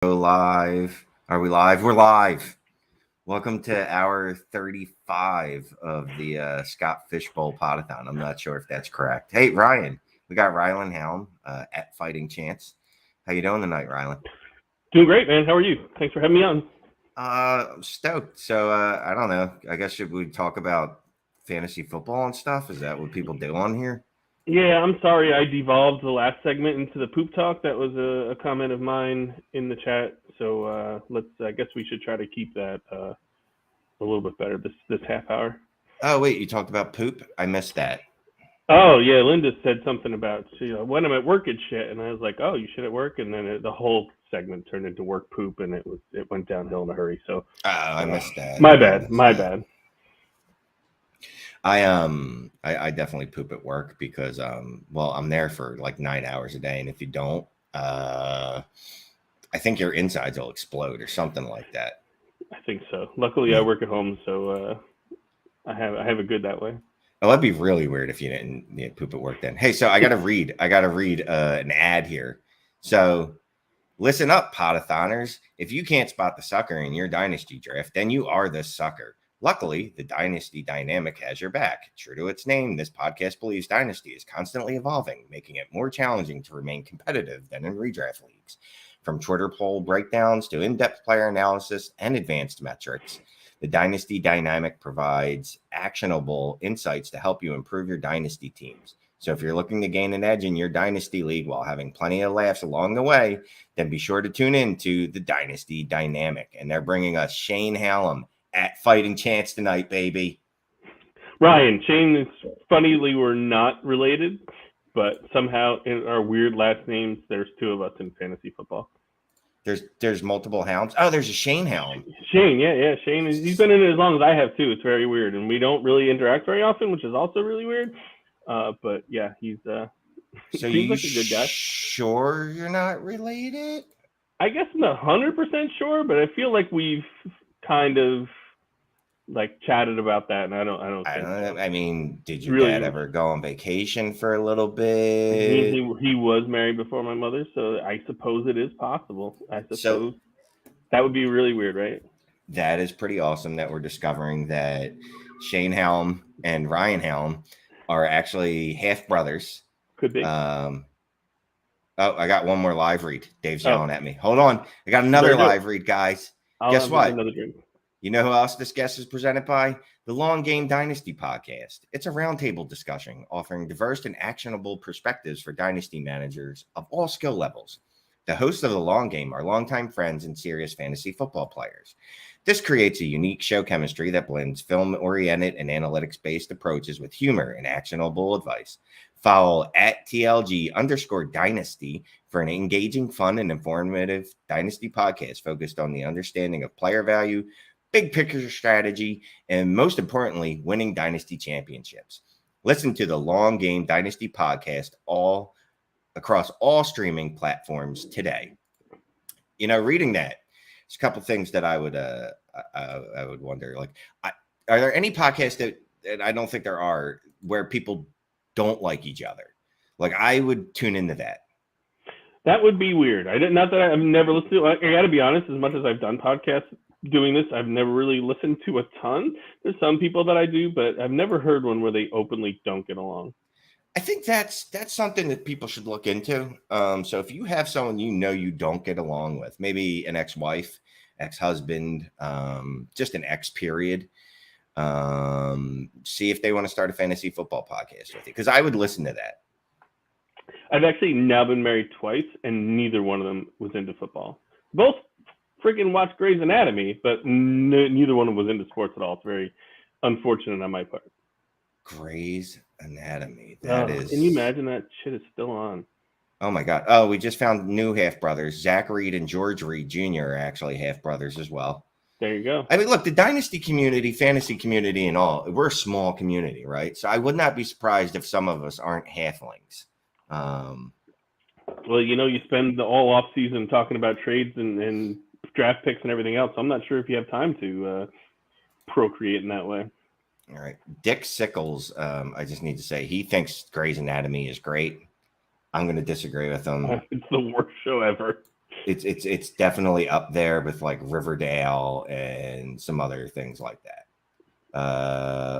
Go live. Are we live? We're live. Welcome to hour 35 of the Scott Fishbowl Poda-thon. I'm not sure if that's correct. Hey, Ryan. We got Rylan Helm at Fighting Chance. How you doing tonight, Rylan? Doing great, man. How are you? Thanks for having me on. I'm stoked. So I don't know. I guess should we talk about fantasy football and stuff? Is that what people do on here? Yeah, I'm sorry I devolved the last segment into the poop talk. That was a comment of mine in the chat. So let's. I guess we should try to keep that a little bit better this half hour. Oh, wait. You talked about poop? I missed that. Oh yeah, Linda said something about when I'm at work and shit, and I was like, oh, you should at work, and then the whole segment turned into work poop, and it went downhill in a hurry. So I missed that. my bad, my bad. I definitely poop at work because I'm there for like 9 hours a day, and if you don't, I think your insides will explode or something like that. I think so. Luckily, I work at home, so I have it good that way. Oh, that'd be really weird if you didn't poop at work then. Hey, so I gotta read an ad here. So listen up, Podathoners. If you can't spot the sucker in your dynasty draft, then you are the sucker. Luckily, the Dynasty Dynamic has your back. True to its name, this podcast believes Dynasty is constantly evolving, making it more challenging to remain competitive than in redraft leagues. From Twitter poll breakdowns to in-depth player analysis and advanced metrics, the Dynasty Dynamic provides actionable insights to help you improve your Dynasty teams. So if you're looking to gain an edge in your Dynasty league while having plenty of laughs along the way, then be sure to tune in to the Dynasty Dynamic. And they're bringing us Shane Hallam at Fighting Chance tonight, baby. Ryan, Shane is funnily we're not related, but somehow in our weird last names, there's two of us in fantasy football. There's multiple Helms. Oh, there's a Shane Helm. Shane, yeah. Shane, he's been in it as long as I have too. It's very weird, and we don't really interact very often, which is also really weird. But yeah, he's so seems like a good guy. Sure, you're not related? I guess I'm not 100% sure, but I feel like we've kind of like chatted about that, and I don't think so. I mean, did your dad ever go on vacation for a little bit? He was married before my mother, so I suppose it is possible. I suppose that would be really weird, right? That is pretty awesome that we're discovering that Shane Helm and Ryan Helm are actually half brothers. Could be. Oh, I got one more live read. Dave's yelling at me. Hold on. I got another live read, guys. Guess what? You know who else this guest is presented by? The Long Game Dynasty podcast. It's a roundtable discussion offering diverse and actionable perspectives for dynasty managers of all skill levels. The hosts of The Long Game are longtime friends and serious fantasy football players. This creates a unique show chemistry that blends film-oriented and analytics-based approaches with humor and actionable advice. Follow at TLG_Dynasty for an engaging, fun, and informative Dynasty podcast focused on the understanding of player value, big picture strategy, and most importantly, winning Dynasty championships. Listen to the Long Game Dynasty podcast across all streaming platforms today. You know, reading that, there's a couple things that I would wonder. Like, are there any podcasts that I don't think there are where people don't like each other? Like, I would tune into that. That would be weird. Not that I've never listened to. I got to be honest. As much as I've done podcasts doing this, I've never really listened to a ton. There's some people that I do, but I've never heard one where they openly don't get along. I think that's something that people should look into. So if you have someone you don't get along with, maybe an ex-wife, ex-husband, just an ex period, see if they want to start a fantasy football podcast with you, because I would listen to that. I've actually now been married twice, and neither one of them was into football. Both freaking watched Grey's Anatomy, but neither one of them was into sports at all. It's very unfortunate on my part. Grey's Anatomy. Can you imagine that shit is still on? Oh my God. Oh, we just found new half brothers. Zach Reed and George Reed Jr. are actually half brothers as well. There you go. I mean, look, the Dynasty community, fantasy community and all, we're a small community, right? So I would not be surprised if some of us aren't halflings. Well, you spend the all off season talking about trades and draft picks and everything else. I'm not sure if you have time to procreate in that way. All right. Dick Sickles, I just need to say, he thinks Grey's Anatomy is great. I'm going to disagree with him. It's the worst show ever. It's definitely up there with like Riverdale and some other things like that.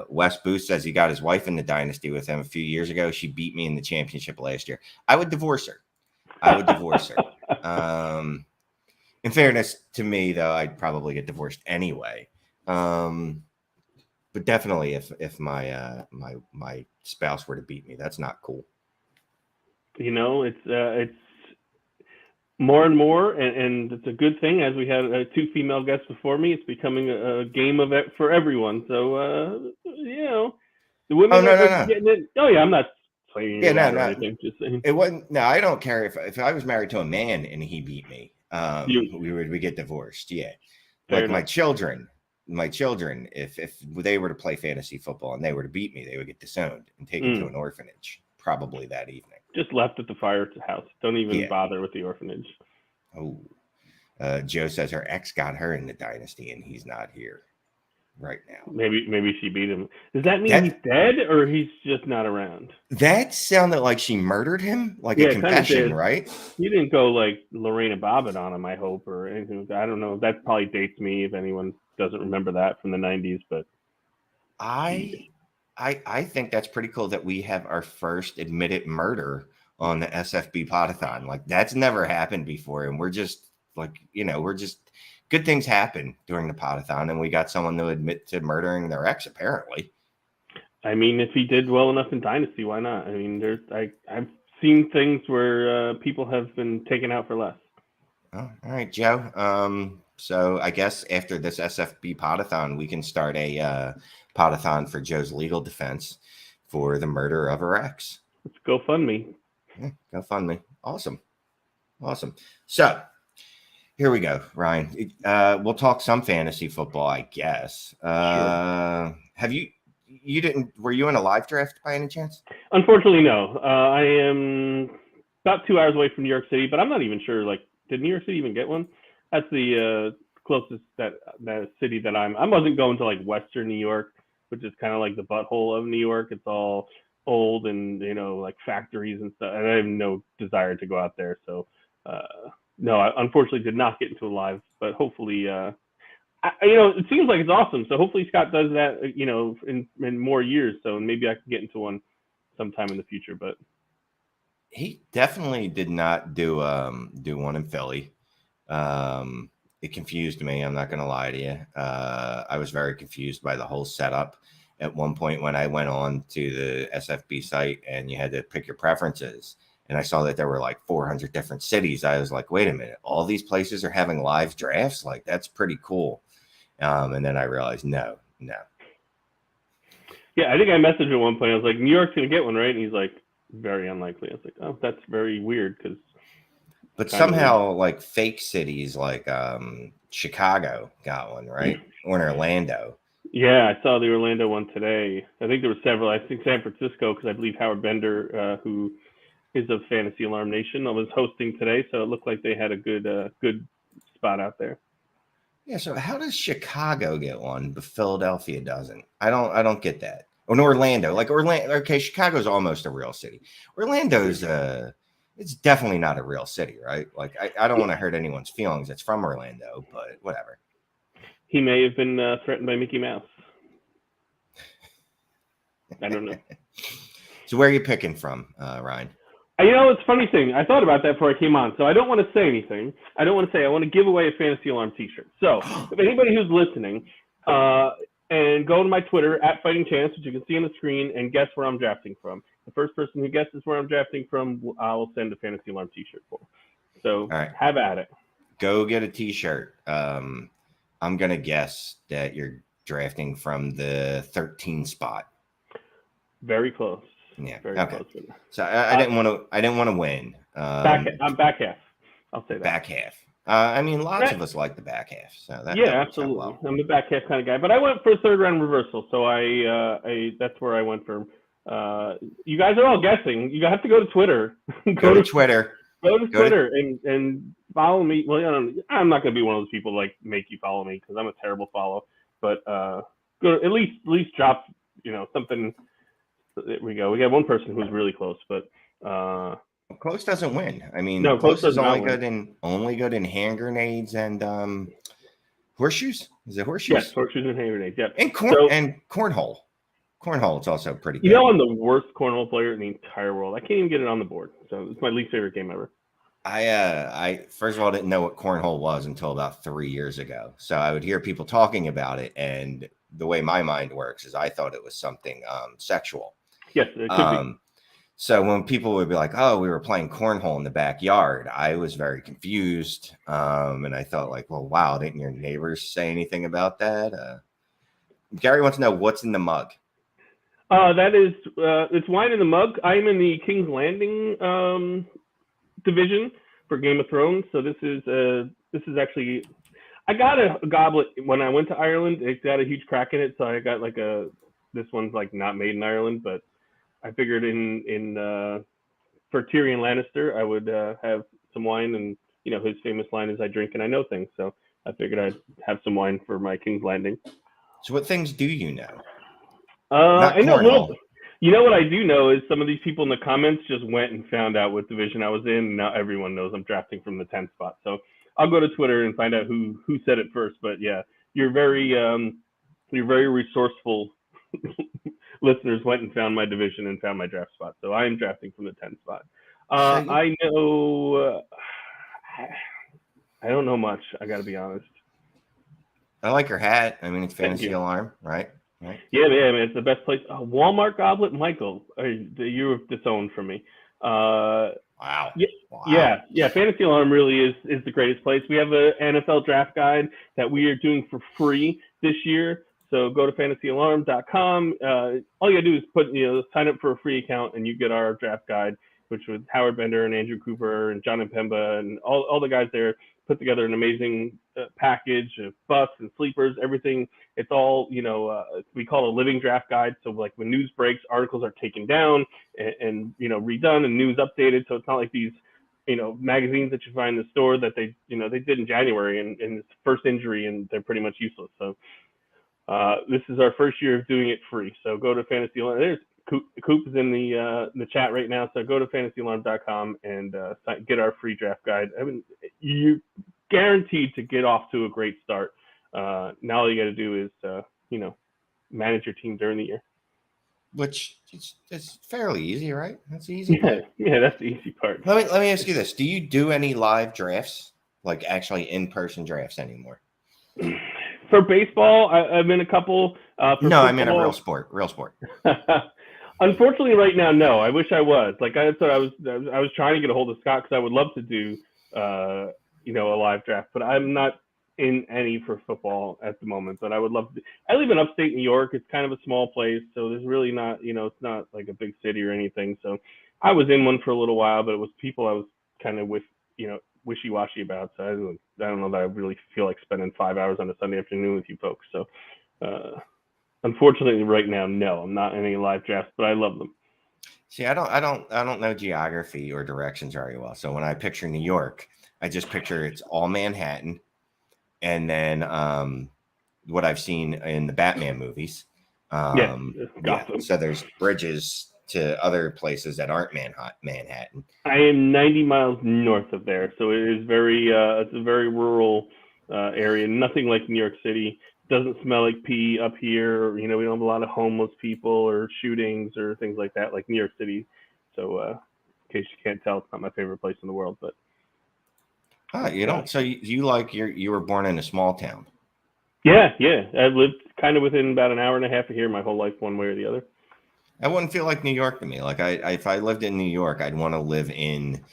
Wes Booth says he got his wife in the Dynasty with him a few years ago. She beat me in the championship last year. I would divorce her. In fairness to me, though, I'd probably get divorced anyway. But definitely, if my my spouse were to beat me, that's not cool. It's more and more, and it's a good thing. As we had 2 female guests before me, it's becoming a game of it for everyone. So the women are getting it. Oh yeah, I'm not playing or anything. Just saying. It wasn't. No, I don't care if I was married to a man and he beat me. We get divorced. Yeah, like my children. If they were to play fantasy football and they were to beat me, they would get disowned and taken to an orphanage probably that evening. Just left at the firehouse. Don't even bother with the orphanage. Oh, Joe says her ex got her in the Dynasty and he's not here right now. Maybe she beat him. Does that mean he's dead or he's just not around? That sounded like she murdered him, like a confession, right? You didn't go like Lorena Bobbitt on him, I hope, or anything. I don't know. That probably dates me if anyone doesn't remember that from the 90s. But I think that's pretty cool that we have our first admitted murder on the SFBPodathon. Like that's never happened before. And we're just like, good things happen during the Poda-thon. And we got someone to admit to murdering their ex, apparently. I mean, if he did well enough in Dynasty, why not? I mean, I've seen things where people have been taken out for less. Oh, all right, Joe. So I guess after this SFBPodathon, we can start a Poda-thon for Joe's legal defense for the murder of her ex. Let's GoFundMe. Yeah, GoFundMe. Awesome. So here we go, Ryan. We'll talk some fantasy football, I guess. Sure. Were you in a live draft by any chance? Unfortunately, no. I am about 2 hours away from New York City, but I'm not even sure, did New York City even get one? That's the closest that city that I wasn't going to Western New York, which is kind of like the butthole of New York. It's all old and factories and stuff. And I have no desire to go out there. So no, I unfortunately did not get into a live, but hopefully it seems like it's awesome. So hopefully Scott does that in more years. So maybe I can get into one sometime in the future. But he definitely did not do one in Philly. It confused me. I'm not going to lie to you. I was very confused by the whole setup at one point when I went on to the SFB site and you had to pick your preferences. And I saw that there were 400 different cities. I was like, wait a minute, all these places are having live drafts? That's pretty cool. And then I realized, no. Yeah, I think I messaged at one point. I was like, New York's going to get one, right? And he's like, very unlikely. I was like, oh, that's very weird because. But somehow, fake cities like Chicago got one, right? Or in Orlando. Yeah, I saw the Orlando one today. I think there were several. I think San Francisco, because I believe Howard Bender, who is of Fantasy Alarm Nation, was hosting today. So it looked like they had a good spot out there. Yeah. So how does Chicago get one, but Philadelphia doesn't? I don't get that. Or in Orlando, Orlando. Okay, Chicago's almost a real city. Orlando's it's definitely not a real city, right? I don't want to hurt anyone's feelings. It's from Orlando, but whatever. He may have been threatened by Mickey Mouse. I don't know. So where are you picking from, Ryan? It's a funny thing. I thought about that before I came on, so I don't want to say anything. I want to give away a Fantasy Alarm t-shirt. So if anybody who's listening, and go to my Twitter, @FightingChance, which you can see on the screen, and guess where I'm drafting from. The first person who guesses where I'm drafting from, I will send a Fantasy Alarm t-shirt for. So Have at it. Go get a t-shirt. I'm going to guess that you're drafting from the 13 spot. Very close. Yeah. Very close. So I didn't want to win. I'm back half. I'll say that. Back half. Lots of us like the back half. So that absolutely. Well. I'm the back half kind of guy, but I went for a third round reversal. So I that's where I went for. You guys are all guessing. You have to go to Twitter. Go to Twitter. Go to Twitter and follow me. Well, I'm not going to be one of those people make you follow me because I'm a terrible follow. But go at least drop something. There we go. We got one person who's really close, but Close doesn't win. I mean, No, close is only good in hand grenades and horseshoes. Is it horseshoes? Yes, horseshoes and hand grenades. Yep. And cornhole. Cornhole is also pretty good. You know, I'm the worst cornhole player in the entire world. I can't even get it on the board. So it's my least favorite game ever. I first of all didn't know what cornhole was until about 3 years ago. So I would hear people talking about it, and the way my mind works is I thought it was something sexual. Yes, it could be. So when people would be like, "Oh, we were playing cornhole in the backyard," I was very confused, and I thought like, "Well, wow, didn't your neighbors say anything about that?" Gary wants to know what's in the mug. That is, it's wine in the mug. I'm in the King's Landing division for Game of Thrones. So this is actually, I got a goblet when I went to Ireland. It got a huge crack in it, so I got like this one's like not made in Ireland, but I figured for Tyrion Lannister, I would have some wine, and you know his famous line is "I drink and I know things." So I figured I'd have some wine for my King's Landing. So what things do you know? I know a little. You know what I do know is some of these people in the comments just went and found out what division I was in. Now everyone knows I'm drafting from the 10th spot. So I'll go to Twitter and find out who said it first. But yeah, you're very resourceful. Listeners went and found my division and found my draft spot. So I am drafting from the 10th spot. I know. I don't know much. I got to be honest. I like your hat. I mean, it's Fantasy Alarm, right? Right. Yeah, man, it's the best place. Walmart Goblet, Michael. You were disowned from me. Wow. Yeah. Fantasy Alarm really is the greatest place. We have an NFL draft guide that we are doing for free this year. So go to fantasyalarm.com. All you gotta do is sign up for a free account, and you get our draft guide, which was Howard Bender and Andrew Cooper and John Impemba and all the guys there put together an amazing package of busts and sleepers, everything. It's all, we call it a living draft guide. So like when news breaks, articles are taken down and redone and news updated. So it's not like these, magazines that you find in the store that they did in January and it's first injury and they're pretty much useless. So this is our first year of doing it free. So go to Fantasy Alarm. There's Coop is in the chat right now. So go to fantasyalarm.com and get our free draft guide. I mean, you're guaranteed to get off to a great start. Now all you got to do is, manage your team during the year. Which is fairly easy, right? That's the easy part. Yeah, that's the easy part. Let me ask you this. Do you do any live drafts, like actually in-person drafts anymore? For baseball, I'm in a couple. No, I'm in a real sport. Unfortunately, right now, no. I wish I was. Like I was trying to get a hold of Scott because I would love to do, a live draft, but I'm not in any for football at the moment. But I would love to. I live in upstate New York. It's kind of a small place, so there's really not, it's not like a big city or anything. So I was in one for a little while, but it was people I was kind of wishy-washy about. So I don't know that I really feel like spending 5 hours on a Sunday afternoon with you folks. So. Unfortunately, right now, no, I'm not in any live drafts, but I love them. See, I don't know geography or directions very well. So when I picture New York, I just picture it's all Manhattan, and then what I've seen in the Batman movies. So there's bridges to other places that aren't Manhattan. I am 90 miles north of there, so it is it's a very rural area. Nothing like New York City. Doesn't smell like pee up here. We don't have a lot of homeless people or shootings or things like that, like New York City. So, in case you can't tell, it's not my favorite place in the world. But you don't. So you were born in a small town. Yeah. I've lived kind of within about an hour and a half of here my whole life, one way or the other. I wouldn't feel like New York to me. Like if I lived in New York, I'd want to live in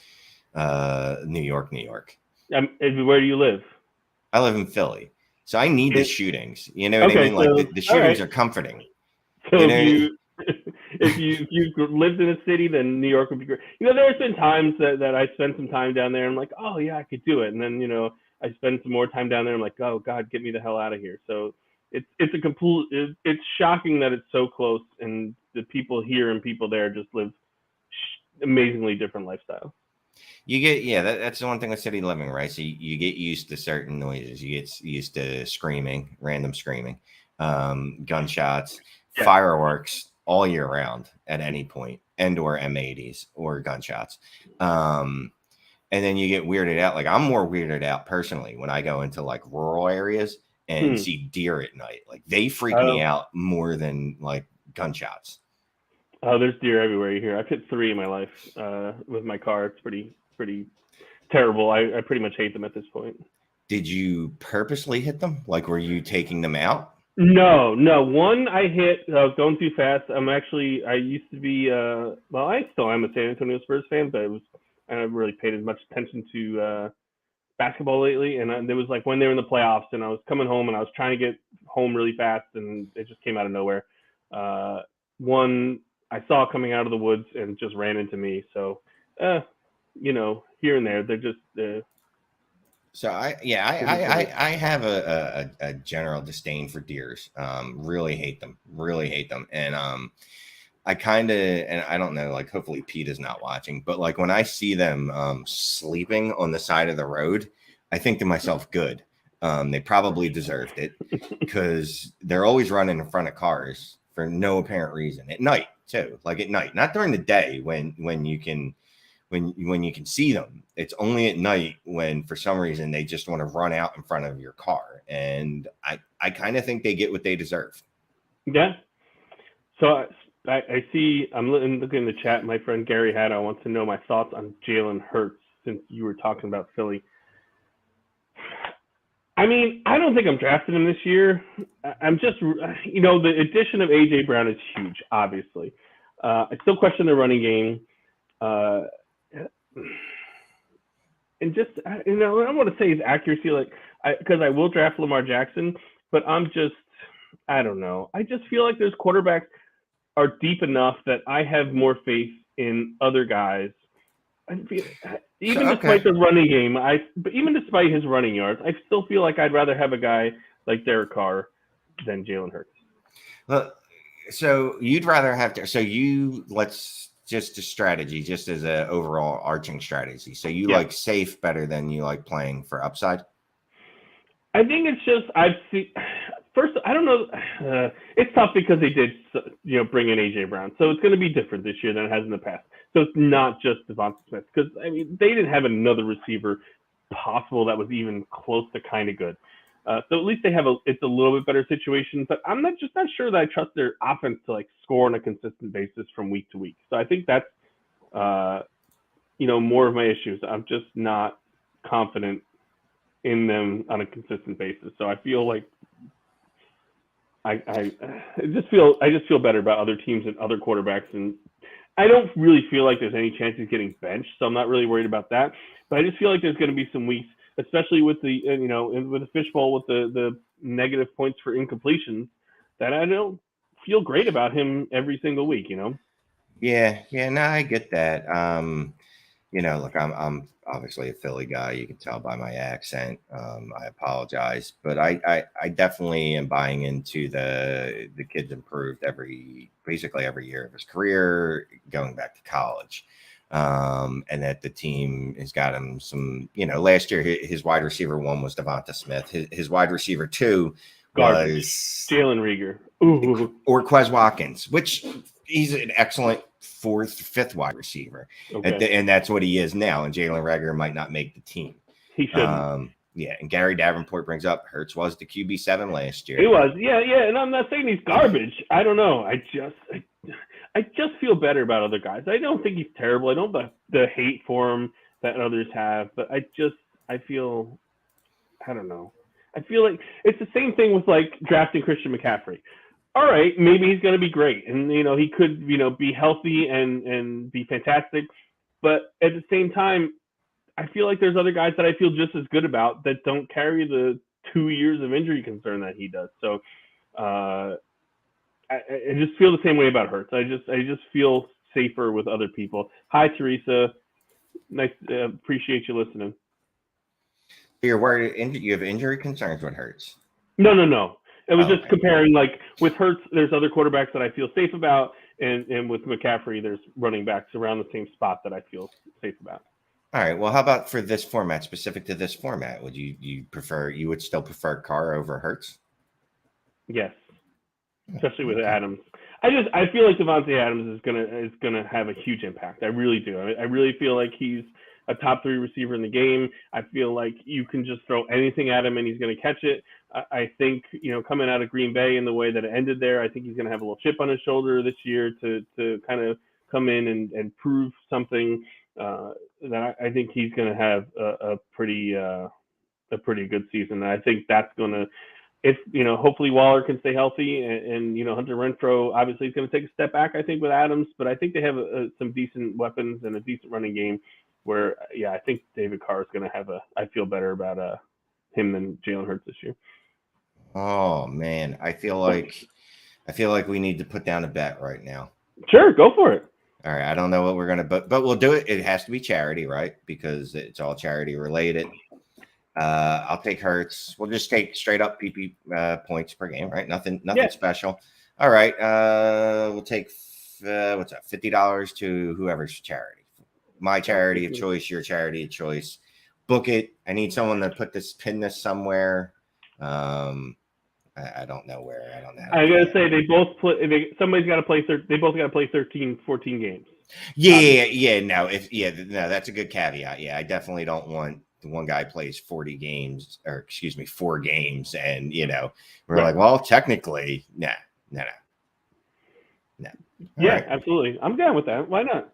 New York. Where do you live? I live in Philly. So I need the shootings. You know what I mean? Like the shootings are comforting. So if you lived in a city, then New York would be great. There's been times that I spent some time down there. And I'm like, oh yeah, I could do it. And then I spend some more time down there. I'm like, oh God, get me the hell out of here. So it's shocking that it's so close, and the people here and people there just live amazingly different lifestyles. You get, that's the one thing with city living, right? So you get used to certain noises. You get used to screaming, random screaming, gunshots, fireworks all year round at any point. and or M80s or gunshots. And then you get weirded out. Like I'm more weirded out personally when I go into like rural areas and see deer at night. Like they freak me out more than like gunshots. Oh, there's deer everywhere here. I've hit 3 in my life with my car. It's pretty terrible. I pretty much hate them at this point. Did you purposely hit them? Like were you taking them out? No. One I hit. I was going too fast. I used to be. Well, I still am a San Antonio Spurs fan, but I haven't really paid as much attention to basketball lately. And there was like when they were in the playoffs, and I was coming home, and I was trying to get home really fast, and it just came out of nowhere. One I saw coming out of the woods and just ran into me. So, here and there, they're just. So I have a general disdain for deers. Really hate them. And I kind of, and I don't know, like hopefully Pete is not watching, but like when I see them sleeping on the side of the road, I think to myself, good. They probably deserved it because they're always running in front of cars for no apparent reason at night too. Like at night, not during the day when you can see them. It's only at night when for some reason they just want to run out in front of your car. And I kind of think they get what they deserve. Yeah. So I see, I'm looking in the chat. My friend Gary Haddow wants to know my thoughts on Jalen Hurts since you were talking about Philly. I mean, I don't think I'm drafting him this year. I'm just, the addition of A.J. Brown is huge, obviously. I still question the running game. And just, I don't want to say his accuracy, because I will draft Lamar Jackson, but I don't know. I just feel like there's quarterbacks are deep enough that I have more faith in other guys. Despite the running game, even despite his running yards, I still feel like I'd rather have a guy like Derek Carr than Jalen Hurts. Well, so you'd rather have to. So let's just a strategy, just as an overall arching strategy. So you like safe better than you like playing for upside. I think it's just I've seen. First, I don't know. It's tough because they did, bring in A.J. Brown. So it's going to be different this year than it has in the past. So it's not just Devonta Smith. Because, they didn't have another receiver possible that was even close to kind of good. So at least it's a little bit better situation. But I'm just not sure that I trust their offense to, score on a consistent basis from week to week. So I think that's, more of my issues. I'm just not confident in them on a consistent basis. So I feel like I just feel better about other teams and other quarterbacks, and I don't really feel like there's any chance he's getting benched, so I'm not really worried about that. But I just feel like there's going to be some weeks, especially with the with the fishbowl with the negative points for incompletions, that I don't feel great about him every single week. Yeah, no, I get that. Look, I'm obviously a Philly guy. You can tell by my accent. I apologize, but I definitely am buying into the kid's improved basically every year of his career, going back to college, and that the team has got him some. Last year his wide receiver 1 was Devonta Smith. His wide receiver 2 was Jalen Reagor or Quez Watkins, which he's an excellent 4th, 5th wide receiver. Okay. And that's what he is now. And Jalen Reagor might not make the team. He shouldn't. And Gary Davenport brings up Hurts was the QB7 last year. He was. Yeah. And I'm not saying he's garbage. I don't know. I just feel better about other guys. I don't think he's terrible. I don't the hate for him that others have, but I feel, I don't know. I feel like it's the same thing with drafting Christian McCaffrey. All right, maybe he's going to be great, and he could be healthy and be fantastic, but at the same time, I feel like there's other guys that I feel just as good about that don't carry the 2 years of injury concern that he does. So I just feel the same way about Hurts. I just feel safer with other people. Hi, Teresa. Nice, appreciate you listening. You're worried you have injury concerns with Hurts? No. It was just comparing, with Hurts, there's other quarterbacks that I feel safe about, and with McCaffrey, there's running backs around the same spot that I feel safe about. All right. Well, how about for this format, specific to this format? Would you would still prefer Carr over Hurts? Yes, especially with Adams. I feel like Davante Adams is gonna have a huge impact. I really do. I really feel like he's a top 3 receiver in the game. I feel like you can just throw anything at him and he's gonna catch it. I think, coming out of Green Bay in the way that it ended there, I think he's gonna have a little chip on his shoulder this year to kind of come in and prove something. That I think he's gonna have a pretty good season. And I think that's gonna, if hopefully Waller can stay healthy, and Hunter Renfrow obviously is going to take a step back, I think, with Adams, but I think they have some decent weapons and a decent running game. Where I think David Carr is going to have I feel better about him than Jalen Hurts this year. Oh man, I feel like we need to put down a bet right now. Sure, go for it. All right, I don't know what we're gonna, but we'll do it. It has to be charity, right? Because it's all charity related. I'll take Hurts. We'll just take straight up PP points per game, right? Nothing special. All right. We'll take what's that? $50 to whoever's charity. My charity of choice, your charity of choice. Book it. I need someone to pin this somewhere. I don't know where. I don't know. I gotta say they both play. Somebody's got to play. They both got to play 13, 14 games. Yeah. No, that's a good caveat. Yeah, I definitely don't want. The one guy plays 4 games, and we're like, well, technically, no. Yeah, right. Absolutely. I'm down with that. Why not?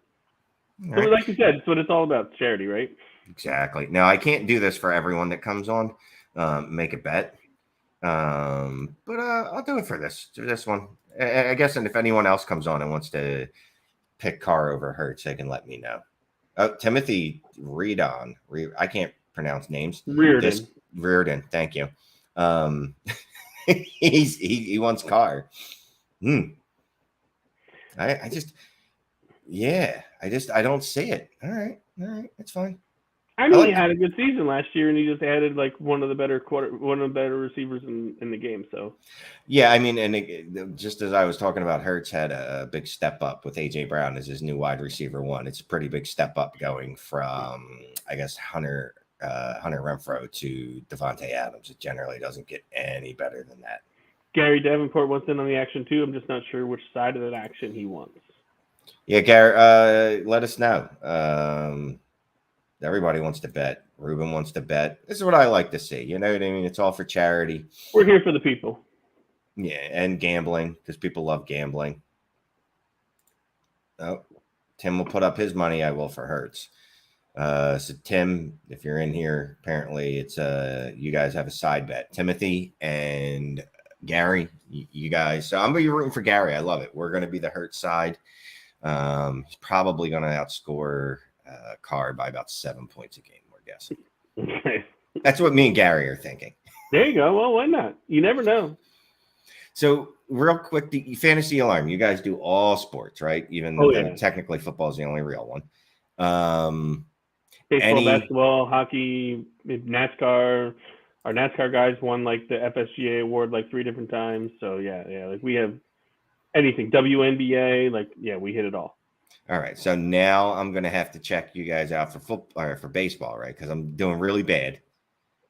So like you said, it's what it's all about, charity, right? Exactly. Now, I can't do this for everyone that comes on, make a bet. But I'll do it for this one. I guess, and if anyone else comes on and wants to pick Carr over Hurts, they can let me know. Timothy Reardon. I can't pronounce names. Reardon. Thank you. He wants Carr. I don't see it. All right, that's fine. I mean, he had a good season last year, and he just added like one of the better receivers in the game. So, yeah, I mean, and just as I was talking about, Hurts had a big step up with AJ Brown as his new wide receiver 1. It's a pretty big step up going from, I guess, Hunter Renfrow to Davante Adams. It generally doesn't get any better than that. Gary Davenport wants in on the action too. I'm just not sure which side of that action he wants. Yeah, Gary, let us know. Everybody wants to bet. Ruben wants to bet. This is what I like to see. You know what I mean? It's all for charity. We're here for the people. Yeah, and gambling, because people love gambling. Oh, Tim will put up his money. I will for Hurts. So Tim, if you're in here, apparently it's you guys have a side bet. Timothy and Gary, you guys. So I'm gonna be rooting for Gary. I love it. We're gonna be the Hurts side. He's probably gonna outscore Carr by about 7 points a game, we're guessing. Okay. That's what me and Gary are thinking. There you go. Well, why not? You never know. So real quick, the fantasy alarm. You guys do all sports, right? Even though technically football is the only real one. Baseball, basketball, hockey, NASCAR. Our NASCAR guys won like the FSGA award like 3 different times. So yeah. Like we have anything. WNBA, we hit it all. All right. So now I'm gonna have to check you guys out for football or for baseball, right? Because I'm doing really bad.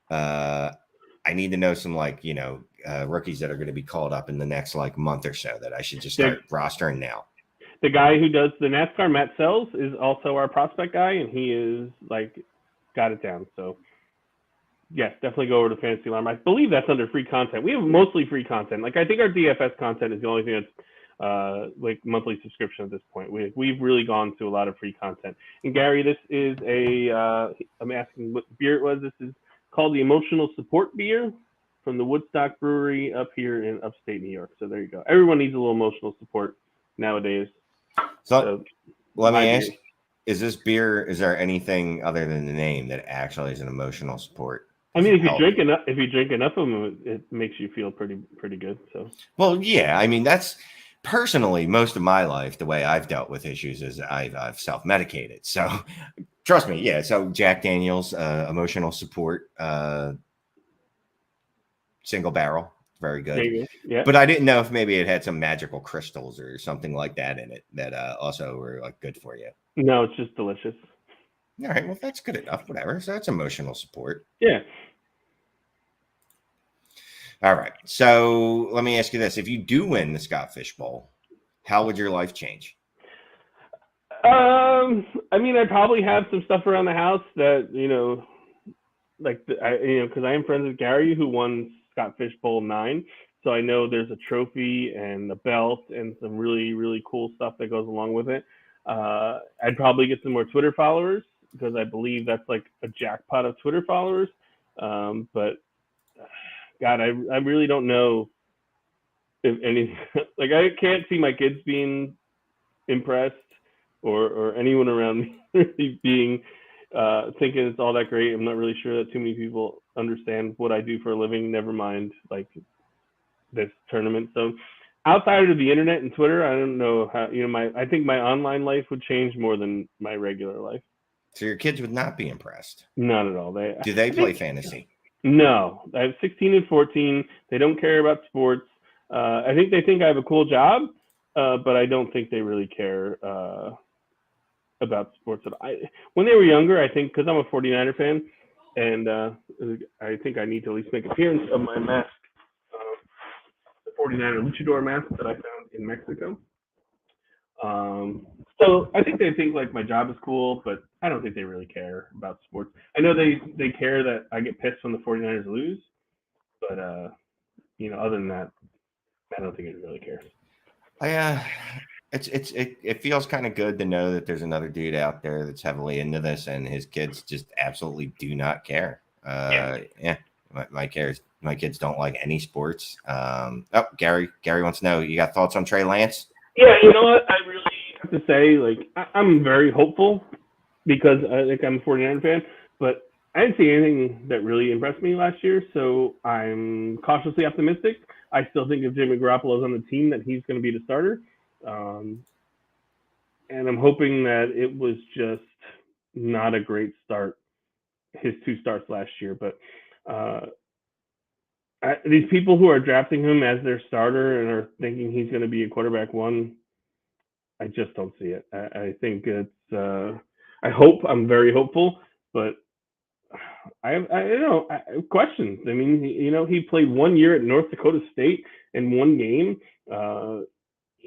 I need to know some rookies that are going to be called up in the next month or so that I should just start rostering now. The guy who does the NASCAR, Matt Sells, is also our prospect guy, and he is got it down. So yes, definitely go over to Fantasy Alarm. I believe that's under free content. We have mostly free content. I think our DFS content is the only thing that's monthly subscription at this point. We've really gone to a lot of free content. And Gary, this is I'm asking what beer it was. This is called the Emotional Support Beer from the Woodstock Brewery up here in upstate New York. So there you go. Everyone needs a little emotional support nowadays. So let me ask, is this beer, is there anything other than the name that actually is an emotional support? I mean, if you drink enough of them, it makes you feel pretty good. So, well, yeah, I mean, that's personally most of my life. The way I've dealt with issues is I've self-medicated. So trust me. Yeah. So Jack Daniel's emotional support, single barrel, very good. Yeah. But I didn't know if maybe it had some magical crystals or something like that in it that also were good for you. No, it's just delicious. All right. Well, that's good enough. Whatever. So that's emotional support. Yeah. All right. So let me ask you this. If you do win the Scott Fish Bowl, how would your life change? I mean, I probably have some stuff around the house that, like, because I am friends with Gary, who won Scott Fishbowl 9. So I know there's a trophy and a belt and some really, really cool stuff that goes along with it. I'd probably get some more Twitter followers because I believe that's like a jackpot of Twitter followers. But God, I really don't know if any, like, I can't see my kids being impressed or anyone around me really being thinking it's all that great. I'm not really sure that too many people understand what I do for a living, never mind like this tournament. So outside of the internet and Twitter, I don't know how, I think my online life would change more than my regular life. So your kids would not be impressed? Not at all. Do they play fantasy? No. I have 16 and 14. They don't care about sports. I think they think I have a cool job, but I don't think they really care about sports at all. When they were younger, I think, because I'm a 49er fan, and I think I need to at least make an appearance of my mask, the 49er luchador mask that I found in Mexico. So I think they think like my job is cool, but I don't think they really care about sports. I know they care that I get pissed when the 49ers lose, but other than that, I don't think it really cares. It feels kind of good to know that there's another dude out there that's heavily into this, and his kids just absolutely do not care. My kids don't like any sports. Gary wants to know, you got thoughts on Trey Lance? Yeah, you know what? I really have to say, like, I'm very hopeful because I think I'm a 49er fan, but I didn't see anything that really impressed me last year, so I'm cautiously optimistic. I still think if Jimmy Garoppolo's on the team that he's going to be the starter. And I'm hoping that it was just not a great start, his 2 starts last year. But these people who are drafting him as their starter and are thinking he's going to be a quarterback 1, I just don't see it. I think it's I'm very hopeful, but I have questions. I mean, he played 1 year at North Dakota State in 1 game.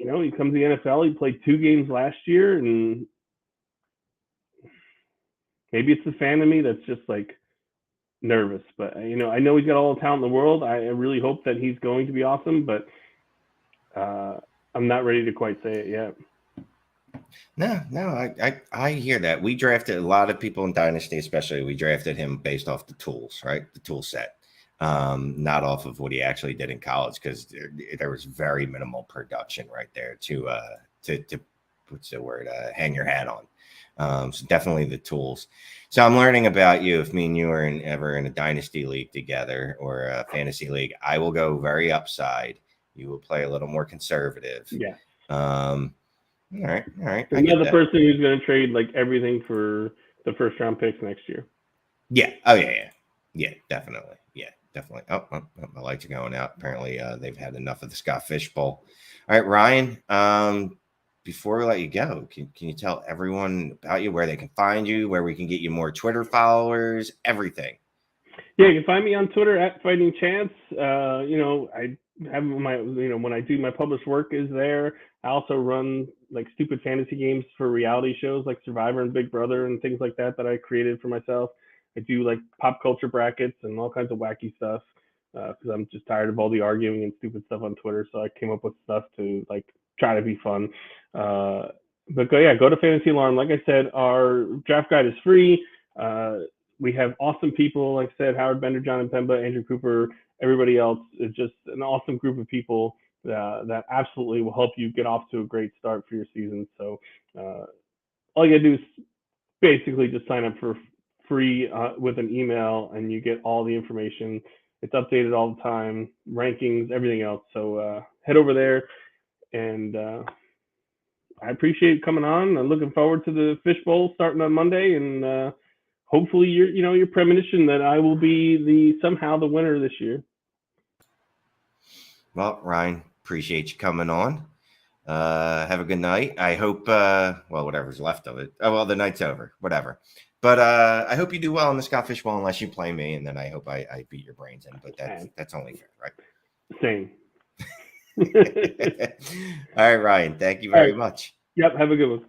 He comes to the NFL. He played 2 games last year, and maybe it's the fan in me that's just like nervous. But I know he's got all the talent in the world. I really hope that he's going to be awesome, but I'm not ready to quite say it yet. No, I hear that. We drafted a lot of people in Dynasty, especially. We drafted him based off the tools, right? The tool set, not off of what he actually did in college, because there was very minimal production right there to what's the word? Hang your hat on. So definitely the tools. So I'm learning about you. If me and you are ever in a Dynasty league together or a fantasy league, I will go very upside. You will play a little more conservative. Yeah. All right. Another person who's going to trade like everything for the first round picks next year. Yeah. Oh yeah. Definitely. Oh, my lights are going out. Apparently, they've had enough of the Scott Fishbowl. All right, Ryan. Before we let you go, can you tell everyone about you, where they can find you, where we can get you more Twitter followers, everything? Yeah, you can find me on Twitter at Fighting Chance. I have my, when I do my published work is there. I also run like stupid fantasy games for reality shows like Survivor and Big Brother and things like that I created for myself. I do like pop culture brackets and all kinds of wacky stuff because I'm just tired of all the arguing and stupid stuff on Twitter. So I came up with stuff to like try to be fun. But go to Fantasy Alarm. Like I said, our draft guide is free. We have awesome people, like I said, Howard Bender, John Mpemba, Andrew Cooper, everybody else. It's just an awesome group of people that absolutely will help you get off to a great start for your season. So all you gotta do is basically just sign up for free with an email, and you get all the information. It's updated all the time, rankings, everything else. So head over there, and I appreciate coming on. I'm looking forward to the Fishbowl starting on Monday, and hopefully your premonition that I will be somehow the winner this year. Well, Ryan, appreciate you coming on. Have a good night. I hope, whatever's left of it. Oh, well, the night's over, whatever. But I hope you do well in the Scott Fishbowl unless you play me, and then I hope I beat your brains in. But that's only fair, right? Same. All right, Ryan. Thank you very much. Yep. Have a good one.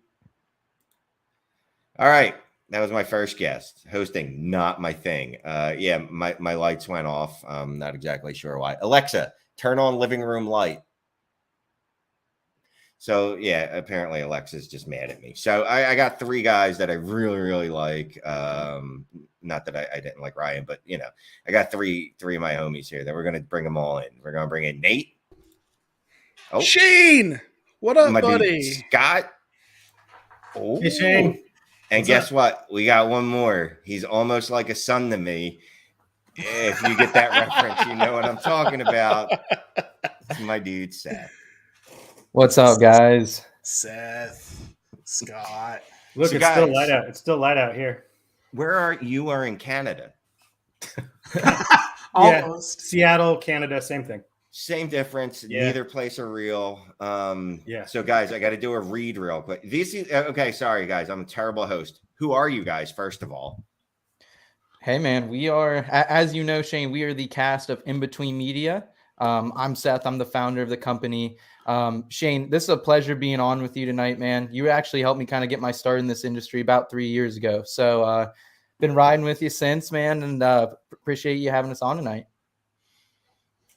All right. That was my first guest. Hosting, not my thing. Yeah, my lights went off. I'm not exactly sure why. Alexa, turn on living room light. So yeah, apparently Alexa's just mad at me. So I got three guys that I really, really like. Not that I didn't like Ryan, but you know, I got three of my homies here that we're gonna bring them all in. We're gonna bring in Nate. Oh, Shane, what up, my buddy? Dude, Scott. Oh, hey Shane. And guess what? We got one more. He's almost like a son to me. If you get that reference, you know what I'm talking about. It's my dude, Seth. What's up, guys? Seth, Scott. Look, so it's guys, still light out. It's still light out here. Where are you? Are in Canada. Almost. Yeah, Seattle, Canada, same thing. Same difference. Yeah. Neither place are real. Yeah. So, guys, I got to do a read real quick. Okay. Sorry, guys. I'm a terrible host. Who are you guys, first of all? Hey, man. We are, as you know, Shane, we are the cast of In Between Media. I'm Seth. I'm the founder of the company. Shane, this is a pleasure being on with you tonight, man. You actually helped me kind of get my start in this industry about 3 years ago. So, been riding with you since, man, and appreciate you having us on tonight.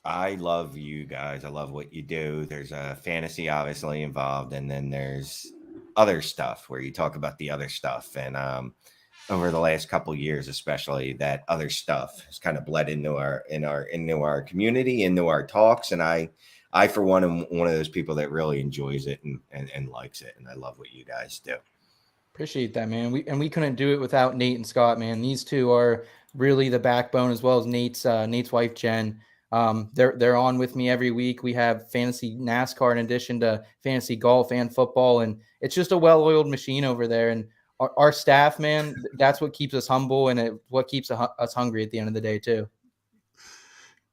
I love you guys. I love what you do. There's a fantasy obviously involved, and then there's other stuff where you talk about the other stuff. And over the last couple of years, especially, that other stuff has kind of bled into our community, into our talks. And I for one am one of those people that really enjoys it and likes it. And I love what you guys do. Appreciate that, man. We couldn't do it without Nate and Scott, man. These two are really the backbone, as well as Nate's wife, Jen. They're on with me every week. We have fantasy NASCAR in addition to fantasy golf and football, and it's just a well-oiled machine over there. And our staff, man, that's what keeps us humble, and what keeps us hungry at the end of the day too.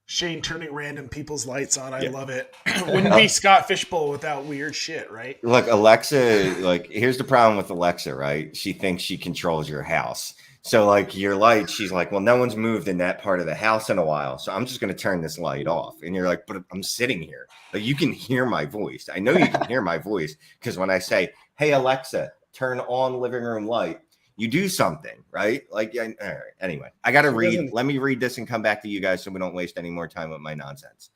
Shane turning random people's lights on. I love it. Wouldn't be Scott Fishbowl without weird shit, right? Look, Alexa, here's the problem with Alexa, right? She thinks she controls your house. So your light, she's like, well, no one's moved in that part of the house in a while. So I'm just going to turn this light off. And you're like, but I'm sitting here. You can hear my voice. I know you can hear my voice because when I say, hey, Alexa, turn on living room light, you do something, right? All right. Anyway, I got to read. Let me read this and come back to you guys so we don't waste any more time with my nonsense.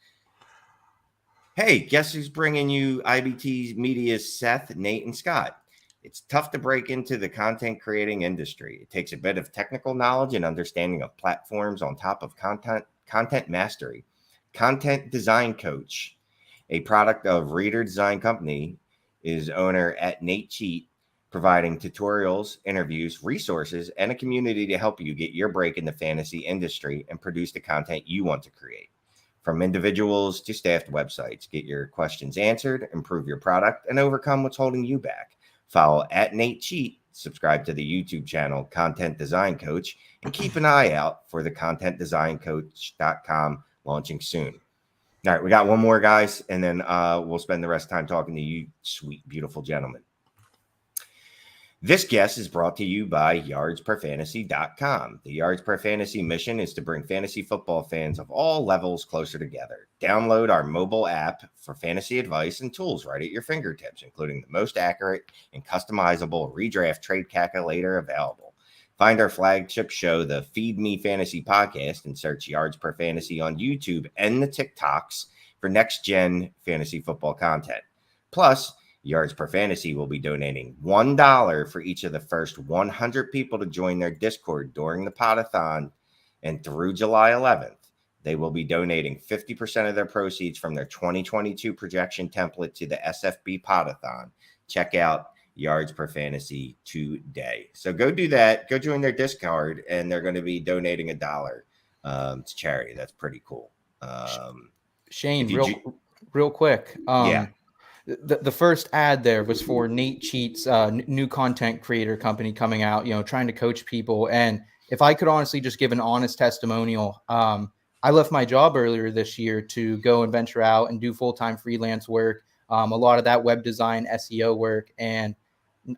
Hey, guess who's bringing you IBT Media's Seth, Nate, and Scott? It's tough to break into the content creating industry. It takes a bit of technical knowledge and understanding of platforms on top of content mastery. Content Design Coach, a product of Reader Design Company, is owner at Nate Cheat, providing tutorials, interviews, resources, and a community to help you get your break in the fantasy industry and produce the content you want to create. From individuals to staffed websites, get your questions answered, improve your product, and overcome what's holding you back. Follow at Nate Cheat, subscribe to the YouTube channel Content Design Coach, and keep an eye out for the contentdesigncoach.com launching soon. All right, we got one more, guys, and then we'll spend the rest of the time talking to you, sweet, beautiful gentlemen. This guest is brought to you by yardsperfantasy.com. The Yards Per Fantasy mission is to bring fantasy football fans of all levels closer together. Download our mobile app for fantasy advice and tools right at your fingertips, including the most accurate and customizable redraft trade calculator available. Find our flagship show, the Feed Me Fantasy podcast, and search Yards Per Fantasy on YouTube and the TikToks for next-gen fantasy football content. Plus, Yards Per Fantasy will be donating $1 for each of the first 100 people to join their Discord during the Poda-thon, and through July 11th, they will be donating 50% of their proceeds from their 2022 projection template to the SFBPodathon. Check out Yards Per Fantasy today. So go do that. Go join their Discord, and they're going to be donating $1 to charity. That's pretty cool. Shane, real quick. Yeah. The first ad there was for Nate Cheat's new content creator company coming out, trying to coach people. And if I could honestly just give an honest testimonial, I left my job earlier this year to go and venture out and do full-time freelance work, a lot of that web design, SEO work. And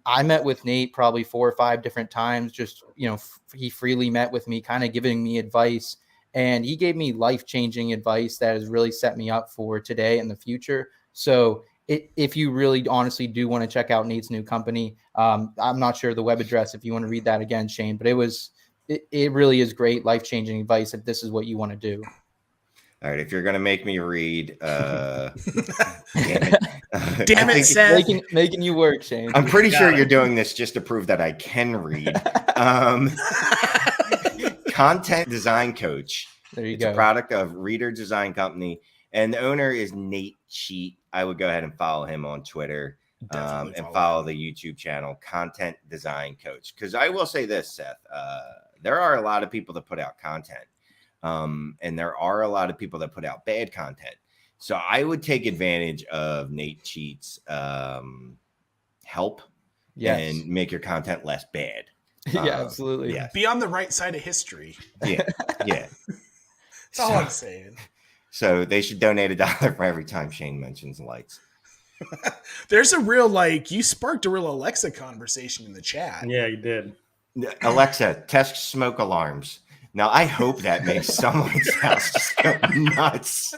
I met with Nate probably 4 or 5 different times. Just, he freely met with me, kind of giving me advice. and he gave me life-changing advice that has really set me up for today and the future. So if you really honestly do want to check out Nate's new company, I'm not sure the web address if you want to read that again, Shane, but it really is great life-changing advice if this is what you want to do. All right, if you're gonna make me read, damn it, Seth. Making you work, Shane. I'm pretty sure you're doing this just to prove that I can read. Content design coach. There you it's go. A product of Reader Design Company, and the owner is Nate Cheat. I would go ahead and follow him on Twitter, and follow the YouTube channel Content Design Coach. Because I will say this, Seth, there are a lot of people that put out content. And there are a lot of people that put out bad content. So I would take advantage of Nate Cheat's help and make your content less bad. Yeah, absolutely. Yes. Be on the right side of history. Yeah. That's all I'm saying. So they should donate $1 for every time Shane mentions lights. There's a real, you sparked a real Alexa conversation in the chat. Yeah, you did. Alexa, test smoke alarms. Now, I hope that makes someone's house just go nuts.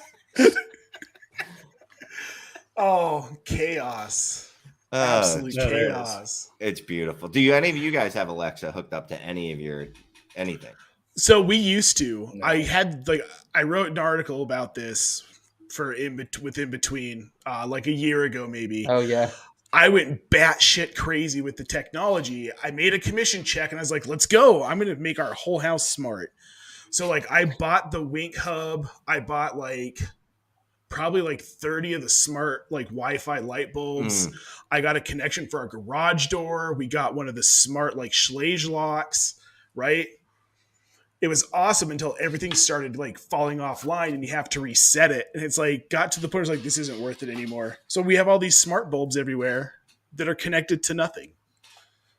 Oh, chaos. Absolute chaos. It's beautiful. Do any of you guys have Alexa hooked up to any of your anything? So we used to. No. I wrote an article about this for within between a year ago maybe. Oh yeah. I went batshit crazy with the technology. I made a commission check and I was like, let's go. I'm going to make our whole house smart. So I bought the Wink Hub. I bought probably 30 of the smart Wi-Fi light bulbs. I got a connection for our garage door. We got one of the smart Schlage locks, right? It was awesome until everything started falling offline and you have to reset it. And it's got to the point where it's this isn't worth it anymore. So we have all these smart bulbs everywhere that are connected to nothing.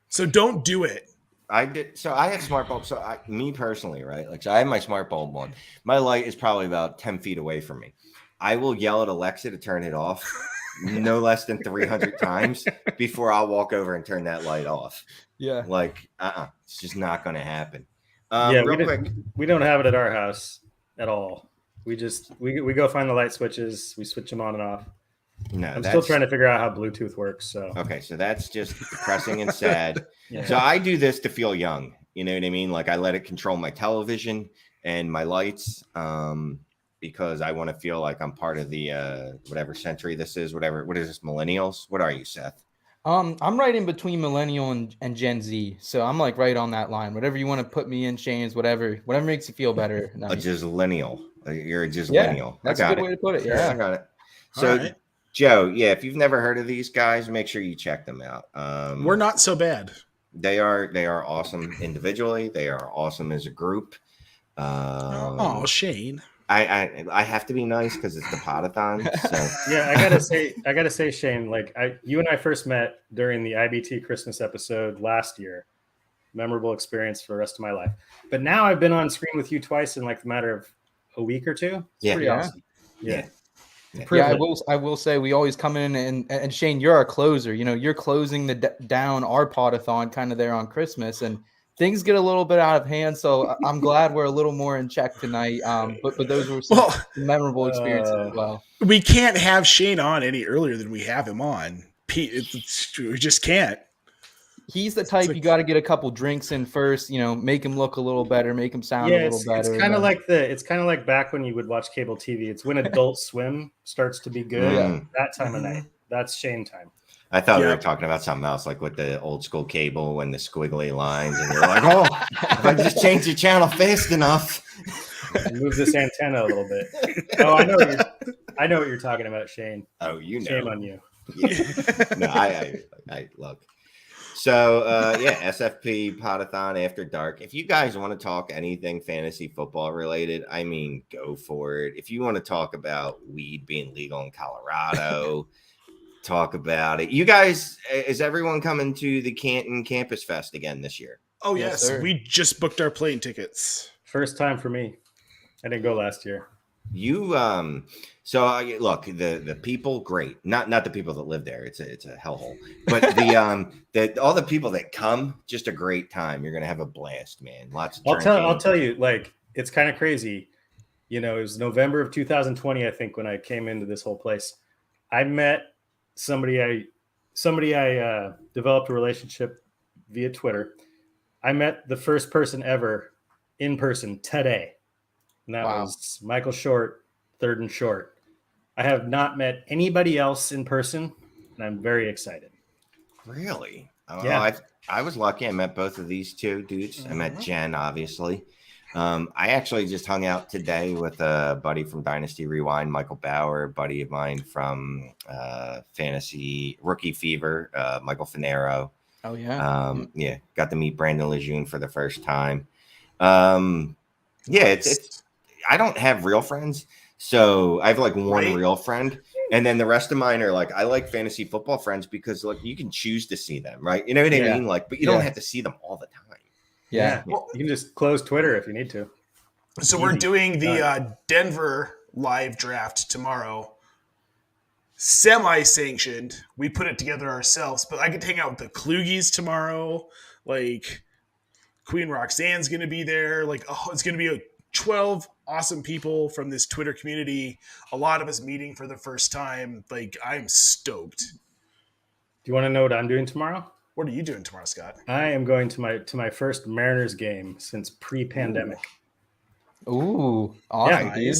So don't do it. I did. So I have smart bulbs. So me personally, right? So I have my smart bulb on. My light is probably about 10 feet away from me. I will yell at Alexa to turn it off no less than 300 times before I'll walk over and turn that light off. Yeah. It's just not going to happen. Real quick, we don't have it at our house at all. We go find the light switches. We switch them on and off. No, I'm still trying to figure out how Bluetooth works. So okay, so that's just depressing and sad. Yeah. So I do this to feel young. You know what I mean? I let it control my television and my lights, because I want to feel like I'm part of the whatever century this is. Whatever. What is this? Millennials? What are you, Seth? I'm right in between millennial and Gen Z, so I'm right on that line. Whatever you want to put me in, Shane's, whatever makes you feel better. A Gislennial. You're a Gislennial. That's a good way to put it. Yeah, I got it. So, right. Joe, if you've never heard of these guys, make sure you check them out. We're not so bad. They are awesome individually. They are awesome as a group. Shane. I have to be nice because it's the Poda-thon. So. Yeah, I gotta say, Shane, you and I first met during the IBT Christmas episode last year. Memorable experience for the rest of my life. But now I've been on screen with you twice in the matter of a week or two. It's pretty awesome. Yeah. I will say we always come in and Shane, you're our closer. You're closing down our Poda-thon kind of there on Christmas, and things get a little bit out of hand. So I'm glad we're a little more in check tonight. But those were some memorable experiences as well. We can't have Shane on any earlier than we have him on. We just can't. He's the type you got to get a couple drinks in first, make him look a little better, make him sound a little better. It's kind of like back when you would watch cable TV. It's when Adult Swim starts to be good. That time of night. That's Shane time. I thought we were talking about something else, with the old school cable and the squiggly lines, and you're like, "Oh, if I just change the channel fast enough, move this antenna a little bit." Oh, I know what you're talking about, Shane. Oh, shame on you. Yeah. No, I look. So, SFBPodathon After Dark. If you guys want to talk anything fantasy football related, go for it. If you want to talk about weed being legal in Colorado, talk about it. You guys, is everyone coming to the Canton Campus Fest again this year? Oh, yes. We just booked our plane tickets. First time for me. I didn't go last year. You so look, the people, great. Not the people that live there. It's a hellhole. But the all the people that come, just a great time. You're gonna have a blast, man. Lots of I'll tell you, it's kind of crazy. You know, it was November of 2020, I think, when I came into this whole place. I met somebody I developed a relationship via Twitter. I met the first person ever in person today, and that was Michael Short, Third and Short. I have not met anybody else in person, and I'm very excited. Really? Yeah. I was lucky. I met both of these two dudes. I met Jen, obviously. I actually just hung out today with a buddy from Dynasty Rewind, Michael Bauer, a buddy of mine from Fantasy Rookie Fever, Michael Finero. Oh, yeah. Yeah, got to meet Brandon Lejeune for the first time. It's I don't have real friends, so I have like one real friend, and then the rest of mine are like I like fantasy football friends because like you can choose to see them, right? You know what I mean? Like, but you don't have to see them all the time. Yeah. Well, you can just close Twitter if you need to. So we're doing the Denver live draft tomorrow. Semi-sanctioned. We put it together ourselves, but I could hang out with the Klugies tomorrow. Like Queen Roxanne's going to be there. Like, it's going to be 12 awesome people from this Twitter community. A lot of us meeting for the first time. Like, I'm stoked. Do you want to know what I'm doing tomorrow? What are you doing tomorrow, Scott? I am going to my first Mariners game since pre-pandemic. Ooh, awesome, dude.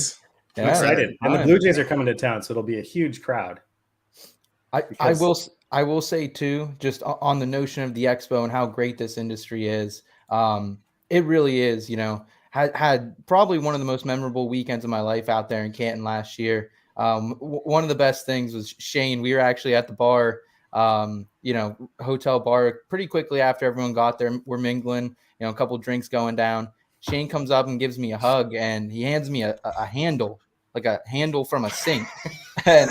I'm excited. And the Blue Jays are coming to town, so it'll be a huge crowd. I will say too, just on the notion of the expo and how great this industry is. It really is, you know, had probably one of the most memorable weekends of my life out there in Canton last year. One of the best things was Shane. We were actually at the bar, hotel bar pretty quickly after everyone got there. We're mingling, a couple drinks going down. Shane comes up and gives me a hug, and he hands me a handle, like a handle from a sink. And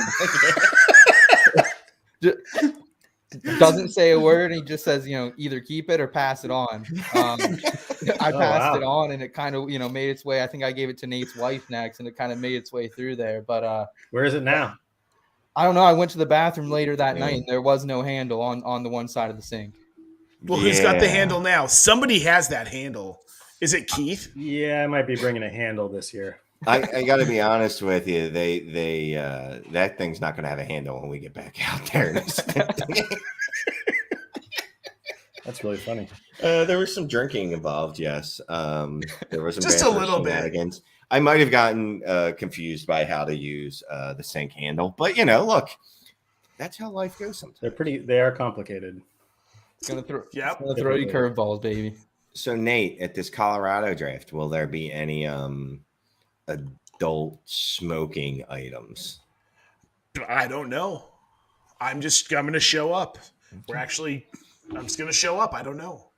doesn't say a word. And he just says, either keep it or pass it on. I passed it on, and it kind of, made its way. I think I gave it to Nate's wife next, and it kind of made its way through there. But where is it now? I don't know. I went to the bathroom later that night, and there was no handle on the one side of the sink. Well, who's got the handle now? Somebody has that handle. Is it Keith? Yeah, I might be bringing a handle this year. I got to be honest with you. They that thing's not going to have a handle when we get back out there. That's really funny. There was some drinking involved. Yes, there was some just a little bit. I might have gotten confused by how to use the sink handle, but look, that's how life goes sometimes. They are complicated. It's gonna throw you curveballs, baby. So Nate, at this Colorado draft, will there be any adult smoking items? I don't know. I'm going to show up. Okay. I'm just going to show up. I don't know.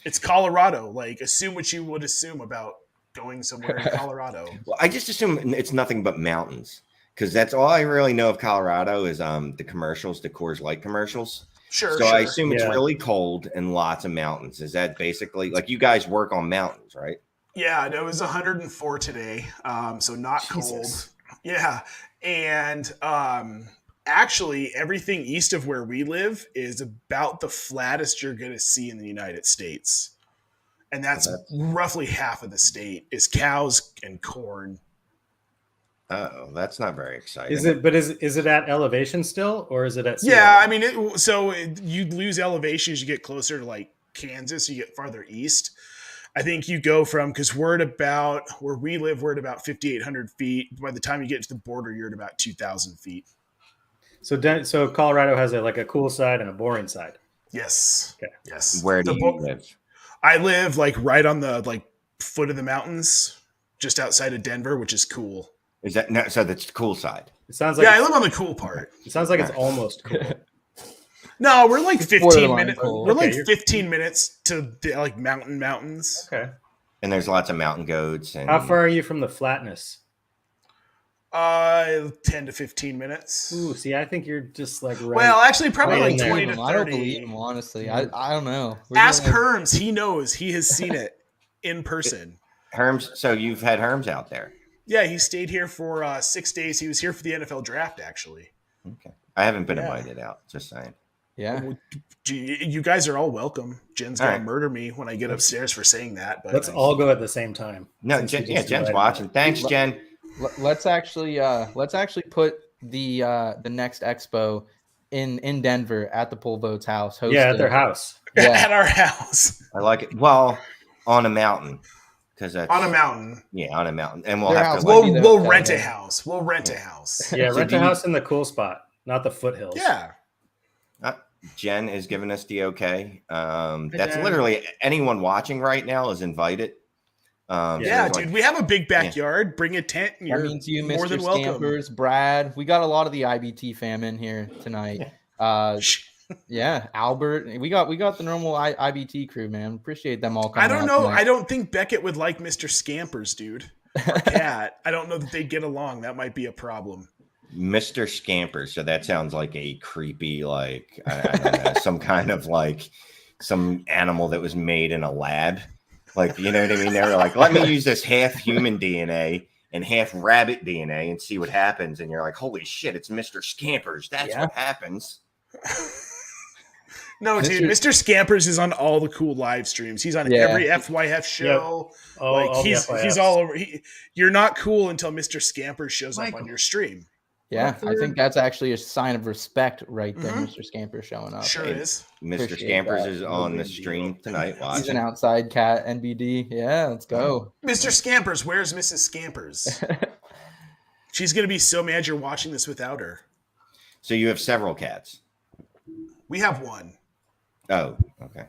It's Colorado. Like, assume what you would assume about going somewhere in Colorado. Well, I just assume it's nothing but mountains, because that's all I really know of Colorado is the commercials, the Coors Light commercials. Sure. I assume it's really cold and lots of mountains. Is that basically like you guys work on mountains, right? Yeah, it was 104 today, so not cold. Yeah, and actually, everything east of where we live is about the flattest you're going to see in the United States, and that's roughly half of the state is cows and corn. Oh, that's not very exciting. Is it? But is it at elevation still, or is it at? Yeah, I mean, you lose elevation as you get closer to like Kansas. You get farther east. I think you go from because we're at about where we live. We're at about 5,800 feet. By the time you get to the border, you're at about 2,000 feet. So Colorado has a cool side and a boring side. Yes. Okay. Yes. Where do you live? I live like right on the foot of the mountains, just outside of Denver, which is cool. Is that no? So that's the cool side. It sounds like I live on the cool part. It sounds like it's almost cool. No, we're like 15 minutes. Cool. We're like 15 minutes to the mountains. Okay. And there's lots of mountain goats. And how far are you from the flatness? 10 to 15 minutes. Ooh, see, I think you're just like right. Well, actually, probably like 20 to 30. I don't believe him, honestly. I don't know. Ask Herms. He knows. He has seen it in person. Herms. So you've had Herms out there. Yeah, he stayed here for 6 days. He was here for the NFL draft, actually. Okay. I haven't been invited out, just saying. Yeah. You guys are all welcome. Jen's gonna murder me when I get upstairs for saying that. But let's all go at the same time. No, Jen's watching. Thanks, Jen. Let's actually put the next expo in Denver at the Pole Boats house. Hosted. Yeah, at their house. Yeah. At our house. I like it. Well, on a mountain. Because on a mountain. Yeah, on a mountain. And we'll we'll rent a house. We'll rent a house. Yeah, rent a house in the cool spot, not the foothills. Yeah. Jen is giving us the okay. That's literally anyone watching right now is invited. Dude, we have a big backyard. Yeah. Bring a tent. And that means you, more Mr. than welcome. Scampers, Brad. We got a lot of the IBT fam in here tonight. Yeah, Albert. We got the normal IBT crew, man. Appreciate them all coming. I don't know. Tonight. I don't think Beckett would like Mr. Scampers, dude. Or Cat. I don't know that they'd get along. That might be a problem. Mr. Scampers. So that sounds like a creepy, like I don't know, some kind of like some animal that was made in a lab. Like, you know what I mean? They were like, let me use this half human DNA and half rabbit DNA and see what happens. And you're like, holy shit, it's Mr. Scampers. That's what happens. No, dude, Mr. Scampers is on all the cool live streams. He's on every FYF show. Yep. Like he's all over. You're not cool until Mr. Scampers shows up on your stream. Yeah, I think that's actually a sign of respect right there, Mr. Scampers showing up. Sure is. Mr. Scampers is on the stream tonight. He's an outside cat, NBD. Yeah, let's go. Mr. Scampers, where's Mrs. Scampers? She's going to be so mad you're watching this without her. So you have several cats? We have one. Oh, okay.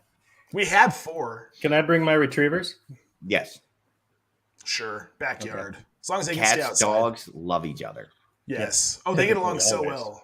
We had 4. Can I bring my retrievers? Yes. Sure. Backyard. Okay. As long as they Cats, can stay outside. Dogs love each other. Yes. Oh, they get along so well.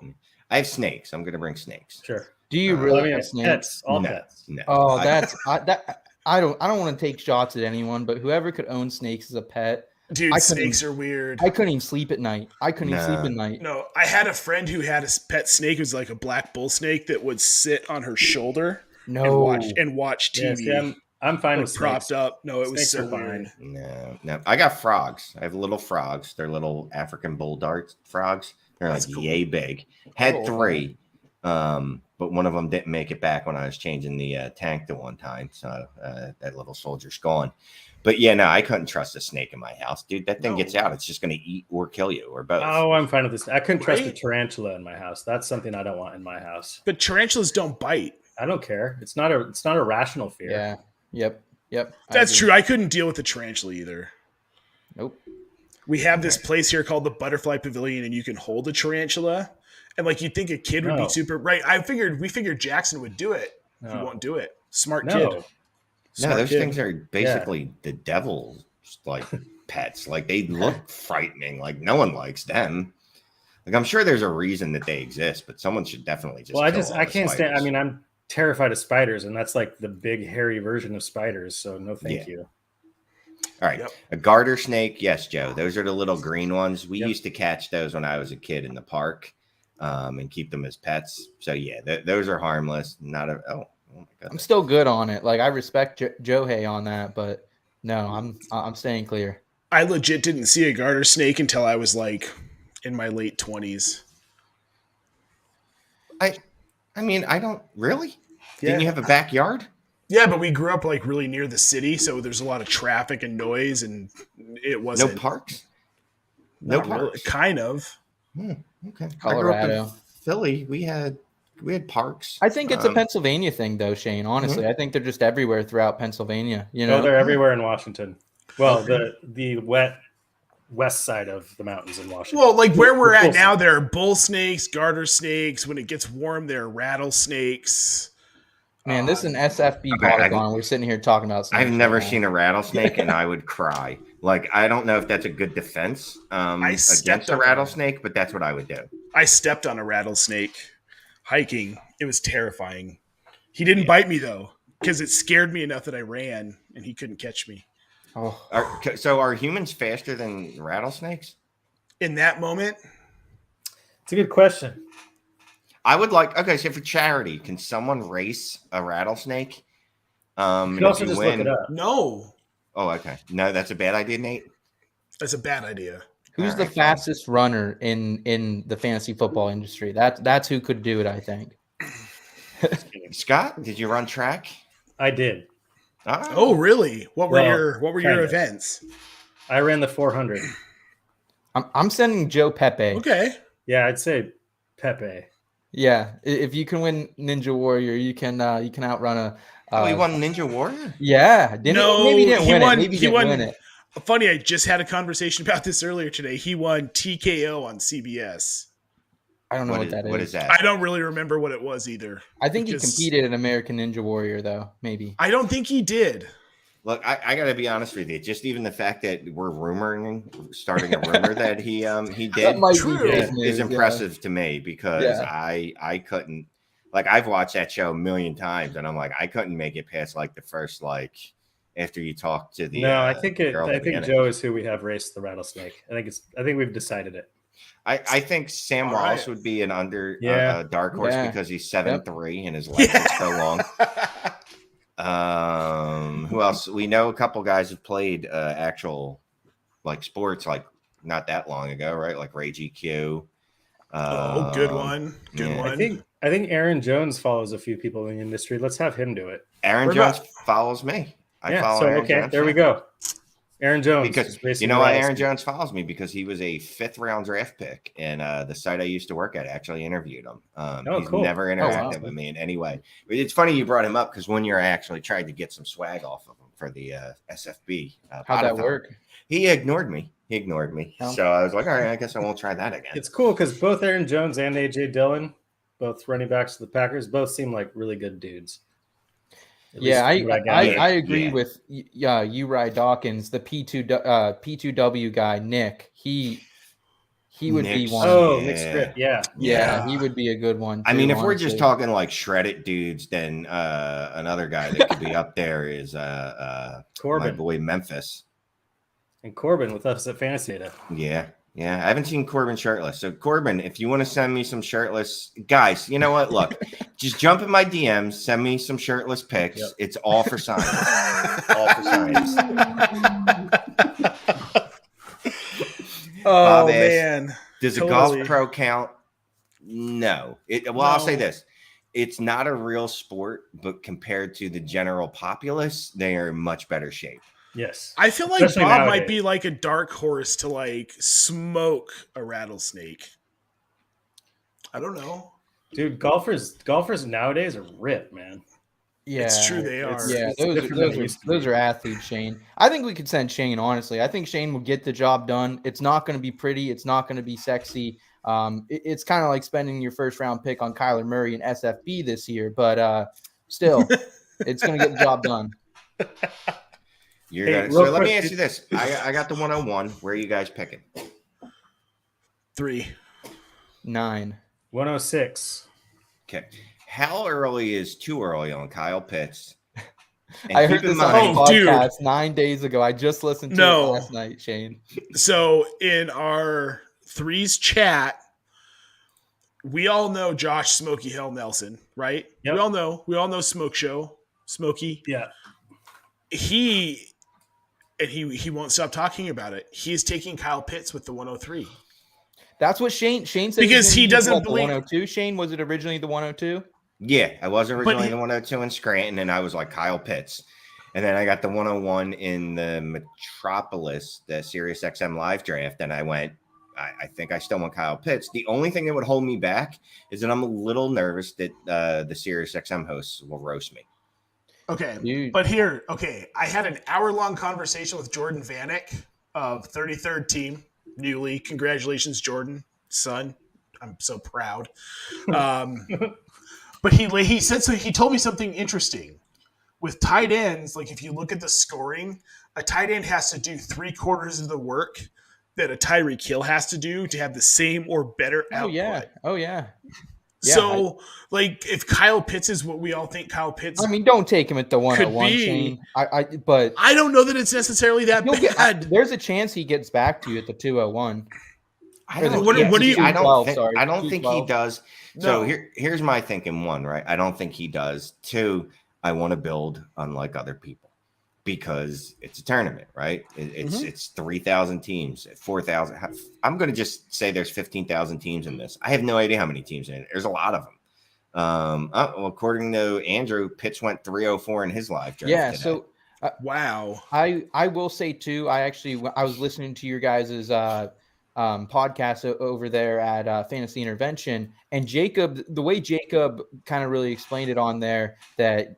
I have snakes. I'm going to bring snakes. Sure. Do you really have snakes? Pets, all pets. No. Oh, I don't want to take shots at anyone, but whoever could own snakes as a pet. Dude, snakes are weird. I couldn't even sleep at night. No, I had a friend who had a pet snake. It was like a black bull snake that would sit on her shoulder and watch TV. Yeah, I'm fine with propped snakes. Up. No, it was snakes so weird. No. I got frogs. I have little frogs. They're little African bulldog frogs. They're like yay big. Had 3, but one of them didn't make it back when I was changing the tank the one time. So that little soldier's gone. But yeah, no, I couldn't trust a snake in my house, dude. That thing gets out, it's just going to eat or kill you or both. Oh, I'm fine with this. I couldn't trust a tarantula in my house. That's something I don't want in my house. But tarantulas don't bite. I don't care. It's not a rational fear. Yeah. Yep. That's true. I couldn't deal with the tarantula either. Nope. We have this place here called the Butterfly Pavilion, and you can hold a tarantula. And like you'd think a kid would be super right. We figured Jackson would do it. He won't do it. Smart kid. Those things are basically the devil's like pets. Like they look frightening. Like no one likes them. Like I'm sure there's a reason that they exist, but someone should definitely just. Well, I can't stand. I mean, I'm terrified of spiders, and that's like the big hairy version of spiders. So no, thank you. All right, a garter snake. Yes, Joe. Those are the little green ones. We used to catch those when I was a kid in the park, and keep them as pets. So yeah, those are harmless. Not a oh my God. I'm still good on it. Like I respect Johei on that, but no, I'm staying clear. I legit didn't see a garter snake until I was like in my late 20s. I mean, I don't really. Yeah. Didn't you have a backyard? Yeah, but we grew up like really near the city, so there's a lot of traffic and noise, and it wasn't no parks. No parks. Really, kind of. Okay. Colorado. I grew up in Philly. We had parks. I think it's a Pennsylvania thing, though, Shane. Honestly, I think they're just everywhere throughout Pennsylvania. You know, they're everywhere in Washington. Well, the west side of the mountains in Washington. Well, like where we're at now, there are bull snakes, garter snakes. When it gets warm, there are rattlesnakes. Man, this is an SFBPodathon. We're sitting here talking about snakes. I've never seen a rattlesnake, and I would cry. Like, I don't know if that's a good defense against a rattlesnake, but that's what I would do. I stepped on a rattlesnake hiking. It was terrifying. He didn't bite me, though, because it scared me enough that I ran, and he couldn't catch me. Oh. So are humans faster than rattlesnakes? In that moment? It's a good question. I would so for charity, can someone race a rattlesnake? You can also just look it up. No. Oh, okay. No, that's a bad idea, Nate. That's a bad idea. Who's the fastest runner in the fantasy football industry? That's who could do it, I think. Scott, did you run track? I did. Oh, really? What were your events? I ran the 400. I'm sending Joe Pepe. Okay. Yeah, I'd say Pepe. Yeah, if you can win Ninja Warrior, you can outrun a. He won Ninja Warrior? Yeah, maybe he didn't win it. Maybe he didn't win it. Funny, I just had a conversation about this earlier today. He won TKO on CBS. I don't know what that is. What is that? I don't really remember what it was either. I think he competed in American Ninja Warrior, though. Maybe. I don't think he did. Look, I got to be honest with you. Just even the fact that we're starting a rumor that he did is impressive to me, because I couldn't, like, I've watched that show a million times, and I'm like, I couldn't make it past like the first, like, after you talk to the I think Joe is who we have raced the rattlesnake. I think we've decided it. I think Sam Wallace would be an dark horse because he's 7'3" and his legs are so long. Who else? We know a couple guys have played actual like sports like not that long ago, right? Like Ray GQ. Good one. Good one. I think Aaron Jones follows a few people in the industry. Let's have him do it. Aaron Jones follows me. I follow Aaron Jones. There we go. Aaron Jones. Because you know why Aaron Jones follows me? Because he was a 5th round draft pick, and the site I used to work at actually interviewed him. He's never interacted with me in any way. It's funny you brought him up, because one year I actually tried to get some swag off of him for the SFB. How'd that work? He ignored me. Oh. So I was like, all right, I guess I won't try that again. It's cool because both Aaron Jones and AJ Dillon, both running backs of the Packers, both seem like really good dudes. Yeah, I agree with Uri Dawkins, the P2W guy, Nick. He would be one. Oh, Nick Script. Yeah, he would be a good one. I mean, if we're just talking like shredded dudes, then another guy that could be up there is Corbin, my boy Memphis. And Corbin with us at Fantasy Data. Yeah, I haven't seen Corbin shirtless. So Corbin, if you want to send me some shirtless guys, you know what? Look, just jump in my DMs, send me some shirtless pics. Yep. It's all for science. All for science. Oh, man. Does a golf pro count? No. I'll say this. It's not a real sport, but compared to the general populace, they are in much better shape. Yes. I feel like especially Bob might be like a dark horse to like smoke a rattlesnake. I don't know. Dude, golfers nowadays are ripped, man. Yeah, it's true. They are. Yeah, those are athletes, Shane. I think we could send Shane, honestly. I think Shane will get the job done. It's not going to be pretty. It's not going to be sexy. It's kind of like spending your first round pick on Kyler Murray and SFB this year, but still, it's going to get the job done. So let me ask you this. I got the 101. Where are you guys picking? 3. 9. 106. Okay. How early is too early on Kyle Pitts? And I heard this on a podcast 9 days ago. I just listened to it last night, Shane. So in our 3s chat, we all know Josh Smokey Hill Nelson, right? Yep. We all know Smoke Show, Smokey. Yeah. He won't stop talking about it. He is taking Kyle Pitts with the 103. That's what Shane said. Because he doesn't believe the 102. Shane, was it originally the 102? Yeah, I was originally the 102 in Scranton, and I was like Kyle Pitts. And then I got the 101 in the Metropolis, the Sirius XM live draft, and I went, I think I still want Kyle Pitts. The only thing that would hold me back is that I'm a little nervous that the Sirius XM hosts will roast me. Okay, but I had an hour-long conversation with Jordan Vanek of 33rd Team, newly. Congratulations, Jordan, son. I'm so proud. But he said so. He told me something interesting. With tight ends, like if you look at the scoring, a tight end has to do 3/4 of the work that a Tyreek Hill has to do to have the same or better output. Oh yeah. So, if Kyle Pitts is what we all think Kyle Pitts, I mean, don't take him at the 101, Shane. But I don't know that it's necessarily that bad. There's a chance he gets back to you at the 201. I don't think he does. So here's my thinking. 1, right? I don't think he does. 2, I want to build unlike other people because it's a tournament, right? It's 3,000 teams, 4,000. I'm going to just say there's 15,000 teams in this. I have no idea how many teams in it. There's a lot of them. According to Andrew, Pitts went 304 in his live draft. Yeah. Today. So wow. I will say too. I was listening to your guys' podcast over there at Fantasy Intervention, and Jacob, the way Jacob kind of really explained it on there, that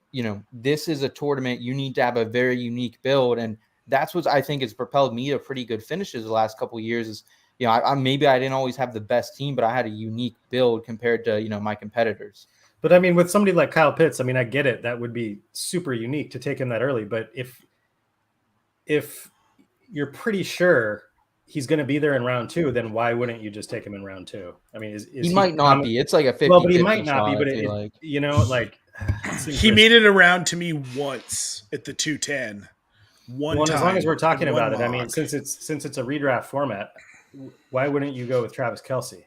this is a tournament, you need to have a very unique build, and that's what I think has propelled me to pretty good finishes the last couple of years. Is maybe I didn't always have the best team, but I had a unique build compared to my competitors. But I mean, with somebody like Kyle Pitts, I mean, I get it. That would be super unique to take him that early. But if you're pretty sure he's going to be there in round 2, then why wouldn't you just take him in round 2? I mean, he might not be. It's like a 50. Well, but he might not be. But he made it around to me once at the 210. One time. As long as we're talking about it, I mean, since it's a redraft format, why wouldn't you go with Travis Kelce?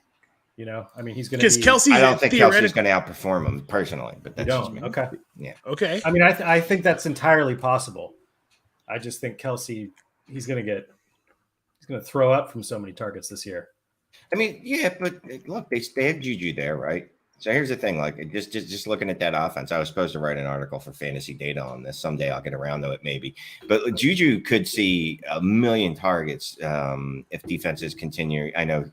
I mean, he's going to be. Because Kelce, I don't think Kelce's going to outperform him personally, but that's just me. Okay. Yeah. Okay. I mean, I think that's entirely possible. I just think Kelce, he's going to throw up from so many targets this year. I mean, yeah, but look, they have Juju there, right? So here's the thing, like just looking at that offense, I was supposed to write an article for Fantasy Data on this. Someday I'll get around to it, maybe. But Juju could see 1 million targets if defenses continue. I know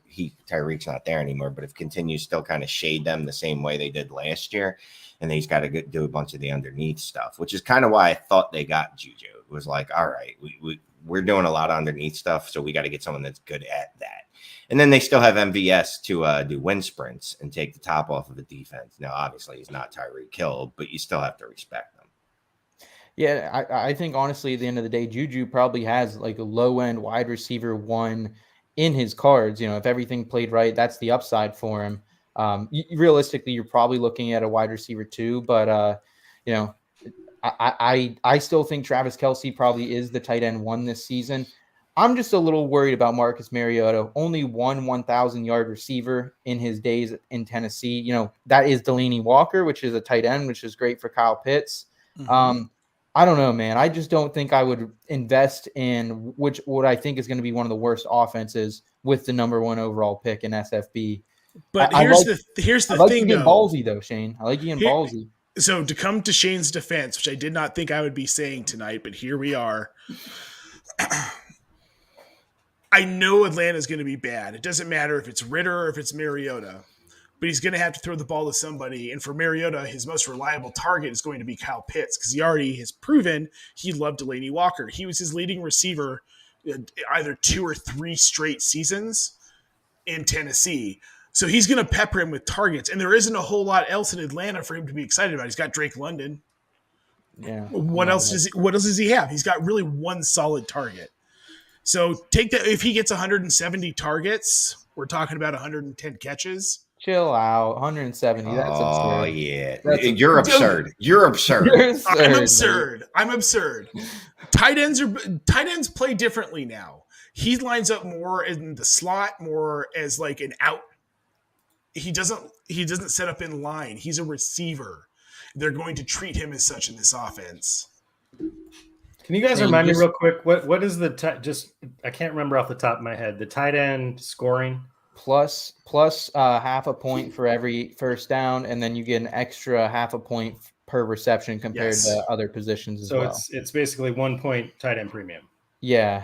Tyreek's not there anymore, but if continues still kind of shade them the same way they did last year, and then he's got to do a bunch of the underneath stuff, which is kind of why I thought they got Juju. It was like, all right, we're doing a lot of underneath stuff, so we got to get someone that's good at that. And then they still have MVS to do wind sprints and take the top off of the defense. Now, obviously, he's not Tyreek Hill, but you still have to respect them. Yeah, I think, honestly, at the end of the day, Juju probably has like a low-end wide receiver 1 in his cards. If everything played right, that's the upside for him. Realistically, you're probably looking at a wide receiver 2, but, I still think Travis Kelce probably is the tight end 1 this season. I'm just a little worried about Marcus Mariota. Only one 1,000-yard receiver in his days in Tennessee. That is Delaney Walker, which is a tight end, which is great for Kyle Pitts. Mm-hmm. I don't know, man. I just don't think I would invest in what I think is going to be one of the worst offenses with the number 1 overall pick in SFB. But here's the thing, though. Ballsy, though, Shane. I like you being ballsy. So to come to Shane's defense, which I did not think I would be saying tonight, but here we are. I know Atlanta's going to be bad. It doesn't matter if it's Ritter or if it's Mariota, but he's going to have to throw the ball to somebody. And for Mariota, his most reliable target is going to be Kyle Pitts because he already has proven he loved Delaney Walker. He was his leading receiver either 2 or 3 straight seasons in Tennessee. So he's going to pepper him with targets. And there isn't a whole lot else in Atlanta for him to be excited about. He's got Drake London. Yeah. What else does he have? He's got really one solid target. So take that. If he gets 170 targets, we're talking about 110 catches. Chill out. 170. That's absurd. Oh, yeah. You're absurd. You're absurd. I'm absurd. Tight ends play differently now. He lines up more in the slot, more as like an out. He doesn't set up in line. He's a receiver. They're going to treat him as such in this offense. Can you guys remind me real quick what is the I can't remember off the top of my head, the tight end scoring? Plus half a point for every first down, and then you get an extra half a point per reception compared to other positions as well. So it's basically 1 point tight end premium. Yeah.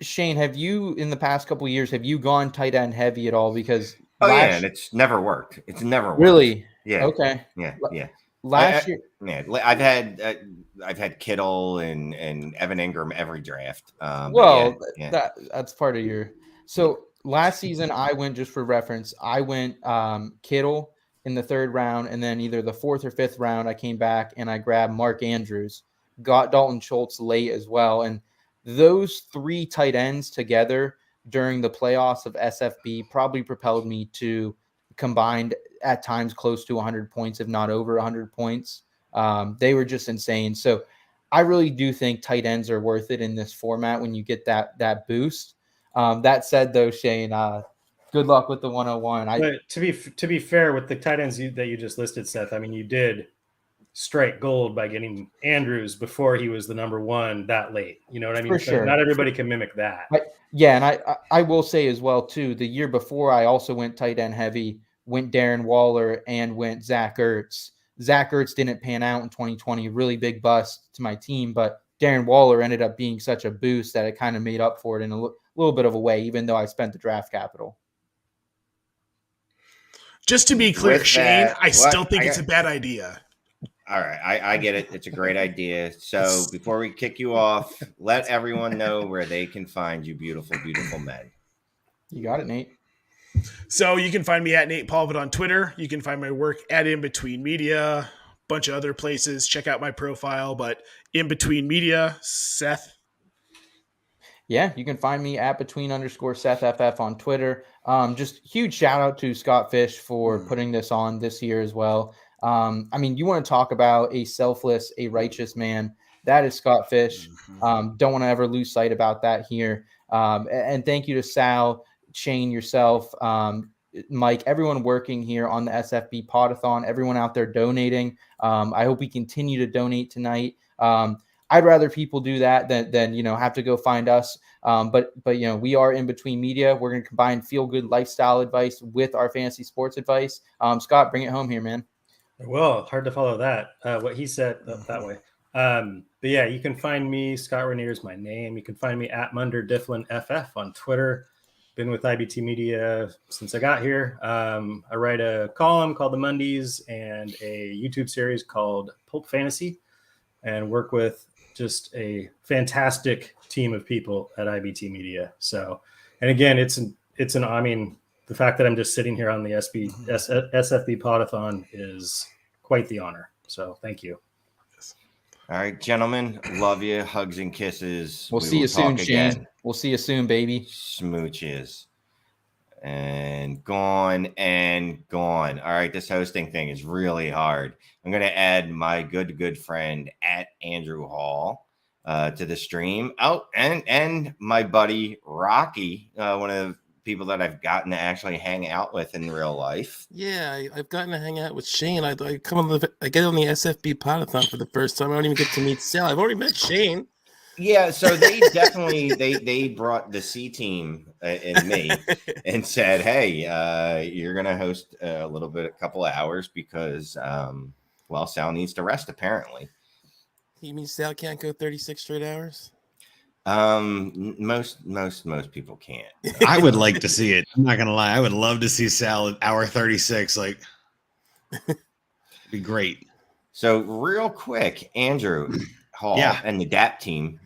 Shane, have you in the past couple of years gone tight end heavy at all? Because and it's never worked. It's never worked. Really? Yeah. Okay. Yeah. Last year, I've had Kittle and Evan Ingram every draft. That's part of your. So last season, I went, just for reference, Kittle in the 3rd round, and then either the 4th or 5th round, I came back and I grabbed Mark Andrews, got Dalton Schultz late as well, and those 3 tight ends together during the playoffs of SFB probably propelled me to combined at times close to 100 points, if not over 100 points. They were just insane. So I really do think tight ends are worth it in this format when you get that boost. That said, though, Shane, good luck with the 101. But to be fair, with the tight ends that you just listed, Seth, I mean, you did strike gold by getting Andrews before he was the number 1 that late. You know what I mean? For sure. Not everybody can mimic that. And I will say as well, too, the year before I also went tight end heavy went Darren Waller and went Zach Ertz. Zach Ertz didn't pan out in 2020, really big bust to my team, but Darren Waller ended up being such a boost that it kind of made up for it in a little bit of a way, even though I spent the draft capital. Just to be clear, Shane, I still think it's a bad idea. All right, I get it. It's a great idea. So before we kick you off, let everyone know where they can find you, beautiful, beautiful men. You got it, Nate. So you can find me at Nate Polvett on Twitter. You can find my work at In Between Media, a bunch of other places. Check out my profile, but In Between Media, Seth. Yeah, you can find me at _Seth on Twitter. Just huge shout out to Scott Fish for putting this on this year as well. I mean, you want to talk about a selfless, a righteous man. That is Scott Fish. Don't want to ever lose sight about that here. And thank you to Sal, Shane, yourself, Mike, everyone working here on the SFB Podathon, everyone out there donating. I hope we continue to donate tonight. I'd rather people do that than have to go find us. But we are In Between Media. We're going to combine feel good lifestyle advice with our fantasy sports advice. Scott, bring it home here, man. Well, hard to follow that. What he said that way. But yeah, you can find me. Scott Rainier is my name. You can find me at Munder Difflin FF on Twitter. Been with IBT Media since I got here. I write a column called The Mondays and a YouTube series called Pulp Fantasy, and work with just a fantastic team of people at IBT Media. So, and again, I mean, the fact that I'm just sitting here on the SFB Podathon is quite the honor. So thank you. All right, gentlemen, love you. Hugs and kisses. We'll see you soon, Shane. We'll see you soon, baby. Smooches. And gone and gone. All right, this hosting thing is really hard. I'm going to add my good friend at Andrew Hall to the stream. Oh, and my buddy Rocky, one of the people that I've gotten to actually hang out with in real life. Yeah, I've gotten to hang out with Shane. I get on the SFB Podathon for the first time. I don't even get to meet Sal. I've already met Shane. Yeah, so they definitely they brought the C team and me and said, "Hey, you're gonna host a couple of hours because Sal needs to rest apparently." You mean Sal can't go 36 straight hours? Most people can't. I would like to see it. I'm not gonna lie. I would love to see Sal at hour 36. Like, it'd be great. So real quick, Andrew Hall and the DAP team,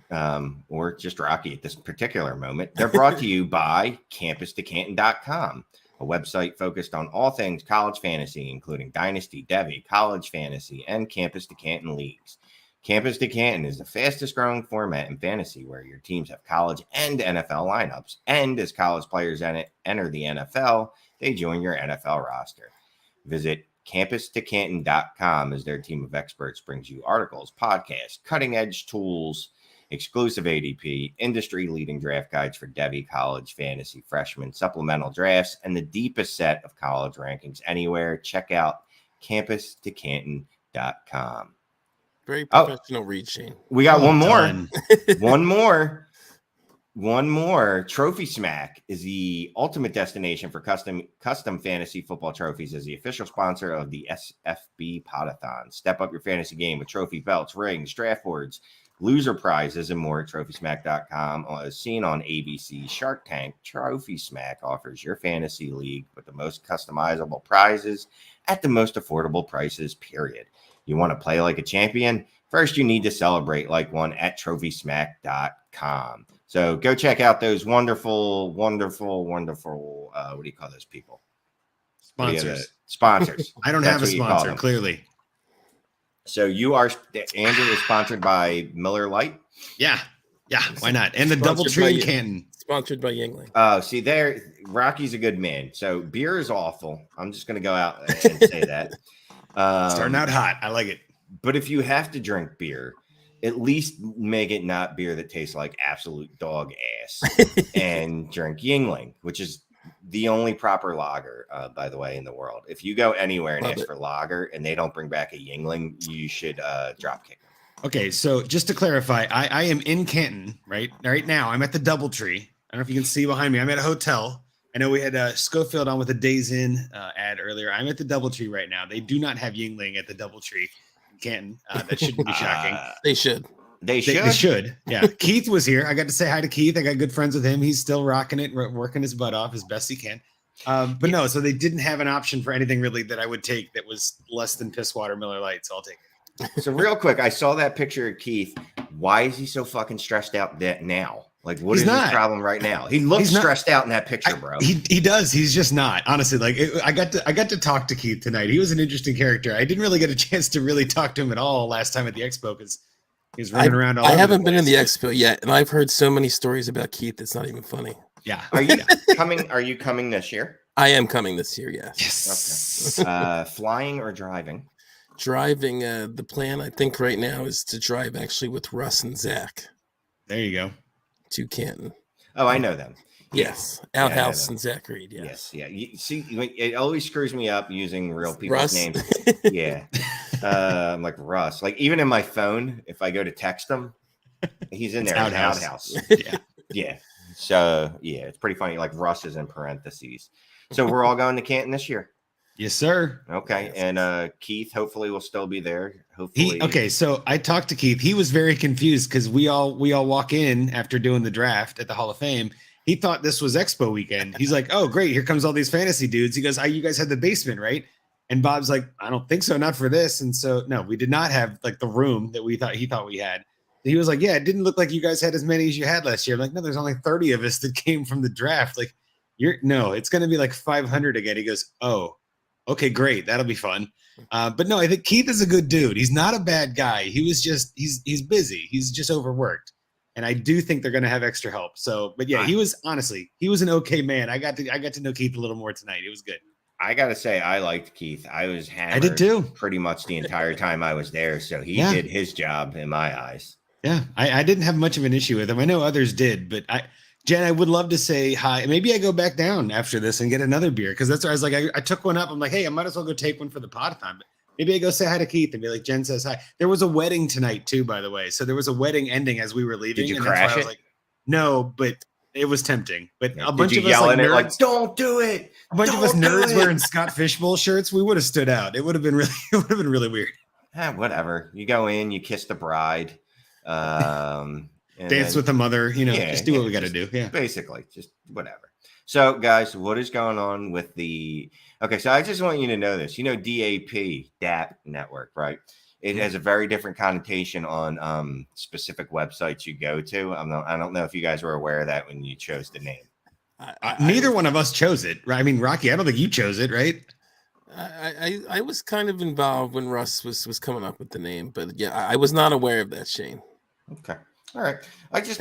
or just Rocky at this particular moment, they're brought to you by CampusToCanton.com, a website focused on all things college fantasy, including Dynasty, Devy, College Fantasy, and Campus to Canton leagues. Campus to Canton is the fastest growing format in fantasy where your teams have college and NFL lineups. And as college players enter the NFL, they join your NFL roster. Visit CampusToCanton.com as their team of experts brings you articles, podcasts, cutting-edge tools, exclusive ADP, industry-leading draft guides for Devy, college, fantasy, freshman, supplemental drafts, and the deepest set of college rankings anywhere. Check out CampusToCanton.com. Very professional read, Shane. We got one more. One more. TrophySmack is the ultimate destination for custom fantasy football trophies as the official sponsor of the SFB Podathon. Step up your fantasy game with trophy belts, rings, draft boards, loser prizes, and more at TrophySmack.com. As seen on ABC Shark Tank, TrophySmack offers your fantasy league with the most customizable prizes at the most affordable prices, period. You want to play like a champion? First, you need to celebrate like one at TrophySmack.com. So go check out those wonderful, what do you call those people? Sponsors. I don't have a sponsor, clearly. So Andrew is sponsored by Miller Lite? Yeah, why not? And the Doubletree in Canton. Sponsored by Yingling. Oh, see there, Rocky's a good man. So beer is awful. I'm just going to go out and say that. Starting out hot. I like it. But if you have to drink beer, at least make it not beer that tastes like absolute dog ass and drink Yingling, which is the only proper lager, by the way, in the world. If you go anywhere and ask for lager and they don't bring back a Yingling, you should drop kick them. Okay, so just to clarify, I am in Canton right now. I'm at the Doubletree. I don't know if you can see behind me. I'm at a hotel. I know we had Schofield on with a Days In ad earlier. I'm at the DoubleTree right now. They do not have Yingling at the DoubleTree in Canton. That shouldn't be shocking. They should. They They should. Yeah. Keith was here. I got to say hi to Keith. I got good friends with him. He's still rocking it, working his butt off as best he can. But no, so they didn't have an option for anything really that I would take that was less than Pisswater Miller Lite. So I'll take it. So real quick, I saw that picture of Keith. Why is he so fucking stressed out that now? Like, what is his problem right now? He looks stressed out in that picture, bro. He does. He's just not. Honestly, like I got to talk to Keith tonight. He was an interesting character. I didn't really get a chance to really talk to him at all last time at the expo because he was running around. I haven't been in the expo yet, and I've heard so many stories about Keith. It's not even funny. Yeah. Are you coming? Are you coming this year? I am coming this year. Yes. Yes. Okay. Flying or driving? Driving. The plan I think right now is to drive actually with Russ and Zach. There you go. To Canton. Oh, I know them. Yes, Outhouse and Zach Reed. Yes. Yeah. You see, it always screws me up using real people's names. Yeah. I'm like Russ. Like even in my phone, if I go to text him, he's in there. Outhouse. Yeah. Yeah. So yeah, it's pretty funny. Like Russ is in parentheses. So we're all going to Canton this year. Yes, sir. Okay. And Keith hopefully will still be there. Hopefully. Okay, so I talked to Keith. He was very confused because we all walk in after doing the draft at the Hall of Fame. He thought this was Expo weekend. He's like, "Oh, great! Here comes all these fantasy dudes." He goes, "You guys had the basement, right?" And Bob's like, "I don't think so, not for this." And so, no, we did not have like the room that he thought we had. He was like, "Yeah, it didn't look like you guys had as many as you had last year." I'm like, "No, there's only 30 of us that came from the draft. Like, it's going to be like 500 again." He goes, "Oh, okay, great. That'll be fun." But no, I think Keith is a good dude. He's not a bad guy. He was just, he's busy. He's just overworked. And I do think they're going to have extra help. So, but yeah, he was an okay man. I got to know Keith a little more tonight. It was good. I got to say, I liked Keith. I was hammered. I did too. Pretty much the entire time I was there. So he did his job in my eyes. Yeah. I didn't have much of an issue with him. I know others did, but Jen, I would love to say hi. Maybe I go back down after this and get another beer. Cause that's where I was like, I took one up. I'm like, hey, I might as well go take one for the Poda-thon. But maybe I go say hi to Keith and be like, Jen says hi. There was a wedding tonight too, by the way. So there was a wedding ending as we were leaving. Did you crash it? Like, no, but it was tempting. But a bunch of us yelling like, nerds, like, don't do it. A bunch of us nerds wearing Scott Fishbowl shirts. We would have stood out. It would have been really weird. Whatever. You go in, you kiss the bride. Dance with the mother, just do what we got to do. Yeah, basically, just whatever. So, guys, what is going on with okay, so I just want you to know this. DAP network, right? It has a very different connotation on specific websites you go to. I don't know if you guys were aware of that when you chose the name. Neither one of us chose it, right? I mean, Rocky, I don't think you chose it, right? I was kind of involved when Russ was coming up with the name, but yeah, I was not aware of that, Shane. Okay. All right. I just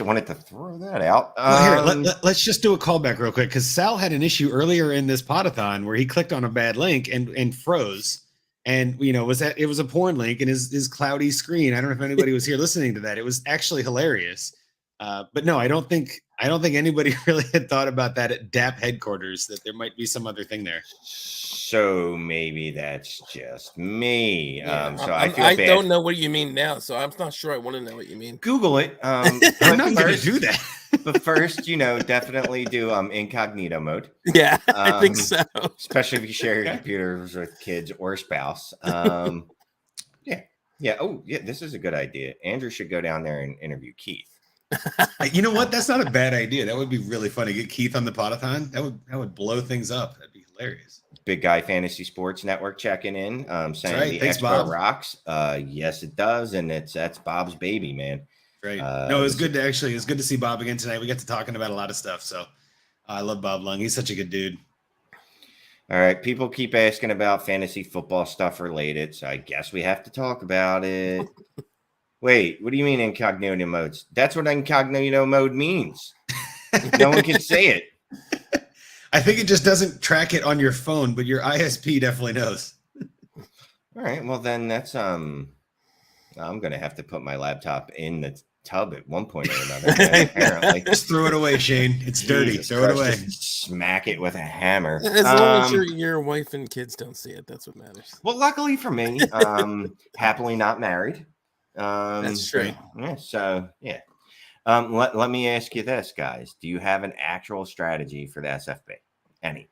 wanted to throw that out. Here, let's just do a callback real quick because Sal had an issue earlier in this Poda-thon where he clicked on a bad link and froze. And it was a porn link in his cloudy screen. I don't know if anybody was here listening to that. It was actually hilarious. But no, I don't think anybody really had thought about that at DAP headquarters, that there might be some other thing there. So maybe that's just me. Yeah, so I feel I bad. don't know what you mean now, so I'm not sure I want to know what you mean. Google it. I'm not going to do that. But first, definitely do incognito mode. Yeah, I think so. Especially if you share your computers with kids or spouse. Yeah. Oh, yeah, this is a good idea. Andrew should go down there and interview Keith. You know what? That's not a bad idea. That would be really funny. Get Keith on the Poda-thon. That would blow things up. That'd be hilarious. Big Guy Fantasy Sports Network checking in, saying the Expo Bob. Rocks. Yes, it does, and that's Bob's baby, man. Right. No, it was good to see Bob again tonight. We got to talking about a lot of stuff. So I love Bob Lung. He's such a good dude. All right. People keep asking about fantasy football stuff related, so I guess we have to talk about it. Wait, what do you mean incognito modes? That's what incognito mode means. No one can say it. I think it just doesn't track it on your phone, but your ISP definitely knows. All right. Well, then that's I'm gonna have to put my laptop in the tub at one point or another. Apparently, just throw it away, Shane. It's dirty. Throw it away. Smack it with a hammer. As long as your wife and kids don't see it, that's what matters. Well, luckily for me, happily not married. That's true. Yeah. So yeah. Let me ask you this, guys. Do you have an actual strategy for the SFB? Any?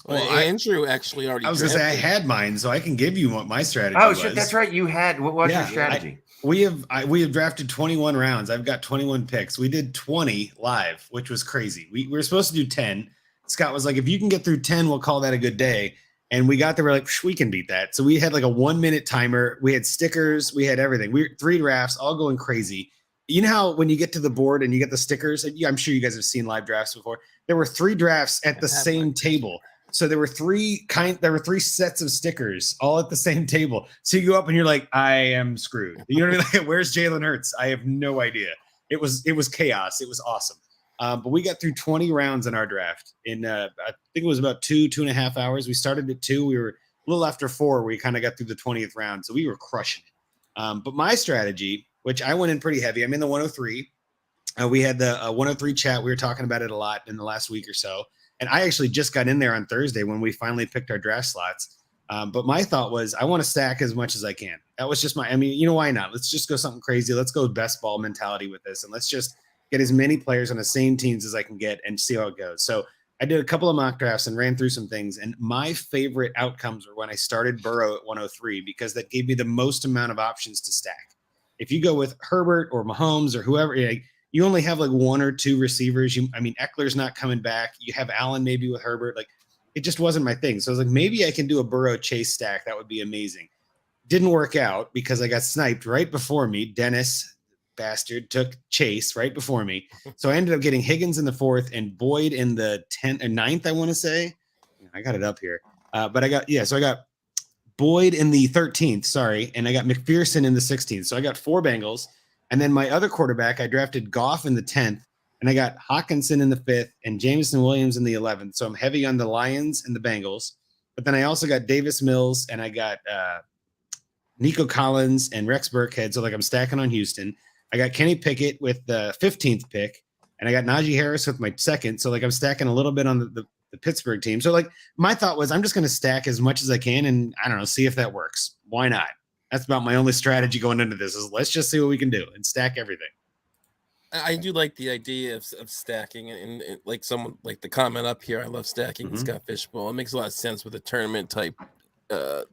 Well, Andrew actually already. I was going to say I had mine, so I can give you what my strategy was. Oh, shit, that's right. You had. What was your strategy? We have drafted 21 rounds. I've got 21 picks. We did 20 live, which was crazy. We were supposed to do 10. Scott was like, if you can get through 10, we'll call that a good day. And we got there. We're like, we can beat that. So we had like a 1-minute timer. We had stickers. We had everything. We were 3 drafts, all going crazy. You know how when you get to the board and you get the stickers, and I'm sure you guys have seen live drafts before. There were 3 drafts at the same table. So there were 3 sets of stickers all at the same table. So you go up and you're like, I am screwed. You know what I mean? Like, where's Jalen Hurts? I have no idea. It was chaos. It was awesome. But we got through 20 rounds in our draft in I think it was about 2.5 hours. We started at 2. We were a little after 4. We kind of got through the 20th round. So we were crushing it. But my strategy, which I went in pretty heavy, I'm in the 103. We had the 103 chat. We were talking about it a lot in the last week or so. And I actually just got in there on Thursday when we finally picked our draft slots. But my thought was I want to stack as much as I can. That was just why not? Let's just go something crazy. Let's go best ball mentality with this. And let's just get as many players on the same teams as I can get and see how it goes. So I did a couple of mock drafts and ran through some things. And my favorite outcomes were when I started Burrow at 103, because that gave me the most amount of options to stack. If you go with Herbert or Mahomes or whoever, you only have like 1 or 2 receivers. Eckler's not coming back. You have Allen maybe with Herbert. Like, it just wasn't my thing. So I was like, maybe I can do a Burrow Chase stack. That would be amazing. Didn't work out because I got sniped right before me. Dennis, bastard, took Chase right before me. So I ended up getting Higgins in the 4th and Boyd in the 10th or 9th, I want to say. I got it up here. But I got Boyd in the 13th, sorry. And I got McPherson in the 16th. So I got 4 Bengals. And then my other quarterback, I drafted Goff in the 10th, and I got Hawkinson in the 5th and Jameson Williams in the 11th. So I'm heavy on the Lions and the Bengals. But then I also got Davis Mills, and I got Nico Collins and Rex Burkhead. So like I'm stacking on Houston. I got Kenny Pickett with the 15th pick, and I got Najee Harris with my 2nd. So like I'm stacking a little bit on the Pittsburgh team. So like my thought was I'm just going to stack as much as I can and I don't know, see if that works. Why not? That's about my only strategy going into this is let's just see what we can do and stack everything. I do like the idea of stacking and like someone like the comment up here. I love stacking Scott Fishbowl. It makes a lot of sense with a tournament type.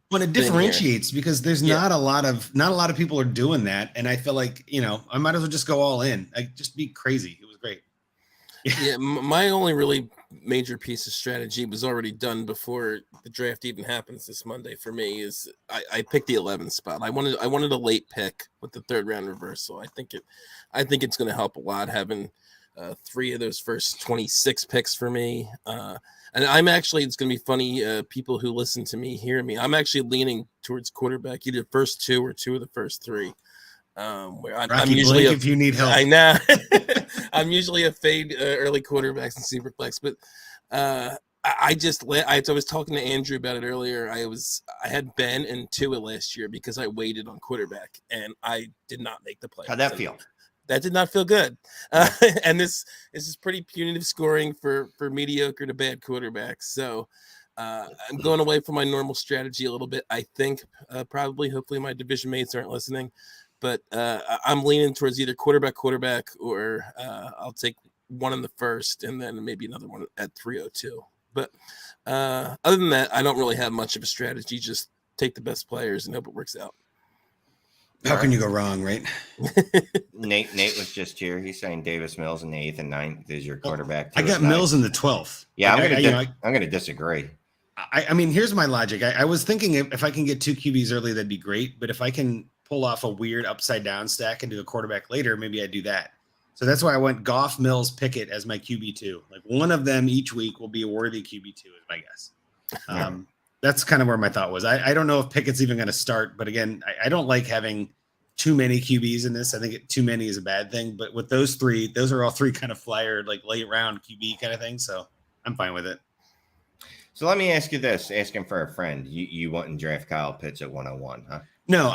When it differentiates because there's not a lot of people are doing that. And I feel like, I might as well just go all in. Just be crazy. It was great. Yeah. My only really major piece of strategy was already done before the draft even happens this Monday for me is I picked the 11th spot. I wanted a late pick with the 3rd round reversal. I think it's going to help a lot having 3 of those first 26 picks for me. And it's going to be funny. People who listen to me hear me. I'm actually leaning towards quarterback, either first 2 or 2 of the first 3. Where I'm usually if you need help. I know I'm usually a fade early quarterbacks and superflex, but I was talking to Andrew about it earlier. I had Ben and Tua last year because I waited on quarterback and I did not make the play. How'd that feel? That did not feel good. And this is pretty punitive scoring for mediocre to bad quarterbacks. So I'm going away from my normal strategy a little bit. I think hopefully my division mates aren't listening. But I'm leaning towards either quarterback, or I'll take one in the 1st and then maybe another one at 302. But other than that, I don't really have much of a strategy. Just take the best players and hope it works out. How can you go wrong, right? Nate was just here. He's saying Davis Mills in the 8th and 9th is your quarterback. I got Mills in the 12th. Yeah, I'm going to disagree. I mean, here's my logic. I was thinking if I can get 2 QBs early, that'd be great. But if I can pull off a weird upside down stack and do a quarterback later, maybe I do that. So that's why I went Goff, Mills, Pickett as my QB2. Like one of them each week will be a worthy QB2 is my guess. That's kind of where my thought was. I don't know if Pickett's even going to start, but again, I don't like having too many QBs in this. I think too many is a bad thing, but with those 3, those are all 3 kind of flyer, like late round QB kind of thing. So I'm fine with it. So let me ask you this, asking for a friend. You wouldn't draft Kyle Pitts at 101, huh? No,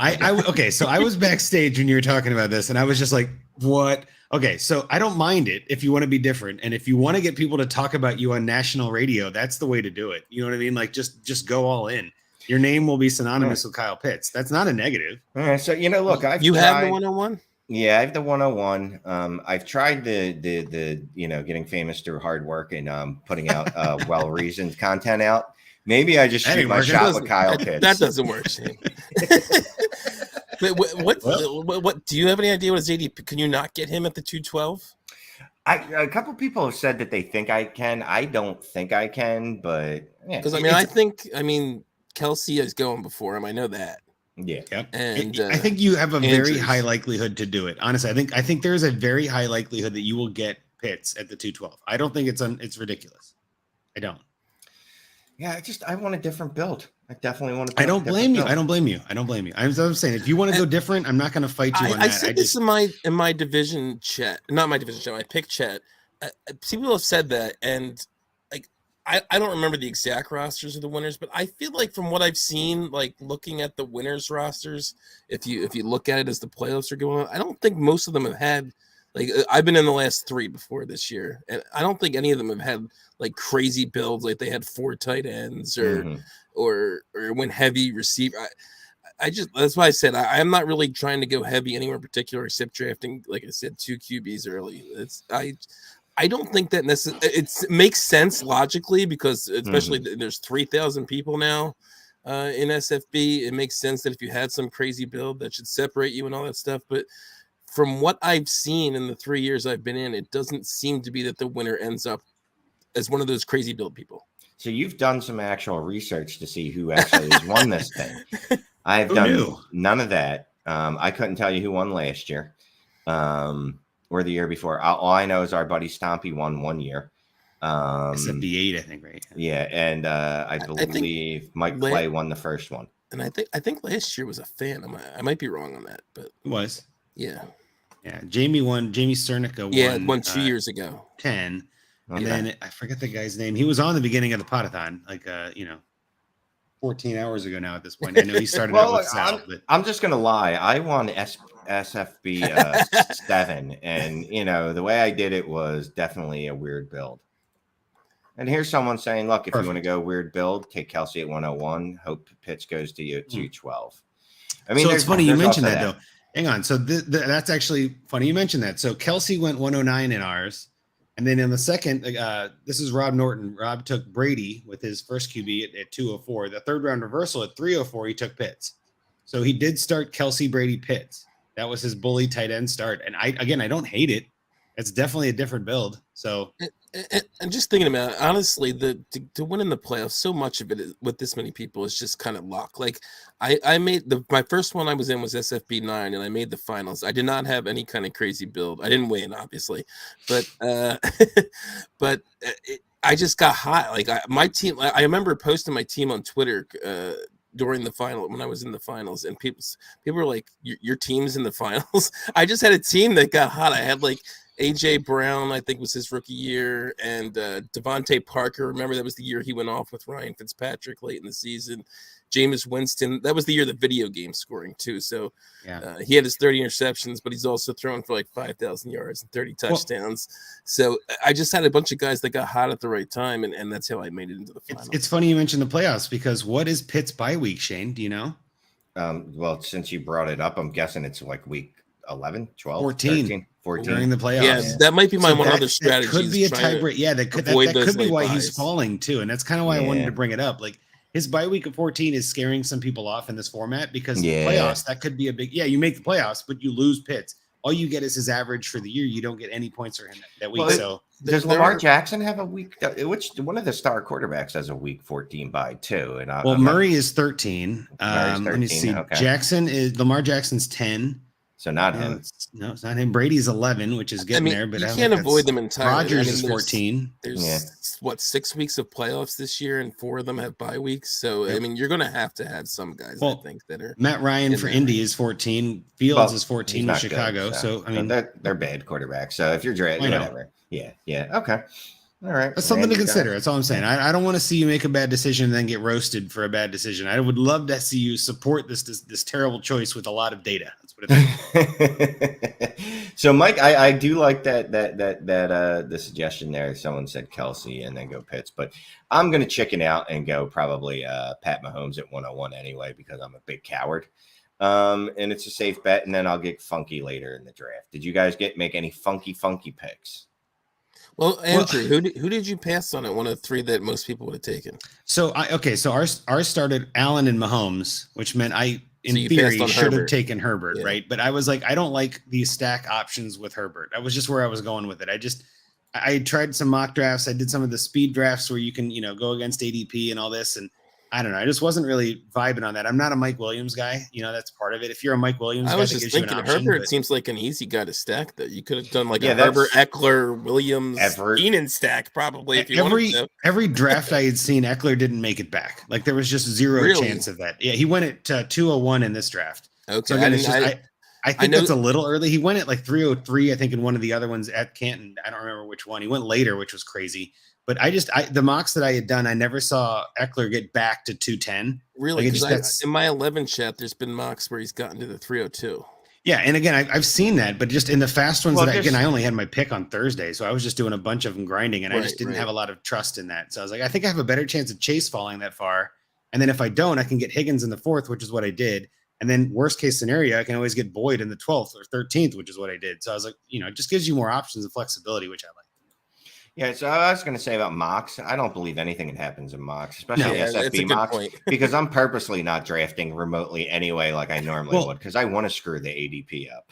okay. So I was backstage when you were talking about this and I was just like, what? Okay. So I don't mind it if you want to be different. And if you want to get people to talk about you on national radio, that's the way to do it. You know what I mean? Like just go all in. Your name will be synonymous with Kyle Pitts. That's not a negative. All right. So, look, you have the 101? Yeah, I have the 101. I've tried the getting famous through hard work and putting out well-reasoned content out. Maybe I just shoot my shot with Kyle Pitts. That doesn't work, Shane. What do you have any idea what his ADP? Can you not get him at the 212? A couple people have said that they think I can. I don't think I can, but because I think Kelsey is going before him. I know that. Yeah. Yep. And I think you have a very high likelihood to do it. Honestly, I think there's a very high likelihood that you will get Pitts at the 212. I don't think it's ridiculous. I don't. Yeah, I want a different build. I definitely want to. I don't blame you. I don't blame you. I'm saying if you want to go different, I'm not going to fight you on that. I said this in my division chat, not my division chat, my pick chat. People have said that, and like I don't remember the exact rosters of the winners, but I feel like from what I've seen, like looking at the winners rosters, if you look at it as the playoffs are going on, I don't think most of them have had. Like I've been in the last 3 before this year, and I don't think any of them have had like crazy builds, like they had 4 tight ends or went heavy receiver. I just that's why I said I'm not really trying to go heavy anywhere in particular, except drafting, like I said, 2 QBs early. I don't think that it makes sense logically because especially there's 3,000 people now in SFB. It makes sense that if you had some crazy build that should separate you and all that stuff, but from what I've seen in the 3 years I've been in, it doesn't seem to be that the winner ends up as one of those crazy build people. So you've done some actual research to see who actually has won this thing. I've done none of that. I couldn't tell you who won last year or the year before. All I know is our buddy Stompy won 1 year. SFB8, I think, right? Yeah, and I believe Mike Clay won the first one. And I think last year was a fan. I might be wrong on that, but it was. Yeah. Yeah, Jamie Cernica won. Yeah, won 2 years ago. 10. And then I forget the guy's name. He was on the beginning of the Poda-thon, 14 hours ago now at this point. I know he started out with Sal. I'm just going to lie. I won SFB 7. And, the way I did it was definitely a weird build. And here's someone saying, look, if you want to go weird build, take Kelsey at 101. Hope Pitts goes to you at 212. I mean, so it's funny you mentioned that, though. Hang on. So that's actually funny you mentioned that. So Kelsey went 109 in ours. And then in the second, this is Rob Norton. Rob took Brady with his first QB at 204. The third round reversal at 304, he took Pitts. So he did start Kelsey, Brady, Pitts. That was his bully tight end start. And I don't hate it. It's definitely a different build. So and just thinking about it, honestly, to win in the playoffs, so much of it with this many people is just kind of luck. Like I made my first one I was in was SFB 9, and I made the finals. I did not have any kind of crazy build. I didn't win, obviously, but I just got hot. Like my team, I remember posting my team on Twitter during the final when I was in the finals, and people were like, "Your team's in the finals." I just had a team that got hot. I had like AJ Brown, I think was his rookie year, and Devontae Parker. Remember that was the year he went off with Ryan Fitzpatrick late in the season. Jameis Winston. That was the year the video game scoring too. So he had his 30 interceptions, but he's also thrown for like 5,000 yards and 30 touchdowns. So I just had a bunch of guys that got hot at the right time, and that's how I made it into the final. It's funny you mentioned the playoffs because what is Pitt's bye week, Shane? Do you know? Well, since you brought it up, I'm guessing it's like week 11, 12, 14. 13, 14 during the playoffs. Yeah, that might be one other strategy. That could be a tiebreak. Yeah, that could be why he's falling too, and that's kind of why I wanted to bring it up. Like his bye week of 14 is scaring some people off in this format because the playoffs that could be a big. Yeah, you make the playoffs, but you lose Pitts. All you get is his average for the year. You don't get any points for him that week. Does Lamar Jackson have a week? Which one of the star quarterbacks has a week 14 bye too? And Murray is 13. Let me see. Okay. Lamar Jackson's 10. So not him. It's not him. Brady's 11, which is getting there. But you can't avoid them entirely. Rodgers is 14. There's 6 weeks of playoffs this year, and 4 of them have bye weeks. So I mean, you're going to have some guys. I think that are. Matt Ryan for Indy is 14. Fields is 14 with Chicago. Good, so I mean, they're bad quarterbacks. So if you're drafting, whatever. Yeah. Okay. All right. That's something to consider. That's all I'm saying. I don't want to see you make a bad decision and then get roasted for a bad decision. I would love to see you support this terrible choice with a lot of data. That's what it is. So, Mike, I do like that the suggestion there. Someone said Kelsey and then go Pitts, but I'm going to chicken out and go probably Pat Mahomes at 101 anyway because I'm a big coward. And it's a safe bet, and then I'll get funky later in the draft. Did you guys make any funky picks? Well, Andrew, who did you pass on at 103 that most people would have taken? So ours started Allen and Mahomes, which meant in theory should have taken Herbert, right? But I was like, I don't like these stack options with Herbert. That was just where I was going with it. I tried some mock drafts. I did some of the speed drafts where you can, go against ADP and all this. And I don't know. I just wasn't really vibing on that. I'm not a Mike Williams guy. That's part of it. If you're a Mike Williams guy, I was just thinking Herbert seems like an easy guy to stack. That you could have done a Herbert, Eckler, Williams, Keenan stack probably. If you wanted to. Every draft I had seen, Eckler didn't make it back. Like there was just zero chance of that. Yeah, he went at 201 in this draft. Okay, so again, I think that's a little early. He went at 303, I think, in one of the other ones at Canton. I don't remember which one. He went later, which was crazy. But the mocks that I had done, I never saw Eckler get back to 210. Really? In my 11 chat, there's been mocks where he's gotten to the 302. Yeah, and again, I've seen that, but just in the fast ones I only had my pick on Thursday, so I was just doing a bunch of them grinding, and I just didn't have a lot of trust in that. So I was like, I think I have a better chance of Chase falling that far, and then if I don't, I can get Higgins in the 4th, which is what I did. And then worst case scenario, I can always get Boyd in the 12th or 13th, which is what I did. So I was like, it just gives you more options and flexibility, which I like. Yeah, so I was going to say about mocks, I don't believe anything that happens in mocks, especially SFB mocks, because I'm purposely not drafting remotely anyway like I normally would, because I want to screw the ADP up.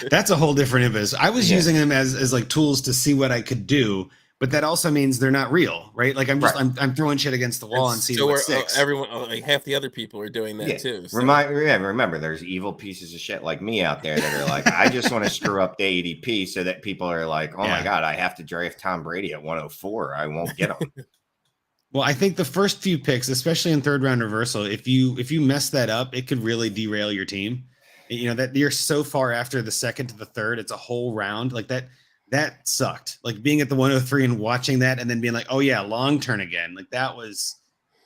That's a whole different impetus. I was using them as like tools to see what I could do, but that also means they're not real, right? Like I'm throwing shit against the wall and seeing what sticks. Everyone, half the other people are doing that too. So. Remember, there's evil pieces of shit like me out there that are like, I just want to screw up the ADP so that people are like, oh my God, I have to draft Tom Brady at 104. I won't get him. Well, I think the first few picks, especially in third round reversal, if you mess that up, it could really derail your team. That you're so far after the second to the third, it's a whole round like that. That sucked. Like being at the 103 and watching that and then being like, oh yeah, long turn again. Like that was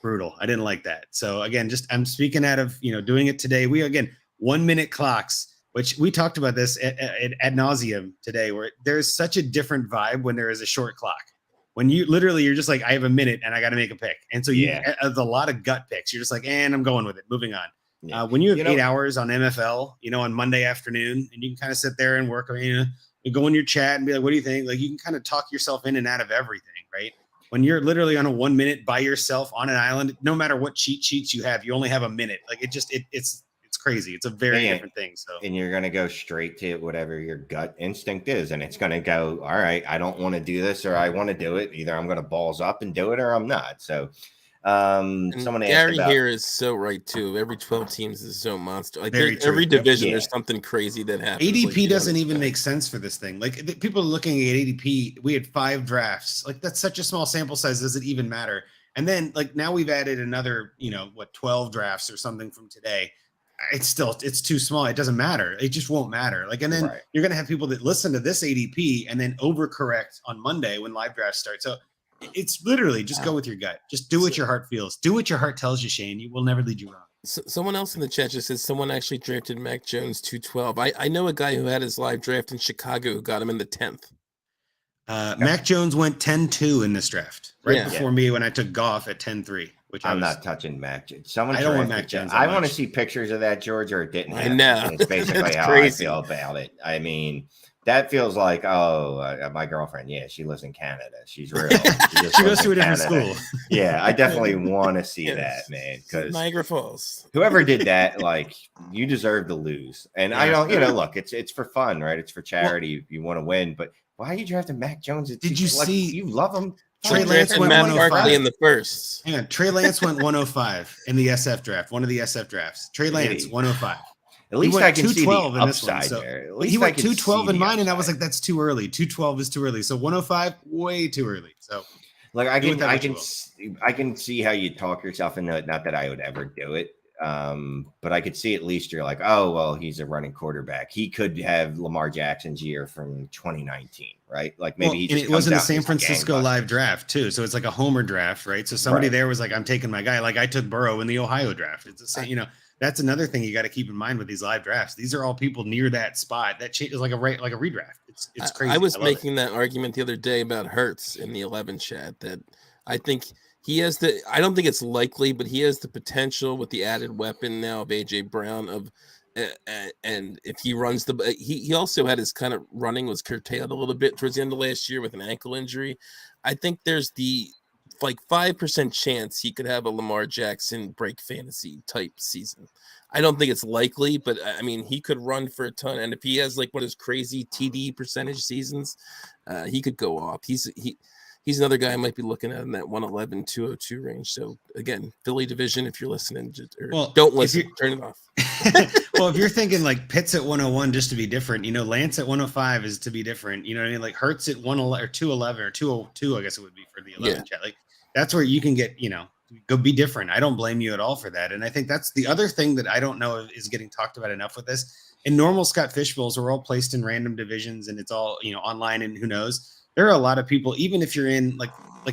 brutal. I didn't like that. So again, I'm speaking out of, doing it today. We, again, 1 minute clocks, which we talked about this ad nauseum today, where there's such a different vibe when there is a short clock. When you're just like, I have a minute and I got to make a pick. And so there's a lot of gut picks. You're just like, and I'm going with it, moving on. Yeah. When you have 8 hours on MFL, on Monday afternoon, and you can kind of sit there and work, you go in your chat and be like, what do you think? Like you can kind of talk yourself in and out of everything, right? When you're literally on a 1 minute by yourself on an island, no matter what cheat sheets you have, you only have a minute. Like it's crazy. It's a very different thing. So, and you're going to go straight to whatever your gut instinct is. And it's going to go, all right, I don't want to do this, or I want to do it. Either I'm going to balls up and do it, or I'm not. So, someone asked Gary about, here is so right too. Every 12 teams is so monster. Like every division, there's something crazy that happens. ADP doesn't even make sense for this thing. Like people are looking at ADP. We had 5 drafts. Like that's such a small sample size. Does it even matter? And then now we've added another, 12 drafts or something from today. It's too small. It doesn't matter. It just won't matter. And then you're going to have people that listen to this ADP and then overcorrect on Monday when live drafts start. So it's literally just go with your gut. Just do what your heart feels. Do what your heart tells you, Shane. You will never lead you wrong. So, someone else in the chat just says someone actually drafted Mac Jones 212. I know a guy who had his live draft in Chicago who got him in the 10th. Mac Jones went 10-2 in this draft before me when I took Goff at 10-3. Which I'm not touching Mac Jones. I don't want Mac Jones. I want to see pictures of that, George, or it didn't happen. I know. It's basically how crazy. I feel about it. I mean, that feels like, my girlfriend. Yeah, she lives in Canada. She's real. She goes to a different school. Yeah, I definitely want to see that, man. Because Niagara Falls. Whoever did that, you deserve to lose. And I don't, look, it's for fun, right? It's for charity. You want to win, but why are you drafting Mac Jones? Did you see? You love him. Trey Lance went 105 in the first. Hang on, Trey Lance went 105 in the SF draft. One of the SF drafts. Trey Lance 105. At least I can see the upside there. He went 212 in mine, and I was like, "That's too early. 212 is too early." So 105, way too early. So, I can see how you talk yourself into it. Not that I would ever do it, but I could see at least you're like, "Oh, well, he's a running quarterback. He could have Lamar Jackson's year from 2019, right? Maybe it was in the San Francisco live draft too. So it's like a homer draft, right? So somebody there was like, "I'm taking my guy." Like I took Burrow in the Ohio draft. It's the same, That's another thing you got to keep in mind with these live drafts. These are all people near that spot. That changes like a redraft. It's crazy. I was making that argument the other day about Hurts in the 11 chat that I think he has the. I don't think it's likely, but he has the potential with the added weapon now of AJ Brown of. And if he runs he also had his kind of running was curtailed a little bit towards the end of last year with an ankle injury. I think there's the 5% chance he could have a Lamar Jackson break fantasy type season. I don't think it's likely, but I mean, he could run for a ton. And if he has like one of his crazy TD percentage seasons, he could go off. He's another guy I might be looking at in that 111, 202 range. So again, Philly division, if you're listening, don't listen, turn it off. Well, if you're thinking like Pitts at 101 just to be different, Lance at 105 is to be different. You know what I mean? Like Hurts at 111 or 211 or 202, I guess it would be for the 11 chat. Like that's where you can get, go be different. I don't blame you at all for that. And I think that's the other thing that I don't know is getting talked about enough with this. In normal Scott Fish Bowls, we're all placed in random divisions and it's all, online and who knows. There are a lot of people, even if you're in like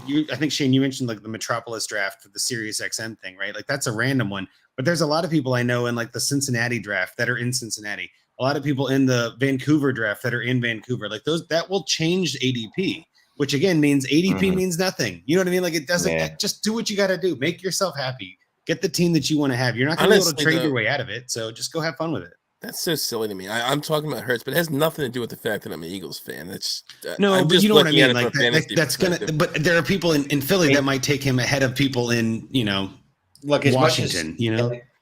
you, I think Shane, you mentioned like the Metropolis draft for the Sirius XM thing, right? Like that's a random one, but there's a lot of people I know in like the Cincinnati draft that are in Cincinnati. A lot of people in the Vancouver draft that are in Vancouver. Like those, that will change ADP, which again means ADP means nothing. You know what I mean? Like it doesn't, just do what you got to do. Make yourself happy. Get the team that you want to have. You're not going to be able to trade your way out of it. So just go have fun with it. That's so silly to me. I'm talking about Hurts, but it has nothing to do with the fact that I'm an Eagles fan. It's no, but you know what I mean. Like that's gonna. But there are people in Philly that might take him ahead of people in Washington.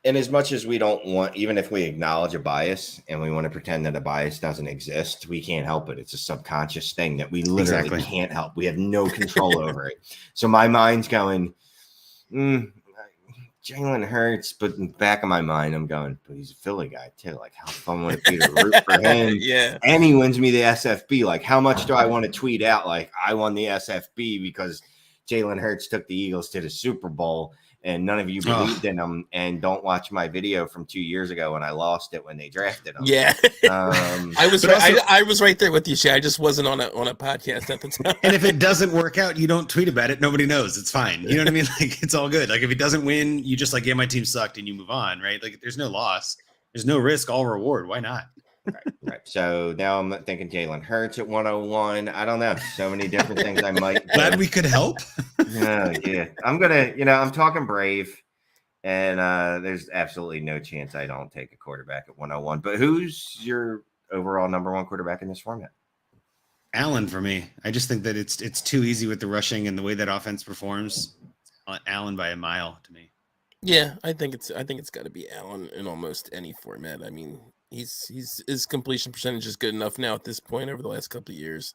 And as much as we don't want, even if we acknowledge a bias and we want to pretend that a bias doesn't exist, we can't help it. It's a subconscious thing that we literally can't help. We have no control over it. So my mind's going, Jalen Hurts, but in the back of my mind, I'm going, but he's a Philly guy too. Like, how fun would it be to root for him? And he wins me the SFB. Like, how much do I want to tweet out? Like, I won the SFB because Jalen Hurts took the Eagles to the Super Bowl, and none of you believed in him. And don't watch my video from 2 years ago when I lost it when they drafted him. Yeah, I was right there with you, Shay. I just wasn't on a podcast at the time. And if it doesn't work out, you don't tweet about it. Nobody knows. It's fine. You know what I mean? Like it's all good. Like if it doesn't win, you just like, yeah, my team sucked, and you move on, right? Like there's no loss, there's no risk, all reward. Why not? Right. So now I'm thinking Jalen Hurts at 101. I don't know. So many different things I might. Glad we could help. Yeah. I'm going to, I'm talking brave, and there's absolutely no chance I don't take a quarterback at 101. But who's your overall number one quarterback in this format? Allen for me. I just think that it's too easy with the rushing and the way that offense performs. Allen by a mile to me. Yeah, I think it's got to be Allen in almost any format. I mean, his completion percentage is good enough now at this point over the last couple of years,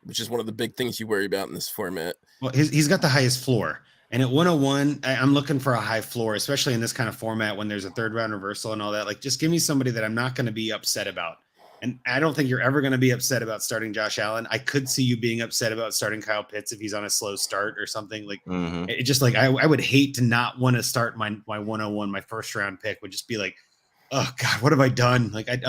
which is one of the big things you worry about in this format. Well, he's got the highest floor, and at 101, I'm looking for a high floor, especially in this kind of format when there's a third round reversal and all that. Like, just give me somebody that I'm not going to be upset about. And I don't think you're ever going to be upset about starting Josh Allen. I could see you being upset about starting Kyle Pitts if he's on a slow start or something. Like, it just like I would hate to not want to start my 101, my first round pick would just be like, oh God, what have I done? Like I'd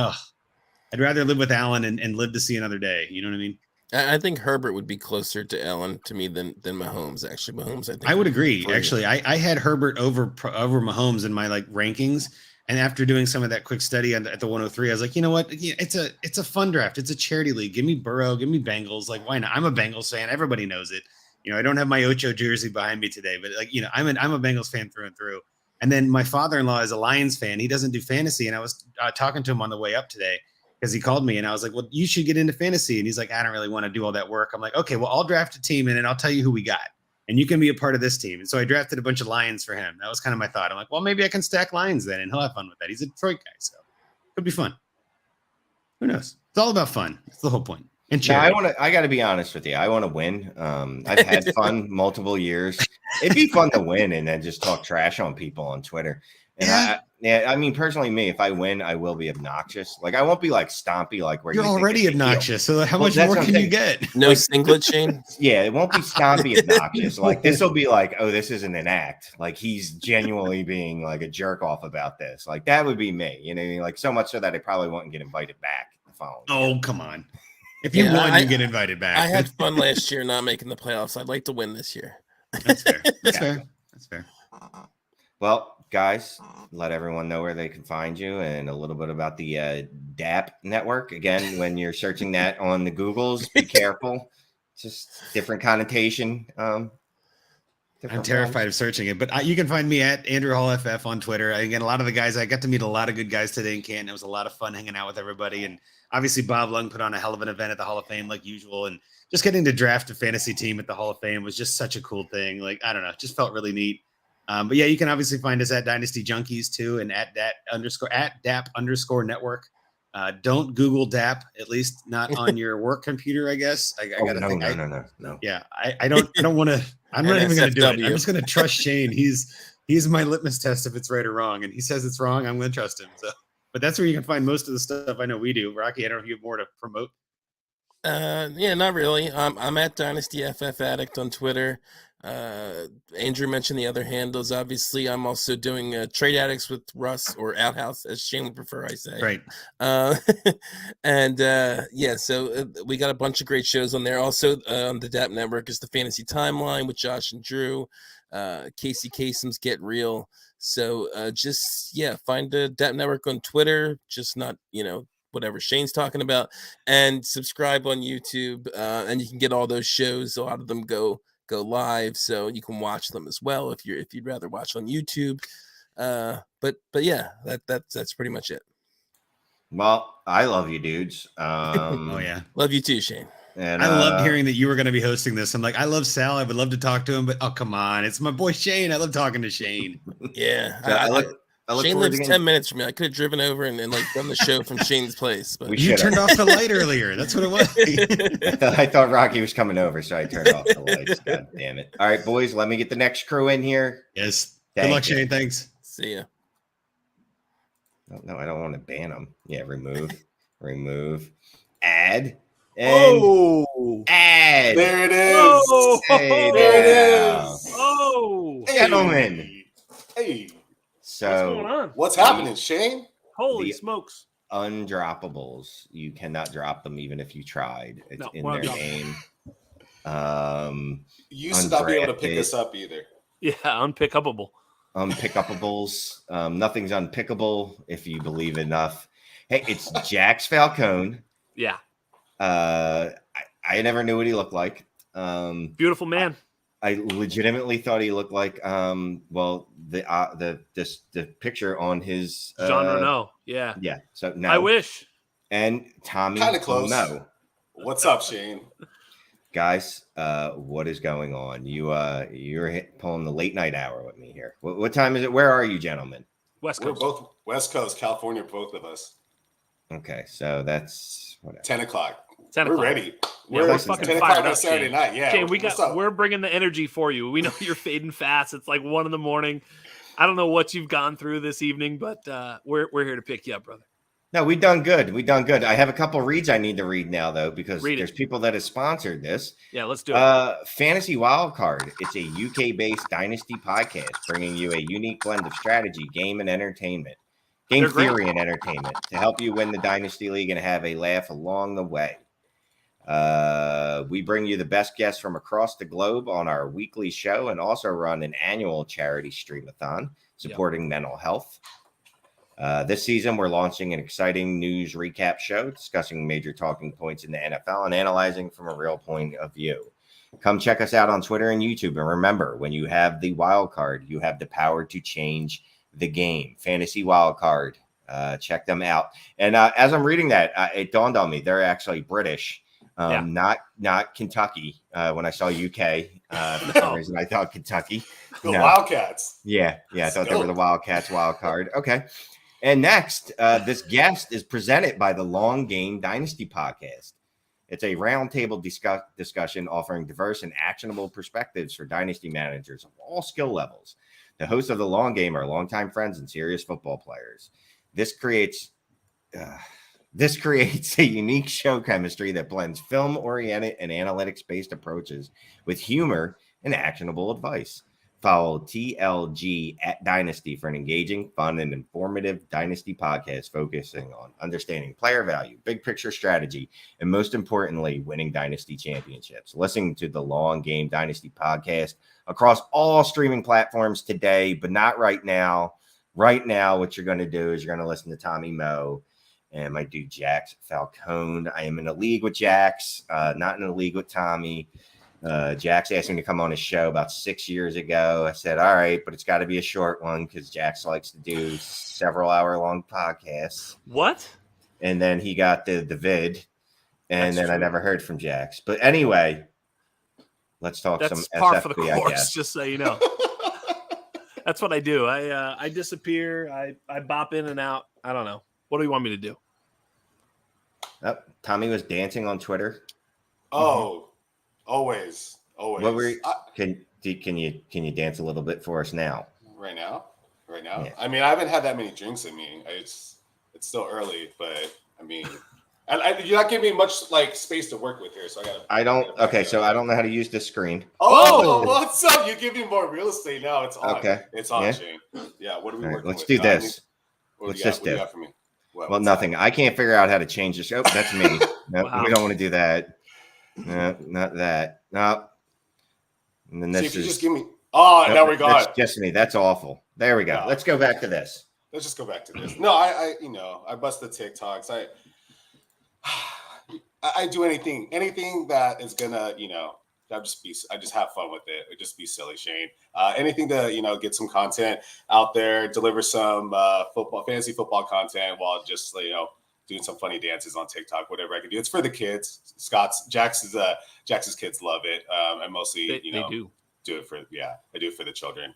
rather live with Allen and live to see another day. You know what I mean? I think Herbert would be closer to Allen to me than Mahomes. Actually, Mahomes. I think I would agree. Actually, I had Herbert over Mahomes in my like rankings. And after doing some of that quick study at the 103, I was like, you know what? It's a fun draft. It's a charity league. Give me Burrow. Give me Bengals. Like, why not? I'm a Bengals fan. Everybody knows it. I don't have my Ocho jersey behind me today, but like, I'm a Bengals fan through and through. And then my father-in-law is a Lions fan. He doesn't do fantasy. And I was talking to him on the way up today because he called me and I was like, well, you should get into fantasy. And he's like, I don't really want to do all that work. I'm like, okay, well, I'll draft a team and then I'll tell you who we got. And you can be a part of this team. And so I drafted a bunch of Lions for him. That was kind of my thought. I'm like, well, maybe I can stack Lions then and he'll have fun with that. He's a Detroit guy. So it could be fun. Who knows? It's all about fun. That's the whole point. And I got to be honest with you. I want to win. I've had fun multiple years. It'd be fun to win and then just talk trash on people on Twitter. And I mean, personally, me, if I win, I will be obnoxious. Like, I won't be like stompy, like where you're already obnoxious. So how much more can you get? No singlet chain. Yeah, it won't be stompy obnoxious. Like, this will be like, oh, this isn't an act. Like, he's genuinely being like a jerk off about this. Like, that would be me. You know, like so much so that I probably wouldn't get invited back the following. Oh, come on. If you won, you get invited back. I had fun last year not making the playoffs. I'd like to win this year. That's fair. That's fair. Well, guys, let everyone know where they can find you and a little bit about the DAP network. Again, when you're searching that on the Googles, be careful. Just different connotation. I'm terrified of searching it, but you can find me at Andrew Hall FF on Twitter. Again, a lot of the guys, I got to meet a lot of good guys today in Canton. It was a lot of fun hanging out with everybody. And obviously Bob Lung put on a hell of an event at the Hall of Fame like usual. And just getting to draft a fantasy team at the Hall of Fame was just such a cool thing. Like, I don't know, just felt really neat. But yeah, you can obviously find us at Dynasty Junkies too, and at DAP_network. Don't Google DAP, at least not on your work computer, I guess. I gotta think. No. Yeah, I don't want to. I'm not even going to do it. I'm just going to trust Shane. He's my litmus test if it's right or wrong, and he says it's wrong. I'm going to trust him. So, but that's where you can find most of the stuff I know we do. Rocky, I don't know if you have more to promote. Yeah, not really. I'm at Dynasty FF Addict on Twitter. Andrew mentioned the other handles. Obviously, I'm also doing Trade Addicts with Russ, or Outhouse, as Shane would prefer I say. Right. Yeah, so we got a bunch of great shows on there. Also, on the DAP Network is the Fantasy Timeline with Josh and Drew. Casey Kasem's Get Real. So find the DAP Network on Twitter. Just not, whatever Shane's talking about, and subscribe on YouTube. And you can get all those shows. A lot of them go live, so you can watch them as well if you'd rather watch on YouTube. But yeah, that's pretty much it. Well, I love you, dudes. Oh yeah, love you too, Shane. And I loved hearing that you were going to be hosting this. I'm like, I love Sal. I would love to talk to him, but oh come on, it's my boy Shane. I love talking to Shane. Yeah, so I look Shane lives 10 minutes from me. I could have driven over and done the show from Shane's place. But you turned off the light earlier. That's what it was. I thought Rocky was coming over, so I turned off the lights. God damn it. All right, boys, let me get the next crew in here. Yes. Good luck, Shane. Thanks. See ya. No, I don't want to ban them. Yeah, remove, add, and add. There it is. Oh, hey, there it is. Oh, gentlemen. Hey. So what's going on? What's happening, Shane? Holy smokes. Undroppables. You cannot drop them even if you tried. It's in their name. You used to not be able to pick this up either. Yeah, unpickable. Unpickables. Nothing's unpickable if you believe enough. Hey, it's Jax Falcone. Yeah. I never knew what he looked like. Beautiful man. I legitimately thought he looked like the picture on his Jean Renault. Yeah. Yeah. So no. I wish. And Tommy. Kind of close. No. What's up, Shane? Guys, what is going on? You're pulling the late night hour with me here. What time is it? Where are you, gentlemen? West Coast. We're both West Coast, California, both of us. Okay, so that's whatever. 10 o'clock. 10 o'clock. We're ready. Yeah, we're fucking 10 fired o'clock on up, Saturday Shane. night. Yeah. Shane, we're bringing the energy for you. We know you're fading fast. It's like 1 a.m. I don't know what you've gone through this evening, but we're here to pick you up, brother. No, we've done good. I have a couple reads I need to read now, though, because there's people that have sponsored this. Yeah, let's do it. Fantasy Wildcard. It's a UK-based Dynasty podcast bringing you a unique blend of strategy, game, and entertainment. Game theory and entertainment to help you win the Dynasty League and have a laugh along the way. We bring you the best guests from across the globe on our weekly show and also run an annual charity streamathon supporting mental health. This season, we're launching an exciting news recap show discussing major talking points in the NFL and analyzing from a real point of view. Come check us out on Twitter and YouTube. And remember, when you have the wild card, you have the power to change the game. Fantasy Wildcard. Check them out. And as I'm reading that, it dawned on me they're actually British, not Kentucky. When I saw UK, for some reason I thought Kentucky. The Wildcats. Yeah. I thought they were the Wildcats wild card. Okay. And next, this guest is presented by the Long Game Dynasty podcast. It's a roundtable discussion offering diverse and actionable perspectives for dynasty managers of all skill levels. The hosts of the Long Game are longtime friends and serious football players. This creates a unique show chemistry that blends film-oriented and analytics-based approaches with humor and actionable advice. Follow TLG at Dynasty for an engaging, fun, and informative Dynasty podcast focusing on understanding player value, big picture strategy, and most importantly, winning Dynasty championships. Listen to the Long Game Dynasty podcast across all streaming platforms today, but not right now. Right now, what you're going to do is you're going to listen to Tommy Moe and my dude Jax Falcone. I am in a league with Jax, not in a league with Tommy. Jax asked me to come on his show about 6 years ago. I said, all right, but it's got to be a short one because Jax likes to do several hour-long podcasts. What? And then he got the vid, and then I never heard from Jax. But anyway, let's talk some par SFB, for the course, just so you know. That's what I do. I disappear. I bop in and out. I don't know. What do you want me to do? Oh, Tommy was dancing on Twitter. Oh, always. What were can you dance a little bit for us now? Right now? Yeah. I mean, I haven't had that many drinks in me. It's still early, but I mean, you're not giving me much like space to work with here, so I don't know how to use this screen. Oh, what's up? You give me more real estate now. It's on. Okay. It's on, Shane. Yeah. What are we working let's with? do this. What's this do? What you got for me? Well, nothing. I can't figure out how to change this. Oh, that's me. No, wow. We don't want to do that. No, not that. No. And then this is just give me. Oh, now we got it. Just me. That's awful. There we go. No. Let's go back to this. Let's just go back to this. No, I bust the TikToks. I do anything that is gonna, I just have fun with it. It just be silly, Shane. Anything to, get some content out there, deliver some fantasy football content while just, doing some funny dances on TikTok, whatever I can do. It's for the kids. Jax's kids love it. I mostly, they do it for, I do it for the children.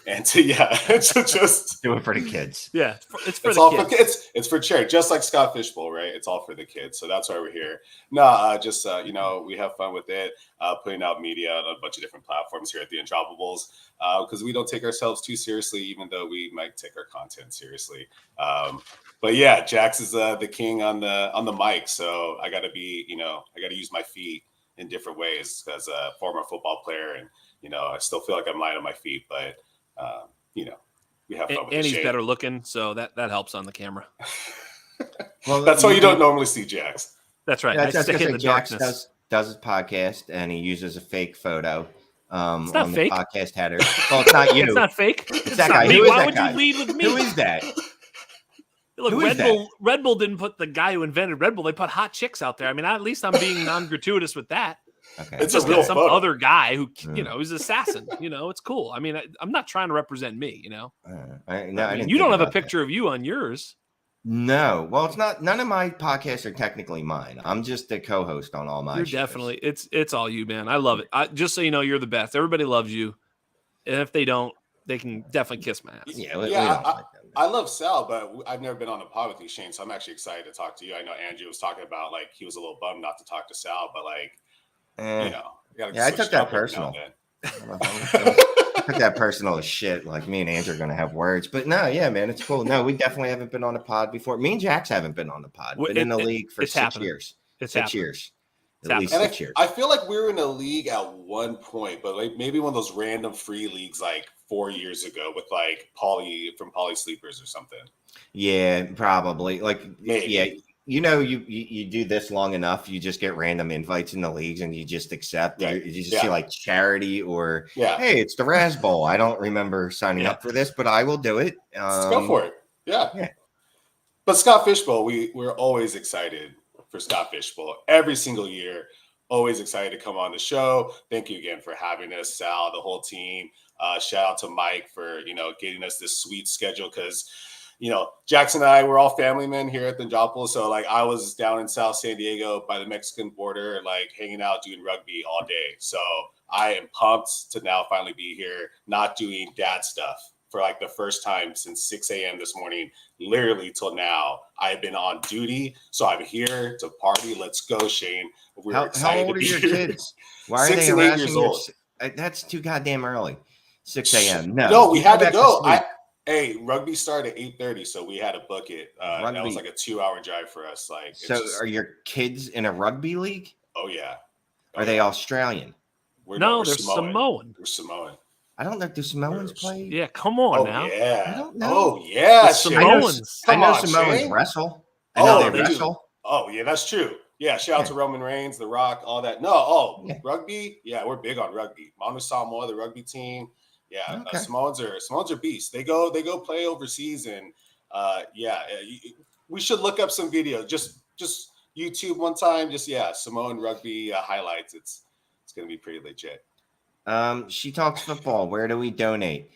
And to just do it for the kids. Yeah, it's for the kids. It's for charity, just like Scott Fishbowl, right? It's all for the kids. So that's why we're here. No, we have fun with it, putting out media on a bunch of different platforms here at the Undroppables, because we don't take ourselves too seriously, even though we might take our content seriously. But yeah, Jax is the king on the mic, so I got to use my feet in different ways as a former football player, and I still feel like I'm lying on my feet, but we have fun with and he's Shane. better looking, so that helps on the camera. Well, that's why you don't normally see Jax. That's right. That's Jax does his podcast, and he uses a fake photo. It's not on fake. The podcast header. Well, it's not you. It's not fake. It's that guy. Me. Why would guy? you lead with me? Who is that? Look, Red Bull didn't put the guy who invented Red Bull. They put hot chicks out there. I mean, at least I'm being non-gratuitous with that. Okay. It's just a real some photo. Other guy who, who's an assassin. It's cool. I mean, I'm not trying to represent me. You don't have a picture of you on yours. No. Well, it's not. None of my podcasts are technically mine. I'm just a co-host on all my shows. Definitely. It's all you, man. I love it. Just so you know, you're the best. Everybody loves you. And if they don't, they can definitely kiss my ass. I love Sal, but I've never been on a pod with you, Shane. So I'm actually excited to talk to you. I know Andrew was talking about he was a little bummed not to talk to Sal, but I took that personal. I took that personal as shit. Like me and Andrew are gonna have words, but no, yeah, man, it's cool. No, we definitely haven't been on a pod before. Me and Jax haven't been on the pod. Been in the league for 6 years. It's 6 years. At least 6 years. I feel like we were in a league at one point, but maybe one of those random free leagues 4 years ago with Pauly from Pauly Sleepers or something. Yeah, probably. Maybe. Yeah, you do this long enough, you just get random invites in the leagues and you just accept. Right. You just see charity or hey, it's the Raz Bowl. I don't remember signing up for this, but I will do it. Let's go for it. Yeah. But Scott Fishbowl, we're always excited for Scott Fishbowl every single year. Always excited to come on the show. Thank you again for having us, Sal, the whole team. Shout out to Mike for getting us this sweet schedule because Jackson and I we're all family men here at the Undroppables. So I was down in South San Diego by the Mexican border, hanging out doing rugby all day. So I am pumped to now finally be here, not doing dad stuff for the first time since 6 a.m. this morning, literally till now. I've been on duty, so I'm here to party. Let's go, Shane. How old are your kids? Why are 6 they and 8 years old? That's too goddamn early. 6 a.m. No, we had to go. Rugby started at 8:30, so we had to book it. That was a 2-hour drive for us. Are your kids in a rugby league? Oh yeah. Are they Australian? We're Samoan. We're Samoan. I don't know. Do Samoans play? Yeah, come on now. Yeah. I don't know. Oh yeah, Samoans. I know Samoans wrestle. I know they wrestle. Oh yeah, that's true. Yeah, shout out to Roman Reigns, The Rock, all that. No, rugby. Yeah, we're big on rugby. Manu Samoa, the rugby team. Yeah, okay. Samoans are beasts. They go play overseas, and we should look up some video. Just YouTube one time. Samoan rugby highlights. It's It's going to be pretty legit. She Talks Football. Where do we donate?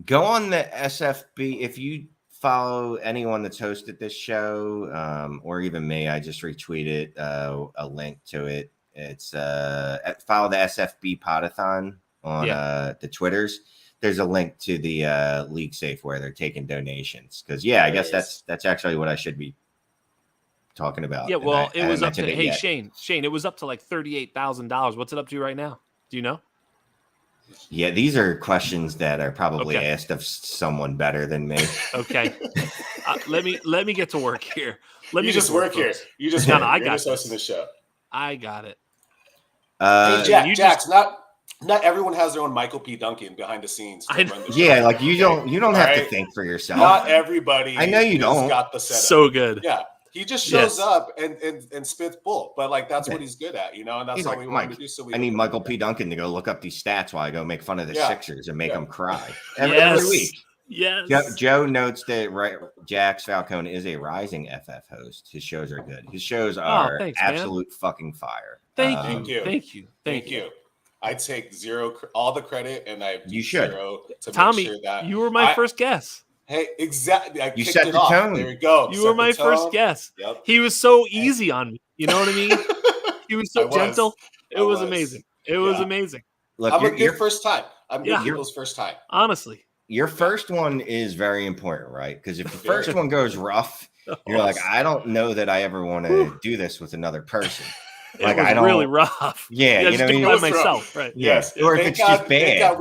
Go on the SFB. If you follow anyone that's hosted this show, or even me, I just retweeted a link to it. It's follow the SFBPodathon on the Twitters. There's a link to the League Safe where they're taking donations. Because I guess that's actually what I should be talking about. Yeah, well, it was up to Shane, it was up to like $38,000. What's it up to right now? Do you know? Yeah, these are questions that are probably asked of someone better than me. Okay, let me get to work here. You just work here. You just I got hosting the show. I got it. Hey, Jax, not everyone has their own Michael P. Duncan behind the scenes. Yeah, like you don't have to think for yourself. Not everybody. I know you don't. Got the setup. So good. Yeah. He just shows up and spits bull, but like that's what he's good at, and that's all we want to do. So I need Michael P. Duncan to go look up these stats while I go make fun of the Sixers and make them cry every week. Yes. Joe notes that Jax Falcone is a rising FF host. His shows are good. His shows are absolute fucking fire. Thank you. I take all the credit, and you should. Zero to Tommy, make sure that you were my first guest. Hey, exactly. You set the tone. There we go. You were my first guest. Yep. He was so easy on me. You know what I mean? He was so gentle. It was amazing. It was amazing. Look, I'm your first time. I'm people's first time. Honestly. Your first one is very important, right? Because if the first one goes rough, you're like, I don't know that I ever want to do this with another person. Like, I don't really rough. Yeah, you know what I mean? By myself, right? Yes. Or if it's just bad.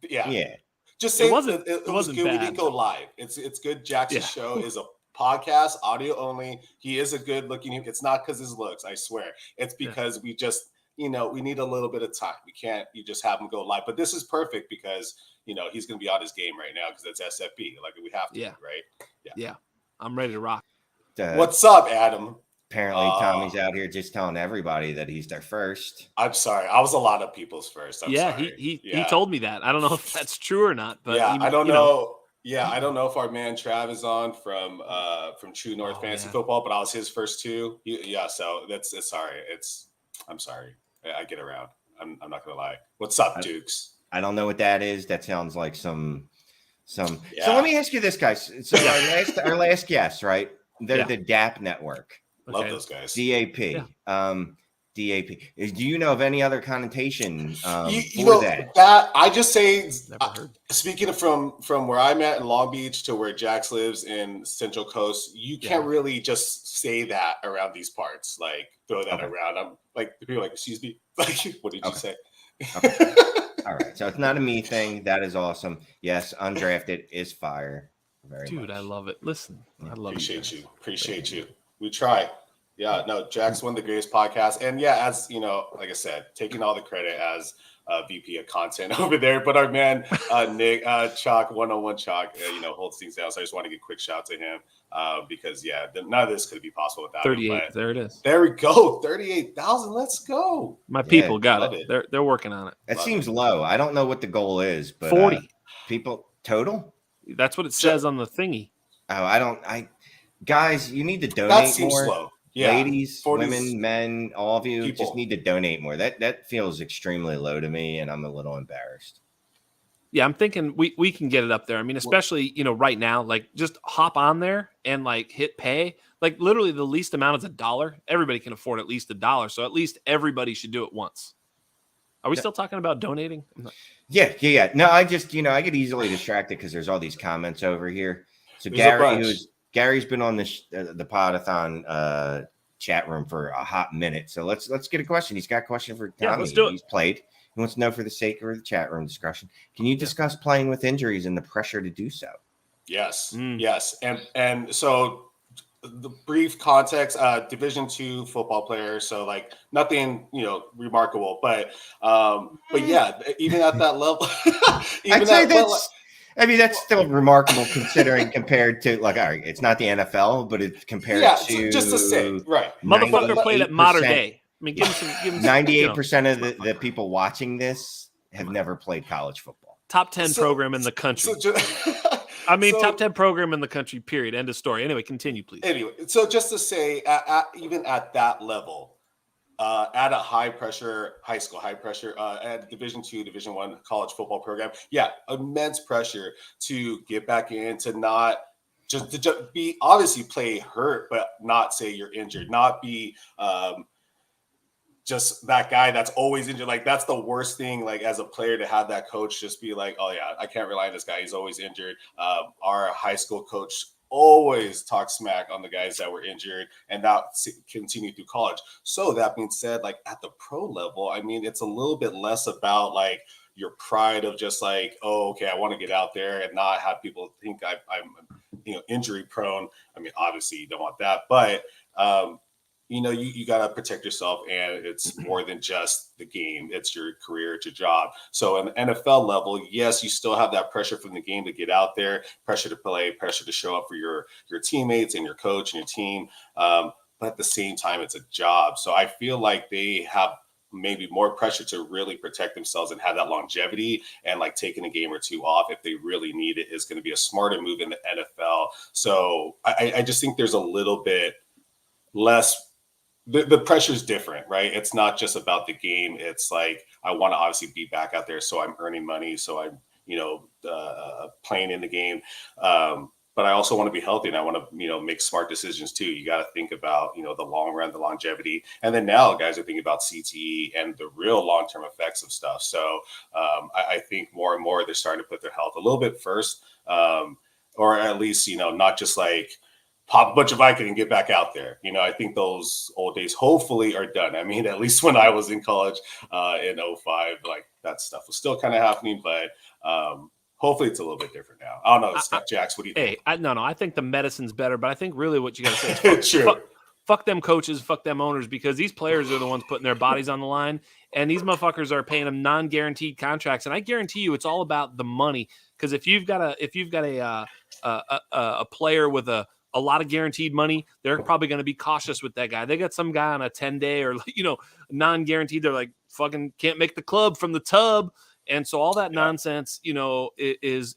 Yeah. Just say it wasn't good. Bad. We didn't go live. It's good. Jackson's show is a podcast, audio only. He is a good looking. It's not because his looks. I swear. It's because we just we need a little bit of time. You just have him go live. But this is perfect because he's going to be on his game right now because it's SFB. Like we have to, right? Yeah. I'm ready to rock. What's up, Adam? Apparently, Tommy's out here just telling everybody that he's their first. I'm sorry. I was a lot of people's first. I'm sorry. He told me that. I don't know if that's true or not. But I don't know. Yeah, I don't know if our man Trav is on from True North Fantasy Football, but I was his first too. So it's sorry. I'm sorry. I get around. I'm not gonna lie. What's up, Dukes? I don't know what that is. That sounds like some. So let me ask you this, guys. So our last guest, right? They're the DAP network. Love those guys. DAP. DAP. Do you know of any other connotation that I just say, speaking from where I'm at in Long Beach to where Jax lives in Central Coast, you can't really just say that around these parts. Like throw that around. I'm like, people are like, excuse me. Like, what did you say? Okay. All right. So it's not a me thing. That is awesome. Yes, undrafted is fire. Very much. I love it. Listen, I love you. Appreciate you. We try. Yeah, no, Jack's one of the greatest podcasts. And as like I said, taking all the credit as VP of content over there. But our man, Nick, Chalk, 101 Chalk, holds things down. So I just want to give a quick shout to him because, none of this could be possible without 38, him. There it is. There we go. 38,000. Let's go. My people got it. They're working on it. It seems low. I don't know what the goal is, but 40 people total. That's what it says on the thingy. Oh, guys, you need to donate that seems more. Slow. Yeah, ladies, women, men, all of you just need to donate more. That feels extremely low to me, and I'm a little embarrassed. Yeah, I'm thinking we can get it up there. I mean, especially right now, like just hop on there and like hit pay. Like literally, the least amount is $1. Everybody can afford at least $1, so at least everybody should do it once. Are we still talking about donating? Yeah. No, I just I get easily distracted because there's all these comments over here. So Gary's been on the Poda-thon chat room for a hot minute. So let's get a question. He's got a question for Tommy. Yeah, let's do it. He's played. He wants to know, for the sake of the chat room discussion, can you discuss playing with injuries and the pressure to do so? Yes. And so the brief context, Division II football player. So like nothing, remarkable, but yeah, even at that level, that's still remarkable considering compared to, like, all right, it's not the NFL, but it's compared to just to say, right. Motherfucker played at Modern Day. I mean, give him some 98% of the people watching this have never played college football. Top 10 program in the country. Top 10 program in the country, period. End of story. Anyway, continue, please. Anyway, so just to say, even at that level, at a high pressure high school, at Division II, Division I college football program. Yeah, immense pressure to get back in, to not just be obviously play hurt, but not say you're injured, not be just that guy that's always injured. Like, that's the worst thing, like, as a player, to have that coach just be like, oh yeah, I can't rely on this guy, he's always injured. Our high school coach always talk smack on the guys that were injured, and that continued through college. So that being said, like, at the pro level, I mean, it's a little bit less about like your pride of just like, oh, okay, I want to get out there and not have people think I'm injury prone. I mean, obviously you don't want that, but you got to protect yourself, and it's more than just the game. It's your career, it's your job. So in the NFL level, yes, you still have that pressure from the game to get out there, pressure to play, pressure to show up for your teammates and your coach and your team. But at the same time, it's a job. So I feel like they have maybe more pressure to really protect themselves and have that longevity, and like taking a game or two off if they really need it is going to be a smarter move in the NFL. So I just think there's a little bit less. The pressure is different, right? It's not just about the game. It's like, I want to obviously be back out there, so I'm earning money, so I'm, playing in the game. But I also want to be healthy, and I want to, make smart decisions too. You got to think about, the long run, the longevity. And then now guys are thinking about CTE and the real long-term effects of stuff. So I think more and more they're starting to put their health a little bit first, or at least, not just like pop a bunch of Vicodin and get back out there. I think those old days hopefully are done. I mean, at least when I was in college in 2005, like, that stuff was still kind of happening, but hopefully it's a little bit different now. I don't know, Scott Jax, what do you think? I think the medicine's better, but I think really what you got to say is fuck them coaches, fuck them owners, because these players are the ones putting their bodies on the line, and these motherfuckers are paying them non-guaranteed contracts. And I guarantee you, it's all about the money. Because if you've got a player with a lot of guaranteed money, they're probably going to be cautious with that guy. They got some guy on a 10-day or, non-guaranteed. They're like, fucking can't make the club from the tub. And so all that nonsense, is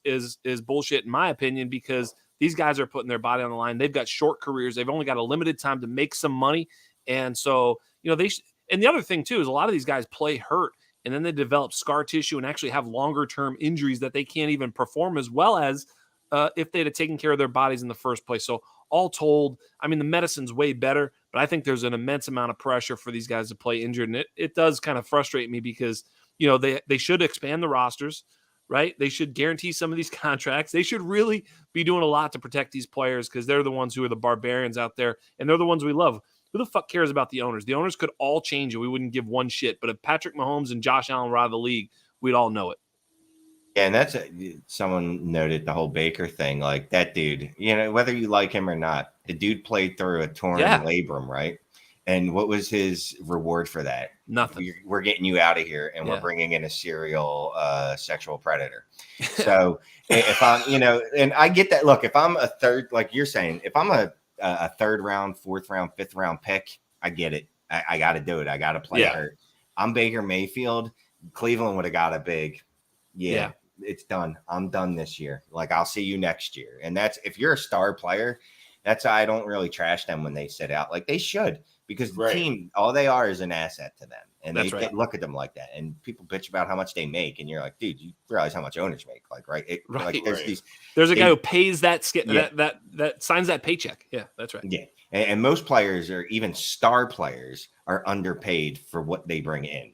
bullshit in my opinion, because these guys are putting their body on the line. They've got short careers. They've only got a limited time to make some money. And so, and the other thing too, is a lot of these guys play hurt, and then they develop scar tissue and actually have longer term injuries that they can't even perform as well as if they'd have taken care of their bodies in the first place. So all told, I mean, the medicine's way better, but I think there's an immense amount of pressure for these guys to play injured. And it does kind of frustrate me because, they should expand the rosters, right? They should guarantee some of these contracts. They should really be doing a lot to protect these players, because they're the ones who are the barbarians out there, and they're the ones we love. Who the fuck cares about the owners? The owners could all change it. We wouldn't give one shit. But if Patrick Mahomes and Josh Allen were out of the league, we'd all know it. Yeah, and that's someone noted the whole Baker thing. Like, that dude, whether you like him or not, the dude played through a torn labrum, right? And what was his reward for that? Nothing. We're getting you out of here, and we're bringing in a serial sexual predator. So if I'm, and I get that. Look, if I'm a third, like you're saying, if I'm a third round, fourth round, fifth round pick, I get it. I got to do it. I got to play hurt. I'm Baker Mayfield. Cleveland would have got a big, it's done. I'm done this year. Like, I'll see you next year. And that's, if you're a star player, that's why I don't really trash them when they sit out. Like, they should, because the team, all they are is an asset to them. And they look at them like that. And people bitch about how much they make. And you're like, dude, you realize how much owners make. Like, there's a guy who pays that signs that paycheck. Yeah, that's right. Yeah. And most players, or even star players, are underpaid for what they bring in.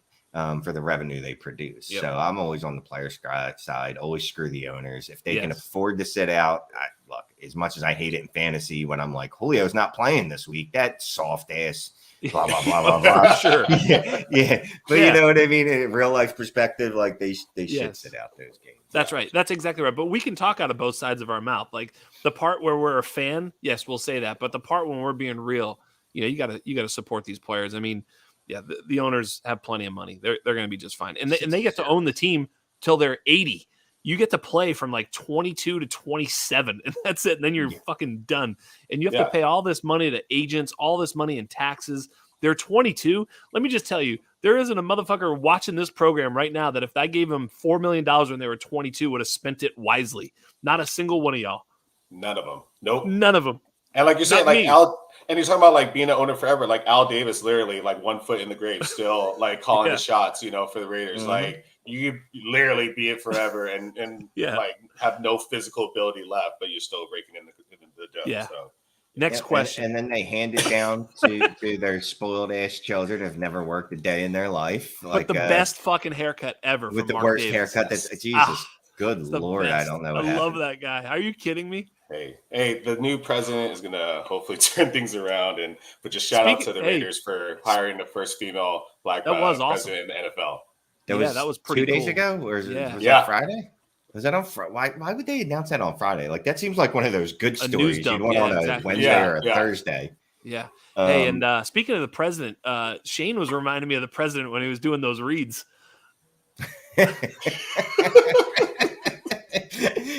For the revenue they produce. So I'm always on the player side, always screw the owners. If they can afford to sit out, look, as much as I hate it in fantasy when I'm like, Julio's not playing this week, that soft ass, blah, blah, blah, blah, blah. Sure. But you know what I mean? In real life perspective, like, they should sit out those games. That's right. That's exactly right. But we can talk out of both sides of our mouth. Like, the part where we're a fan, yes, we'll say that. But the part when we're being real, you gotta support these players. I mean, yeah, the owners have plenty of money. They're going to be just fine. And they get to own the team till they're 80. You get to play from like 22 to 27, and that's it. And then you're fucking done. And you have to pay all this money to agents, all this money in taxes. They're 22. Let me just tell you, there isn't a motherfucker watching this program right now that if I gave them $4 million when they were 22 would have spent it wisely. Not a single one of y'all. None of them. Nope. None of them. And like you're saying, Not like me. Al, and you're talking about like being an owner forever. Like Al Davis, literally like 1 foot in the grave, still like calling the shots, you know, for the Raiders. Like you literally be it forever, and like have no physical ability left, but you're still breaking in the dough. Yeah. So. Next question. And then they hand it down to their spoiled ass children who've never worked a day in their life. But the best fucking haircut ever. With from the Mark worst Davis. haircut. Jesus. Good Lord. Best. I don't know. I love that guy. Are you kidding me? Hey, the new president is going to hopefully turn things around. But just shout out to the Raiders for hiring the first female black president in the NFL. That was pretty 2 days ago? Or was that Friday? Was that on Friday? Why would they announce that on Friday? Like, that seems like one of those good stories you'd want on a Wednesday or a Thursday. Yeah. Hey, and speaking of the president, Shane was reminding me of the president when he was doing those reads.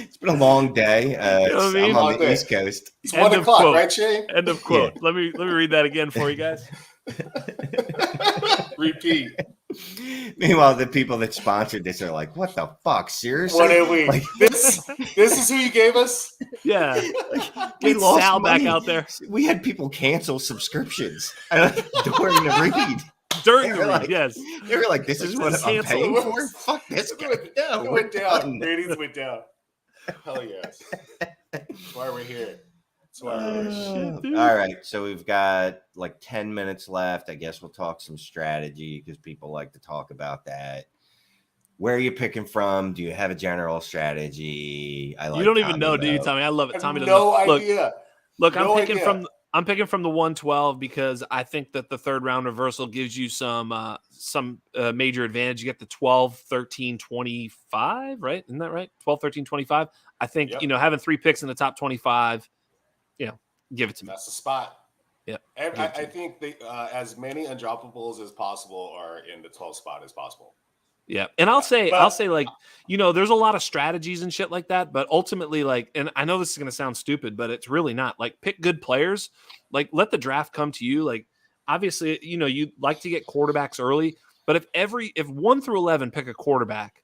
It's been a long day. You know what I mean? I'm on the East Coast. It's 1 o'clock, right, Shane? End of quote. Yeah. Let me read that again for you guys. Repeat. Meanwhile, the people that sponsored this are like, "What the fuck? Seriously? What are we? Like, this is who you gave us? Yeah, we lost Sal money. Back out there. We had people cancel subscriptions during the read. During the read, yes. They were like, "This is what I'm paying for." Fuck this guy. No, it went down. Ratings went down. Hell yes. That's why we're here. All right, so we've got like 10 minutes left. I guess we'll talk some strategy because people like to talk about that. Where are you picking from? Do you have a general strategy? You don't even know, do you, Tommy? I love it. Tommy doesn't no idea. Look, I'm picking from the 112 because I think that the third round reversal gives you some major advantage. You get the 12, 13, 25, right? Isn't that right? 12, 13, 25. I think, having 3 picks in the top 25, give it to me. That's the spot. Yeah. I think as many undroppables as possible are in the 12 spot as possible. Yeah. And I'll say like, there's a lot of strategies and shit like that, but ultimately, like, and I know this is going to sound stupid, but it's really not. Like, pick good players, like, let the draft come to you. Like, obviously, you'd like to get quarterbacks early, but if 1 through 11 pick a quarterback,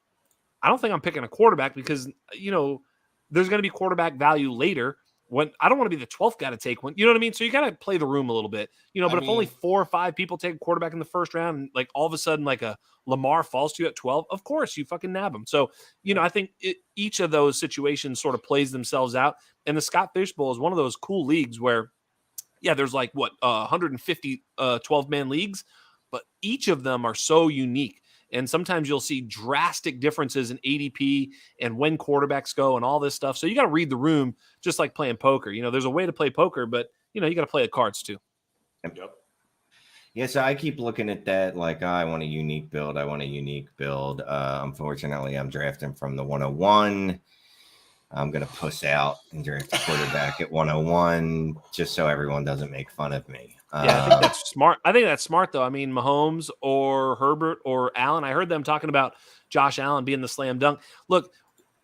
I don't think I'm picking a quarterback because, there's going to be quarterback value later. When I don't want to be the 12th guy to take one, you know what I mean? So you got to play the room a little bit, but if only 4 or 5 people take a quarterback in the first round, and like all of a sudden, like a Lamar falls to you at 12, of course you fucking nab them. So, I think each of those situations sort of plays themselves out. And the Scott Fish Bowl is one of those cool leagues where, there's like 150 12-man leagues, but each of them are so unique. And sometimes you'll see drastic differences in ADP and when quarterbacks go and all this stuff. So you got to read the room just like playing poker. There's a way to play poker, but, you got to play the cards too. Yep. Yeah, so I keep looking at that like, I want a unique build. Unfortunately, I'm drafting from the 101. I'm going to puss out and draft a quarterback at 101 just so everyone doesn't make fun of me. Yeah, I think that's smart. I think that's smart, though. I mean, Mahomes or Herbert or Allen, I heard them talking about Josh Allen being the slam dunk. Look,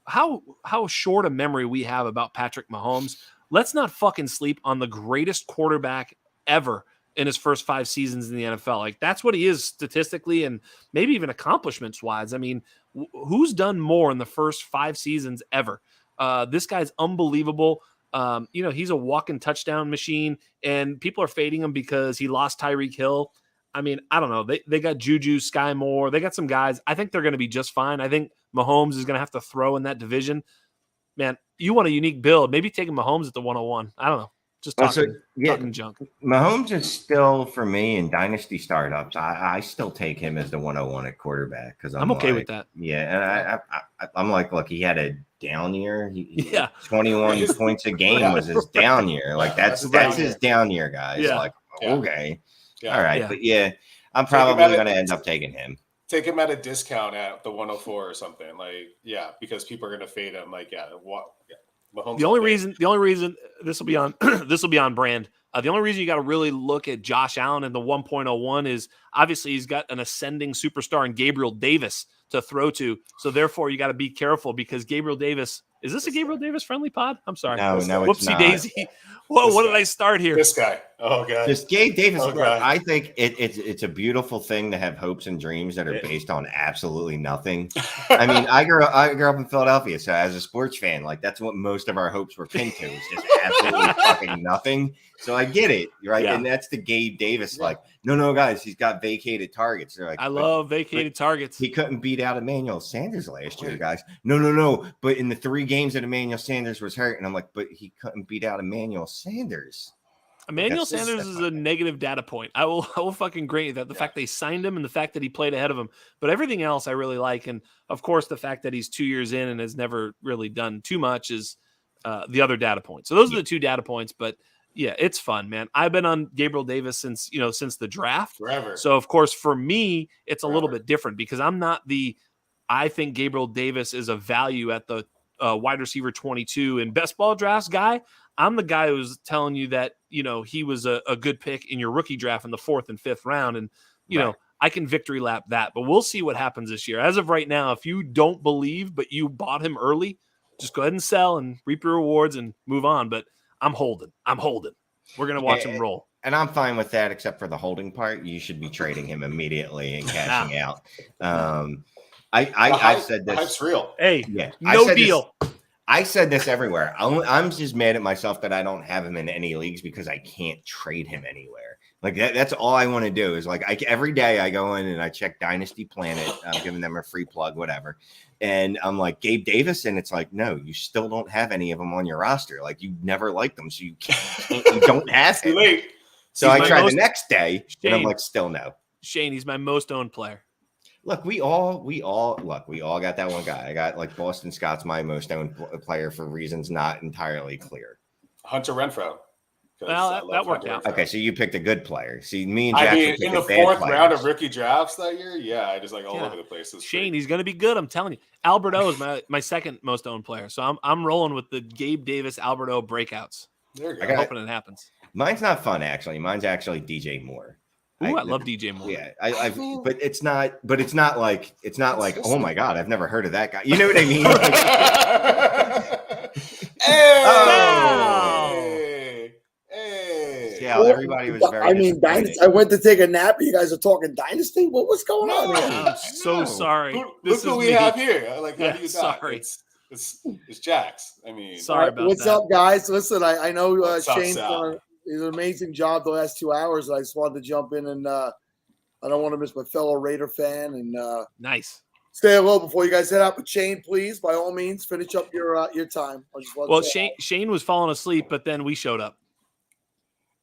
how short a memory we have about Patrick Mahomes. Let's not fucking sleep on the greatest quarterback ever in his first 5 seasons in the NFL. Like, that's what he is statistically and maybe even accomplishments-wise. I mean, who's done more in the first 5 seasons ever? This guy's unbelievable. He's a walking touchdown machine, and people are fading him because he lost Tyreek Hill. I mean, I don't know. They got Juju, Sky Moore. They got some guys. I think they're going to be just fine. I think Mahomes is going to have to throw in that division. Man, you want a unique build. Maybe taking Mahomes at the 101. I don't know. Just talking junk. Mahomes is still, for me, in Dynasty startups, I still take him as the 101 at quarterback because I'm okay with that. Yeah, and I'm like, look, he had a down year. 21 points a game was his down year. Like that's his down year, guys. Yeah. Like, okay. Yeah. All right. Yeah. But I'm probably going to end up taking him. Take him at a discount at the 104 or something. Like, because people are going to fade him. Like, Mahomes the only reason this will be on brand. The only reason you got to really look at Josh Allen in the 1.01 is obviously he's got an ascending superstar in Gabriel Davis to throw to. So therefore you got to be careful because Gabriel Davis, is this a Gabriel Davis friendly pod? I'm sorry. No, whoopsie daisy. Whoa, what did I start here? This guy. Okay. Just Gabe Davis. Okay. I think it's a beautiful thing to have hopes and dreams that are based on absolutely nothing. I mean, I grew up in Philadelphia, so as a sports fan, like that's what most of our hopes were pinned to, is just absolutely fucking nothing. So I get it, right? Yeah. And that's the Gabe Davis. Yeah. Like, no, guys, he's got vacated targets. They're like, I love vacated targets. He couldn't beat out Emmanuel Sanders last year, guys. No. But in the 3 games that Emmanuel Sanders was hurt, and I'm like, but he couldn't beat out Emmanuel Sanders. Emmanuel Sanders is a negative data point. I will fucking grant you that. The fact they signed him and the fact that he played ahead of him. But everything else I really like. And, of course, the fact that he's 2 years in and has never really done too much is the other data point. So those are the 2 data points. But, yeah, it's fun, man. I've been on Gabriel Davis since the draft. Forever. So, of course, for me, it's a little bit different because I'm not I think Gabriel Davis is a value at the wide receiver 22 in best ball drafts guy. I'm the guy who's telling you that, he was a good pick in your rookie draft in the 4th and 5th round. And, you know, I can victory lap that, but we'll see what happens this year. As of right now, if you don't believe, but you bought him early, just go ahead and sell and reap your rewards and move on. But I'm holding. We're going to watch him roll. And I'm fine with that, except for the holding part. You should be trading him immediately and cashing out. I've said this. Hype's real. Hey, no deal. I said this everywhere. I'm just mad at myself that I don't have him in any leagues because I can't trade him anywhere. Like that's all I want to do is like every day I go in and I check Dynasty Planet. I'm giving them a free plug, whatever. And I'm like, Gabe Davis. And it's like, no, you still don't have any of them on your roster. Like you never liked them. So you don't have him. So I try the next day and I'm like, still no. Shane, he's my most owned player. Look, we all got that one guy. I got like Boston Scott's my most owned player for reasons not entirely clear. Hunter Renfrow. Well, that worked out. Okay, so you picked a good player. See, me and Jack in the 4th round of rookie drafts that year, I just like all over the place. Shane, he's going to be good. I'm telling you. Alberto is my second most owned player, so I'm rolling with the Gabe Davis Alberto breakouts. There you go. I'm hoping it happens. Mine's not fun actually. Mine's actually DJ Moore. Ooh, I love DJ Moore. Yeah, but it's not like oh my god, I've never heard of that guy. You know what I mean? Hey. Yeah, everybody was very. Dynasty. I went to take a nap. You guys are talking Dynasty. What's going on here? I'm so sorry. Look who we have here. Like, how do you sorry. It's Jax. I mean, sorry about what's up, guys? Listen, I know Shane's done an amazing job the last 2 hours. I just wanted to jump in and I don't want to miss my fellow Raider fan and nice. Stay low before you guys head out. But Shane, please, by all means, finish up your time. Well, Shane was falling asleep, but then we showed up.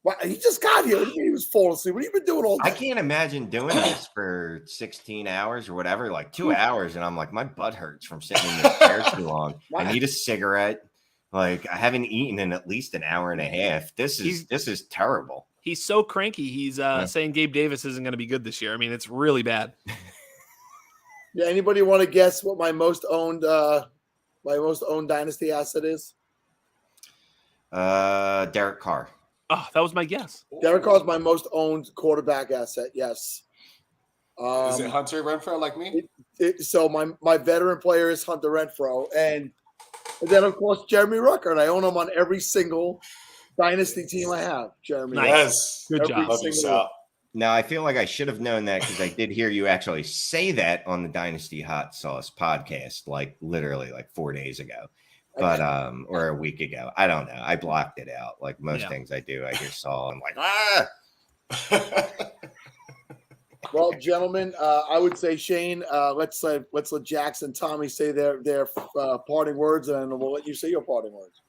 Wow, he just got here. He was falling asleep. What have you been doing all day? I can't imagine doing this for 16 hours or whatever, like 2 hours. And I'm like, my butt hurts from sitting in this chair too long. I need a cigarette. Like, I haven't eaten in at least an hour and a half. This is terrible. He's so cranky. He's saying Gabe Davis isn't going to be good this year. I mean, it's really bad. Yeah. Anybody want to guess what my most owned Dynasty asset is? Derek Carr. Oh, that was my guess. Derek Carr is my most owned quarterback asset. Yes. Is it Hunter Renfrow like me? So my veteran player is Hunter Renfrow, and then of course Jeremy Rucker, and I own him on every single Dynasty team I have. Jeremy, nice, good job. Love you, Sal. Now I feel like I should have known that because I did hear you actually say that on the Dynasty Hot Sauce podcast, like literally like 4 days ago. But or a week ago. I don't know. I blocked it out. Like most things I do, I just saw. I'm like, Well, gentlemen, I would say Shane, let's let Jax and Tommy say their parting words, and we'll let you say your parting words.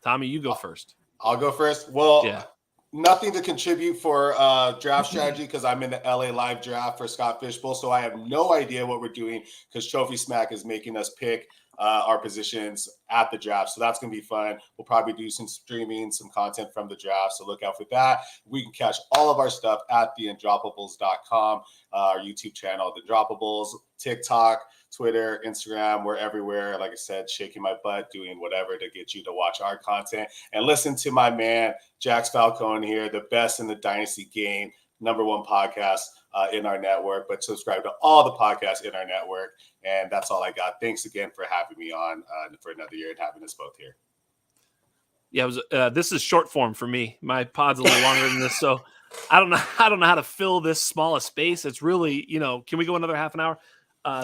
Tommy, you go first. I'll go first. Well, nothing to contribute for draft strategy because I'm in the LA live draft for Scott Fishbowl, so I have no idea what we're doing because TrophySmack is making us pick our positions at the draft. So that's going to be fun. We'll probably do some streaming, some content from the draft. So look out for that. We can catch all of our stuff at theundroppables.com, our YouTube channel, The Droppables, TikTok, Twitter, Instagram. We're everywhere. Like I said, shaking my butt, doing whatever to get you to watch our content and listen to my man, Jax Falcone here, the best in the Dynasty game, #1 podcast in our network, but subscribe to all the podcasts in our network. And that's all I got. Thanks again for having me on for another year and having us both here. Yeah, it was. This is short form for me. My pod's a little longer than this, so I don't know how to fill this small a space. It's really, can we go another half an hour?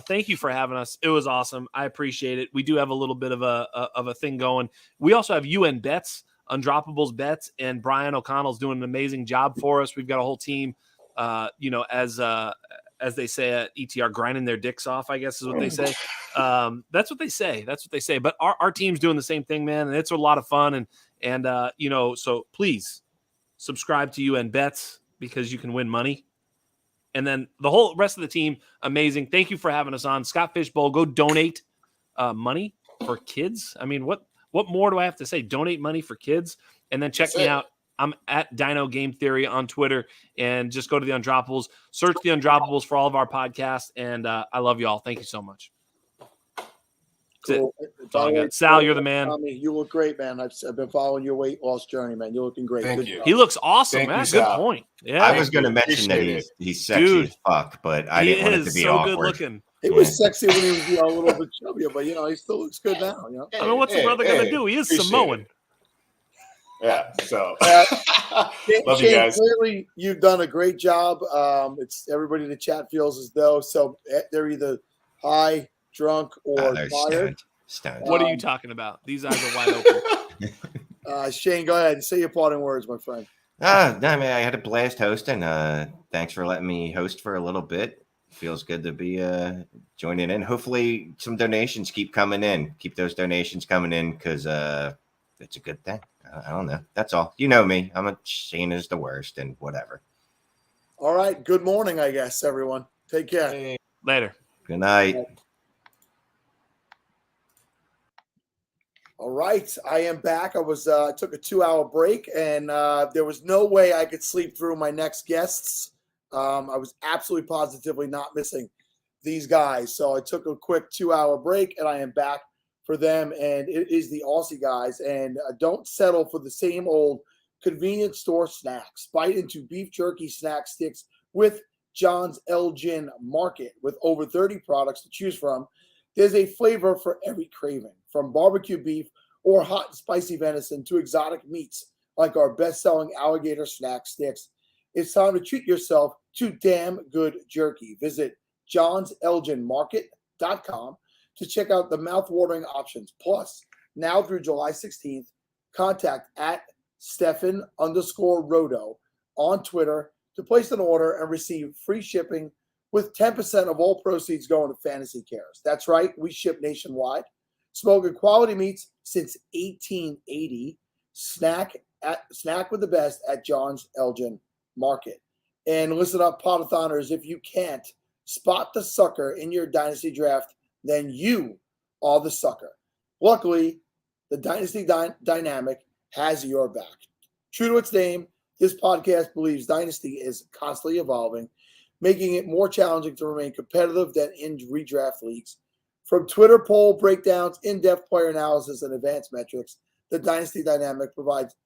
Thank you for having us. It was awesome. I appreciate it. We do have a little bit of a thing going. We also have UN Bets, Undroppables Bets, and Brian O'Connell's doing an amazing job for us. We've got a whole team, as they say at ETR, grinding their dicks off, I guess is what they say. That's what they say. That's what they say. But our team's doing the same thing, man, and it's a lot of fun. And so please subscribe to UN Bets because you can win money. And then the whole rest of the team, amazing. Thank you for having us on. Scott Fishbowl, go donate money for kids. I mean, what more do I have to say? Donate money for kids. And then check me out. I'm at Dino Game Theory on Twitter. And just go to the Undroppables. Search the Undroppables for all of our podcasts. And I love you all. Thank you so much. Cool. That's all I got. Sal, you're the man. Tommy, you look great, man. I've been following your weight loss journey, man. You're looking great. Thank Good you. job. He looks awesome, Thank man. you, Good Sal. point. Yeah, I was going to mention that Appreciate he's sexy as fuck, but I didn't want it to be so awkward. good looking. He was sexy when he was a little bit chubbier, but he still looks good now. I mean, what's the brother gonna do? He is Samoan. It. Yeah. So Love love you guys. Clearly, you've done a great job. It's everybody in the chat feels as though they're either high, drunk, or They're tired. stoned. What are you talking about? These eyes are wide open. Shane, go ahead and say your parting words, my friend. No, I mean, I had a blast hosting. Thanks for letting me host for a little bit. Feels good to be joining in. Hopefully some donations keep coming in. Keep those donations coming in because it's a good thing. I don't know. That's all. You know me. I'm a Shane is the worst and whatever. All right. Good morning, I guess, everyone. Take care. Later. Good night. All right, I am back. I took a 2-hour break, and there was no way I could sleep through my next guests. I was absolutely positively not missing these guys, so I took a quick 2-hour break, and I am back for them. And it is the Aussie guys, and don't settle for the same old convenience store snacks. Bite into beef jerky snack sticks with John's Elgin Market, with over 30 products to choose from. There's a flavor for every craving, from barbecue beef or hot and spicy venison to exotic meats like our best-selling alligator snack sticks. It's time to treat yourself to damn good jerky. Visit johnselginmarket.com to check out the mouth-watering options. Plus, now through July 16th, contact at Stefan_Rodo on Twitter to place an order and receive free shipping with 10% of all proceeds going to Fantasy Cares. That's right, we ship nationwide. Smoking quality meats since 1880. Snack with the best at John's Elgin Market. And listen up, Poda-thoners, if you can't spot the sucker in your Dynasty draft, then you are the sucker. Luckily, the Dynasty Dynamic has your back. True to its name, this podcast believes Dynasty is constantly evolving, making it more challenging to remain competitive than in redraft leagues. From Twitter poll breakdowns, in-depth player analysis, and advanced metrics, the Dynasty Dynamic provides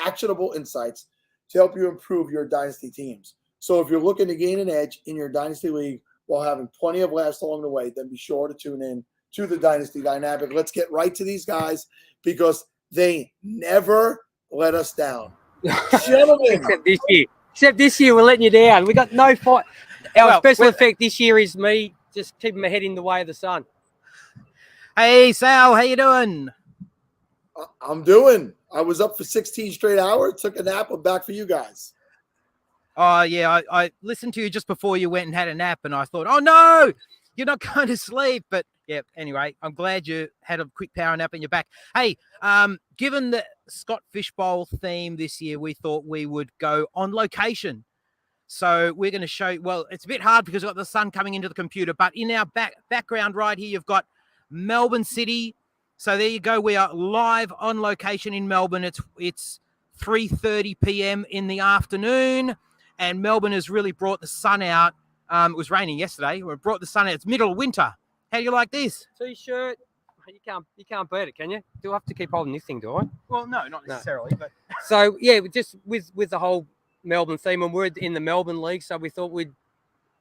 actionable insights to help you improve your Dynasty teams. So if you're looking to gain an edge in your Dynasty league while having plenty of laughs along the way, then be sure to tune in to the Dynasty Dynamic. Let's get right to these guys because they never let us down. Gentlemen. Except this year, we're letting you down. We got no fight. Our special effect this year is me just keeping my head in the way of the sun. Hey, Sal, how you doing? I'm doing. I was up for 16 straight hours, took a nap. I'm back for you guys. Oh, yeah, I listened to you just before you went and had a nap, and I thought, oh, no, you're not going to sleep. But, yeah, anyway, I'm glad you had a quick power nap and you're back. Hey, given the Scott Fishbowl theme this year, we thought we would go on location. So we're going to show, well, it's a bit hard because we've got the sun coming into the computer, but in our background right here, you've got Melbourne City. So there you go. We are live on location in Melbourne. It's 3:30 p.m. in the afternoon, and Melbourne has really brought the sun out. It was raining yesterday. We brought the sun out. It's middle of winter. How do you like this? T-shirt. You can't beat it, can you? Do I have to keep holding this thing, do I? Well, no, not necessarily. But so yeah, just with the whole Melbourne theme, and we're in the Melbourne League, so we thought we'd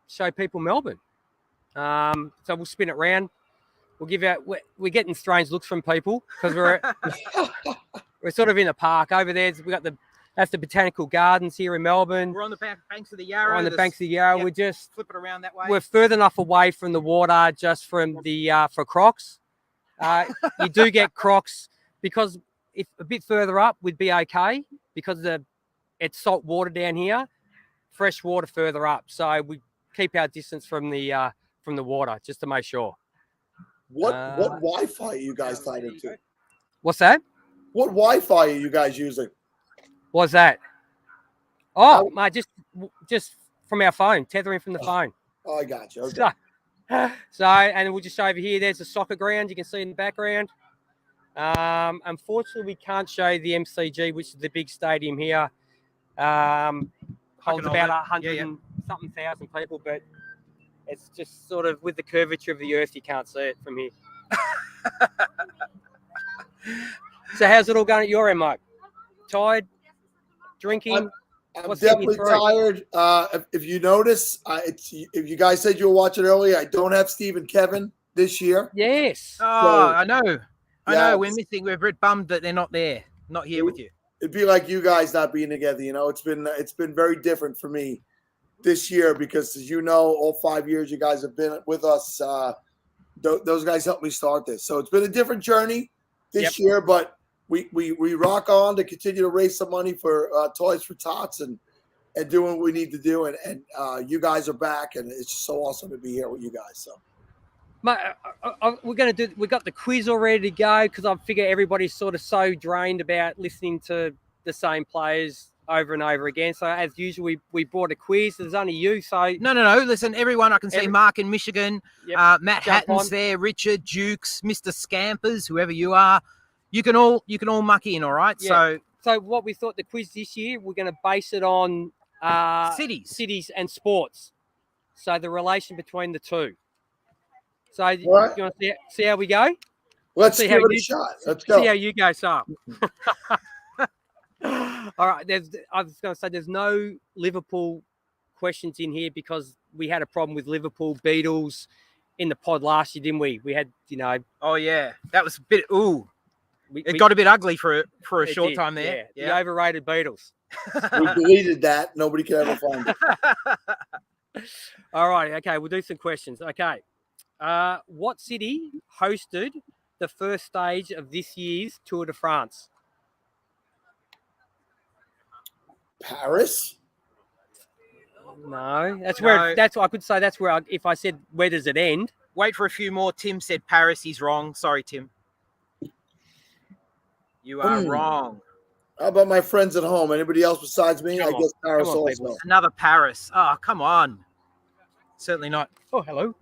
show people Melbourne. So we'll spin it round. we'll give out. We're getting strange looks from people because we're sort of in a park over there. We got that's the botanical gardens here in Melbourne. We're on the banks of the Yarra. We're on the banks of the Yarra. Yep, We're just flip it around that way. We're further enough away from the water just from the for crocs. You do get crocs because if a bit further up would be okay because it's salt water down here, fresh water further up. So we keep our distance from the water just to make sure. What Wi-Fi are you guys tied into? What's that? What Wi-Fi are you guys using? What's that? Oh, mate, just from our phone, tethering from the phone. Oh, I got you. Okay. So, and we'll just show over here. There's a soccer ground you can see in the background. Unfortunately, we can't show the MCG, which is the big stadium here. Holds about 100 and something thousand people, but it's just sort of with the curvature of the earth, you can't see it from here. So, how's it all going at your end, Mike? Tired? Drinking? I'm definitely tired. If you notice, if you guys said you were watching earlier, I don't have Steve and Kevin this year. Yes. Oh, I know. I know. We're missing. We're a bit bummed that they're not there, not here with you. It'd be like you guys not being together. You know, it's been very different for me this year because, as you know, all 5 years you guys have been with us. Those guys helped me start this, so it's been a different journey this year, but. We rock on to continue to raise some money for Toys for Tots and doing what we need to do. And you guys are back, and it's just so awesome to be here with you guys. So, we got the quiz all ready to go because I figure everybody's sort of so drained about listening to the same players over and over again. So as usual, we brought a quiz. There's only you, so no. Listen, everyone, I can see Mark in Michigan, Matt Hatton's there, Richard, Dukes, Mr. Scampers, whoever you are. You can all muck in, all right? Yeah. So what we thought the quiz this year, we're going to base it on cities and sports. So the relation between the two. So you want to see how we go? Let's give it a shot. Let's go. See how you go, so. All right. I was going to say there's no Liverpool questions in here because we had a problem with Liverpool Beatles in the pod last year, didn't we? We had, Oh yeah, that was a bit. Ooh. It got a bit ugly for a short time there. Yeah. The overrated Beatles. We deleted that. Nobody can ever find it. All right. Okay. We'll do some questions. Okay. What city hosted the first stage of this year's Tour de France? Paris? No. That's where I could say that's where if I said where does it end? Wait for a few more. Tim said Paris. He's wrong. Sorry, Tim. You are wrong. How about my friends at home? Anybody else besides me? I guess Paris also. Another Paris. Oh, come on. Certainly not. Oh, hello.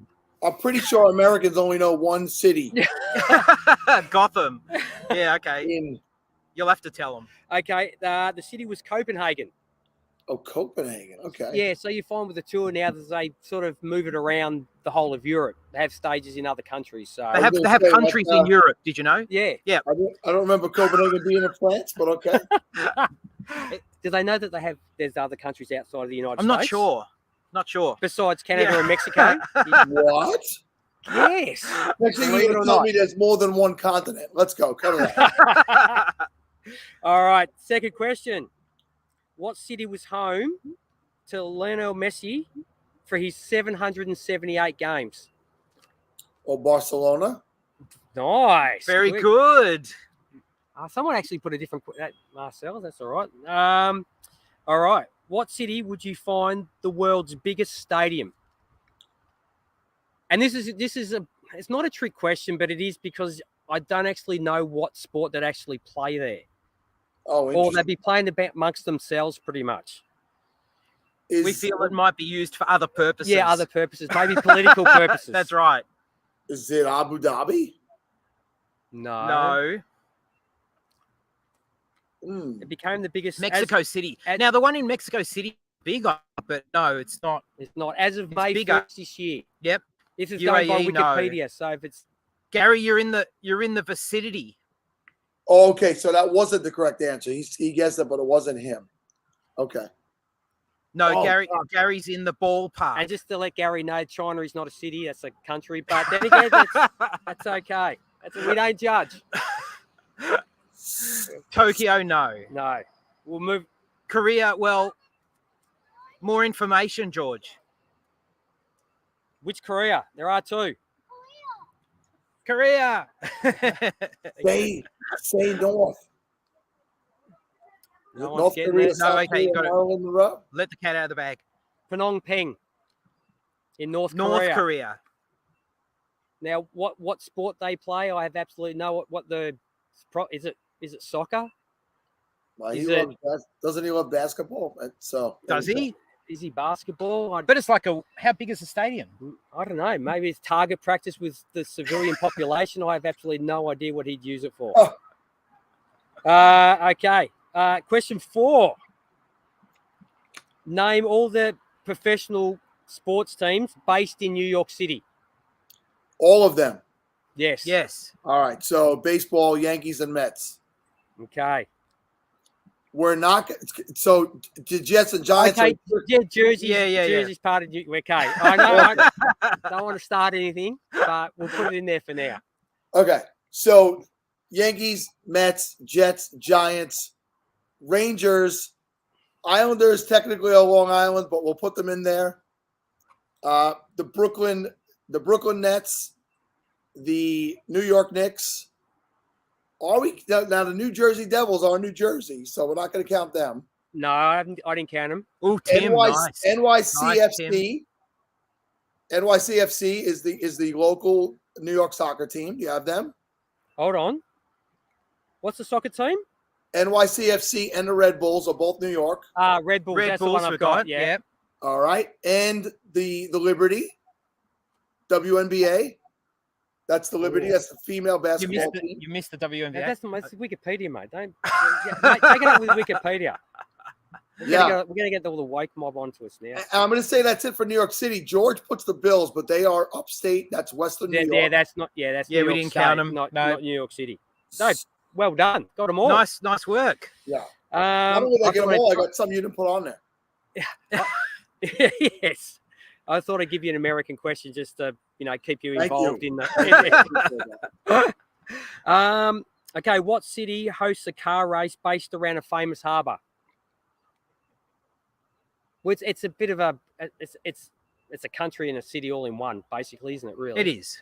I'm pretty sure Americans only know one city. Gotham. Yeah, okay. You'll have to tell them. Okay. The city was Copenhagen. Oh, Copenhagen. Okay. Yeah, so you find with the tour now that they sort of move it around the whole of Europe. They have stages in other countries. So they have countries in Europe. Did you know? Yeah. Yeah. I don't remember Copenhagen being in France, but okay. Do they know that there's other countries outside of the United States? I'm not sure. Not sure. Besides Canada and Mexico? What? Yes. Next thing you're going to tell me there's more than one continent. Let's go. Cut it out. All right. Second question. What city was home to Lionel Messi for his 778 games? Or Barcelona. Nice. Very good. Someone actually put a different Marcel. That's all right. All right. What city would you find the world's biggest stadium? And this is it's not a trick question, but it is because I don't actually know what sport that actually play there. Oh, or they'd be playing amongst themselves pretty much. We feel it might be used for other purposes. Yeah, other purposes, maybe political purposes. That's right. Is it Abu Dhabi? No. It became the biggest. Mexico City. Now, the one in Mexico City, bigger, but no, it's not. It's not. As of May 1st this year. Yep. This is going by Wikipedia. No. So if it's Gary, you're in the vicinity. Oh, okay, so that wasn't the correct answer. He guessed it, but it wasn't him. Okay. No, Oh, Gary's in the ballpark. And just to let Gary know, China is not a city; that's a country. But then again, that's okay. We don't judge. Tokyo, no. We'll move. Korea, well, more information, George. Which Korea? There are two. Korea. Say North. North Korea, South Korea, Maryland, let the cat out of the bag. Phnom Penh in North Korea. Now, what sport they play, I have absolutely no what the is it soccer? Well, doesn't he love basketball? So does he? Is he basketball? But it's like how big is the stadium? I don't know. Maybe it's target practice with the civilian population. I have absolutely no idea what he'd use it for. Okay. Question 4. Name all the professional sports teams based in New York City. All of them. Yes. All right. So baseball, Yankees and Mets. Okay. We're not. So the Jets and Giants. Okay. Jersey. Yeah. Jersey's part of you. Okay. I know. I don't want to start anything, but we'll put it in there for now. Okay. So Yankees, Mets, Jets, Giants, Rangers, Islanders. Technically on Long Island, but we'll put them in there. The Brooklyn Nets, the New York Knicks. Are we now? The New Jersey Devils are New Jersey, so we're not going to count them. No, I didn't count them. Oh, Tim, nice. NYCFC. NYCFC is the local New York soccer team. Do you have them? Hold on. What's the soccer team? NYCFC and the Red Bulls are both New York. Red Bulls. That's Bulls the one I've got. Yeah. All right, and the Liberty, WNBA. That's the Liberty. That's the female basketball team. You missed the WNBA. That's Wikipedia, mate. Don't mate, take it up with Wikipedia. We're gonna get all the woke mob onto us now. I'm gonna say that's it for New York City. George puts the Bills, but they are upstate. That's Western New York. Yeah, that's not. Yeah, that's. Yeah, New we York didn't State, count them. Not New York City. No, well done. Got them all. Nice work. Yeah. Not only did I get them all, I got some you didn't put on there. Yes. I thought I'd give you an American question just to, keep you involved in that. Okay, what city hosts a car race based around a famous harbour? Well, it's a bit of a it's a country and a city all in one, basically, isn't it? Really, it is.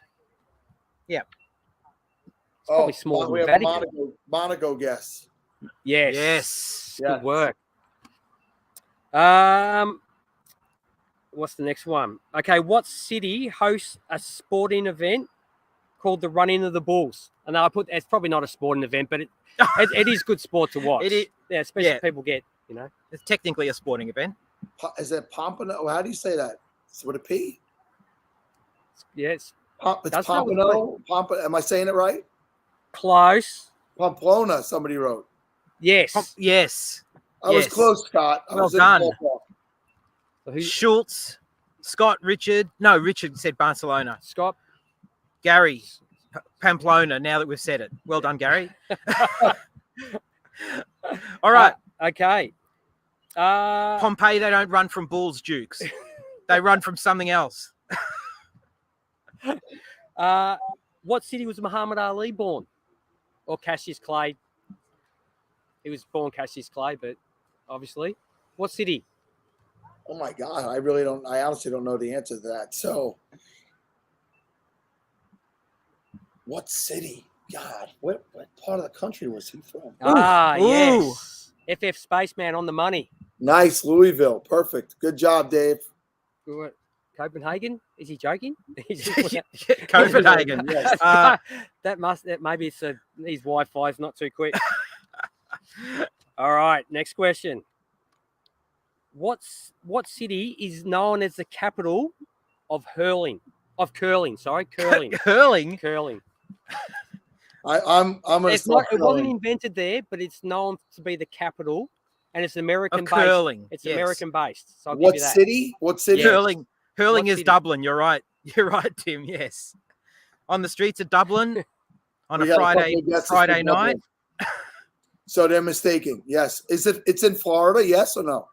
Yeah. It's probably smaller than we have Vatican. Monaco guess. Yes. Good work. What's the next one? Okay, what city hosts a sporting event called the Run-In of the Bulls? And I put it's probably not a sporting event, but it is good sport to watch. It is, especially if people get, It's technically a sporting event. Is it Pompano? How do you say that? Is it with a P? Yes. It's Pompano. Am I saying it right? Close. Pamplona, somebody wrote. Yes. Yes. I was close, Scott. Well done. Schultz, Scott, Richard. No, Richard said Barcelona. Scott. Gary, Pamplona, now that we've said it. Well done, Gary. All right. Okay. Pompeii, they don't run from Bulls, Dukes. They run from something else. What city was Muhammad Ali born? Or Cassius Clay? He was born Cassius Clay, but obviously. What city? Oh my God, I honestly don't know the answer to that. So, what city? God, what part of the country was he from? Yes. FF Spaceman on the money. Nice, Louisville. Perfect. Good job, Dave. Copenhagen? Is he joking? Copenhagen. Yes. Maybe it's his Wi-Fi is not too quick. All right, next question. What city is known as the capital of curling? Curling. Curling. I'm gonna. It wasn't invented there, but it's known to be the capital, and it's American based. Curling. It's American based. So what city? What city? Curling. Curling is Dublin. You're right. You're right, Tim. Yes. On the streets of Dublin on a Friday night. So they're mistaken. Yes. It's in Florida? Yes or no?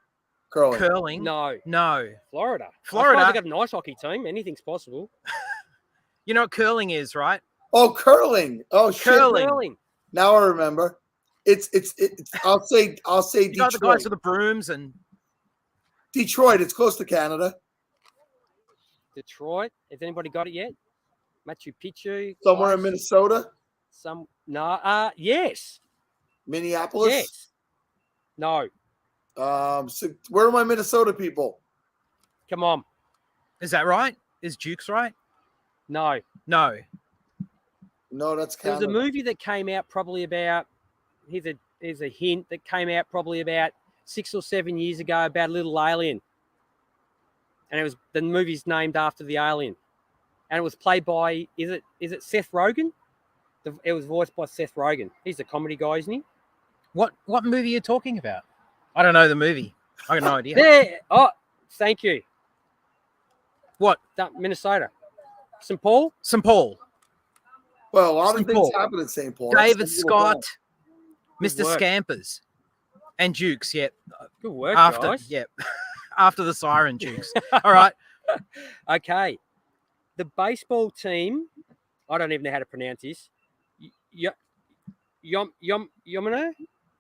Curling. Curling? No. No. Florida. Florida. They got a nice hockey team. Anything's possible. You know what curling is, right? Oh, curling. Oh, shit. Curling. Now I remember. It's I'll say You Detroit. got the guys with the brooms and Detroit. It's close to Canada. Detroit. Has anybody got it yet? Machu Picchu. Somewhere in Minnesota. Yes. Minneapolis. Yes. No. So where are my Minnesota people? Come on. is that right? Is Duke's right? No. No. No, that's There was Canada. a movie that came out probably about. Here's a hint that came out probably about 6 or 7 years ago about a little alien, and the movie's named after the alien, and it was played by is it Seth Rogen? It was voiced by Seth Rogen. He's a comedy guy, isn't he? What movie are you talking about? I don't know the movie. I got no idea. There. Oh, thank you. What? Minnesota. St. Paul? St. Paul. Well, a lot of St. things Paul. happen in St. Paul. David That's a little Scott, bad. Mr. Scampers, and Dukes. Yep. Good work, After, guys. yep. After the siren, Dukes. All right. Okay. The baseball team, I don't even know how to pronounce this. Yomina?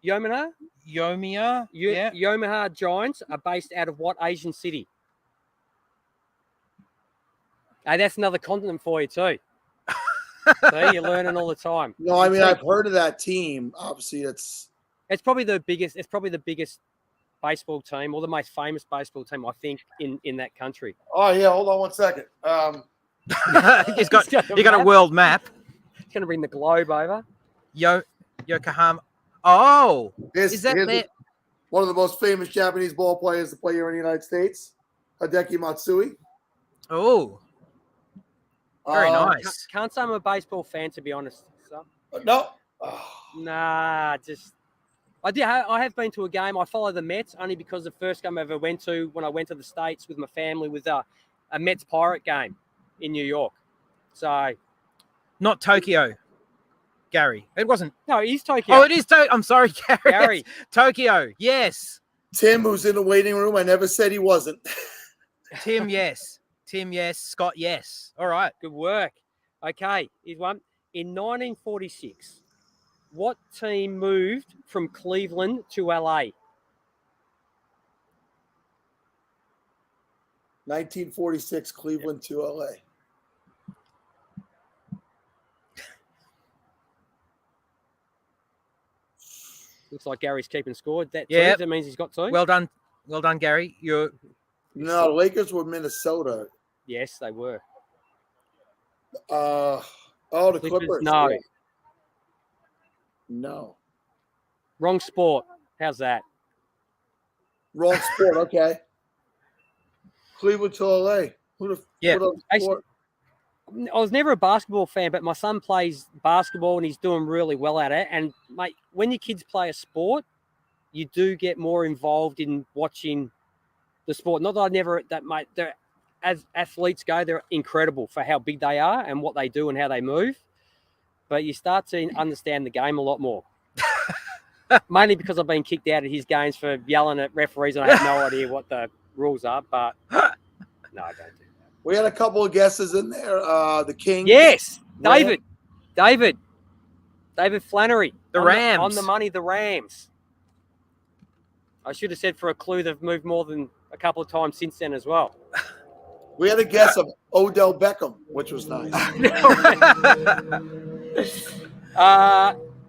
Yomia. Yeah. Yomiha Giants are based out of what Asian city? Hey, that's another continent for you too. See, you're learning all the time. No, I mean I've heard of that team. Obviously, it's probably the biggest. It's probably the biggest baseball team, or the most famous baseball team, I think, in that country. Oh yeah, hold on one second. You got a world map. It's going to bring the globe over. Yokohama. Oh, is that one of the most famous Japanese ball players to play here in the United States? Hideki Matsui. Oh, very nice. Can't say I'm a baseball fan, to be honest. So. No. Nah, just I have been to a game. I follow the Mets only because the first game I ever went to when I went to the States with my family was a Mets Pirate game in New York. So, not Tokyo, Gary. It wasn't. No, it is Tokyo. Oh, it is Tokyo. I'm sorry, Gary. Gary. Tokyo. Yes. Tim, who's in the waiting room. I never said he wasn't. Tim, yes. Tim, yes. Scott, yes. All right. Good work. Okay, here's one. In 1946, what team moved from Cleveland to LA? 1946, Cleveland to LA. Looks like Gary's keeping score. That means he's got two. Well done, Gary. No, the Lakers were Minnesota. Yes, they were. The Clippers. No. Yeah. No. Wrong sport. How's that? Wrong sport. Okay. Cleveland to LA. Actually, I was never a basketball fan, but my son plays basketball and he's doing really well at it. And mate, when your kids play a sport, you do get more involved in watching the sport. Not that they're, as athletes go, they're incredible for how big they are and what they do and how they move. But you start to understand the game a lot more. Mainly because I've been kicked out of his games for yelling at referees and I have no idea what the rules are. But no, I don't do that. We had a couple of guesses in there. The King. Yes, David Flannery. The Rams. On the money, the Rams. I should have said for a clue they've moved more than a couple of times since then as well. We had a guess of Odell Beckham, which was nice.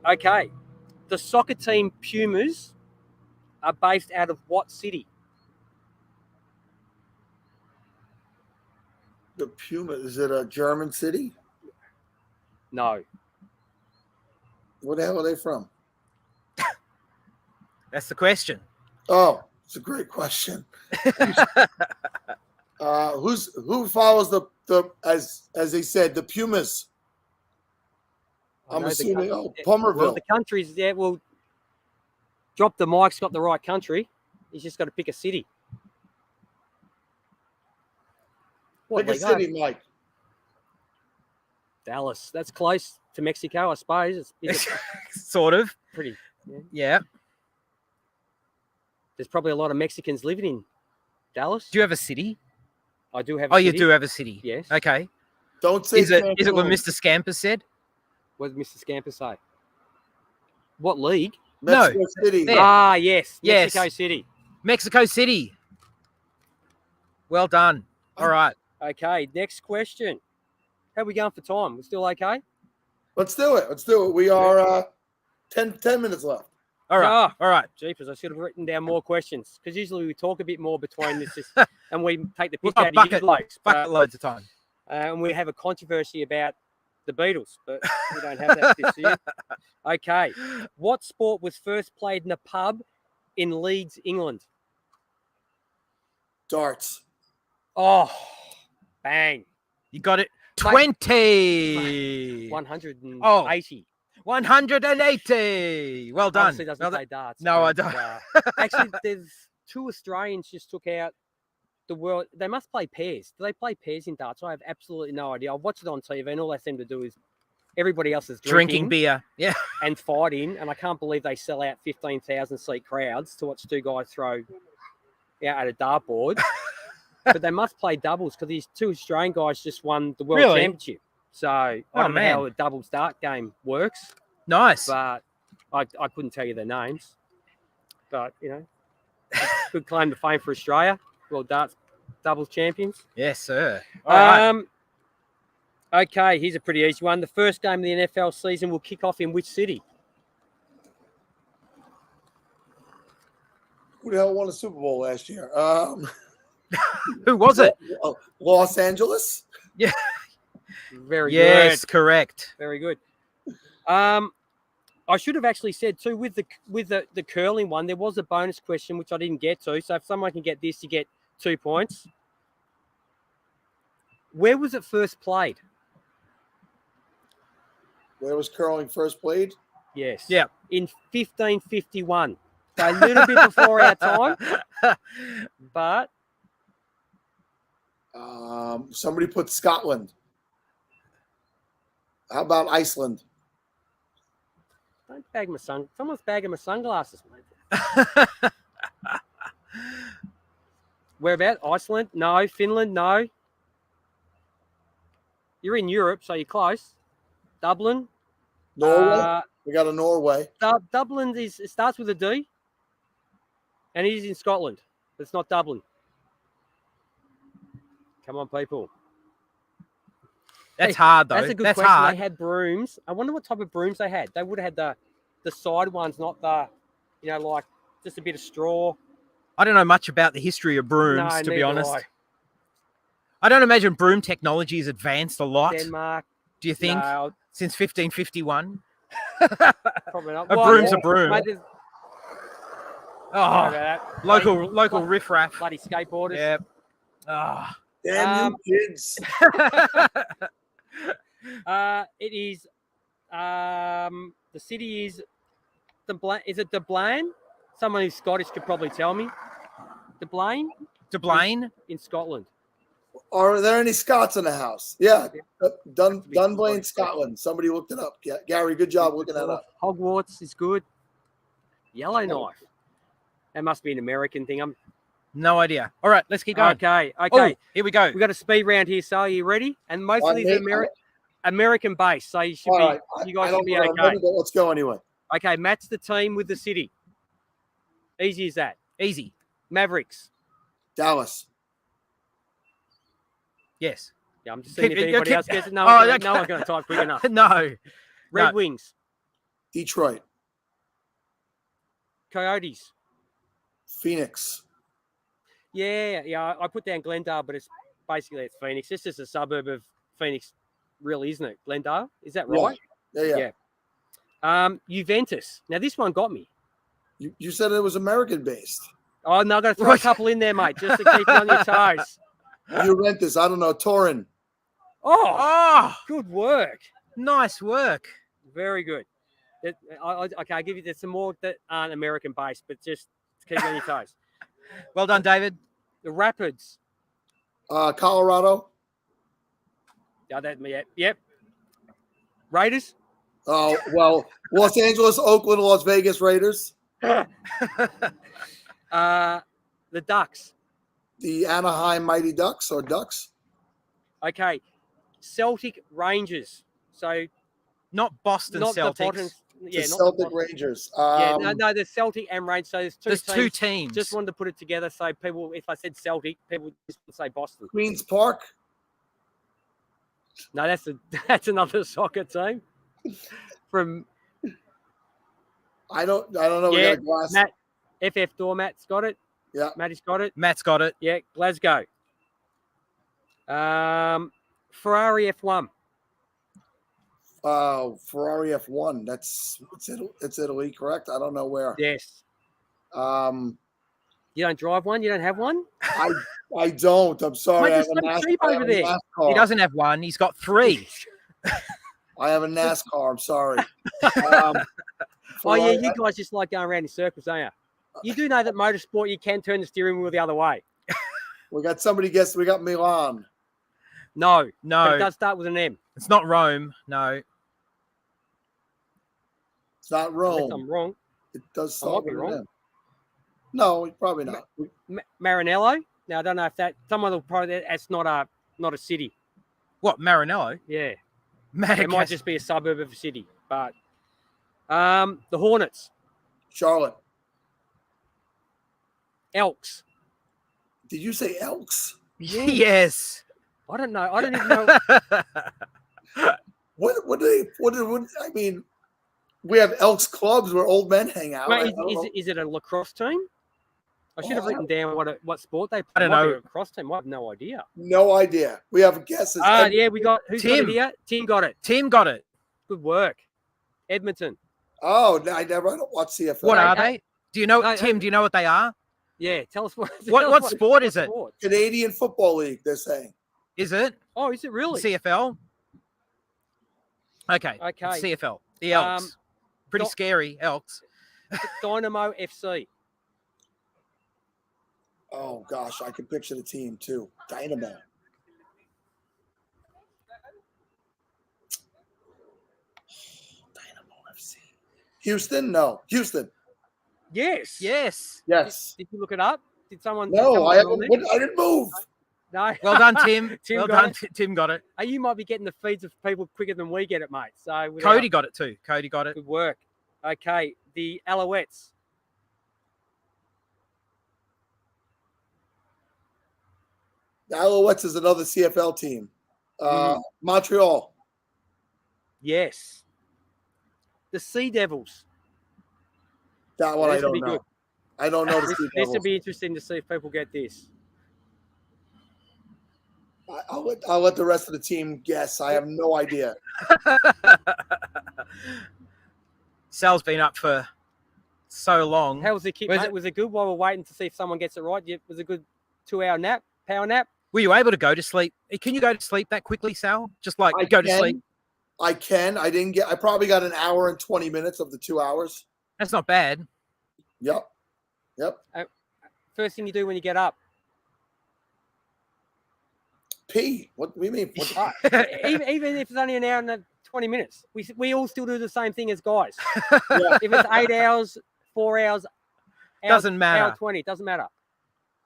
Okay. The soccer team Pumas are based out of what city? The Puma, is it a German city? No. Where the hell are they from? That's the question. Oh, it's a great question. Who follows the as they said, the Pumas? I'm assuming Palmerville. Well, the country's there. Well, drop the mic's got the right country. He's just got to pick a city. Pick a city, Mike. Dallas. That's close to Mexico, I suppose. It's sort of. Pretty. Yeah. There's probably a lot of Mexicans living in Dallas. Do you have a city? I do have a city. You do have a city? Yes. Okay. Don't say Is it what Mr. Scamper said? What did Mr. Scamper say? What league? Mexico City. There. Yes. Yes. Mexico City. Mexico City. Well done. All right. Okay, next question. How are we going for time? We're still okay? Let's do it. We are 10 minutes left. All right. All right. Jeepers, I should have written down more questions because usually we talk a bit more between this and we take the piss out of you blokes. Bucket loads of time. And we have a controversy about the Beatles, but we don't have that this year. Okay. What sport was first played in a pub in Leeds, England? Darts. Oh, bang. You got it. 20. 180. 180. Well done. Honestly, doesn't play darts. No, I but, don't. Actually, there's 2 Australians just took out the world. They must play pairs. Do they play pairs in darts? I have absolutely no idea. I watch it on TV, and all they seem to do is everybody else is drinking beer. Yeah. And fighting. And I can't believe they sell out 15,000 seat crowds to watch 2 guys throw out at a dartboard. But they must play doubles because these 2 Australian guys just won the world championship. So I don't know how a doubles dart game works. Nice. But I couldn't tell you their names. But, good claim to fame for Australia. World darts doubles champions. Yes, sir. All right. Okay, here's a pretty easy one. The first game of the NFL season will kick off in which city? Who the hell won a Super Bowl last year? Who was it? Los Angeles. Yeah. Very good. Yes, correct. Very good. I should have actually said too with the curling one, there was a bonus question which I didn't get to. So if someone can get this, you get 2 points. Where was it first played? Where was curling first played? Yes. Yeah. In 1551. So a little bit before our time, but somebody put Scotland. How about Iceland? Don't bag my someone's bagging my sunglasses, mate. Where about? Iceland? No. Finland? No. You're in Europe, so you're close. Dublin? Norway? We got a Norway. Dublin it starts with a D. And it is in Scotland. But it's not Dublin. Come on, people. That's hard, though. That's a good question. Hard. They had brooms. I wonder what type of brooms they had. They would have had the side ones, not the, like just a bit of straw. I don't know much about the history of brooms, to be honest. I don't imagine broom technology has advanced a lot. Denmark. Do you think? No. Since 1551? Probably not. A broom's a broom. Mate, local riffraff. Bloody skateboarders. Yeah. Oh. Damn you kids. It is the city is is it Dublin? Someone who's Scottish could probably tell me. Dublin in Scotland. Are there any Scots in the house? Yeah, Dunblane, Scotland. Somebody looked it up. Yeah, Gary, good job looking that up. Hogwarts is good. Yellowknife. That must be an American thing. No idea. All right, let's keep going. Okay. Oh, here we go. We got a speed round here. So are you ready? And most of these are American based. So you should be. Right. You guys should be okay. Let's go anyway. Okay, match the team with the city. Easy as that. Easy. Mavericks. Dallas. Yes. Yeah, I'm just seeing if anybody else gets it. No, no one's going to type quick enough. No. Red Wings. Detroit. Coyotes. Phoenix. Yeah. I put down Glendale, but it's Phoenix. It's just a suburb of Phoenix, really, isn't it? Glendale, is that right? Yeah. Juventus. Now this one got me. You said it was American based. Oh no, I'm going to throw a couple in there, mate, just to keep you on your toes. Juventus. I don't know. Torrin. Oh, good work. Nice work. Very good. Okay, I'll give you there's some more that aren't American based, but just keep you on your toes. Well done, David. The Rapids. Colorado. Yep. Raiders. Oh, well, Los Angeles, Oakland, Las Vegas Raiders. The Ducks. The Anaheim Mighty Ducks or Ducks? Okay. Celtic Rangers. So not Boston not Celtics. The Bottoms, the Celtic Rangers. No, the Celtic and Rangers. So there's two teams. Just wanted to put it together so people, if I said Celtic, people just would say Boston. Queen's Park. No, that's another soccer team. From I don't know. Yeah, We got a glass. Matt, FF Doormat's got it. Yeah, Matty's got it. Matt's got it. Yeah, Glasgow. Ferrari F1. Ferrari F1. It's Italy, correct? I don't know where. Yes. You don't drive one? You don't have one? I don't. I'm sorry. Mate, there's some sheep over there. He doesn't have one. He's got 3. I have a NASCAR. I'm sorry. Oh yeah, you guys just like going around in circles, don't you? You do know that motorsport, you can turn the steering wheel the other way. We got somebody guessed. We got Milan. No. No. But it does start with an M. It's not Rome. No. It's not Rome. Unless I'm wrong. It does I might start be with wrong. an M. No, probably not. Maranello. Now I don't know if that someone will probably that's not a city. What, Maranello? Yeah. It might just be a suburb of a city. But the Hornets. Charlotte. Elks. Did you say Elks? Yes. I don't know. I don't even know. What I mean, we have Elks clubs where old men hang out. Mate, is it a lacrosse team? I should have written down what sport they play. I don't know. A lacrosse team. I have no idea. No idea. We have guesses. Yeah, we got who's got it here? Tim got it. Tim got it. Good work. Edmonton. Oh, I don't watch CFL. What are they? Do you know, Tim? Do you know what they are? Yeah, tell us what. What sport is it? Canadian Football League. They're saying. Is it? Oh, is it really? CFL. Okay. CFL. The Elks. Pretty scary Elks. Dynamo FC. Oh gosh, I can picture the team too. Dynamo. Dynamo FC. Houston? No. Houston. Yes. Yes. Yes. Did you look it up? Did someone? No, I didn't move. No. Well done, Tim. Tim got it. You might be getting the feeds of people quicker than we get it, mate. So Cody got it too. Cody got it. Good work. Okay, the Alouettes. The Alouettes is another CFL team. Montreal. Yes. The Sea Devils. That one I don't know. Good. I don't know the Sea This Devils. would be interesting to see if people get this. I'll let the rest of the team guess. I have no idea. Sal's been up for so long. How was the kid? Was it good while we're waiting to see if someone gets it right? Was it a good 2-hour nap, power nap? Were you able to go to sleep? Can you go to sleep that quickly, Sal? Just like go to sleep? I can. I probably got an hour and 20 minutes of the 2 hours. That's not bad. Yep. First thing you do when you get up. Pee. What do you mean? even if it's only an hour and 20 minutes, we all still do the same thing as guys. If it's 8 hours, 4 hours, doesn't matter. Hour 20 doesn't matter.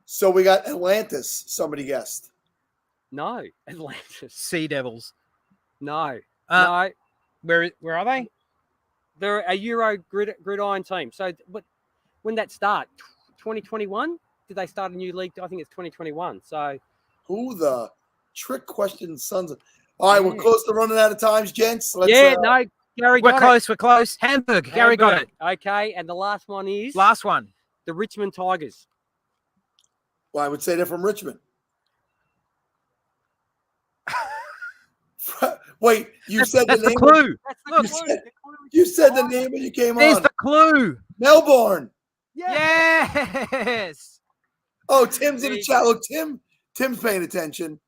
So we got Atlantis. Somebody guessed. No, Atlantis. Sea Devils. No, no. Where are they? They're a Euro gridiron team. So when that start? 2021? Did they start a new league? I think it's 2021. So who the trick question sons of... All right, we're close to running out of times, gents. No, Gary we're got close. it. We're close. Hamburg. Gary got it. Okay, and the last one is... Last one. The Richmond Tigers. Well, I would say they're from Richmond. Wait, you said That's the name. Clue. You said the name when you came There's on. the clue. Melbourne. Yes. Oh, Tim's in the chat. Look, Tim's paying attention.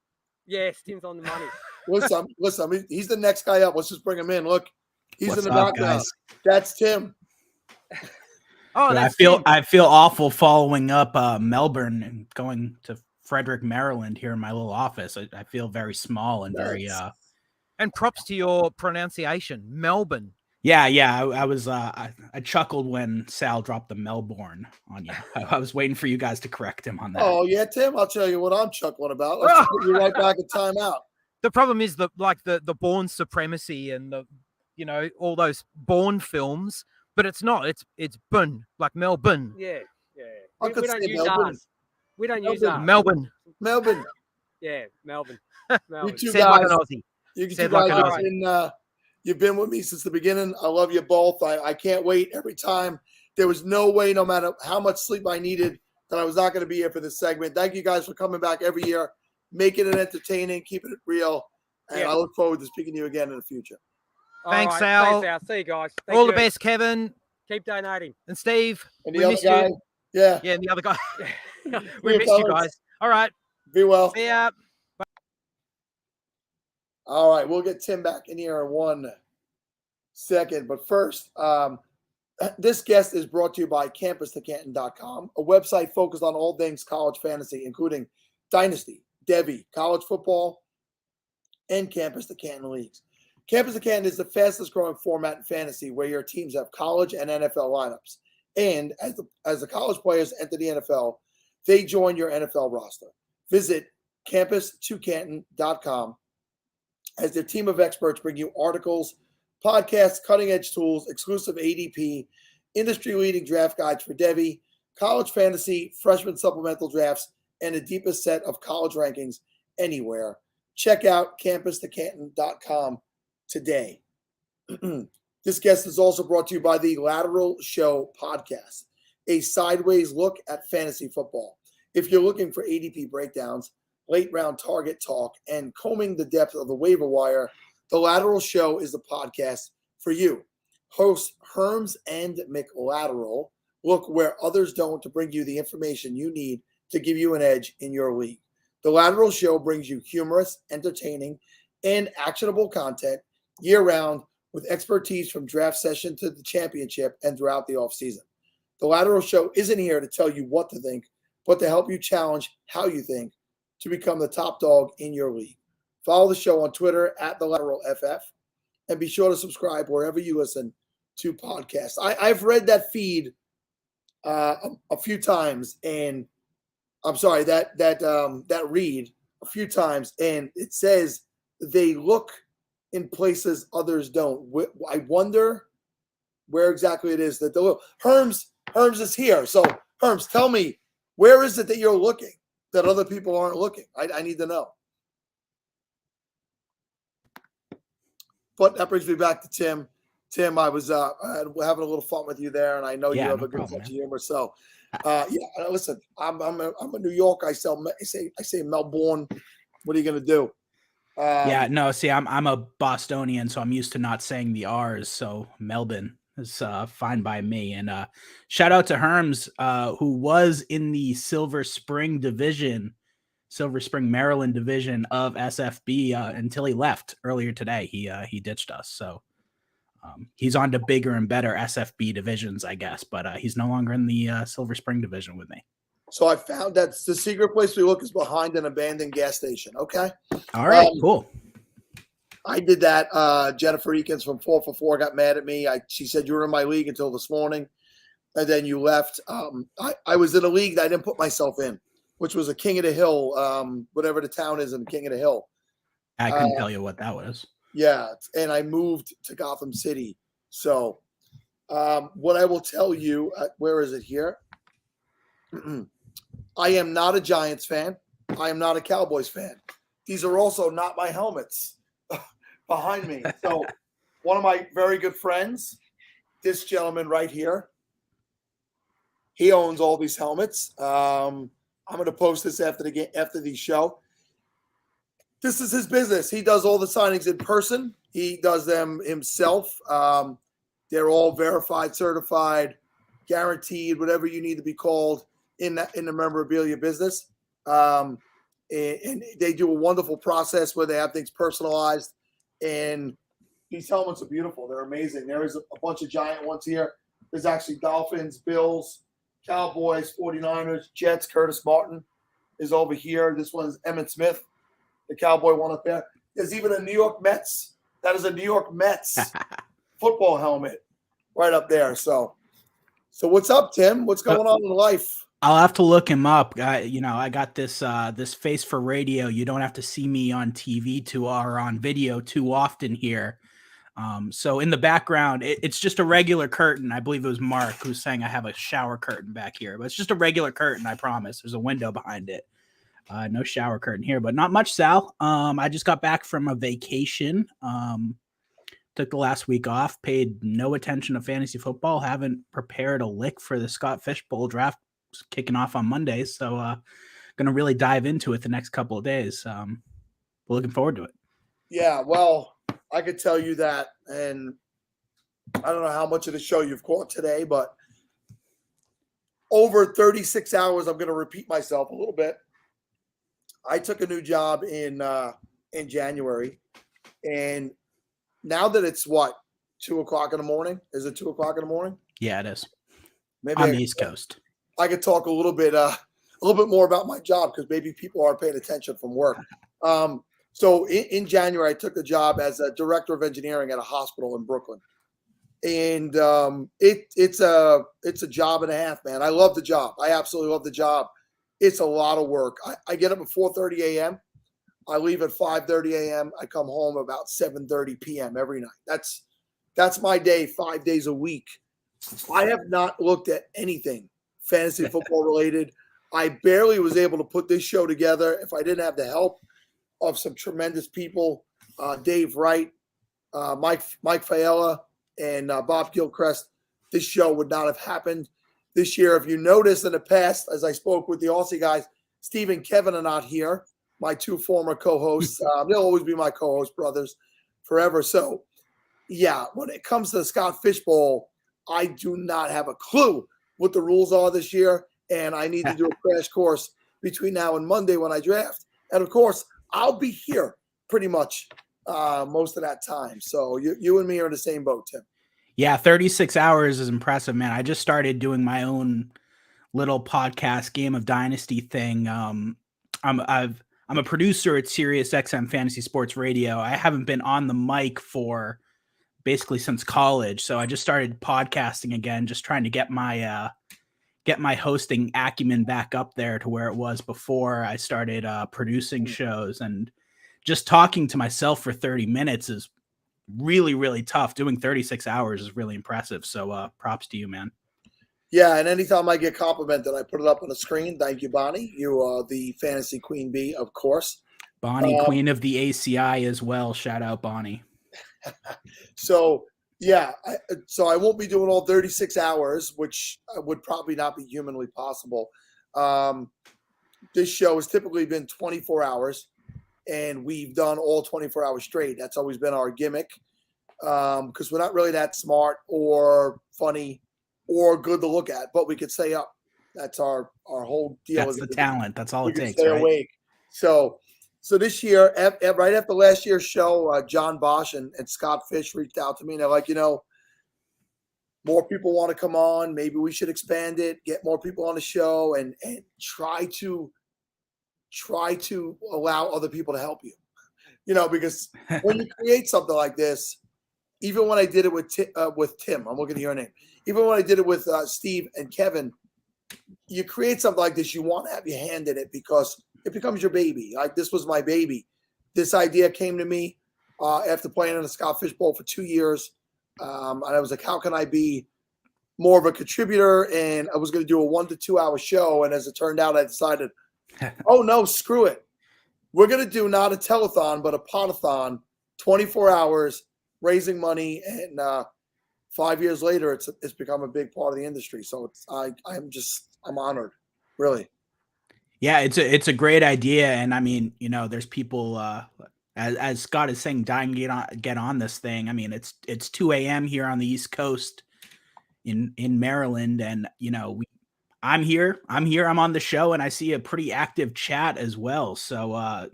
Yes, Tim's on the money. Listen, he's the next guy up. Let's just bring him in. Look, he's What's in the up, background. guys? That's Tim. Oh, Yeah, that's I feel awful following up Melbourne and going to Frederick, Maryland here in my little office. I feel very small and very And props to your pronunciation, Melbourne. Yeah. I was I chuckled when Sal dropped the Melbourne on you. I was waiting for you guys to correct him on that. Oh yeah, Tim. I'll tell you what I'm chuckling about. Let's put you right back in timeout. The problem is the Bourne supremacy and all those Bourne films, but it's not. It's Bun, like Melbourne. Yeah. I We could don't say use Melbourne. ours. We don't use ours. Melbourne. Yeah, Melbourne. You two Said guys, like an Aussie. you two Said guys like an have Aussie. you've been with me since the beginning. I love you both. I can't wait every time. There was no way, no matter how much sleep I needed, that I was not going to be here for this segment. Thank you guys for coming back every year, making it entertaining, keeping it real. And I look forward to speaking to you again in the future. Thanks, right, Al. Thanks, Al. See you guys. All the best, Kevin. Keep donating. And Steve. And the We other missed guy. you. Yeah. Yeah, and the other guy. We you, missed you fellas. guys. All right. Be well. See ya. All right, we'll get Tim back in here in 1 second. But first, this guest is brought to you by CampusToCanton.com, a website focused on all things college fantasy, including Dynasty, Devy, college football, and Campus to Canton leagues. Campus to Canton is the fastest growing format in fantasy where your teams have college and NFL lineups. And as the college players enter the NFL, they join your NFL roster. Visit CampusToCanton.com as their team of experts bring you articles, podcasts, cutting-edge tools, exclusive ADP, industry-leading draft guides for Devy, college fantasy, freshman supplemental drafts, and the deepest set of college rankings anywhere. Check out CampusToCanton.com today. This guest is also brought to you by the Lateral Show podcast, a sideways look at fantasy football. If you're looking for ADP breakdowns, late round target talk, and combing the depth of the waiver wire, the Lateral Show is the podcast for you. Hosts Herms and McLateral look where others don't to bring you the information you need to give you an edge in your league. The Lateral Show brings you humorous, entertaining, and actionable content year-round with expertise from draft session to the championship and throughout the offseason. The Lateral Show isn't here to tell you what to think, but to help you challenge how you think to become the top dog in your league. Follow the show on Twitter at @TheLateralFF, and be sure to subscribe wherever you listen to podcasts. I've read that feed a few times, and I'm sorry, that read a few times, and it says they look in places others don't. I wonder where exactly it is that they look. Herms is here. So Herms, tell me, where is it that you're looking that other people aren't looking? I need to know. But that brings me back to Tim. Tim, I was having a little fun with you there, and I know you have a good sense of humor. So, listen, I'm a New York. I say Melbourne. What are you gonna do? See, I'm a Bostonian, so I'm used to not saying the R's. So Melbourne is fine by me. And shout out to Herms, who was in the Silver Spring Maryland division of SFB until he left earlier today. He ditched us, so he's on to bigger and better SFB divisions, I guess. But he's no longer in the Silver Spring division with me. So I found that the secret place we look is behind an abandoned gas station. Okay. All right. Cool. I did that. Jennifer Eakins from 4 for 4 got mad at me. She said you were in my league until this morning, and then you left. I was in a league that I didn't put myself in, which was a King of the Hill, whatever the town is in King of the Hill. I couldn't tell you what that was. Yeah, and I moved to Gotham City. So what I will tell you, where is it here? I am not a Giants fan. I am not a Cowboys fan. These are also not my helmets behind me. So one of my very good friends, this gentleman right here, he owns all these helmets. I'm going to post this after the show. This is his business. He does all the signings in person. He does them himself. They're all verified, certified, guaranteed, whatever you need to be called in the memorabilia business. And they do a wonderful process where they have things personalized. And these helmets are beautiful. They're amazing. There is a bunch of giant ones here. There's actually Dolphins, Bills, Cowboys, 49ers, Jets. Curtis Martin is over here. This one's Emmitt Smith, the Cowboy one up there. There's even a New York Mets. That is a New York Mets football helmet right up there. So what's up, Tim? What's going on in life? I'll have to look him up. I got this this face for radio. You don't have to see me on TV or on video too often here. So in the background, it's just a regular curtain. I believe it was Mark who's saying I have a shower curtain back here, but it's just a regular curtain. I promise. There's a window behind it. No shower curtain here, but not much, Sal. I just got back from a vacation. Took the last week off, paid no attention to fantasy football, haven't prepared a lick for the Scott Fishbowl draft kicking off on Monday. So going to really dive into it the next couple of days. Looking forward to it. Yeah, well, I could tell you that, and I don't know how much of the show you've caught today, but over 36 hours, I'm going to repeat myself a little bit. I took a new job in January, and now that it's 2 o'clock in the morning? Is it 2 o'clock in the morning? Yeah, it is. Maybe on the East Coast. I could talk a little bit more about my job because maybe people aren't paying attention from work. So in January, I took a job as a director of engineering at a hospital in Brooklyn, and it's a job and a half, man. I love the job. I absolutely love the job. It's a lot of work. I get up at 4:30 a.m. I leave at 5:30 a.m. I come home about 7:30 p.m. every night. That's my day, 5 days a week. I have not looked at anything fantasy football related. I barely was able to put this show together if I didn't have the help of some tremendous people, Dave Wright, Mike Fiala, and Bob Gilchrist. This show would not have happened this year. If you notice in the past, as I spoke with the Aussie guys, Steve and Kevin are not here. My two former co-hosts. They'll always be my co-host brothers forever. So, yeah, when it comes to the Scott Fishbowl, I do not have a clue what the rules are this year, and I need to do a crash course between now and Monday when I draft. And, of course, I'll be here pretty much most of that time. So you and me are in the same boat, Tim. Yeah, 36 hours is impressive, man. I just started doing my own little podcast Game of Dynasty thing. I'm a producer at Sirius XM Fantasy Sports Radio. I haven't been on the mic for basically since college, so I just started podcasting again, just trying to get my hosting acumen back up there to where it was before I started producing shows. And just talking to myself for 30 minutes is really, really tough. Doing 36 hours is really impressive. So props to you, man. Yeah, and anytime I get complimented, I put it up on the screen. Thank you, Bonnie. You are the fantasy queen bee, of course. Bonnie, queen of the ACI as well. Shout out, Bonnie. So, yeah, so I won't be doing all 36 hours, which would probably not be humanly possible. This show has typically been 24 hours, and we've done all 24 hours straight. That's always been our gimmick because we're not really that smart or funny or good to look at, but we could stay up. That's our whole deal. That's the talent. That's all it takes. Stay awake. So this year, right after last year's show, John Bosch and Scott Fish reached out to me. And they're like, more people want to come on. Maybe we should expand it, get more people on the show, and try to allow other people to help you. Because when you create something like this, even when I did it with Tim, I'm looking at your name. Even when I did it with Steve and Kevin, you create something like this, you want to have your hand in it because it becomes your baby. Like this was my baby. This idea came to me after playing in the Scott Fishbowl for 2 years. And I was like, how can I be more of a contributor? And I was going to do a 1 to 2 hour show. And as it turned out, I decided, oh, no, screw it. We're going to do not a telethon, but a Poda-thon, 24 hours, raising money. And 5 years later, it's become a big part of the industry. So I'm honored, really. Yeah, it's a great idea. And I mean, there's people, as Scott is saying, dying to get on this thing. I mean, it's 2 a.m. here on the East Coast in Maryland. And, I'm here, I'm on the show, and I see a pretty active chat as well. So,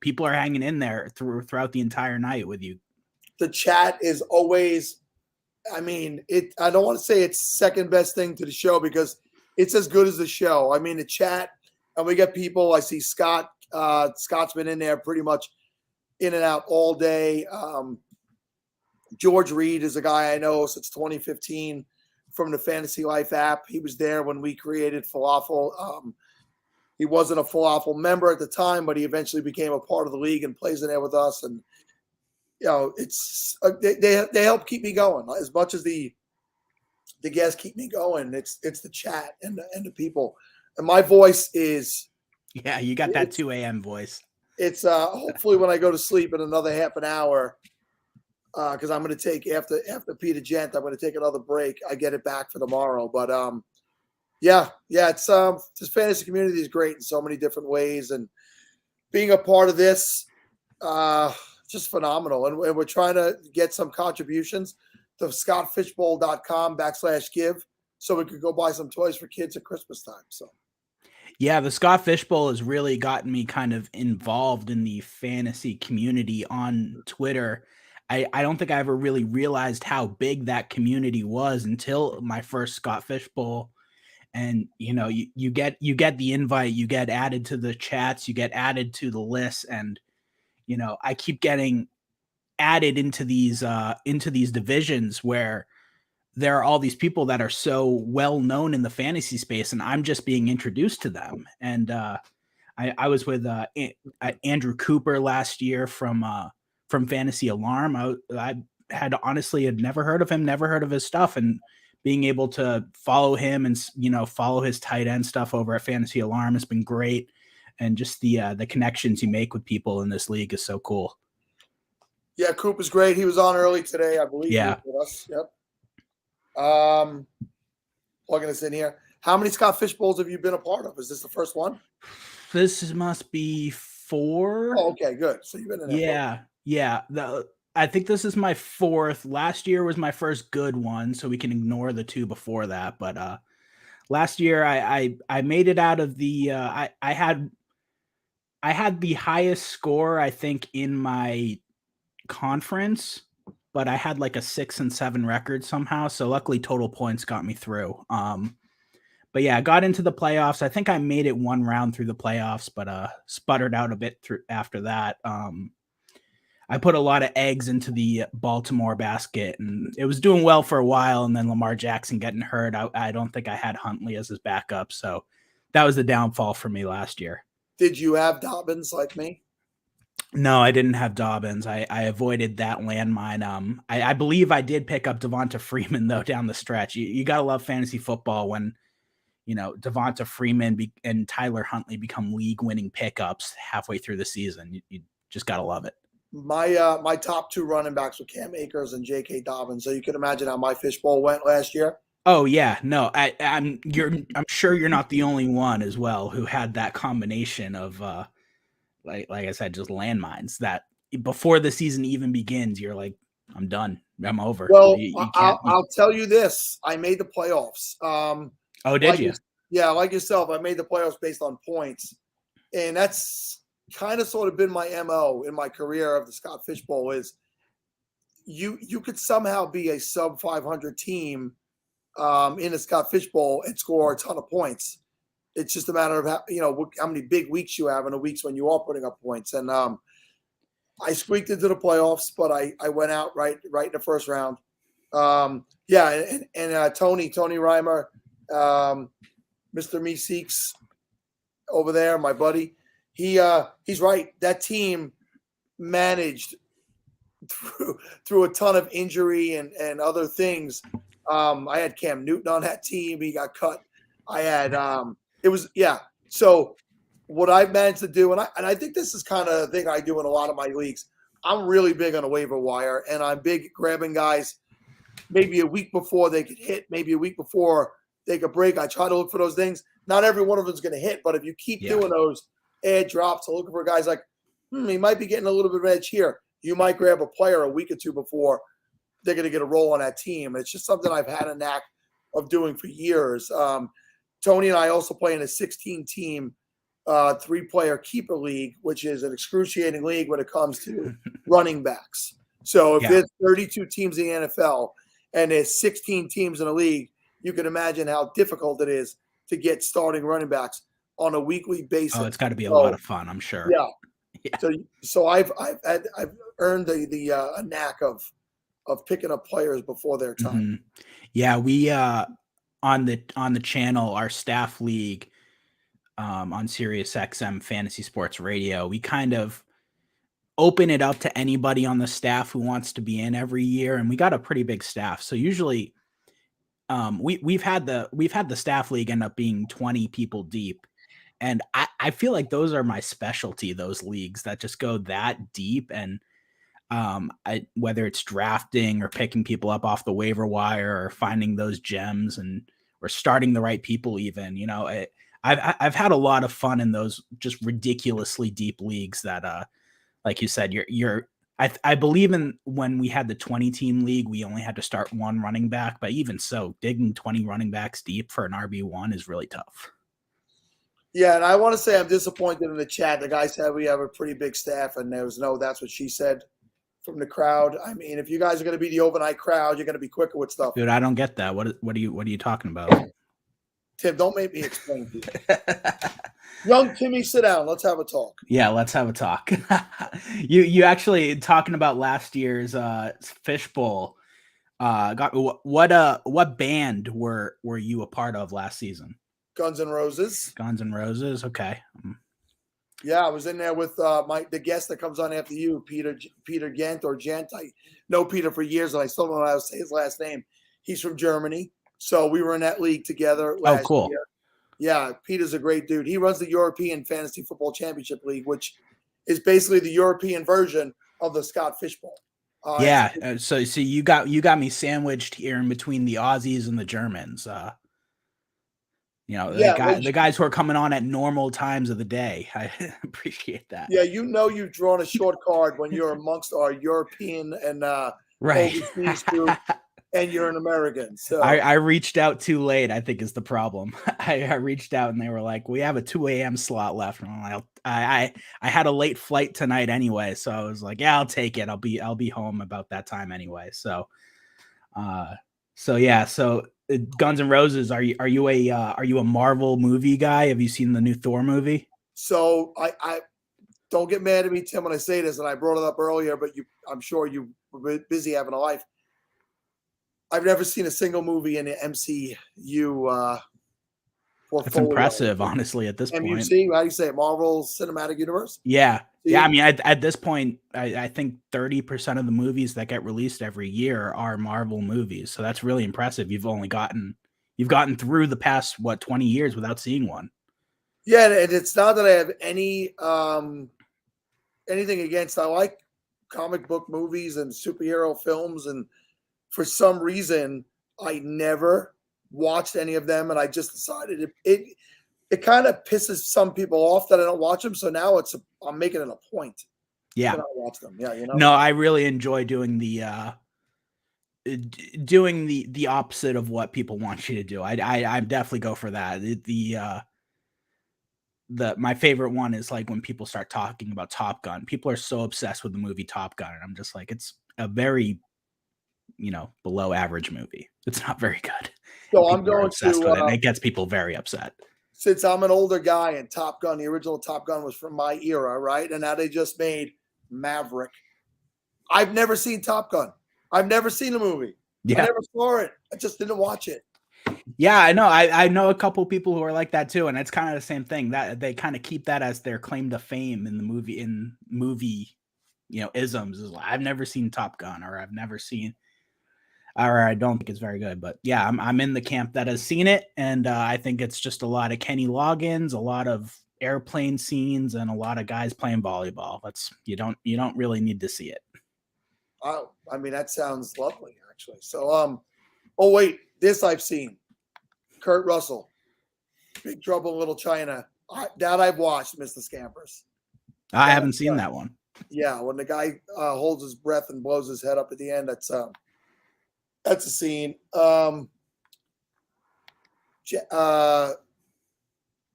people are hanging in there throughout the entire night with you. The chat is always, I don't want to say it's second best thing to the show because it's as good as the show. I mean, the chat, and we get people. I see Scott. Scott's been in there pretty much in and out all day. George Reed is a guy I know since 2015 from the Fantasy Life app. He was there when we created Falafel. He wasn't a Falafel member at the time, but he eventually became a part of the league and plays in there with us. And it's they help keep me going as much as the guests keep me going. It's the chat and the people. And my voice is you got that 2 a.m. voice. It's hopefully when I go to sleep in another half an hour, because I'm going to take after Peter Gent, I'm going to take another break. I get it back for tomorrow. But it's this fantasy community is great in so many different ways, and being a part of this, just phenomenal. And we're trying to get some contributions to scottfishbowl.com/give, so we could go buy some toys for kids at Christmas time. So. Yeah, the Scott Fishbowl has really gotten me kind of involved in the fantasy community on Twitter. I don't think I ever really realized how big that community was until my first Scott Fishbowl. And you get the invite, you get added to the chats, you get added to the list, and I keep getting added into these divisions where there are all these people that are so well known in the fantasy space, and I'm just being introduced to them. And I was with Andrew Cooper last year from Fantasy Alarm. I had never heard of him, never heard of his stuff, and being able to follow him and follow his tight end stuff over at Fantasy Alarm has been great. And just the connections you make with people in this league is so cool. Yeah, Coop is great. He was on early today, I believe. Yeah. With us. Yep. Plugging this in here. How many Scott Fish Bowls have you been a part of? Is this the first one? This must be 4. Oh, okay, good. So you've been in there. Yeah. I think this is my 4th. Last year was my first good one, so we can ignore the 2 before that. But last year I made it out of the I had the highest score, I think, in my conference, but I had like a 6-7 record somehow. So luckily total points got me through. But yeah, I got into the playoffs. I think I made it 1 round through the playoffs, but sputtered out a bit through after that. I put a lot of eggs into the Baltimore basket, and it was doing well for a while. And then Lamar Jackson getting hurt. I don't think I had Huntley as his backup. So that was the downfall for me last year. Did you have Dobbins like me? No, I didn't have Dobbins. I avoided that landmine. I believe I did pick up Devonta Freeman, though, down the stretch. You got to love fantasy football when, Devonta Freeman and Tyler Huntley become league-winning pickups halfway through the season. You just got to love it. My top 2 running backs were Cam Akers and J.K. Dobbins. So you can imagine how my fishbowl went last year. Oh yeah, no, I'm sure you're not the only one as well who had that combination of like I said, just landmines that before the season even begins, you're like, I'm done, I'm over. Well, I'll tell you this: I made the playoffs. Oh, did you? Yeah, like yourself, I made the playoffs based on points, and that's kind of sort of been my MO in my career of the Scott Fishbowl. Is you could somehow be a sub 500 team in the Scott Fishbowl and score a ton of points. It's just a matter of how many big weeks you have and the weeks when you are putting up points. And I squeaked into the playoffs, but I went out right in the first round. Tony Reimer, Mr. Meeseeks over there, my buddy, he's right. That team managed through a ton of injury and other things. I had Cam Newton on that team. He got cut. I had So what I've managed to do, and I think this is kind of the thing I do in a lot of my leagues. I'm really big on a waiver wire, and I'm big grabbing guys maybe a week before they could hit, maybe a week before they could break. I try to look for those things. Not every one of them is going to hit, but if you keep doing those ad drops, looking for guys like, he might be getting a little bit of edge here. You might grab a player a week or 2 before they're going to get a role on that team. It's just something I've had a knack of doing for years. Tony and I also play in a 16-team 3-player keeper league, which is an excruciating league when it comes to running backs. So if there's 32 teams in the NFL and there's 16 teams in a league, you can imagine how difficult it is to get starting running backs on a weekly basis. Oh, it's got to be a lot of fun, I'm sure. Yeah. So I've earned the knack of of picking up players before their time. Mm-hmm. Yeah, we on the channel, our staff league on Sirius XM Fantasy Sports Radio, we kind of open it up to anybody on the staff who wants to be in every year, and we got a pretty big staff. So usually we've had the staff league end up being 20 people deep. And I feel like those are my specialty, those leagues that just go that deep. And whether it's drafting or picking people up off the waiver wire or finding those gems or starting the right people, even, I've had a lot of fun in those just ridiculously deep leagues that, like you said, I believe in when we had the 20 team league, we only had to start one running back, but even so, digging 20 running backs deep for an RB1 is really tough. Yeah, and I want to say I'm disappointed in the chat. The guy said we have a pretty big staff, and there was no, that's what she said from the crowd. I mean, if you guys are going to be the overnight crowd, you're going to be quicker with stuff. Dude, I don't get that. What are you talking about? Tim, don't make me explain to you. Young Timmy, sit down. Let's have a talk. Yeah, let's have a talk. You actually talking about last year's Fishbowl. What band were you a part of last season? Guns N' Roses. Guns N' Roses. Okay. Yeah, I was in there with the guest that comes on after you, Peter Gent or Gent. I know Peter for years, and I still don't know how to say his last name. He's from Germany, so we were in that league together last year. Yeah, Peter's a great dude. He runs the European Fantasy Football Championship League, which is basically the European version of the Scott Fishbowl. Yeah, so you got me sandwiched here in between the Aussies and the Germans. The guys who are coming on at normal times of the day. I appreciate that. Yeah, you've drawn a short card when you're amongst our European and overseas group, and you're an American. So I reached out too late, I think, is the problem. I reached out and they were like, "We have a 2 a.m. slot left." And I'm like, I had a late flight tonight anyway, so I was like, "Yeah, I'll take it. I'll be home about that time anyway." So, Guns N' Roses, are you a Marvel movie guy? Have you seen the new Thor movie? So I don't get mad at me, Tim, when I say this, and I brought it up earlier, but I'm sure you were busy having a life. I've never seen a single movie in the MCU portfolio. That's impressive, honestly, at this point. MUC, how do you say it? Marvel Cinematic Universe? Yeah. Yeah, I mean, at this point, I think 30% of the movies that get released every year are Marvel movies. So that's really impressive. You've gotten through the past 20 years without seeing one. Yeah, and it's not that I have anything against. I like comic book movies and superhero films, and for some reason, I never watched any of them, and I just decided it kind of pisses some people off that I don't watch them. So now I'm making it a point. Yeah, that I watch them. Yeah, No, I really enjoy doing the opposite of what people want you to do. I definitely go for that. My favorite one is like when people start talking about Top Gun. People are so obsessed with the movie Top Gun, and I'm just like, it's a very below average movie. It's not very good. So I'm going obsessed with it, and it gets people very upset. Since I'm an older guy and Top Gun, the original Top Gun was from my era, right? And now they just made Maverick. I've never seen Top Gun. I've never seen a movie. Yeah. I never saw it. I just didn't watch it. Yeah, I know. I know a couple people who are like that too, and it's kind of the same thing. That they kind of keep that as their claim to fame in the movie, isms. Is like, I've never seen Top Gun, or I've never seen. Or I don't think it's very good, but yeah, I'm in the camp that has seen it, and I think it's just a lot of Kenny Loggins, a lot of airplane scenes, and a lot of guys playing volleyball. You don't really need to see it. Oh, I mean, that sounds lovely, actually. So, oh wait, this I've seen. Kurt Russell, Big Trouble in Little China. That I've watched, Mr. Scampers. I haven't seen that one. Yeah, when the guy holds his breath and blows his head up at the end, that's a scene.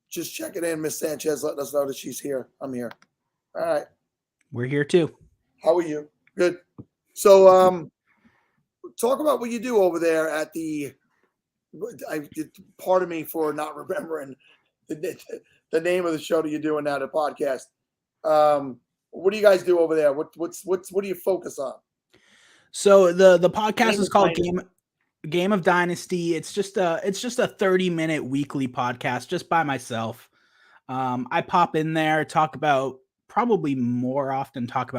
Just checking in, Miss Sanchez, letting us know that she's here. I'm here. All right. We're here too. How are you? Good. So, talk about what you do over there at the. Pardon me for not remembering the name of the show that you're doing now, the podcast. What do you guys do over there? What do you focus on? So the podcast is called Game of Dynasty. It's just a 30-minute weekly podcast just by myself. I pop in there, talk about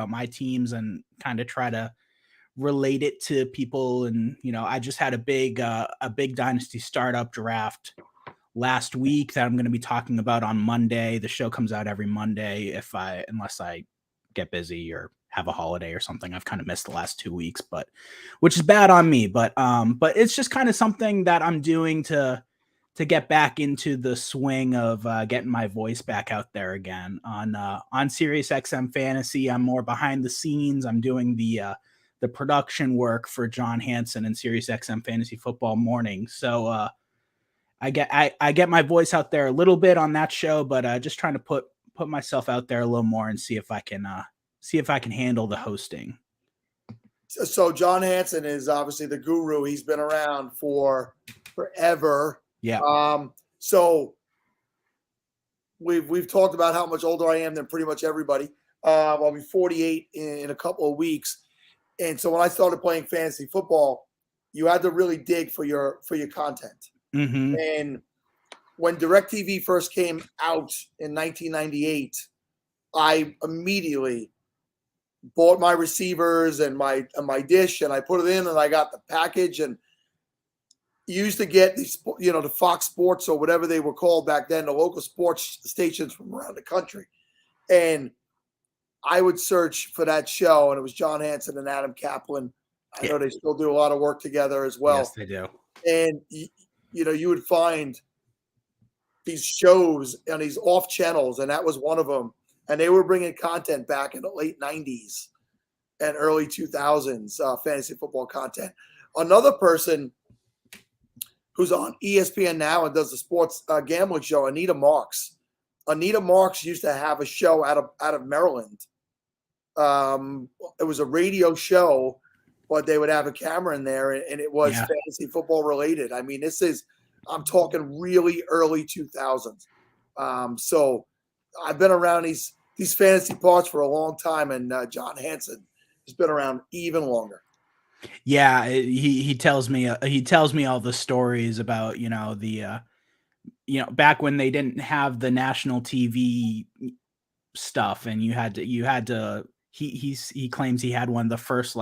my teams and kind of try to relate it to people. And, I just had a big Dynasty startup draft last week that I'm going to be talking about on Monday. The show comes out every Monday unless I get busy or have a holiday or something. I've kind of missed the last 2 weeks, which is bad on me, but it's just kind of something that I'm doing to get back into the swing of getting my voice back out there again on Sirius XM Fantasy. I'm more behind the scenes. I'm doing the production work for John Hansen and Sirius XM Fantasy Football Morning. So I get my voice out there a little bit on that show, but just trying to put myself out there a little more and see if I can handle the hosting. So John Hansen is obviously the guru. He's been around for forever. Yeah. So we've talked about how much older I am than pretty much everybody. I'll be 48 in a couple of weeks. And so when I started playing fantasy football, you had to really dig for your content. Mm-hmm. And when DirecTV first came out in 1998, I immediately bought my receivers and my dish, and I put it in, and I got the package, and used to get these, the Fox Sports or whatever they were called back then, the local sports stations from around the country. And I would search for that show, and it was John Hansen and Adam Kaplan. I know they still do a lot of work together as well. Yes, they do. And, you would find these shows on these off channels, and that was one of them. And they were bringing content back in the late 90s and early 2000s, fantasy football content. Another person who's on ESPN now and does the sports gambling show, Anita Marks. Anita Marks used to have a show out of Maryland. It was a radio show, but they would have a camera in there, and it was fantasy football related. I mean, I'm talking really early 2000s. So I've been around these fantasy parts for a long time, and John Hansen has been around even longer. Yeah, he tells me all the stories about back when they didn't have the national TV stuff, and you had to. He claims he had one of the first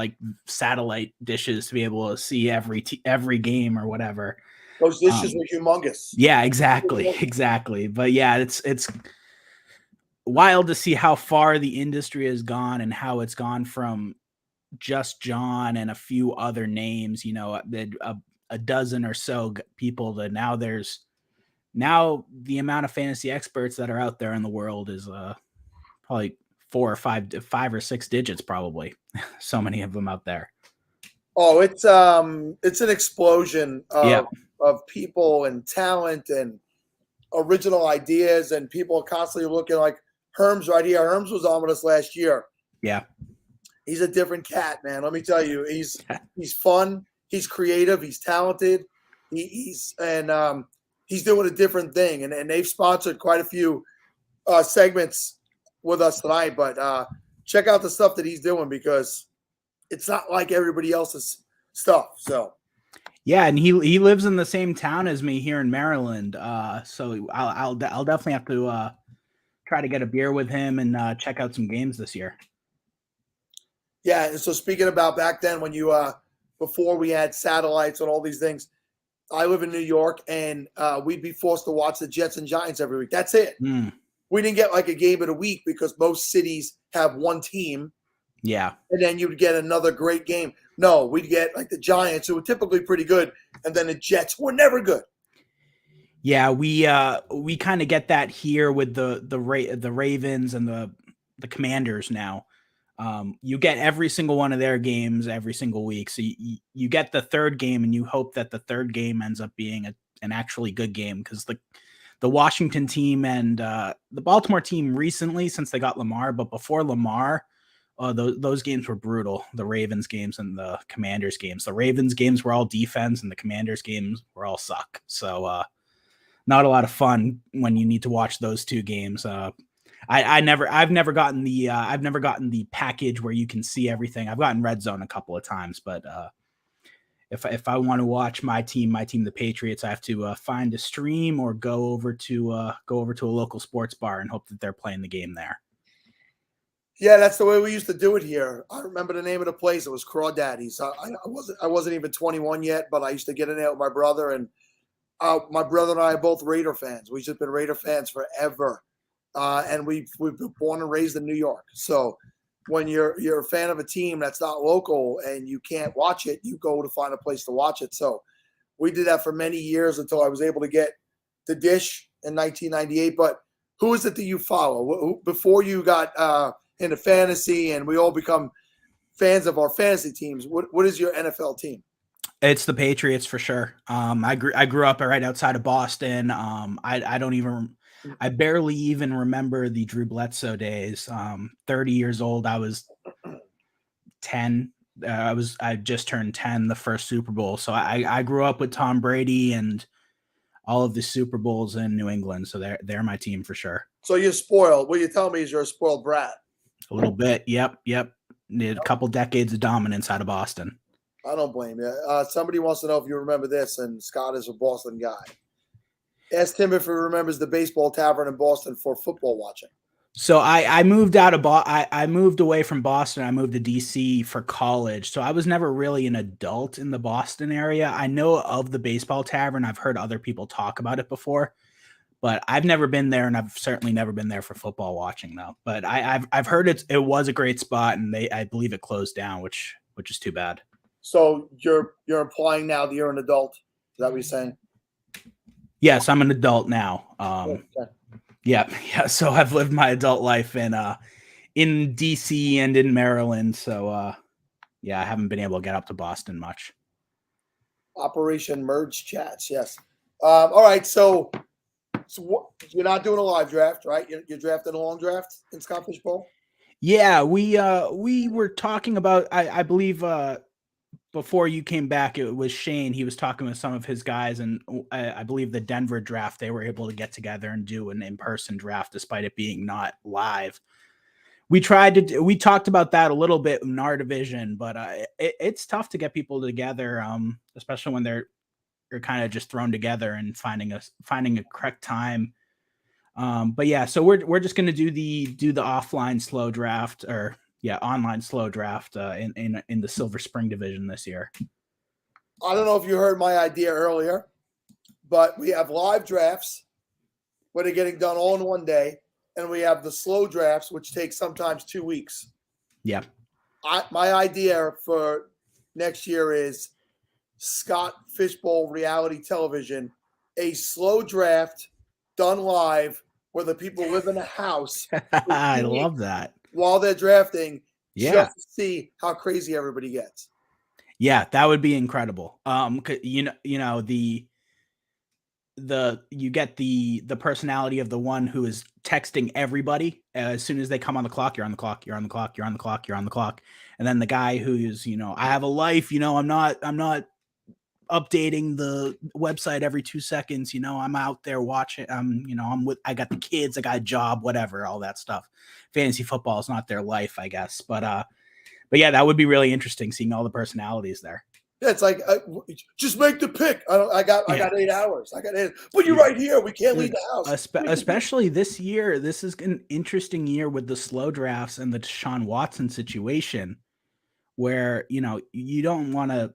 satellite dishes to be able to see every game or whatever. Those dishes were humongous. Yeah, exactly. But yeah, it's wild to see how far the industry has gone and how it's gone from just John and a few other names, a dozen or so people, that now the amount of fantasy experts that are out there in the world is probably 4 or 5 or 6 digits, probably. So many of them out there. Oh, it's an explosion of people and talent and original ideas, and people constantly looking like Herms right here. Herms was on with us last year. Yeah. He's a different cat, man. Let me tell you, he's fun. He's creative. He's talented. He's doing a different thing, and they've sponsored quite a few segments with us tonight. But check out the stuff that he's doing, because it's not like everybody else's stuff. So yeah, and he lives in the same town as me here in Maryland. So I'll definitely have to try to get a beer with him and check out some games this year. Yeah, and so speaking about back then, when before we had satellites and all these things, I live in New York, and we'd be forced to watch the Jets and Giants every week. That's it. We didn't get like a game of the week, because most cities have one team. Yeah. And then you'd get another great game. No, we'd get like the Giants, who were typically pretty good, and then the Jets were never good. Yeah, we kind of get that here with the Ravens and the Commanders now. You get every single one of their games every single week. So you get the third game, and you hope that the third game ends up being an actually good game, because the Washington team and the Baltimore team recently, since they got Lamar, but before Lamar, those games were brutal. The Ravens games and the Commanders games. The Ravens games were all defense, and the Commanders games were all suck. So not a lot of fun when you need to watch those two games. I've never gotten the package where you can see everything. I've gotten Red Zone a couple of times, but if I want to watch my team, the Patriots, I have to find a stream or go over to a local sports bar and hope that they're playing the game there. Yeah, that's the way we used to do it here. I remember the name of the place. It was Crawdaddy's. I wasn't even 21 yet, but I used to get in there with my brother, and my brother and I are both Raider fans. We've just been Raider fans forever, and we've been born and raised in New York. So when you're a fan of a team that's not local and you can't watch it, you go to find a place to watch it. So we did that for many years until I was able to get the dish in 1998. But who is it that you follow? Before you got into fantasy and we all become fans of our fantasy teams, what is your NFL team? It's the Patriots for sure. I grew up right outside of Boston. I barely even remember the Drew Bledsoe days. 30 years old. I was 10. I just turned 10 the first Super Bowl. So I grew up with Tom Brady and all of the Super Bowls in New England. So they're my team for sure. So you're spoiled. What you tell me is you're a spoiled brat. A little bit. Yep. Need a couple decades of dominance out of Boston. I don't blame you. Somebody wants to know if you remember this, and Scott is a Boston guy. Ask him if he remembers the baseball tavern in Boston for football watching. So I moved out of I moved away from Boston. I moved to DC for college. So I was never really an adult in the Boston area. I know of the baseball tavern. I've heard other people talk about it before, but I've never been there, and I've certainly never been there for football watching though. But I've heard it was a great spot, and I believe it closed down, which is too bad. So you're implying now that you're an adult? Is that what you're saying? Yes, I'm an adult now. Okay. Yeah. So I've lived my adult life in DC and in Maryland. So I haven't been able to get up to Boston much. Operation Merge Chats, yes. All right, so you're not doing a live draft, right? You're drafting a long draft in Scott Fishbowl? Yeah, we were talking about. I believe before you came back, it was Shane. He was talking with some of his guys, and I believe the Denver draft, they were able to get together and do an in-person draft despite it being not live. We talked about that a little bit in our division, but it's tough to get people together, especially when they're kind of just thrown together and finding a correct time. But yeah, so we're just going to do the offline slow draft, or online slow draft in the Silver Spring division this year. I don't know if you heard my idea earlier, but we have live drafts where they're getting done all in one day, and we have the slow drafts, which take sometimes 2 weeks. Yeah. My idea for next year is Scott Fishbowl Reality Television, a slow draft done live where the people live in a house. I love that. While they're drafting, yeah, just to see how crazy everybody gets. Yeah, that would be incredible. You get the personality of the one who is texting everybody as soon as they come on the clock. You're on the clock. You're on the clock. You're on the clock. You're on the clock. And then the guy who's I have a life. I'm not updating the website every 2 seconds. I'm out there watching. I got the kids. I got a job. Whatever. All that stuff. Fantasy football is not their life, I guess. But yeah, that would be really interesting seeing all the personalities there. Yeah, it's like just make the pick. I got 8 hours. I got 8. But you're right here. We can't leave the house. Especially this year. This is an interesting year with the slow drafts and the Deshaun Watson situation, where you don't want to.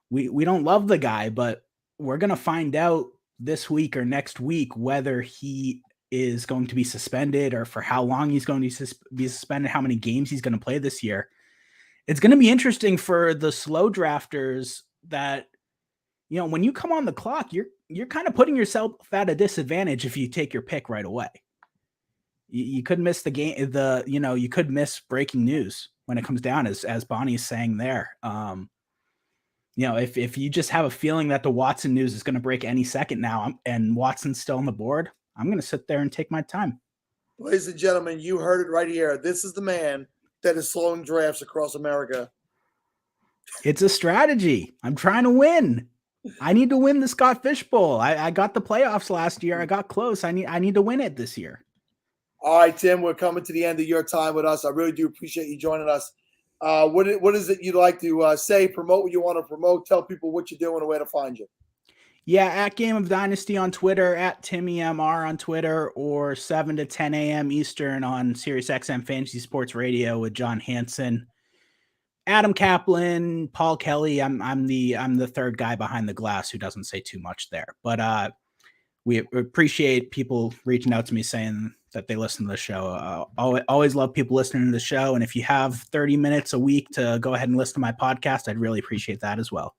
We don't love the guy, but we're gonna find out this week or next week whether he is going to be suspended or for how long he's going to be suspended, how many games he's going to play this year. It's going to be interesting for the slow drafters that, when you come on the clock, you're kind of putting yourself at a disadvantage if you take your pick right away. You could miss the game. You could miss breaking news when it comes down, as Bonnie is saying there. If you just have a feeling that the Watson news is going to break any second now, and Watson's still on the board, I'm going to sit there and take my time. Ladies and gentlemen, you heard it right here. This is the man that is slowing drafts across America. It's a strategy. I'm trying to win. I need to win the Scott Fishbowl. I got the playoffs last year. I got close. I need to win it this year. All right, Tim, we're coming to the end of your time with us. I really do appreciate you joining us. What is it you'd like to say, promote what you want to promote, tell people what you're doing and where to find you? Yeah, at Game of Dynasty on Twitter, at TimmyMR on Twitter, or 7 to 10 a.m. Eastern on SiriusXM Fantasy Sports Radio with John Hansen, Adam Kaplan, Paul Kelly. I'm the third guy behind the glass who doesn't say too much there. But we appreciate people reaching out to me saying that they listen to the show. Always love people listening to the show. And if you have 30 minutes a week to go ahead and listen to my podcast, I'd really appreciate that as well.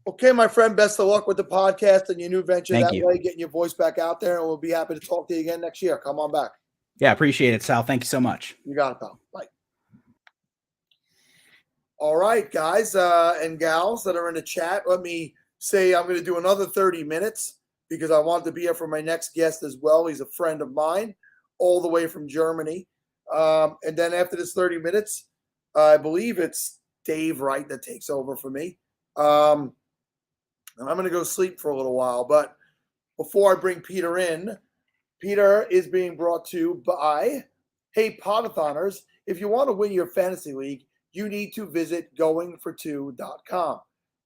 Okay, my friend, best of luck with the podcast and your new venture. Thank that you. way, getting your voice back out there, and we'll be happy to talk to you again next year. Come on back. Yeah, appreciate it, Sal. Thank you so much. You got it, pal. Bye. All right, guys and gals that are in the chat, let me say I'm going to do another 30 minutes because I want to be here for my next guest as well. He's a friend of mine all the way from Germany. And then after this 30 minutes, I believe it's Dave Wright that takes over for me. And I'm going to go sleep for a little while. But before I bring Peter in, Peter is being brought to you by, hey, Poda-thoners, if you want to win your fantasy league, you need to visit goingfor2.com.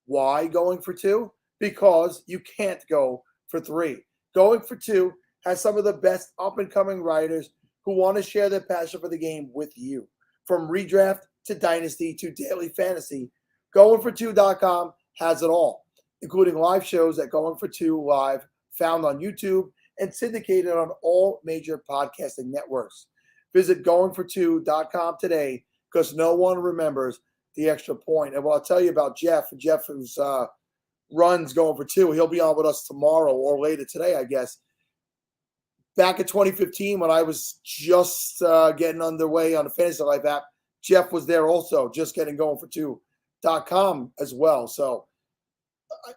Why going for two? Because you can't go for three. Going for two has some of the best up-and-coming writers who want to share their passion for the game with you. From redraft to dynasty to daily fantasy, goingfor2.com has it all, including live shows at Going for Two Live, found on YouTube and syndicated on all major podcasting networks. Visit goingfor2.com today because no one remembers the extra point. And what I'll tell you about Jeff who's runs Going for Two, he'll be on with us tomorrow or later today, I guess. Back in 2015, when I was just getting underway on the Fantasy Life app, Jeff was there also, just getting goingfor2.com as well. So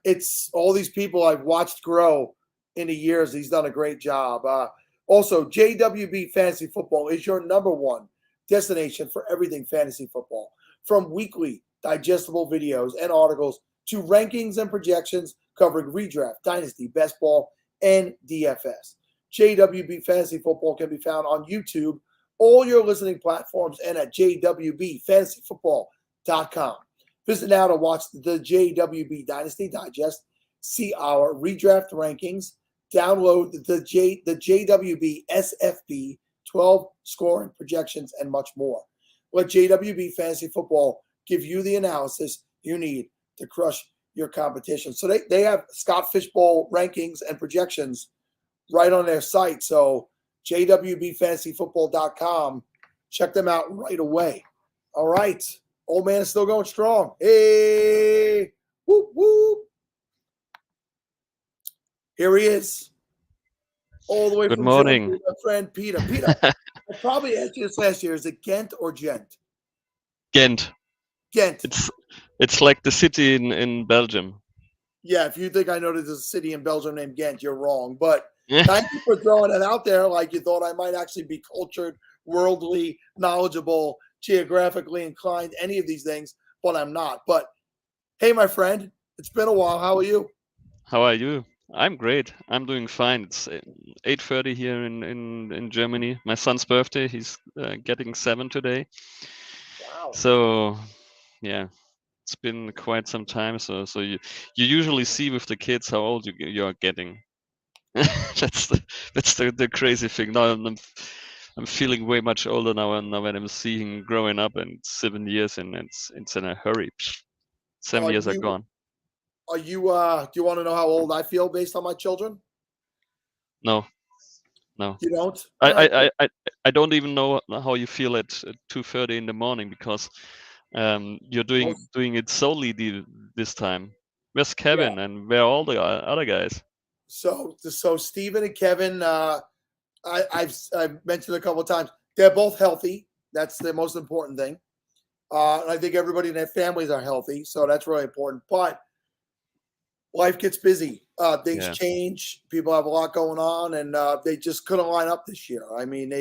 it's all these people I've watched grow in the years. He's done a great job. Also, JWB Fantasy Football is your number one destination for everything fantasy football. From weekly digestible videos and articles to rankings and projections covering redraft, dynasty, best ball, and DFS. JWB Fantasy Football can be found on YouTube, all your listening platforms, and at jwbfantasyfootball.com. Visit now to watch the JWB Dynasty Digest, see our redraft rankings, download the JWB SFB 12 scoring projections, and much more. Let JWB Fantasy Football give you the analysis you need to crush your competition. So they have Scott Fishbowl rankings and projections right on their site. So jwbfantasyfootball.com, check them out right away. All right. Old man is still going strong. Hey, whoop, whoop. Here he is. All the way Good from morning. Germany, my friend Peter. Peter, I probably asked you this last year. Is it Ghent or Gent? Ghent. Ghent. It's like the city in Belgium. Yeah, if you think I know there's a city in Belgium named Ghent, you're wrong. But thank you for throwing it out there like you thought I might actually be cultured, worldly, knowledgeable, geographically inclined, any of these things, but I'm not. But hey, my friend, it's been a while. How are you? How are you? I'm great. I'm doing fine. It's 8:30 here in Germany. My son's birthday. He's getting 7 today. Wow. So, yeah, it's been quite some time. So you usually see with the kids how old you're getting. That's the crazy thing. Now I'm feeling way much older now, and now when I'm seeing growing up and 7 years, and it's in a hurry. 7 years are gone. Are you? Do you want to know how old I feel based on my children? No. You don't? I don't even know how you feel at 2:30 in the morning because you're doing it solely this time. Where's Kevin and where are all the other guys? So Steven and Kevin, I've mentioned a couple of times, they're both healthy. That's the most important thing. And I think everybody in their families are healthy, so that's really important. But life gets busy. Things change. People have a lot going on, and they just couldn't line up this year. I mean,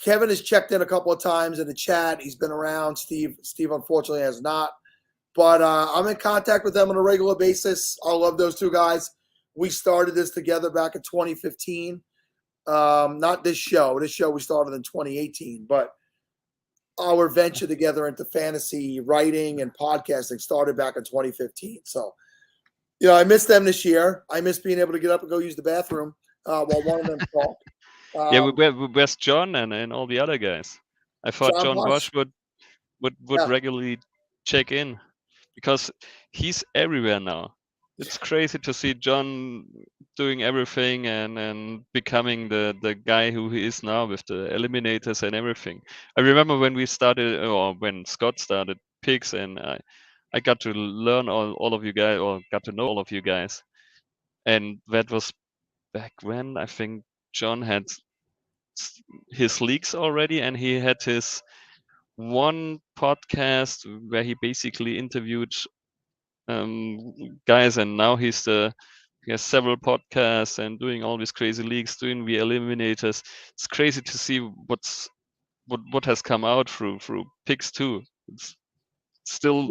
Kevin has checked in a couple of times in the chat. He's been around. Steve unfortunately has not. But I'm in contact with them on a regular basis. I love those two guys. We started this together back in 2015. Not this show. This show we started in 2018, but our venture together into fantasy writing and podcasting started back in 2015. So, I miss them this year. I miss being able to get up and go use the bathroom while one of them talked. Where's John and all the other guys? I thought John Bosch would regularly check in because he's everywhere now. It's crazy to see John doing everything and becoming the guy who he is now with the eliminators and everything. I remember when we started, or when Scott started picks, and I got to learn all of you guys, or got to know all of you guys. And that was back when I think John had his leaks already, and he had his one podcast where he basically interviewed guys, and now he has several podcasts and doing all these crazy leagues, doing the eliminators. It's crazy to see what has come out through picks too. It's still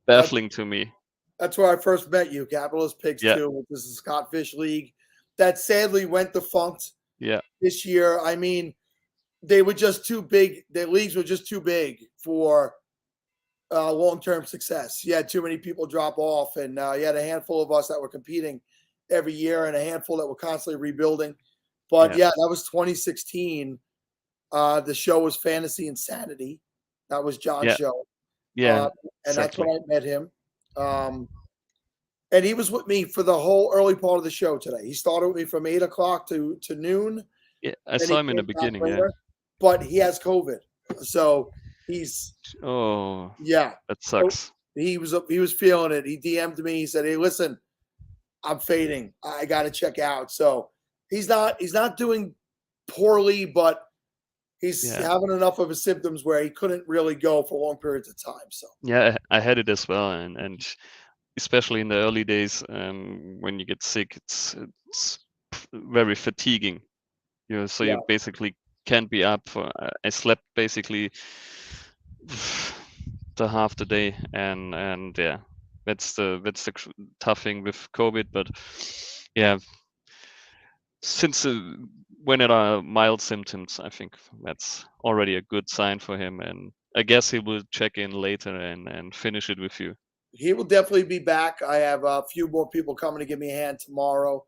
baffling to me. That's where I first met you, Capitalist Picks 2, which is the Scott Fish League that sadly went defunct this year. I mean, they were just too big. The leagues were just too big for long-term success. You had too many people drop off, and you had a handful of us that were competing every year and a handful that were constantly rebuilding. But that was 2016. The show was Fantasy Insanity. That was John's show. Yeah. And that's when I met him. And he was with me for the whole early part of the show today. He started with me from 8 o'clock to noon. Yeah, I saw him in the beginning. But he has COVID. So he's that sucks. So he was feeling it. He DM'd me. He said, "Hey, listen, I'm fading. I got to check out." So he's not doing poorly, but he's having enough of his symptoms where he couldn't really go for long periods of time. So I had it as well, and especially in the early days, when you get sick, it's very fatiguing. So you basically can't be up. I slept basically the half the day, and that's the tough thing with COVID. But since when it are mild symptoms, I think that's already a good sign for him, and I guess he will check in later and finish it with you. He will definitely be back. I have a few more people coming to give me a hand tomorrow.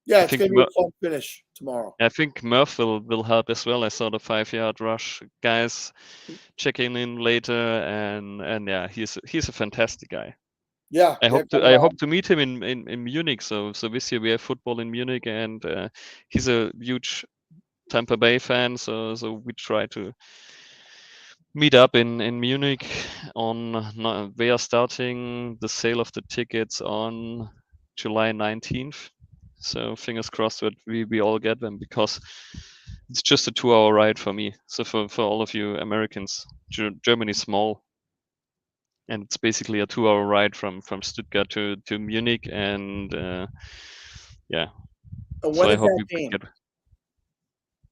It's going to be a fun finish tomorrow. I think Murph will help as well. I saw the 5-yard rush guys checking in later, and he's a fantastic guy. Yeah, I hope to meet him in Munich. So this year we have football in Munich, and he's a huge Tampa Bay fan. So we try to meet up in Munich they are starting the sale of the tickets on July 19th. So fingers crossed that we all get them, because it's just a 2-hour ride for me. So for all of you Americans, Germany's small, and it's basically a 2-hour ride from Stuttgart to Munich, and And so when I is hope that we game?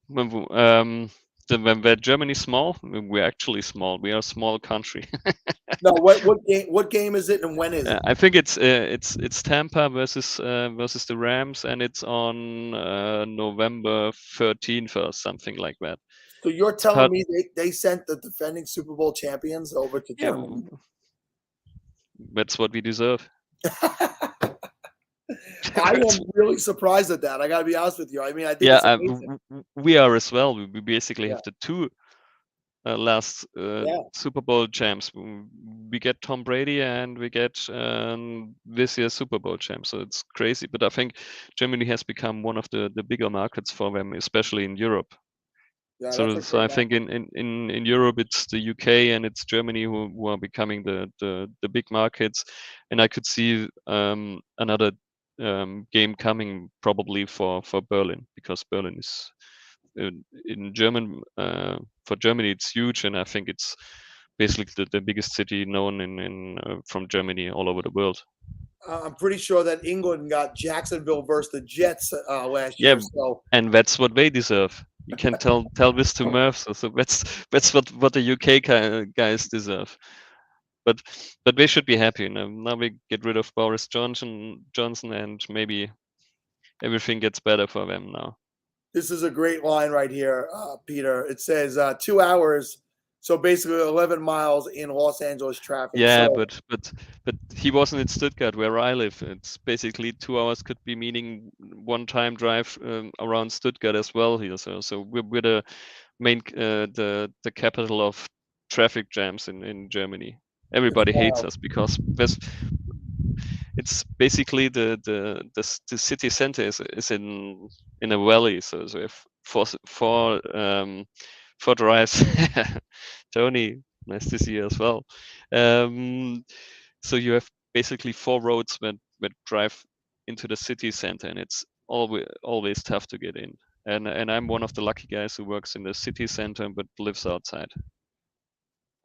when Germany's small, we're actually small. We are a small country. No, what game is it, and when is it? I think it's Tampa versus the Rams, and it's on November 13th or something like that. So you're telling me they sent the defending Super Bowl champions over to Germany? That's what we deserve. I am really surprised at that. I got to be honest with you. I mean, I think it's amazing. We are as well. We basically have the two last Super Bowl champs. We get Tom Brady, and we get this year's Super Bowl champ. So it's crazy. But I think Germany has become one of the bigger markets for them, especially in Europe. Yeah, so I think in Europe it's the UK and it's Germany who are becoming the big markets, and I could see another game coming probably for Berlin, because Berlin is in German for Germany it's huge, and I think it's basically the biggest city known in from Germany all over the world. I'm pretty sure that England got Jacksonville versus the Jets last year. So. And that's what they deserve. You can tell this to Murph. So that's what the UK guys deserve. But they should be happy. Now we get rid of Boris Johnson, and maybe everything gets better for them now. This is a great line right here, Peter. It says 2 hours, so basically 11 miles in Los Angeles traffic. Yeah, so, but he wasn't in Stuttgart where I live. It's basically 2 hours could be meaning one time drive around Stuttgart as well here. So we're the main the capital of traffic jams in Germany. Everybody hates us because it's basically the city center is in a valley. So if four drives, Tony, nice to see you as well. So you have basically 4 roads that drive into the city center, and it's always tough to get in. And I'm one of the lucky guys who works in the city center but lives outside.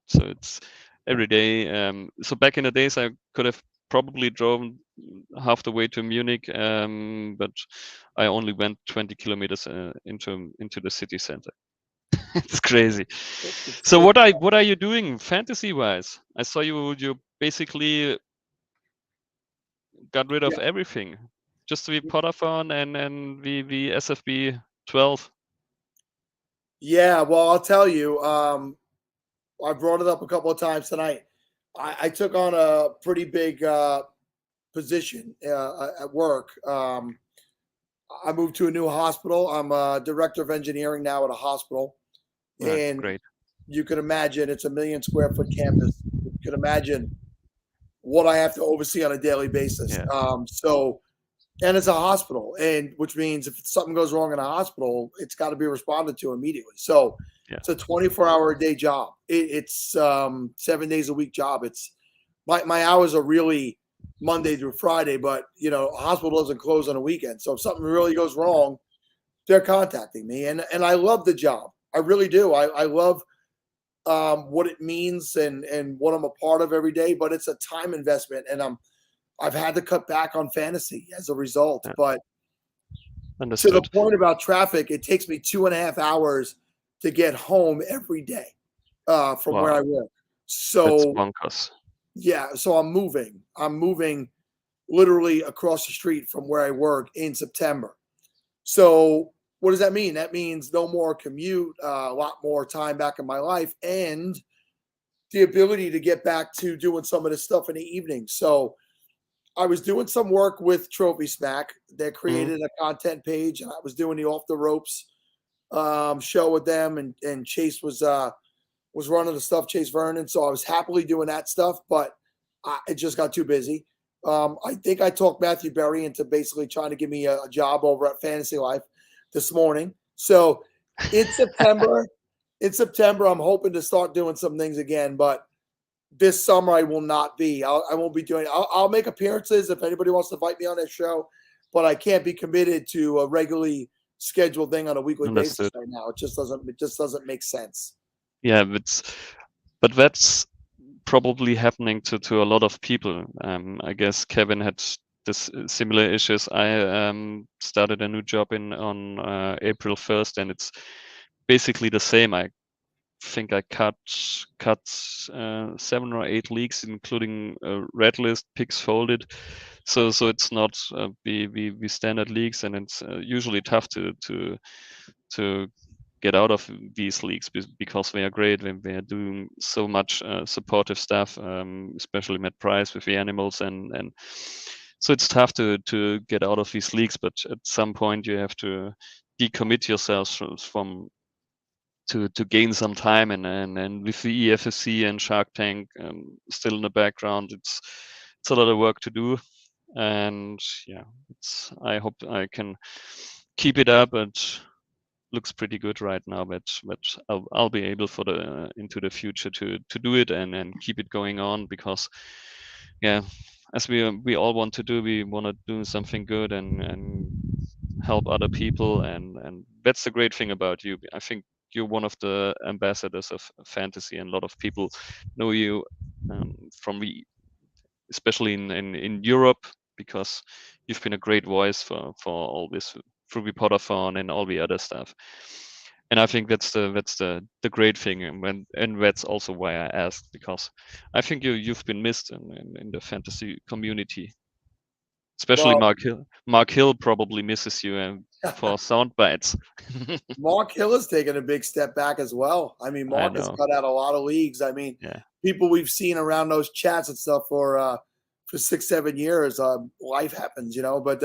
So it's every day. So back in the days, I could have probably driven half the way to Munich, but I only went 20 kilometers into the city center. It's crazy. So what are you doing fantasy wise? I saw you basically got rid of everything just to be Poda-thon and the SFB 12. Yeah, well, I'll tell you. I brought it up a couple of times tonight. I took on a pretty big position at work. I moved to a new hospital. I'm a director of engineering now at a hospital. And great. You can imagine it's a 1 million square foot campus. You can imagine what I have to oversee on a daily basis. Yeah. And it's a hospital, and which means if something goes wrong in a hospital, it's got to be responded to immediately. So it's a 24-hour a day job. It's 7 days a week job. It's my hours are really Monday through Friday, but a hospital doesn't close on a weekend. So if something really goes wrong, they're contacting me, and I love the job. I really do. I love what it means and what I'm a part of every day, but it's a time investment, and I've had to cut back on fantasy as a result. But Understood. to the point about traffic, it takes me 2.5 hours to get home every day from where I work. So that's bonkers. Yeah, so I'm moving literally across the street from where I work in September. So what does that mean? That means no more commute, a lot more time back in my life, and the ability to get back to doing some of this stuff in the evening. So I was doing some work with TrophySmack. They created a content page, and I was doing the Off the Ropes show with them, and Chase was running the stuff, Chase Vernon. So I was happily doing that stuff, but it just got too busy. I think I talked Matthew Berry into basically trying to give me a job over at Fantasy Life this morning. So in September, I'm hoping to start doing some things again, but this summer I will not be. I won't be doing. I'll make appearances if anybody wants to invite me on their show, but I can't be committed to a regularly scheduled thing on a weekly basis right now. It just doesn't make sense. Yeah, but that's probably happening to a lot of people. I guess Kevin had this similar issues. I started a new job on April 1st, and it's basically the same. I think I cut 7 or 8 leagues, including red list, picks folded. So it's not the standard leagues, and it's usually tough to get out of these leagues because they are great when they are doing so much supportive stuff, especially Matt Price with the animals, and so it's tough to get out of these leagues. But at some point you have to decommit yourselves from to gain some time, and with the EFSC and Shark Tank still in the background, it's a lot of work to do. And yeah, I hope I can keep it up. It looks pretty good right now, but I'll be able into the future to do it and keep it going on, because yeah, as we all want to do, we want to do something good and help other people, and that's the great thing about you. I think you're one of the ambassadors of fantasy, and a lot of people know you especially in Europe, because you've been a great voice for all this through the Poda-thon and all the other stuff. And I think that's the great thing, and that's also why I asked, because I think you've been missed in the fantasy community. Especially Mark Hill probably misses you for sound bites. Mark Hill has taken a big step back as well. I mean, Mark has cut out a lot of leagues. I mean, people we've seen around those chats and stuff for 6-7 years. Life happens, But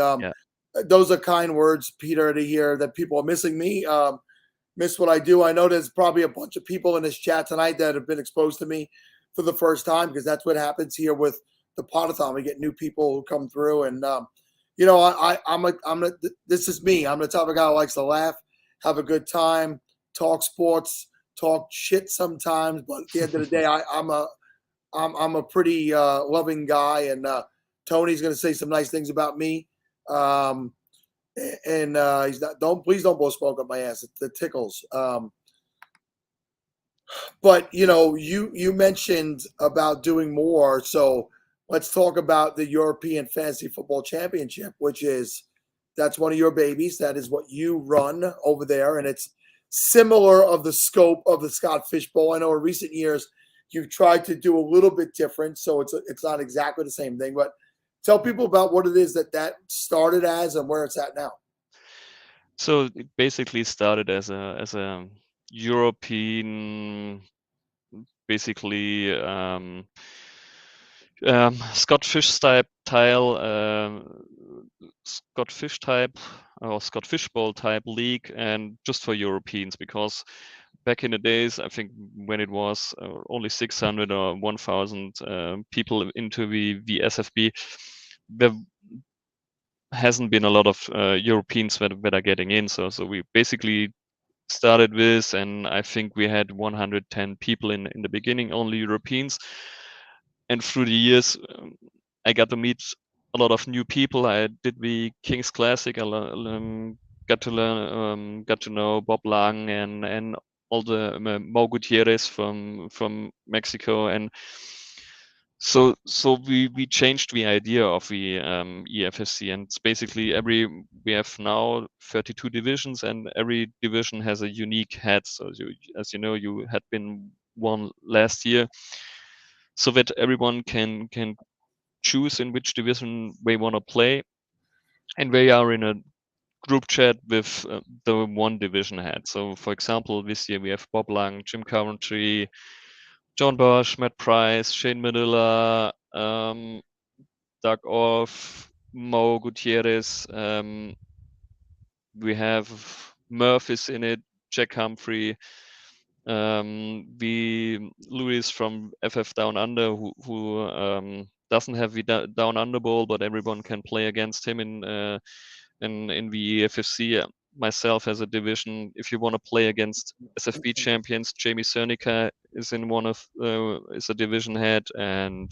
those are kind words, Peter, to hear that people are missing me. Miss what I do. I know there's probably a bunch of people in this chat tonight that have been exposed to me for the first time, because that's what happens here with the Poda-thon. We get new people who come through, and this is me. I'm the type of guy who likes to laugh, have a good time, talk sports, talk shit sometimes. But at the end of the day, I'm a pretty loving guy, and Tony's going to say some nice things about me. And he's not. Please don't blow smoke up my ass. It tickles. But you mentioned about doing more, so let's talk about the European Fantasy Football Championship, that's one of your babies. That is what you run over there, and it's similar of the scope of the Scott Fish Bowl. I know in recent years you've tried to do a little bit different, so it's not exactly the same thing, but tell people about what it is that started as and where it's at now. So it basically started as a European, basically Scott Fish type or Scott Fish Bowl type league, and just for Europeans, because back in the days, I think when it was only 600 or 1,000 people into the SFB, there hasn't been a lot of Europeans that are getting in. So we basically started this, and I think we had 110 people in the beginning, only Europeans. And through the years, I got to meet a lot of new people. I did the Kings Classic. I got to know Bob Lang and all the Mo Gutierrez from Mexico, and so we changed the idea of the EFFC, and it's basically we have now 32 divisions, and every division has a unique head. So as you know, you had been one last year, so that everyone can choose in which division they want to play, and they are in a group chat with the one division head. So for example, this year we have Bob Lang, Jim Coventry, John Bosch, Matt Price, Shane Manila, Doug Orff, Mo Gutierrez. We have Murph is in it, Jack Humphrey, Louis from FF Down Under, who doesn't have the Down Under Bowl, but everyone can play against him in the EFFC. Myself as a division, if you want to play against SFB champions, Jamie Cernica is in is a division head, and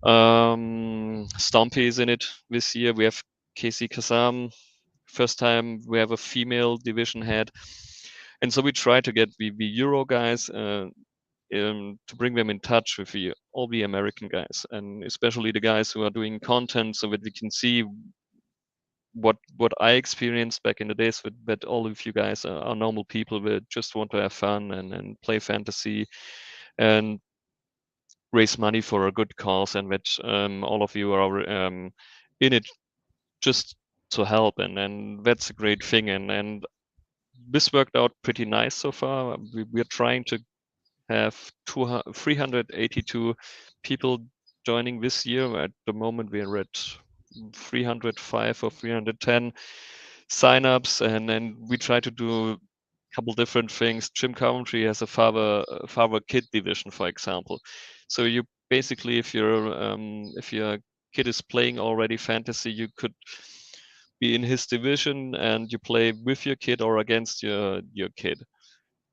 Stompy is in it this year. We have Casey Kazam. First time we have a female division head, and so we try to get the Euro guys to bring them in touch with all the American guys, and especially the guys who are doing content, so that we can see what I experienced back in the days, that all of you guys are normal people that just want to have fun and play fantasy and raise money for a good cause, and that all of you are in it just to help, and that's a great thing, and this worked out pretty nice so far. We're trying to have 382 people joining this year. At the moment we're at 305 or 310 signups, and then we try to do a couple different things. Jim Coventry has a father kid division, for example. So you basically, if your kid is playing already fantasy, you could be in his division and you play with your kid or against your kid.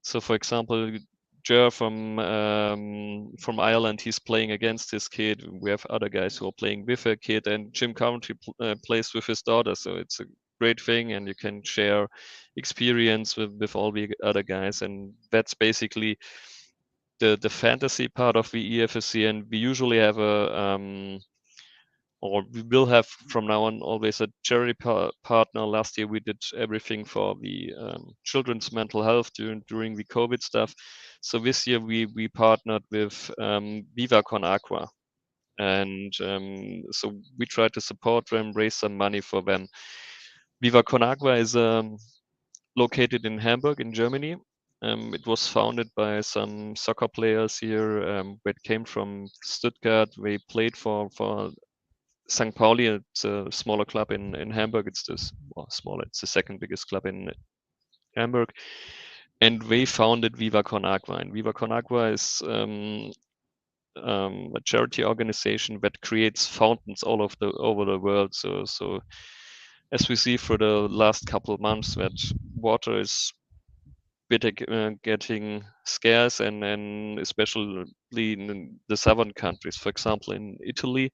So for example, Jer from Ireland, he's playing against his kid. We have other guys who are playing with a kid, and Jim Coventry plays with his daughter. So it's a great thing, and you can share experience with all the other guys. And that's basically the fantasy part of the EFFC. And we usually have or we will have from now on always a charity partner. Last year we did everything for the children's mental health during the COVID stuff. So this year we partnered with Viva Con Aqua. and so we try to support them, raise some money for them. Viva Con Agua is located in Hamburg in Germany. It was founded by some soccer players here that came from Stuttgart. They played for St. Pauli. It's a smaller club in Hamburg. It's smaller. It's the second biggest club in Hamburg. And they founded Viva Con Agua. And Viva Con Agua is a charity organization that creates fountains all over the world. So as we see for the last couple of months, that water is getting scarce, and especially in the southern countries. For example, in Italy,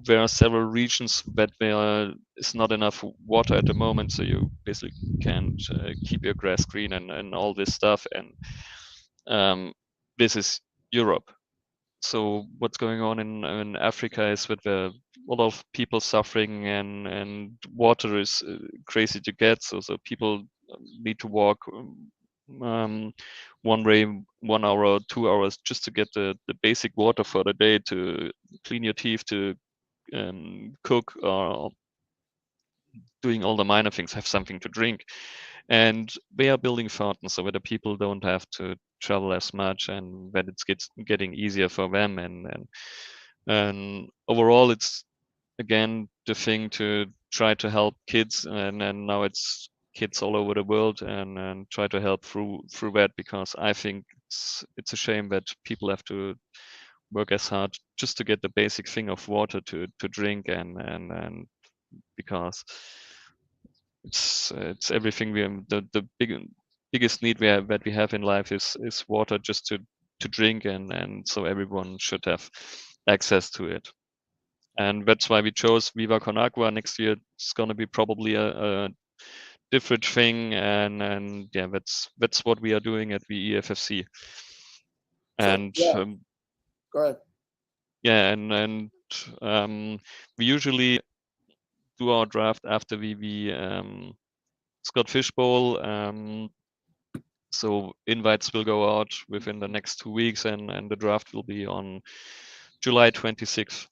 there are several regions that there is not enough water at the moment, so you basically can't keep your grass green and all this stuff. And this is Europe. So what's going on in Africa is with a lot of people suffering, and water is crazy to get. So people need to walk one way 1 hour or 2 hours just to get the basic water for the day, to clean your teeth, to cook, or doing all the minor things, have something to drink. And they are building fountains so that the people don't have to travel as much, and that it's getting easier for them. And overall, it's again the thing to try to help kids, and now it's kids all over the world, and try to help through that, because I think it's a shame that people have to work as hard just to get the basic thing of water to drink, and because it's everything the biggest need that we have in life is water, just to drink, and so everyone should have access to it. And that's why we chose Viva Con Agua. Next year it's going to be probably a different thing, and yeah, that's what we are doing at VEFFC. And go ahead. Yeah, and we usually do our draft after we Scott Fish Bowl. So invites will go out within the next 2 weeks, and the draft will be on July 26th.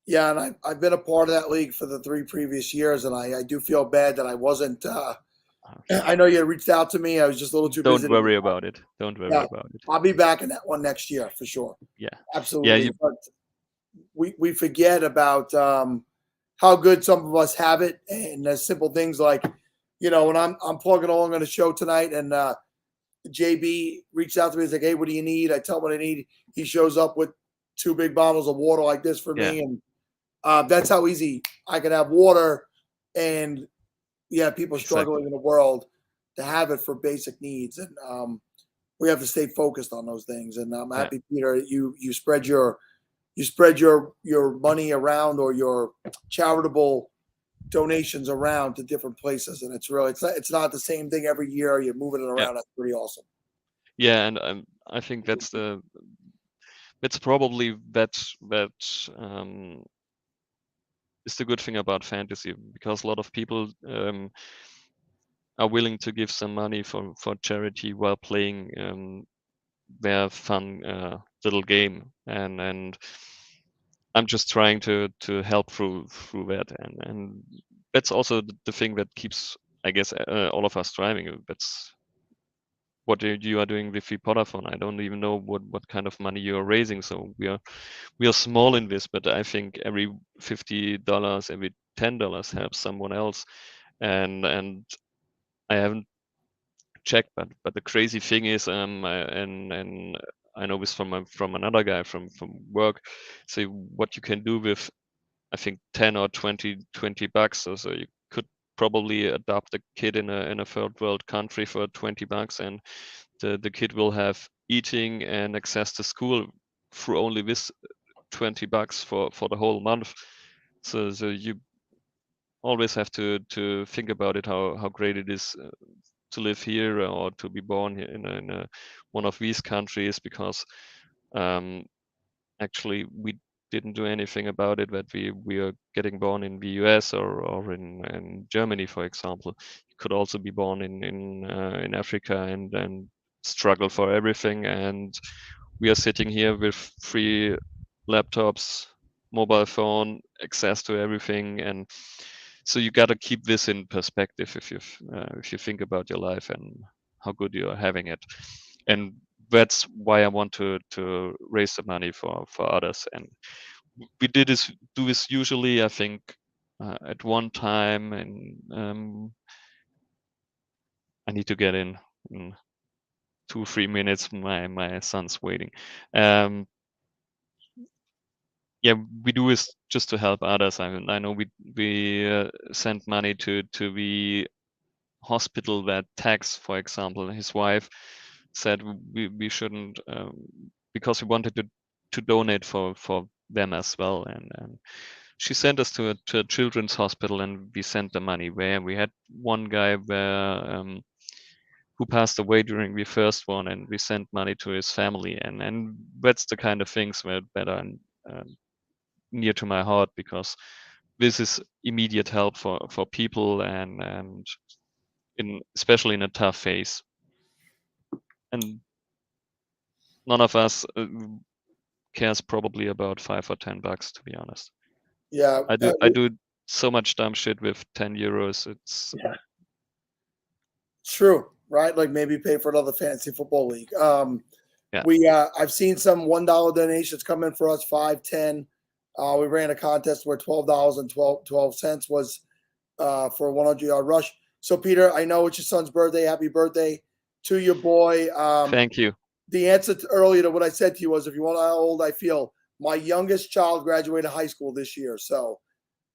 Yeah, and I've been a part of that league for the 3 previous years, and I do feel bad that I wasn't. I know you reached out to me. I was just a little too busy. Don't worry about it. Don't worry about it. I'll be back in that one next year for sure. Yeah, absolutely. Yeah, but we forget about how good some of us have it, and there's simple things like, when I'm plugging along on a show tonight, and JB reached out to me. He's like, "Hey, what do you need?" I tell him what I need. He shows up with 2 big bottles of water like this for me, and that's how easy I can have water. And people struggling in the world to have it for basic needs, and we have to stay focused on those things. And I'm happy, Peter, you spread your money around, or your charitable donations around to different places, and it's not the same thing every year. You're moving it around. That's pretty awesome. Yeah, and I think that's probably that is the good thing about fantasy, because a lot of people are willing to give some money for charity while playing their fun little game, and I'm just trying to help through that, and that's also the thing that keeps, I guess, all of us driving. That's what you are doing with the Poda-thon. I don't even know what kind of money you are raising. So we are small in this, but I think every $50, every $10 helps someone else, and I haven't checked, but the crazy thing is, and I know this from another guy from work. So what you can do with, I think, 10 or 20 bucks. So you could probably adopt a kid in a third world country for 20 bucks, and the kid will have eating and access to school through only this 20 bucks for the whole month. So you always have to think about it, how great it is to live here, or to be born here in one of these countries, because actually we didn't do anything about it, that we are getting born in the US or in Germany, for example. You could also be born in Africa and struggle for everything, and we are sitting here with free laptops, mobile phone, access to everything, and so you got to keep this in perspective if you think about your life and how good you are having it. And that's why I want to raise the money for others. And we do this usually, I think, at one time, and I need to get in 2-3 minutes. My son's waiting. Yeah, we do this just to help others. I know we send money to the hospital that Tex, for example, his wife said we shouldn't, because we wanted to donate for them as well, and she sent us to a children's hospital, and we sent the money where we had one guy where who passed away during the first one, and we sent money to his family, and that's the kind of things that are near to my heart, because this is immediate help for people, and especially in a tough phase. And none of us cares probably about $5 or $10, to be honest. Yeah, I do so much dumb shit with 10 euros. It's true, right? Like maybe pay for another fantasy football league. Yeah. I've seen some $1 donations come in for us, 5, 10. We ran a contest where $12.12 was for a 100-yard rush. So, Peter, I know it's your son's birthday. Happy birthday to your boy. Thank you. The answer earlier to what I said to you was, if you want to know how old I feel, my youngest child graduated high school this year. So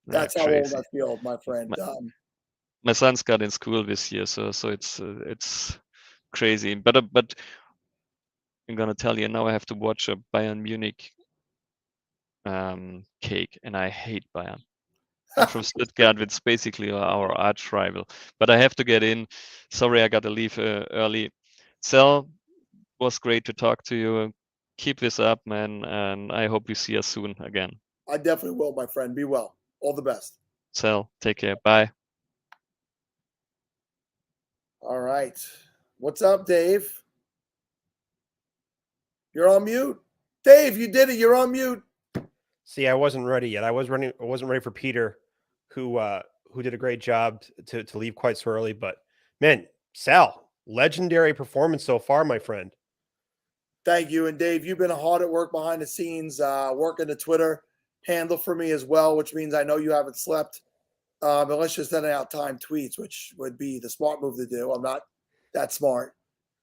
that's how old I feel, my friend. My son's got in school this year, so it's crazy. But I'm gonna tell you now, I have to watch a Bayern Munich cake, and I hate Bayern. I'm from Stuttgart. It's basically our arch rival. But I have to get in. Sorry, I got to leave early. Sal, was great to talk to you. Keep this up, man, and I hope we see us soon again. I definitely will, my friend. Be well. All the best. Sal, take care. Bye. All right. What's up, Dave? You're on mute. Dave, you did it. You're on mute. See, I wasn't ready yet. I wasn't ready for Peter, who did a great job to leave quite so early. But man, Sal, legendary performance so far, my friend. Thank you. And Dave, you've been hard at work behind the scenes, working the Twitter handle for me as well, which means I know you haven't slept, unless you're sending out timed tweets, which would be the smart move to do. I'm not that smart.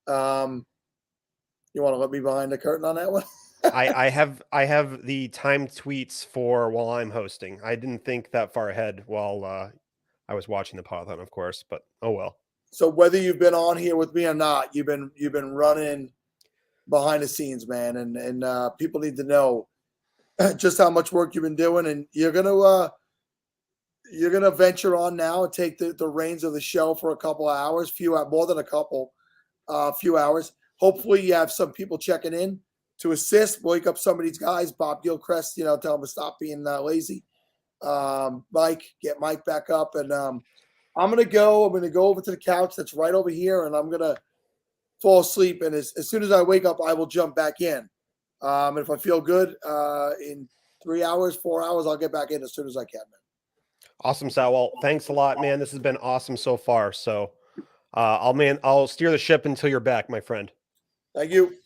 You want to let me behind the curtain on that one? I have the timed tweets for while I'm hosting. I didn't think that far ahead while I was watching the Poda-thon, of course, but oh well. So whether you've been on here with me or not, you've been running behind the scenes, man, and people need to know just how much work you've been doing, and you're gonna venture on now and take the reins of the show for a couple of hours, more than a couple, few hours. Hopefully, you have some people checking in to assist, wake up some of these guys. Bob Gilchrist, tell them to stop being lazy. Mike, get Mike back up, and I'm gonna go over to the couch that's right over here, and I'm gonna fall asleep, and as soon as I wake up, I will jump back in. And if I feel good, in 3 hours, 4 hours, I'll get back in as soon as I can, man. Awesome, Sal. Well, thanks a lot, man. This has been awesome so far. So I'll steer the ship until you're back, my friend. Thank you.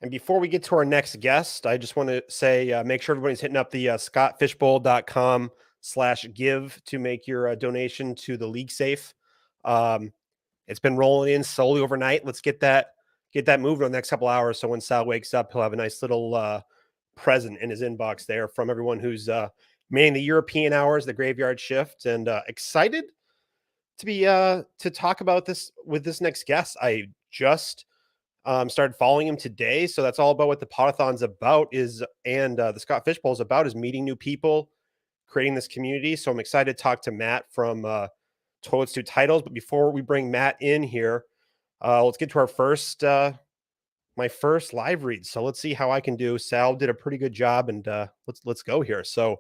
And before we get to our next guest, I just want to say, make sure everybody's hitting up the scottfishbowl.com/give to make your donation to the league safe. It's been rolling in slowly overnight. Let's get that moved in the next couple hours. So when Sal wakes up, he'll have a nice little present in his inbox there from everyone who's manning the European hours, the graveyard shift, and excited to be to talk about this with this next guest. I just started following him today, so that's all about what the Poda-thon's about and the Scott Fishbowl is about, is meeting new people, creating this community. So I'm excited to talk to Matt from Toilets to Titles. But before we bring Matt in here, let's get to our first my first live read. So let's see how I can do. Sal did a pretty good job, and let's go here. So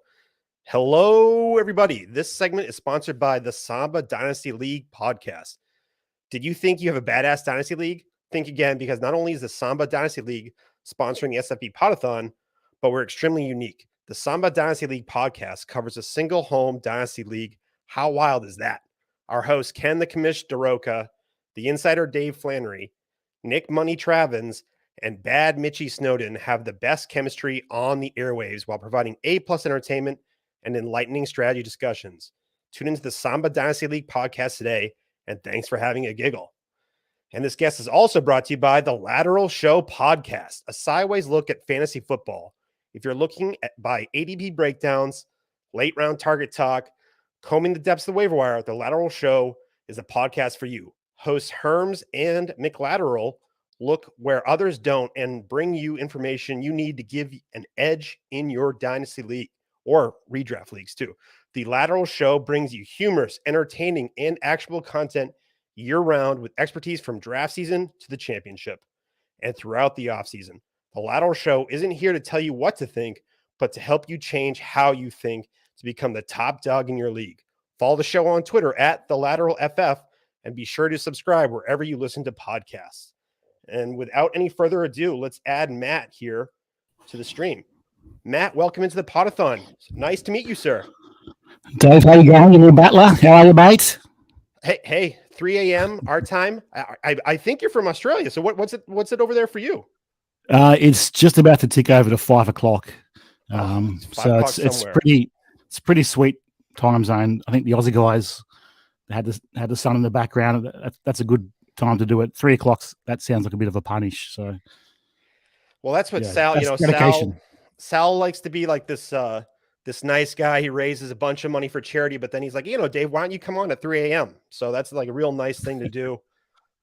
hello, everybody. This segment is sponsored by the Samba Dynasty League podcast. Did you think you have a badass Dynasty League? think again, because not only is the Samba Dynasty League sponsoring the SFB Podathon, but we're extremely unique. The Samba Dynasty League podcast covers a single home Dynasty League. How wild is that? Our hosts, Ken the Commish DeRoca, the insider Dave Flannery, Nick Money Travins, and Bad Mitchie Snowden have the best chemistry on the airwaves while providing A-plus entertainment and enlightening strategy discussions. Tune into the Samba Dynasty League podcast today, and thanks for having a giggle. And this guest is also brought to you by the Lateral Show podcast, a sideways look at fantasy football. If you're looking by ADP breakdowns, late round target talk, combing the depths of the waiver wire, the Lateral Show is a podcast for you. Hosts Herms and McLateral look where others don't and bring you information you need to give an edge in your Dynasty League or redraft leagues too. The Lateral Show brings you humorous, entertaining, and actionable content year-round with expertise from draft season to the championship and throughout the offseason. The Lateral Show isn't here to tell you what to think, but to help you change how you think to become the top dog in your league. Follow the show on Twitter at TheLateralFF and be sure to subscribe wherever you listen to podcasts. And without any further ado, let's add Matt here to the stream. Matt, welcome into the Poda-thon. Nice to meet you, sir. Dave, how you going, you little battler? How are you, mate? Hey, 3 a.m. our time. I think you're from Australia. So what's it over there for you? It's just about to tick over to 5 o'clock. So it's pretty sweet time zone. I think the Aussie guys had the sun in the background. That's a good time to do it. 3 o'clock. That sounds like a bit of a punish. So, well, that's what Sal. Sal likes to be like this. This nice guy. He raises a bunch of money for charity, but then he's like, Dave, why don't you come on at 3 a.m.? So that's like a real nice thing to do.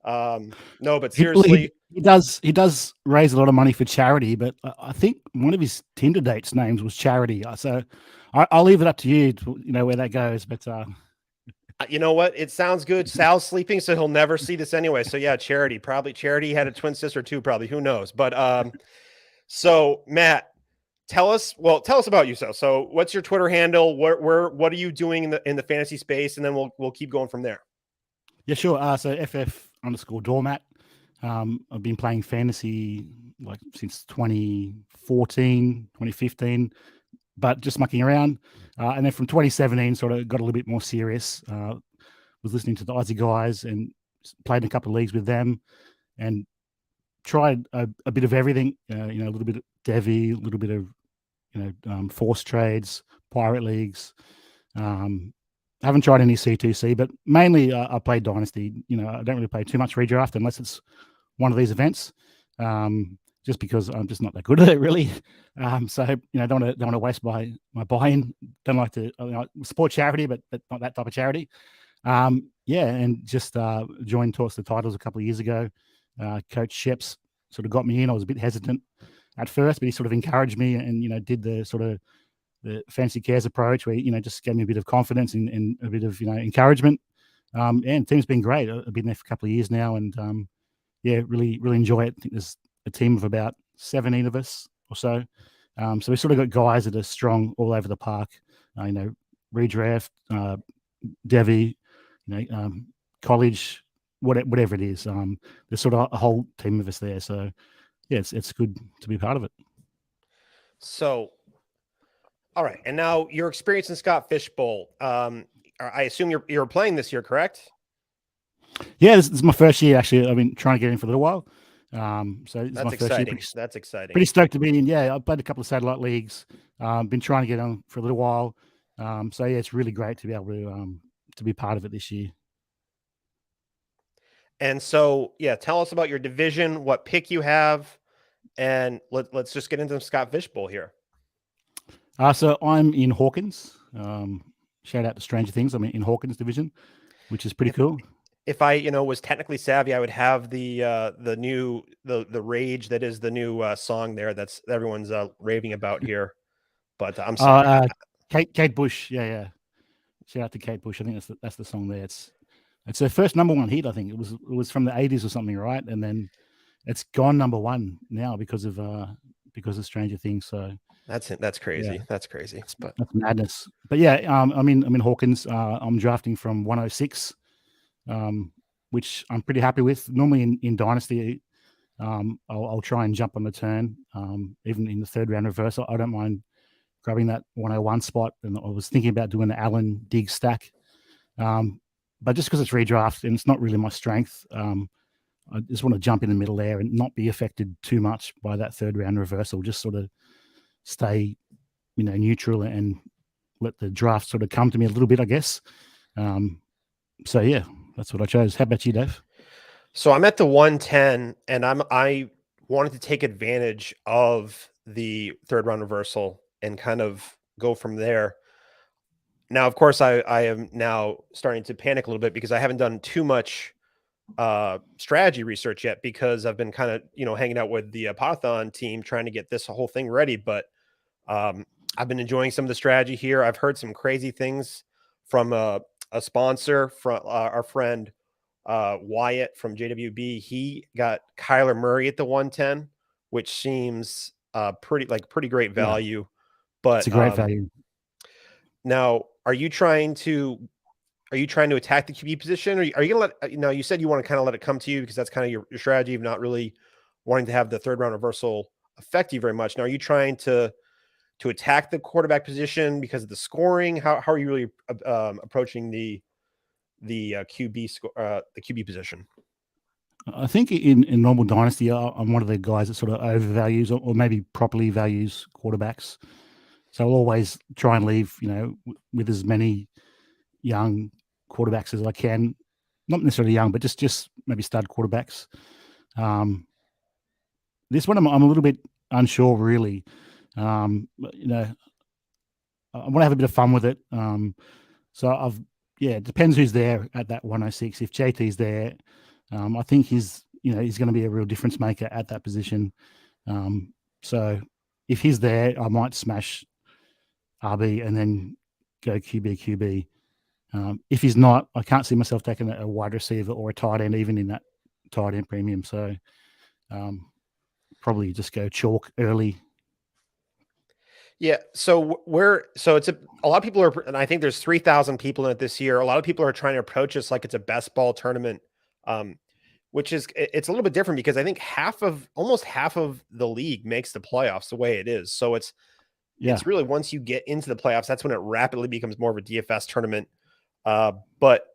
No, but seriously, he does raise a lot of money for charity, but I think one of his Tinder dates names was Charity. So I'll leave it up to you to, where that goes. But you know what? It sounds good. Sal's sleeping, so he'll never see this anyway. So yeah, Charity. Probably Charity had a twin sister too. Probably, who knows? But so Matt, tell us about you. So what's your Twitter handle? What are you doing in the fantasy space? And then we'll keep going from there. Yeah, sure. So FF_doormat. I've been playing fantasy since 2014, 2015, but just mucking around. And then from 2017, sort of got a little bit more serious. Was listening to the Aussie guys and played in a couple of leagues with them and tried a bit of everything, a little bit of Devi, a little bit of, force trades, pirate leagues. Haven't tried any C2C, but mainly I play Dynasty. I don't really play too much redraft unless it's one of these events, just because I'm just not that good at it, really. So, don't want to waste my buy-in. Don't like to support charity, but not that type of charity. And just joined Toss the Titles a couple of years ago. Coach Sheps sort of got me in. I was a bit hesitant at first, but he sort of encouraged me and, did the sort of the Fantasy Cares approach where, just gave me a bit of confidence and a bit of, encouragement. And the team's been great. I've been there for a couple of years now and, really, really enjoy it. I think there's a team of about 17 of us or so. So we've sort of got guys that are strong all over the park, redraft, Devi, college, whatever it is. There's sort of a whole team of us there. So, yeah, it's good to be part of it. So, all right. And now your experience in Scott Fish Bowl. I assume you're playing this year, correct? Yeah, this is my first year, actually. I've been trying to get in for a little while. So it's that's my exciting. First year. That's exciting. Pretty stoked to be in. Yeah, I played a couple of satellite leagues. Been trying to get on for a little while. So yeah, it's really great to be able to be part of it this year. And so, yeah, tell us about your division, what pick you have, and let's just get into the Scott Fish Bowl here. So I'm in Hawkins. Shout out to Stranger Things. I'm in Hawkins division, which is pretty cool. If I, was technically savvy, I would have the rage that is the new song there. That's everyone's raving about here. But I'm sorry. Kate Bush. Yeah. Shout out to Kate Bush. I think that's the song there. It's her first number one hit. I think it was from the 80s or something, right? And then it's gone number one now because of Stranger Things. So that's crazy. Yeah. That's crazy. But that's madness. But yeah, I'm in Hawkins. I'm drafting from 106. which I'm pretty happy with. Normally in Dynasty, I'll try and jump on the turn, even in the third round reversal. I don't mind grabbing that 101 spot, and I was thinking about doing the Allen Diggs stack. But just because it's redraft and it's not really my strength, I just want to jump in the middle there and not be affected too much by that third round reversal. Just sort of stay, neutral and let the draft sort of come to me a little bit, I guess. So yeah, that's what I chose. How about you, Dave? So I'm at the 110, and I wanted to take advantage of the third round reversal and kind of go from there. Now, of course, I am now starting to panic a little bit because I haven't done too much strategy research yet, because I've been kind of, hanging out with the Poda-thon team trying to get this whole thing ready. But I've been enjoying some of the strategy here. I've heard some crazy things from a sponsor, from our friend Wyatt from JWB. He got Kyler Murray at the 110, which seems pretty great value. Yeah. But it's a great value. Now, are you trying to attack the QB position? Or are you going to let, you said you want to kind of let it come to you because that's kind of your strategy of not really wanting to have the third round reversal affect you very much. Now, are you trying to attack the quarterback position because of the scoring? How are you really approaching the QB position? I think in normal Dynasty, I'm one of the guys that sort of overvalues or maybe properly values quarterbacks. So I'll always try and leave, with as many young quarterbacks as I can. Not necessarily young, but just maybe stud quarterbacks. This one I'm a little bit unsure, really. I want to have a bit of fun with it. So it depends who's there at that 106. If JT's there, I think he's going to be a real difference maker at that position. So if he's there, I might smash RB and then go QB. If he's not, I can't see myself taking a wide receiver or a tight end, even in that tight end premium. So probably just go chalk early. Yeah. So it's a lot of people are, and I think there's 3,000 people in it this year. A lot of people are trying to approach this like it's a best ball tournament, which it's a little bit different because I think almost half of the league makes the playoffs the way it is. So it's really, once you get into the playoffs, that's when it rapidly becomes more of a DFS tournament. But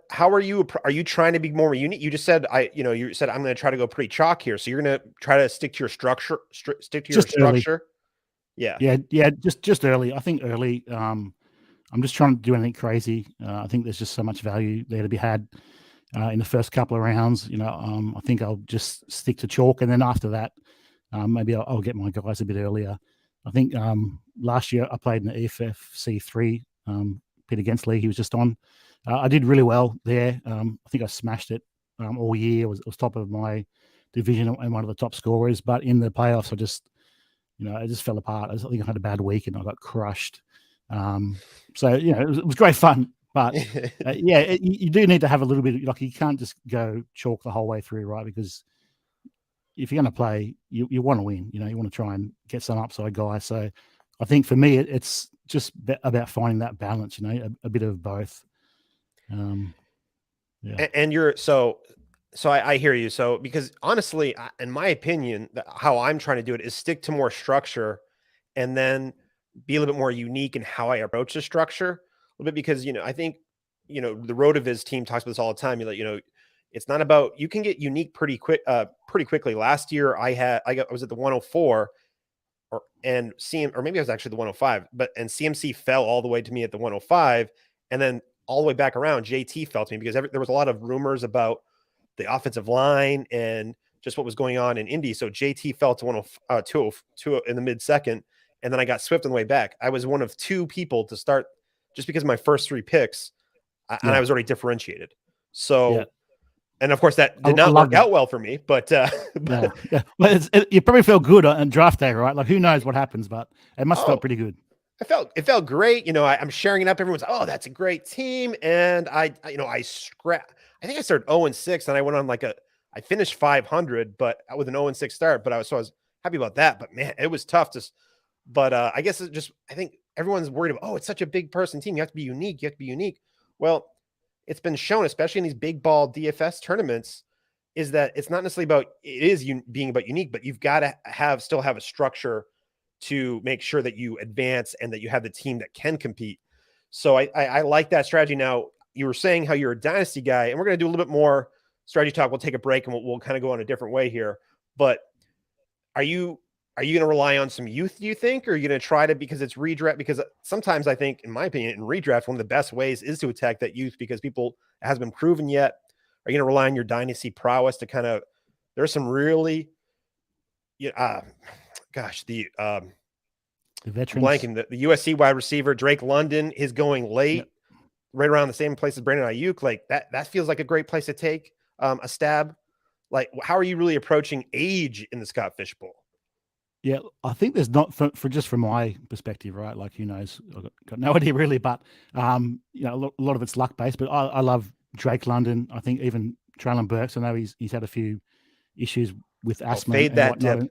how are you trying to be more unique? You just said, you said, I'm going to try to go pretty chalk here. So you're going to try to stick to your structure, Early. Yeah. Just early. I think early. I'm just trying to do anything crazy. I think there's just so much value there to be had in the first couple of rounds. I think I'll just stick to chalk, and then after that, maybe I'll get my guys a bit earlier. I think last year I played in the EFFC 3, Peter Gensley. He was just on. I did really well there. I think I smashed it all year. I was top of my division and one of the top scorers. But in the playoffs, I just fell apart. I think I had a bad week and I got crushed. So it was great fun. But you do need to have a little bit. You can't just go chalk the whole way through, right? Because if you're going to play, you want to win. You want to try and get some upside guys. So I think for me, it's just about finding that balance. A bit of both. And you're so I hear you. So because honestly, in my opinion, how I'm trying to do it is stick to more structure, and then be a little bit more unique in how I approach the structure a little bit. Because I think the RotoViz team talks about this all the time. It's not about, you can get unique pretty quickly. Last year I was at the 104 or maybe I was actually the 105, and CMC fell all the way to me at the 105, and then all the way back around JT fell to me because there was a lot of rumors about the offensive line and just what was going on in Indy. So JT fell to 202 in the mid-second, and then I got Swift on the way back. I was one of two people to start just because of my first three picks, and I was already differentiated. So and of course that did not work out well for me, but Well, you probably felt good on draft day, right? Like, who knows what happens, but it must have felt pretty good. It felt great. I'm sharing it up. Everyone's, oh, that's a great team. And I think I started 0-6, and I went on I finished 500, but with an 0-6 start, but I was happy about that. But man, it was tough but I guess I think everyone's worried about, oh, it's such a big person team. You have to be unique. Well, it's been shown, especially in these big ball DFS tournaments, is that it's not necessarily about being about unique, but you've got to still have a structure to make sure that you advance and that you have the team that can compete. So I like that strategy. Now, you were saying how you're a dynasty guy, and we're going to do a little bit more strategy talk. We'll take a break and we'll kind of go on a different way here. But are you going to rely on some youth, do you think? Or are you going to try to, because it's redraft? Because sometimes I think, in my opinion, in redraft, one of the best ways is to attack that youth because it hasn't been proven yet. Are you going to rely on your dynasty prowess to kind of, there's some really, the veterans, blanking, the USC wide receiver, Drake London, is going late, right around the same place as Brandon Ayuk. Like that feels like a great place to take a stab. Like, how are you really approaching age in the Scott Fish Bowl? Yeah, I think there's not for just from my perspective, right? Like, who knows? I've got no idea really, but a lot of it's luck based. But I love Drake London. I think even Traylon Burks. I know he's had a few issues with asthma. Fade that dip.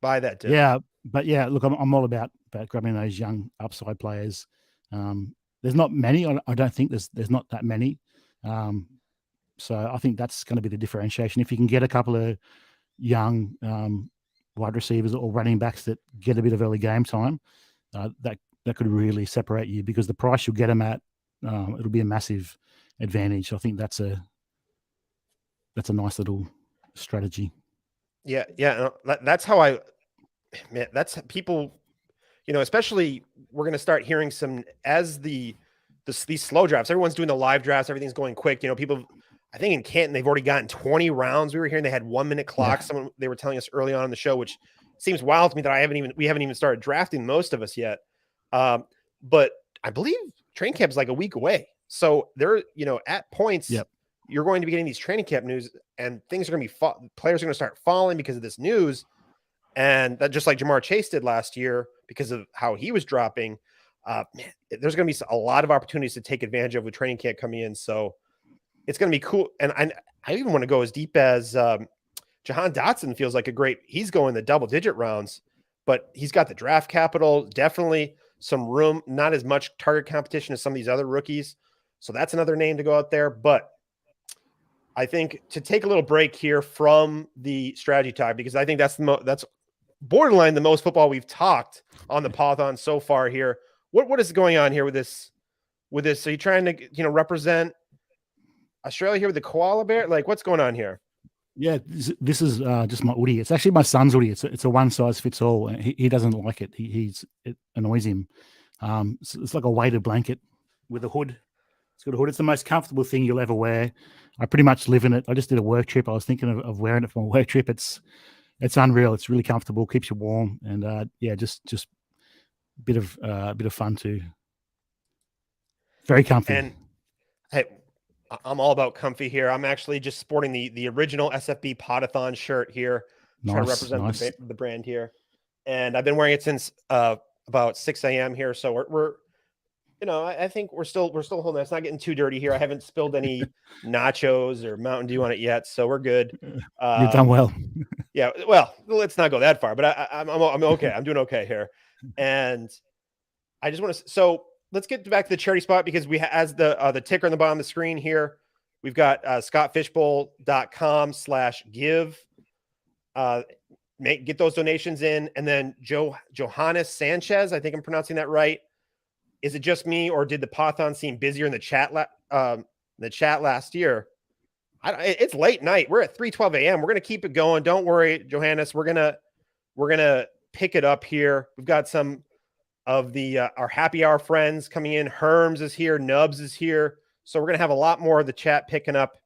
Buy that dip. Yeah, but yeah, look, I'm all about grabbing those young upside players. There's not many. I don't think there's not that many. So I think that's going to be the differentiation. If you can get a couple of young wide receivers or running backs that get a bit of early game time, that could really separate you, because the price you'll get them at, it'll be a massive advantage. I think that's a nice little strategy. Yeah. That's how that's people, especially we're going to start hearing some as these slow drafts. Everyone's doing the live drafts. Everything's going quick. People, I think in Canton, they've already gotten 20 rounds. We were hearing they had 1 minute clocks. Yeah. They were telling us early on in the show, which seems wild to me that we haven't even started drafting, most of us yet. But I believe training camp is like a week away. So they're, at points, you're going to be getting these training camp news, and things are going to be, players are going to start falling because of this news. And that, just like Jamar Chase did last year, because of how he was dropping, there's going to be a lot of opportunities to take advantage of with training camp coming in. So it's going to be cool. And I even want to go as deep as Jahan Dotson feels like he's going the double digit rounds, but he's got the draft capital, definitely some room, not as much target competition as some of these other rookies. So that's another name to go out there. But I think to take a little break here from the strategy talk, because I think that's borderline the most football we've talked on the Poda-thon so far here. What is going on here with this? Are you trying to, represent Australia here with the koala bear? Like, what's going on here? Yeah, this is just my hoodie. It's actually my son's hoodie. It's a one size fits all. He doesn't like it. It annoys him. So it's like a weighted blanket with a hood. It's got a hood. It's the most comfortable thing you'll ever wear. I pretty much live in it. I just did a work trip. I was thinking of wearing it for my work trip. It's unreal. It's really comfortable, keeps you warm, and just a bit of fun too. Very comfy. And hey, I'm all about comfy here. I'm actually just sporting the original SFBPodathon shirt here, trying to represent the brand here. And I've been wearing it since about 6 a.m. here. So we're I think we're still holding. It's not getting too dirty here. I haven't spilled any nachos or Mountain Dew on it yet, so we're good. You've done well. Yeah, well, let's not go that far, but I'm okay. I'm doing okay here, and I just want to. So let's get back to the charity spot, because we as the ticker on the bottom of the screen here, we've got ScottFishbowl.com/give. Get those donations in, and then Johannes Sanchez, I think I'm pronouncing that right. Is it just me, or did the Poda-thon seem busier in the chat last year? It's late night. We're at 3:12 a.m. We're gonna keep it going. Don't worry, Johannes. We're gonna pick it up here. We've got some of the our happy hour friends coming in. Herms is here. Nubs is here. So we're gonna have a lot more of the chat picking up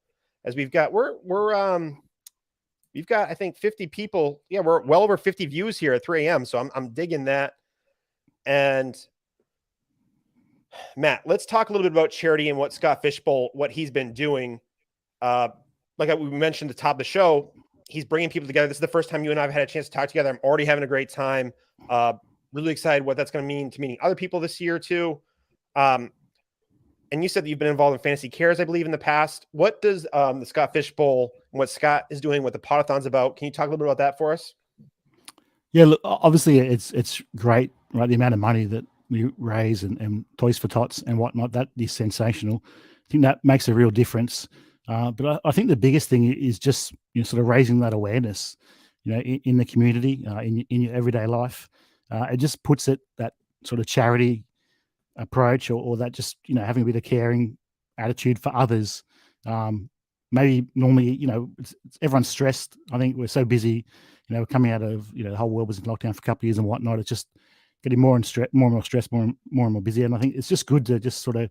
as we've got. We've got, I think, 50 people. Yeah, we're well over 50 views here at 3 a.m. So I'm digging that. And Matt, let's talk a little bit about charity and what Scott Fishbowl, what he's been doing. Like we mentioned at the top of the show, he's bringing people together. This is the first time you and I have had a chance to talk together. I'm already having a great time. Really excited what that's going to mean to meeting other people this year too. And you said that you've been involved in Fantasy Cares, I believe, in the past. What does the Scott Fishbowl and what Scott is doing, what the Poda-thon's about? Can you talk a little bit about that for us? Yeah, look, obviously it's great, right? The amount of money that we raise and Toys for Tots and whatnot, that is sensational. think that makes a real difference. But I think the biggest thing is just sort of raising that awareness, in the community, in your everyday life. It just puts it that sort of charity approach, or that just having a bit of caring attitude for others. Maybe normally everyone's stressed. I think we're so busy. We're coming out of the whole world was in lockdown for a couple of years and whatnot. It's just getting more and more stressed, more and more busy. And I think it's just good to just sort of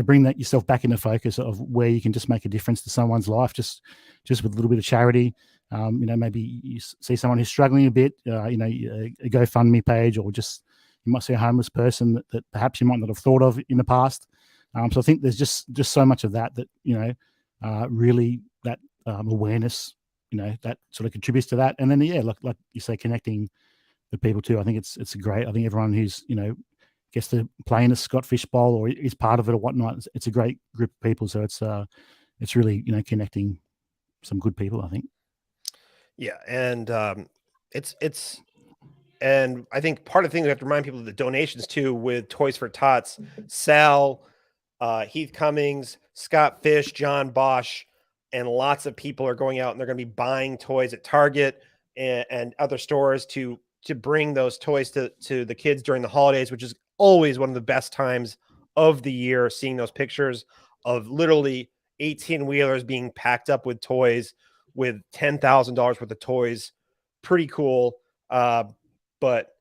bring that yourself back into focus of where you can just make a difference to someone's life, just with a little bit of charity. Maybe you see someone who's struggling a bit, a GoFundMe page, or just you might see a homeless person that perhaps you might not have thought of in the past. So I think there's just so much of that really that awareness, that sort of contributes to that. And then like you say, connecting the people too. I think it's great. I think everyone who's gets to play in a Scott Fish Bowl or is part of it or whatnot, it's a great group of people. So it's really connecting some good people, I think. Yeah, and and I think part of the thing we have to remind people of the donations too with Toys for Tots, Sal, Heath Cummings, Scott Fish, John Bosch, and lots of people are going out and they're going to be buying toys at Target and other stores to bring those toys to the kids during the holidays, which is always one of the best times of the year, seeing those pictures of literally 18-wheelers being packed up with toys, with $10,000 worth of toys. Pretty cool. But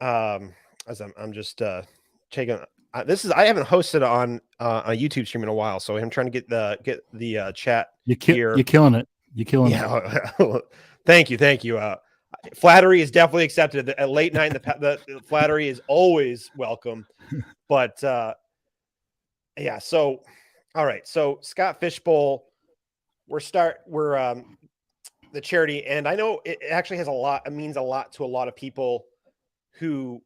as I'm just checking, I haven't hosted on a YouTube stream in a while, so I'm trying to get the chat here. You're killing it. You're killing it. Thank you. Flattery is definitely accepted at late night. The flattery is always welcome. But yeah. So all right. So Scott Fish Bowl. We're the charity, and I know it actually has it means a lot to a lot of people who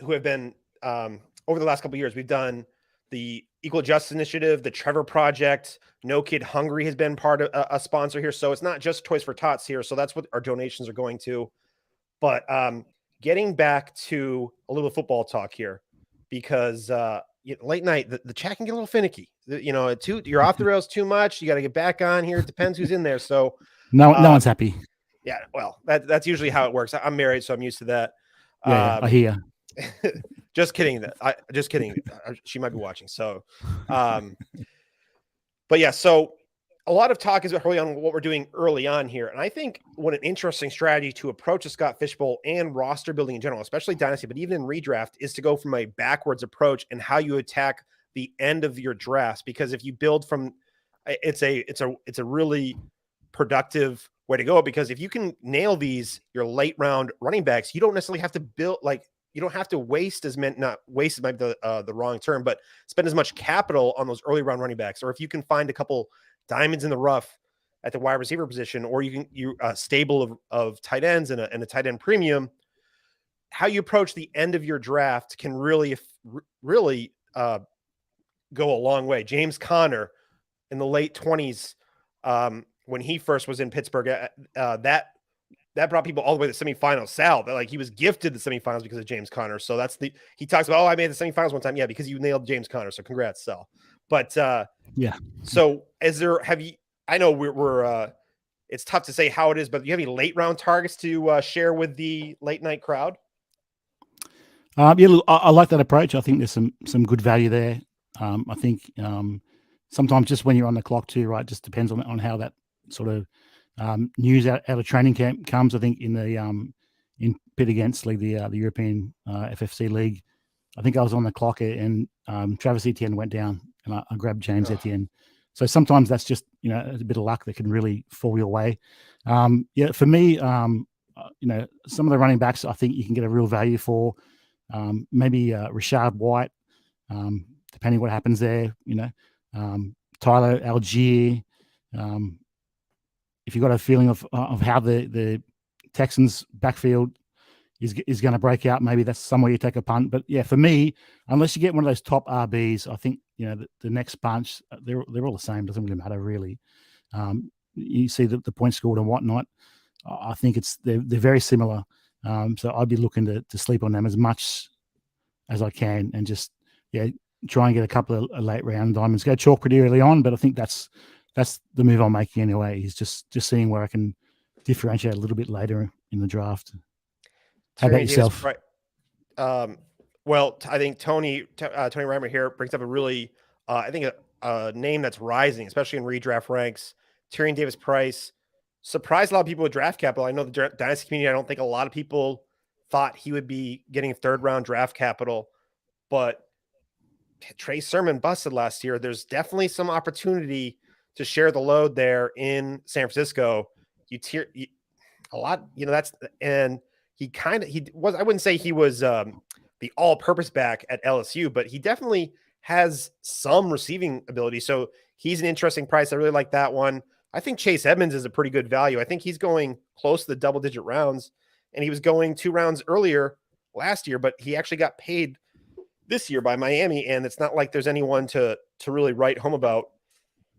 have been over the last couple of years. We've done the Equal Justice Initiative, the Trevor Project, No Kid Hungry has been part of a sponsor here. So it's not just Toys for Tots here. So that's what our donations are going to. But getting back to a little football talk here, because late night, the chat can get a little finicky. You're off the rails too much. You got to get back on here. It depends who's in there. So no one's happy. Yeah, well, that's usually how it works. I'm married, so I'm used to that. Yeah, I hear. Just kidding. Just kidding. She might be watching. So, but yeah. So a lot of talk is early on what we're doing early on here, and I think what an interesting strategy to approach the Scott Fish Bowl and roster building in general, especially Dynasty, but even in redraft, is to go from a backwards approach and how you attack the end of your drafts. Because if you build from, it's a really productive way to go. Because if you can nail your late round running backs, you don't necessarily have to build you don't have to waste not waste might be the wrong term, but spend as much capital on those early round running backs. Or if you can find a couple diamonds in the rough at the wide receiver position, or you stable of tight ends and a tight end premium, how you approach the end of your draft can really go a long way. James Conner in the late 20s, when he first was in Pittsburgh, that brought people all the way to the semifinals. Sal, he was gifted the semifinals because of James Conner. So he talks about, I made the semifinals one time. Yeah, because you nailed James Conner. So congrats, Sal. But yeah. So I know we're it's tough to say how it is, but do you have any late round targets to share with the late night crowd? Look, I like that approach. I think there's some good value there. I think sometimes just when you're on the clock too, right, just depends on how that sort of news out of training camp comes. I think in the in Pit Against League, the European FFC League, I think I was on the clock and Travis Etienne went down and I grabbed James Etienne. So sometimes that's just a bit of luck that can really fall your way. For me, some of the running backs I think you can get a real value for. Maybe Rashad White, depending what happens there. Tyler Algier. If you've got a feeling of how the Texans backfield is going to break out, maybe that's somewhere you take a punt. But yeah, for me, unless you get one of those top RBs, I think the next bunch they're all the same. Doesn't really matter really. You see the points scored and whatnot. I think they're very similar. So I'd be looking to sleep on them as much as I can, and just try and get a couple of late round diamonds. Go chalk pretty early on, but I think that's the move I'm making anyway. Is just seeing where I can differentiate a little bit later in the draft. How about yourself? Well, I think Tony Reimer here brings up a really, I think a name that's rising, especially in redraft ranks. Tyrion Davis-Price surprised a lot of people with draft capital. I know the Dynasty community, I don't think a lot of people thought he would be getting third round draft capital, but Trey Sermon busted last year. There's definitely some opportunity to share the load there in San Francisco. A lot, and he was, I wouldn't say he was the all-purpose back at LSU, but he definitely has some receiving ability. So he's an interesting price. I really like that one. I think Chase Edmonds is a pretty good value. I think he's going close to the double-digit rounds, and he was going 2 rounds earlier last year, but he actually got paid this year by Miami, and it's not like there's anyone to really write home about.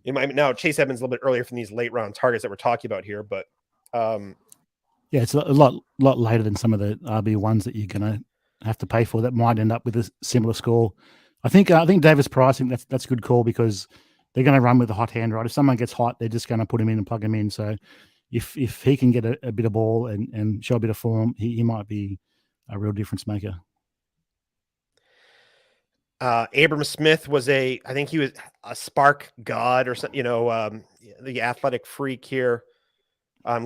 Now Chase Edmonds a little bit earlier from these late round targets that we're talking about here, but yeah, it's a lot later than some of the RB ones that you're going to have to pay for that might end up with a similar score. I think Davis Price, that's a good call because they're going to run with a hot hand, right? If someone gets hot, they're just going to put him in and plug him in. So if he can get a bit of ball and show a bit of form, he might be a real difference maker. Abram Smith was I think he was a spark god or something, the athletic freak here.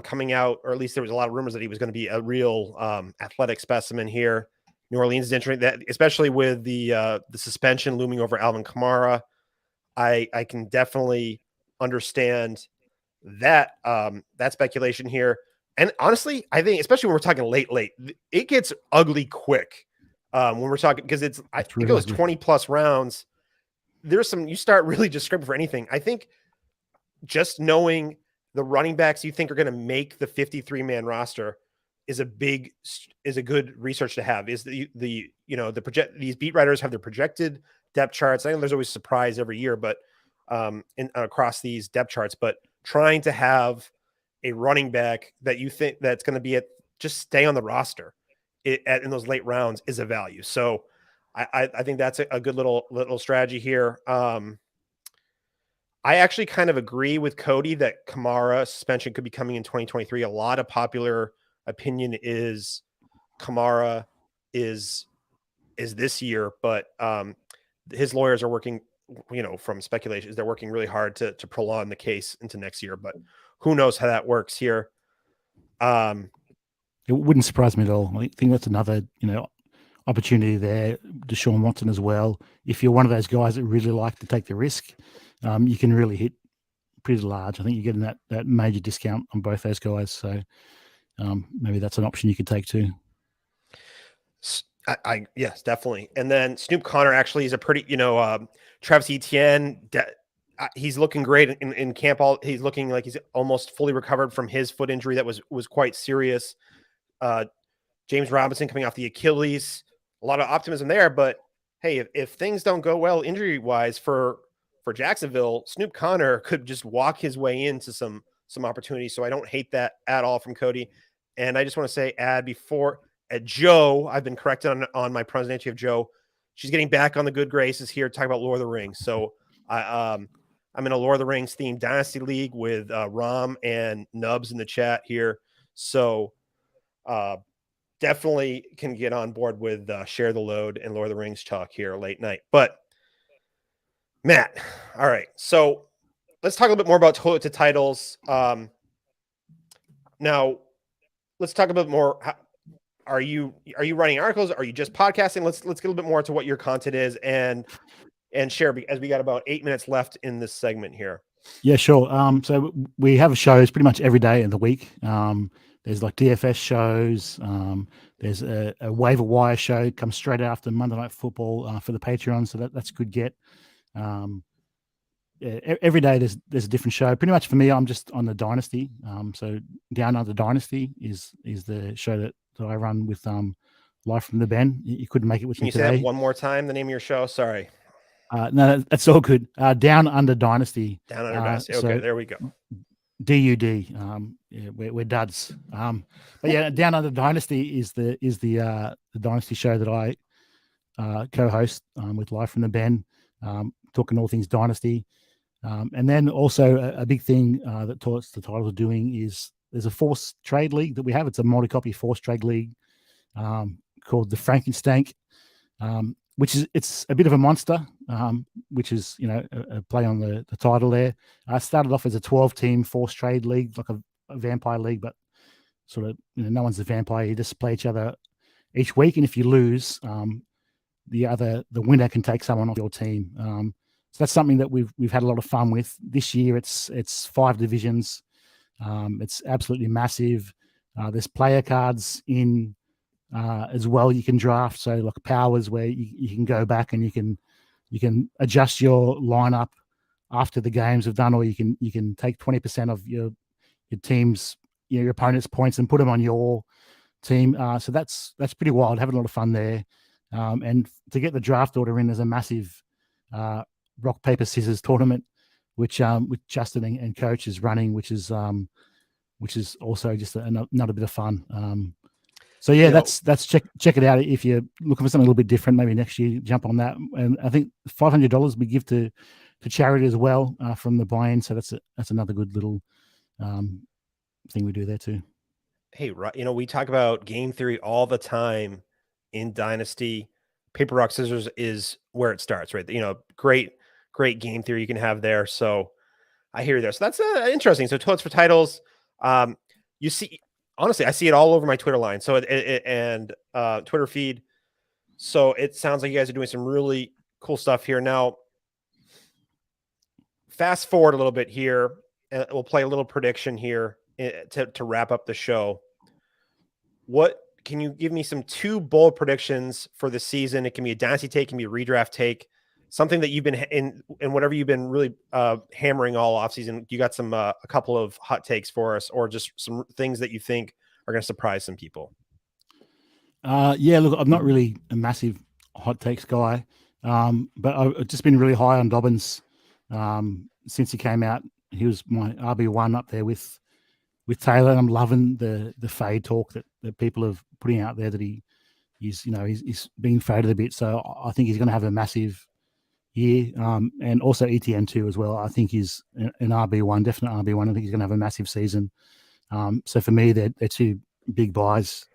Coming out, or at least there was a lot of rumors that he was going to be a real athletic specimen here. New Orleans is interesting, that especially with the suspension looming over Alvin Kamara. I can definitely understand that speculation here. And honestly, I think especially when we're talking late, it gets ugly quick. When we're talking, because it goes 20 plus rounds. There's you start really just scribbling for anything. I think just knowing the running backs you think are going to make the 53-man roster is a good research to have. Is these beat writers have their projected depth charts. I know there's always surprise every year, but across these depth charts, but trying to have a running back that you think that's going to be just stay on the roster in those late rounds is a value. So I think that's a good little strategy here. I actually kind of agree with Cody that Kamara suspension could be coming in 2023. A lot of popular opinion is Kamara is this year, but his lawyers are working, from speculations, they're working really hard to prolong the case into next year, but who knows how that works here. It wouldn't surprise me at all. I think that's another, opportunity there. Deshaun Watson as well. If you're one of those guys that really like to take the risk, you can really hit pretty large. I think you're getting that major discount on both those guys. So maybe that's an option you could take too. Yes, definitely. And then Snoop Connor actually is a pretty, Travis Etienne, he's looking great in camp. He's looking like he's almost fully recovered from his foot injury that was quite serious. James Robinson coming off the Achilles, a lot of optimism there. But hey, if things don't go well injury wise for Jacksonville, Snoop Connor could just walk his way into some opportunities. So I don't hate that at all from Cody. And I just want to say, Joe, I've been corrected on my pronunciation of Joe. She's getting back on the good graces here, talking about Lord of the Rings. So I'm in a Lord of the Rings themed Dynasty League with Rom and Nubs in the chat here. So definitely can get on board with Share the Load and Lord of the Rings talk here late night. But Matt, all right. So let's talk a little bit more about toilet to titles. Now let's talk a bit more. Are you writing articles? Are you just podcasting? Let's get a little bit more to what your content is and share, as we got about 8 minutes left in this segment here. Yeah, sure. So we have shows pretty much every day of the week. There's like DFS shows. There's a waiver wire show comes straight after Monday Night Football for the Patreon. So that's a good get. Every day there's a different show. Pretty much for me, I'm just on the Dynasty. So Down Under Dynasty is the show that I run with Live from the Ben. You couldn't make it with me today. Can you say that one more time, the name of your show? Sorry. No, that's all good. Down Under Dynasty. Down Under Dynasty. Okay, so there we go. DUD. Yeah, we're duds. But yeah, Down Under Dynasty is the Dynasty show that co-host with Live from the Ben, talking all things Dynasty. And then also a big thing that Torts the Titles are doing is there's a forced trade league that we have. It's a multi-copy forced trade league called the Frankenstank, which is it's a bit of a monster, which is a play on the title there. I started off as a 12-team forced trade league, like a vampire league, but sort of no one's a vampire. You just play each other each week, and if you lose, the winner can take someone off your team. So that's something that we've had a lot of fun with this year. It's 5 divisions. It's absolutely massive. There's player cards in as well. You can draft, so like powers where you can go back and you can adjust your lineup after the games have done, or you can take 20% of your team's your opponent's points and put them on your team. So that's pretty wild. Having a lot of fun there. And to get the draft order in, there's a massive rock paper scissors tournament, which Justin and Coach is running, which is also just another bit of fun. So yeah, that's check it out if you're looking for something a little bit different. Maybe next year jump on that. And I think $500 we give to charity as well from the buy-in. So that's another good little thing we do there too. Hey, we talk about game theory all the time in Dynasty. Paper, rock, scissors is where it starts, right? Great game theory you can have there. So I hear you there. So that's interesting. So Totes for Titles, you see, honestly, I see it all over my Twitter line. So and Twitter feed. So it sounds like you guys are doing some really cool stuff here. Now, fast forward a little bit here, and we'll play a little prediction here to wrap up the show. What can you give me some 2 bold predictions for the season? It can be a Dynasty take, it can be a redraft take, something that you've been in whatever you've been really hammering all offseason. You got some a couple of hot takes for us, or just some things that you think are going to surprise some people? Yeah, look, I'm not really a massive hot takes guy, but I've just been really high on Dobbins since he came out. He was my RB1 up there with Taylor, and I'm loving the fade talk that people are putting out there that he's being faded a bit. So I think he's going to have a massive year, and also ETN too as well. I think he's an RB1, definite RB1. I think he's going to have a massive season. So for me, they're 2 big buys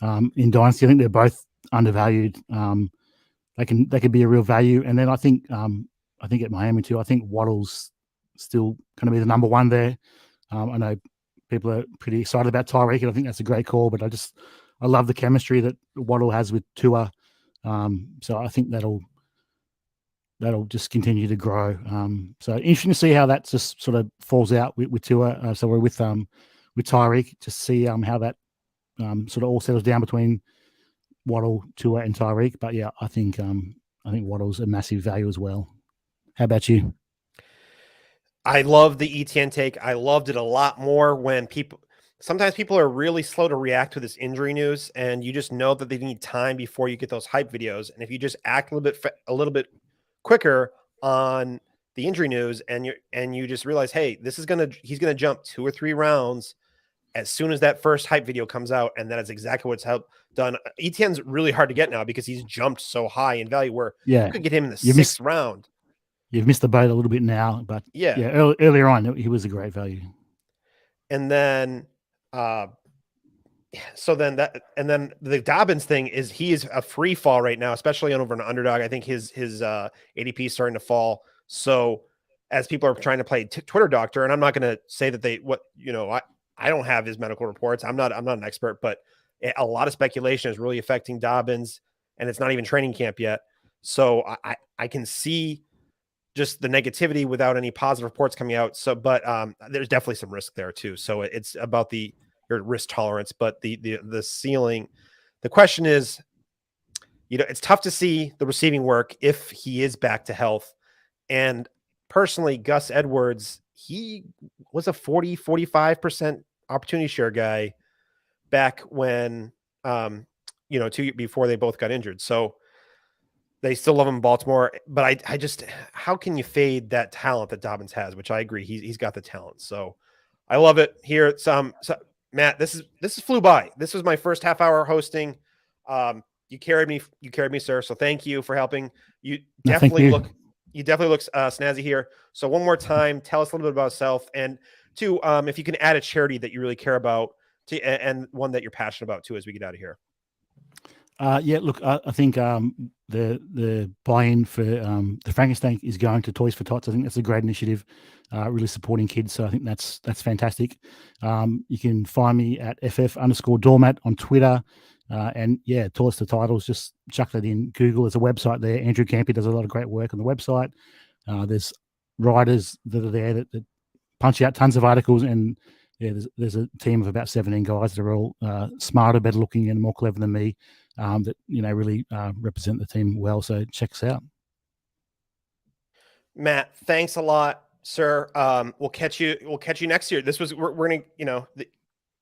in Dynasty. I think they're both undervalued. They could be a real value. And then I think at Miami too, I think Waddle's still going to be the number 1 there. I know people are pretty excited about Tyreek, and I think that's a great call, but I love the chemistry that Waddle has with Tua. So I think that'll just continue to grow. So interesting to see how that just sort of falls out with Tua. So we're with Tyreek, just see how that sort of all settles down between Waddle, Tua, and Tyreek. But yeah, I think Waddle's a massive value as well. How about you? I love the ETN take. I loved it a lot more when sometimes people are really slow to react to this injury news, and you just know that they need time before you get those hype videos. And if you just act a little bit quicker on the injury news, and you just realize, hey, he's gonna jump 2 or 3 rounds as soon as that first hype video comes out, and that is exactly what's done. ETN's really hard to get now because he's jumped so high in value. Where you could get him in the 6th round. You've missed the boat a little bit now, but earlier on he was a great value. And then, then the Dobbins thing is he is a free fall right now, especially over an underdog. I think his ADP is starting to fall. So as people are trying to play Twitter doctor, and I'm not going to say that I don't have his medical reports. I'm not an expert, but a lot of speculation is really affecting Dobbins, and it's not even training camp yet. So I can see just the negativity without any positive reports coming out. So, but there's definitely some risk there too. So it's about your risk tolerance, but the ceiling. The question is, it's tough to see the receiving work if he is back to health. And personally, Gus Edwards, he was a 45% opportunity share guy back when, before they both got injured. So they still love him in Baltimore, but I just, how can you fade that talent that Dobbins has, which I agree. He's got the talent. So I love it here. So Matt, this flew by. This was my first half hour hosting. You carried me, sir. So thank you for helping. You No, definitely thank you. look snazzy here. So one more time, tell us a little bit about yourself, and two, if you can add a charity that you really care about, and one that you're passionate about too, as we get out of here. Yeah, look, I think the buy-in for the Frankenstein is going to Toys for Tots. I think that's a great initiative, really supporting kids. So I think that's fantastic. You can find me at ff_doormat on Twitter. And yeah, Toys to Titles, just chuck that in Google. There's a website there. Andrew Campy does a lot of great work on the website. There's writers that are there that punch out tons of articles, and yeah, there's a team of about 17 guys that are all smarter, better looking, and more clever than me. That really represent the team well. So check us out. Matt, thanks a lot, sir. We'll catch you next year. This was we're gonna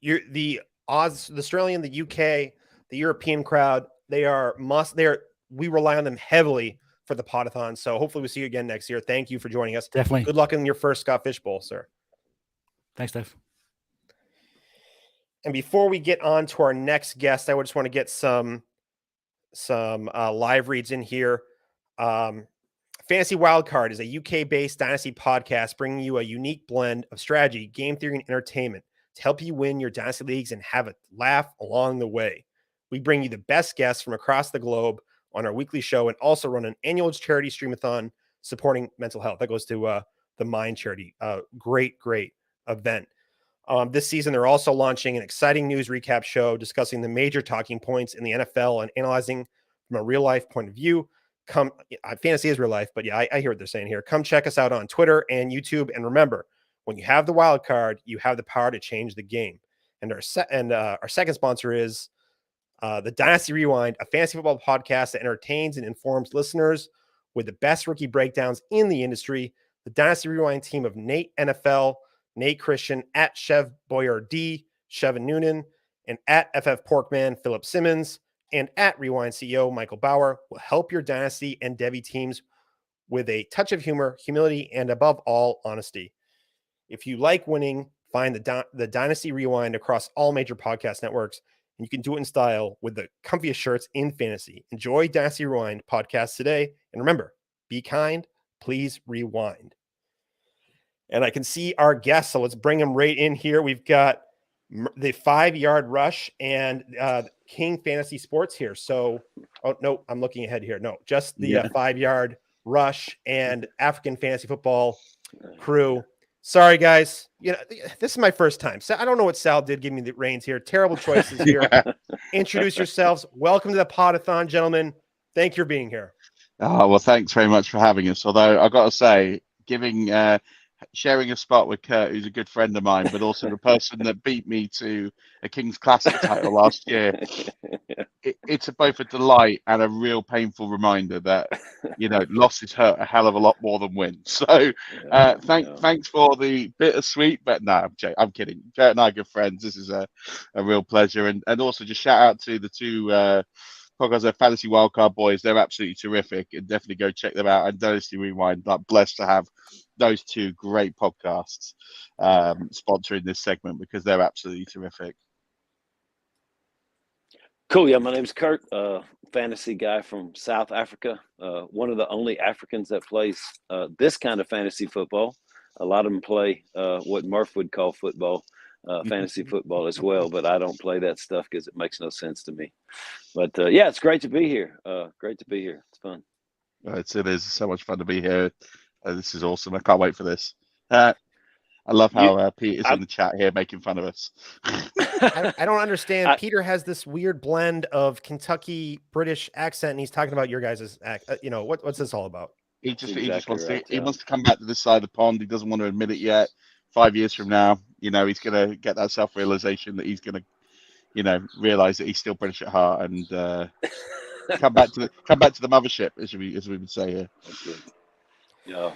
the Australian, the UK, the European crowd. We rely on them heavily for the Poda-thon. So hopefully we see you again next year. Thank you for joining us. Definitely. Good luck in your first Scott Fish Bowl, sir. Thanks, Dave. And before we get on to our next guest, I would just want to get some live reads in here. Fantasy Wildcard is a UK-based Dynasty podcast bringing you a unique blend of strategy, game theory, and entertainment to help you win your Dynasty leagues and have a laugh along the way. We bring you the best guests from across the globe on our weekly show and also run an annual charity streamathon supporting mental health. That goes to the Mind charity. Great event. This season, they're also launching an exciting news recap show discussing the major talking points in the NFL and analyzing from a real-life point of view. Fantasy is real life, but yeah, I hear what they're saying here. Come check us out on Twitter and YouTube. And remember, when you have the wild card, you have the power to change the game. And our second sponsor is the Dynasty Rewind, a fantasy football podcast that entertains and informs listeners with the best rookie breakdowns in the industry. The Dynasty Rewind team of Nate NFL, Nate Christian, at Chev Boyer D, Chevin Noonan, and at FF Porkman, Philip Simmons, and at Rewind CEO, Michael Bauer, will help your Dynasty and Debbie teams with a touch of humor, humility, and above all, honesty. If you like winning, find the Dynasty Rewind across all major podcast networks, and you can do it in style with the comfiest shirts in fantasy. Enjoy Dynasty Rewind podcast today, and remember, be kind, please rewind. And I can see our guests, so let's bring them right in here. We've got the 5-yard rush and King Fantasy Sports here. So, oh no, I'm looking ahead here. No, just the 5-yard rush and African Fantasy Football crew. Sorry, guys. This is my first time. So I don't know what Sal did. Give me the reins here. Terrible choices here. Introduce yourselves. Welcome to the Poda-thon, gentlemen. Thank you for being here. Oh, well, thanks very much for having us. Although I've got to say, sharing a spot with Kurt, who's a good friend of mine, but also the person that beat me to a King's Classic title last year. It's both a delight and a real painful reminder that, losses hurt a hell of a lot more than wins. So thanks for the bittersweet, but no, I'm kidding. Kurt and I are good friends. This is a real pleasure. And also just shout out to the two podcasts, Fantasy Wildcard boys. They're absolutely terrific, and definitely go check them out. And Dynasty Rewind, blessed to have those two great podcasts sponsoring this segment because they're absolutely terrific. Cool. Yeah, my name's Kurt, fantasy guy from South Africa. One of the only Africans that plays this kind of fantasy football. A lot of them play what Murph would call football, fantasy football as well, but I don't play that stuff because it makes no sense to me. But yeah, it's great to be here. Great to be here. It's fun. It is so much fun to be here. This is awesome. I can't wait for this. I love how Pete is in the chat here making fun of us. I don't understand. Peter has this weird blend of Kentucky British accent, and he's talking about your guys' what's this all about? He just wants to come back to this side of the pond. He doesn't want to admit it yet. 5 years from now, he's gonna get that self-realization that he's gonna, realize that he's still British at heart and come back to the mothership, as we would say here. Yeah.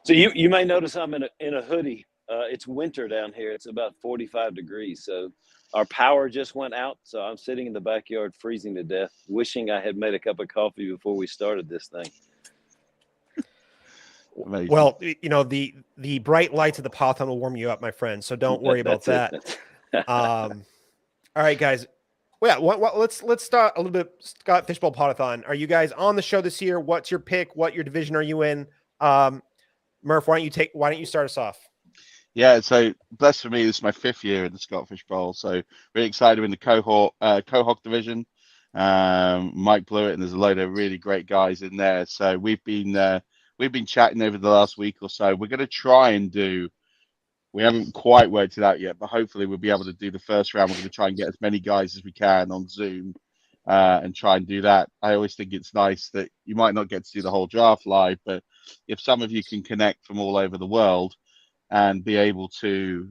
So you may notice I'm in a hoodie. It's winter down here. It's about 45 degrees. So our power just went out. So I'm sitting in the backyard freezing to death, wishing I had made a cup of coffee before we started this thing. Amazing. Well, the bright lights of the Poda-thon will warm you up, my friend. So don't worry about that. All right, guys. Well, yeah. Let's start a little bit. Scott Fishbowl Podathon. Are you guys on the show this year? What's your pick? What your division are you in? Murph, why don't you start us off? Yeah, so bless for me, this is my 5th year in the Scott Fishbowl. So really excited in the Cohog division. Mike Blewett, and there's a load of really great guys in there. So we've been chatting over the last week or so. We're going to try and do. We haven't quite worked it out yet, but hopefully we'll be able to do the first round. We're going to try and get as many guys as we can on Zoom and try and do that. I always think it's nice that you might not get to do the whole draft live, but if some of you can connect from all over the world and be able to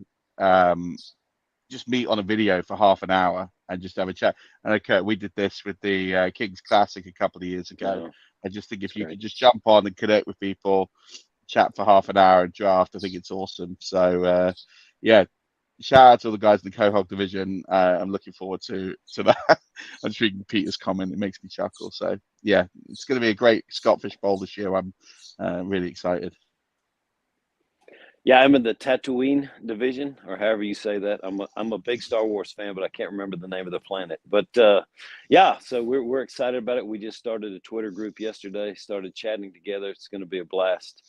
just meet on a video for half an hour and just have a chat. And okay, we did this with the Kings Classic a couple of years ago. Yeah. I just think if you could just jump on and connect with people, chat for half an hour and draft, I think it's awesome. So yeah, shout out to all the guys in the Cohog division. I'm looking forward to that. I'm just reading Peter's comment. It makes me chuckle. So yeah, it's going to be a great Scott Fishbowl this year. I'm really excited. Yeah, I'm in the Tatooine division, or however you say that. I'm a big Star Wars fan, but I can't remember the name of the planet. But yeah, so we're excited about it. We just started a Twitter group yesterday, started chatting together. It's going to be a blast.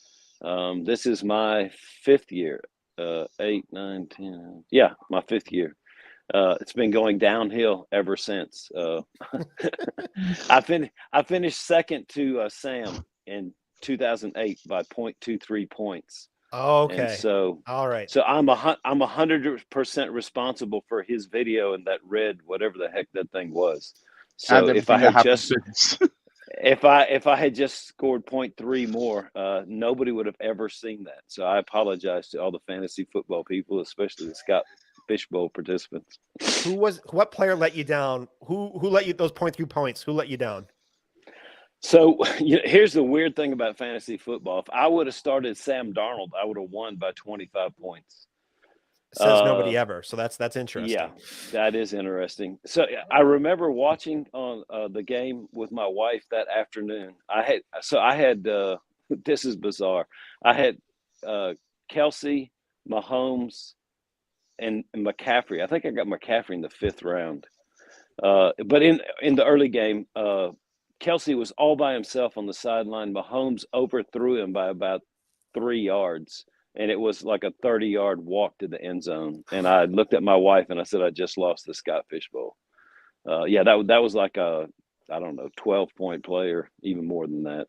This is my 5th year, 8, 9, 10. Yeah, my 5th year. It's been going downhill ever since. I finished second to Sam in 2008 by 0.23 points. Oh, okay. And so, all right. So I'm 100% responsible for his video and that red, whatever the heck that thing was. So if I had just if I had just scored 0.3 more, nobody would have ever seen that. So I apologize to all the fantasy football people, especially the Scott Fishbowl participants. What player let you down? Who let you those 0.3 points? Who let you down? So here's the weird thing about fantasy football. If I would have started Sam Darnold, I would have won by 25 points. Says nobody ever. So that's interesting. Yeah, that is interesting. So I remember watching on the game with my wife that afternoon. I had this is bizarre. I had Kelsey, Mahomes, and McCaffrey. I think I got McCaffrey in the 5th round. But in the early game, Kelsey was all by himself on the sideline. Mahomes overthrew him by about 3 yards, and it was like a 30-yard walk to the end zone. And I looked at my wife and I said, I just lost the Scott Fishbowl. Yeah, that was like a, I don't know, 12-point play or even more than that.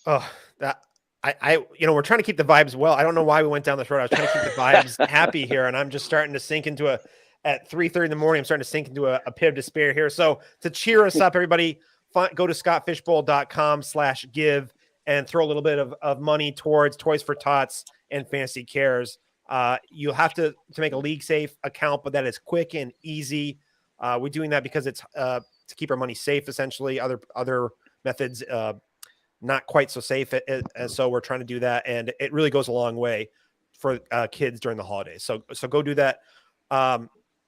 Oh, that we're trying to keep the vibes well. I don't know why we went down this road. I was trying to keep the vibes happy here, and I'm just starting to sink into at 3:30 in the morning, I'm starting to sink into a pit of despair here. So to cheer us up, everybody, go to scottfishbowl.com/give and throw a little bit of money towards Toys for Tots and Fantasy Cares. You'll have to make a league safe account, but that is quick and easy. We're doing that because it's to keep our money safe, essentially. Other methods not quite so safe, and so we're trying to do that, and it really goes a long way for kids during the holidays. So go do that.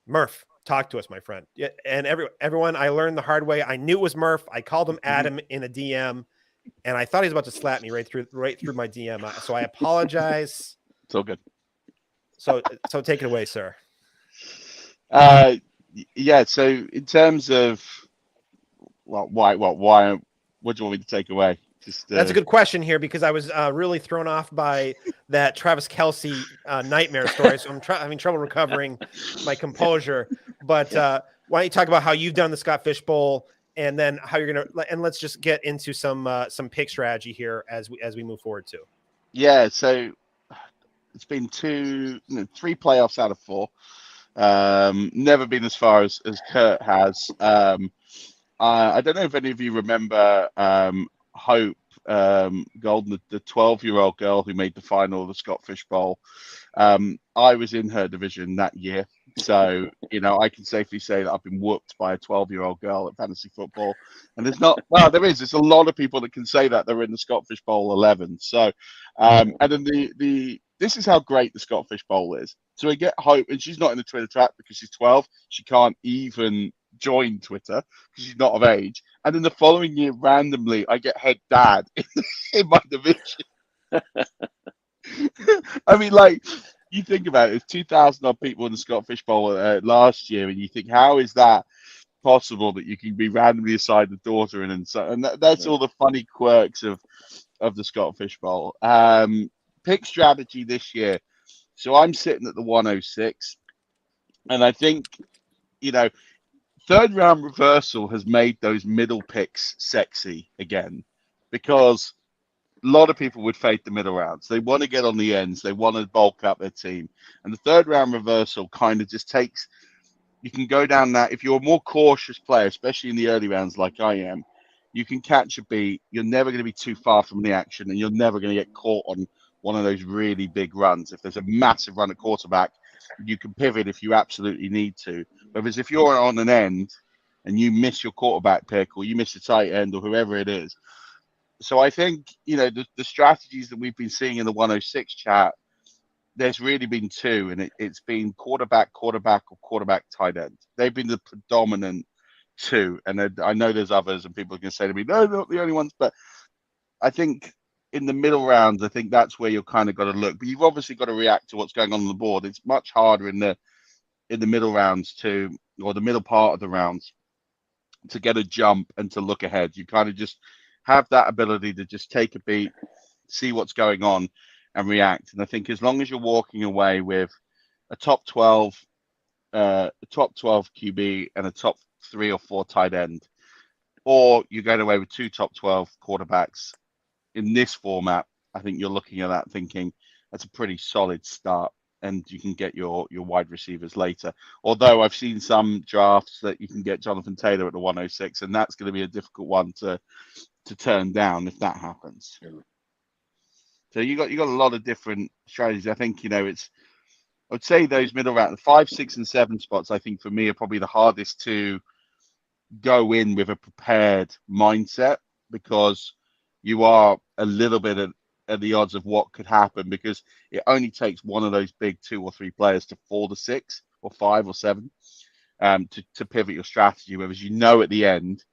Murph, talk to us, my friend. Yeah, and everyone, I learned the hard way. I knew it was Murph. I called him Adam in a DM, and I thought he was about to slap me right through my DM. So I apologize. It's all good. So take it away, sir. Yeah. So in terms of why? What do you want me to take away? That's a good question here, because I was really thrown off by that Travis Kelce nightmare story. So I'm having trouble recovering my composure. But why don't you talk about how you've done the Scott Fishbowl, and then how you're gonna, and let's just get into some pick strategy here as we move forward too. Yeah. So it's been 3 playoffs out of 4. Never been as far as Kurt has. I don't know if any of you remember Hope Golden, the 12-year-old girl who made the final of the Scott Fishbowl. I was in her division that year, so I can safely say that I've been whooped by a 12-year-old girl at fantasy football. And there's a lot of people that can say that they're in the Scott Fishbowl 11. So, and then this is how great the Scott Fishbowl is. So we get Hope, and she's not in the Twitter trap because she's 12. She can't even join Twitter because she's not of age. And then the following year, randomly, I get head dad in my division. I mean, you think about it, it's 2,000 odd people in the Scott Fish Bowl last year, and you think, how is that possible that you can be randomly assigned the daughter and that's all the funny quirks of the Scott Fish Bowl. Pick strategy this year. So I'm sitting at the 106, and I think, third round reversal has made those middle picks sexy again, because a lot of people would fade the middle rounds. They want to get on the ends. They want to bulk up their team. And the third round reversal kind of just takes, you can go down that. If you're a more cautious player, especially in the early rounds like I am, you can catch a beat. You're never going to be too far from the action, and you're never going to get caught on one of those really big runs. If there's a massive run at quarterback, you can pivot if you absolutely need to. Whereas if you're on an end and you miss your quarterback pick, or you miss a tight end, or whoever it is. So I think, the strategies that we've been seeing in the 106 chat, there's really been two, and it's been quarterback, or quarterback tight end. They've been the predominant two. And I know there's others, and people are going to say to me, no, they're not the only ones. But I think in the middle rounds, I think that's where you're kind of got to look. But you've obviously got to react to what's going on the board. It's much harder in the middle rounds or the middle part of the rounds, to get a jump and to look ahead. You kind of just have that ability to just take a beat, see what's going on, and react. And I think as long as you're walking away with a top 12 QB and a top 3 or 4 tight end, or you're going away with 2 top 12 quarterbacks in this format, I think you're looking at that thinking that's a pretty solid start, and you can get your wide receivers later. Although I've seen some drafts that you can get Jonathan Taylor at the 106, and that's going to be a difficult one to turn down if that happens. So you got a lot of different strategies. I think I would say those middle round, the 5, 6, and 7 spots, I think for me are probably the hardest to go in with a prepared mindset, because you are a little bit at the odds of what could happen, because it only takes one of those big 2 or 3 players to fall to 6 or 5 or 7 to pivot your strategy. Whereas at the end,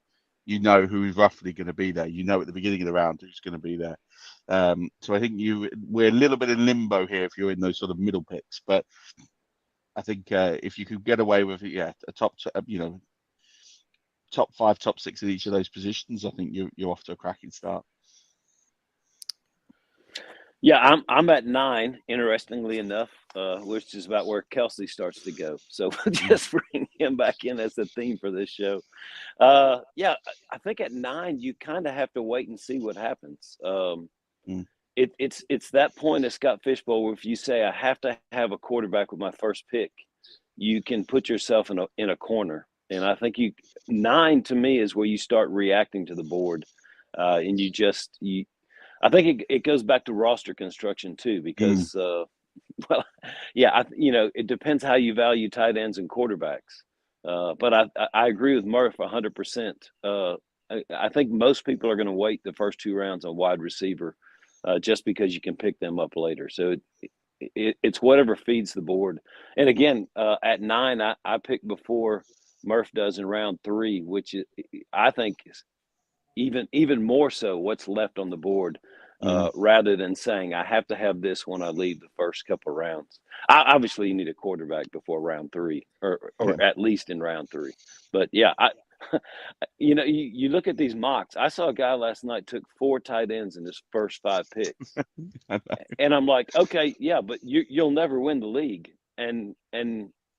who's roughly going to be there. At the beginning of the round who's going to be there. So I think we're a little bit in limbo here if you're in those sort of middle picks. But I think if you could get away with a top 5, top 6 in each of those positions, I think you're off to a cracking start. Yeah, I'm at 9, interestingly enough, which is about where Kelsey starts to go. So we'll just bring him back in as the theme for this show. Yeah, I think at 9, you kind of have to wait and see what happens. It's that point at Scott Fish Bowl where if you say, I have to have a quarterback with my first pick, you can put yourself in a corner. And I think 9 to me is where you start reacting to the board. And I think it goes back to roster construction too, because, it depends how you value tight ends and quarterbacks. But I agree with Murph 100%. I think most people are going to wait the first 2 rounds on wide receiver just because you can pick them up later. So it's whatever feeds the board. And again, at 9, I pick before Murph does in round 3, which I think is even more so what's left on the board. Rather than saying I have to have this when I leave the first couple of rounds. Obviously, you need a quarterback before round 3, or at least in round 3. But yeah, you look at these mocks. I saw a guy last night took 4 tight ends in his first 5 picks, and I'm like, okay, yeah, but you'll never win the league, and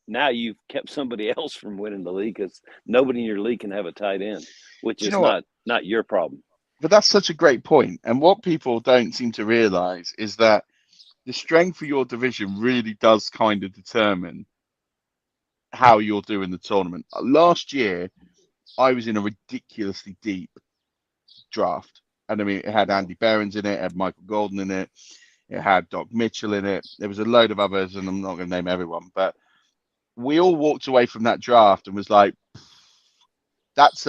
now you've kept somebody else from winning the league because nobody in your league can have a tight end, which is not your problem. But that's such a great point. And what people don't seem to realize is that the strength of your division really does kind of determine how you'll do in the tournament. Last year, I was in a ridiculously deep draft. And I mean, it had Andy Behrens in it, it had Michael Golden in it, it had Doc Mitchell in it. There was a load of others, and I'm not going to name everyone. But we all walked away from that draft and was like, that's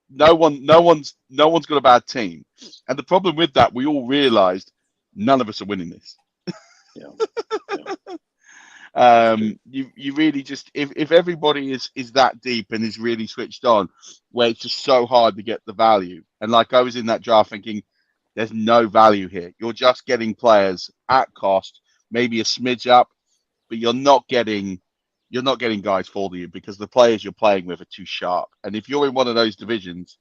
no one's got a bad team. And the problem with that, we all realized none of us are winning this. You really just, if everybody is that deep and is really switched on, where it's just so hard to get the value. And like I was in that draft thinking, there's no value here. You're just getting players at cost maybe a smidge up, but you're not getting guys for you because the players you're playing with are too sharp. And if you're in one of those divisions,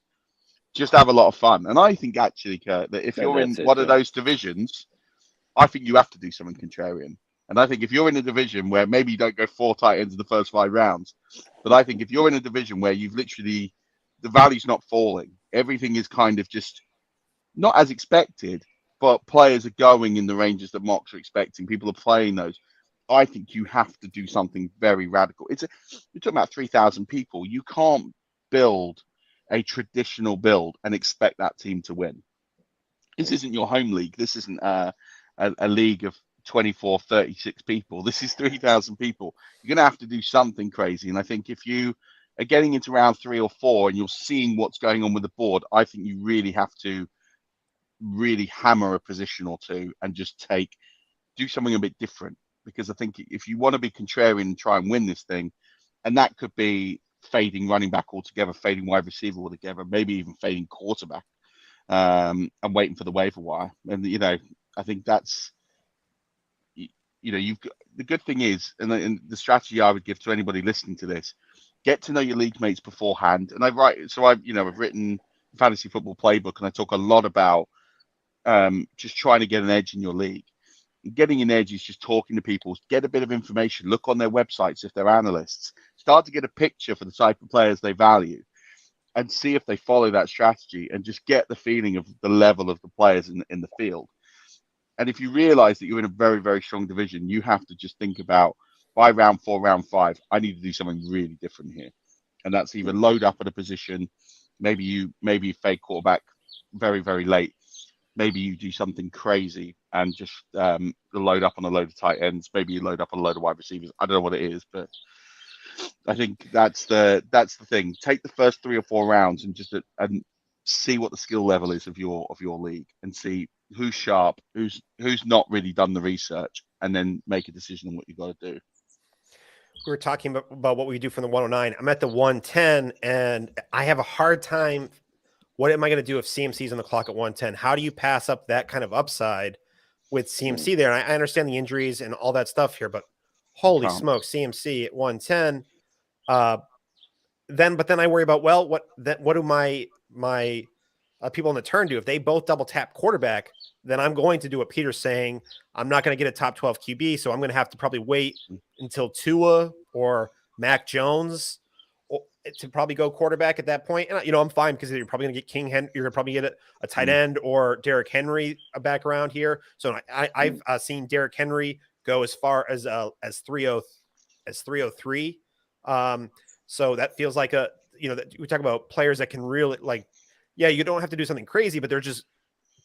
just have a lot of fun. And I think actually, Kurt, that if you're in one of those divisions, I think you have to do something contrarian. And I think if you're in a division where maybe you don't go 4 tight ends in the first 5 rounds, but I think if you're in a division where you've literally, the value's not falling, everything is kind of just not as expected, but players are going in the ranges that mocks are expecting. People are playing those. I think you have to do something very radical. You're talking about 3,000 people. You can't build a traditional build and expect that team to win. This isn't your home league. This isn't a league of 24, 36 people. This is 3,000 people. You're going to have to do something crazy. And I think if you are getting into round 3 or 4 and you're seeing what's going on with the board, I think you really have to really hammer a position or two and just do something a bit different. Because I think if you want to be contrarian and try and win this thing, and that could be fading running back altogether, fading wide receiver altogether, maybe even fading quarterback, and waiting for the waiver wire. And, I think that's, you've got, the good thing is, and the strategy I would give to anybody listening to this, get to know your league mates beforehand. And I've written Fantasy Football Playbook, and I talk a lot about just trying to get an edge in your league. Getting an edge is just talking to people, get a bit of information, look on their websites if they're analysts, start to get a picture for the type of players they value, and see if they follow that strategy, and just get the feeling of the level of the players in the field. And if you realize that you're in a very, very strong division, you have to just think about, by round 4, round 5, I need to do something really different here. And that's either load up at a position, maybe you fade quarterback very, very late. Maybe you do something crazy and just load up on a load of tight ends. Maybe you load up on a load of wide receivers. I don't know what it is, but I think that's the thing. Take the first 3 or 4 rounds and just see what the skill level is of your league, and see who's sharp, who's not really done the research, and then make a decision on what you got to do. We were talking about what we do from the 109. I'm at the 110, and I have a hard time. What am I going to do if CMC's on the clock at 110? How do you pass up that kind of upside with CMC there? And I understand the injuries and all that stuff here, but holy smoke, CMC at 110. But then I worry about, what do my people on the turn do? If they both double tap quarterback, then I'm going to do what Peter's saying. I'm not going to get a top 12 QB, so I'm going to have to probably wait until Tua or Mac Jones to probably go quarterback at that point. And, I'm fine, because you're probably going to get You're going to probably get a tight end or Derrick Henry back around here. So I've seen Derrick Henry go as far as 303. So that feels like that we talk about players that can really, you don't have to do something crazy, but they're just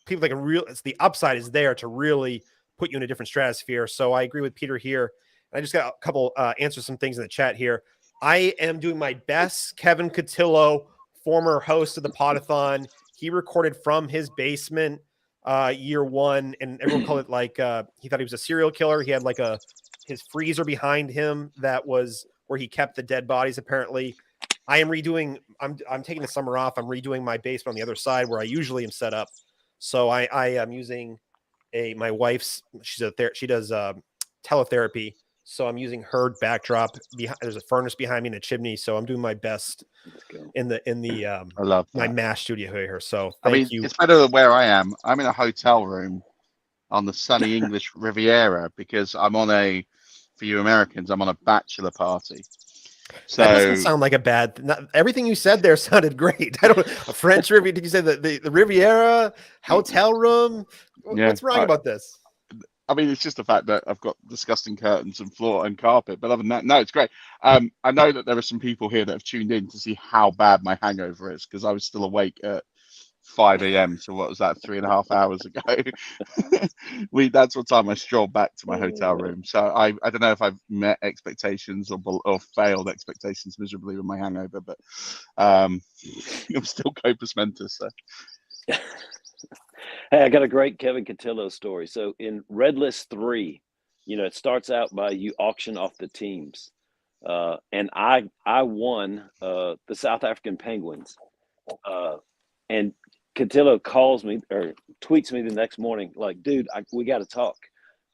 people that can it's the upside is there to really put you in a different stratosphere. So I agree with Peter here. I just got a couple answer some things in the chat here. I am doing my best. Kevin Cotillo, former host of the Poda-thon, he recorded from his basement year 1, and everyone called it he thought he was a serial killer. He had his freezer behind him that was where he kept the dead bodies. Apparently, I am redoing. I'm taking the summer off. I'm redoing my basement on the other side where I usually am set up. So I am using my wife's. She does teletherapy. So I'm using her backdrop. There's a furnace behind me and a chimney. So I'm doing my best in the I love my that. MASH studio here. So thank you. It's better than where I am. I'm in a hotel room on the sunny English Riviera, because I'm on for you Americans, I'm on a bachelor party. So that doesn't sound like a bad. Everything you said there sounded great. A French Riviera. Did you say the Riviera hotel room? Yeah, what's wrong about this? I mean, it's just the fact that I've got disgusting curtains and floor and carpet. But other than that, no, it's great. I know that there are some people here that have tuned in to see how bad my hangover is, because I was still awake at 5 a.m. So what was that, 3.5 hours ago? That's what time I strolled back to my hotel room. So I don't know if I've met expectations or failed expectations miserably with my hangover, but I'm still Copus Mentis. So. Hey, I got a great Kevin Cotillo story. So in Red List 3, it starts out by you auction off the teams. And I won the South African Penguins. And Cotillo calls me or tweets me the next morning, like, dude, we got to talk.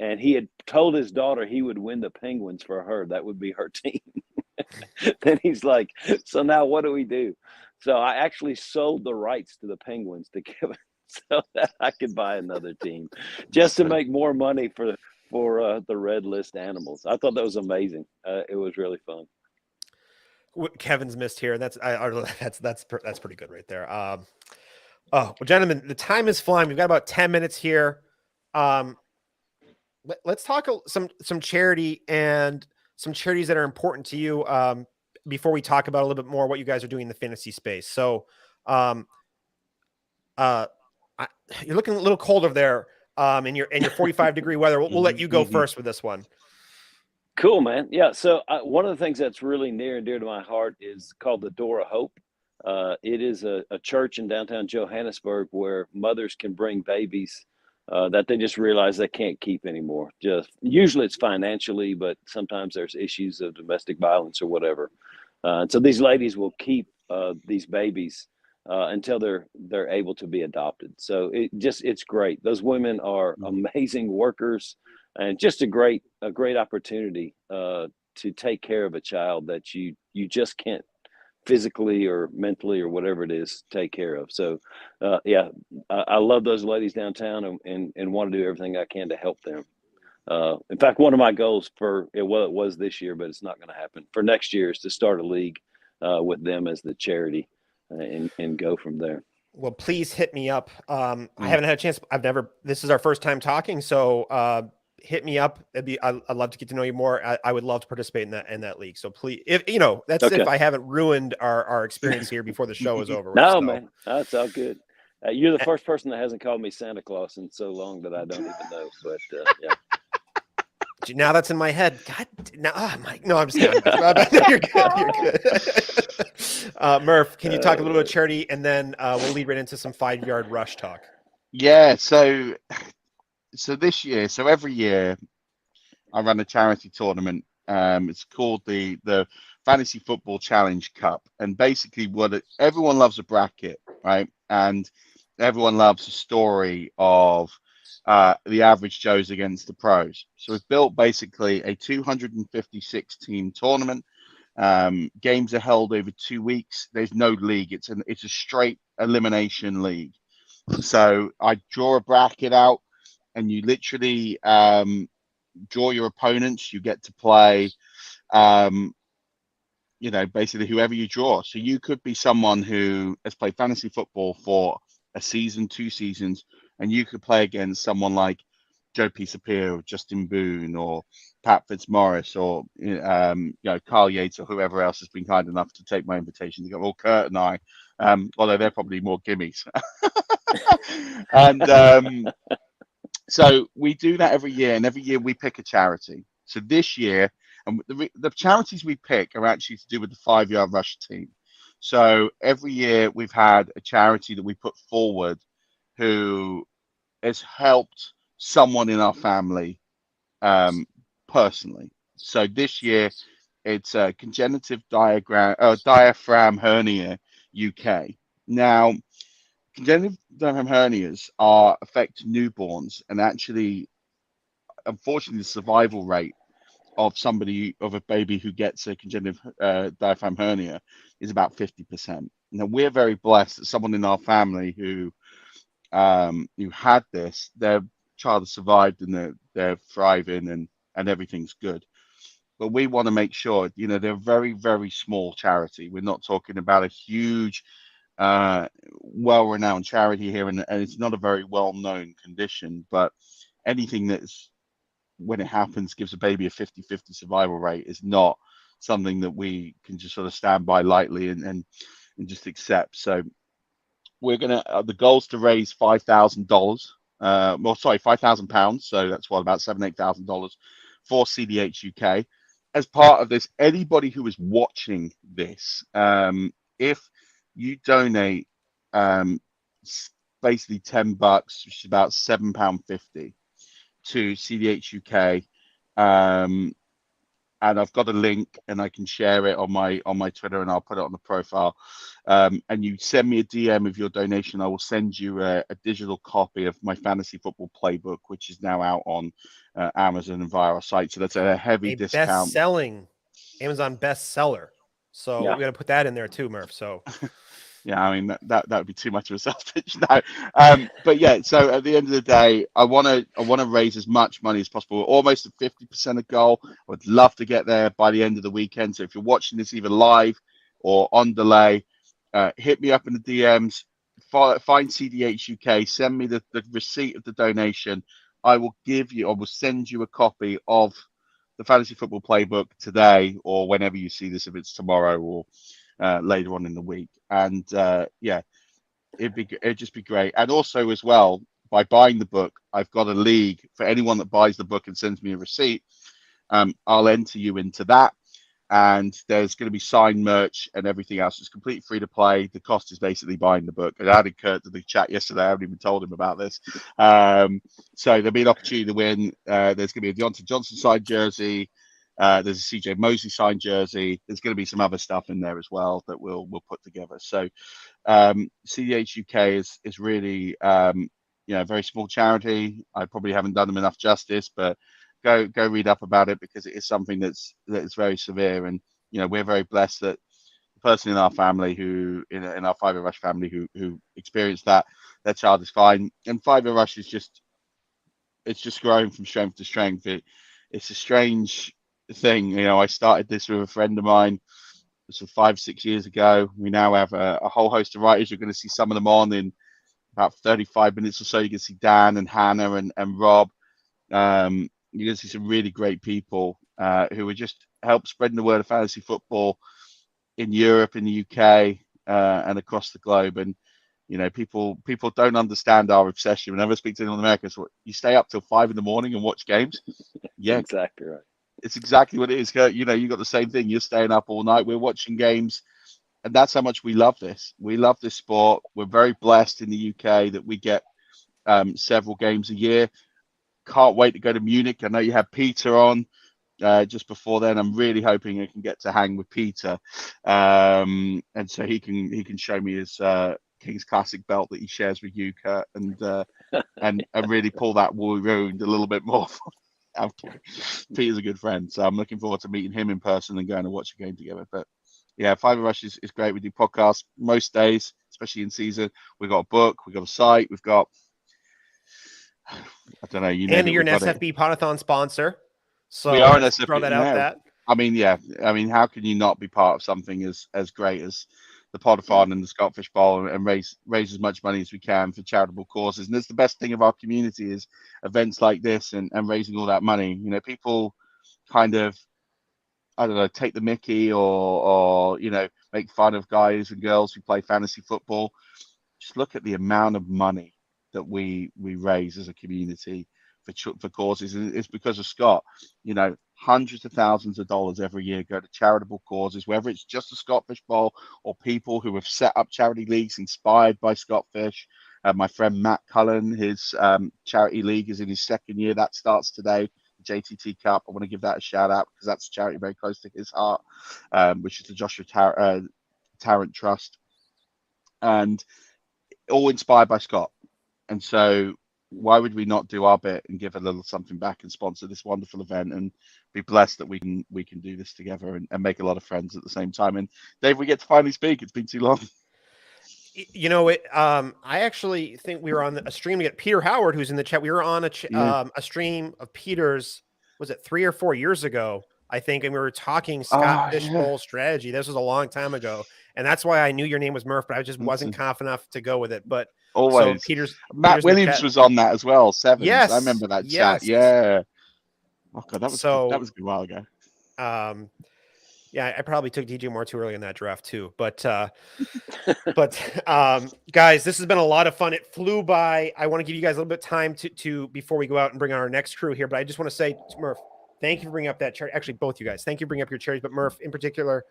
and he had told his daughter he would win the Penguins for her. That would be her team. Then he's like, so now what do we do? So I actually sold the rights to the Penguins to Kevin so that I could buy another team just to make more money for the red list animals. I thought that was amazing. It was really fun. What Kevin's missed here, and that's pretty good right there. Oh, well, gentlemen, the time is flying. We've got about 10 minutes here. Let's talk some charity and some charities that are important to you before we talk about a little bit more what you guys are doing in the fantasy space. So you're looking a little cold over there in your 45-degree weather. We'll let you go first with this one. Cool, man. Yeah. So one of the things that's really near and dear to my heart is called the Door of Hope. It is a church in downtown Johannesburg where mothers can bring babies that they just realize they can't keep anymore. Just usually it's financially, but sometimes there's issues of domestic violence or whatever. And so these ladies will keep these babies until they're able to be adopted. So it's great. Those women are amazing workers, and just a great opportunity to take care of a child that you just can't physically or mentally or whatever it is take care of. So I love those ladies downtown and want to do everything I can to help them. In fact, one of my goals it was this year, but it's not going to happen, for next year, is to start a league with them as the charity and go from there. Well, please hit me up. I haven't had a chance. This is our first time talking. So hit me up. I'd love to get to know you more. I would love to participate in that league. So please, if I haven't ruined our experience here before the show is over. No, man, that's all good. You're the first person that hasn't called me Santa Claus in so long that I don't even know. But yeah. Now that's in my head. God, no, I'm just kidding. You're good. Murph, can you talk a little bit about charity, and then we'll lead right into some 5-yard rush talk. Yeah. So this year, every year I run a charity tournament. It's called the Fantasy Football Challenge Cup, and basically everyone loves a bracket, right? And everyone loves a story of the average Joes against the pros. So we've built basically a 256 team tournament. Games are held over 2 weeks. There's no league. It's a straight elimination league. So I draw a bracket out, and you literally draw your opponents. You get to play, basically whoever you draw. So you could be someone who has played fantasy football for a season, 2 seasons, and you could play against someone like Joe Pisapia or Justin Boone or Pat Fitzmaurice or Carl Yates or whoever else has been kind enough to take my invitation to go. Well, Kurt and I, although they're probably more gimmies. And so we do that every year, and every year we pick a charity. So this year, and the charities we pick are actually to do with the 5-yard rush team. So every year we've had a charity that we put forward who has helped someone in our family personally. So this year it's Congenitive Diaphragm Hernia UK. Now, congenital diaphragm hernias affect newborns, and actually, unfortunately, the survival rate of a baby who gets a congenital diaphragm hernia is about 50%. Now, we're very blessed that someone in our family who had this, their child has survived, and they're thriving, and everything's good. But we want to make sure, they're a very, very small charity. We're not talking about a huge, well-renowned charity here, and it's not a very well-known condition, but anything that's, when it happens, gives a baby a 50-50 survival rate is not something that we can just sort of stand by lightly and just accept. So we're going to, the goal is to raise $5,000, £5,000. So that's about $7,000-8,000 for CDH UK. As part of this, anybody who is watching this, if you donate basically $10, which is about £7.50 to CDH UK, and I've got a link, and I can share it on my Twitter, and I'll put it on the profile. And you send me a DM of your donation, I will send you a digital copy of my fantasy football playbook, which is now out on Amazon and via our site. So that's a heavy discount. Best-selling Amazon bestseller. So Yeah. we got to put that in there too, Murph. So. Yeah, I mean that would be too much of a sales pitch now. But yeah, so at the end of the day, I want to raise as much money as possible. We're almost at 50% of goal. I would love to get there by the end of the weekend. So if you're watching this either live or on delay, hit me up in the DMs. Find CDH UK. Send me the receipt of the donation. I will send you a copy of the fantasy football playbook today or whenever you see this, if it's tomorrow or later on in the week. And yeah, it'd just be great. And also as well, by buying the book, I've got a league for anyone that buys the book and sends me a receipt. I'll enter you into that, and there's going to be signed merch and everything else. It's completely free to play. The cost is basically buying the book. I added Kurt to the chat yesterday. I haven't even told him about this. So there'll be an opportunity to win. There's going to be a Deontay Johnson signed jersey. There's a CJ Mosley signed jersey. There's going to be some other stuff in there as well that we'll put together. So CDH UK is really a very small charity. I probably haven't done them enough justice, but go read up about it, because it is something that's very severe. And we're very blessed that the person in our family who in our Fiver Rush family who experienced that, their child is fine. And Fiver Rush is just growing from strength to strength. It's a strange thing. I started this with a friend of mine. This was 5-6 years ago. We now have a whole host of writers. You're going to see some of them on in about 35 minutes or so. You can see Dan and Hannah and Rob. You're going to see some really great people who are just help spreading the word of fantasy football in Europe, in the UK, and across the globe. And people don't understand our obsession. Whenever I speak to anyone in America, so you stay up till 5 a.m. and watch games. Yeah, exactly right. It's exactly what it is. You got the same thing. You're staying up all night. We're watching games, and that's how much we love this. We love this sport. We're very blessed in the UK that we get several games a year. Can't wait to go to Munich. I know you have Peter on just before then. I'm really hoping I can get to hang with Peter, and so he can show me his King's Classic belt that he shares with you, Kurt, and really pull that wound a little bit more. Peter's a good friend, so I'm looking forward to meeting him in person and going to watch a game together. But yeah, Fiver Rush is great. We do podcasts most days, especially in season. We've got a book, we've got a site, we've got I don't know. And you're an SFBPodathon sponsor, so we are an SFB. Throw that out. That I mean, how can you not be part of something as great as the Poda-thon and the Scottish Bowl and raise as much money as we can for charitable causes? And that's the best thing of our community is events like this and raising all that money. People kind of, I don't know, take the mickey or make fun of guys and girls who play fantasy football. Just look at the amount of money that we raise as a community for causes, and it's because of Scott. Hundreds of thousands of dollars every year go to charitable causes, whether it's just the Scottish Bowl or people who have set up charity leagues inspired by Scottfish. My friend Matt Cullen, his charity league is in his second year. That starts today, the JTT Cup. I want to give that a shout out because that's a charity very close to his heart, which is the Joshua Tarrant Trust, and all inspired by Scott. And so why would we not do our bit and give a little something back and sponsor this wonderful event and be blessed that we can do this together and make a lot of friends at the same time? And Dave, we get to finally speak. It's been too long. I actually think we were on a stream to get Peter Howard, who's in the chat. We were on a stream of Peter's, was it 3 or 4 years ago, I think, and we were talking Scott Fishbowl strategy. This was a long time ago, and that's why I knew your name was Murph, but I just wasn't confident enough to go with it. But always, so Matt Williams was on that as well. Sevens, yes, I remember that chat. Yeah. Oh god, that was a good while ago. Yeah, I probably took DJ Moore too early in that draft too. But guys, this has been a lot of fun. It flew by. I want to give you guys a little bit of time to before we go out and bring on our next crew here. But I just want to say, Murph, thank you for bringing up that charity. Actually, both you guys, thank you for bringing up your charities. But Murph, in particular,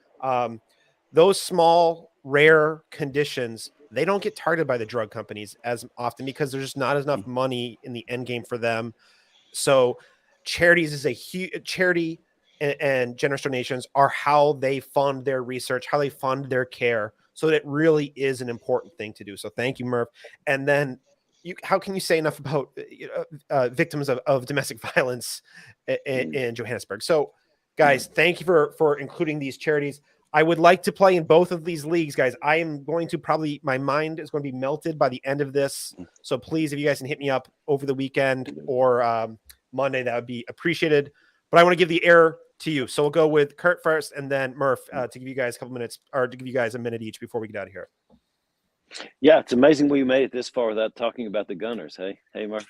those small, rare conditions, they don't get targeted by the drug companies as often because there's just not enough money in the end game for them. So charities is a huge charity. and generous donations are how they fund their research, how they fund their care. So that it really is an important thing to do. So thank you, Murph. And then how can you say enough about victims of domestic violence in Johannesburg? So guys, thank you for including these charities. I would like to play in both of these leagues, guys. I am going to my mind is going to be melted by the end of this. So please, if you guys can hit me up over the weekend or Monday, that would be appreciated. But I want to give the air to you. So we'll go with Kurt first and then Murph to give you guys a couple minutes, or to give you guys a minute each before we get out of here. Yeah, it's amazing we made it this far without talking about the Gunners. Hey, Murph.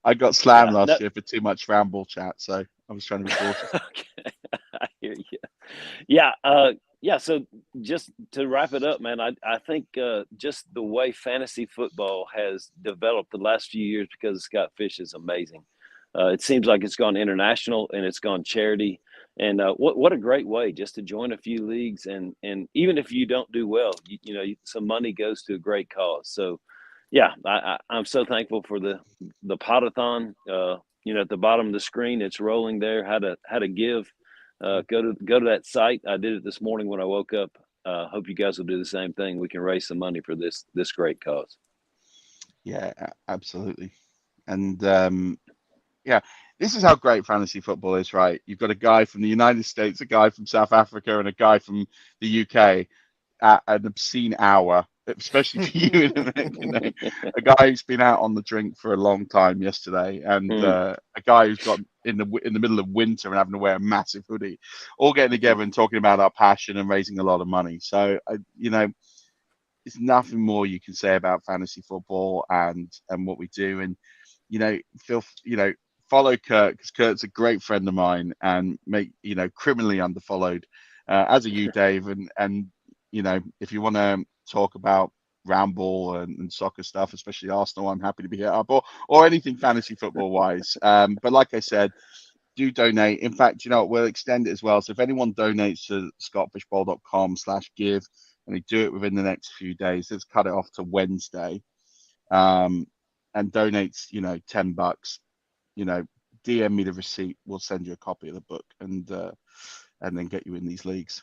I got slammed last year for too much ramble chat, so I was trying to be cautious. Okay, I hear you. Yeah. So just to wrap it up, man, I think just the way fantasy football has developed the last few years because of Scott Fish is amazing. It seems like it's gone international and it's gone charity. And what a great way just to join a few leagues. And even if you don't do well, you know, some money goes to a great cause. So, yeah, I'm so thankful for the Poda-thon. You know, at the bottom of the screen, it's rolling there. How to give. Go to that site. I did it this morning when I woke up. Hope you guys will do the same thing. We can raise some money for this great cause. Yeah, absolutely. And yeah, this is how great fantasy football is, right? You've got a guy from the United States, a guy from South Africa, and a guy from the UK at an obscene hour, especially for you. You know, a guy who's been out on the drink for a long time yesterday, and a guy who's got in the middle of winter and having to wear a massive hoodie, all getting together and talking about our passion and raising a lot of money. So, you know, there's nothing more you can say about fantasy football and what we do. And, you know, follow Kurt, because Kurt's a great friend of mine and criminally underfollowed, as are you, Dave. And you know, if you want to talk about ramble and soccer stuff, especially Arsenal, I'm happy to be here up, or anything fantasy football wise. But like I said, do donate. In fact, you know, we'll extend it as well. So if anyone donates to scottfishbowl.com/give and they do it within the next few days, let's cut it off to Wednesday, and donates, you know, $10. You know, DM me the receipt. We'll send you a copy of the book and then get you in these leagues.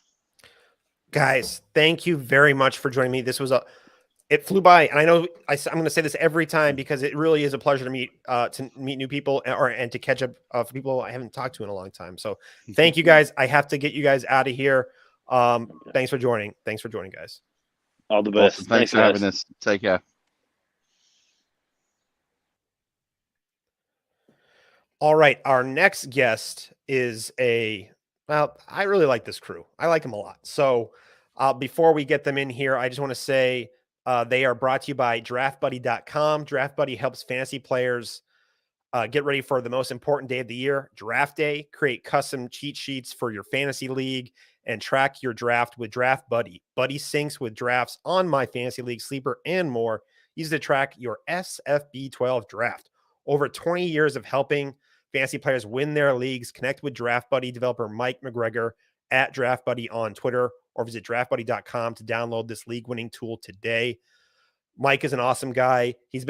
Guys, thank you very much for joining me. This was it flew by, and I know I'm going to say this every time because it really is a pleasure to meet new people and to catch up for people I haven't talked to in a long time. So thank you guys. I have to get you guys out of here. Thanks for joining. Thanks for joining, guys. All the best. Awesome. Thanks for having us. Take care. All right. Our next guest is I really like this crew. I like them a lot. So before we get them in here, I just want to say they are brought to you by DraftBuddy.com. DraftBuddy helps fantasy players get ready for the most important day of the year, draft day. Create custom cheat sheets for your fantasy league and track your draft with DraftBuddy. Buddy syncs with drafts on My Fantasy League, Sleeper, and more. Use to track your SFB12 draft. Over 20 years of helping fantasy players win their leagues. Connect with DraftBuddy developer Mike McGregor at DraftBuddy on Twitter, or visit DraftBuddy.com to download this league-winning tool today. Mike is an awesome guy. He has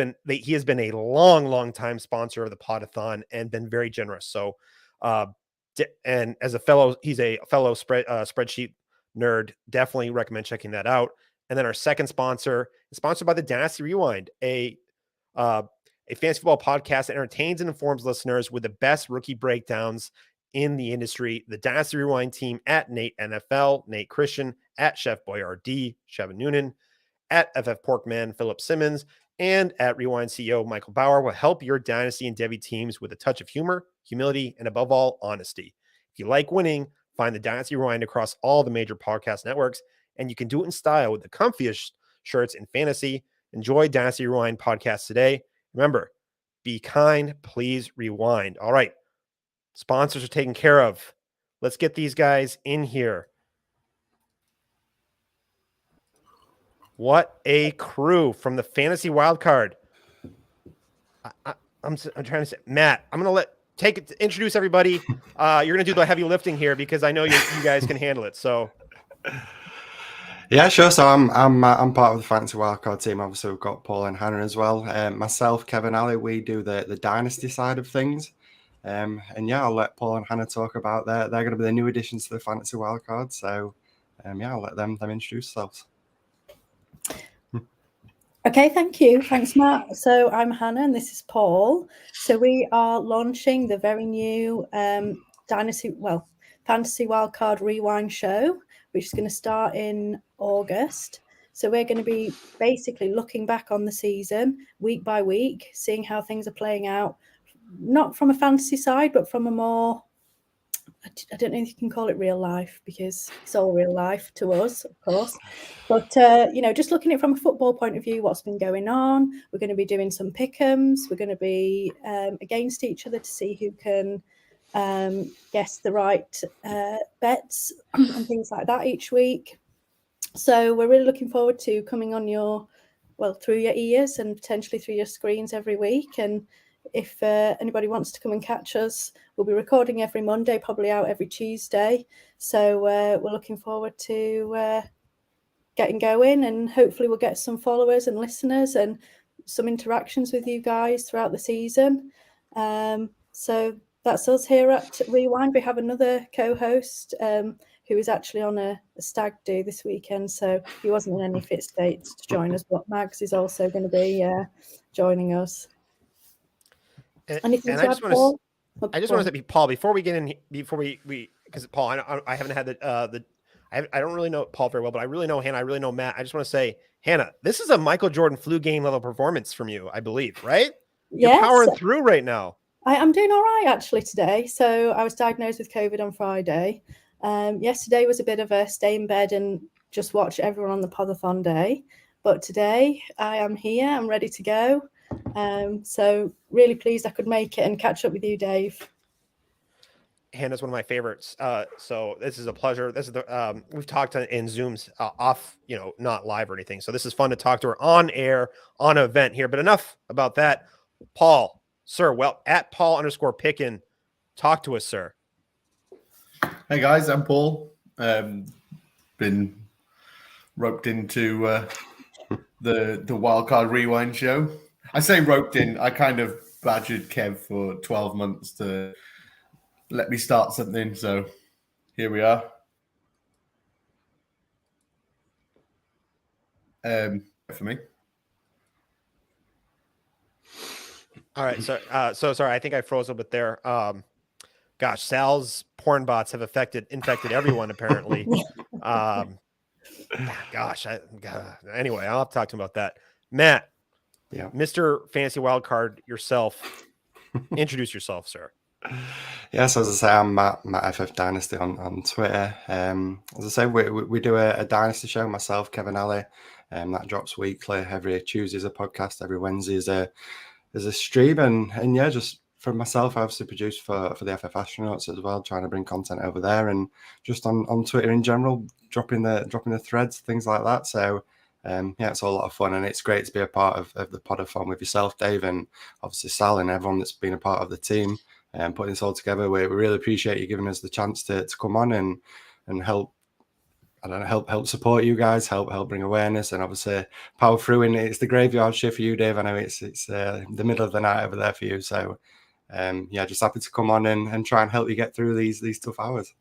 been a long time sponsor of the Poda-thon and been very generous. So, and as he's a fellow spreadsheet nerd. Definitely recommend checking that out. And then our second sponsor is sponsored by the Dynasty Rewind, a fantasy football podcast that entertains and informs listeners with the best rookie breakdowns in the industry. The Dynasty Rewind team at Nate NFL, Nate Christian, at Chef Boyardee, Shevin Noonan, at FF Porkman, Philip Simmons, and at Rewind CEO Michael Bauer will help your Dynasty and Devy teams with a touch of humor, humility, and above all, honesty. If you like winning, find the Dynasty Rewind across all the major podcast networks, and you can do it in style with the comfiest shirts in fantasy. Enjoy Dynasty Rewind podcast today. Remember, be kind, please rewind. All right. Sponsors are taken care of. Let's get these guys in here. What a crew from the Fantasy Wildcard. I'm trying to say, Matt, I'm going to introduce everybody. You're going to do the heavy lifting here because I know you guys can handle it. So. Yeah, sure. So I'm part of the Fantasy Wildcard team. Obviously, we've got Paul and Hannah as well. Myself, Kevin, Ali, we do the Dynasty side of things. And yeah, I'll let Paul and Hannah talk about they're going to be the new additions to the fantasy wildcard. So yeah, I'll let them introduce themselves. Okay, thank you. Thanks, Matt. So I'm Hannah and this is Paul. So we are launching the very new Fantasy Wildcard Rewind show, which is going to start in August. So we're going to be basically looking back on the season week by week, seeing how things are playing out, not from a fantasy side, but from a more, I don't know if you can call it real life, because it's all real life to us, of course. But, just looking at it from a football point of view, what's been going on. We're going to be doing some pick'ems. We're going to be against each other to see who can guess the right bets and things like that each week. So we're really looking forward to coming on through your ears and potentially through your screens every week. And if anybody wants to come and catch us, we'll be recording every Monday, probably out every Tuesday. So we're looking forward to getting going, and hopefully we'll get some followers and listeners and some interactions with you guys throughout the season. So that's us here at Rewind. We have another co-host who is actually on a stag do this weekend, so he wasn't in any fit state to join us, but Mags is also going to be joining us. Anything to add, Paul? I just want to say, Paul, before we get in, because Paul, I haven't had I don't really know Paul very well, but I really know Hannah. I really know Matt. I just want to say, Hannah, this is a Michael Jordan flu game level performance from you, I believe, right? You're powering through right now. I'm doing all right actually today. So I was diagnosed with COVID on Friday. Yesterday was a bit of a stay in bed and just watch everyone on the Poda-thon day. But today I am here. I'm ready to go. So really pleased I could make it and catch up with you, Dave. Hannah's one of my favorites. So this is a pleasure. This is we've talked in Zooms off, not live or anything. So this is fun to talk to her on air on an event here. But enough about that. Paul, sir, at Paul_Pickin, talk to us, sir. Hey guys, I'm Paul. Been roped into the Wildcard Rewind show. I say roped in. I kind of badgered Kev for 12 months to let me start something. So here we are. For me. All right. So sorry. I think I froze a little bit there. Gosh, Sal's porn bots have infected everyone apparently. Anyway, I'll have to talk to him about that. Matt, yeah, Mr. Fantasy Wildcard yourself. Introduce yourself, sir. Yes, as I say, I'm Matt FF Dynasty on Twitter. As I say, we do a Dynasty show, myself, Kevin Alley, that drops weekly. Every Tuesday is a podcast, every Wednesday is a stream, and yeah, just for myself, I obviously produce for the FF Astronauts as well, trying to bring content over there, and just on Twitter in general, dropping the threads, things like that. So yeah, it's all a lot of fun, and it's great to be a part of the Poda-thon with yourself, Dave, and obviously Sal and everyone that's been a part of the team and putting this all together. We really appreciate you giving us the chance to come on and help. I don't know, help support you guys, help bring awareness, and obviously power through. And it's the graveyard shift for you, Dave. I know it's the middle of the night over there for you. So yeah, just happy to come on and try and help you get through these tough hours.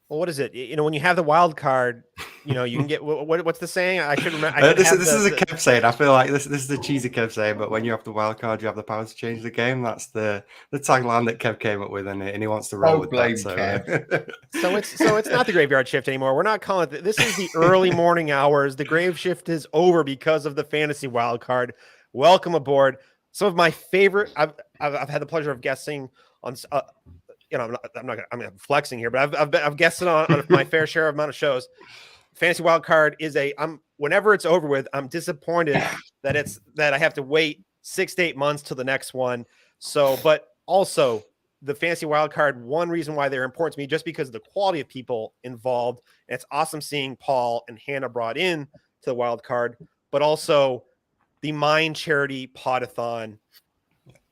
Well, what is it? When you have the wild card, you can get what's the saying? I should remember. This is a Kev saying. I feel like this is a cheesy Kev saying, but when you have the wild card, you have the power to change the game. That's the tagline that Kev came up with, and he wants to roll with that. So it's not the graveyard shift anymore. We're not calling it. This is the early morning hours. The grave shift is over because of the fantasy wild card. Welcome aboard. Some of my favorite. I've had the pleasure of guessing on. I'm flexing here, but I've guessed it on my fair share amount of shows. Fantasy Wildcard is whenever it's over with, I'm disappointed that I have to wait 6 to 8 months till the next one. So, but also the Fantasy Wildcard, one reason why they're important to me, just because of the quality of people involved. And it's awesome seeing Paul and Hannah brought in to the Wildcard, but also the Mind Charity Poda-thon.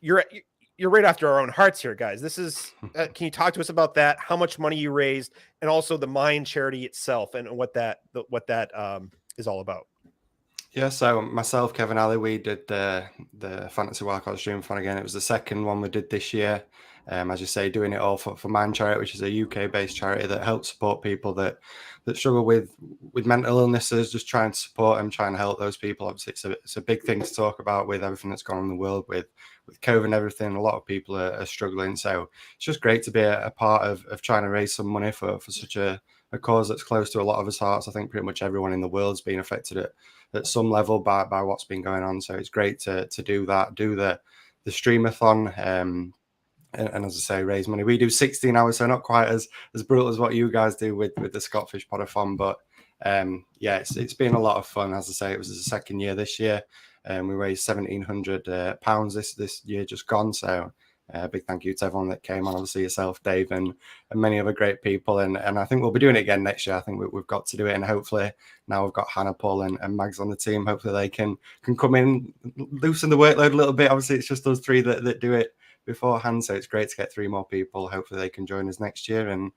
You're right after our own hearts here, guys. This is, can you talk to us about that? How much money you raised, and also the Mind Charity itself, and what that is all about? Yeah, so myself, Kevin Alley, we did the Fantasy Wildcard Stream Fun again. It was the second one we did this year. as you say, doing it all for Mind Charity, which is a UK-based charity that helps support people that struggle with mental illnesses, just trying to support them, trying to help those people. Obviously, it's a big thing to talk about with everything that's gone on in the world with COVID and everything. A lot of people are struggling. So it's just great to be a part of trying to raise some money for such a cause that's close to a lot of us hearts. I think pretty much everyone in the world's been affected at some level by what's been going on. So it's great to do that, do the streamathon, and as I say, raise money. We do 16 hours, so not quite as brutal as what you guys do with the Scottish Poda-thon, but yeah, it's been a lot of fun. As I say, it was the second year this year, and we raised £1,700 this year just gone. So big thank you to everyone that came on, obviously yourself, Dave, and many other great people. And I think we'll be doing it again next year. I think we've got to do it, and hopefully now we've got Hannah, Paul, and Mags on the team. Hopefully they can come in, loosen the workload a little bit. Obviously, it's just those three that do it beforehand, so it's great to get 3 more people. Hopefully they can join us next year, and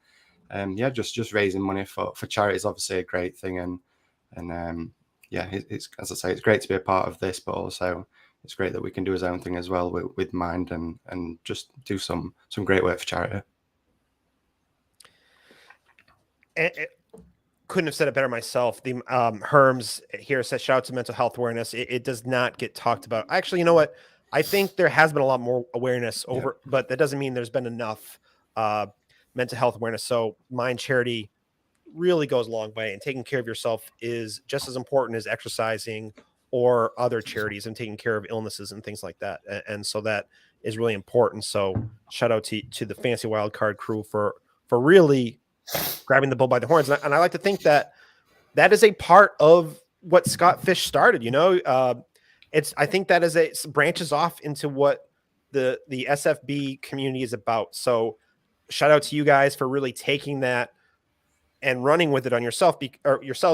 yeah, just raising money for charity is obviously a great thing, and yeah, it's, as I say, it's great to be a part of this, but also it's great that we can do his own thing as well with Mind and just do some great work for charity. Couldn't have said it better myself. The Herms here says, shout out to mental health awareness. It does not get talked about. Actually, you know what? I think there has been a lot more awareness but that doesn't mean there's been enough mental health awareness. So Mind Charity really goes a long way, and taking care of yourself is just as important as exercising or other charities and taking care of illnesses and things like that. And so that is really important. So shout out to the Fantasy Wildcard crew for really grabbing the bull by the horns. And I like to think that is a part of what Scott Fish started, you know. I think that branches off into what the SFB community is about. So shout out to you guys for really taking that and running with it on yourselves,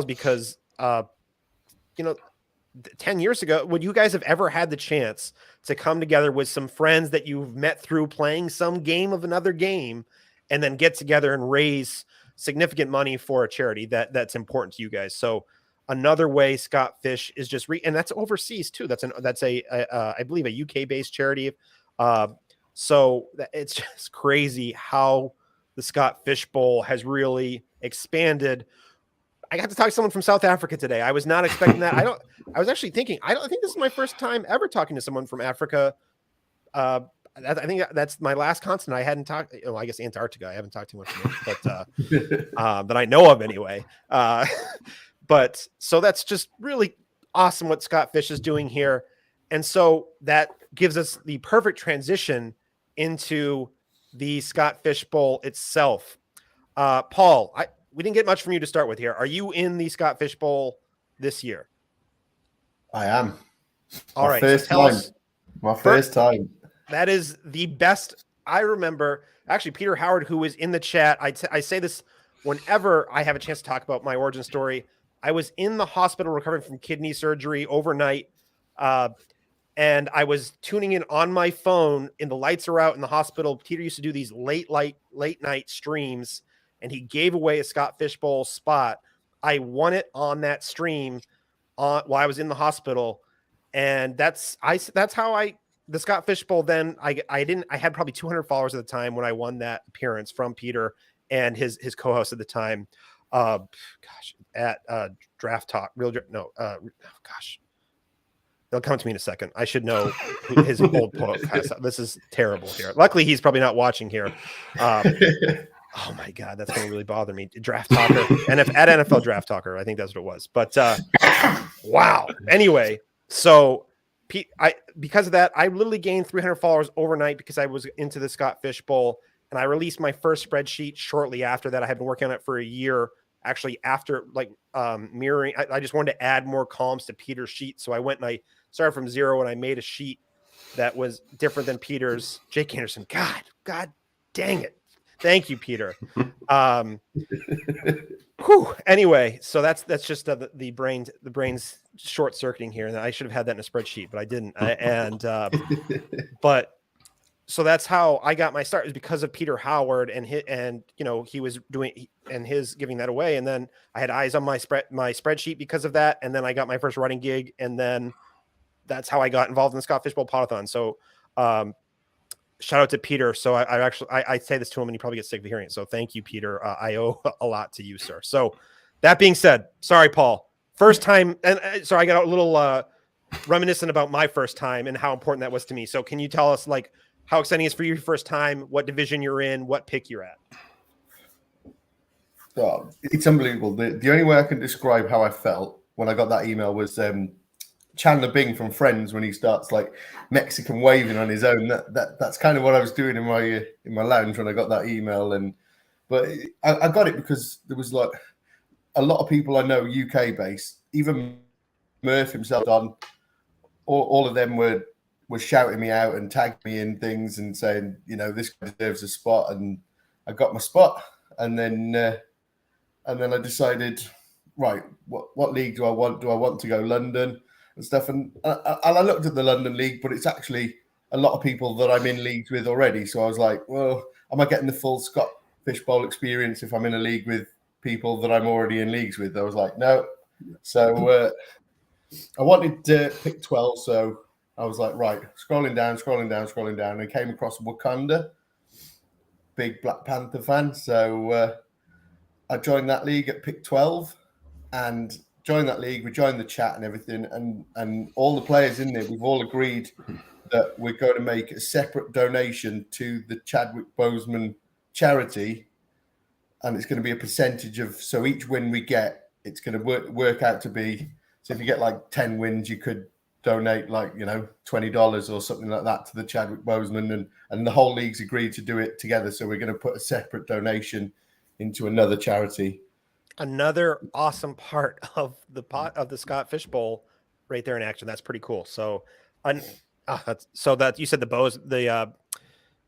because you know, 10 years ago, would you guys have ever had the chance to come together with some friends that you've met through playing some game of another game and then get together and raise significant money for a charity that's important to you guys? So another way Scott Fish is just and that's overseas too. That's I believe a UK based charity. So it's just crazy how the Scott Fish Bowl has really expanded. I got to talk to someone from South Africa today. I was not expecting that. I was actually thinking, I think this is my first time ever talking to someone from Africa. I think that's my last continent I hadn't talked. I guess Antarctica. I haven't talked too much about, but that I know of anyway. But so that's just really awesome what Scott Fish is doing here. And so that gives us the perfect transition into the Scott Fish Bowl itself. Paul, we didn't get much from you to start with here. Are you in the Scott Fish Bowl this year? I am. All right. My first time. That is the best. I remember actually Peter Howard, who was in the chat. I say this whenever I have a chance to talk about my origin story. I was in the hospital recovering from kidney surgery overnight. And I was tuning in on my phone, and the lights are out in the hospital. Peter used to do these late night streams, and he gave away a Scott Fish Bowl spot. I won it on that stream while I was in the hospital. And that's how the Scott Fish Bowl. Then I had probably 200 followers at the time when I won that appearance from Peter and his co-host at the time. At Draft Talk, They'll come to me in a second. I should know his old podcast. This is terrible here. Luckily, he's probably not watching here. Oh my God, that's going to really bother me. Draft Talker, at NFL Draft Talker, I think that's what it was. But wow. Anyway, so because of that, I literally gained 300 followers overnight because I was into the Scott Fish Bowl, and I released my first spreadsheet shortly after that. I had been working on it for a year. Actually, after mirroring, I just wanted to add more columns to Peter's sheet. So I went and I started from zero, and I made a sheet that was different than Peter's. Jake Anderson, God dang it. Thank you, Peter. Anyway, so that's just the brain's short circuiting here. And I should have had that in a spreadsheet, but I didn't. But so that's how I got my start, is because of Peter Howard and he was doing and his giving that away. And then I had eyes on my spreadsheet because of that. And then I got my first writing gig. And then that's how I got involved in the Scott Fish Bowl Poda-thon. So shout out to Peter. So I say this to him and he probably gets sick of hearing it. So thank you, Peter. I owe a lot to you, sir. So that being said, sorry, Paul, first time. And sorry, I got a little reminiscent about my first time and how important that was to me. So can you tell us like how exciting it is for you first time, what division you're in, what pick you're at? Oh, it's unbelievable. The only way I can describe how I felt when I got that email was Chandler Bing from Friends when he starts like Mexican waving on his own. That's kind of what I was doing in my lounge when I got that email. But I got it because there was like a lot of people I know UK based, even Murph himself on. All of them were shouting me out and tagging me in things and saying, you know, this guy deserves a spot, and I got my spot. And then I decided, right, what league do I want? Do I want to go London and stuff? And I looked at the London league, but it's actually a lot of people that I'm in leagues with already. So I was like, well, am I getting the full Scott Fishbowl experience if I'm in a league with people that I'm already in leagues with? I was like, no. So I wanted to pick 12. So I was like, right, scrolling down, and came across Wakanda. Big Black Panther fan. So I joined that league at pick 12 and joined that league. We joined the chat and everything. And all the players in there, we've all agreed that we're going to make a separate donation to the Chadwick Boseman charity. And it's going to be a percentage of, so each win we get, it's going to work out to be, so if you get like 10 wins, you could donate like, you know, $20 or something like that to the Chadwick Boseman. And the whole league's agreed to do it together. So we're going to put a separate donation into another charity. Another awesome part of the Scott Fishbowl right there in action. That's pretty cool. So, that you said the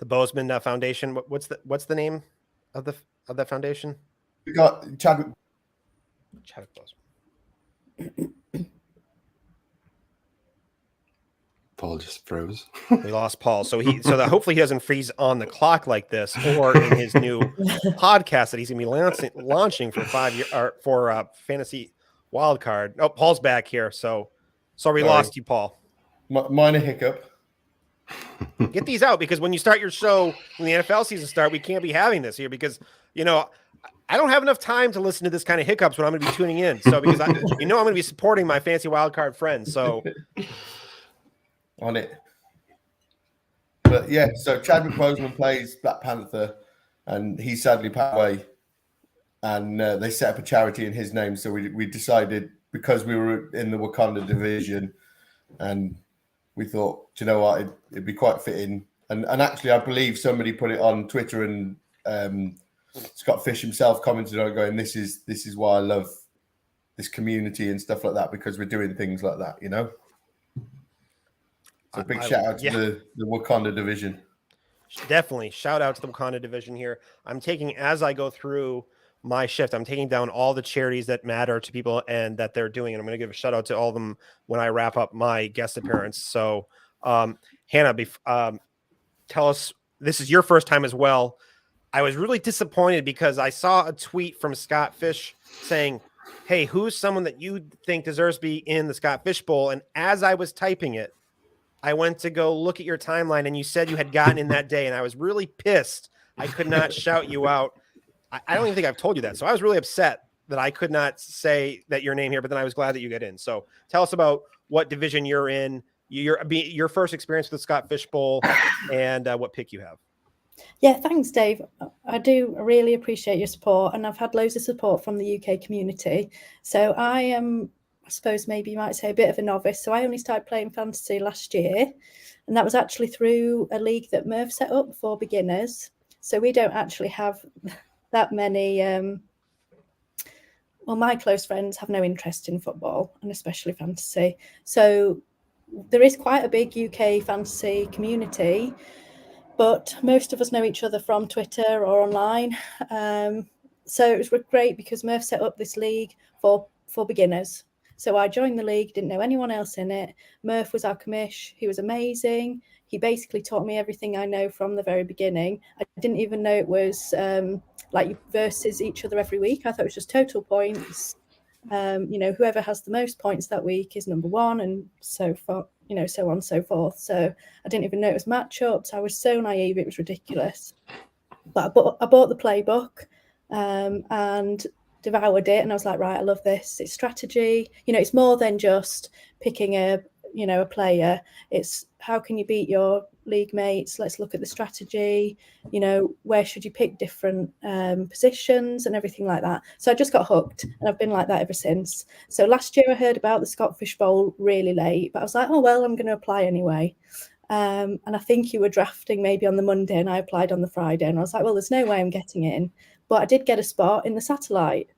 Boseman Foundation. What's the name of that foundation? We got Chadwick Boseman. Paul just froze. We lost Paul. So that hopefully he doesn't freeze on the clock like this, or in his new podcast that he's gonna be launching for 5 years or for fantasy wildcard. Oh, Paul's back here. So sorry we lost you, Paul. Minor hiccup. Get these out, because when you start your show, when the NFL season starts, we can't be having this here because, you know, I don't have enough time to listen to this kind of hiccups when I'm going to be tuning in. So because I'm going to be supporting my fancy wildcard friends. So on it. But yeah, so Chadwick Boseman plays Black Panther, and he sadly passed away. And they set up a charity in his name. So we decided, because we were in the Wakanda division, and we thought, do you know what, it'd be quite fitting. And actually, I believe somebody put it on Twitter, and Scott Fish himself commented on it, going, "This is why I love this community and stuff like that, because we're doing things like that, you know." So big shout out to the Wakanda division. Definitely shout out to the Wakanda division here. I'm taking, as I go through my shift, I'm taking down all the charities that matter to people and that they're doing, and I'm going to give a shout out to all of them when I wrap up my guest appearance. So, Hannah, tell us, this is your first time as well. I was really disappointed because I saw a tweet from Scott Fish saying, "Hey, who's someone that you think deserves to be in the Scott Fish Bowl?" And as I was typing it, I went to go look at your timeline, and you said you had gotten in that day, and I was really pissed. I could not shout you out. I don't even think I've told you that. So I was really upset that I could not say that your name here, but then I was glad that you get in. So tell us about what division you're in, your first experience with the Scott Fish Bowl, and what pick you have. Yeah, thanks, Dave. I do really appreciate your support, and I've had loads of support from the UK community. So I am, I suppose maybe you might say, a bit of a novice. So I only started playing fantasy last year, and that was actually through a league that Murph set up for beginners. So we don't actually have that many. Well, my close friends have no interest in football, and especially fantasy. So there is quite a big UK fantasy community, but most of us know each other from Twitter or online. So it was great because Murph set up this league for beginners. So I joined the league, didn't know anyone else in it. Murph was our commish. He was amazing. He basically taught me everything I know from the very beginning. I didn't even know it was like versus each other every week. I thought it was just total points. You know, whoever has the most points that week is number one, and so so on and so forth. So I didn't even know it was matchups. I was so naive, it was ridiculous. But I bought the playbook and devoured it, and I was like, right, I love this. It's strategy. It's more than just picking a player. It's how can you beat your league mates? Let's look at the strategy. Where should you pick different positions and everything like that. So I just got hooked, and I've been like that ever since. So last year I heard about the Scott Fish Bowl really late, but I was like, oh well, I'm going to apply anyway. And I think you were drafting maybe on the Monday, and I applied on the Friday, and I was like, well, there's no way I'm getting in. But I did get a spot in the satellite,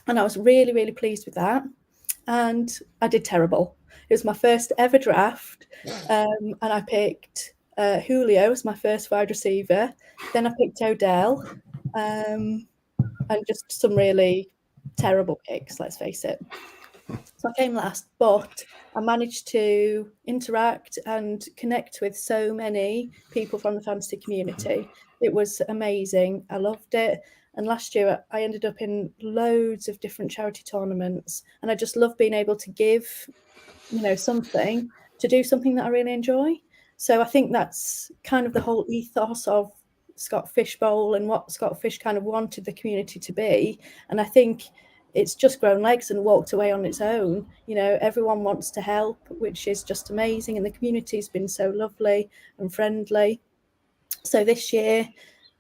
and I was really, really pleased with that. And I did terrible. It was my first ever draft, and I picked Julio as my first wide receiver. Then I picked Odell, and just some really terrible picks, let's face it. So I came last, but I managed to interact and connect with so many people from the fantasy community. It was amazing. I loved it. And last year I ended up in loads of different charity tournaments, and I just love being able to give, something, to do something that I really enjoy. So I think that's kind of the whole ethos of Scott Fish Bowl and what Scott Fish kind of wanted the community to be. And I think it's just grown legs and walked away on its own. Everyone wants to help, which is just amazing. And the community's been so lovely and friendly. So this year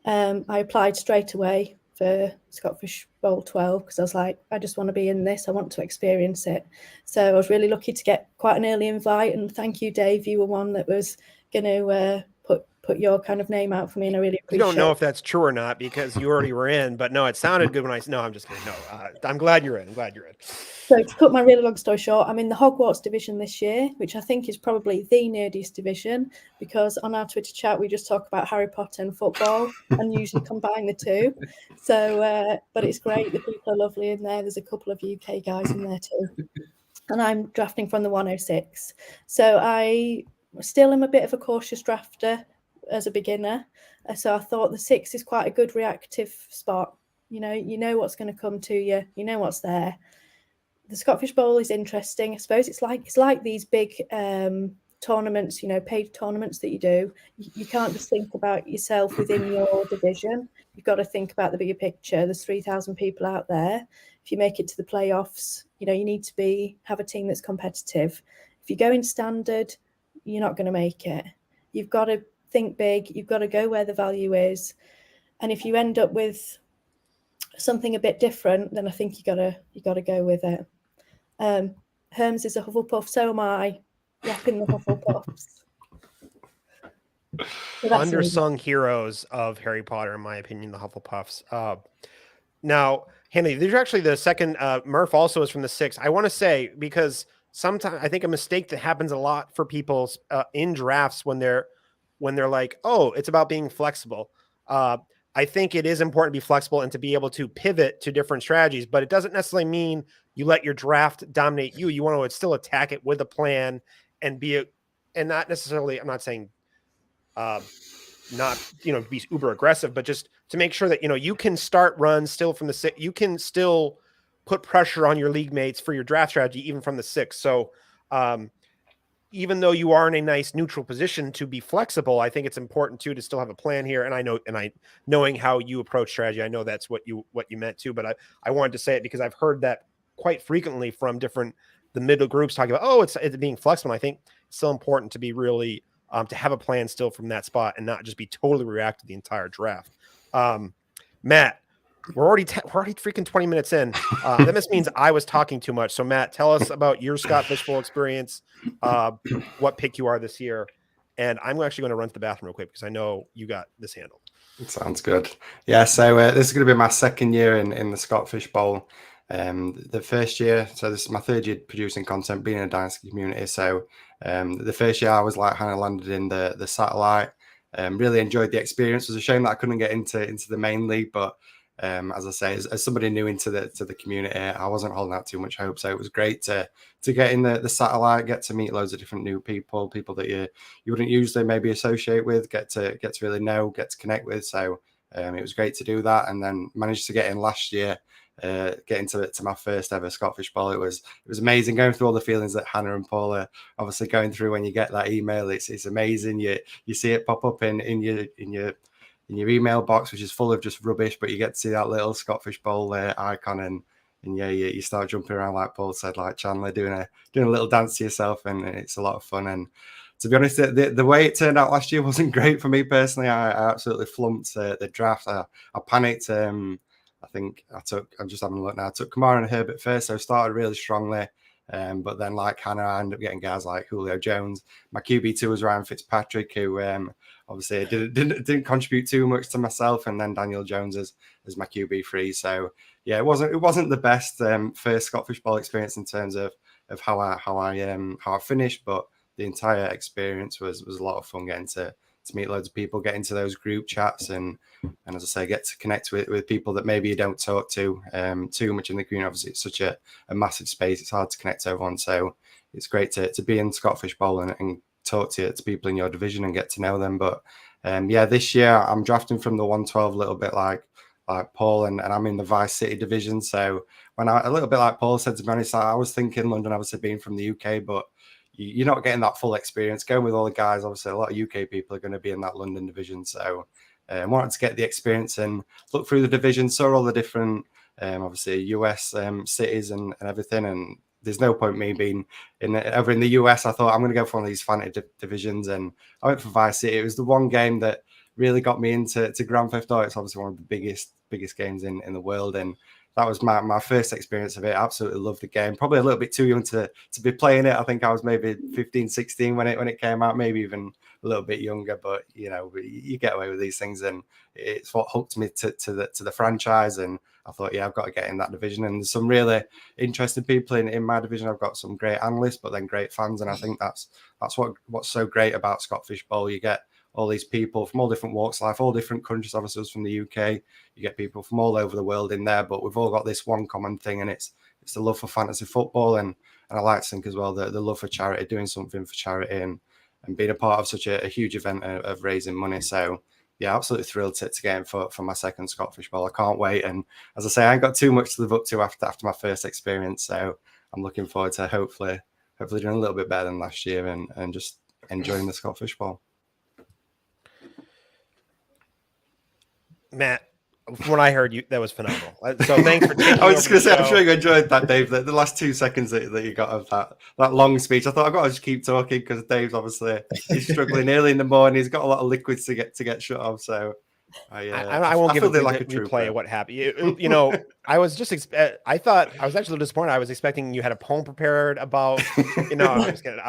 I applied straight away for Scott Fish Bowl 12 because I was like, I just want to be in this. I want to experience it. So I was really lucky to get quite an early invite. And thank you, Dave. You were one that was going to put your kind of name out for me, and I really appreciate it. You don't know if that's true or not because you already were in, but no, it sounded good when I'm just kidding. No, I'm glad you're in. So to cut my really long story short, I'm in the Hogwarts division this year, which I think is probably the nerdiest division because on our Twitter chat, we just talk about Harry Potter and football and usually combine the two. So, but it's great. The people are lovely in there. There's a couple of UK guys in there too. And I'm drafting from the 106. So I still am a bit of a cautious drafter as a beginner. So I thought the 6 is quite a good reactive spot. You know what's going to come to you. You know what's there. The Scott Fish Bowl is interesting. I suppose it's like these big tournaments, paid tournaments that you do. You can't just think about yourself within your division. You've got to think about the bigger picture. There's 3,000 people out there. If you make it to the playoffs, you need to have a team that's competitive. If you go in standard, you're not going to make it. You've got to think big. You've got to go where the value is. And if you end up with something a bit different, then I think you gotta go with it. Herms is a Hufflepuff, so am I. Repping the Hufflepuffs. So Undersung heroes of Harry Potter, in my opinion, the Hufflepuffs. Now, Hanley, these are actually the second. Murph also is from the 6. I want to say, because sometimes I think a mistake that happens a lot for people in drafts when they're like, oh, it's about being flexible. I think it is important to be flexible and to be able to pivot to different strategies, but it doesn't necessarily mean you let your draft dominate you. You want to still attack it with a plan and and not necessarily, I'm not saying not, be uber aggressive, but just to make sure that, you can start runs still from the 6. You can still put pressure on your league mates for your draft strategy, even from the 6. So, even though you are in a nice neutral position to be flexible, I think it's important too to still have a plan here. And knowing how you approach strategy, I know that's what you meant too. But I wanted to say it because I've heard that quite frequently from the middle groups talking about, oh, it's being flexible. And I think it's still important to be really to have a plan still from that spot and not just be totally reactive the entire draft. Matt, we're already freaking 20 minutes in. That just means I was talking too much. So Matt, tell us about your Scott Fish Bowl experience, what pick you are this year. And I'm actually going to run to the bathroom real quick because I know you got this handled. Sounds good. Yeah. So this is going to be my second year in the Scott Fish Bowl. The first year, so this is my third year producing content, being in a Dynasty community. So the first year I was like kind of landed in the satellite. Really enjoyed the experience. It was a shame that I couldn't get into the main league, but as I say, as somebody new into the community, I wasn't holding out too much hope. So it was great to get in the satellite, get to meet loads of different new people that you wouldn't usually maybe associate with, get to really know, get to connect with. So it was great to do that, and then managed to get in last year, get into my first ever Scott Fish Bowl. It was amazing going through all the feelings that Hannah and Paul are obviously going through when you get that email. It's amazing. You see it pop up in your email box, which is full of just rubbish, but you get to see that little Scott Fish Bowl icon, and yeah, you start jumping around like Paul said, like Chandler, doing a little dance to yourself, and it's a lot of fun. And to be honest, the way it turned out last year wasn't great for me personally. I absolutely flunked the draft. I panicked. I think I'm just having a look now. I took Kamara and Herbert first, so started really strongly. But then, like Hannah, I ended up getting guys like Julio Jones. My QB2 was Ryan Fitzpatrick, who obviously didn't contribute too much to myself, and then Daniel Jones as my QB3. So yeah, it wasn't the best first Scott Fish Bowl experience in terms of how I finished, but the entire experience was a lot of fun, getting to meet loads of people, get into those group chats, and as I say, get to connect with people that maybe you don't talk to too much in the community. Obviously, it's such a massive space; it's hard to connect to everyone. So it's great to be in Scott Fish Bowl and talk to people in your division and get to know them. But yeah, this year I'm drafting from the 112 a little bit like Paul, and I'm in the Vice City division. So a little bit like Paul said, to be honest, I was thinking London, obviously being from the UK, but you're not getting that full experience. Going with all the guys, obviously a lot of UK people are going to be in that London division. So I wanted to get the experience and look through the division, saw all the different, obviously US cities and everything. And there's no point me being over in the US. I thought I'm going to go for one of these fantasy divisions, and I went for Vice City. It was the one game that really got me into Grand Theft Auto. It's obviously one of the biggest games in the world, and that was my first experience of it. Absolutely loved the game. Probably a little bit too young to be playing it. I think I was maybe 15, 16 when it came out, maybe even a little bit younger. But you get away with these things, and it's what hooked me to the franchise. And I thought, yeah, I've got to get in that division. And there's some really interesting people in my division. I've got some great analysts, but then great fans. And I think that's what's so great about Scott Fish Bowl. You get all these people from all different walks of life, all different countries. Obviously, from the UK, you get people from all over the world in there, but we've all got this one common thing, and it's the love for fantasy football. And I like to think as well the love for charity, doing something for charity, and being a part of such a huge event of raising money. So yeah, absolutely thrilled to get in for my second Scott Fish Bowl. I can't wait. And as I say, I ain't got too much to live up to after my first experience. So I'm looking forward to hopefully doing a little bit better than last year and just enjoying the Scott Fish Bowl. Matt, from what I heard, that was phenomenal. So thanks for taking I was just going to say, show. I'm sure you enjoyed that, Dave. The last 2 seconds that you got of that long speech. I thought I've got to just keep talking because Dave's obviously he's struggling early in the morning. He's got a lot of liquids to get shut off. So I won't give it like a replay of what happened. I was just I thought I was actually disappointed. I was expecting you had a poem prepared about. I'm just kidding.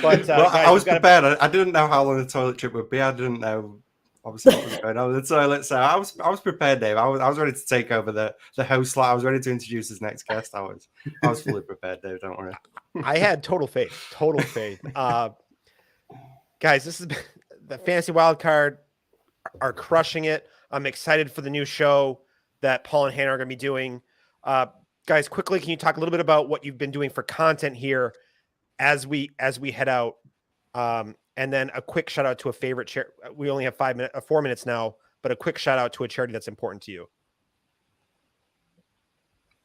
But well, guys, I was prepared. I didn't know how long the toilet trip would be. I didn't know. Obviously, what was going on in the toilet, so I was prepared, Dave. I was ready to take over the host slot. I was ready to introduce his next guest. I was fully prepared, Dave. Don't worry. I had total faith. Guys, this is the Fantasy Wildcard are crushing it. I'm excited for the new show that Paul and Hannah are going to be doing. Guys, quickly, can you talk a little bit about what you've been doing for content here as we head out? And then a quick shout out to a favorite charity. We only have 4 minutes now, but a quick shout out to a charity that's important to you.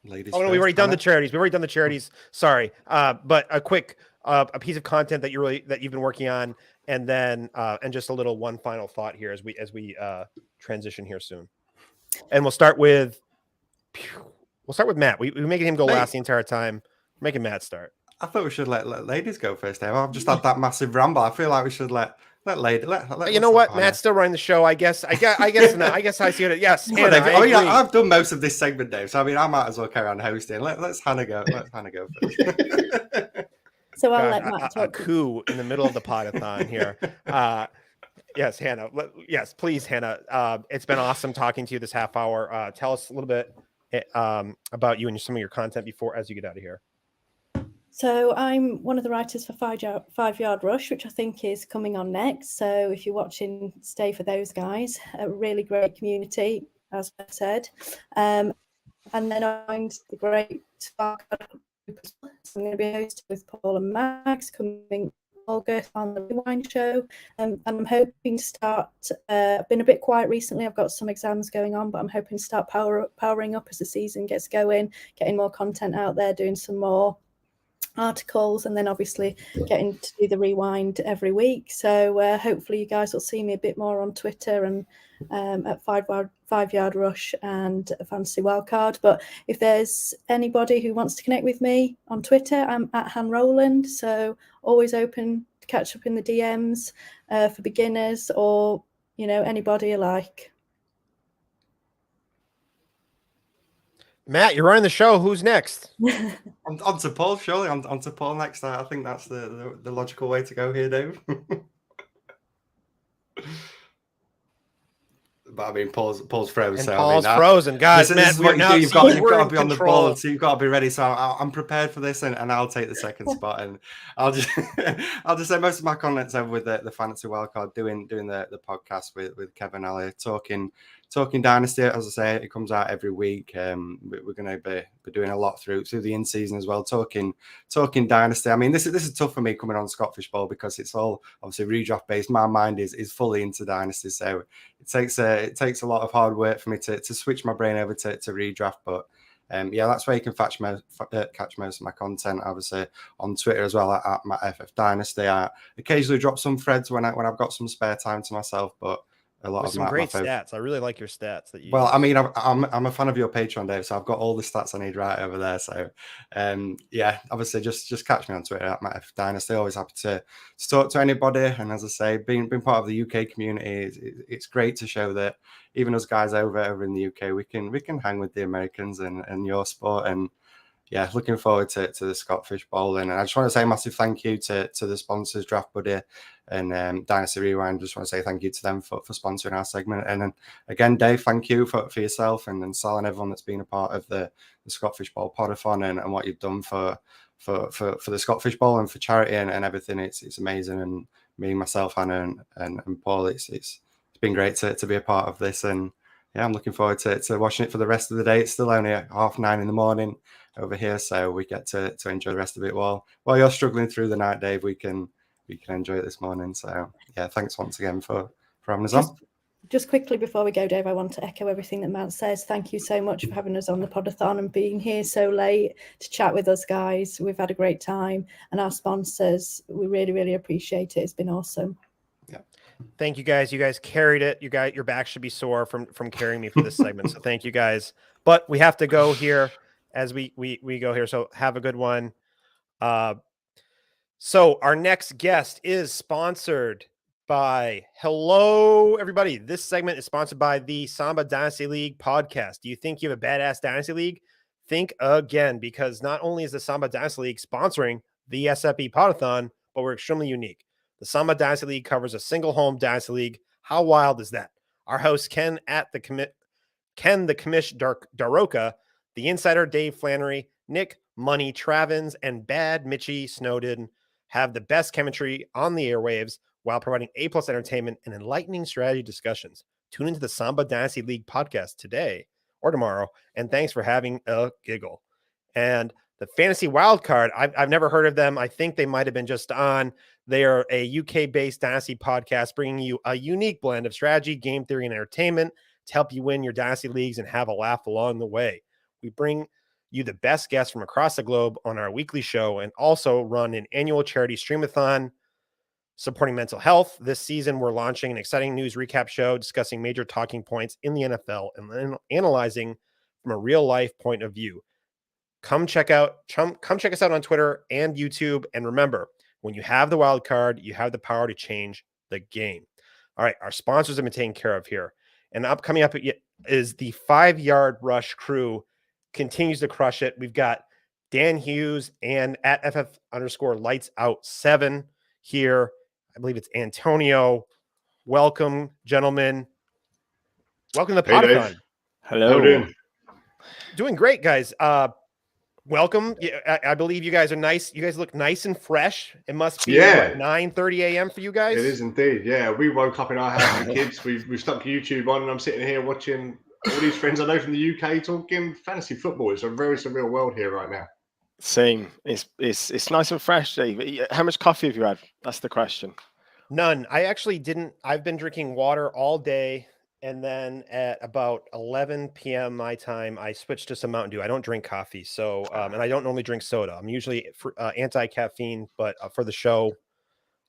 Ladies we've already done the charities. Sorry. But a quick, a piece of content that you've been working on, and then, and just a little one final thought here as we transition here soon. And we'll start with Matt. We're making him go last the entire time. We're making Matt start. I thought we should let ladies go first, Dave. I've just had that massive ramble. I feel like we should let ladies. You know what? Matt's still running the show. I guess. I guess I see it. Yes. Hannah, I've done most of this segment, Dave. So I might as well carry on hosting. Let's Hannah go. Let Hannah go first. So I'll let Matt talk. A coup in the middle of the Poda-thon here. Yes, Hannah. Yes, please, Hannah. It's been awesome talking to you this half hour. Tell us a little bit about you and some of your content as you get out of here. So I'm one of the writers for 5 Yard Rush, which I think is coming on next. So if you're watching, stay for those guys. A really great community, as I said. And then I'm the great Spark group. So I'm going to be hosting with Paul and Max coming August on the Rewind Show. And I'm hoping to start, I've been a bit quiet recently. I've got some exams going on, but I'm hoping to start powering up as the season gets going, getting more content out there, doing some more articles, and then obviously getting to do the Rewind every week. So hopefully you guys will see me a bit more on Twitter and at 5 Yard Rush and Fantasy Wildcard. But if there's anybody who wants to connect with me on Twitter, I'm at Han Rowland, so always open to catch up in the DMs for beginners or anybody alike. Matt, you're running the show. Who's next? On to Paul, surely. On to Paul next. I think that's the logical way to go here, Dave. But I mean, Paul's frozen. And so, Paul's I mean, frozen. Guys, this Matt, is what you do. You've got to be on the control. ball, so you've got to be ready. So I'm prepared for this, and I'll take the second spot. And I'll just say most of my content's over with the Fantasy Wildcard, doing the podcast with Kevin Ali, talking Dynasty. As I say, it comes out every week. We're going to be doing a lot through the in season as well, talking Dynasty. I mean, this is tough for me coming on Scott Fishbowl because it's all obviously redraft based. My mind is fully into Dynasty, so it takes a lot of hard work for me to switch my brain over to redraft. But that's where you can catch most of my content. Obviously on Twitter as well at my FF Dynasty. I occasionally drop some threads when I've got some spare time to myself, but a lot With of some great stats. I really like your stats that you. Well, I mean, I'm a fan of your Patreon, Dave, so I've got all the stats I need right over there. So, obviously, just catch me on Twitter at Matt F Dynasty. Always happy to talk to anybody. And as I say, being part of the UK community, it's great to show that even us guys over in the UK, we can hang with the Americans and your sport. And yeah, looking forward to the Scott Fishbowl. And I just want to say a massive thank you to the sponsors, Draft Buddy and Dynasty Rewind. Just want to say thank you to them for sponsoring our segment. And then again, Dave, thank you for yourself and Sal and everyone that's been a part of the Scott Fishbowl Poda-thon and what you've done for the Scott Fishbowl and for charity and everything. It's amazing. And me, myself, Hannah and Paul, it's been great to be a part of this. And yeah, I'm looking forward to watching it for the rest of the day. It's still only at 9:30 in the morning over here, so we get to enjoy the rest of it while you're struggling through the night, Dave. We can enjoy it this morning. So yeah, thanks once again for having us on. Just quickly before we go, Dave, I want to echo everything that Matt says. Thank you so much for having us on the Poda-thon and being here so late to chat with us, guys. We've had a great time, and our sponsors, we really, really appreciate it. It's been awesome. Yeah. Thank you guys. You guys carried it. Your back should be sore from carrying me for this segment. So thank you guys. But we have to go here as we go here. So have a good one. So our next guest is sponsored by hello everybody. This segment is sponsored by the Samba Dynasty League podcast. Do you think you have a badass Dynasty League? Think again, because not only is the Samba Dynasty League sponsoring the SFBPodathon, but we're extremely unique. The Samba Dynasty League covers a single home Dynasty League. How wild is that? Our host Ken the Commish Daroka, the Insider Dave Flannery, Nick Money Travins, and Bad Mitchie Snowden have the best chemistry on the airwaves while providing A+ entertainment and enlightening strategy discussions. Tune into the Samba Dynasty League podcast today or tomorrow, and thanks for having a giggle. And the Fantasy Wildcard, I've never heard of them. I think they might have been just on. They are a UK-based Dynasty podcast bringing you a unique blend of strategy, game theory, and entertainment to help you win your Dynasty leagues and have a laugh along the way. We bring you the best guests from across the globe on our weekly show and also run an annual charity streamathon supporting mental health. This season, we're launching an exciting news recap show discussing major talking points in the NFL and analyzing from a real-life point of view. Come check us out on Twitter and YouTube. And remember, when you have the wild card, you have the power to change the game. All right, our sponsors have been taken care of here. And coming up is the 5 Yard Rush crew continues to crush it. We've got Dan Hughes and at FF_lights_out7 here. I believe it's Antonio. Welcome, gentlemen. Welcome to the Poda-thon. Hello. How are you doing? Doing great, guys. Welcome. I believe you guys are nice. You guys look nice and fresh. It must be 9:30 a.m. for you guys. It is indeed. Yeah, we woke up in our house with the kids. We've stuck YouTube on, and I'm sitting here watching all these friends I know from the UK talking fantasy football. It's a very surreal world here right now. Same. It's nice and fresh, Dave. How much coffee have you had? That's the question. None. I actually didn't. I've been drinking water all day, and then at about 11 p.m. my time, I switched to some Mountain Dew. I don't drink coffee, so and I don't normally drink soda. I'm usually anti-caffeine, but for the show,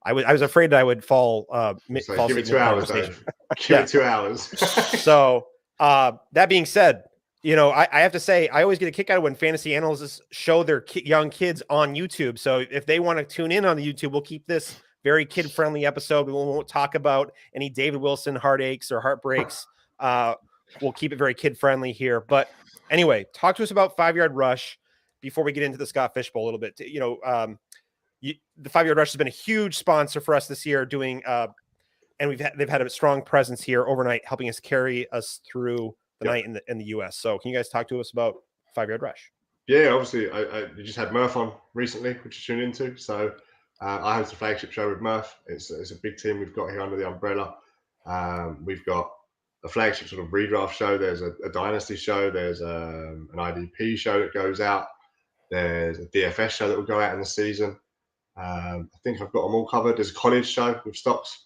I was afraid that I would fall. Fall give it asleep 2 hours, conversation. Dave. Give it 2 hours. So that being said, I have to say, I always get a kick out of when fantasy analysts show their young kids on YouTube. So if they want to tune in on the YouTube, we'll keep this very kid-friendly episode. We won't talk about any David Wilson heartaches or heartbreaks. We'll keep it very kid-friendly here. But anyway, talk to us about 5-Yard Rush before we get into the Scott Fish Bowl a little bit. The 5-Yard Rush has been a huge sponsor for us this year, doing and they've had a strong presence here overnight, helping us carry us through the night in the US. So can you guys talk to us about 5-Yard Rush? Yeah, obviously, you just had Murph on recently, which you tuned into. So I host a flagship show with Murph. It's a big team we've got here under the umbrella. We've got a flagship sort of redraft show. There's a Dynasty show. There's an IDP show that goes out. There's a DFS show that will go out in the season. I think I've got them all covered. There's a college show with Stocks.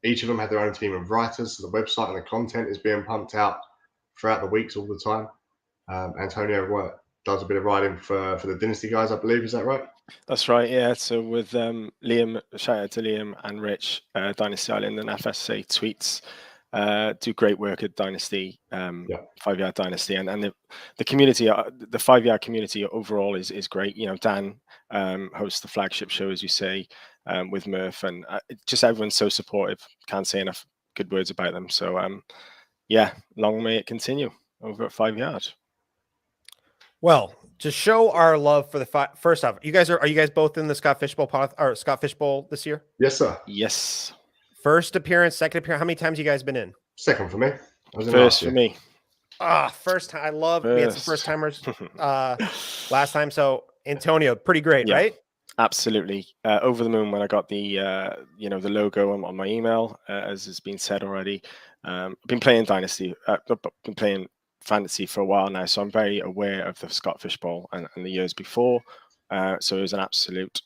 Each of them had their own team of writers. So the website and the content is being pumped out throughout the weeks all the time. Antonio does a bit of writing for the Dynasty guys, I believe. Is that right? That's right, yeah. So with Liam, shout out to Liam and Rich, Dynasty Island and FSA tweets, do great work at Dynasty, 5-Yard Dynasty, and the community, the 5-Yard community overall is great. Dan hosts the flagship show, as you say, with Murph, and just everyone's so supportive. Can't say enough good words about them. So long may it continue over at 5-Yard. Well, to show our love for the first off, are you guys both in the Scott Fish Bowl this year? Yes, sir. Yes. First appearance, second appearance. How many times you guys been in? Second for me. First for me. First time. We had some first timers last time. So Antonio, pretty great, right? Absolutely. Over the moon when I got the the logo on my email, as has been said already. I've been playing Dynasty. Been playing fantasy for a while now, so I'm very aware of the Scott Fish Bowl and the years before. So it was an absolute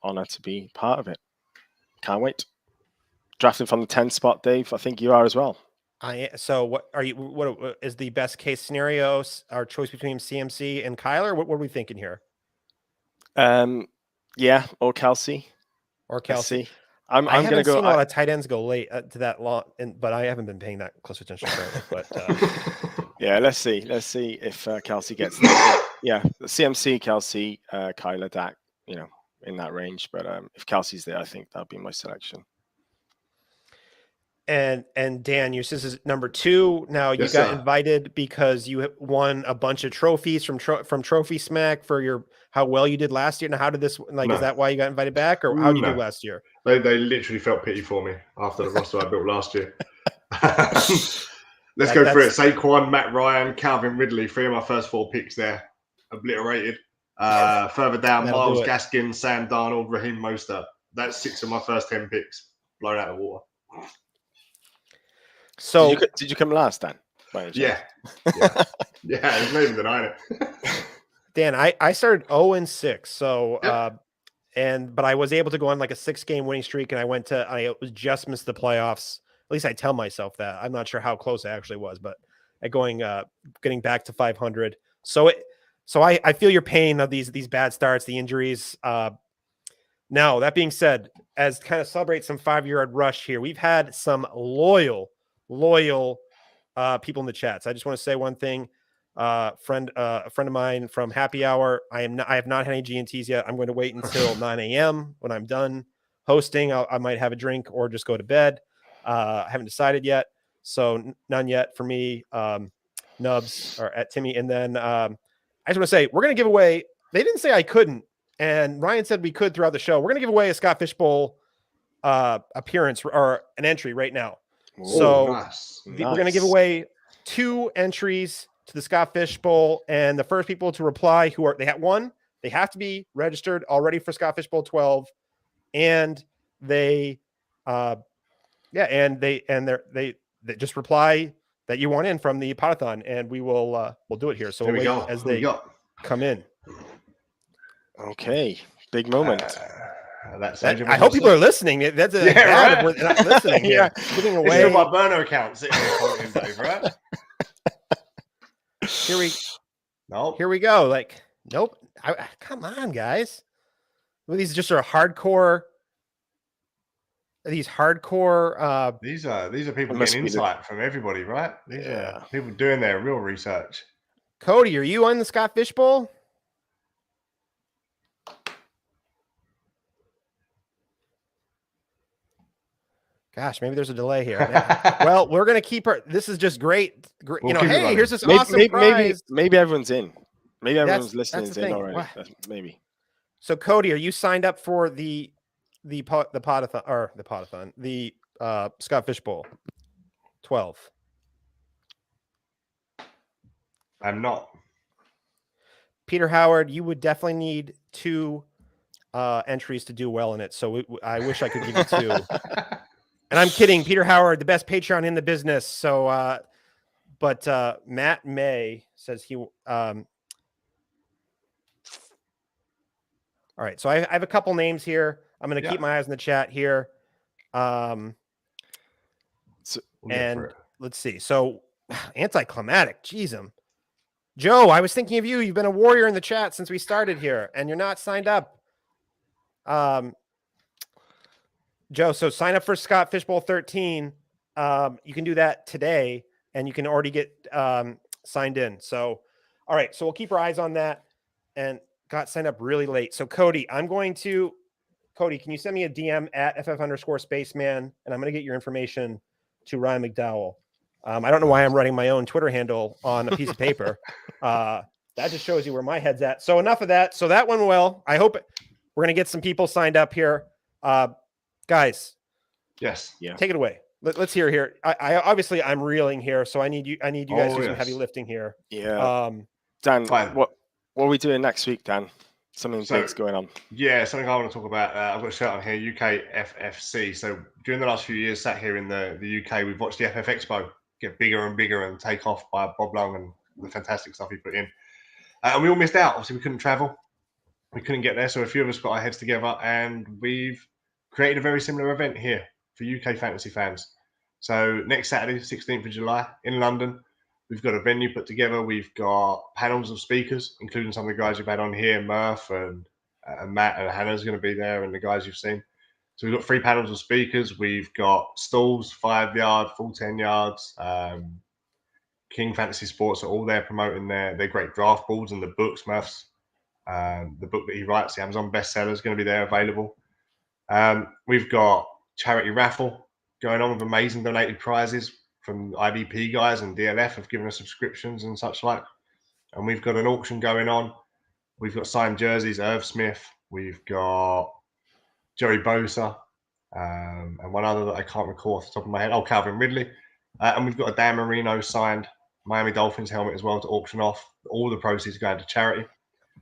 honor to be part of it. Can't wait. Drafting from the 10th spot, Dave. I think you are as well. So what is the best case scenario? Our choice between CMC and Kyler? What are we thinking here? Or Kelsey. I'm going to go. A lot of tight ends go late to that long, but I haven't been paying that close attention to it. But let's see if Kelsey gets there. CMC, Kelsey, Kyler, Dak, in that range. But if Kelsey's there, I think that'll be my selection. And Dan, this is number 2. Now you got invited because you won a bunch of trophies from TrophySmack for how well you did last year. Now, how did this is that why you got invited back, or how did you do last year? They literally felt pity for me after the roster I built last year. Let's go through it. Saquon, Matt Ryan, Calvin Ridley, 3 of my first 4 picks there, obliterated. Further down, Myles Gaskin, Sam Darnold, Raheem Mostert. That's 6 of my first 10 picks blown out of the water. So did you come last, Dan? Yeah. It's not even denying it. Dan, I started 0-6, so but I was able to go on like a 6-game winning streak, and I just missed the playoffs. At least I tell myself that. I'm not sure how close I actually was, but getting back to 500. So I feel your pain of these bad starts, the injuries. Now that being said, as kind of celebrate some 5-Yard Rush here, we've had some loyal people in the chats. I just want to say one thing. A friend of mine from Happy Hour. I have not had any G&Ts yet. I'm going to wait until 9 a.m. when I'm done hosting. I might have a drink or just go to bed. I haven't decided yet, so none yet for me. Nubs or at Timmy, and then I just want to say we're going to give away. They didn't say I couldn't, and Ryan said we could throughout the show. We're going to give away a Scott Fish Bowl appearance or an entry right now. We're going to give away 2 entries to the Scott Fish Bowl, and the first people to reply they have to be registered already for Scott Fish Bowl 12, and they just reply that you want in from the Poda-thon, and we'll do it here. So we'll wait as they come in. Okay, big moment. I hope people are listening. That's bad if we're not listening here. Giving away. It's my burner account sitting there, Dave, right? Here we go. Like, nope. Come on, guys. Well, these just are hardcore. These hardcore. These are people getting insight from everybody, right? These are people doing their real research. Cody, are you on the Scott Fishbowl? Gosh, maybe there's a delay here. Well, we're gonna keep her. This is just great. You know, hey, here's this awesome prize. Maybe everyone's in. Maybe everyone's listening is in already. Maybe. So, Cody, are you signed up for the Poda-thon, the Scott Fishbowl 12? I'm not. Peter Howard, you would definitely need 2 entries to do well in it. So I wish I could give you 2. And I'm kidding, Peter Howard, the best Patreon in the business. So, but Matt May says he. All right, so I have a couple names here. I'm going to keep my eyes on the chat here. And let's see. So, anticlimactic. Jeez, Joe, I was thinking of you. You've been a warrior in the chat since we started here, and you're not signed up. Joe, so sign up for Scott Fishbowl 13. You can do that today, and you can already get signed in. So, all right. So we'll keep our eyes on that, and got signed up really late. So Cody, Cody, can you send me a DM at ff_spaceman, and I'm going to get your information to Ryan McDowell. I don't know why I'm writing my own Twitter handle on a piece of paper. That just shows you where my head's at. So enough of that. So that went well. I hope we're going to get some people signed up here. Guys. Yes. Yeah. Take it away. Let's hear here. I obviously I'm reeling here. So I need you guys to do some heavy lifting here. Yeah. Dan, what are we doing next week, Dan? Something big's going on. Yeah, something I want to talk about. I've got a shout on here, UK FFC. So during the last few years, sat here in the UK, we've watched the FF Expo get bigger and bigger and take off by Bob Long and the fantastic stuff he put in. And we all missed out. Obviously, we couldn't travel. We couldn't get there. So a few of us got our heads together and we've created a very similar event here for UK fantasy fans. So next Saturday, 16th of July in London, we've got a venue put together. We've got panels of speakers, including some of the guys you've had on here, Murph and Matt and Hannah's going to be there and the guys you've seen. So we've got 3 panels of speakers. We've got stalls, 5 yard, full 10 yards. King Fantasy Sports are all there promoting their great draft boards and the books. Murph's the book that he writes, the Amazon bestseller, is going to be there available. We've got charity raffle going on with amazing donated prizes from IBP guys, and DLF have given us subscriptions and such like. And we've got an auction going on. We've got signed jerseys, Irv Smith. We've got Jerry Bosa, and one other that I can't recall off the top of my head. Oh, Calvin Ridley. And we've got a Dan Marino signed Miami Dolphins helmet as well to auction off. All the proceeds going to charity.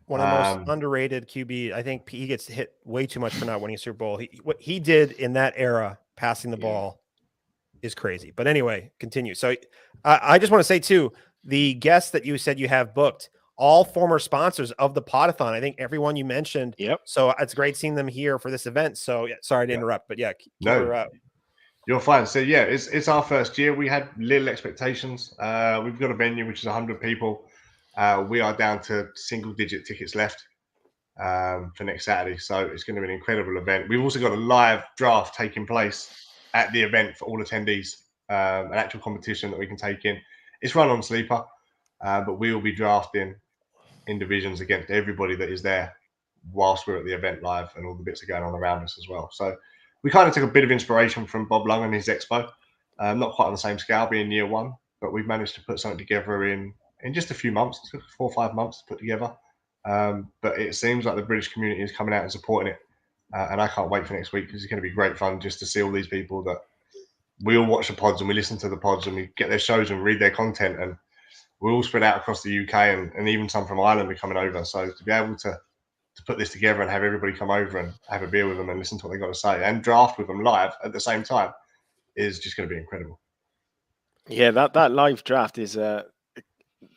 One of the most underrated QB. I think he gets hit way too much for not winning Super Bowl. What he did in that era, passing the ball, is crazy. But anyway, continue. So I just want to say too, the guests that you said you have booked, all former sponsors of the Poda-thon. I think everyone you mentioned. Yep. So it's great seeing them here for this event. So sorry to interrupt, but you're fine. So yeah, it's our first year. We had little expectations. We've got a venue which is 100 people. We are down to single-digit tickets left for next Saturday, so it's going to be an incredible event. We've also got a live draft taking place at the event for all attendees, an actual competition that we can take in. It's run on Sleeper, but we will be drafting in divisions against everybody that is there whilst we're at the event live, and all the bits are going on around us as well. So we kind of took a bit of inspiration from Bob Lung and his expo, not quite on the same scale, being year one, but we've managed to put something together in just a few months. It took 4 or 5 months to put together. But it seems like the British community is coming out and supporting it. And I can't wait for next week because it's going to be great fun just to see all these people that we all watch the pods and we listen to the pods and we get their shows and read their content. And we're all spread out across the UK and even some from Ireland are coming over. So to be able to put this together and have everybody come over and have a beer with them and listen to what they got to say and draft with them live at the same time is just going to be incredible. Yeah, that live draft is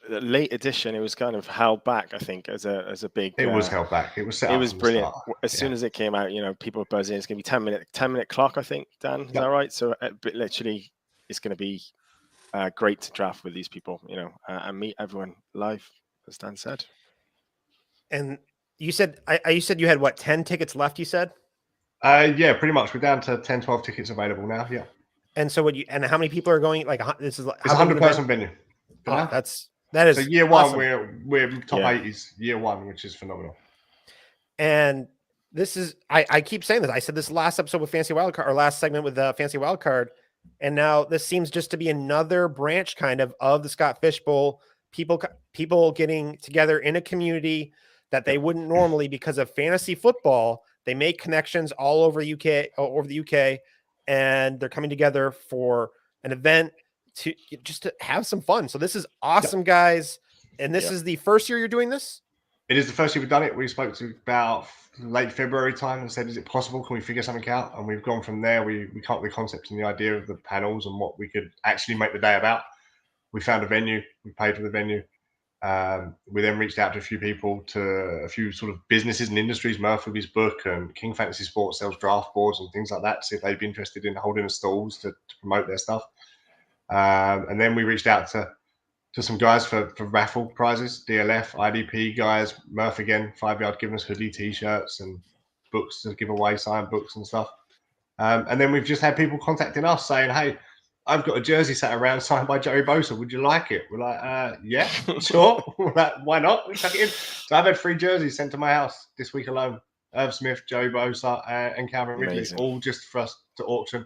late edition, it was kind of held back, I think, as a big. It was held back. It was set. It up was from brilliant. The start. As soon as it came out, people were buzzing. It's going to be 10 minute clock, I think. Dan, is that right? So, but literally, it's going to be great to draft with these people, and meet everyone live, as Dan said. And you said, you said you had what, 10 tickets left? You said. Yeah, pretty much. We're down to 10, 12 tickets available now. Yeah. And so and how many people are going? Like this is it's 100-person venue. Oh, that is so year one. Awesome. We're top 80s year one, which is phenomenal. And this is I keep saying this. I said this last episode with Fantasy Wildcard, or last segment with Fantasy Wildcard, and now this seems just to be another branch kind of the Scott Fish Bowl. People getting together in a community that they wouldn't normally, because of fantasy football. They make connections all over the UK, and they're coming together for an event to have some fun. So this is awesome, guys. And this is the first year you're doing this? It is the first year we've done it. We spoke to about late February time and said, is it possible? Can we figure something out? And we've gone from there. We come up with the concept and the idea of the panels and what we could actually make the day about. We found a venue. We paid for the venue. We then reached out to a few people, to a few sort of businesses and industries. Murph with his book, and King Fantasy Sports sells draft boards and things like that, to see if they'd be interested in holding the stalls to promote their stuff. And then we reached out to some guys for raffle prizes, DLF, IDP guys, Murph again, 5 Yard giving us hoodie, t-shirts and books to give away, signed books and stuff. And then we've just had people contacting us saying, hey, I've got a jersey sat around signed by Joey Bosa. Would you like it? We're like, yeah, sure. Why not? We tuck it in. So I've had 3 jerseys sent to my house this week alone. Irv Smith, Joey Bosa, and Calvin Ridley, all just for us to auction.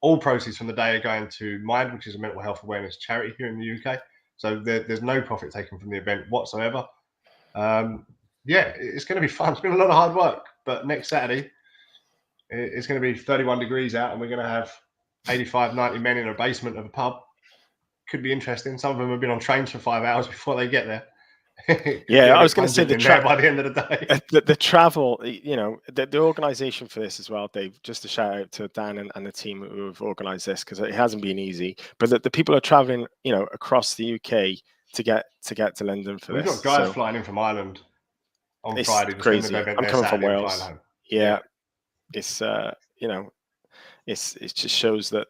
All proceeds from the day are going to Mind, which is a mental health awareness charity here in the UK. So there's no profit taken from the event whatsoever. Yeah, it's going to be fun. It's been a lot of hard work, but next Saturday, it's going to be 31 degrees out, and we're going to have 85, 90 men in a basement of a pub. Could be interesting. Some of them have been on trains for 5 hours before they get there. Yeah, I was going to say by the end of the day. The travel, the organization for this as well, Dave, just a shout out to Dan and the team who have organized this, because it hasn't been easy, but the people are traveling, across the UK to get to London for this. We've got guys flying in from Ireland on it's Friday. Crazy. I'm coming from Wales. Yeah. It's, it just shows that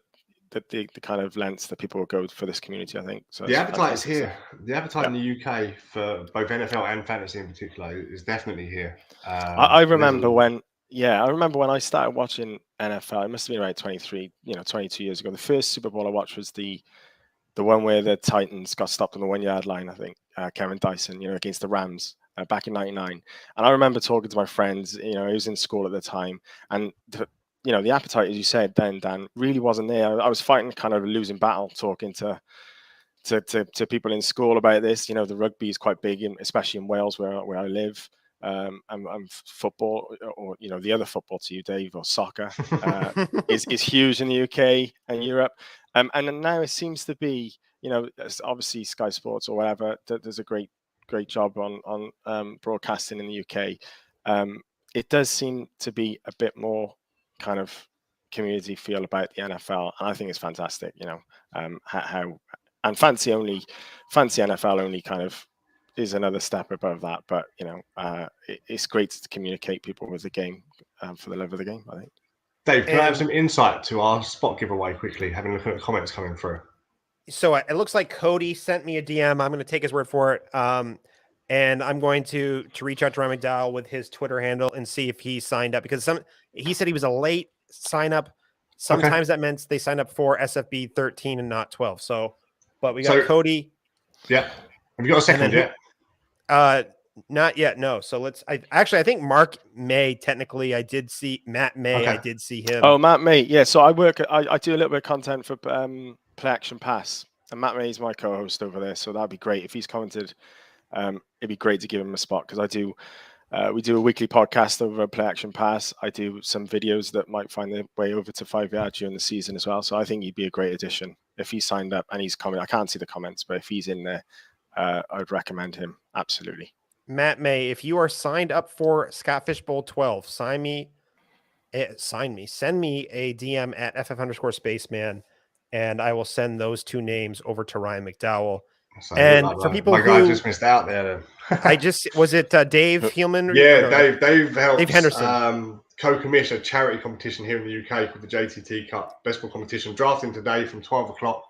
the kind of lengths that people will go for this community, I think. So the appetite is here. The appetite in the UK for both NFL and fantasy in particular is definitely here. I remember when I started watching NFL. It must have been around 22 years ago. The first Super Bowl I watched was the one where the Titans got stopped on the 1 yard line, I think. Kevin Dyson, against the Rams back in '99. And I remember talking to my friends. He was in school at the time, and the appetite, as you said, then Dan, really wasn't there. I was fighting kind of a losing battle, talking to people in school about this. The rugby is quite big, especially in Wales, where I live. And football, or the other football to you, Dave, or soccer, is huge in the UK and Europe. And now it seems to be, obviously Sky Sports or whatever does a great job on broadcasting in the UK. It does seem to be a bit more kind of community feel about the NFL, and I think it's fantastic. How and fancy NFL only kind of is another step above that, but it's great to communicate people with the game for the love of the game, I think. Dave, can I have some insight to our spot giveaway quickly, having a look at the comments coming through? So it looks like Cody sent me a DM. I'm going to take his word for it. And I'm going to reach out to Ryan McDowell with his Twitter handle and see if he signed up, because he said he was a late sign up. Sometimes that meant they signed up for SFB 13 and not 12. So, but we got Cody. Yeah. Have you got a second yet? Not yet. No. So I think Mark May, technically I did see Matt May. Okay. I did see him. Oh, Matt May. Yeah. So I do a little bit of content for Play Action Pass, and Matt May is my co-host over there. So that'd be great if he's commented. It'd be great to give him a spot, because we do a weekly podcast over Play Action Pass. I do some videos that might find their way over to 5 Yard during the season as well. So I think he'd be a great addition if he signed up and he's coming. I can't see the comments, but if he's in there, I'd recommend him. Absolutely. Matt May, if you are signed up for Scott Fish Bowl 12, send me a DM at FF_spaceman, and I will send those 2 names over to Ryan McDowell. So and for people my who guy just missed out there. I just was it Dave Hillman? Yeah, Dave helps. Dave Henderson. Co-commission a charity competition here in the UK called the JTT Cup Best Ball Competition. Drafting today from 12 o'clock.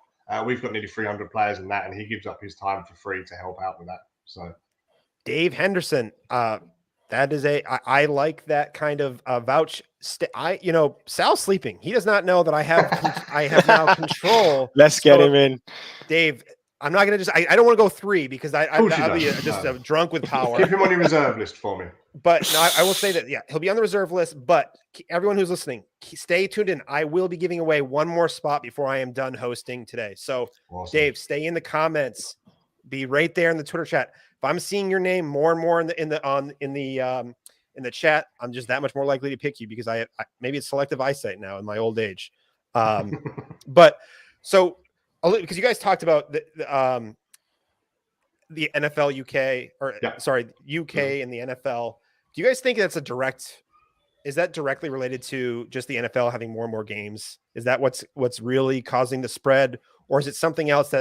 We've got nearly 300 players in that, and he gives up his time for free to help out with that. So, Dave Henderson, that is I like that kind of vouch. Sal's sleeping. He does not know that I have now control. Let's get him in, Dave. I'm not gonna I don't want to go 3 because I'll be just drunk with power. Keep him on your reserve list for me. But no, I will say that he'll be on the reserve list. But everyone who's listening, stay tuned in. I will be giving away one more spot before I am done hosting today. So, awesome. Dave, stay in the comments. Be right there in the Twitter chat. If I'm seeing your name more and more in the chat, I'm just that much more likely to pick you because I maybe it's selective eyesight now in my old age. But so because you guys talked about the NFL UK UK and the NFL. Do you guys think that's is that directly related to just the NFL having more and more games? Is that what's really causing the spread, or is it something else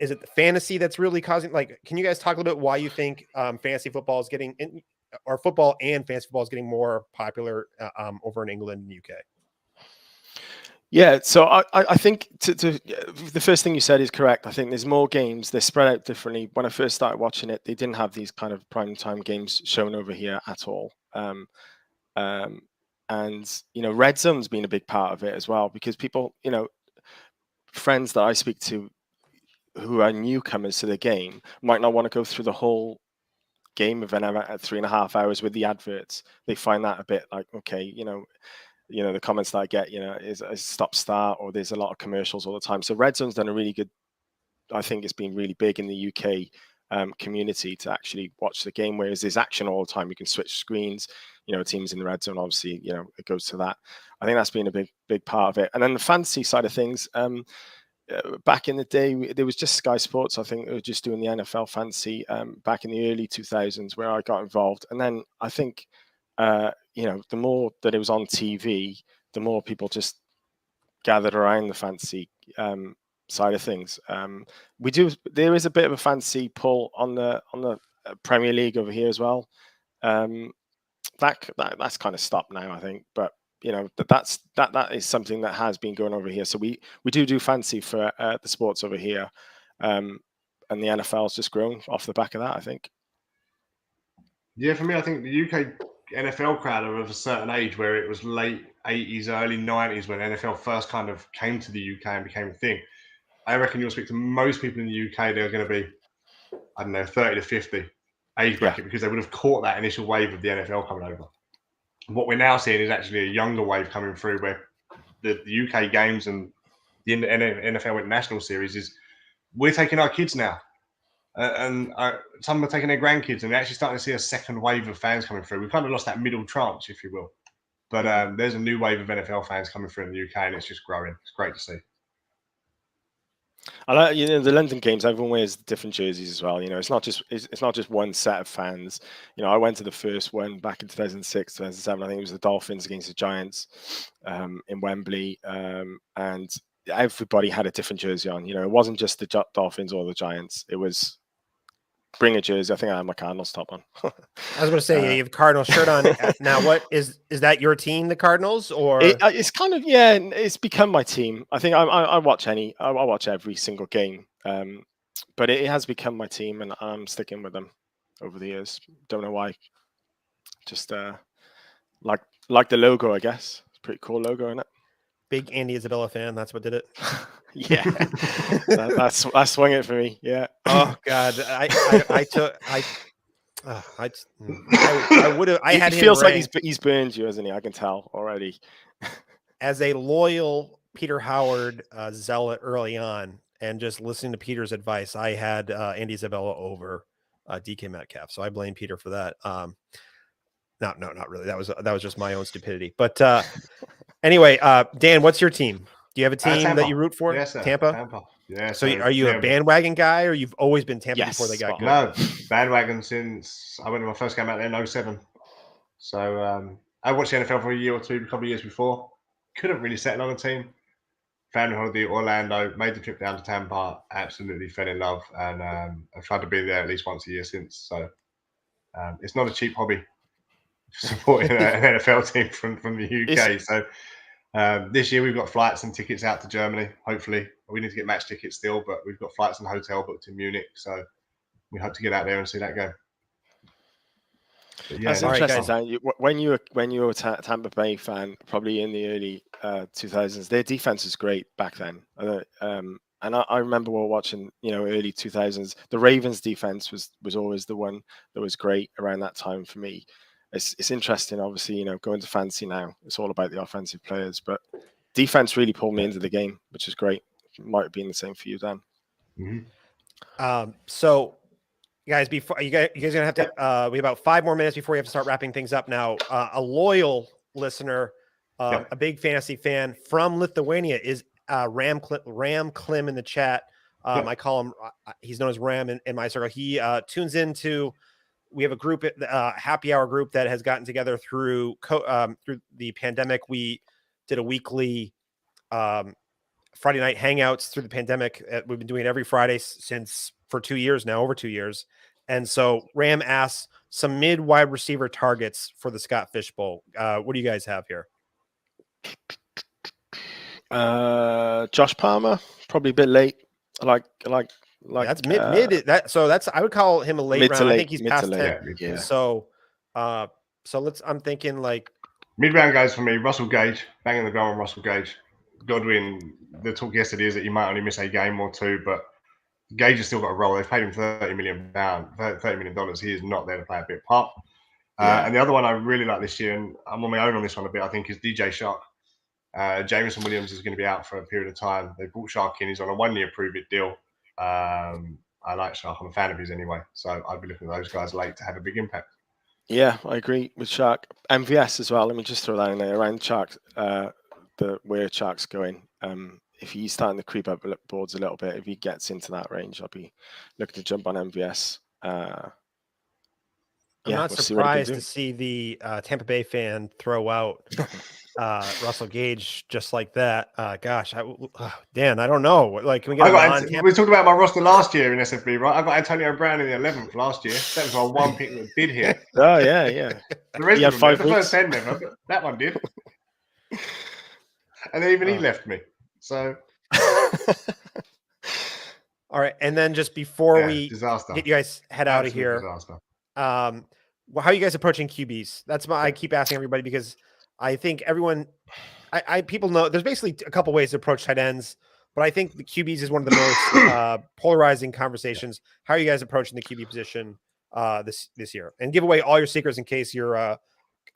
is it the fantasy that's really causing? Like, can you guys talk a little bit why you think fantasy football is getting or football and fantasy football is getting more popular over in England and UK? Yeah, so I think the first thing you said is correct. I think there's more games. They're spread out differently. When I first started watching it, they didn't have these kind of prime time games shown over here at all. And red zone's been a big part of it as well because people, friends that I speak to who are newcomers to the game might not want to go through the whole game event at 3.5 hours with the adverts. They find that a bit like, okay, the comments that I get, is a stop start or there's a lot of commercials all the time. So red zone's done a really good, I think it's been really big in the UK community to actually watch the game, whereas there's action all the time. You can switch screens, teams in the red zone, obviously, it goes to that. I think that's been a big part of it. And then the fantasy side of things, back in the day, there was just Sky Sports. I think they were just doing the NFL fantasy back in the early 2000s where I got involved. And then I think, the more that it was on TV, the more people just gathered around the fantasy side of things. There is a bit of a fantasy pull on the Premier League over here as well. That's kind of stopped now, I think, but that is something that has been going over here. So we do fancy for the sports over here, and the NFL's just grown off the back of that, I think. Yeah, for me, I think the UK NFL crowd are of a certain age where it was late 80s, early 90s when NFL first kind of came to the UK and became a thing. I reckon you'll speak to most people in the UK, they're going to be, 30 to 50 age bracket because they would have caught that initial wave of the NFL coming over. What we're now seeing is actually a younger wave coming through where the UK games and the NFL International Series is we're taking our kids now. And some are taking their grandkids, and we're actually starting to see a second wave of fans coming through. We've kind of lost that middle tranche, if you will. But there's a new wave of NFL fans coming through in the UK, and it's just growing. It's great to see. I like, the London games. Everyone wears different jerseys as well. It's not just one set of fans. I went to the first one back in 2006, 2007. I think it was the Dolphins against the Giants in Wembley, and everybody had a different jersey on. It wasn't just the Dolphins or the Giants. It was bring a jersey. I think I had my Cardinals top on. I was going to say you have a Cardinals shirt on. Now, what is that your team, the Cardinals, or it's kind of it's become my team. I think I watch every single game, but it has become my team, and I'm sticking with them over the years. Don't know why. Just like the logo, I guess. It's a pretty cool logo, isn't it? Big Andy Isabella fan. That's what did it. Yeah, that's swung it for me. Yeah. Oh God, I would have. I had. He feels like he's burned you, hasn't he? I can tell already. As a loyal Peter Howard zealot early on, and just listening to Peter's advice, I had Andy Isabella over DK Metcalf. So I blame Peter for that. No, not really. That was just my own stupidity. But anyway, Dan, what's your team? Do you have a team that you root for? Yes, sir. Tampa. Yeah. So are you a bandwagon guy, or you've always been Tampa before they got good? No, bandwagon since I went to my first game out there in 2007. So I watched the NFL for a year or two, a couple of years before. Couldn't really settle on a team. family holiday, Orlando, made the trip down to Tampa, absolutely fell in love, and I've tried to be there at least once a year since. So it's not a cheap hobby supporting an NFL team from the UK. So this year we've got flights and tickets out to Germany. Hopefully, we need to get match tickets still, but we've got flights and hotel booked in Munich. So we hope to get out there and see that game. Yeah, that's interesting. Dan. When you were a Tampa Bay fan, probably in the early 2000s, their defense was great back then. And I remember watching, early 2000s, the Ravens defense was always the one that was great around that time for me. It's interesting, obviously, going to fantasy now. It's all about the offensive players, but defense really pulled me into the game, which is great. It might have been the same for you, Dan. Mm-hmm. So, guys, before you guys are gonna have to. We have about 5 more minutes before we have to start wrapping things up. Now, a loyal listener, a big fantasy fan from Lithuania is Ram Klim in the chat. I call him. He's known as Ram in my circle. He tunes into. We have a group, happy hour group that has gotten together through the pandemic. We did a weekly Friday night hangouts through the pandemic. We've been doing it every Friday for 2 years now, over 2 years. And so Ram asks some mid wide receiver targets for the Scott Fish Bowl. What do you guys have here? Josh Palmer, probably a bit late. Like that's mid. I would call him a late round. I think he's past 10. Yeah. So I'm thinking like mid round guys for me. Russell Gage, banging the ground on Russell Gage. Godwin. The talk yesterday is that you might only miss a game or two, but Gage has still got a role. They've paid him $30 million. He is not there to play a bit part. And the other one I really like this year, and I'm on my own on this one a bit, I think, is DJ Shark. Jameson Williams is going to be out for a period of time. They brought Shark in. He's on a 1-year prove-it deal. I like Shark. I'm a fan of his anyway. So I'd be looking at those guys late to have a big impact. Yeah, I agree with Shark. MVS as well. Let me just throw that in there. Around Shark, where Shark's going. If he's starting to creep up boards a little bit, if he gets into that range, I'll be looking to jump on MVS. I'm not surprised to see the Tampa Bay fan throw out Russell Gage just like that. Gosh, Dan, I don't know. Like, can we get? We talked about my roster last year in SFB, right? I got Antonio Brown in the 11th last year. That was my one pick that did here. Oh yeah. The rest of them, the first 10 never. That one did. And then even he left me. So, all right, and then just before we get you guys head out of here, how are you guys approaching QBs? That's I keep asking everybody because I think everyone, people know there's basically a couple ways to approach tight ends, but I think the QBs is one of the most polarizing conversations. How are you guys approaching the QB position this year? And give away all your secrets in case your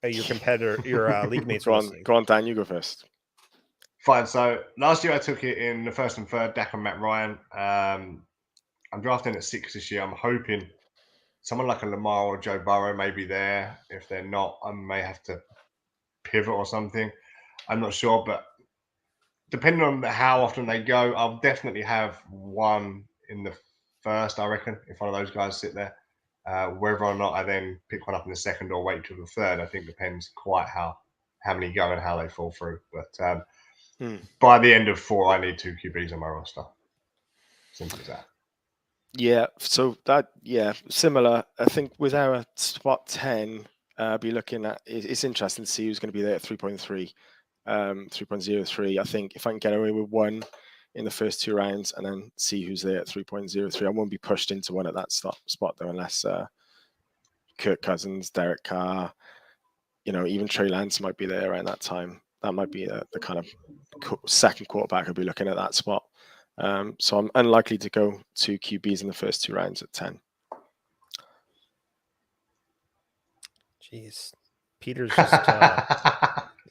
competitor, your league mates. Go on, Dan, you go first. Fine. So last year I took it in the 1st and 3rd, Dak and Matt Ryan. I'm drafting at 6 this year. I'm hoping someone like a Lamar or Joe Burrow may be there. If they're not, I may have to pivot or something. I'm not sure, but depending on how often they go, I'll definitely have one in the 1st, I reckon, if one of those guys sit there. Whether or not I then pick one up in the 2nd or wait till the 3rd, I think depends quite how many go and how they fall through. But by the end of 4, I need 2 QBs on my roster. Simple as that. Yeah, so similar. I think with our spot 10, be looking at it's interesting to see who's going to be there at 3.3, 3.03. I think if I can get away with one in the first 2 rounds and then see who's there at 3.03, I won't be pushed into one at that spot though, unless Kirk Cousins, Derek Carr, even Trey Lance might be there around that time. That might be the kind of second quarterback I'll be looking at that spot. So I'm unlikely to go 2 QBs in the first 2 rounds at 10. Jeez. Peter's just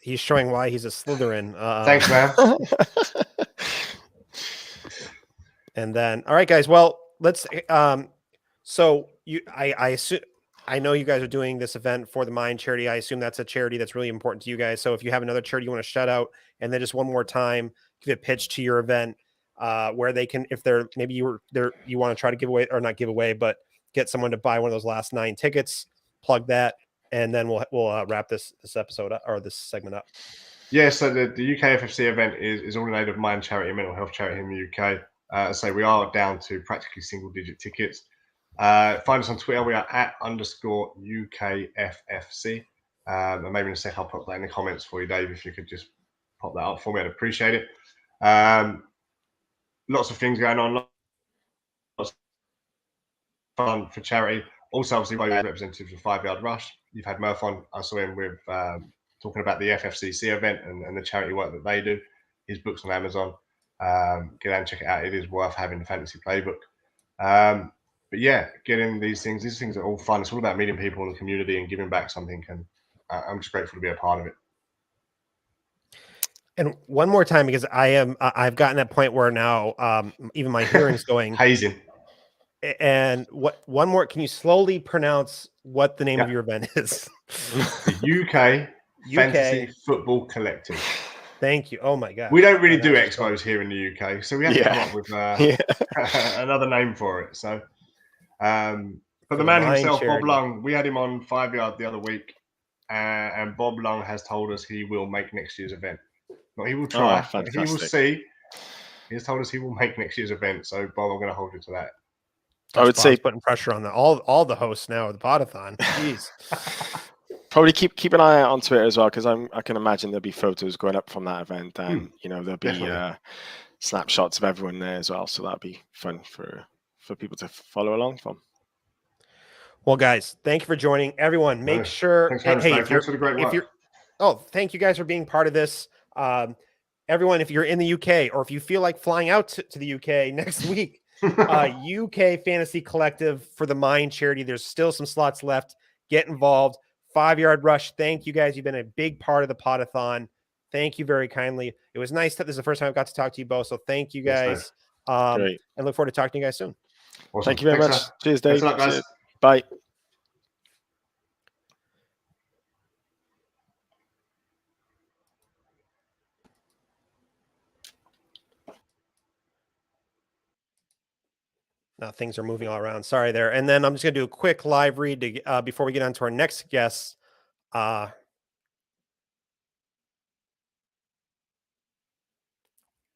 he's showing why he's a Slytherin. Thanks, man. And then, all right, guys. Well, let's. So I assume. I know you guys are doing this event for the Mind charity. I assume that's a charity that's really important to you guys. So if you have another charity you want to shout out, and then just one more time, give a pitch to your event where they can, if they're maybe you want to try to give away or not give away, but get someone to buy one of those last 9 tickets. Plug that, and then we'll wrap this episode up, or this segment up. Yeah, so the UK FFC event is all in aid of Mind Charity, a mental health charity in the UK. So we are down to practically single-digit tickets. Find us on Twitter. We are @_UKFFC. And maybe in a sec I'll put that in the comments for you, Dave, if you could just pop that up for me. I'd appreciate it. Lots of things going on. Lots of fun for charity. Also, obviously, representatives of 5 Yard Rush. You've had Murph on. I saw him with talking about the FFCC event and the charity work that they do. His book's on Amazon. Get out and check it out. It is worth having the fantasy playbook. But yeah, getting these things are all fun. It's all about meeting people in the community and giving back something. And I'm just grateful to be a part of it. And one more time, because I've gotten that point where now even my hearing's going hazing. And one more? Can you slowly pronounce what the name of your event is? The UK Fantasy Football Collective. Thank you. Oh my God. We don't really do expos here in the UK, so we have to come up with another name for it. So, but the man himself, Bob Lung, we had him on 5 Yard the other week, and Bob Lung has told us he will make next year's event. Not he will try, but he will see. He has told us he will make next year's event. So, Bob, I'm going to hold you to that. I would say putting pressure on all the hosts now of the Poda-thon. Jeez. Probably keep an eye out on Twitter as well, because I can imagine there'll be photos going up from that event, and there'll be snapshots of everyone there as well. So that'll be fun for people to follow along from. Well, guys, thank you for joining. Everyone, make sure. Thanks for the great work. Thank you guys for being part of this. Everyone, if you're in the UK or if you feel like flying out to the UK next week, UK Fantasy Collective for the Mind charity. There's still some slots left. Get involved. 5 Yard Rush. Thank you guys. You've been a big part of the Poda-thon. Thank you very kindly. It was nice that this is the first time I got to talk to you both. So thank you guys. And look forward to talking to you guys soon. Awesome. Thank you very much. Cheers, Dave. Thanks a lot, guys. Bye. Now things are moving all around. Sorry there. And then I'm just going to do a quick live read to, before we get on to our next guest. All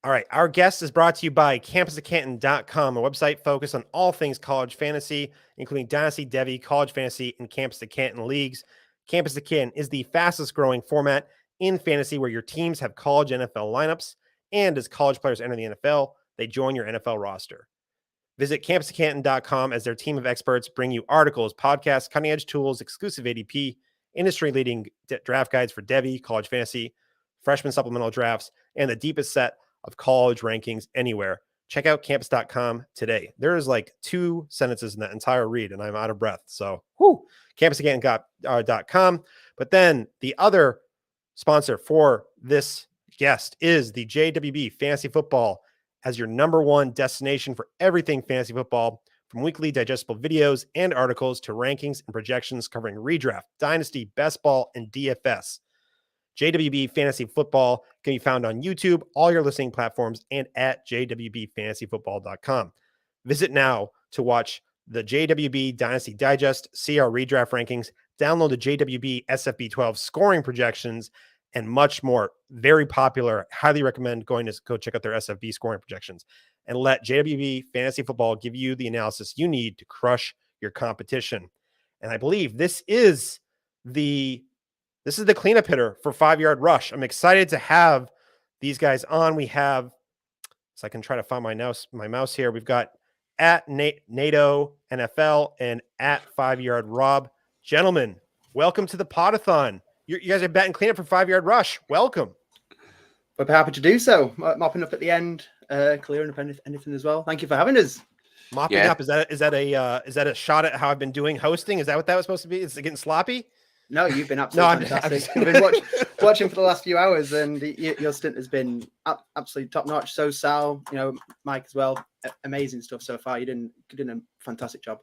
right. Our guest is brought to you by CampusToCanton.com, a website focused on all things college fantasy, including Dynasty, Devy, College Fantasy, and Campus to Canton leagues. Campus to Canton is the fastest growing format in fantasy where your teams have college NFL lineups, and as college players enter the NFL, they join your NFL roster. Visit CampusToCanton.com as their team of experts bring you articles, podcasts, cutting-edge tools, exclusive ADP, industry-leading draft guides for Devy, College Fantasy, freshman supplemental drafts, and the deepest set of college rankings anywhere. Check out campus.com today. There is like 2 sentences in that entire read, and I'm out of breath. So, CampusToCanton.com. But then the other sponsor for this guest is the JWB Fantasy Football as your #1 destination for everything fantasy football, from weekly digestible videos and articles to rankings and projections covering redraft, dynasty, best ball, and DFS. JWB Fantasy Football can be found on YouTube, all your listening platforms, and at jwbfantasyfootball.com. Visit now to watch the JWB Dynasty Digest, see our redraft rankings, download the JWB SFB12 scoring projections, and much more. Very popular. Highly recommend going to go check out their SFB scoring projections, and let JWB Fantasy Football give you the analysis you need to crush your competition. And I believe this is the cleanup hitter for 5 Yard Rush. I'm excited to have these guys on. We have, so I can try to find my mouse here. We've got at NATO NFL and at 5 Yard Rob. Gentlemen, welcome to the Poda-thon. You guys are batting cleanup for 5 Yard Rush. Welcome. We're happy to do so. Mopping up at the end, clearing up anything as well. Thank you for having us. Mopping up, is that a shot at how I've been doing hosting? Is that what that was supposed to be? Is it getting sloppy? No, you've been absolutely fantastic. I've been watching for the last few hours, and your stint has been absolutely top notch. So Sal, Mike as well, amazing stuff so far. You did a fantastic job.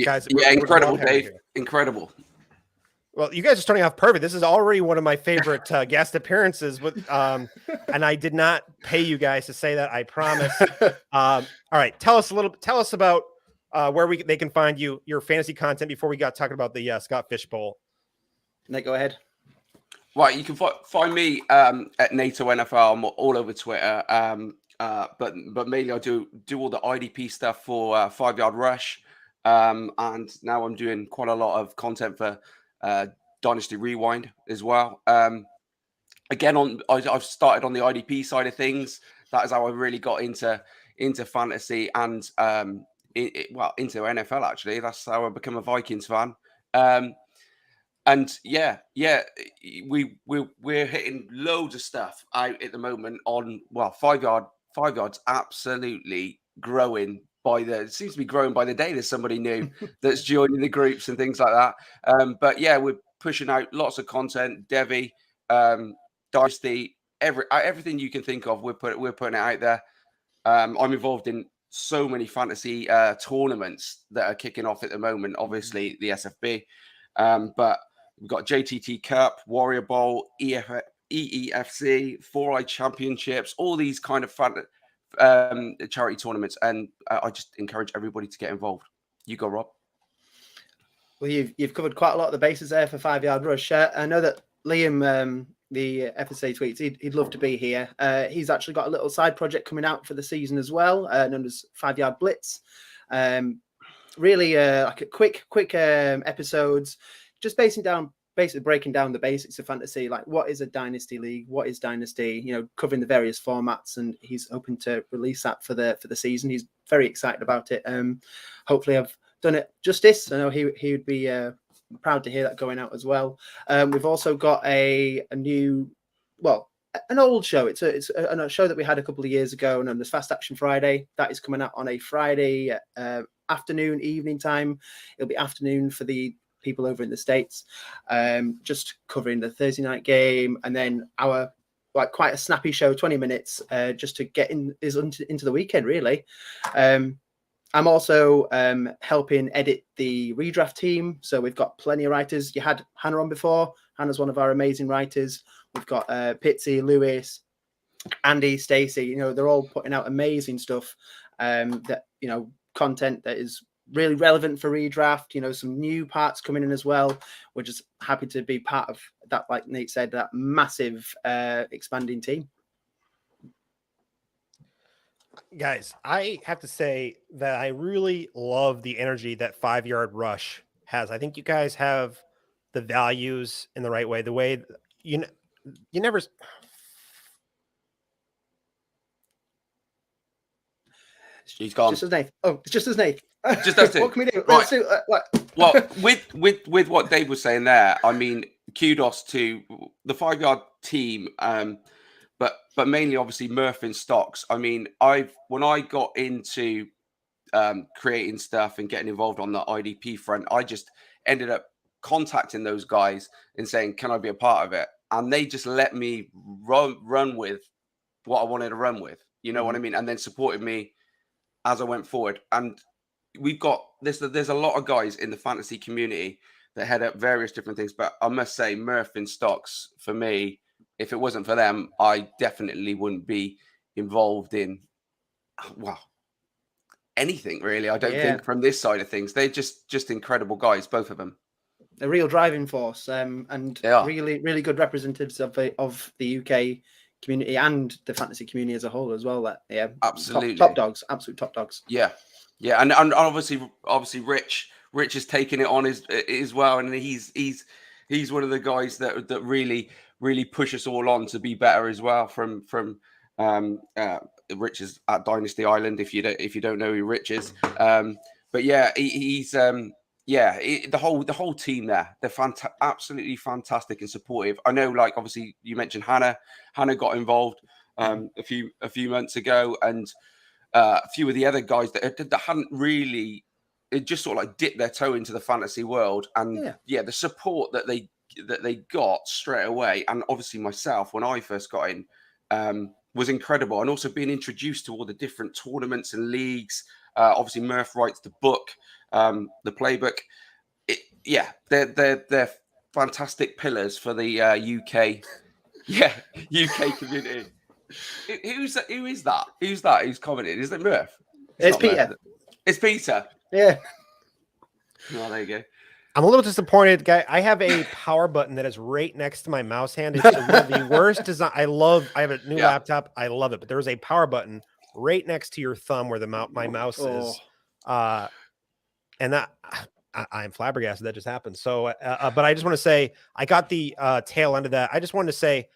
Guys, incredible, Dave. Incredible. Well, you guys are starting off perfect. This is already one of my favorite guest appearances with, and I did not pay you guys to say that. I promise. All right, tell us about where they can find your fantasy content before we got talking about the Scott Fish Bowl. Nick, go ahead. Well, you can find me at NATO NFL. I'm all over Twitter. But mainly I do all the IDP stuff for 5 Yard Rush. And now I'm doing quite a lot of content for Dynasty Rewind as well. Again, I've started on the IDP side of things. That is how I really got into fantasy and into NFL. Actually, that's how I became a Vikings fan. And we're hitting loads of stuff out at the moment on 5 Yard. 5 Yard's absolutely growing it seems to be growing by the day. There's somebody new that's joining the groups and things like that. But yeah, we're pushing out lots of content. Devi, Dynasty, everything you can think of, we're putting it out there. I'm involved in so many fantasy tournaments that are kicking off at the moment. Obviously, the SFB, but we've got JTT Cup, Warrior Bowl, EEFC, 4i Championships, all these kind of fun charity tournaments, and I just encourage everybody to get involved. You go, Rob. Well, you've covered quite a lot of the bases there for 5 Yard Rush. I know that Liam, the FSA tweets, he'd love to be here. He's actually got a little side project coming out for the season as well, known as 5 Yard Blitz. Really like a quick episodes, just basically breaking down the basics of fantasy, like what is a dynasty league, what is dynasty, covering the various formats, and he's hoping to release that for the season. He's very excited about it. Hopefully I've done it justice. I know he would be proud to hear that going out as well. We've also got an old show. It's a show that we had a couple of years ago, known as Fast Action Friday. That is coming out on a Friday afternoon, evening time. It'll be afternoon for the people over in the States, just covering the Thursday night game, and then our quite a snappy show, 20 minutes, just to get into the weekend, really. I'm also helping edit the redraft team, so we've got plenty of writers. You had Hannah on before. Hannah's one of our amazing writers. We've got Pitsy, Lewis, Andy, Stacey. They're all putting out amazing stuff. That content that is really relevant for redraft. Some new parts coming in as well. We're just happy to be part of that, like Nate said, that massive expanding team. Guys, I have to say that I really love the energy that 5 Yard Rush has. I think you guys have the values in the right way. The way you never. He's gone. Just as Nate. Oh, it's just as Nate. Just as what can we do? Right. Let's do what? Well, with what Dave was saying there, I mean, kudos to the 5 Yard team. But mainly, obviously, Murph in stocks. I mean, when I got into creating stuff and getting involved on the IDP front, I just ended up contacting those guys and saying, "Can I be a part of it?" And they just let me run with what I wanted to run with. You know what I mean? And then supported me as I went forward. And we've got there's a lot of guys in the fantasy community that head up various different things. But I must say, Murph in stocks, for me, if it wasn't for them, I definitely wouldn't be involved in, anything really. I don't think from this side of things. They're just incredible guys, both of them. A real driving force, and really, really good representatives of the UK community and the fantasy community as a whole as well. Absolutely top dogs, absolute top dogs. Yeah, and obviously Rich is taking it on as well, and he's one of the guys that really push us all on to be better as well. From Rich is at Dynasty Island. If you don't know who Rich is, but yeah, he's the whole team there. They're absolutely fantastic and supportive. I know, like obviously you mentioned Hannah. Hannah got involved a few months ago, and a few of the other guys that hadn't really, it just sort of like dipped their toe into the fantasy world, and the support that they got straight away, and obviously myself when I first got in was incredible, and also being introduced to all the different tournaments and leagues. Obviously Murph writes the book, the playbook. They're fantastic pillars for the UK community. Who is that? Who's commented? Is it Murph? It's Peter. It's Peter. Yeah. Oh, there you go. I'm a little disappointed, guy. I have a power button that is right next to my mouse hand. It's one of the worst design. I have a new laptop. I love it, but there is a power button right next to your thumb where my mouse is. And that I'm flabbergasted that just happened. So, but I just want to say I got the tail end of that. I just wanted to say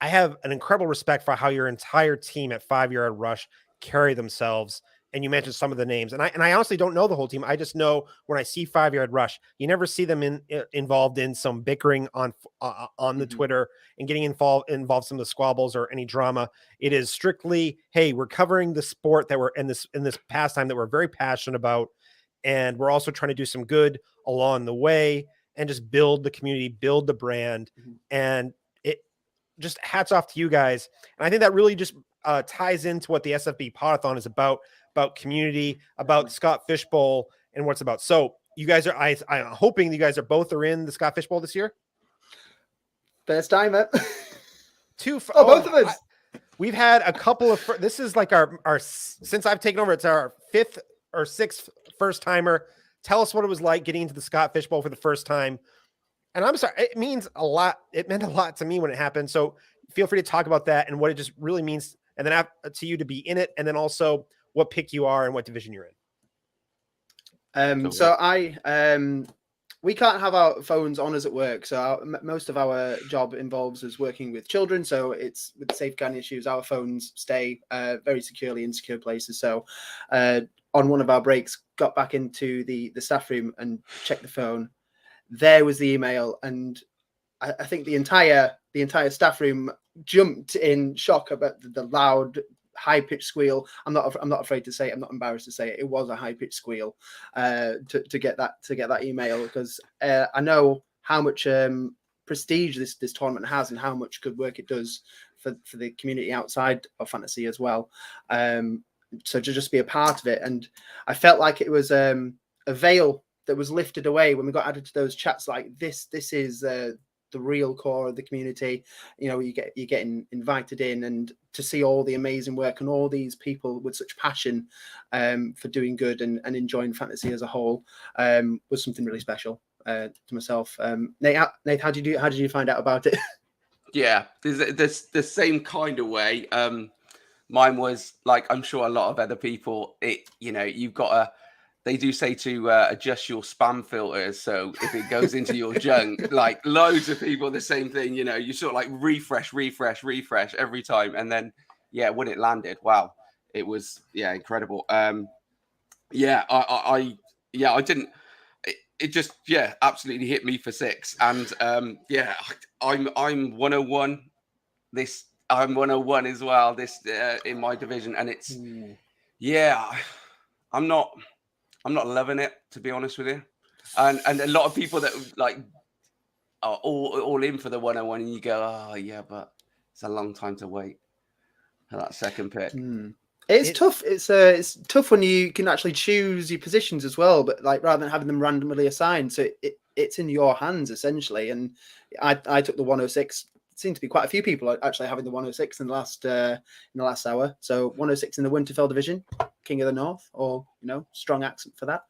I have an incredible respect for how your entire team at 5-yard rush carry themselves. And you mentioned some of the names, and I honestly don't know the whole team. I just know when I see 5-yard rush, you never see them involved in some bickering on the Twitter and getting involved some of the squabbles or any drama. It is strictly, hey, we're covering the sport that we're in this pastime that we're very passionate about, and we're also trying to do some good along the way and just build the community, build the brand, and it just hats off to you guys. And I think that really just ties into what the SFB Podathon is about community, about Scott Fishbowl, and what's about. So you guys are, I'm hoping you guys both are in the Scott Fishbowl this year. First time up. Both of us. We've had a couple of. This is like our since I've taken over. It's our 5th or 6th first timer. Tell us what it was like getting into the Scott Fishbowl for the first time. And I'm sorry, it means a lot. It meant a lot to me when it happened. So feel free to talk about that and what it just really means, and then to you to be in it, and then also what pick you are and what division you're in. So we can't have our phones on us at work. So most of our job involves us working with children. So it's with safeguarding issues, our phones stay very securely in secure places. So on one of our breaks, got back into the staff room and checked the phone. There was the email. And I think the entire staff room jumped in shock about the loud, high-pitched squeal. I'm not afraid to say it. I'm not embarrassed to say it. It was a high-pitched squeal to get that email, because I know how much prestige this tournament has and how much good work it does for the community outside of fantasy as well. So to just be a part of it, and I felt like it was a veil that was lifted away when we got added to those chats. Like this is the real core of the community. You know, you're getting invited in, and to see all the amazing work and all these people with such passion for doing good and enjoying fantasy as a whole was something really special to myself. Nate, how did you find out about it? Yeah, there's the same kind of way. Mine was like, I'm sure a lot of other people, you've got to, they do say to adjust your spam filters. So if it goes into your junk, like loads of people, the same thing, you sort of like refresh every time. And then, when it landed, wow, it was, incredible. I didn't, it just, absolutely hit me for 6. And I'm 101 I'm 101 as well, in my division. And it's, I'm not loving it, to be honest with you. And a lot of people that like are all in for the 101, and you go, but it's a long time to wait for that second pick. It's tough. It's tough when you can actually choose your positions as well, but like rather than having them randomly assigned. So it's in your hands essentially. And I took the 106. It seemed to be quite a few people actually having the 106 in the last hour. So 106 in the Winterfell division, King of the North, or strong accent for that.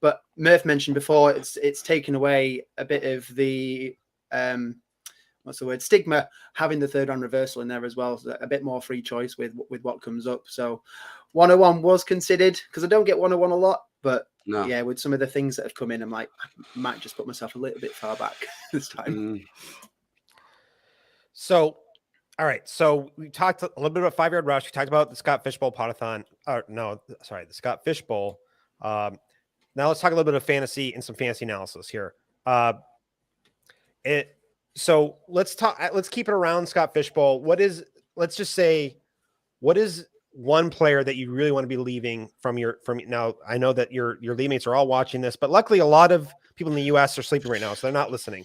But Murph mentioned before, it's taken away a bit of the stigma, having the third round reversal in there as well. So a bit more free choice with what comes up. So 101 was considered, because I don't get 101 a lot, but with some of the things that have come in, I'm like, I might just put myself a little bit far back this time. So, all right. So we talked a little bit about 5-yard rush. We talked about the Scott Fishbowl Poda-thon. The Scott Fishbowl. Now let's talk a little bit of fantasy and some fantasy analysis here. So let's keep it around Scott Fishbowl. Let's just say, what is one player that you really want to be leaving from now? I know that your league mates are all watching this, but luckily a lot of people in the US are sleeping right now, so they're not listening.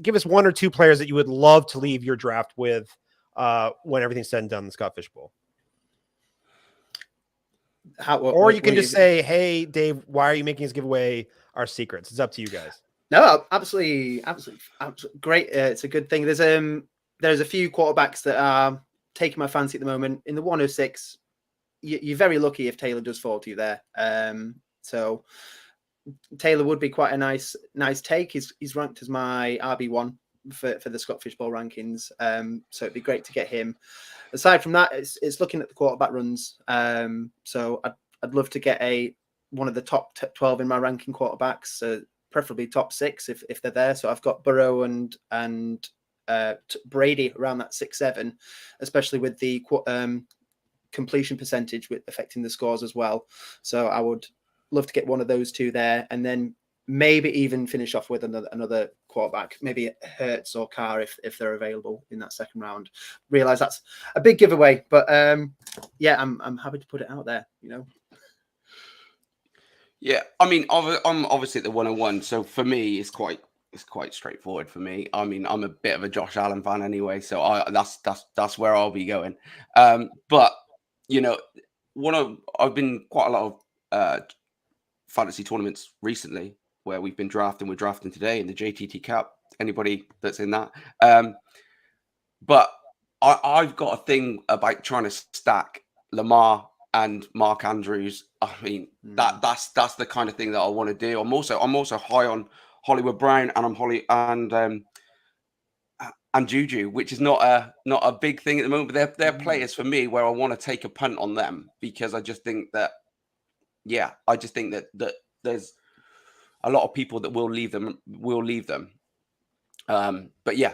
Give us 1 or 2 players that you would love to leave your draft with when everything's said and done in the Scott Fishbowl. Or you can just say, hey, Dave, why are you making us give away our secrets? It's up to you guys. No, absolutely great. It's a good thing. There's a few quarterbacks that are taking my fancy at the moment. In the 106, you're very lucky if Taylor does fall to you there. So Taylor would be quite a nice take. He's ranked as my RB1 for the Scott Fishbowl rankings. So it'd be great to get him. Aside from that, it's looking at the quarterback runs. So I'd love to get one of the top 12 in my ranking quarterbacks, preferably top 6 if they're there. So I've got Burrow and Brady around that 6-7, especially with the completion percentage with affecting the scores as well. So I would love to get one of those two there, and then maybe even finish off with another quarterback, maybe Hurts or Carr if they're available in that second round. Realize that's a big giveaway, but yeah, I'm happy to put it out there. Yeah, I mean, I'm obviously at the 101, so for me, it's quite straightforward for me. I mean, I'm a bit of a Josh Allen fan anyway, so that's where I'll be going. But I've been quite a lot of fantasy tournaments recently where we're drafting today in the JTT Cup. Anybody that's in that, but I've got a thing about trying to stack Lamar and Mark Andrews. I mean, that's the kind of thing that I want to do. I'm also high on Hollywood Brown, and and Juju, which is not a big thing at the moment, but they're players for me where I want to take a punt on them, because I just think that that there's a lot of people that will leave them. But yeah,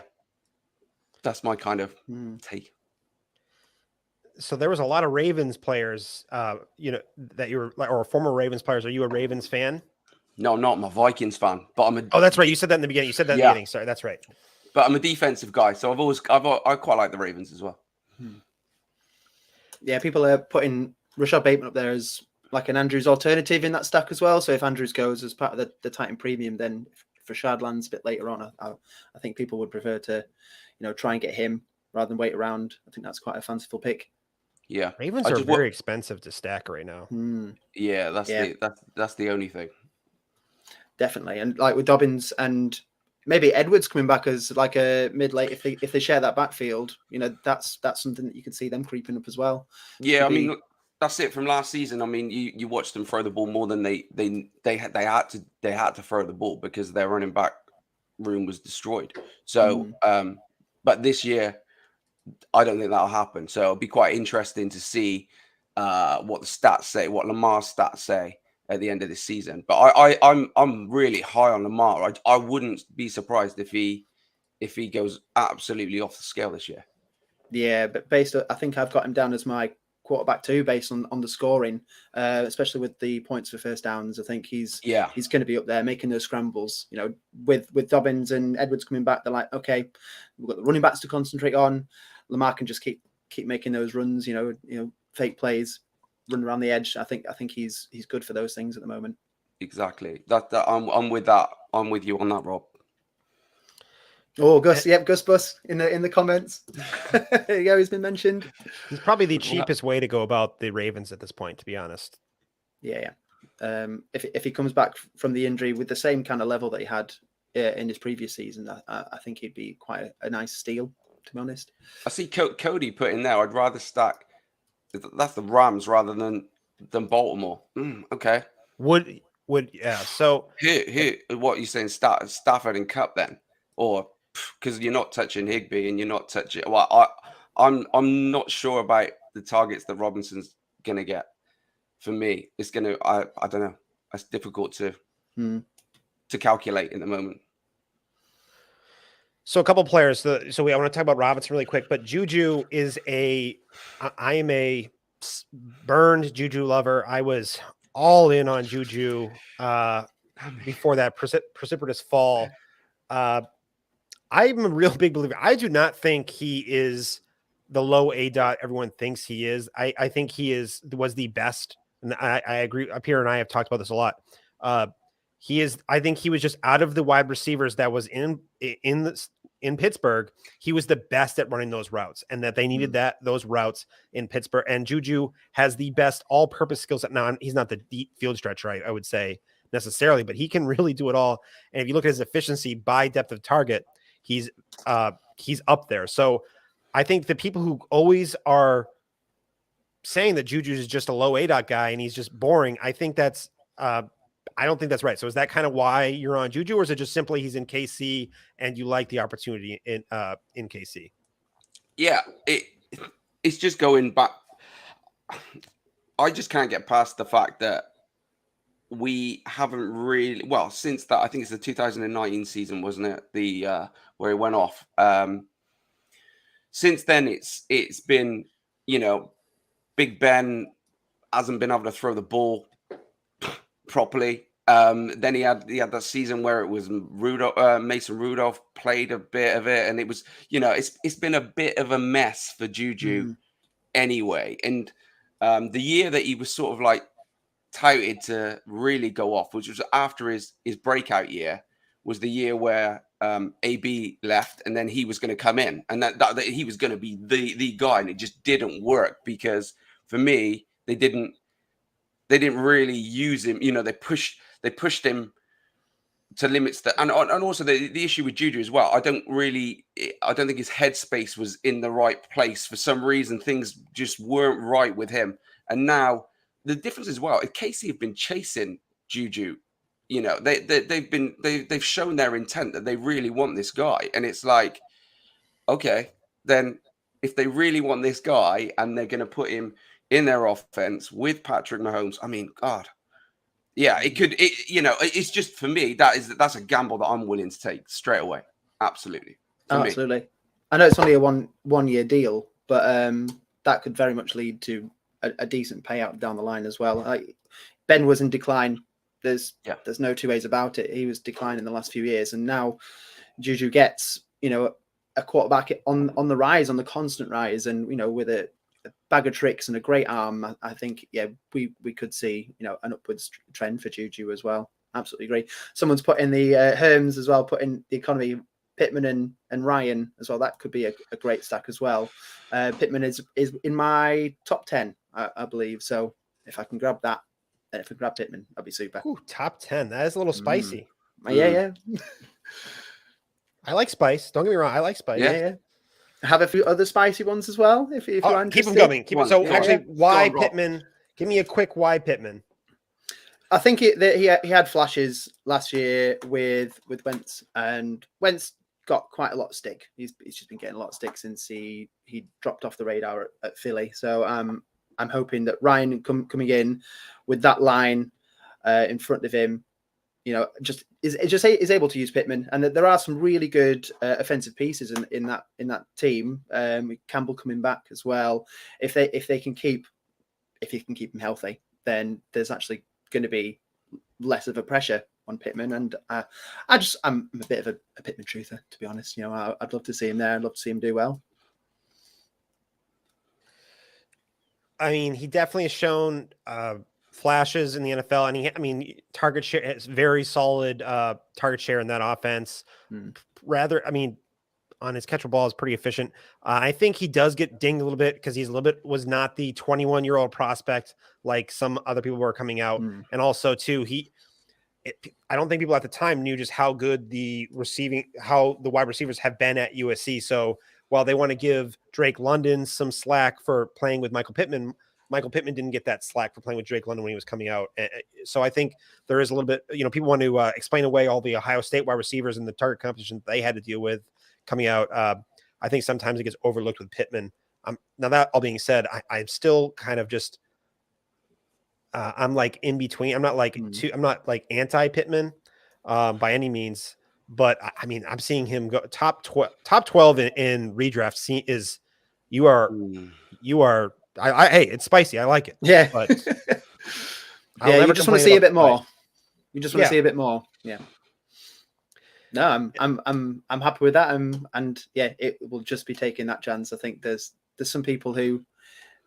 that's my kind of take. So there was a lot of Ravens players, that you were, or former Ravens players. Are you a Ravens fan? No, I'm not. I'm a Vikings fan, but I'm a. Oh, that's right. You said that in the beginning. In the beginning. Sorry, that's right. But I'm a defensive guy, so I quite like the Ravens as well. Yeah, people are putting Rashad Bateman up there as like an Andrews alternative in that stack as well. So if Andrews goes as part of the Titan premium, then if Rashad lands a bit later on, I think people would prefer to, try and get him rather than wait around. I think that's quite a fanciful pick. Yeah, Ravens are very expensive to stack right now. Yeah, that's the only thing. Definitely, and like with Dobbins and maybe Edwards coming back as like a mid-late, if they share that backfield, that's something that you could see them creeping up as well. Yeah, I mean, that's it from last season. I mean, you watched them throw the ball more than they had to throw the ball because their running back room was destroyed. So, but this year, I don't think that'll happen. So it'll be quite interesting to see what the stats say, what Lamar's stats say at the end of this season. But I'm really high on Lamar. I wouldn't be surprised if he goes absolutely off the scale this year. Yeah, but I think I've got him down as my quarterback too, based on the scoring, especially with the points for first downs. I think he's going to be up there making those scrambles. With Dobbins and Edwards coming back, they're like, okay, we've got the running backs to concentrate on. Lamar can just keep making those runs, fake plays, run around the edge. I think he's good for those things at the moment. Exactly. I'm with that. I'm with you on that, Rob. Oh, Gus, Gus Bus in the comments. There you go, he's been mentioned. He's probably the cheapest way to go about the Ravens at this point, to be honest. Yeah. If he comes back from the injury with the same kind of level that he had in his previous season, I think he'd be quite a nice steal, to be honest. I see Cody put in there, I'd rather stack. That's the Rams rather than Baltimore. Okay. So here, what are you saying? Stafford and Cup then, or because you're not touching Higbee and you're not touching. Well, I'm not sure about the targets that Robinson's gonna get. For me, it's gonna. I don't know. It's difficult to calculate in the moment. So a couple players. I want to talk about Robinson really quick, but Juju is I am a burned Juju lover. I was all in on Juju before that precipitous fall. I'm a real big believer. I do not think he is the low A dot everyone thinks he is. I think he was the best, and I agree. Pierre and I have talked about this a lot. I think he was just out of the wide receivers that was in Pittsburgh. He was the best at running those routes, and that they needed those routes in Pittsburgh. And Juju has the best all-purpose skill set. Now, he's not the deep field stretcher, I would say necessarily, but he can really do it all. And if you look at his efficiency by depth of target, he's up there. So I think the people who always are saying that Juju is just a low A dot guy and he's just boring, I think that's I don't think that's right. So is that kind of why you're on Juju, or is it just simply he's in KC and you like the opportunity in KC? Yeah, it's just going back. I just can't get past the fact that we haven't really, well, since that, I think it's the 2019 season, wasn't it? The where he went off. Since then, it's been, Big Ben hasn't been able to throw the ball properly. Then he had that season where it was Mason Rudolph played a bit of it, and it was, it's been a bit of a mess for Juju anyway. And the year that he was sort of like touted to really go off, which was after his breakout year, was the year where AB left, and then he was going to come in, and that he was going to be the guy, and it just didn't work because for me they didn't really use him. They pushed him to limits that, and also the issue with Juju as well. I don't think his headspace was in the right place for some reason. Things just weren't right with him, and now the difference as well. Casey have been chasing Juju. They've shown their intent that they really want this guy, and it's like, okay, then if they really want this guy and they're going to put him in their offense with Patrick Mahomes, I mean, God, yeah, it could. It's just, for me, that's a gamble that I'm willing to take straight away. Absolutely, absolutely. I know it's only a one year deal, but that could very much lead to a decent payout down the line as well. Ben was in decline. There's no two ways about it. He was declining the last few years, and now Juju gets a quarterback on the rise, on the constant rise, and with a bag of tricks and a great arm. I think we could see an upwards trend for Juju as well. Absolutely agree. Someone's put in the Herms as well, put in the economy, Pittman and Ryan as well. That could be a great stack as well. Pittman is in my top 10, I believe. So if I can grab that. If we grab Pittman, that'd be super. Ooh, top 10. That is a little spicy. Yeah. I like spice. Don't get me wrong. I like spice. Yeah. Have a few other spicy ones as well. If you want, keep them coming. So actually, why Pittman? Give me a quick why Pittman. I think he had flashes last year with Wentz, and Wentz got quite a lot of stick. He's just been getting a lot of stick since he dropped off the radar at Philly. So I'm hoping that Ryan coming in with that line in front of him, just is able to use Pittman, and that there are some really good offensive pieces in that team. Campbell coming back as well. If he can keep him healthy, then there's actually going to be less of a pressure on Pittman. And I'm a bit of a Pittman truther, to be honest. I'd love to see him there. I'd love to see him do well. I mean, he definitely has shown flashes in the NFL, and target share is very solid. Target share in that offense, on his catch ball is pretty efficient. I think he does get dinged a little bit because was not the 21-year-old prospect like some other people were coming out, and also too I don't think people at the time knew just how good the wide receivers have been at USC. So while they want to give Drake London some slack for playing with Michael Pittman didn't get that slack for playing with Drake London when he was coming out. So I think there is a little bit, people want to explain away all the Ohio State wide receivers and the target competition they had to deal with coming out. I think sometimes it gets overlooked with Pittman. Now that all being said, I'm still kind of just, I'm like in between. I'm not like I'm not like anti-Pittman by any means. But I mean, I'm seeing him go top 12 in redraft. Hey, it's spicy. I like it. Yeah, but you just want to see a bit more. You just want to see a bit more. Yeah. No, I'm happy with that. And yeah, it will just be taking that chance. I think there's some people who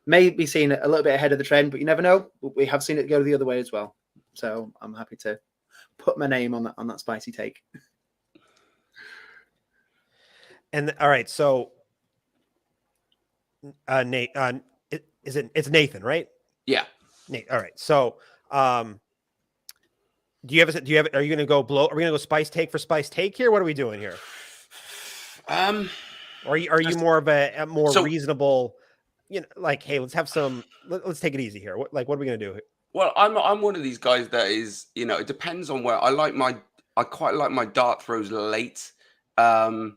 may be seeing it a little bit ahead of the trend, but you never know. We have seen it go the other way as well. So I'm happy to put my name on that spicy take. And all right, so Nate, it's Nathan, right? Yeah. Nate. All right. So, are you going to go Are we going to go spice take for spice take here? What are we doing here? Are you more of a more reasonable, like, hey, let's take it easy here. What are we going to do? Well, I'm one of these guys that is, it depends on where I quite like my dart throws late. I'm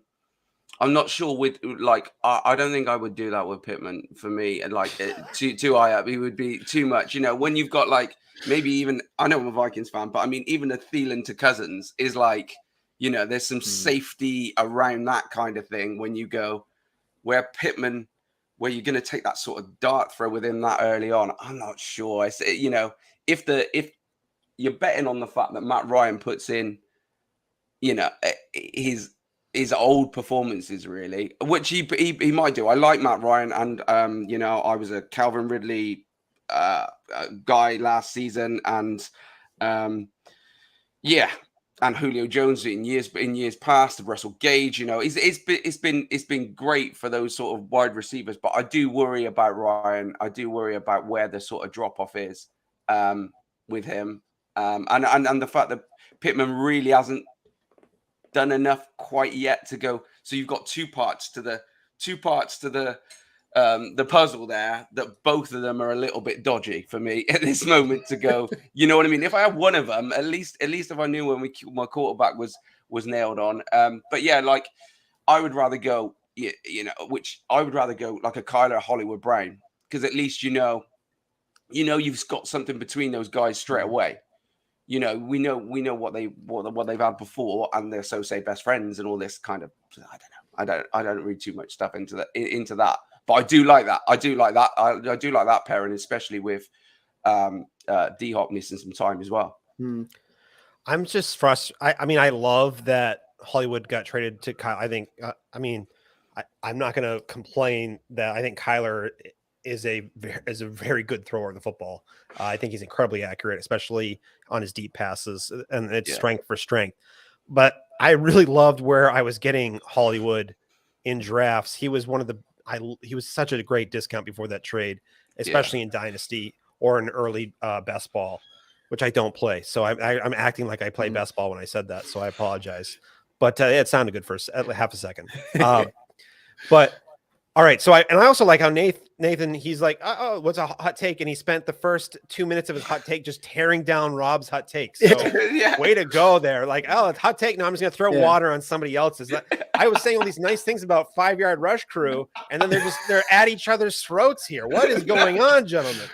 not sure with I don't think I would do that with Pittman for me, and too high up, he would be too much. When you've got maybe even, I know I'm a Vikings fan, but I mean even a Thielen to Cousins is there's some safety around that kind of thing when you go where Pittman, where you're going to take that sort of dart throw with him that early on. I'm not sure. If you're betting on the fact that Matt Ryan puts in, his old performances really, which he might do. I like Matt Ryan, and I was a Calvin Ridley guy last season, and and Julio Jones in years past, Russell Gage. It's been great for those sort of wide receivers, but I do worry about Ryan. I do worry about where the sort of drop off is with him, and the fact that Pittman really hasn't done enough quite yet to go. So you've got two parts to the puzzle there, that both of them are a little bit dodgy for me at this moment to go. You know what I mean? If I had one of them, at least if I knew when my quarterback was nailed on. But yeah, I would rather go, I would rather go like a Kyler Hollywood Brown, because at least you've got something between those guys straight away. We know what they've had before, and they're so say best friends and all this kind of. I don't read too much stuff into that, but I do like that. I do like that pairing, especially with D-Hop missing some time as well. I'm just frustrated. I mean, I love that Hollywood got traded to Kyle. I think. I'm not going to complain that I think Kyler is a very good thrower of the football. I think he's incredibly accurate, especially on his deep passes, and it's strength for strength. But I really loved where I was getting Hollywood in drafts. He was he was such a great discount before that trade, especially in Dynasty or in early best ball, which I don't play. So I'm acting like I play best ball when I said that. So I apologize, but it sounded good for half a second. But all right. So I also like how Nathan, he's like, oh, what's a hot take? And he spent the first 2 minutes of his hot take just tearing down Rob's hot takes. So way to go there. Like, oh, it's hot take. No, I'm just going to throw water on somebody else's. I was saying all these nice things about 5 Yard Rush Crew, and then they're at each other's throats here. What is going on, gentlemen?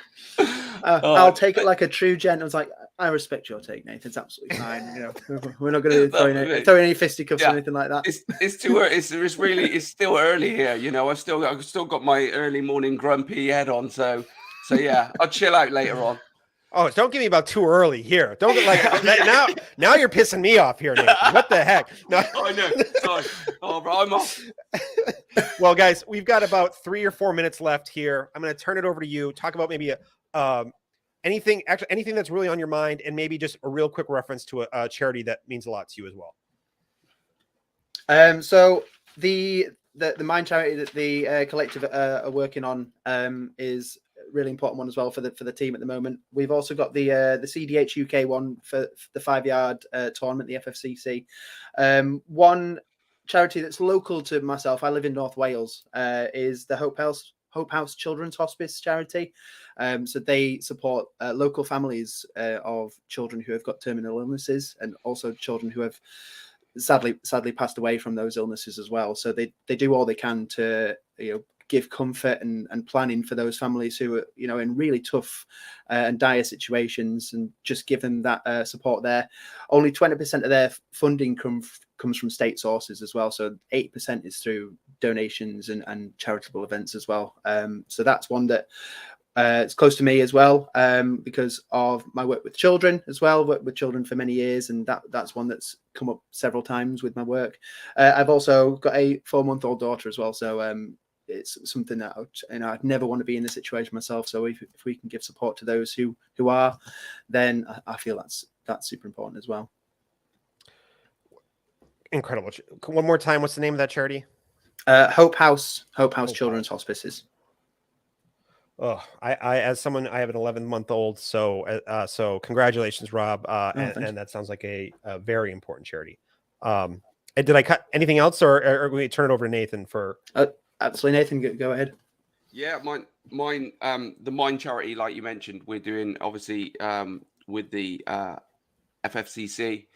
I'll take it like a true gent. I was like, I respect your take, Nathan. It's absolutely fine. We're not going to throw any fisticuffs or anything like that. It's too early. It's still early here. I've still got my early morning grumpy head on. So yeah, I'll chill out later on. Oh, don't give me about too early here. Don't get like now you're pissing me off here, Nathan. What the heck? No. I know. Sorry. Oh, bro, I'm off. Well, guys, we've got about 3 or 4 minutes left here. I'm going to turn it over to you. Talk about maybe anything that's really on your mind, and maybe just a real quick reference to a charity that means a lot to you as well. So the Mind charity that the collective are working on is a really important one as well for the team at the moment. We've also got the CDH UK one for the 5 Yard tournament, the FFCC. One charity that's local to myself, I live in North Wales, is the Hope House Children's Hospice charity. So they support local families of children who have got terminal illnesses, and also children who have sadly passed away from those illnesses as well. So they do all they can to give comfort and planning for those families who are in really tough and dire situations, and just give them that support there. Only 20% of their funding comes from state sources as well, so 80% is through donations and charitable events as well. So that's one that it's close to me as well, because of my work with children as well. Worked with children for many years, and that's one that's come up several times with my work. I've also got a 4-month-old daughter as well, so it's something that I'd never want to be in the situation myself. So if we can give support to those who are, then I feel that's super important as well. Incredible. One more time, what's the name of that charity? Hope House Children's Hospices. Oh, I as someone, I have an 11-month-old, so congratulations, Rob. And that sounds like a very important charity. And did I cut anything else, or we turn it over to Nathan for? Absolutely, Nathan, go ahead. Yeah, mine, the Mind charity, like you mentioned, we're doing obviously with the FFCC,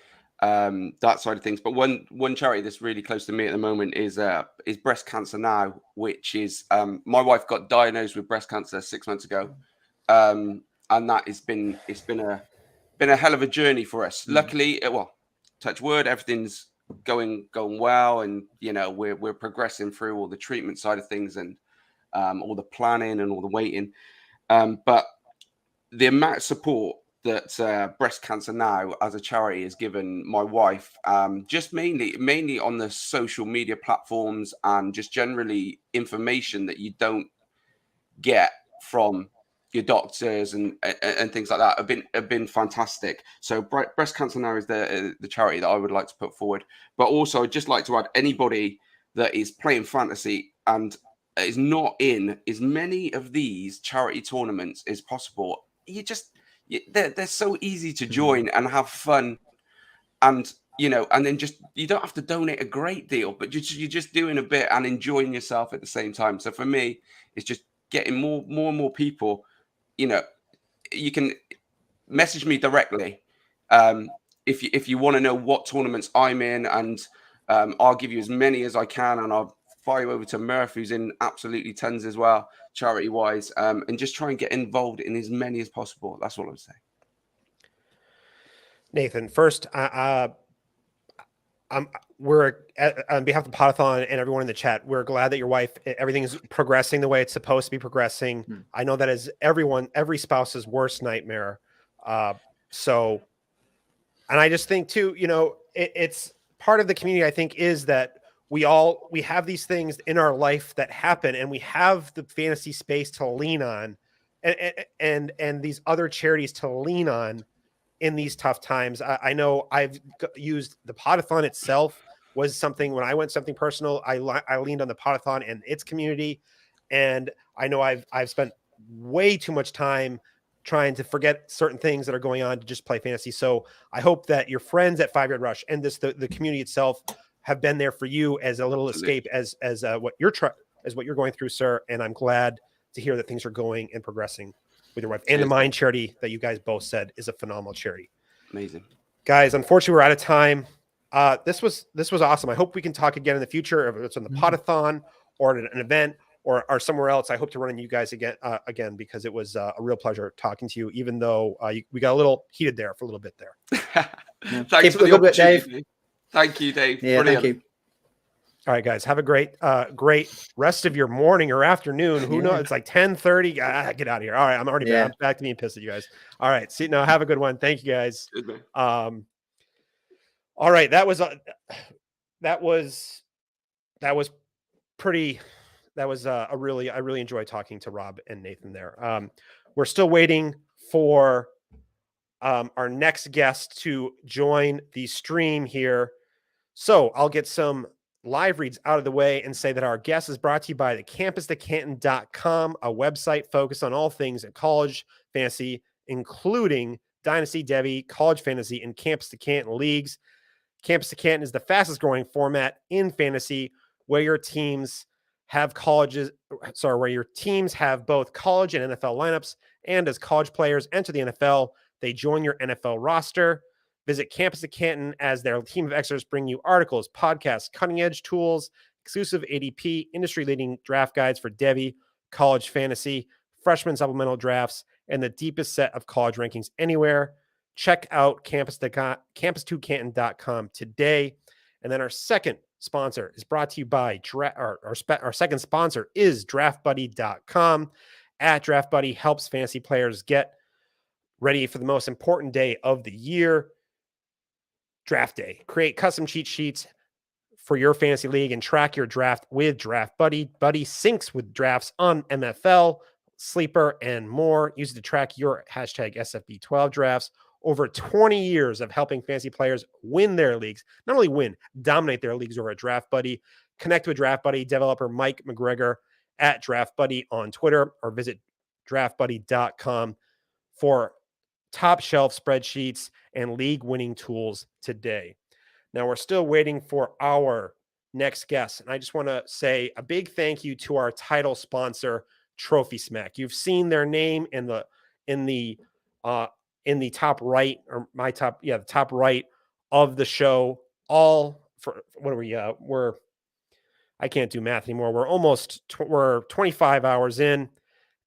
that side of things. But one charity that's really close to me at the moment is Breast Cancer Now, which is my wife got diagnosed with breast cancer 6 months ago, and that has been a hell of a journey for us. Luckily, well, touch wood, everything's going well, and we're progressing through all the treatment side of things and all the planning and all the waiting. But the amount of support that Breast Cancer Now as a charity has given my wife, just mainly on the social media platforms and just generally information that you don't get from your doctors and things like that have been fantastic. So Breast Cancer Now is the charity that I would like to put forward. But also, I'd just like to add, anybody that is playing fantasy and is not in as many of these charity tournaments as possible, they're so easy to join and have fun, and and then just, you don't have to donate a great deal, but you're just doing a bit and enjoying yourself at the same time. So for me, it's just getting more and more people. You can message me directly if you want to know what tournaments I'm in, and I'll give you as many as I can, and I'll fire you over to Murph, who's in absolutely tons as well, charity wise, and just try and get involved in as many as possible. That's all I'm saying. Nathan, first, we're on behalf of Poda-thon and everyone in the chat, we're glad that your wife, everything is progressing the way it's supposed to be progressing. I know that is every spouse's worst nightmare. And I just think too, it's part of the community, I think, is that we have these things in our life that happen, and we have the fantasy space to lean on and these other charities to lean on in these tough times. I know I've used the Poda-thon itself was something, when I went something personal, I leaned on the Poda-thon and its community. And I know I've spent way too much time trying to forget certain things that are going on to just play fantasy. So I hope that your friends at 5 Yard Rush and the community itself have been there for you as a little escape as what you're going through, sir. And I'm glad to hear that things are going and progressing with your wife. And the Mind charity that you guys both said is a phenomenal charity. Amazing. Guys, unfortunately, we're out of time. This was awesome. I hope we can talk again in the future, if it's on the Poda-thon or at an event or somewhere else. I hope to run into you guys again, because it was a real pleasure talking to you, even though we got a little heated there for a little bit there. Thanks for the opportunity, Dave. Thank you, Dave. Yeah, brilliant. thank you. All right, guys, have a great rest of your morning or afternoon. Who knows? It's like 10:30. Get out of here. All right, I'm already back to being pissed at you guys. All right, see, now have a good one. Thank you, guys. All right, that was a really, I really enjoyed talking to Rob and Nathan there. We're still waiting for our next guest to join the stream here, so I'll get some live reads out of the way and say that our guest is brought to you by the CampusToCanton.com, a website focused on all things at college fantasy, including Dynasty, Devy, college fantasy, and Campus to Canton leagues. Campus to Canton is the fastest growing format in fantasy, where your teams have both college and NFL lineups, and as college players enter the NFL, they join your NFL roster. Visit Campus to Canton as their team of experts bring you articles, podcasts, cutting-edge tools, exclusive ADP, industry-leading draft guides for Devy, college fantasy, freshman supplemental drafts, and the deepest set of college rankings anywhere. Check out CampusToCanton.com today. And then our second sponsor is brought to you by our second sponsor is DraftBuddy.com. At DraftBuddy helps fantasy players get ready for the most important day of the year, draft day. Create custom cheat sheets for your fantasy league and track your draft with DraftBuddy. Buddy syncs with drafts on MFL, Sleeper, and more. Use it to track your hashtag SFB12 drafts. Over 20 years of helping fantasy players win their leagues. Not only win, dominate their leagues over at DraftBuddy. Connect with DraftBuddy developer Mike McGregor at DraftBuddy on Twitter, or visit DraftBuddy.com for top shelf spreadsheets and league winning tools today. Now, we're still waiting for our next guest, and I just want to say a big thank you to our title sponsor, TrophySmack. You've seen their name in the top right, or my top, the top right of the show. All for what are we? I can't do math anymore. We're 25 hours in,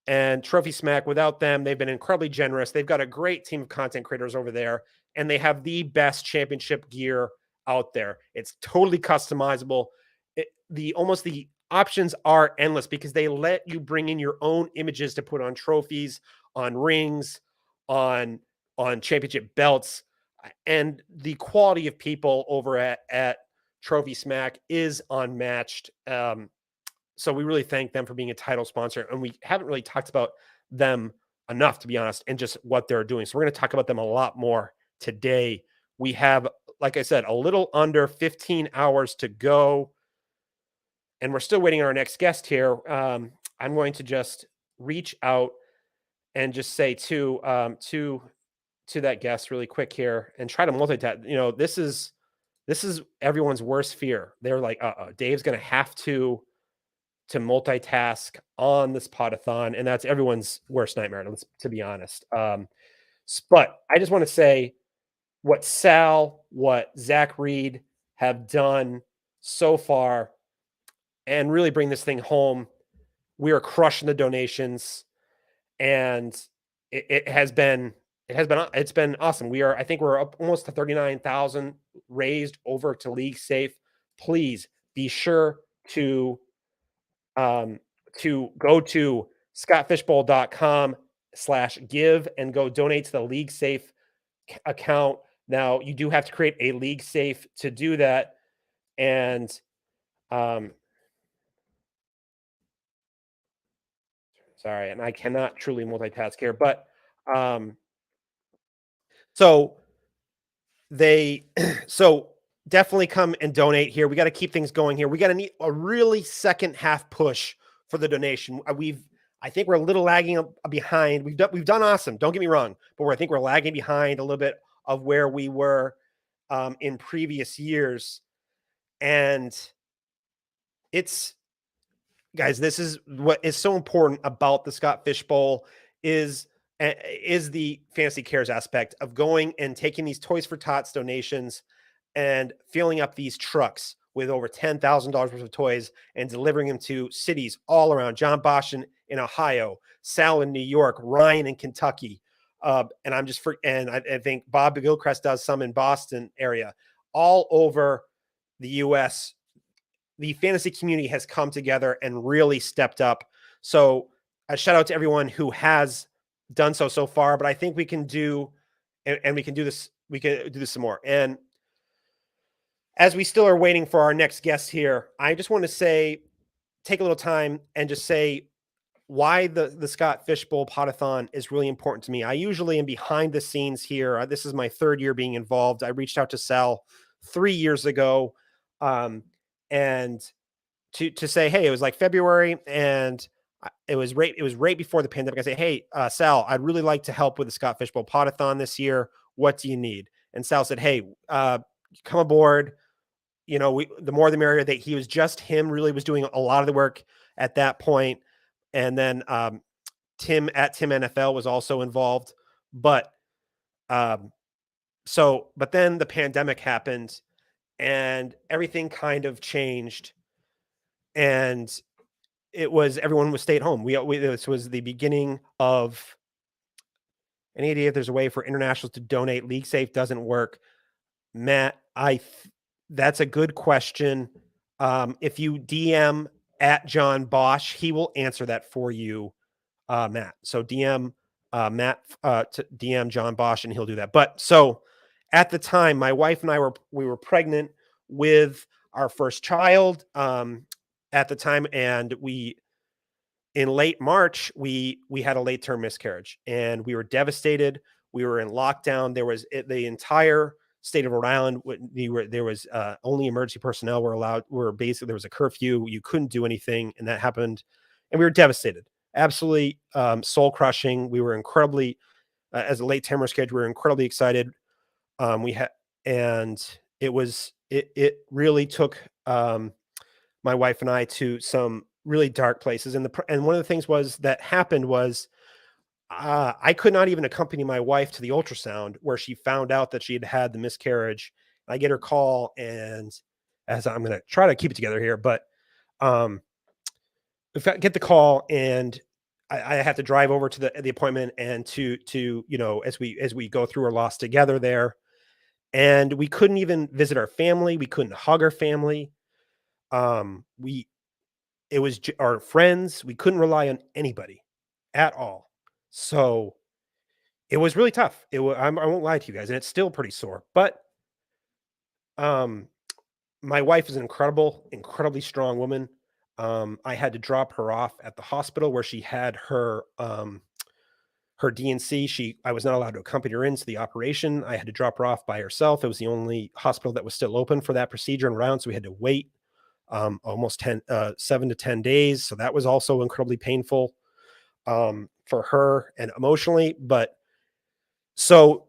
and TrophySmack, without them, they've been incredibly generous. They've got a great team of content creators over there, and they have the best championship gear out there. It's totally customizable. The options are endless because they let you bring in your own images to put on trophies, on rings, on championship belts, and the quality of people over at TrophySmack is unmatched. So we really thank them for being a title sponsor, and we haven't really talked about them enough, to be honest, and just what they're doing. So we're going to talk about them a lot more today. We have, like I said, a little under 15 hours to go, and we're still waiting on our next guest here. I'm going to just reach out and just say to that guest really quick here and try to multitask. This is everyone's worst fear. They're like, Dave's going to have to multitask on this Poda-thon, and that's everyone's worst nightmare, to be honest. But I just want to say what Sal, what Zach Reed have done so far and really bring this thing home. We are crushing the donations, and it's been awesome. I think we're up almost to 39,000 raised over to League Safe. Please be sure to go to scottfishbowl.com/give and go donate to the League Safe account. Now, you do have to create a League Safe to do that. And sorry, and I cannot truly multitask here, but so definitely come and donate here. We got to keep things going here. We got to need a really second half push for the donation. I think we're a little lagging behind. We've done awesome. Don't get me wrong, but I think we're lagging behind a little bit of where we were in previous years. And guys, this is what is so important about the Scott Fish Bowl is the Fantasy Cares aspect of going and taking these Toys for Tots donations and filling up these trucks with over $10,000 worth of toys and delivering them to cities all around. John Bosch in Ohio, Sal in New York, Ryan in Kentucky. And I think Bob Gilchrist does some in Boston area, all over the U.S. The fantasy community has come together and really stepped up. So a shout out to everyone who has done so far, but I think we can do, and we can do this. We can do this some more. And as we still are waiting for our next guest here, I just want to take a little time and just say why the Scott Fish Bowl Poda-thon is really important to me. I usually am behind the scenes here. This is my third year being involved. I reached out to Sal 3 years ago, and to say, hey, it was like February, and it was right before the pandemic. I say, hey, Sal, I'd really like to help with the Scott Fish Bowl Poda-thon this year. What do you need? And Sal said, hey, come aboard. The more the merrier. That he was just him really was doing a lot of the work at that point. And then Tim at Tim NFL was also involved. But then the pandemic happened and everything kind of changed. And everyone was stay at home. This was the beginning of any idea if there's a way for internationals to donate. League Safe doesn't work. Matt, that's a good question. If you DM at John Bosch, he will answer that for you, Matt. So DM Matt to DM John Bosch, and he'll do that. But so at the time, my wife and I were pregnant with our first child at the time, and in late March we had a late term miscarriage, and we were devastated. We were in lockdown. There was the entire state of Rhode Island. There was only emergency personnel were allowed. There was a curfew. You couldn't do anything, and that happened, and we were devastated. Absolutely soul crushing. We were incredibly, as a late term miscarriage, we were incredibly excited. It really took my wife and I to some really dark places. And one of the things that happened was I could not even accompany my wife to the ultrasound where she found out that she had had the miscarriage. I get her call, and as I'm going to try to keep it together here, but if I get the call, and I have to drive over to the appointment, and to as we go through our loss together there, and we couldn't even visit our family. We couldn't hug our family. It was our friends. We couldn't rely on anybody at all. So it was really tough. I won't lie to you guys, and it's still pretty sore. But my wife is an incredibly strong woman. I had to drop her off at the hospital where she had her DNC. I was not allowed to accompany her into the operation. I had to drop her off by herself. It was the only hospital that was still open for that procedure and round, so we had to wait almost 7 to 10 days. So that was also incredibly painful for her and emotionally. But so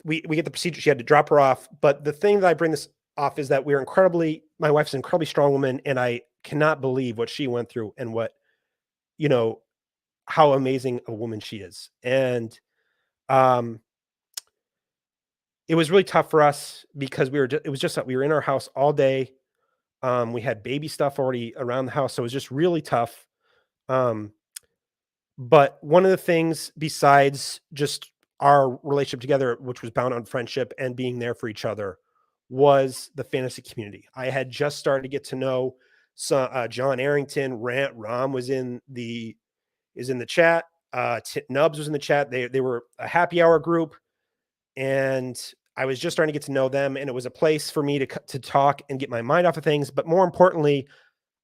we get the procedure. She had to drop her off. But the thing that I bring this off is that my wife's an incredibly strong woman, and I cannot believe what she went through and how amazing a woman she is. And it was really tough for us because it was just that we were in our house all day. We had baby stuff already around the house, so it was just really tough. But one of the things besides just our relationship together, which was bound on friendship and being there for each other, was the fantasy community. I had just started to get to know John Arrington. Ram was in the chat. Nubs was in the chat. They were a happy hour group, and I was just starting to get to know them, and it was a place for me to talk and get my mind off of things. But more importantly,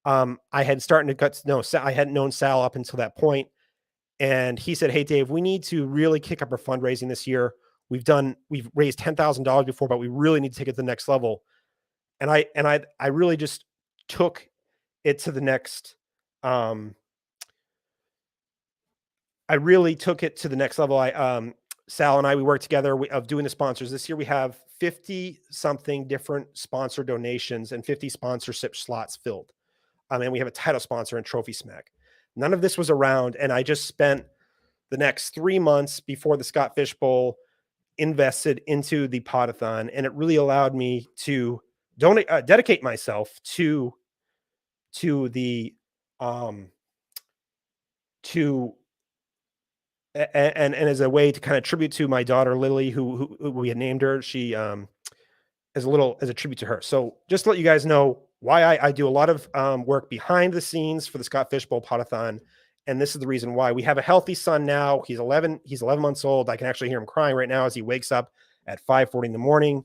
I had started to get to know Sal. I hadn't known Sal up until that point, and he said, "Hey, Dave, we need to really kick up our fundraising this year. We've raised $10,000 before, but we really need to take it to the next level." And I really just took it to the next. I really took it to the next level. Sal and I, we worked together of doing the sponsors. This year we have 50 something different sponsor donations and 50 sponsorship slots filled. And we have a title sponsor in TrophySmack. None of this was around. And I just spent the next 3 months before the Scott Fish Bowl invested into the Poda-thon. And it really allowed me to dedicate myself to the, and as a way to kind of tribute to my daughter Lily, who we had named her. She as a tribute to her. So just to let you guys know why I do a lot of work behind the scenes for the Scott Fish Bowl Poda-thon, and this is the reason why. We have a healthy son now. He's 11 months old. I can actually hear him crying right now as he wakes up at 5:40 in the morning.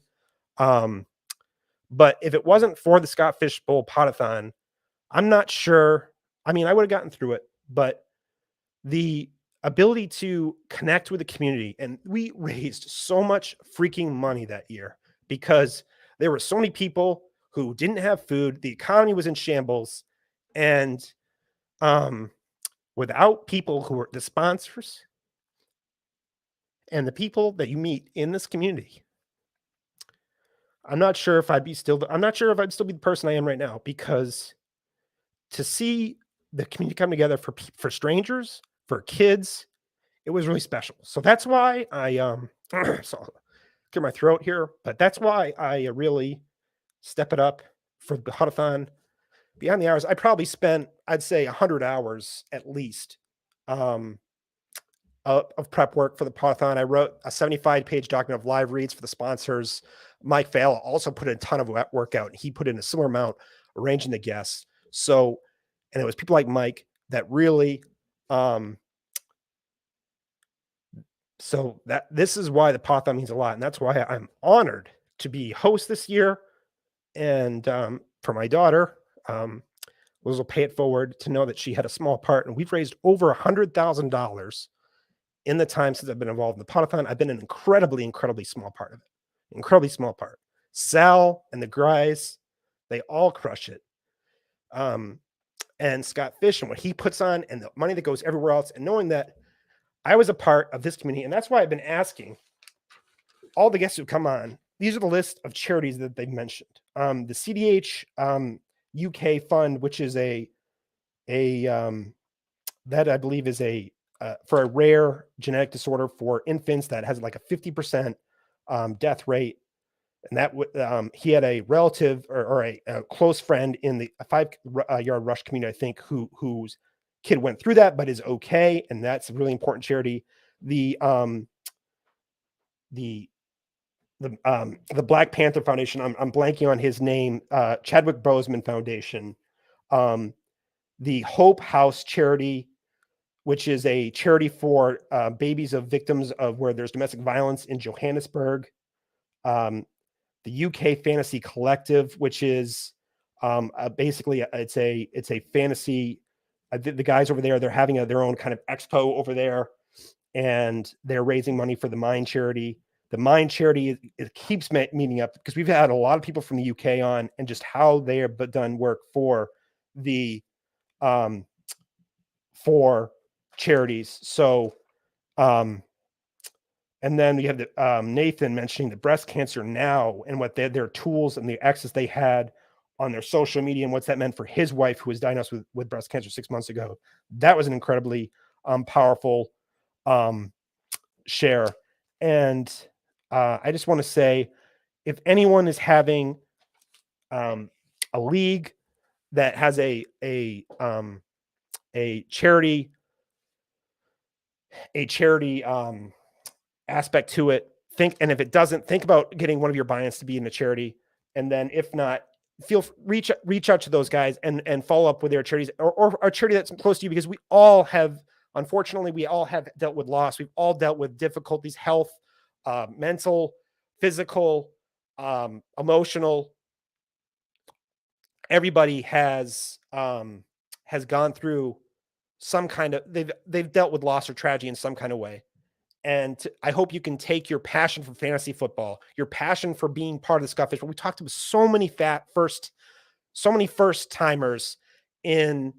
But if it wasn't for the Scott Fish Bowl Poda-thon, I'm not sure. I mean, I would have gotten through it, but the ability to connect with the community, and we raised so much freaking money that year because there were so many people who didn't have food. The economy was in shambles, and without people who were the sponsors and the people that you meet in this community, I'm not sure if I'd still be the person I am right now, because to see the community come together for strangers, for kids, it was really special. So that's why I so clear my throat here, but that's why I really step it up for the Poda-thon. Beyond the hours, I probably spent, I'd say 100 hours at least of prep work for the Poda-thon. I wrote a 75-page document of live reads for the sponsors. Mike Vale also put in a ton of work out, and he put in a similar amount arranging the guests. So, and it was people like Mike that really so that this is why the Poda-thon means a lot, and that's why I'm honored to be host this year. And for my daughter, Liz will pay it forward to know that she had a small part, and we've raised over $100,000 in the time since I've been involved in the Poda-thon. I've been an incredibly small part of it. Incredibly small part. Sal and the guys, they all crush it. And Scott Fish and what he puts on, and the money that goes everywhere else, and knowing that I was a part of this community, and that's why I've been asking all the guests who come on. These are the list of charities that they've mentioned. The CDH UK Fund, which is a that I believe is for a rare genetic disorder for infants that has like a 50% death rate. And that he had a relative or a close friend in the 5-yard rush community, I think, whose kid went through that, but is okay. And that's a really important charity. The Black Panther Foundation, I'm blanking on his name, Chadwick Boseman Foundation, the Hope House charity, which is a charity for babies of victims of where there's domestic violence in Johannesburg. The UK Fantasy Collective, which is basically it's a fantasy. The guys over there, they're having their own kind of expo over there, and they're raising money for the Mind charity. The Mind charity, it keeps meeting up because we've had a lot of people from the UK on, and just how they have done work for the for charities. So and then we have the Nathan mentioning the Breast Cancer Now and what their tools and the access they had on their social media and what's that meant for his wife who was diagnosed with breast cancer 6 months ago. That was an incredibly powerful share. And I just want to say, if anyone is having a league that has a charity aspect to it, and if it doesn't, think about getting one of your buy-ins to be in a charity. And then if not, reach out to those guys and follow up with their charities or a charity that's close to you, because we all have, unfortunately, dealt with loss. We've all dealt with difficulties, health, mental, physical, emotional. Everybody has gone through some kind of, they've dealt with loss or tragedy in some kind of way. And I hope you can take your passion for fantasy football, your passion for being part of the Scott Fish. But we talked to so many first timers in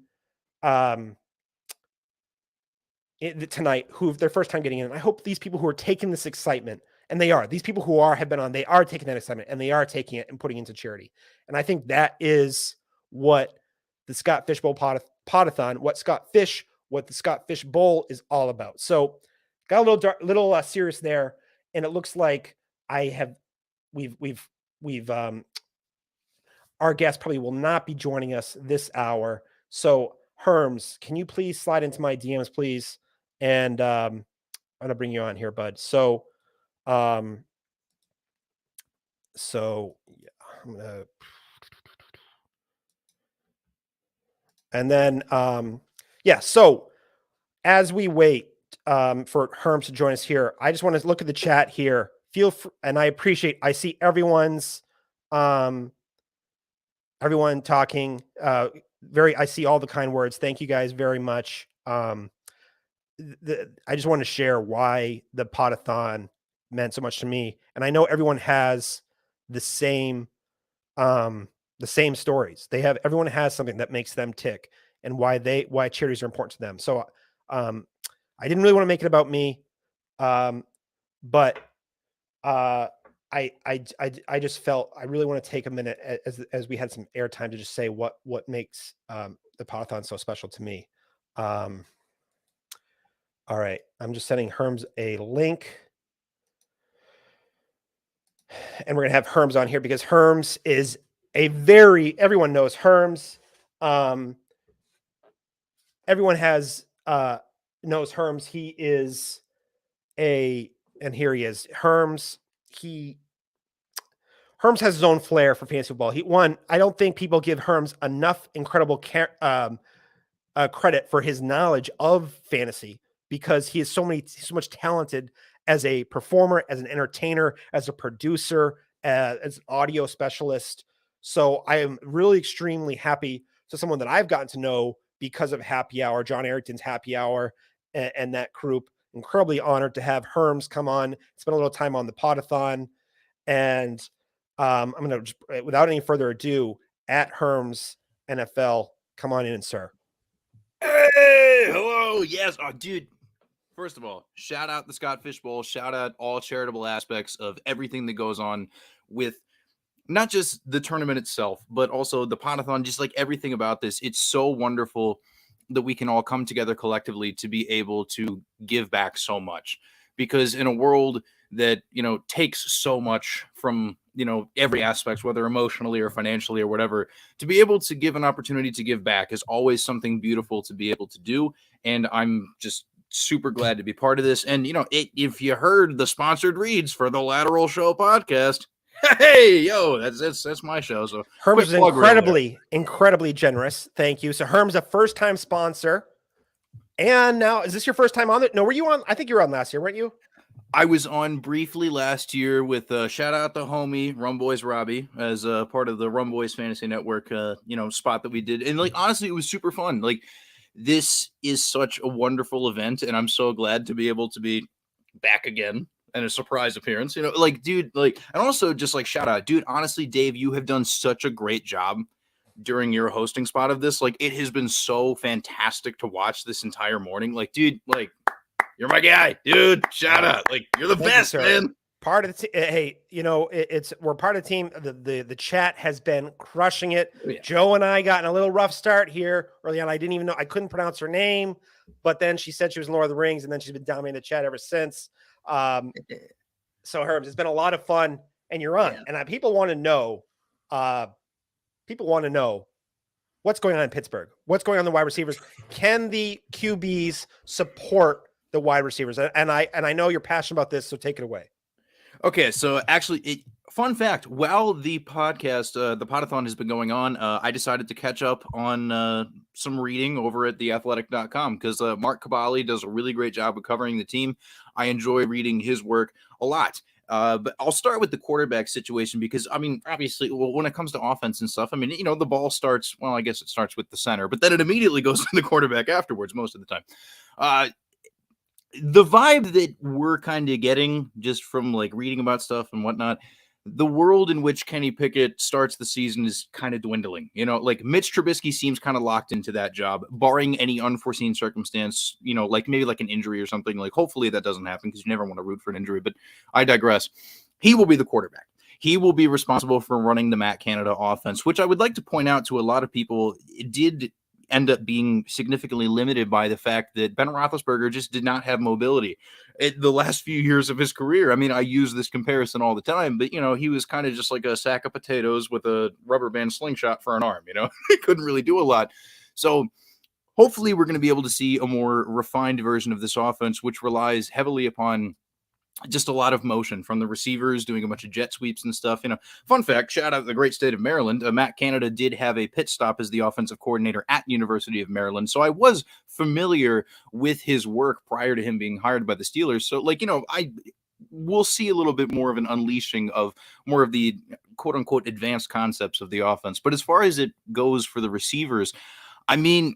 tonight who their first time getting in. And I hope these people who are taking this excitement, and these people who have been on, they are taking that excitement and they are taking it and putting it into charity. And I think that is what the Scott Fish Bowl Poda-thon, what the Scott Fish Bowl is all about. So got a little serious there, and it looks like we've our guest probably will not be joining us this hour. So Herms, can you please slide into my DMs, please? And I'm gonna bring you on here, bud. So yeah, I'm gonna, and then yeah. So as we wait for Herms to join us here, I just want to look at the chat here. And I see everyone's everyone talking. I see all the kind words. Thank you guys very much. I just want to share why the Poda-thon meant so much to me. And I know everyone has the same stories. Everyone has something that makes them tick, and why charities are important to them. So I didn't really want to make it about me, but I just felt I really want to take a minute as we had some airtime to just say what makes the Poda-thon so special to me. All right, I'm just sending Herms a link, and we're gonna have Herms on here because Herms is everyone knows Herms. Everyone knows Herms. He is and here he is. Herms has his own flair for fantasy football. I don't think people give Herms enough incredible credit for his knowledge of fantasy, because he is so much talented as a performer, as an entertainer, as a producer, as an audio specialist. So I am really extremely happy to someone that I've gotten to know because of Happy Hour, John Arrington's Happy Hour, and that group. Incredibly honored to have Herms come on, spend a little time on the Poda-thon. And I'm going to, without any further ado, at Herms NFL, come on in, sir. Hey, hello. Yes. Oh, dude. First of all, shout out the Scott Fish Bowl. Shout out all charitable aspects of everything that goes on with not just the tournament itself, but also the Poda-thon, just like everything about this. It's so wonderful that we can all come together collectively to be able to give back so much, because in a world that, you know, takes so much from, you know, every aspect, whether emotionally or financially or whatever, to be able to give an opportunity to give back is always something beautiful to be able to do. And I'm just super glad to be part of this. And, you know, if you heard the sponsored reads for the Lateral Show podcast, hey, yo, that's my show. So Herms quick is plug reel there. incredibly generous. Thank you. So Herms, a first-time sponsor. And now, is this your first time on it? No, were you on? I think you were on last year, weren't you? I was on briefly last year with shout out to homie Rum Boys Robbie as part of the Rum Boys Fantasy Network, you know, spot that we did. And like, honestly, it was super fun. Like, this is such a wonderful event, and I'm so glad to be able to be back again and a surprise appearance. You know, like, dude, like, and also just like shout out, dude. Honestly, Dave, you have done such a great job during your hosting spot of this. Like, it has been so fantastic to watch this entire morning. Like, dude, like, you're my guy, dude. Shout out, like, you're the best, man. Part of the hey, you know, we're part of the team. The chat has been crushing it. Yeah. Joe and I got in a little rough start here early on. I didn't even know, I couldn't pronounce her name, but then she said she was in Lord of the Rings, and then she's been dominating the chat ever since. So Herms, it's been a lot of fun, and you're on. Yeah. And people want to know, what's going on in Pittsburgh. What's going on in the wide receivers? Can the QBs support the wide receivers? And I know you're passionate about this, so take it away. Okay, so actually, fun fact, while the podcast, the Poda-thon has been going on, I decided to catch up on some reading over at theathletic.com because Mark Cabali does a really great job of covering the team. I enjoy reading his work a lot. But I'll start with the quarterback situation because, I mean, obviously, well, when it comes to offense and stuff, I mean, you know, the ball starts, well, I guess it starts with the center, but then it immediately goes to the quarterback afterwards most of the time. The vibe that we're kind of getting just from like reading about stuff and whatnot, the world in which Kenny Pickett starts the season is kind of dwindling. You know, like Mitch Trubisky seems kind of locked into that job, barring any unforeseen circumstance, you know, like maybe like an injury or something. Like, hopefully that doesn't happen because you never want to root for an injury, but I digress. He will be the quarterback. He will be responsible for running the Matt Canada offense, which I would like to point out to a lot of people, it did end up being significantly limited by the fact that Ben Roethlisberger just did not have mobility the last few years of his career. I mean, I use this comparison all the time, but, you know, he was kind of just like a sack of potatoes with a rubber band slingshot for an arm, you know, he couldn't really do a lot. So hopefully we're going to be able to see a more refined version of this offense, which relies heavily upon just a lot of motion from the receivers, doing a bunch of jet sweeps and stuff. You know, fun fact, shout out to the great state of Maryland. Matt Canada did have a pit stop as the offensive coordinator at University of Maryland. So I was familiar with his work prior to him being hired by the Steelers. So, like, you know, we'll see a little bit more of an unleashing of more of the quote unquote advanced concepts of the offense. But as far as it goes for the receivers, I mean,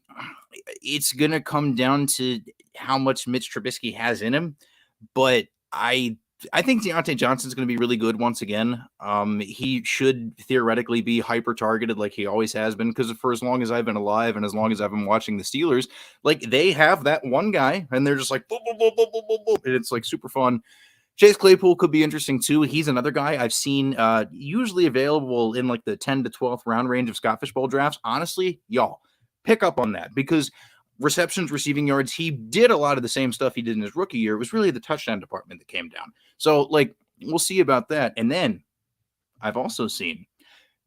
it's going to come down to how much Mitch Trubisky has in him. But I think Deontay Johnson's going to be really good once again. He should theoretically be hyper targeted like he always has been, because for as long as I've been alive and as long as I've been watching the Steelers, like, they have that one guy and they're just like, boop, boop, boop, boop, boop, boop, and it's like super fun. Chase Claypool could be interesting too. He's another guy I've seen usually available in like the 10 to 12th round range of Scott Fishbowl drafts. Honestly, y'all pick up on that, because receptions, receiving yards, he did a lot of the same stuff he did in his rookie year. It was really the touchdown department that came down. So, like, we'll see about that. And then I've also seen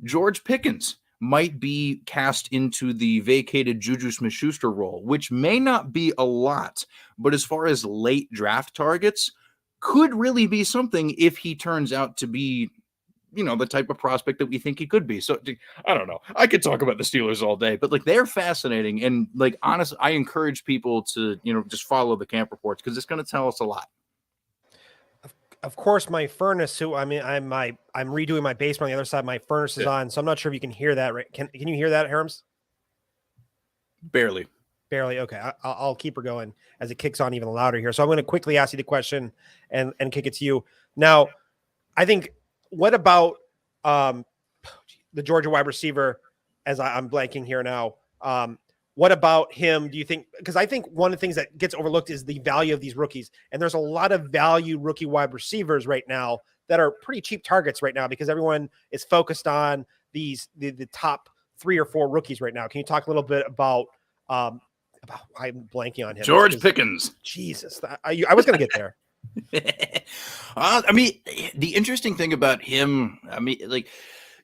George Pickens might be cast into the vacated Juju Smith-Schuster role, which may not be a lot, but as far as late draft targets, could really be something if he turns out to be, you know, the type of prospect that we think he could be. So I don't know. I could talk about the Steelers all day, but like, they're fascinating. And like, honestly, I encourage people to, you know, just follow the camp reports, because it's going to tell us a lot. Of course, my furnace, I'm redoing my basement on the other side. My furnace is on, so I'm not sure if you can hear that. Right? Can you hear that, Herms? Barely. Okay. I'll keep her going as it kicks on even louder here. So I'm going to quickly ask you the question and kick it to you. Now, I think, what about the Georgia wide receiver, as I'm blanking here now? What about him? Do you think, because I think one of the things that gets overlooked is the value of these rookies. And there's a lot of value rookie wide receivers right now that are pretty cheap targets right now, because everyone is focused on the top 3 or 4 rookies right now. Can you talk a little bit about I'm blanking on him. George Pickens. Jesus, I was going to get there. I mean, the interesting thing about him, I mean, like,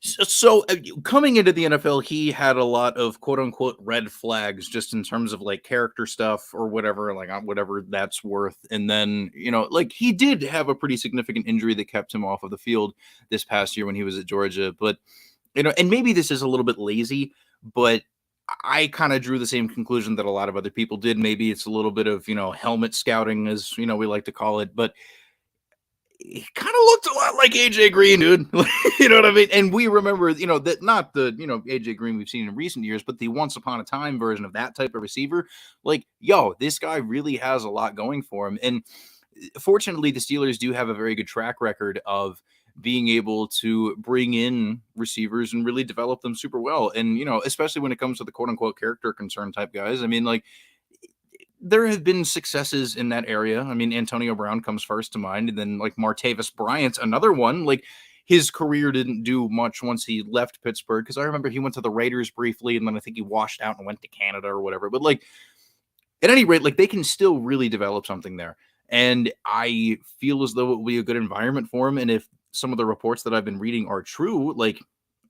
so coming into the NFL, he had a lot of quote unquote red flags just in terms of like character stuff or whatever, like whatever that's worth. And then, you know, like he did have a pretty significant injury that kept him off of the field this past year when he was at Georgia. But, you know, and maybe this is a little bit lazy, but I kind of drew the same conclusion that a lot of other people did. Maybe it's a little bit of, you know, helmet scouting, as, you know, we like to call it, but he kind of looked a lot like AJ Green, dude. You know what I mean? And we remember, you know, that not the, you know, AJ Green we've seen in recent years, but the once upon a time version of that type of receiver. Like, yo, this guy really has a lot going for him. And fortunately, the Steelers do have a very good track record of being able to bring in receivers and really develop them super well. And, you know, especially when it comes to the quote unquote character concern type guys. I mean, like, there have been successes in that area. I mean, Antonio Brown comes first to mind, and then like Martavis Bryant, another one. Like, his career didn't do much once he left Pittsburgh, because I remember he went to the Raiders briefly, and then I think he washed out and went to Canada or whatever. But like, at any rate, like, they can still really develop something there. And I feel as though it will be a good environment for him. And if some of the reports that I've been reading are true, like,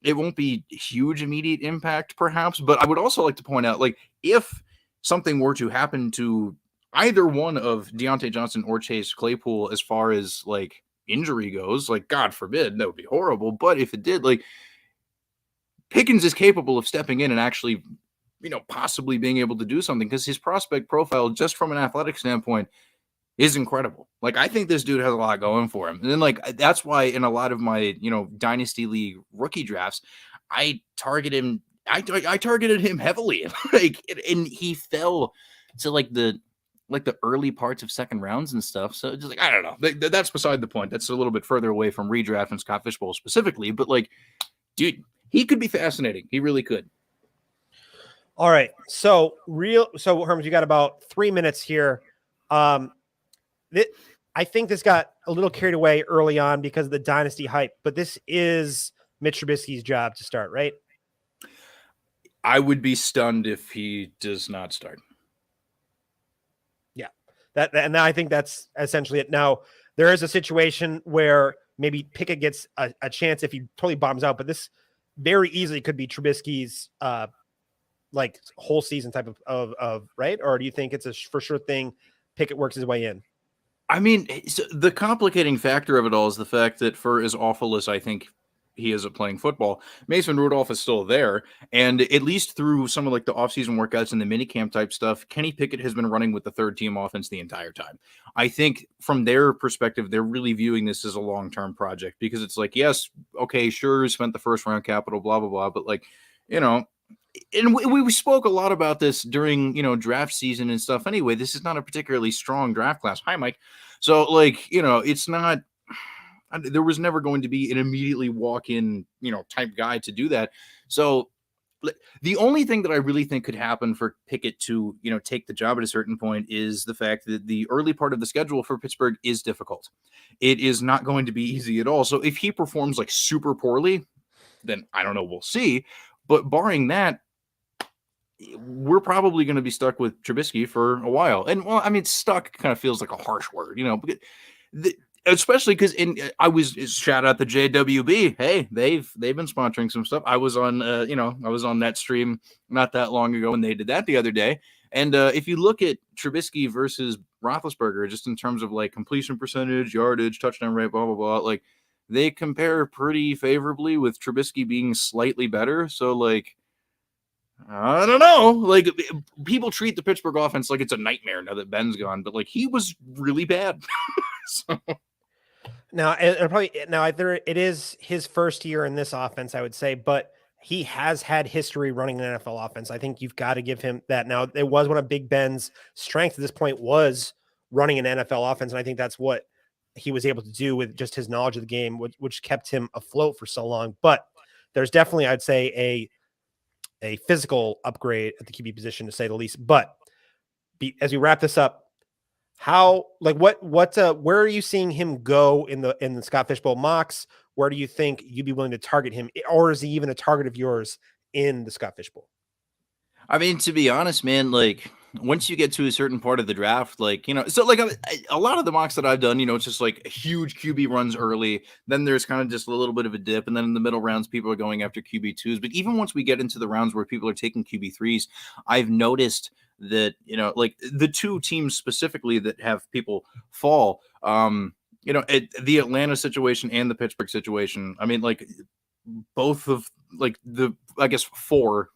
it won't be huge immediate impact perhaps. But I would also like to point out, like, if something were to happen to either one of Deontay Johnson or Chase Claypool as far as like injury goes, like, God forbid, that would be horrible. But if it did, like, Pickens is capable of stepping in and actually, you know, possibly being able to do something, because his prospect profile, just from an athletic standpoint, is incredible. Like, I think this dude has a lot going for him. And then, like, that's why in a lot of my, you know, Dynasty League rookie drafts, I targeted him heavily. Like, and he fell to like the early parts of second rounds and stuff. So just like, I don't know. That's beside the point. That's a little bit further away from redraft and Scott Fishbowl specifically. But like, dude, he could be fascinating. He really could. All right. So Herms, you got about 3 minutes here. I think this got a little carried away early on because of the dynasty hype, but this is Mitch Trubisky's job to start, right? I would be stunned if he does not start. Yeah, and I think that's essentially it. Now, there is a situation where maybe Pickett gets a chance if he totally bombs out, but this very easily could be Trubisky's like whole season type of right? Or do you think it's a for sure thing Pickett works his way in? I mean, so the complicating factor of it all is the fact that for as awful as I think he is at playing football, Mason Rudolph is still there. And at least through some of like the offseason workouts and the minicamp type stuff, Kenny Pickett has been running with the third team offense the entire time. I think from their perspective, they're really viewing this as a long-term project, because it's like, yes, okay, sure, spent the first round capital, blah, blah, blah. But like, you know, and we spoke a lot about this during, you know, draft season and stuff. Anyway, this is not a particularly strong draft class. Hi, Mike. So like, you know, it's not, there was never going to be an immediately walk-in, you know, type guy to do that. So the only thing that I really think could happen for Pickett to, you know, take the job at a certain point is the fact that the early part of the schedule for Pittsburgh is difficult. It is not going to be easy at all. So if he performs like super poorly, then I don't know, we'll see. But barring that, we're probably going to be stuck with Trubisky for a while. And well, I mean, stuck kind of feels like a harsh word, you know, especially because I was shout out the JWB. Hey, they've been sponsoring some stuff. I was on, you know, I was on that stream not that long ago, and they did that the other day. And if you look at Trubisky versus Roethlisberger, just in terms of like completion percentage, yardage, touchdown rate, blah, blah, blah, like they compare pretty favorably, with Trubisky being slightly better. So like, I don't know. Like, people treat the Pittsburgh offense like it's a nightmare now that Ben's gone, but like he was really bad. So. Now, it is his first year in this offense, I would say, but he has had history running an NFL offense. I think you've got to give him that. Now, it was one of Big Ben's strengths at this point was running an NFL offense, and I think that's what he was able to do with just his knowledge of the game, which kept him afloat for so long. But there's definitely, I'd say, a physical upgrade at the QB position, to say the least. But as we wrap this up, how, like, where are you seeing him go in the Scott Fishbowl mocks? Where do you think you'd be willing to target him, or is he even a target of yours in the Scott Fishbowl? I mean, to be honest, man, like, once you get to a certain part of the draft, like, so like a lot of the mocks that I've done, it's just like huge QB runs early. Then there's kind of just a little bit of a dip. And then in the middle rounds, people are going after QB2s. But even once we get into the rounds where people are taking QB3s, I've noticed that, like the two teams specifically that have people fall, the Atlanta situation and the Pittsburgh situation. I mean, like both of like I guess four,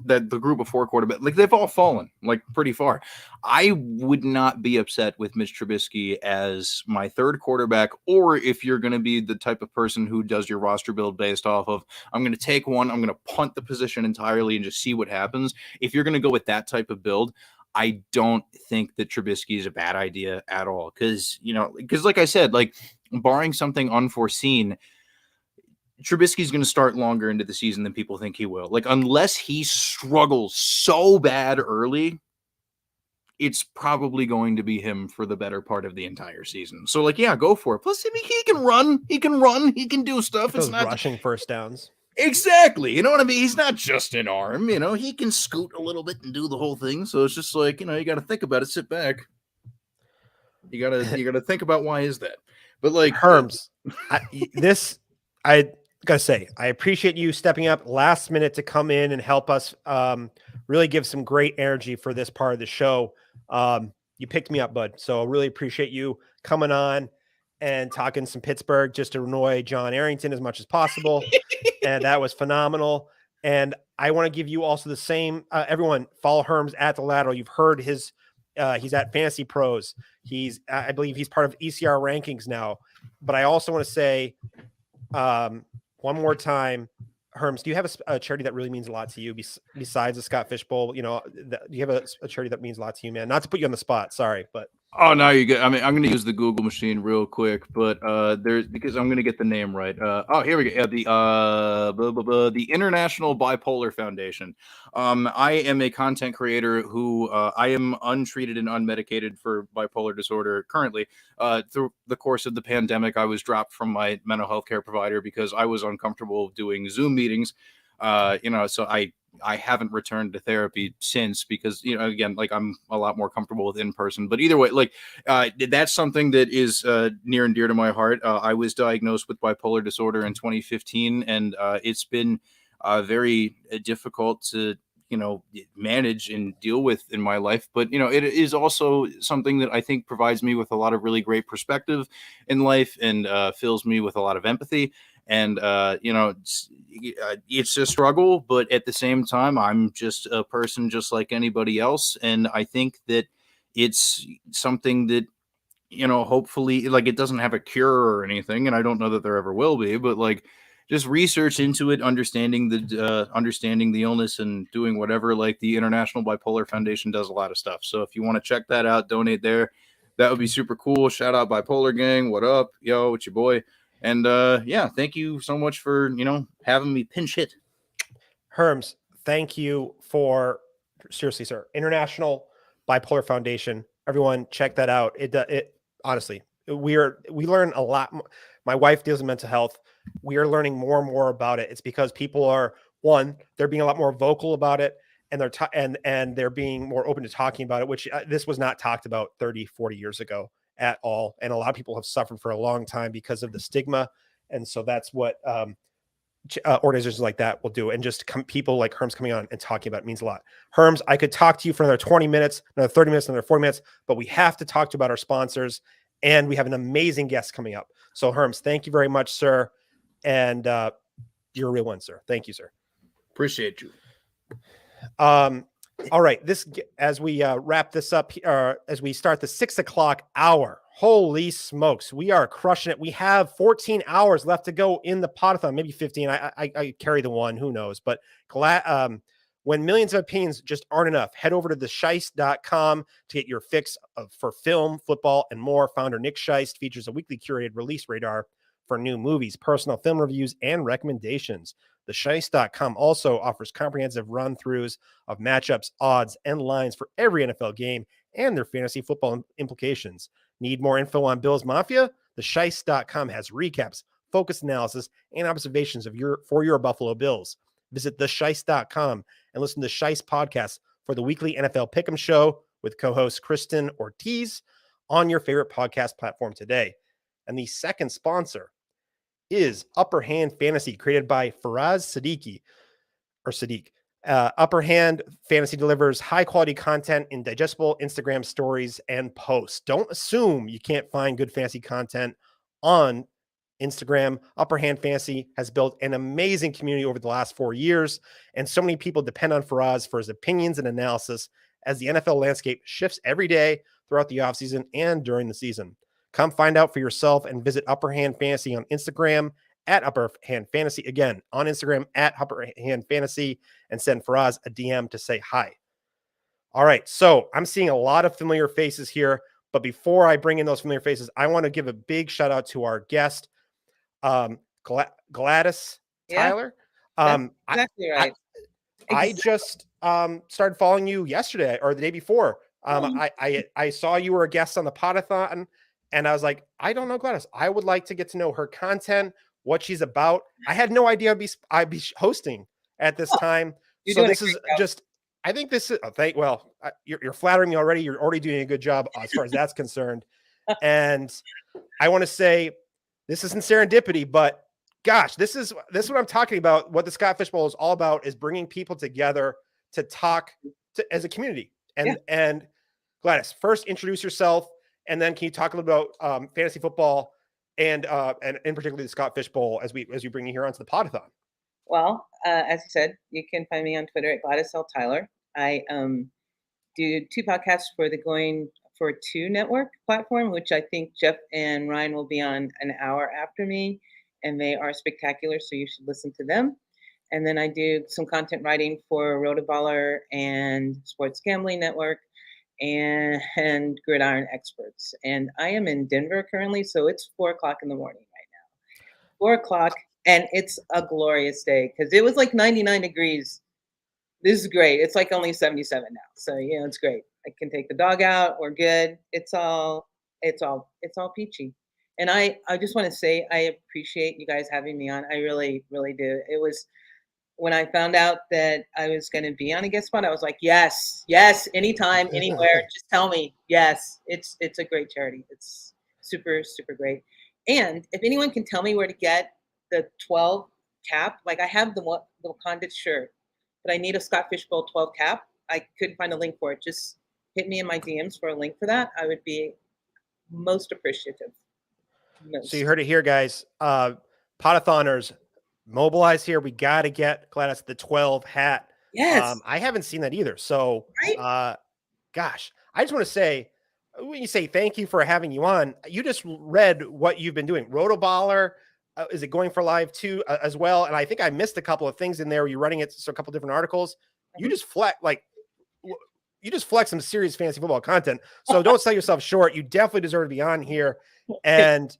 that the group of four quarterback, like they've all fallen like pretty far. I would not be upset with Mitch Trubisky as my third quarterback, or if you're going to be the type of person who does your roster build based off of, I'm going to take one, I'm going to punt the position entirely and just see what happens. If you're going to go with that type of build, I don't think that Trubisky is a bad idea at all. Because like I said, like barring something unforeseen, Trubisky's going to start longer into the season than people think he will. Like, unless he struggles so bad early, it's probably going to be him for the better part of the entire season. So, like, yeah, go for it. Plus, I mean, he can run, he can do stuff. Those It's not rushing first downs. Exactly. You know what I mean? He's not just an arm, he can scoot a little bit and do the whole thing. So it's just like, you got to think about it. Sit back. You gotta think about why is that. But like Herms, I gotta say, I appreciate you stepping up last minute to come in and help us really give some great energy for this part of the show. You picked me up, bud. So I really appreciate you coming on and talking some Pittsburgh just to annoy John Arrington as much as possible. And that was phenomenal. And I want to give you also the same, everyone follow Herms at the Lateral. You've heard his, he's at Fantasy Pros. I believe he's part of ECR rankings now, but I also want to say, one more time, Herms, do you have a charity that really means a lot to you besides the Scott Fish Bowl? Do you have a charity that means a lot to you, man? Not to put you on the spot, sorry, but oh no, you good. I mean, I'm going to use the Google machine real quick, but because I'm going to get the name right. Here we go. The International Bipolar Foundation. I am a content creator who I am untreated and unmedicated for bipolar disorder currently. Through the course of the pandemic, I was dropped from my mental health care provider because I was uncomfortable doing Zoom meetings. So I haven't returned to therapy since because, again, like I'm a lot more comfortable with in person, but either way, like that's something that is near and dear to my heart. I was diagnosed with bipolar disorder in 2015, and it's been very difficult to, manage and deal with in my life. But, it is also something that I think provides me with a lot of really great perspective in life and fills me with a lot of empathy. And, it's a struggle, but at the same time, I'm just a person just like anybody else. And I think that it's something that, hopefully, like, it doesn't have a cure or anything. And I don't know that there ever will be, but like, just research into it, understanding the illness and doing whatever. Like the International Bipolar Foundation does a lot of stuff. So if you want to check that out, donate there. That would be super cool. Shout out Bipolar Gang. What up? Yo, it's your boy. And thank you so much for, having me pinch hit. Herms, thank you for seriously, sir. International Bipolar Foundation. Everyone check that out. It honestly, we learn a lot. My wife deals with mental health. We are learning more and more about it. It's because people are they're being a lot more vocal about it, and they're being more open to talking about it, which this was not talked about 30, 40 years ago at all. And a lot of people have suffered for a long time because of the stigma. And so that's what organizations like that will do. And just people like Herms coming on and talking about it means a lot. Herms, I could talk to you for another 20 minutes, another 30 minutes, another 40 minutes, but we have to talk to you about our sponsors, and we have an amazing guest coming up. So Herms, thank you very much, sir. And you're a real one, sir. Thank you, sir. Appreciate you. All right. As we wrap this up, as we start the 6 o'clock hour, holy smokes, we are crushing it. We have 14 hours left to go in the Poda-thon, maybe 15. I carry the one, who knows? But when millions of opinions just aren't enough, head over to thesheist.com to get your fix for film, football, and more. Founder Nick Scheist features a weekly curated release radar for new movies, personal film reviews, and recommendations. TheSheist.com also offers comprehensive run-throughs of matchups, odds, and lines for every NFL game and their fantasy football implications. Need more info on Bills Mafia? TheSheist.com has recaps, focused analysis, and observations for your Buffalo Bills. Visit TheSheist.com and listen to Scheist podcasts for the weekly NFL Pick'em show with co-host Kristen Ortiz on your favorite podcast platform today. And the second sponsor is Upper Hand Fantasy, created by Faraz Sadiq. Upper Hand Fantasy delivers high-quality content in digestible Instagram stories and posts. Don't assume you can't find good fantasy content on Instagram. Upper Hand Fantasy has built an amazing community over the last 4 years, and so many people depend on Faraz for his opinions and analysis as the NFL landscape shifts every day throughout the offseason and during the season. Come find out for yourself and visit Upper Hand Fantasy on Instagram at Upper Hand Fantasy. Again, on Instagram at Upper Hand Fantasy, and send Faraz a DM to say hi. All right, so I'm seeing a lot of familiar faces here, but before I bring in those familiar faces, I want to give a big shout out to our guest, Gladys Tyler. Exactly right. I just started following you yesterday or the day before. I saw you were a guest on the Poda-thon, and I was like, I don't know Gladys. I would like to get to know her content, what she's about. I had no idea I'd be hosting at this time. So this is just, I think this is, you're flattering me already. You're already doing a good job as far as that's concerned. And I want to say this isn't serendipity, but gosh, this is what I'm talking about. What the Scott Fish Bowl is all about is bringing people together to talk as a community. And Gladys, first introduce yourself, and then can you talk a little about fantasy football and in particular the Scott Fish Bowl as we bring you here onto the Poda-thon? Well, as you said, you can find me on Twitter at Gladys L. Tyler. I do 2 podcasts for the Going for 2 network platform, which I think Jeff and Ryan will be on an hour after me, and they are spectacular, so you should listen to them. And then I do some content writing for Rotoballer and Sports Gambling Network and Gridiron Experts. And I am in Denver currently, so it's 4 o'clock in the morning right now. 4 o'clock, and it's a glorious day because it was like 99 degrees. This is great. It's like only 77 now, so it's great. I can take the dog out. We're good. It's all peachy. And I just want to say I appreciate you guys having me on. I really, really do. It was when I found out that I was going to be on a guest spot, I was like, yes, anytime, anywhere, just tell me. Yes, it's a great charity. It's super, super great. And if anyone can tell me where to get the 12 cap, like I have the Wakanda shirt, but I need a Scott Fish Bowl 12 cap. I couldn't find a link for it. Just hit me in my DMs for a link for that. I would be most appreciative. So you heard it here, guys. Podathoners, mobilize here. We got to get Gladys the 12 hat. Yes. I haven't seen that either. So, gosh, I just want to say, when you say thank you for having you on, you just read what you've been doing. Rotoballer, is it going for live too as well? And I think I missed a couple of things in there. You're running it, so a couple different articles. You just flex some serious fantasy football content. So don't sell yourself short. You definitely deserve to be on here. And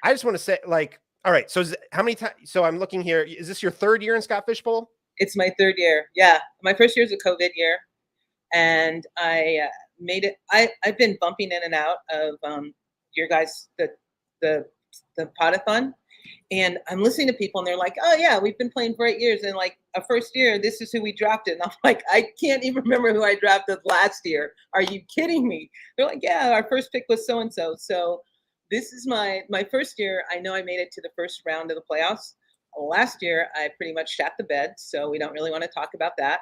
I just want to say, all right. So how many times? So I'm looking here. Is this your 3rd year in Scott Fish Bowl? It's my 3rd year. Yeah. My first year is a COVID year. And I made it. I've been bumping in and out of your guys, the Poda-thon. And I'm listening to people and they're like, oh yeah, we've been playing for 8 years. And like a first year, this is who we drafted. And I'm like, I can't even remember who I drafted last year. Are you kidding me? They're like, yeah, our first pick was so-and-so. So this is my first year. I know I made it to the first round of the playoffs. Last year, I pretty much shat the bed. So we don't really want to talk about that.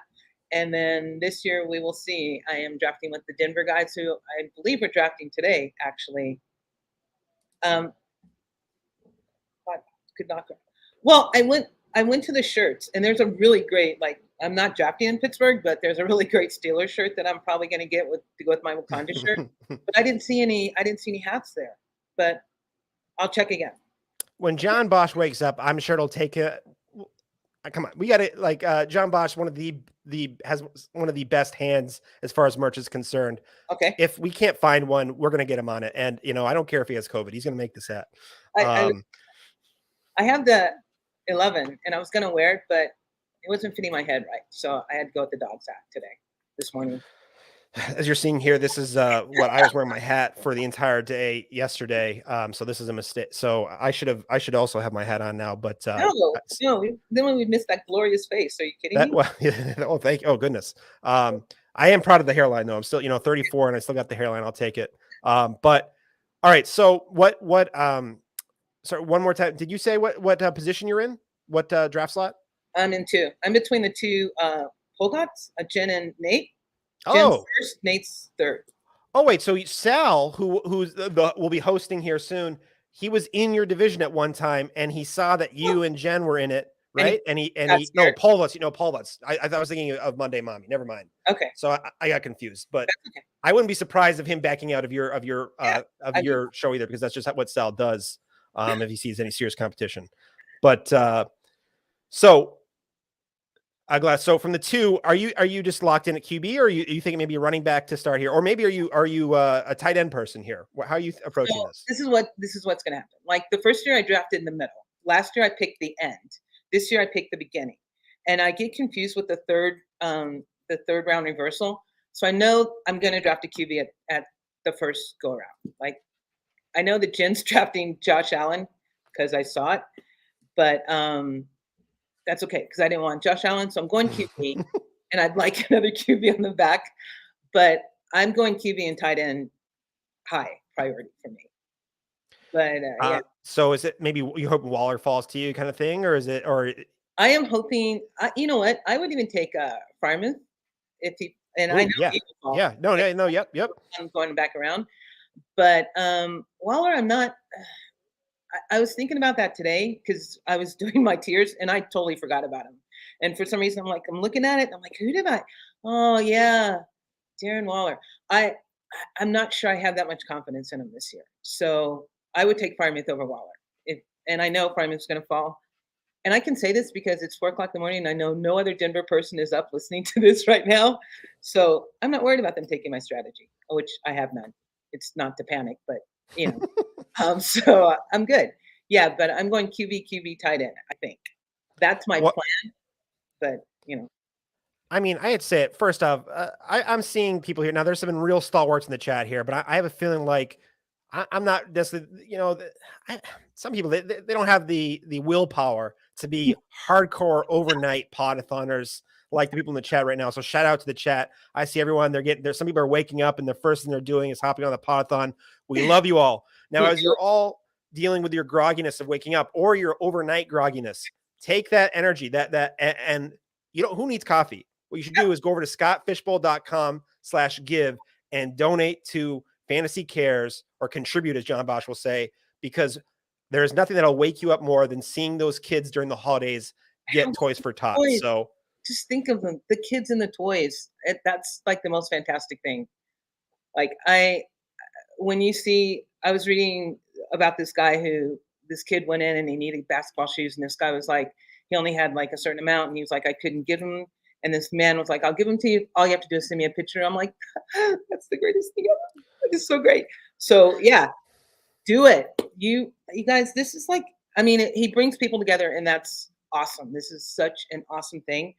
And then this year we will see. I am drafting with the Denver guys who I believe are drafting today, actually. Well, I went to the shirts, and there's a really great, I'm not drafting in Pittsburgh, but there's a really great Steelers shirt that I'm probably going to get to go with my Wakanda shirt. But I didn't see any hats there. But I'll check again. When John Bosch wakes up, I'm sure it'll take come on, we got it. John Bosch, has one of the best hands as far as merch is concerned. Okay. If we can't find one, we're going to get him on it. And I don't care if he has COVID. He's going to make this hat. I have the 11, and I was going to wear it, but it wasn't fitting my head right. So I had to go with the dog's hat this morning. As you're seeing here, this is what I was wearing my hat for the entire day yesterday. So this is a mistake. So I should also have my hat on now. But no. Then when we missed that glorious face, are you kidding me? Thank you. Oh, goodness. I am proud of the hairline though. I'm still, 34 and I still got the hairline. I'll take it. But all right. So sorry, one more time. Did you say what position you're in? What draft slot? I'm in 2. I'm between the 2 Polgats, Jen and Nate. Jen's first, Nate's third. Oh wait, so Sal, who's will be hosting here soon, he was in your division at one time, and he saw that you and Jen were in it, right? And he no, Paul Lutz, Paul Lutz. I was thinking of Monday Mommy. Never mind. Okay. So I got confused, but I wouldn't be surprised of him backing out of your show either, because that's just what Sal does if he sees any serious competition. But so. Glass. So from the 2, are you just locked in at QB, or are you thinking maybe a running back to start here, or maybe are you a tight end person here? How are you approaching this? This is what's going to happen. Like the first year I drafted in the middle. Last year I picked the end. This year I picked the beginning, and I get confused with the third round reversal. So I know I'm going to draft a QB at the first go around. Like I know that Jen's drafting Josh Allen because I saw it, but that's okay because I didn't want Josh Allen, so I'm going QB, and I'd like another QB on the back, but I'm going QB and tight end high priority for me. But yeah. So is it maybe you hope Waller falls to you kind of thing, or is it or? I am hoping. You know what? I would even take Fryman if he and I know he will fall. Yep. I'm going back around, but Waller, I'm not. I was thinking about that today because I was doing my tiers and I totally forgot about him. And for some reason, I'm looking at it. And I'm like, who did I? Oh yeah, Darren Waller. I'm not sure I have that much confidence in him this year. So I would take Freiermuth over Waller. And I know Freiermuth's going to fall. And I can say this because it's 4:00 in the morning. And I know no other Denver person is up listening to this right now. So I'm not worried about them taking my strategy, which I have none. It's not to panic, but so I'm good. Yeah, but I'm going QB tight end. I think that's my plan. But I mean, I'd say it first off. I'm seeing people here now. There's some real stalwarts in the chat here, but I have a feeling like I'm not just some people they don't have the willpower to be hardcore overnight Poda-thoners like the people in the chat right now. So shout out to the chat. I see everyone. There's some people are waking up and the first thing they're doing is hopping on the Poda-thon. We love you all. Now, as you're all dealing with your grogginess of waking up or your overnight grogginess, take that energy and who needs coffee? What you should do is go over to scottfishbowl.com/give and donate to Fantasy Cares, or contribute, as John Bosch will say, because there's nothing that'll wake you up more than seeing those kids during the holidays get toys for tots. So just think of them, the kids and the toys. That's like the most fantastic thing. Like I was reading about this kid went in and he needed basketball shoes. And this guy was like, he only had like a certain amount. And he was like, I couldn't give him. And this man was like, I'll give them to you. All you have to do is send me a picture. I'm like, that's the greatest thing ever. It's so great. So yeah, do it. You guys, this is like, he brings people together and that's awesome. This is such an awesome thing.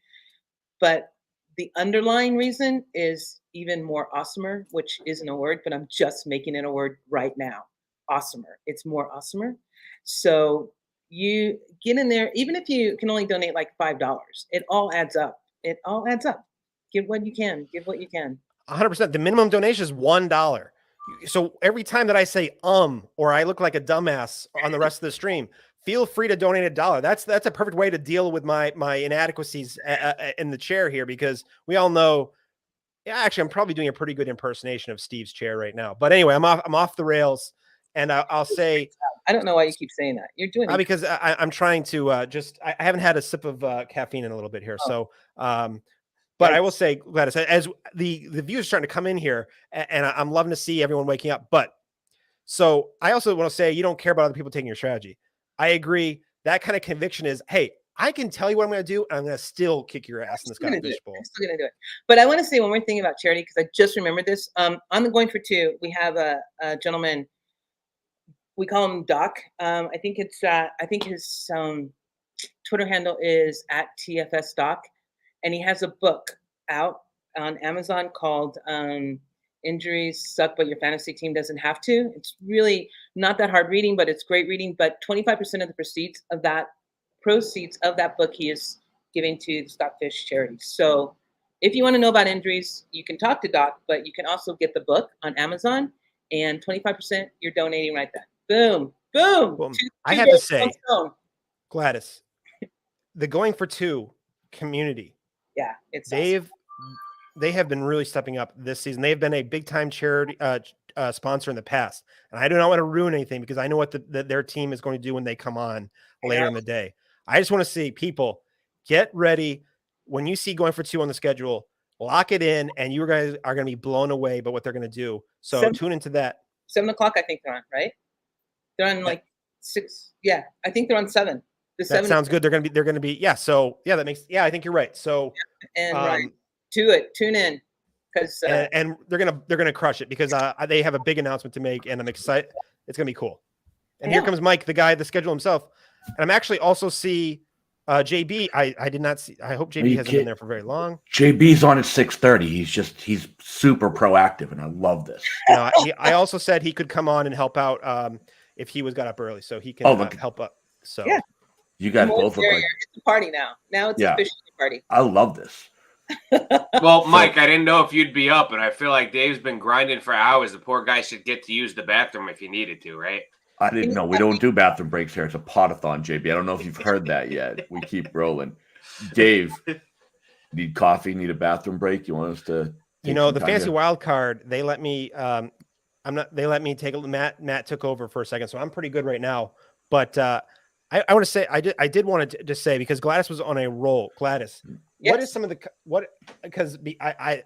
But the underlying reason is even more awesomer, which isn't a word, but I'm just making it a word right now. Awesomer. It's more awesomer. So you get in there, even if you can only donate like $5, it all adds up. It all adds up. Give what you can. 100%. The minimum donation is $1. So every time that I say or I look like a dumbass on the rest of the stream, feel free to donate $1. That's a perfect way to deal with my inadequacies in the chair here, because we all know. Yeah, actually, I'm probably doing a pretty good impersonation of Steve's chair right now. But anyway, I'm off the rails, and I'll say. I don't know why you keep saying that. You're doing it because I'm trying to I haven't had a sip of caffeine in a little bit here, so. But I will say, Gladys, as the views are starting to come in here, and I'm loving to see everyone waking up. But so I also want to say, you don't care about other people taking your strategy. I agree. That kind of conviction is, hey, I can tell you what I'm going to do, and I'm going to still kick your ass in the Scott Fish Bowl. I'm still going to do it. But I want to say one more thing about charity, because I just remembered this. I'm going for 2. We have a gentleman. We call him Doc. I think his Twitter handle is @TFSDoc. And he has a book out on Amazon called Injuries Suck, But Your Fantasy Team Doesn't Have to. It's really not that hard reading, but it's great reading. But 25% of the proceeds of that book he is giving to the Scott Fish charity. So if you want to know about injuries, you can talk to Doc, but you can also get the book on Amazon, and 25% you're donating right then. Boom, boom. Boom. Two I have to birds, say, one stone. Gladys, the Going for Two community. Yeah, it's awesome. They have been really stepping up this season. They've been a big time charity sponsor in the past, and I do not want to ruin anything because I know what their team is going to do when they come on later in the day. I just want to see people get ready when you see Going for Two on the schedule. Lock it in, and you guys are going to be blown away by what they're going to do. So tune into that. 7 o'clock, I think they're on, right? They're on like 6. Yeah, I think they're on 7. That sounds good. They're going to be. Yeah. So yeah, that makes. Yeah, I think you're right. So and right. Tune in, because and they're gonna crush it because they have a big announcement to make, and I'm excited. It's gonna be cool. And here comes Mike, the guy, the schedule himself. And I'm actually also see JB. I did not see. I hope JB hasn't been there for very long. JB's on at 6:30. He's super proactive, and I love this. I also said he could come on and help out if he got up early, so he can help up. So yeah, you guys both look like it's a party now. Now it's officially a party. I love this. Well, Mike, I didn't know if you'd be up, but I feel like Dave's been grinding for hours. The poor guy should get to use the bathroom if he needed to, right? I didn't know. We don't do bathroom breaks here. It's a Poda-thon, JB. I don't know if you've heard that yet. We keep rolling. Dave, need coffee? Need a bathroom break? You want us to? The fantasy wild card. They let me. They let me take a. Matt took over for a second, so I'm pretty good right now. But I want to say I did want to just say because Gladys was on a roll. Gladys. Yes. What is some of because I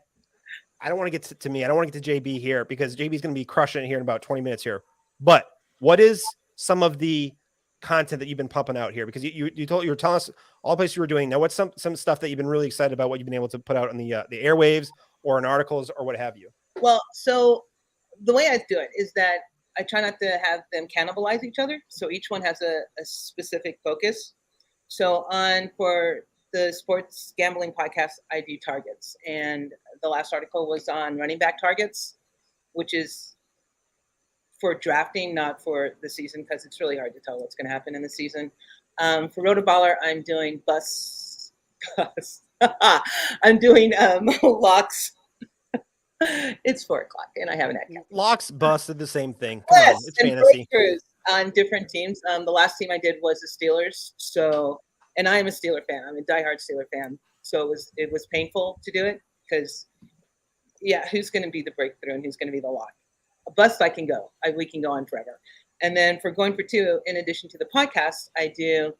don't want to get to me. I don't want to get to JB here because JB is going to be crushing it here in about 20 minutes here. But what is some of the content that you've been pumping out here? Because you were telling us all the places you were doing. Now, what's some stuff that you've been really excited about? What you've been able to put out on the airwaves or in articles or what have you? Well, so the way I do it is that I try not to have them cannibalize each other. So each one has a specific focus. So for the sports gambling podcast, I do targets. And the last article was on running back targets, which is for drafting, not for the season, because it's really hard to tell what's going to happen in the season. For Rotoballer, I'm doing I'm doing locks. It's 4 o'clock, and I haven't had caffeine. Locks busted the same thing. Come on, it's fantasy. Breakthroughs on different teams. The last team I did was the Steelers. And I am a Steeler fan. I'm a diehard Steeler fan. So it was painful to do it because, who's going to be the breakthrough and who's going to be the lock? A bust, I can go. We can go on forever. And then for Going for Two, in addition to the podcast, I do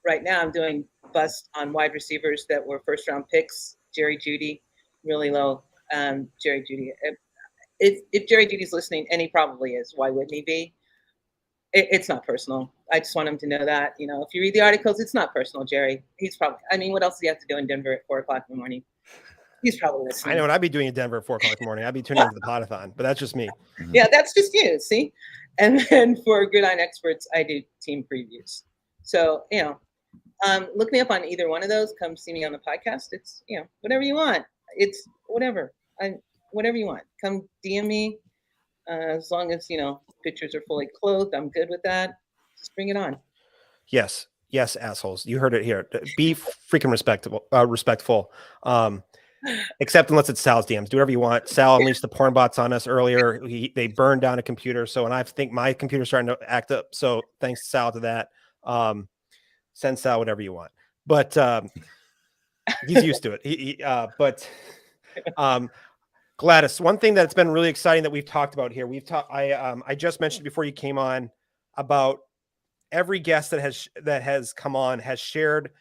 right now I'm doing bust on wide receivers that were first-round picks. Jerry Jeudy, really low. Jerry Jeudy. If Jerry Judy's listening, and he probably is, why wouldn't he be? It's not personal. I just want him to know that, if you read the articles, it's not personal, Jerry. He's probably, what else does he have to do in Denver at 4 o'clock in the morning? He's probably listening. I know what I'd be doing in Denver at 4 o'clock in the morning. I'd be tuning into the Poda-thon, but that's just me. Yeah, that's just you, see? And then for Gridiron Experts, I do team previews. So, look me up on either one of those. Come see me on the podcast. It's, whatever you want. It's whatever. Whatever you want. Come DM me. As long as, pictures are fully clothed, I'm good with that. Just bring it on. Yes, assholes. You heard it here. Be freaking respectful. Except unless it's Sal's DMs. Do whatever you want. Sal unleashed the porn bots on us earlier. They burned down a computer. And I think my computer's starting to act up. So thanks to Sal to that. Send Sal whatever you want. But he's used to it. Gladys, one thing that's been really exciting that we've talked about here, I just mentioned before you came on about every guest that has come on has shared,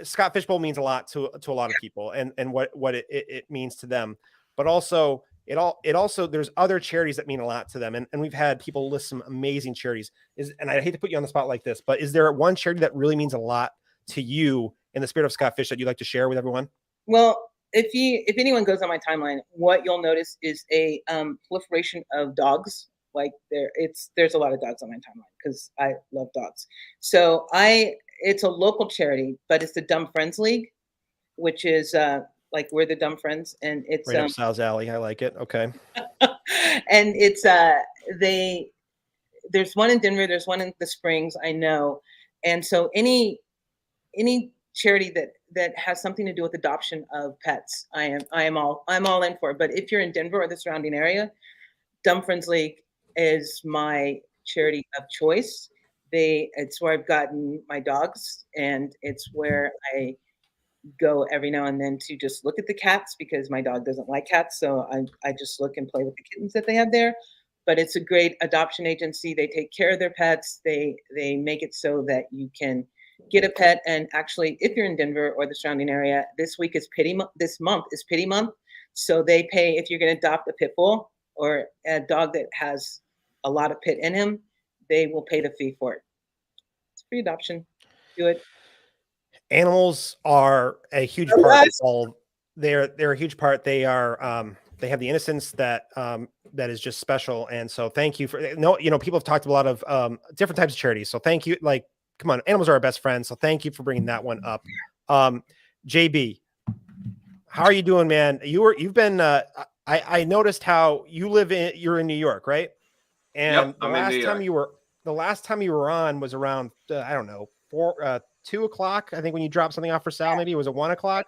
Scott Fishbowl means a lot to a lot of people and what it means to them, but also it also there's other charities that mean a lot to them. And we've had people list some amazing charities and I hate to put you on the spot like this, but is there one charity that really means a lot to you in the spirit of Scott Fish that you'd like to share with everyone? Well, if anyone goes on my timeline, what you'll notice is a proliferation of dogs. Like there's a lot of dogs on my timeline because I love dogs. So it's a local charity, but it's the Dumb Friends League, which is like we're the Dumb Friends, and it's right up Sal's alley. I like it. Okay. And it's there's one in Denver, there's one in the Springs, I know, and so any charity that that has something to do with adoption of pets, I'm all in for. But if you're in Denver or the surrounding area, Dumb Friends League is my charity of choice. It's where I've gotten my dogs, and it's where I go every now and then to just look at the cats, because my dog doesn't like cats. So I just look and play with the kittens that they have there. But it's a great adoption agency. They take care of their pets. They make it so that you can get a pet. And actually, if you're in Denver or the surrounding area, this month is Pity Month. So they pay, if you're going to adopt a pit bull or a dog that has a lot of pit in him, they will pay the fee for it. It's free adoption. Do it. Animals are a huge part of all. They're a huge part. They are they have the innocence that is just special. And so thank you for people have talked a lot of different types of charities. So thank you. Like, come on, animals are our best friends. So thank you for bringing that one up. JB, how are you doing, man? You've been I noticed how you're in New York, right? And Yep, the last time you were on was around I don't know, 2 o'clock. I think when you dropped something off for Sal, maybe it was at 1 o'clock.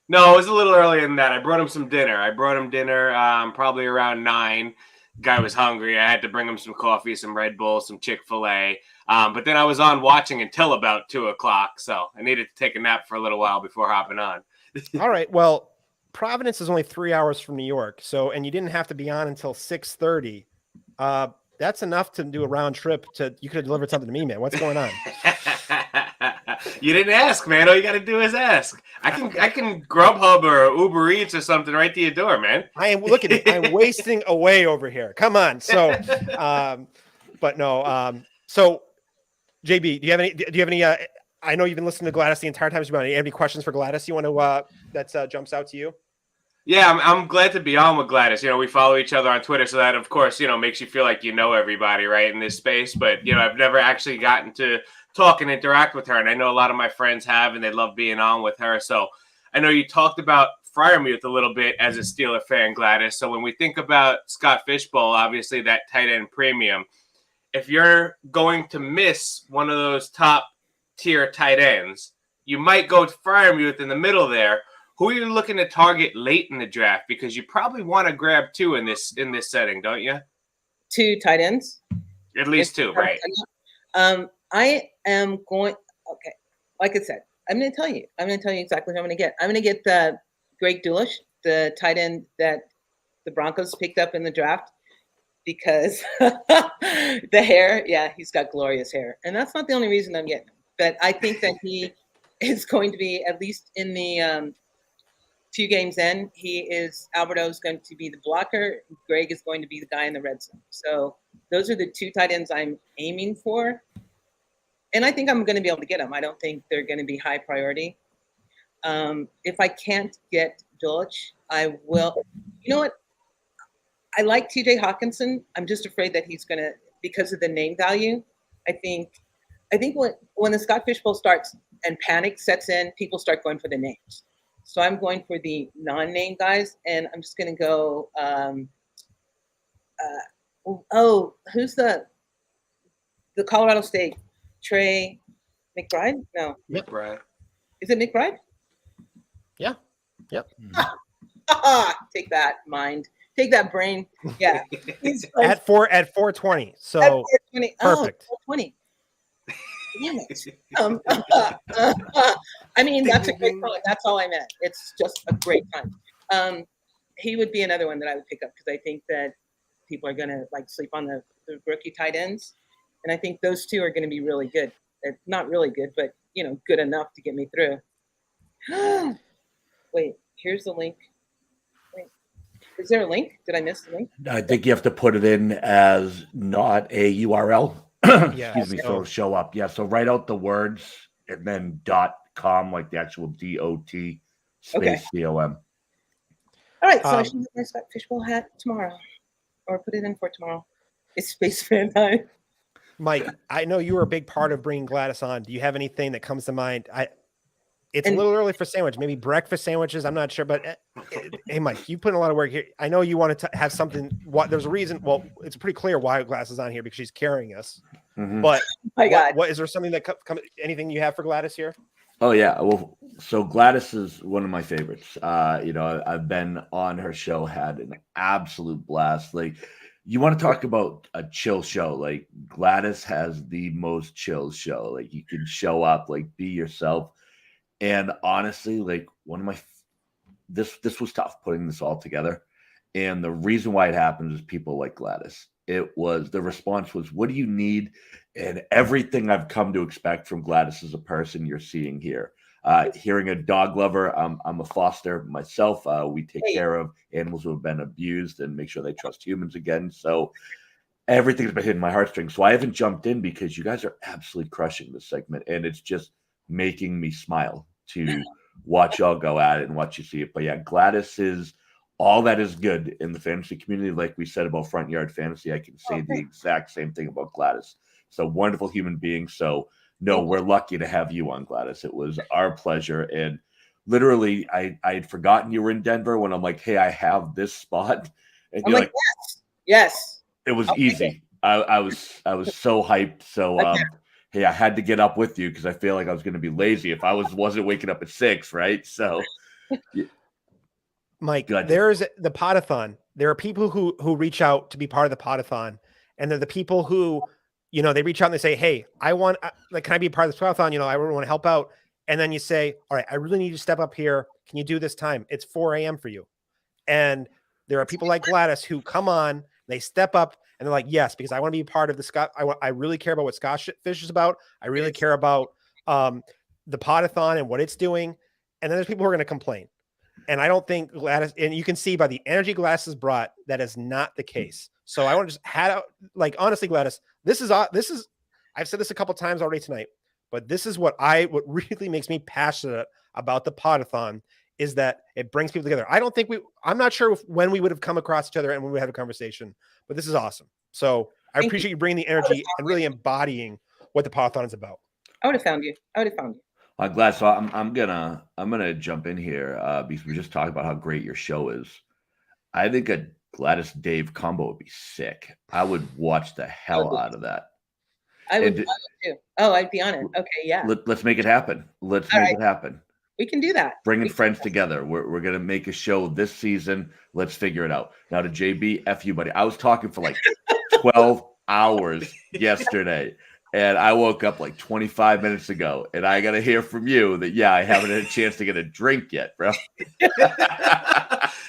No, it was a little earlier than that. I brought him some dinner. Probably around 9. Guy was hungry. I had to bring him some coffee, some Red Bull, some Chick-fil-A. But then I was on watching until about 2 o'clock. So I needed to take a nap for a little while before hopping on. All right. Well, Providence is only 3 hours from New York. So, and you didn't have to be on until 6:30. That's enough to do a round trip you could have delivered something to me, man. What's going on? You didn't ask, man. All you got to do is ask. I can Grubhub or Uber Eats or something right to your door, man. Look at it. I'm wasting away over here. Come on. So, but no. So, JB, do you have any? I know you've been listening to Gladys the entire time. Do you have any questions for Gladys? You want to that jumps out to you? Yeah, I'm glad to be on with Gladys. We follow each other on Twitter, so that, of course, makes you feel like you know everybody, right, in this space. But, I've never actually gotten to talk and interact with her, and I know a lot of my friends have, and they love being on with her. So I know you talked about Freiermuth a little bit as a Steeler fan, Gladys. So when we think about Scott Fishbowl, obviously that tight end premium, if you're going to miss one of those top-tier tight ends, you might go to Freiermuth in the middle there. Who are you looking to target late in the draft? Because you probably want to grab 2 in this setting, don't you? 2 tight ends? At least 2, right? I am going. Okay, like I said, I'm going to tell you exactly who I'm going to get. I'm going to get the Greg Dulcich, the tight end that the Broncos picked up in the draft, because the hair. Yeah, he's got glorious hair, and that's not the only reason I'm getting him. But I think that he is going to be, at least in the few games in, Alberto's going to be the blocker. Greg is going to be the guy in the red zone. So those are the 2 tight ends I'm aiming for. And I think I'm going to be able to get them. I don't think they're going to be high priority. If I can't get Dulcich, I will. You know what? I like TJ Hawkinson. I'm just afraid that he's going to, because of the name value. I think when the Scott Fishbowl starts and panic sets in, people start going for the names. So I'm going for the non-name guys, and I'm just going to go. Who's the Colorado State? Trey McBride? No. McBride. Is it McBride? Yeah. Yep. Take that, mind. Take that, brain. Yeah. He's at 420. So at 420. Perfect. 420. Damn it. I mean, that's a great point. That's all I meant. It's just a great time. He would be another one that I would pick up, because I think that people are going to sleep on the rookie tight ends. And I think those 2 are going to be really good. Not really good, but, good enough to get me through. Wait, here's the link. Wait, is there a link? Did I miss the link? I think you have to put it in as not a URL. Excuse me, so it'll show up. Yeah, so write out the words and then .com, like the actual DOT space COM. All right, so I should have my Scott Fishbowl hat tomorrow, or put it in for tomorrow. It's Space Fan time. Mike, I know you were a big part of bringing Gladys on. Do you have anything that comes to mind? It's a little early for sandwich, maybe breakfast sandwiches. I'm not sure, but hey, Mike, you put in a lot of work here. I know you wanted to have something. There's a reason. Well, it's pretty clear why Gladys is on here, because she's carrying us. Mm-hmm. But my God, what is there something that anything you have for Gladys here? Oh yeah, well, so Gladys is one of my favorites. I've been on her show, had an absolute blast. Like, you want to talk about a chill show? Like, Gladys has the most chill show. Like, you can show up, like, be yourself. And honestly, like, this was tough putting this all together. And the reason why it happens is people like Gladys. The response was, what do you need? And everything I've come to expect from Gladys as a person you're seeing here. Hearing a dog lover, I'm a foster myself. We take care of animals who have been abused and make sure they trust humans again. So everything's been hitting my heartstrings. So I haven't jumped in because you guys are absolutely crushing this segment. And it's just making me smile to watch y'all go at it and watch you see it. But yeah, Gladys is all that is good in the fantasy community. Like we said about Front Yard Fantasy, I can say the exact same thing about Gladys. So wonderful human being. So no, we're lucky to have you on, Gladys. It was our pleasure. And literally, I had forgotten you were in Denver when I'm like, hey, I have this spot. And I'm you're like, yes. it was I'll take easy. I was so hyped. So hey, I had to get up with you because I feel like I was going to be lazy if I wasn't waking up at 6, right? So Mike, there's the Poda-thon. There are people who reach out to be part of the Poda-thon, and they're the people who, they reach out and they say, hey, can I be a part of this Poda-thon? I really want to help out. And then you say, all right, I really need you to step up here. Can you do this time? It's 4 a.m. for you. And there are people like Gladys who come on, they step up, and they're like, yes, because I want to be part of the Scott. I really care about what Scott Fish is about. I really care about the Poda-thon and what it's doing. And then there's people who are going to complain. And I don't think Gladys, and you can see by the energy Gladys has brought, that is not the case. So I want to just honestly, Gladys, this is, I've said this a couple times already tonight, but this is what really makes me passionate about the Poda-thon, is that it brings people together. I'm not sure when we would have come across each other and when we have a conversation, but this is awesome. So I appreciate you bringing the energy and really embodying what the Poda-thon is about. I would have found you. I'm glad. So I'm gonna jump in here because we just talked about how great your show is. I think a Gladys Dave combo would be sick. I would watch the hell out of that. I would too. Oh, I'd be on it. Okay, yeah. Let's make it happen. Let's make it happen. We can do that. Bringing friends together. We're gonna make a show this season. Let's figure it out. Now to JB, F you, buddy. I was talking for like 12 hours yesterday. And I woke up like 25 minutes ago, and I got to hear from you that, I haven't had a chance to get a drink yet, bro.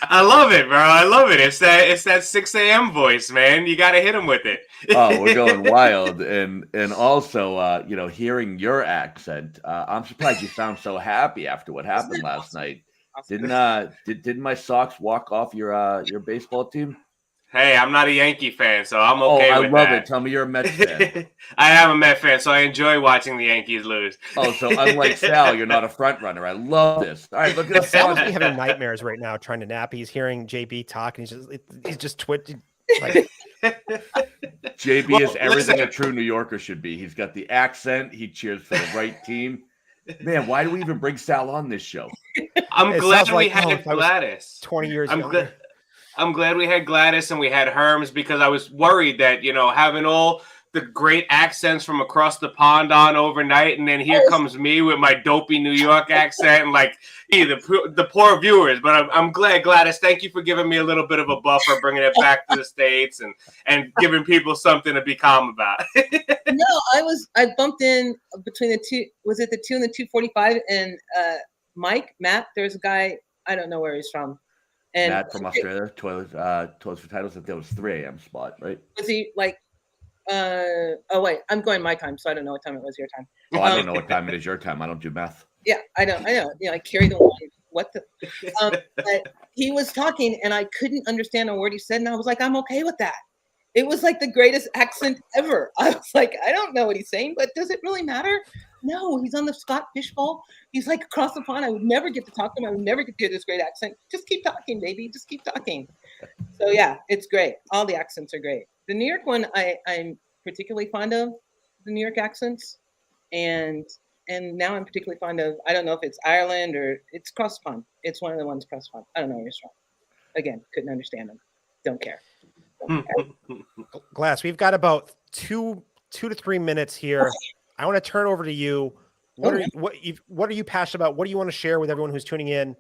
I love it, bro. I love it. It's that 6 a.m. voice, man. You got to hit him with it. Oh, we're going wild. And also, hearing your accent, I'm surprised you sound so happy after what happened last night. Didn't my socks walk off your baseball team? Hey, I'm not a Yankee fan, so I'm okay with that. I love it. Tell me you're a Mets fan. I am a Mets fan, so I enjoy watching the Yankees lose. Oh, so unlike Sal, you're not a front runner. I love this. All right, look at Sal must be having nightmares right now trying to nap. He's hearing JB talk, and he's just twitching. Like... JB is everything a true New Yorker should be. He's got the accent. He cheers for the right team. Man, why do we even bring Sal on this show? I'm glad we had Gladys. 20 years younger. I'm glad we had Gladys and we had Herms, because I was worried that, having all the great accents from across the pond on overnight, and then here comes me with my dopey New York accent, and the poor viewers. But I'm glad, Gladys. Thank you for giving me a little bit of a buffer, bringing it back to the States and giving people something to be calm about. No, I bumped in between the two. Was it the 2 and the 2:45? And Matt, there's a guy, I don't know where he's from. And Matt from Australia, Toilets for Titles. That was 3 a.m. spot, right? Was he like? Oh wait, I'm going my time, so I don't know what time it was your time. Oh, I don't know what time it is your time. I don't do math. Yeah, I know. I carry the one. What the? But he was talking, and I couldn't understand a word he said, and I was like, I'm okay with that. It was like the greatest accent ever. I was like, I don't know what he's saying, but does it really matter? No, he's on the Scott Fishbowl. He's like across the pond. I would never get to talk to him. I would never get to hear this great accent. Just keep talking, baby. Just keep talking. So yeah, it's great. All the accents are great. The New York one, I'm particularly fond of the New York accents, and now I'm particularly fond of. I don't know if it's Ireland or it's cross pond. It's one of the ones cross pond. I don't know where it's from. Again, couldn't understand them. Don't care. Glass, we've got about two to 3 minutes here. Okay. I want to turn over to you. What are you passionate about? What do you want to share with everyone who's tuning in?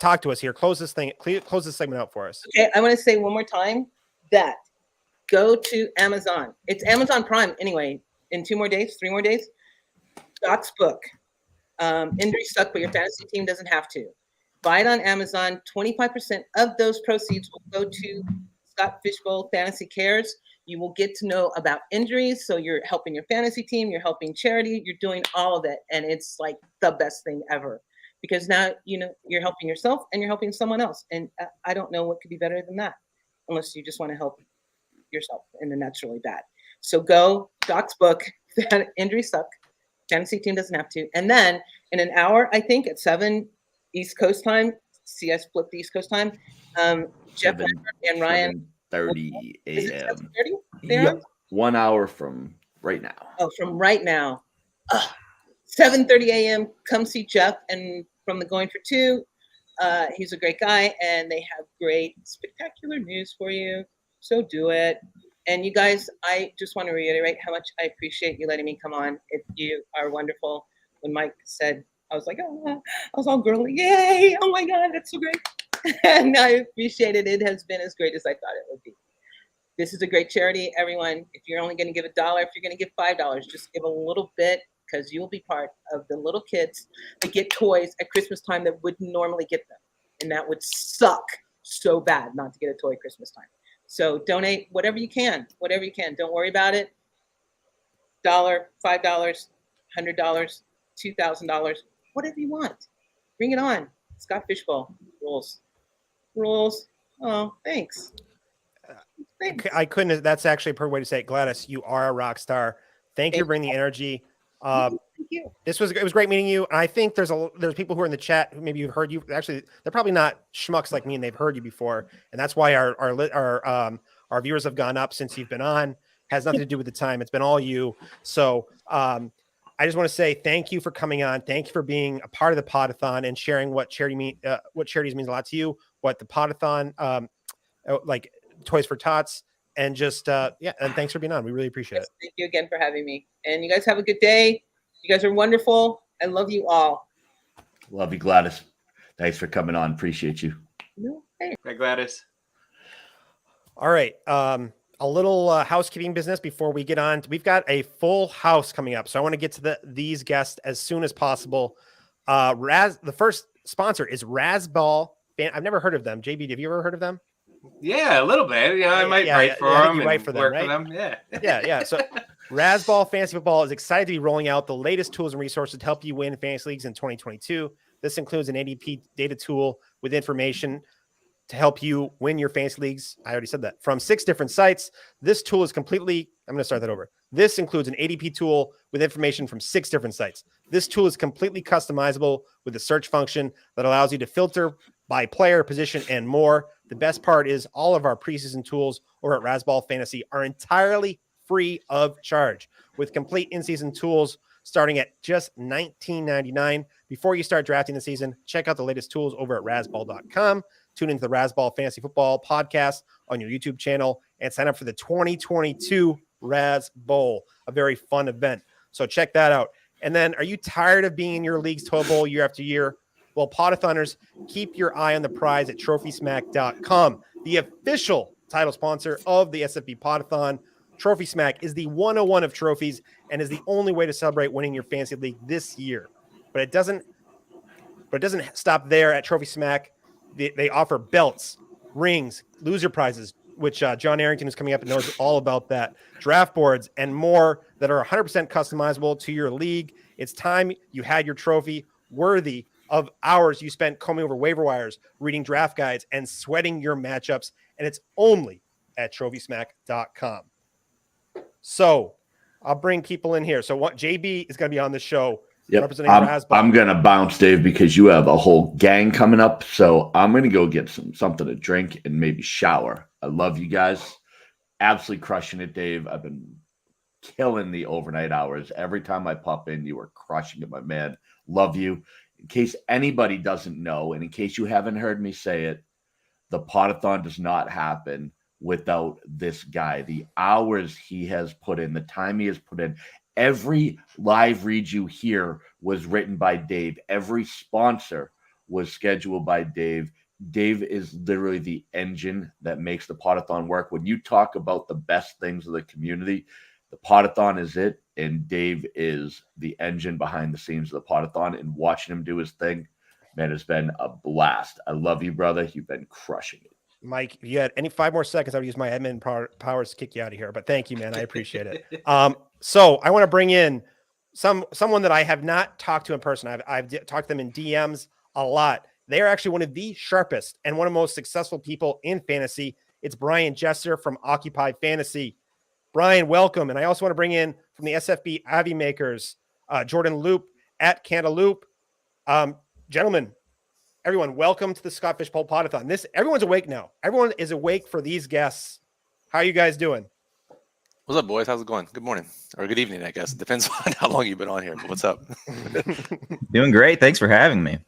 Talk to us here. Close this segment out for us. Okay, I want to say one more time that go to Amazon. It's Amazon Prime anyway. In 3 more days. Doc's book. Injury Suck, but your fantasy team doesn't have to. Buy it on Amazon. 25% of those proceeds will go to Scott Fishbowl Fantasy Cares. You will get to know about injuries. So you're helping your fantasy team, you're helping charity, you're doing all of it. And it's like the best thing ever. Because now, you're helping yourself and you're helping someone else. And I don't know what could be better than that, unless you just want to help yourself, and then that's really bad. So go, Doc's book, Injury Suck, fantasy team doesn't have to. And then in an hour, I think at 7 East Coast time, see, I split the East Coast time, Jeff and Ryan. 7:30 a.m. 7:30? Yep. 1 hour from right now. Oh, from right now. 7:30 a.m. Come see Jeff and from the Going for Two. He's a great guy, and they have great, spectacular news for you. So do it. And you guys, I just want to reiterate how much I appreciate you letting me come on. You are wonderful. When Mike said, I was like, oh, I was all girly. Yay! Oh my God, that's so great. And I appreciate it. It has been as great as I thought it would be. This is a great charity, everyone. If you're only going to give $1, if you're going to give $5, just give a little bit, because you'll be part of the little kids that get toys at Christmas time that wouldn't normally get them. And that would suck so bad not to get a toy Christmas time. So donate whatever you can, Don't worry about it. $1, $5, $100, $2,000, whatever you want. Bring it on. Scott Fishbowl rules. Oh, thanks. I couldn't. That's actually a perfect way to say it. Gladys, you are a rock star. Thank you for bringing the energy. Thank you. It was great meeting you. And I think there's people who are in the chat who maybe you've heard you. Actually, they're probably not schmucks like me, and they've heard you before. And that's why our viewers have gone up since you've been on. Has nothing to do with the time. It's been all you. So I just want to say thank you for coming on. Thank you for being a part of the Poda-thon and sharing what charities means a lot to you. What the Poda-thon, like Toys for Tots, and just and thanks for being on. We really appreciate it. Thank you again for having me. And you guys have a good day. You guys are wonderful. I love you all. Love you, Gladys. Thanks for coming on. Appreciate you. Hi, Gladys. All right. A little housekeeping business before we get on. We've got a full house coming up, so I want to get to these guests as soon as possible. The first sponsor is Razball. I've never heard of them. JB, have you ever heard of them? Yeah, a little bit. I might write for them and write for them, work right? for them. Yeah. Yeah. So Razball Fantasy Football is excited to be rolling out the latest tools and resources to help you win fantasy leagues in 2022. This includes an ADP data tool with information to help you win your fantasy leagues. I already said that. From 6 different sites. This tool is completely, I'm going to start that over. This includes an ADP tool with information from 6 different sites. This tool is completely customizable with a search function that allows you to filter by player, position, and more. The best part is all of our preseason tools over at Razball Fantasy are entirely free of charge, with complete in-season tools starting at just $19.99. Before you start drafting the season, check out the latest tools over at Razball.com. Tune into the Razball Fantasy Football podcast on your YouTube channel and sign up for the 2022 Raz Bowl, a very fun event. So check that out. And then, are you tired of being in your league's toilet bowl year after year? Well, Poda-thoners, keep your eye on the prize at TrophySmack.com, the official title sponsor of the SFBPodathon. TrophySmack is the 101 of trophies and is the only way to celebrate winning your fantasy league this year. But it doesn't stop there at TrophySmack. They offer belts, rings, loser prizes, which John Arrington is coming up and knows all about that, draft boards, and more that are 100% customizable to your league. It's time you had your trophy, worthy of hours you spent combing over waiver wires, reading draft guides, and sweating your matchups. And it's only at TrophySmack.com. So I'll bring people in here. So what JB is going to be on the show. Yep. Representing Razball. I'm going to bounce, Dave, because you have a whole gang coming up. So I'm going to go get something to drink and maybe shower. I love you guys. Absolutely crushing it, Dave. I've been killing the overnight hours. Every time I pop in, you are crushing it, my man. Love you. In case anybody doesn't know, and in case you haven't heard me say it, the Poda-thon does not happen without this guy. The hours he has put in, the time he has put in, Every live read you hear was written by Dave. Every sponsor was scheduled by Dave. Dave is literally the engine that makes the Poda-thon work. When you talk about the best things of the community, the Poda-thon is it, and Dave is the engine behind the scenes of the Poda-thon. And watching him do his thing, man, it's been a blast. I love you, brother. You've been crushing it. Mike, if you had any 5 more seconds, I would use my admin powers to kick you out of here. But thank you, man. I appreciate it. So I want to bring in someone that I have not talked to in person. I've talked to them in DMs a lot. They are actually one of the sharpest and one of the most successful people in fantasy. It's Brian Jester from Occupy Fantasy. Brian, welcome. And I also want to bring in from the SFB Avi Makers, Jordan Loop at Cantaloupe. Gentlemen, everyone, welcome to the Scott Fishbowl Podathon. Everyone's awake now. Everyone is awake for these guests. How are you guys doing? What's up, boys? How's it going? Good morning or good evening, I guess. It depends on how long you've been on here. But what's up? Doing great. Thanks for having me.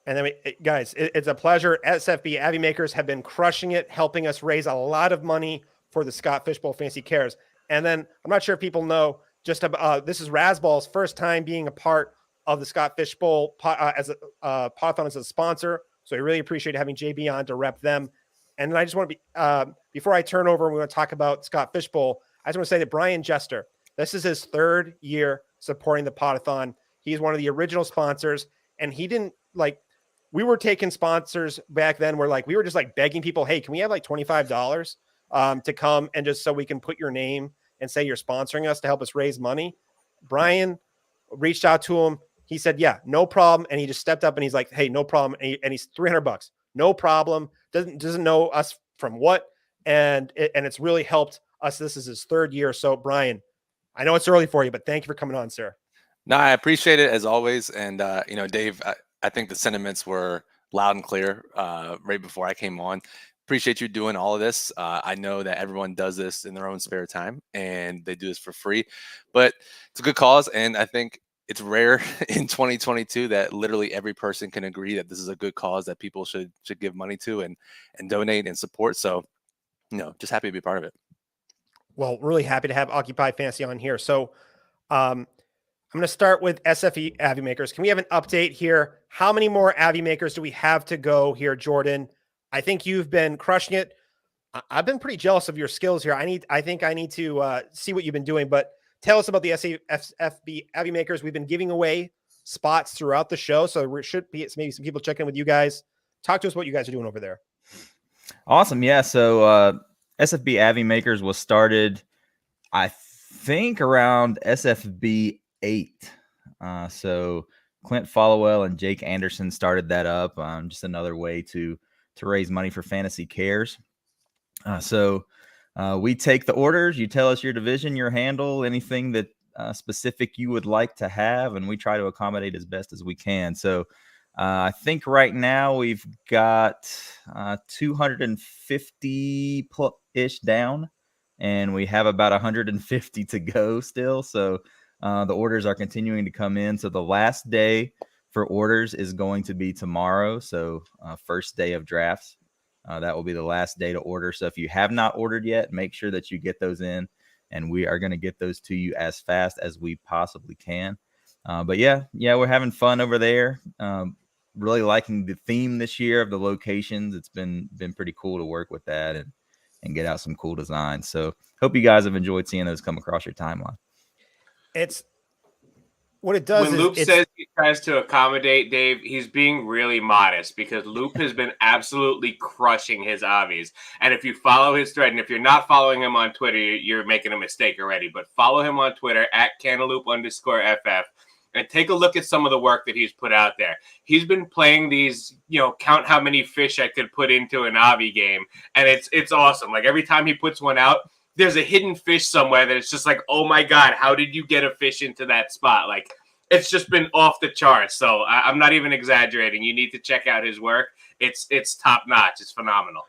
And then, guys, it's a pleasure. SFB Avi Makers have been crushing it, helping us raise a lot of money for the Scott Fishbowl Fantasy Cares. And then I'm not sure if people know, just about, this is Razball's first time being a part of the Scott Fishbowl as a Poda-thon as a sponsor. So I really appreciate having JB on to rep them. And then I just want to be, before I turn over and we want to talk about Scott Fishbowl, I just want to say that Brian Jester, this is his 3rd year supporting the Poda-thon. He's one of the original sponsors, and he didn't we were taking sponsors back then where we were just begging people, hey, can we have $25 to come and just so we can put your name and say you're sponsoring us to help us raise money. Brian reached out to him. He said, yeah, no problem. And he just stepped up and he's like, hey, no problem. And he's $300, no problem. Doesn't know us from what. And it's really helped us. This is his 3rd year. So Brian, I know it's early for you, but thank you for coming on, sir. No, I appreciate it as always. And, Dave, I think the sentiments were loud and clear right before I came on. Appreciate you doing all of this. I know that everyone does this in their own spare time and they do this for free, but it's a good cause. And I think it's rare in 2022 that literally every person can agree that this is a good cause that people should give money to and donate and support. So, just happy to be part of it. Well, really happy to have Occupy Fantasy on here. So I'm going to start with SFE Avi Makers. Can we have an update here? How many more Avi Makers do we have to go here, Jordan? I think you've been crushing it. I've been pretty jealous of your skills here. I think I need to see what you've been doing, but tell us about the SFB Avi Makers. We've been giving away spots throughout the show, so there should be maybe some people checking in with you guys. Talk to us what you guys are doing over there. Awesome. Yeah. So SFB Avi Makers was started, I think, around SFB 8. So Clint Followell and Jake Anderson started that up. Just another way to raise money for Fantasy Cares. So we take the orders. You tell us your division, your handle, anything that specific you would like to have, and we try to accommodate as best as we can. So I think right now we've got 250-ish down, and we have about 150 to go still. So the orders are continuing to come in. So the last day for orders is going to be tomorrow. So first day of drafts. That will be the last day to order. So if you have not ordered yet, make sure that you get those in, and we are going to get those to you as fast as we possibly can. But yeah, we're having fun over there. Really liking the theme this year of the locations. It's been pretty cool to work with that and get out some cool designs. So hope you guys have enjoyed seeing those come across your timeline. It's what it does. When Loop says he tries to accommodate Dave, he's being really modest because Loop has been absolutely crushing his Avis. And if you follow his thread, and if you're not following him on Twitter, you're making a mistake already. But follow him on Twitter at Cantaloupe_FF and take a look at some of the work that he's put out there. He's been playing these, count how many fish I could put into an Avi game, and it's awesome. Like every time he puts one out, there's a hidden fish somewhere that it's just like, oh my God, how did you get a fish into that spot? Like, it's just been off the charts. So I'm not even exaggerating. You need to check out his work. It's top notch. It's phenomenal.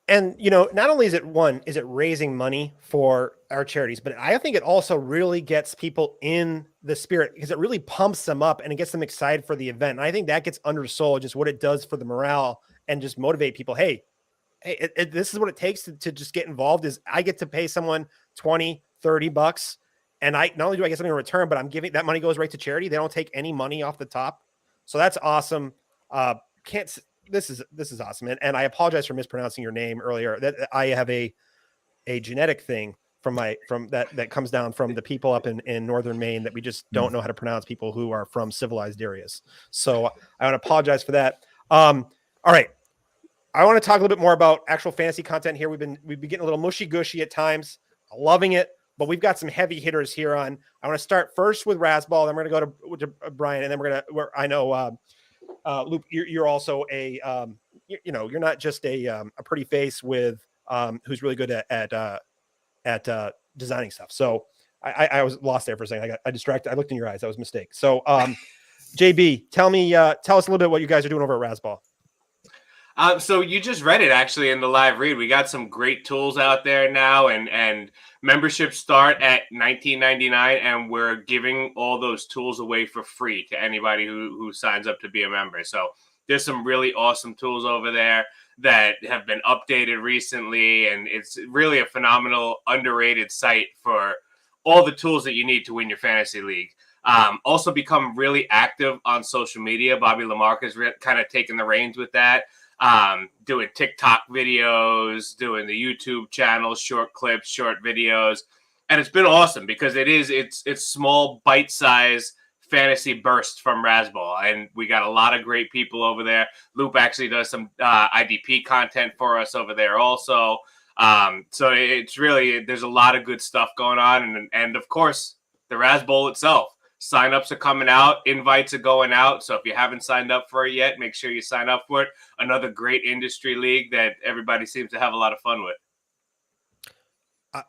And, not only is it raising money for our charities, but I think it also really gets people in the spirit because it really pumps them up and it gets them excited for the event. And I think that gets undersold, just what it does for the morale and just motivate people. Hey, this is what it takes to just get involved. Is I get to pay someone $20-$30 And I not only do I get something in return, but I'm giving that money goes right to charity. They don't take any money off the top. So that's awesome. This is awesome. And I apologize for mispronouncing your name earlier. That I have a genetic thing from that comes down from the people up in northern Maine that we just don't know how to pronounce people who are from civilized areas. So I want to apologize for that. All right. I want to talk a little bit more about actual fantasy content here. We've been getting a little mushy gushy at times, loving it, but we've got some heavy hitters here on. I want to start first with Rasball, then we're going to go to Brian, and then I know Luke, you're also you're not just a pretty face with who's really good at designing stuff. So I was lost there for a second. I distracted. I looked in your eyes. That was a mistake. So JB, tell us a little bit what you guys are doing over at Rasball. So you just read it actually in the live read. We got some great tools out there now, and memberships start at $19.99, and we're giving all those tools away for free to anybody who signs up to be a member. So there's some really awesome tools over there that have been updated recently, and it's really a phenomenal, underrated site for all the tools that you need to win your fantasy league. Also become really active on social media. Bobby Lamarcus kind of taking the reins with that. Doing TikTok videos, doing the YouTube channel, short clips, short videos. And it's been awesome because it's small bite-sized fantasy bursts from Rasball. And we got a lot of great people over there. Loop actually does some IDP content for us over there also. So it's really, there's a lot of good stuff going on. And of course, the Rasball itself. Sign-ups are coming out. Invites are going out. So if you haven't signed up for it yet, make sure you sign up for it. Another great industry league that everybody seems to have a lot of fun with.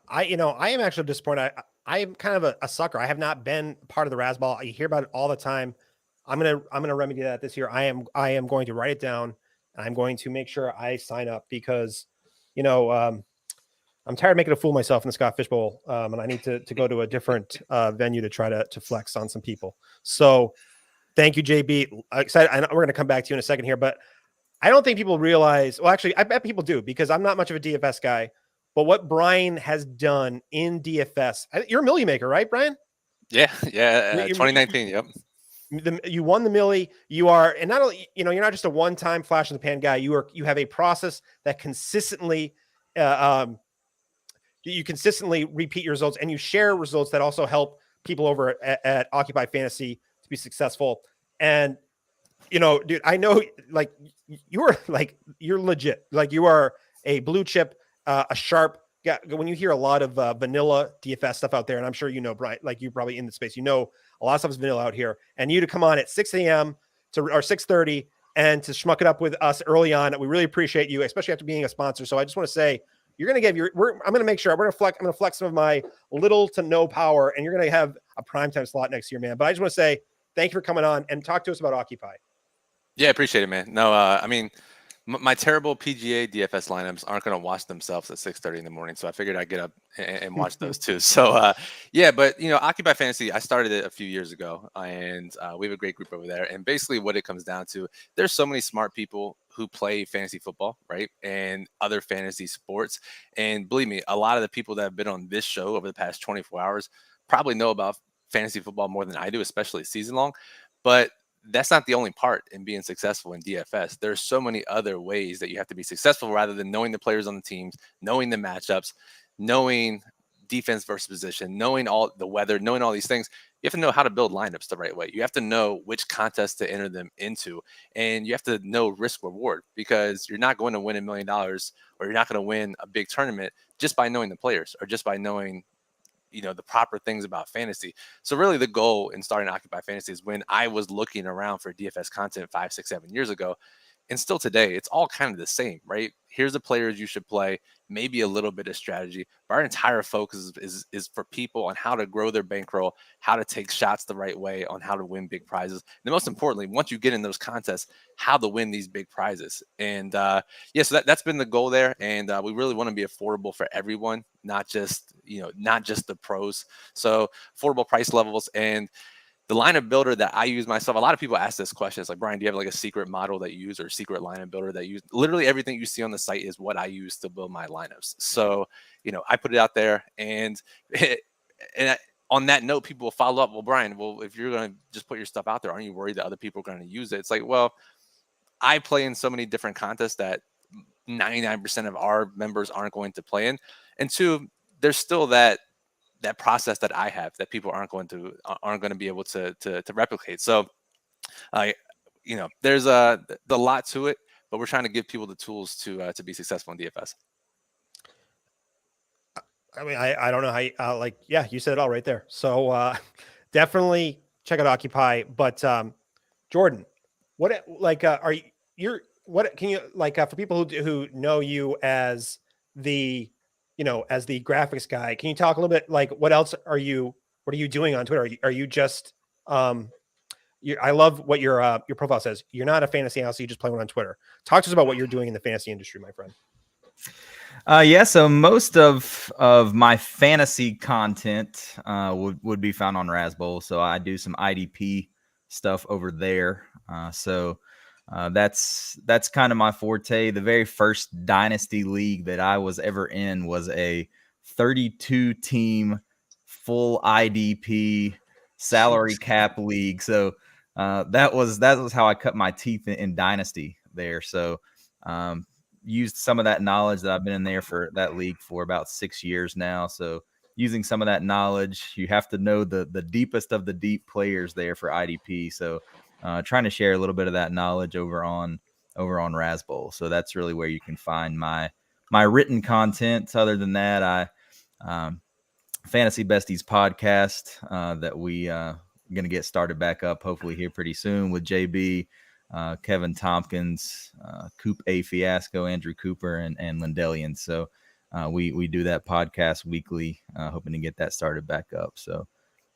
I am actually disappointed. I am kind of a sucker. I have not been part of the Rasball. You hear about it all the time. I'm gonna remedy that this year. I am going to write it down. And I'm going to make sure I sign up because, I'm tired of making a fool of myself in the Scott Fish Bowl, and I need to go to a different venue to try to flex on some people. So thank you, JB. Excited. I know we're going to come back to you in a second here, but I don't think people realize – well, actually, I bet people do because I'm not much of a DFS guy, but what Brian has done in DFS – you're a Millie maker, right, Brian? Yeah, 2019, yep. You won the Millie. You are – and not only – you're not just a one-time flash in the pan guy. You have a process that consistently you consistently repeat your results and you share results that also help people over at Occupy Fantasy to be successful. And, dude, I know you're legit. Like you are a blue chip, a sharp guy. When you hear a lot of vanilla DFS stuff out there, and I'm sure, Brian, like you're probably in the space, a lot of stuff is vanilla out here, and you to come on at 6 a.m. or 6:30 and to schmuck it up with us early on. We really appreciate you, especially after being a sponsor. So I just want to say, you're going to give I'm going to make sure I'm going to flex some of my little to no power, and you're going to have a primetime slot next year, man. But I just want to say thank you for coming on and talk to us about Occupy. Yeah, appreciate it, man. No, I mean, my terrible PGA DFS lineups aren't going to watch themselves at 6:30 in the morning, so I figured I'd get up and watch those too. So, yeah, but Occupy Fantasy, I started it a few years ago, and we have a great group over there. And basically, what it comes down to, there's so many smart people who play fantasy football, right, and other fantasy sports. And believe me, a lot of the people that have been on this show over the past 24 hours probably know about fantasy football more than I do, especially season long. But that's not the only part in being successful in DFS. There's so many other ways that you have to be successful rather than knowing the players on the teams, knowing the matchups, knowing defense versus position, knowing all the weather, knowing all these things. You have to know how to build lineups the right way. You have to know which contest to enter them into, and you have to know risk reward because you're not going to win $1 million or you're not going to win a big tournament just by knowing the players or just by knowing the proper things about fantasy. So really the goal in starting Occupy Fantasy is when I was looking around for DFS content 5, 6, 7 years ago, and still today, it's all kind of the same, right? Here's the players you should play, maybe a little bit of strategy. But our entire focus is for people on how to grow their bankroll, how to take shots the right way, on how to win big prizes. And most importantly, once you get in those contests, how to win these big prizes. And so that's been the goal there. And we really want to be affordable for everyone, not just the pros. So affordable price levels. And the lineup builder that I use myself, a lot of people ask this question. It's like, Brian, do you have like a secret model that you use or a secret lineup builder that you use? Literally everything you see on the site is what I use to build my lineups. So, I put it out there and on that note, people will follow up. Well, Brian, well, if you're going to just put your stuff out there, aren't you worried that other people are going to use it? It's like, well, I play in so many different contests that 99% of our members aren't going to play in. And two, there's still that process that I have that people aren't going to be able to replicate. So there's the lot to it, but we're trying to give people the tools to be successful in DFS. I mean, I don't know how you, you said it all right there. So definitely check out Occupy. But Jordan, what can you for people who know you as the graphics guy, can you talk a little bit what are you doing on Twitter? Are you just I love what your profile says. You're not a fantasy analyst, you just play one on Twitter. Talk to us about what you're doing in the fantasy industry, my friend. So most of my fantasy content would be found on Razzbowl. So I do some IDP stuff over there. That's kind of my forte. The very first Dynasty league that I was ever in was a 32 team full IDP salary cap league. So that was how I cut my teeth in Dynasty there. So used some of that knowledge that I've been in there for that league for about 6 years now. So using some of that knowledge, you have to know the deepest of the deep players there for IDP. So trying to share a little bit of that knowledge over on Razzbowl. So that's really where you can find my written content. Other than that, Fantasy Besties podcast that we going to get started back up hopefully here pretty soon with JB, Kevin Tompkins, Coop A Fiasco, Andrew Cooper, and Lindelian. So we do that podcast weekly, hoping to get that started back up. So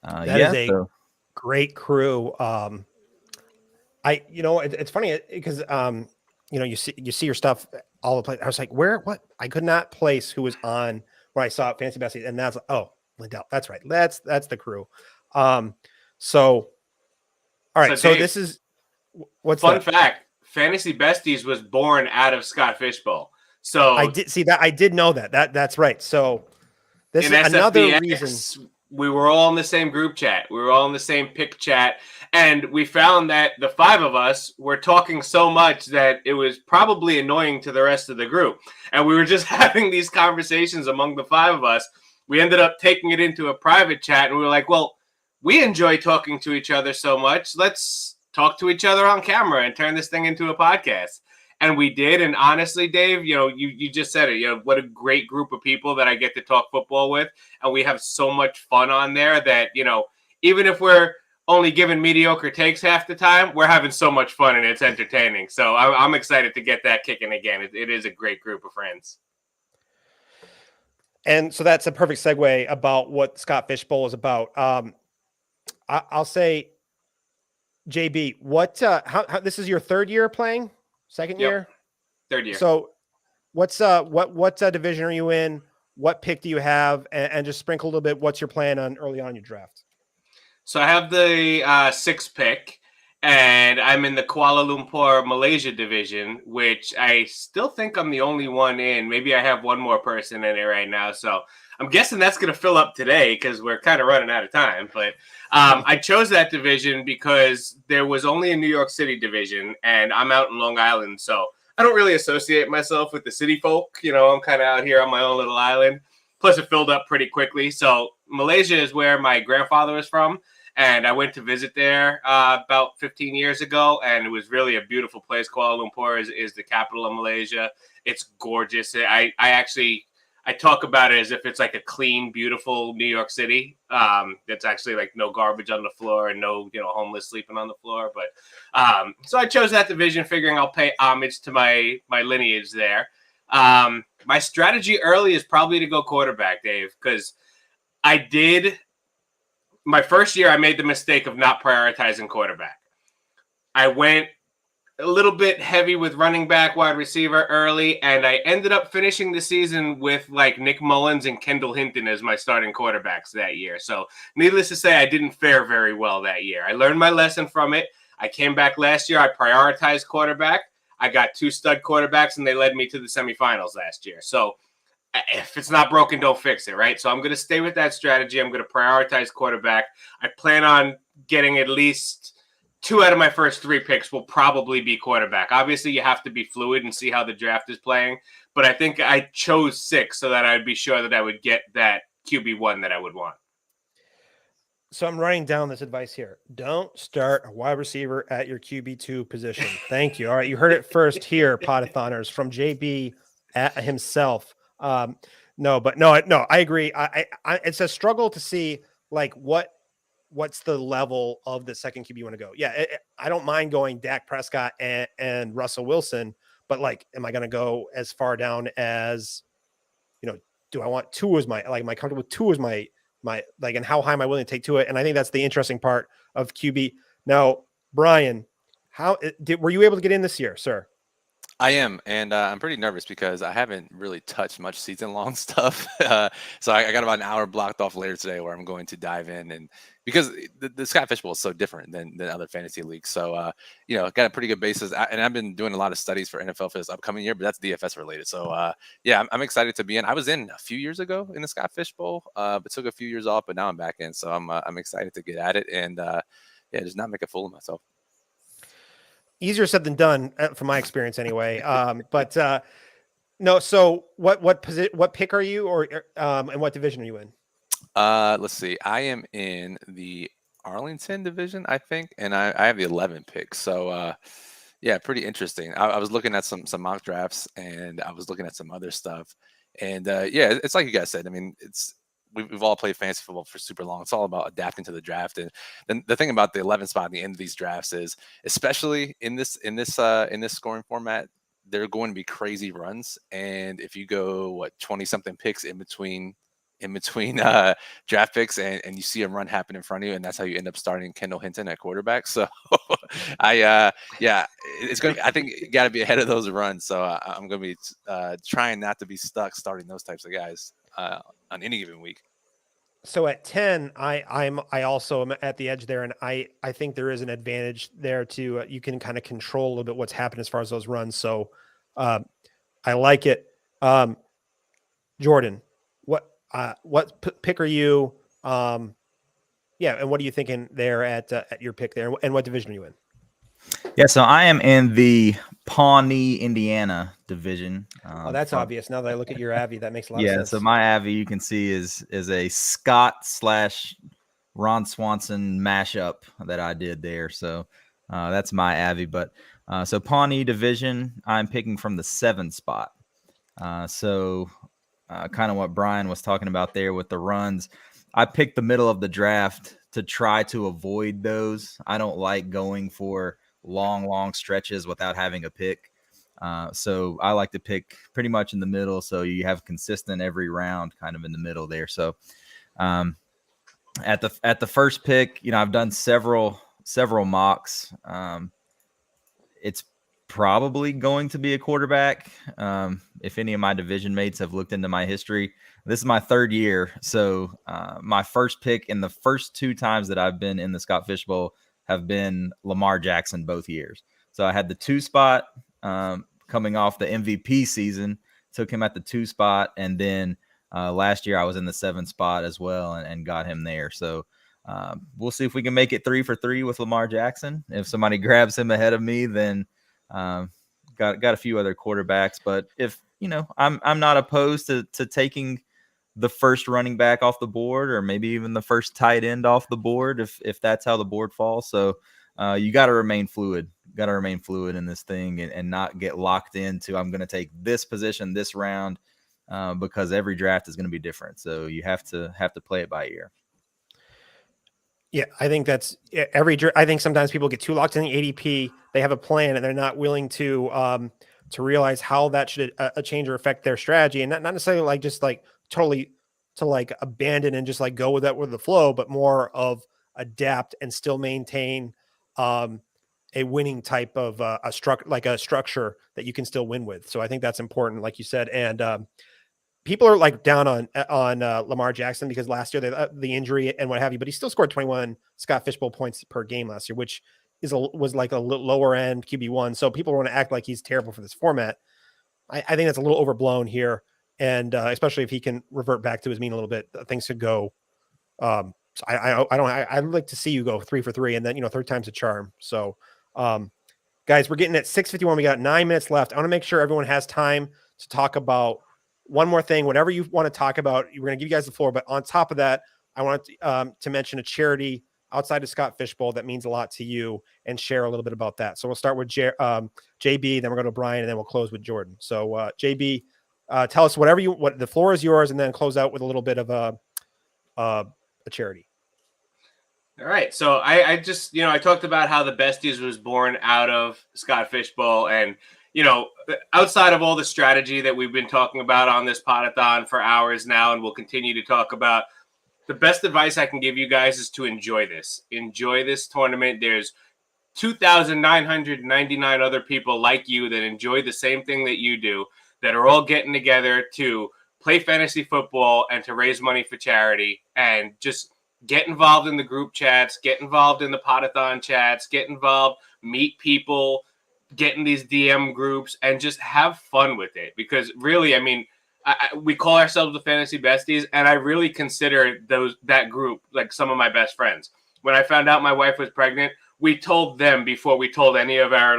that is a great crew. It's funny because you see your stuff all the place. I was like, what? I could not place who was on when I saw Fantasy Besties, and that's Lindell. That's right. That's the crew. So all right. So Dave, this is what's fun fact. Fantasy Besties was born out of Scott Fishbowl. So I did see that. I did know that. That's right. So this is another reason. We were all in the same group chat. We were all in the same pick chat. And we found that the five of us were talking so much that it was probably annoying to the rest of the group. And we were just having these conversations among the five of us. We ended up taking it into a private chat. And we were like, well, we enjoy talking to each other so much. Let's talk to each other on camera and turn this thing into a podcast. And we did. And honestly, Dave, you just said it. What a great group of people that I get to talk football with. And we have so much fun on there that, even if we're only giving mediocre takes half the time, we're having so much fun and it's entertaining. So I'm excited to get that kicking again. It is a great group of friends. And so that's a perfect segue about what Scott Fishbowl is about. I'll say, JB, how this is your third year playing? Second year? Third year. So what division are you in? What pick do you have? And just sprinkle a little bit. What's your plan on early on your draft? So I have the 6th pick, and I'm in the Kuala Lumpur, Malaysia division, which I still think I'm the only one in. Maybe I have one more person in it right now. So I'm guessing that's going to fill up today because we're kind of running out of time. But I chose that division because there was only a New York City division, and I'm out in Long Island. So I don't really associate myself with the city folk. I'm kind of out here on my own little island. Plus, it filled up pretty quickly. So Malaysia is where my grandfather is from. And I went to visit there about 15 years ago, and it was really a beautiful place. Kuala Lumpur is the capital of Malaysia. It's gorgeous. I talk about it as if it's like a clean, beautiful New York City. It's actually like no garbage on the floor and no homeless sleeping on the floor. But so I chose that division, figuring I'll pay homage to my lineage there. My strategy early is probably to go quarterback, Dave, because my first year, I made the mistake of not prioritizing quarterback. I went a little bit heavy with running back, wide receiver early, and I ended up finishing the season with like Nick Mullins and Kendall Hinton as my starting quarterbacks that year. So needless to say, I didn't fare very well that year. I learned my lesson from it. I came back last year. I prioritized quarterback. I got 2 stud quarterbacks, and they led me to the semifinals last year. So if it's not broken, don't fix it, right? So I'm going to stay with that strategy. I'm going to prioritize quarterback. I plan on getting at least 2 out of my first 3 picks will probably be quarterback. Obviously, you have to be fluid and see how the draft is playing, but I think I chose 6 so that I'd be sure that I would get that QB1 that I would want. So I'm writing down this advice here. Don't start a wide receiver at your QB2 position. Thank you. All right, you heard it first here, Podathoners, from JB himself. No, I agree. I it's a struggle to see like what's the level of the second QB you want to go. Yeah, I don't mind going Dak Prescott and Russell Wilson, but like, am I going to go as far down as, do I want Tua as am I comfortable with Tua as my like, and how high am I willing to take to it? And I think that's the interesting part of QB. Now, Brian, were you able to get in this year, sir? I am, and I'm pretty nervous because I haven't really touched much season-long stuff. So I got about an hour blocked off later today where I'm going to dive in, and because the Scott Fish Bowl is so different than other fantasy leagues, so got a pretty good basis. And I've been doing a lot of studies for NFL for this upcoming year, but that's DFS related. So yeah, I'm excited to be in. I was in a few years ago in the Scott Fish Bowl, but took a few years off, but now I'm back in. So I'm excited to get at it and yeah, just not make a fool of myself. Easier said than done, from my experience, anyway. But no. So, what pick are you, or and what division are you in? Let's see. I am in the Arlington division, I think, and I have the 11 pick. So, yeah, pretty interesting. I was looking at some mock drafts, and I was looking at some other stuff, and yeah, it's like you guys said. I mean, we've all played fantasy football for super long. It's all about adapting to the draft. And then the thing about the 11th spot at the end of these drafts is, especially in this scoring format, there are going to be crazy runs. And if you go 20 something picks in between draft picks and you see a run happen in front of you, and that's how you end up starting Kendall Hinton at quarterback. So yeah, it's going to, I think you got to be ahead of those runs. So I'm going to be trying not to be stuck starting those types of guys on any given week. So at 10, I also am at the edge there, and I think there is an advantage there to you can kind of control a little bit what's happened as far as those runs. So I like it. Jordan, what pick are you? Yeah, and what are you thinking there at your pick there, and what division are you in? Yeah, so I am in the Pawnee, Indiana division. Oh, that's obvious. Now that I look at your Avi, that makes a lot of sense. Yeah, so my Avi, you can see, is a Scott/Ron Swanson mashup that I did there. So that's my Avi. But so Pawnee division, I'm picking from the 7th spot. So kind of what Brian was talking about there with the runs. I picked the middle of the draft to try to avoid those. I don't like going for long stretches without having a pick. So I like to pick pretty much in the middle. So you have consistent every round kind of in the middle there. So at the first pick, I've done several mocks. It's probably going to be a quarterback. If any of my division mates have looked into my history, this is my 3rd year. So my first pick in the first 2 times that I've been in the Scott Fish Bowl have been Lamar Jackson both years. So I had the 2 spot coming off the MVP season, took him at the 2 spot. And then last year I was in the 7th spot as well and got him there. So we'll see if we can make it 3 for 3 with Lamar Jackson. If somebody grabs him ahead of me, then got a few other quarterbacks. But if, I'm not opposed to taking the first running back off the board, or maybe even the first tight end off the board, if that's how the board falls. So you got to remain fluid. Got to remain fluid in this thing and not get locked into, I'm going to take this position this round, because every draft is going to be different. So you have to play it by ear. Yeah, I think that's I think sometimes people get too locked in the ADP. They have a plan and they're not willing to realize how that should change or affect their strategy, and not necessarily like just like totally to like abandon and just like go with the flow, but more of adapt and still maintain a winning type of a structure that you can still win with. So I think that's important, like you said. And people are like down on Lamar Jackson because last year the injury and what have you, but he still scored 21 Scott Fish Bowl points per game last year, which was like a lower end QB1. So people want to act like he's terrible for this format. I think that's a little overblown here. and especially if he can revert back to his mean a little bit, things could go. So I'd like to see you go 3 for 3, and then third time's a charm. So, guys, we're getting at 6:51. We got 9 minutes left. I want to make sure everyone has time to talk about one more thing, whatever you want to talk about. We're going to give you guys the floor, but on top of that, I want to mention a charity outside of Scott Fishbowl that means a lot to you, and share a little bit about that. So we'll start with JB, then we'll go to Brian, and then we'll close with Jordan. So JB, tell us what the floor is yours, and then close out with a little bit of a charity. All right. So I just, I talked about how the Besties was born out of Scott Fishbowl, and, outside of all the strategy that we've been talking about on this Poda-thon for hours now, and we'll continue to talk about, the best advice I can give you guys is to enjoy this. Enjoy this tournament. There's 2,999 other people like you that enjoy the same thing that you do, that are all getting together to play fantasy football and to raise money for charity, and just get involved in the group chats, get involved in the Poda-thon chats, get involved, meet people, get in these DM groups, and just have fun with it. Because really, we call ourselves the Fantasy Besties, and I really consider that group like some of my best friends. When I found out my wife was pregnant, we told them before we told any of our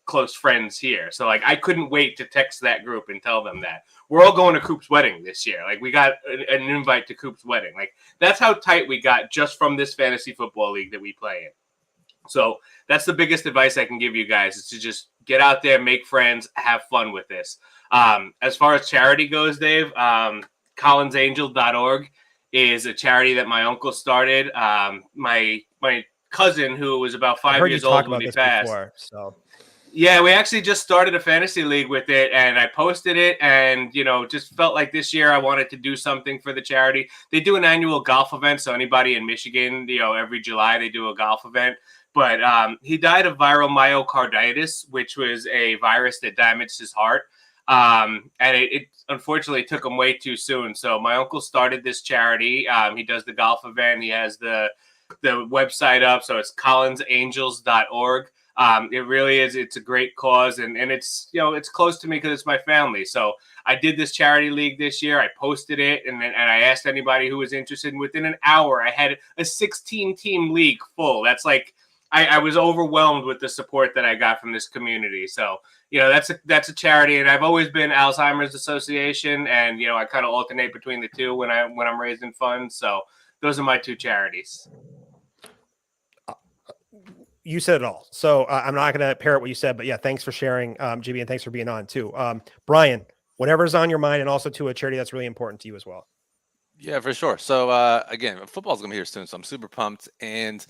close friends here. So I couldn't wait to text that group and tell them that we're all going to Coop's wedding this year. We got an invite to Coop's wedding. That's how tight we got just from this fantasy football league that we play in. So that's the biggest advice I can give you guys, is to just get out there, make friends, have fun with this. As far as charity goes, Dave, collinsangel.org is a charity that my uncle started. My cousin, who was about 5 years old when he passed. So yeah, we actually just started a fantasy league with it, and I posted it, and just felt like this year I wanted to do something for the charity. They do an annual golf event, so anybody in Michigan, every July they do a golf event. But he died of viral myocarditis, which was a virus that damaged his heart. And it unfortunately took him way too soon. So my uncle started this charity. He does the golf event. He has the website up. So it's collinsangels.org. It really is. It's a great cause. And it's, it's close to me because it's my family. So I did this charity league this year. I posted it, and I asked anybody who was interested. And within an hour, I had a 16-team league full. That's I was overwhelmed with the support that I got from this community. So, that's a charity, and I've always been Alzheimer's Association, and I kind of alternate between the two when I'm raising funds. So those are my two charities. You said it all. So I'm not going to parrot what you said, but yeah, thanks for sharing, GB, and thanks for being on too. Brian, whatever's on your mind, and also to a charity that's really important to you as well. Yeah, for sure. So again, football's gonna be here soon, so I'm super pumped. And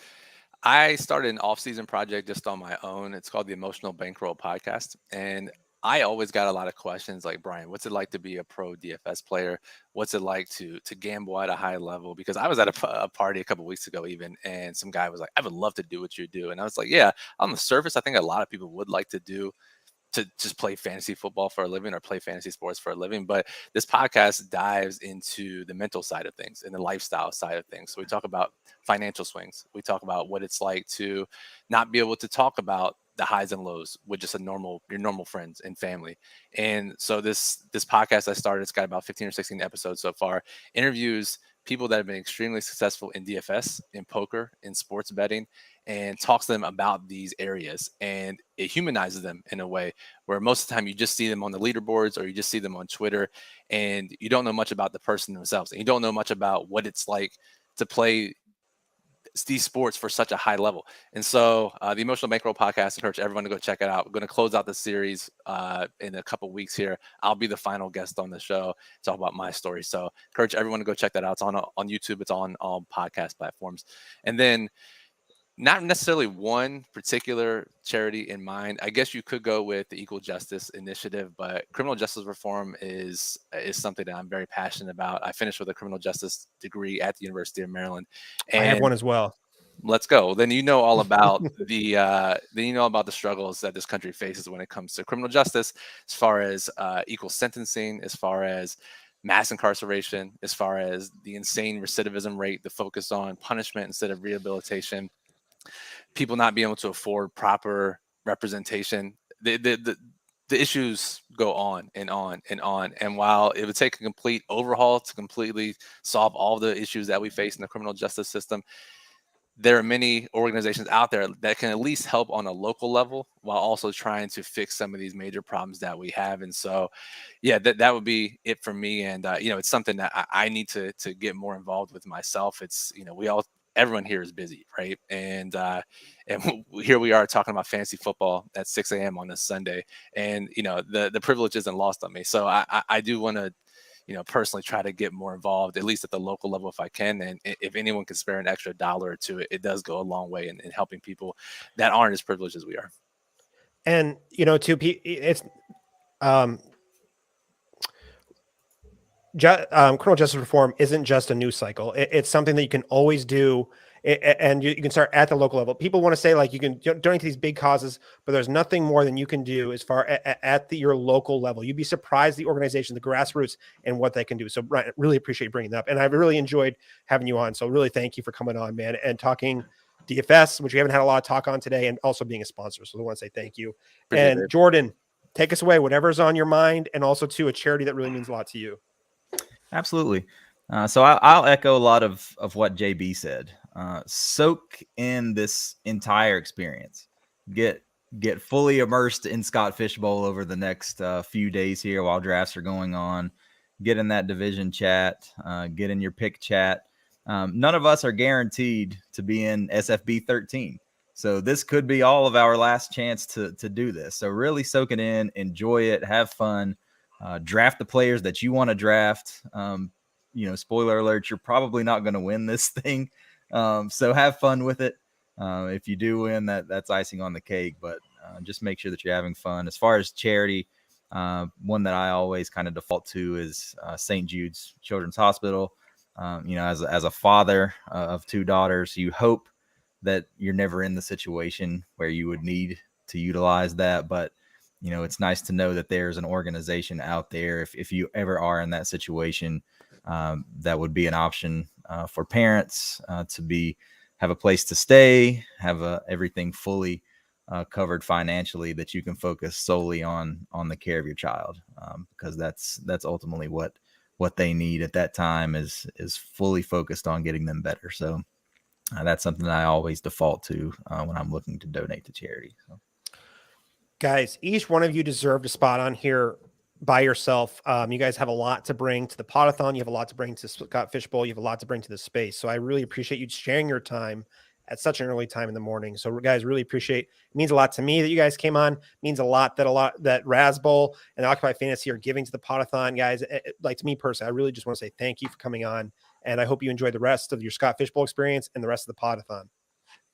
I started an off-season project just on my own. It's called the Emotional Bankroll Podcast. And I always got a lot of questions like, Brian, what's it like to be a pro DFS player? What's it like to gamble at a high level? Because I was at a party a couple weeks ago even, and some guy was like, I would love to do what you do. And I was like, yeah, on the surface, I think a lot of people would like to just play fantasy football for a living or play fantasy sports for a living. But this podcast dives into the mental side of things and the lifestyle side of things. So we talk about financial swings. We talk about what it's like to not be able to talk about the highs and lows with just your normal friends and family. And so this podcast I started, it's got about 15 or 16 episodes so far, interviews people that have been extremely successful in DFS, in poker, in sports betting, and talks to them about these areas. And it humanizes them in a way where most of the time you just see them on the leaderboards or you just see them on Twitter, and you don't know much about the person themselves. And you don't know much about what it's like to play these sports for such a high level. And so the Emotional Bankroll Podcast, I encourage everyone to go check it out. We're going to close out the series in a couple weeks here. I'll be the final guest on the show, talk about my story. So encourage everyone to go check that out. It's on YouTube. It's on all podcast platforms. And then not necessarily one particular charity in mind. I guess you could go with the Equal Justice Initiative, but criminal justice reform is something that I'm very passionate about. I finished with a criminal justice degree at the University of Maryland. And I have one as well. Let's go. Then you know all about the struggles that this country faces when it comes to criminal justice, as far as equal sentencing, as far as mass incarceration, as far as the insane recidivism rate, the focus on punishment instead of rehabilitation, people not being able to afford proper representation. the issues go on and on and on. And while it would take a complete overhaul to completely solve all the issues that we face in the criminal justice system, there are many organizations out there that can at least help on a local level while also trying to fix some of these major problems that we have. And so, yeah, that would be it for me. And, it's something that I need to get more involved with myself. It's, everyone here is busy, right? And here we are talking about fantasy football at 6 a.m. on this Sunday. And, the privilege isn't lost on me. So I do want to, personally try to get more involved, at least at the local level if I can. And if anyone can spare an extra $1 or $2, it does go a long way in helping people that aren't as privileged as we are. And, it's criminal justice reform isn't just a news cycle. It's something that you can always do. And you can start at the local level. People want to say like you can donate to these big causes, but there's nothing more than you can do as far at your local level. You'd be surprised the organization, the grassroots, and what they can do. So Brian, really appreciate bringing that up, and I've really enjoyed having you on. So really thank you for coming on, man, and talking DFS, which we haven't had a lot of talk on today, and also being a sponsor. So I want to say thank you. Appreciate and it. Jordan, take us away. Whatever's on your mind, and also to a charity that really means a lot to you. Absolutely. So I'll echo a lot of what JB said. Soak in this entire experience. Get fully immersed in Scott Fishbowl over the next few days here while drafts are going on. Get in that division chat. Get in your pick chat. None of us are guaranteed to be in SFB 13. So this could be all of our last chance to do this. So really soak it in, enjoy it, have fun, draft the players that you want to draft. Spoiler alert, you're probably not going to win this thing. So have fun with it. If you do win, that's icing on the cake, but just make sure that you're having fun. As far as charity, one that I always kind of default to is St. Jude's Children's Hospital. As a father of 2 daughters, you hope that you're never in the situation where you would need to utilize that. But, it's nice to know that there's an organization out there. If you ever are in that situation, that would be an option for parents to have a place to stay, have everything fully covered financially, that you can focus solely on the care of your child, because that's ultimately what they need at that time is fully focused on getting them better. So that's something that I always default to when I'm looking to donate to charity. So. Guys, each one of you deserved a spot on here by yourself. You guys have a lot to bring to the Poda-thon. You have a lot to bring to Scott Fishbowl. You have a lot to bring to the space. So I really appreciate you sharing your time at such an early time in the morning. So guys, really appreciate, it means a lot to me that you guys came on. It means a lot that Raz Bowl and Occupy Fantasy are giving to the Poda-thon, guys. Like, to me personally, I really just want to say thank you for coming on. And I hope you enjoy the rest of your Scott Fishbowl experience and the rest of the Poda-thon.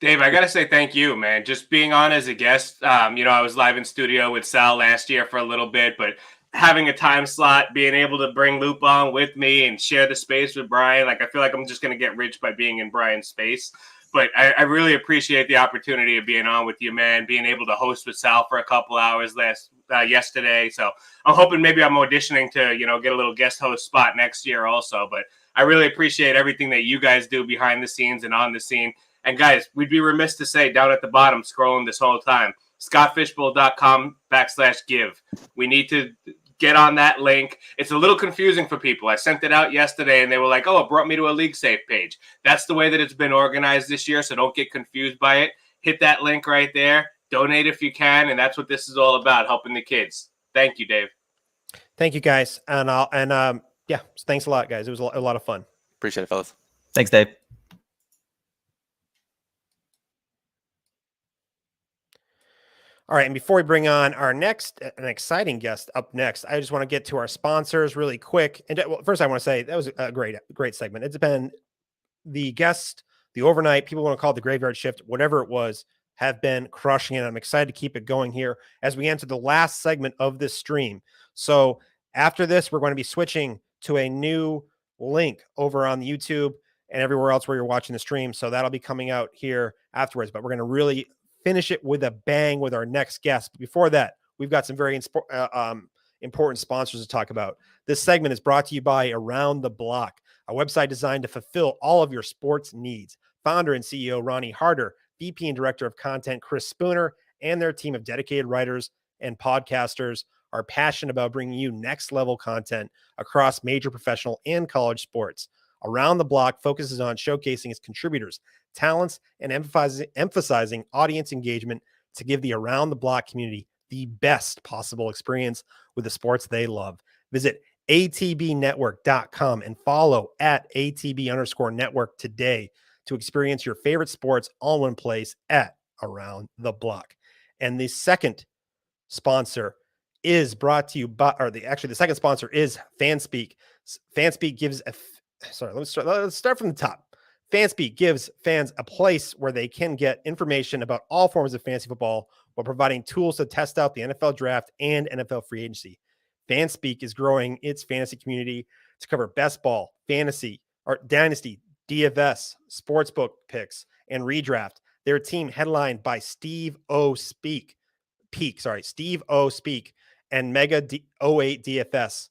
Dave, I got to say thank you, man. Just being on as a guest. I was live in studio with Sal last year for a little bit, but having a time slot, being able to bring Loop on with me and share the space with Brian, I feel like I'm just going to get rich by being in Brian's space. But I really appreciate the opportunity of being on with you, man, being able to host with Sal for a couple hours yesterday. So I'm hoping maybe I'm auditioning to, get a little guest host spot next year also. But I really appreciate everything that you guys do behind the scenes and on the scene. And guys, we'd be remiss to say down at the bottom, scrolling this whole time, scottfishbowl.com/give. We need to get on that link. It's a little confusing for people. I sent it out yesterday and they were like, oh, it brought me to a League Safe page. That's the way that it's been organized this year, so don't get confused by it. Hit that link right there. Donate if you can, and that's what this is all about, helping the kids. Thank you, Dave. Thank you, guys. Thanks a lot, guys. It was a lot of fun. Appreciate it, fellas. Thanks, Dave. All right, and before we bring on an exciting guest up next, I just want to get to our sponsors really quick. And first, I want to say that was a great segment. It's been the guest, the overnight, people want to call it the graveyard shift, whatever it was, have been crushing it. I'm excited to keep it going here as we enter the last segment of this stream. So after this, we're going to be switching to a new link over on the YouTube and everywhere else where you're watching the stream. So that'll be coming out here afterwards, but we're going to really finish it with a bang with our next guest. But before that, we've got some very important sponsors to talk about. This segment is brought to you by Around the Block, a website designed to fulfill all of your sports needs. Founder and CEO Ronnie Harder, VP and Director of Content Chris Spooner, and their team of dedicated writers and podcasters are passionate about bringing you next level content across major professional and college sports. Around the Block focuses on showcasing its contributors, talents, and emphasizing audience engagement to give the Around the Block community the best possible experience with the sports they love. Visit atbnetwork.com and follow at ATB_network today to experience your favorite sports all in one place at Around the Block. And the second sponsor is brought to you by, the second sponsor is Fanspeak. Fanspeak gives let's start from the top. Fanspeak gives fans a place where they can get information about all forms of fantasy football while providing tools to test out the NFL draft and NFL free agency. Fanspeak is growing its fantasy community to cover best ball, fantasy, or dynasty, DFS, sportsbook picks, and redraft. Their team headlined by Steve O. Speak, and Mega 08 DFS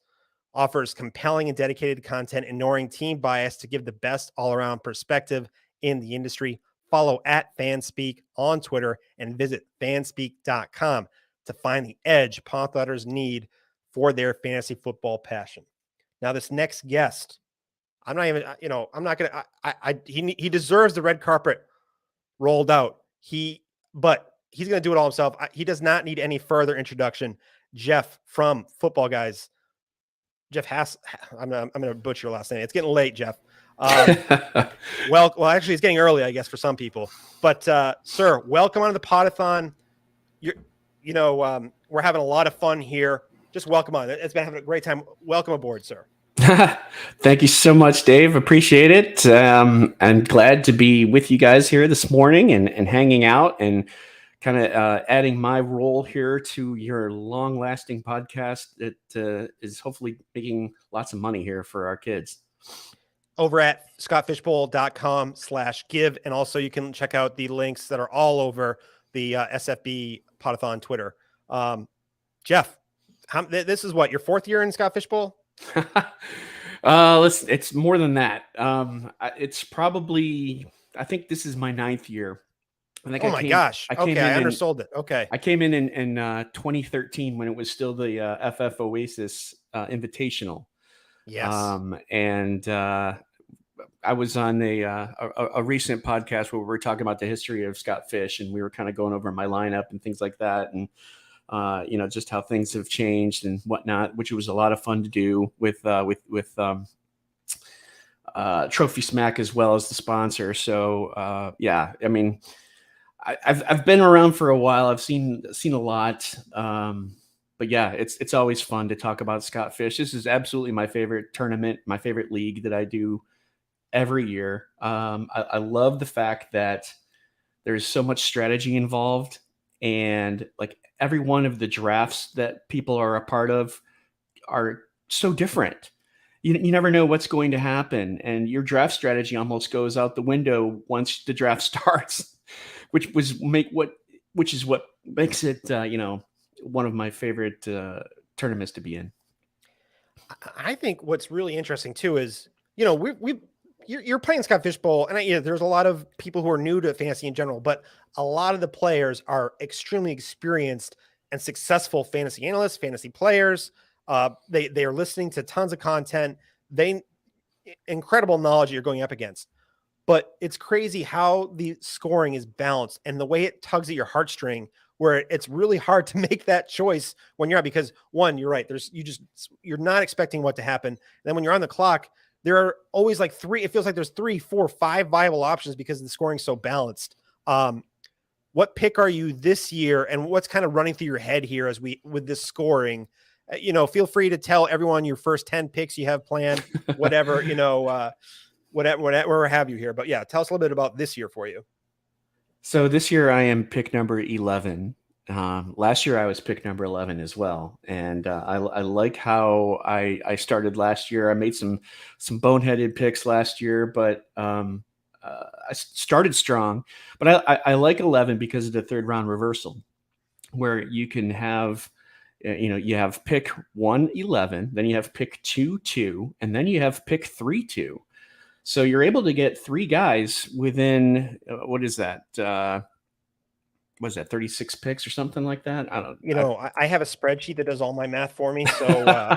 offers compelling and dedicated content, ignoring team bias to give the best all-around perspective in the industry. Follow at Fanspeak on Twitter and visit fanspeak.com to find the edge Poda-thoners need for their fantasy football passion. Now, this next guest, I'm not going to, he deserves the red carpet rolled out. But he's going to do it all himself. He does not need any further introduction. Jeff from Football Guys. Jeff I'm going to butcher your last name. It's getting late, Jeff. Well, actually, it's getting early, I guess, for some people. But, sir, welcome on the Poda-thon. We're having a lot of fun here. Just welcome on. It's been having a great time. Welcome aboard, sir. Thank you so much, Dave. Appreciate it. I'm glad to be with you guys here this morning and hanging out and kind of adding my role here to your long-lasting podcast that is hopefully making lots of money here for our kids. Over at scottfishbowl.com/give. And also you can check out the links that are all over the SFB Podathon Twitter. Jeff, this is what, your fourth year in Scott Fishbowl? It's more than that. It's probably, I think this is my 9th year. I think my gosh. I undersold it. Okay. I came in 2013 when it was still the FF Oasis Invitational. Yes. I was on a recent podcast where we were talking about the history of Scott Fish, and we were kind of going over my lineup and things like that, and just how things have changed and whatnot, which was a lot of fun to do with TrophySmack as well as the sponsor. So I mean, I've been around for a while. I've seen a lot. But yeah, it's always fun to talk about Scott Fish. This is absolutely my favorite tournament, my favorite league that I do every year. I love the fact that there's so much strategy involved, and like every one of the drafts that people are a part of are so different. You never know what's going to happen, and your draft strategy almost goes out the window once the draft starts, which is what makes it one of my favorite tournaments to be in. I think what's really interesting too is, you're playing Scott Fishbowl, and there's a lot of people who are new to fantasy in general, but a lot of the players are extremely experienced and successful fantasy analysts, fantasy players. They are listening to tons of content. Incredible knowledge you're going up against. But it's crazy how the scoring is balanced and the way it tugs at your heartstring, where it's really hard to make that choice when you're out, because one, you're right. You're not expecting what to happen. And then when you're on the clock, there are always like it feels like there's 3, 4, 5 viable options because the scoring's so balanced. What pick are you this year, and what's kind of running through your head here with this scoring? Feel free to tell everyone your first 10 picks you have planned, whatever, whatever have you here. But yeah, tell us a little bit about this year for you. So this year I am pick number 11. Last year I was pick number 11 as well. And I like how I started last year. I made some boneheaded picks last year, but I started strong. But I like 11 because of the third round reversal, where you can have, you have pick 1, 11, then you have pick 2, 2, and then you have pick 3, 2. So you're able to get 3 guys within, what is that? was that 36 picks or something like that? I don't. You know, I have a spreadsheet that does all my math for me. So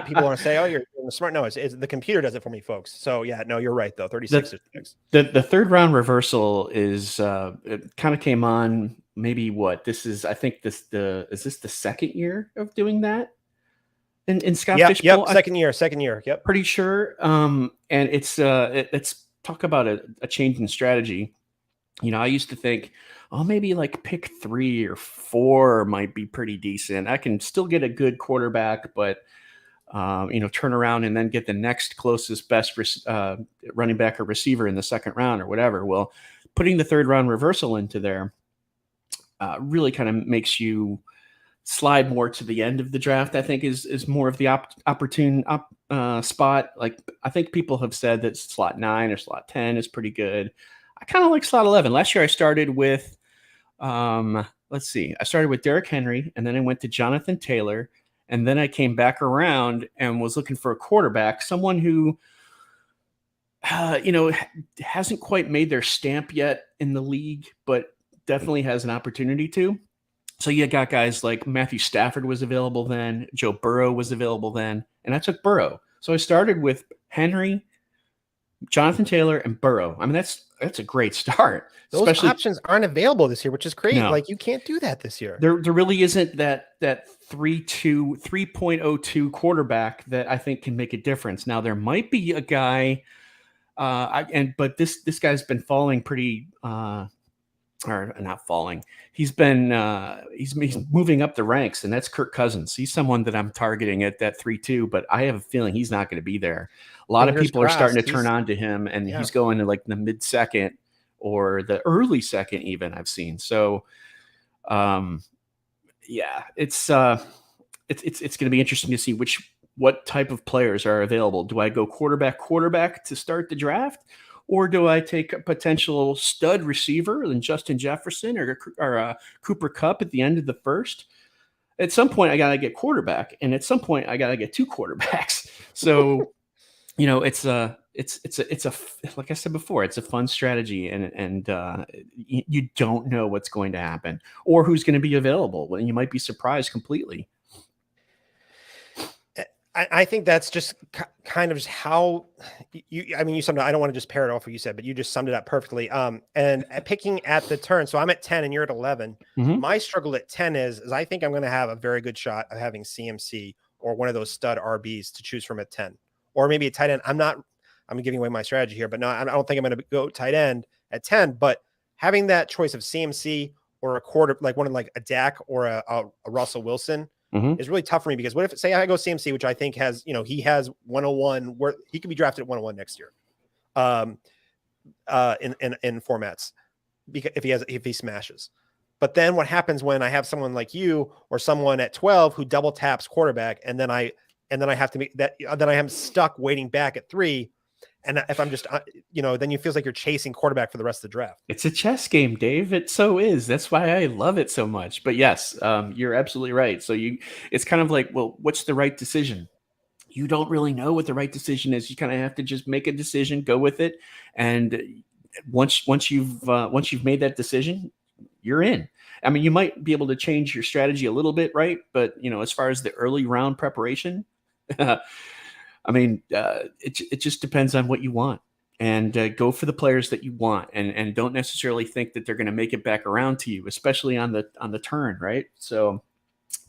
people want to say, "Oh, you're smart." No, it's the computer does it for me, folks. So yeah, no, you're right though. 36 picks. The third round reversal is it kind of came on. Maybe what this is. I think is this the second year of doing that in Scott Fishbowl? Second year. Yep. Pretty sure. And it's talk about a change in strategy. You know, I used to think, oh, maybe like pick 3 or 4 might be pretty decent. I can still get a good quarterback, but you know, turn around and then get the next closest best running back or receiver in the second round or whatever. Well, putting the third round reversal into there really kind of makes you slide more to the end of the draft. I think is more of the opportune spot. Like I think people have said that slot 9 or slot 10 is pretty good. I kind of like slot 11. Last year I started with, let's see, I started with Derrick Henry, and then I went to Jonathan Taylor, and then I came back around and was looking for a quarterback, someone who, you know, hasn't quite made their stamp yet in the league, but definitely has an opportunity to. So you got guys like Matthew Stafford was available then, Joe Burrow was available then, and I took Burrow. So I started with Henry, Jonathan Taylor, and Burrow. I mean, that's a great start. Those options aren't available this year, which is crazy. No. Like you can't do that this year. There really isn't that 3.02 quarterback that I think can make a difference. Now there might be a guy, but this guy's been falling pretty, or not falling. He's been he's moving up the ranks, and that's Kirk Cousins. He's someone that I'm targeting at that 3.2, but I have a feeling he's not going to be there. A lot of people are starting to turn on to him, and he's going to like the mid second or the early second even, I've seen. So yeah, it's going to be interesting to see what type of players are available. Do I go quarterback to start the draft? Or do I take a potential stud receiver than Justin Jefferson or Cooper Kupp at the end of the first? At some point, I got to get quarterback, and at some point, I got to get 2 quarterbacks. So, you know, it's a like I said before, it's a fun strategy, and you don't know what's going to happen or who's going to be available. Well, you might be surprised completely. I think that's just kind of how you summed it. I don't want to just parrot off what you said, but you just summed it up perfectly. And picking at the turn. So I'm at 10 and you're at 11. Mm-hmm. My struggle at 10 is I think I'm going to have a very good shot of having CMC or one of those stud RBs to choose from at 10, or maybe a tight end. I'm giving away my strategy here, but no, I don't think I'm going to go tight end at 10, but having that choice of CMC or like one of like a Dak or a Russell Wilson is really tough for me, because what if, say I go CMC, which I think has, you know, he has 101 where he could be drafted at 101 next year in formats, because if he smashes. But then what happens when I have someone like you or someone at 12 who double taps quarterback, and then I have to make that, then I am stuck waiting back at 3. And if I'm just, you know, then it feels like you're chasing quarterback for the rest of the draft. It's a chess game, Dave. It so is. That's why I love it so much. But yes, you're absolutely right. So it's kind of like, well, what's the right decision? You don't really know what the right decision is. You kind of have to just make a decision, go with it, and once you've made that decision, you're in. I mean, you might be able to change your strategy a little bit, right? But you know, as far as the early round preparation. I mean, it just depends on what you want, and go for the players that you want, and don't necessarily think that they're going to make it back around to you, especially on the turn, right? So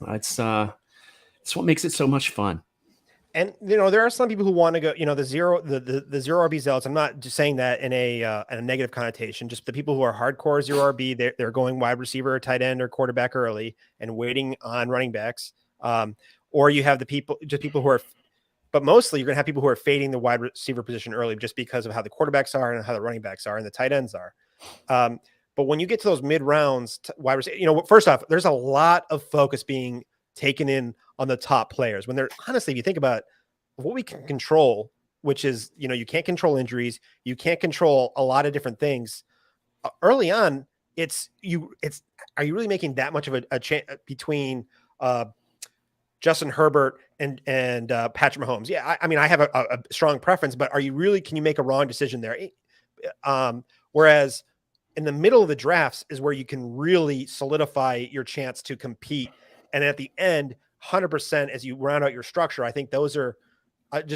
it's what makes it so much fun. And you know, there are some people who want to go, you know, the zero RB zealots. I'm not just saying that in a negative connotation. Just the people who are hardcore zero RB, they're going wide receiver, or tight end, or quarterback early, and waiting on running backs. Or you have the people who are. But mostly you're going to have people who are fading the wide receiver position early just because of how the quarterbacks are and how the running backs are and the tight ends are. But when you get to those mid rounds, wide receiver, you know, first off, there's a lot of focus being taken in on the top players. When they're, honestly, if you think about what we can control, which is, you know, you can't control injuries, you can't control a lot of different things. Early on, are you really making that much of a change between Justin Herbert and Patrick Mahomes? Yeah, I mean, I have a strong preference, but can you make a wrong decision there? Whereas in the middle of the drafts is where you can really solidify your chance to compete. And at the end, 100% as you round out your structure, I think those are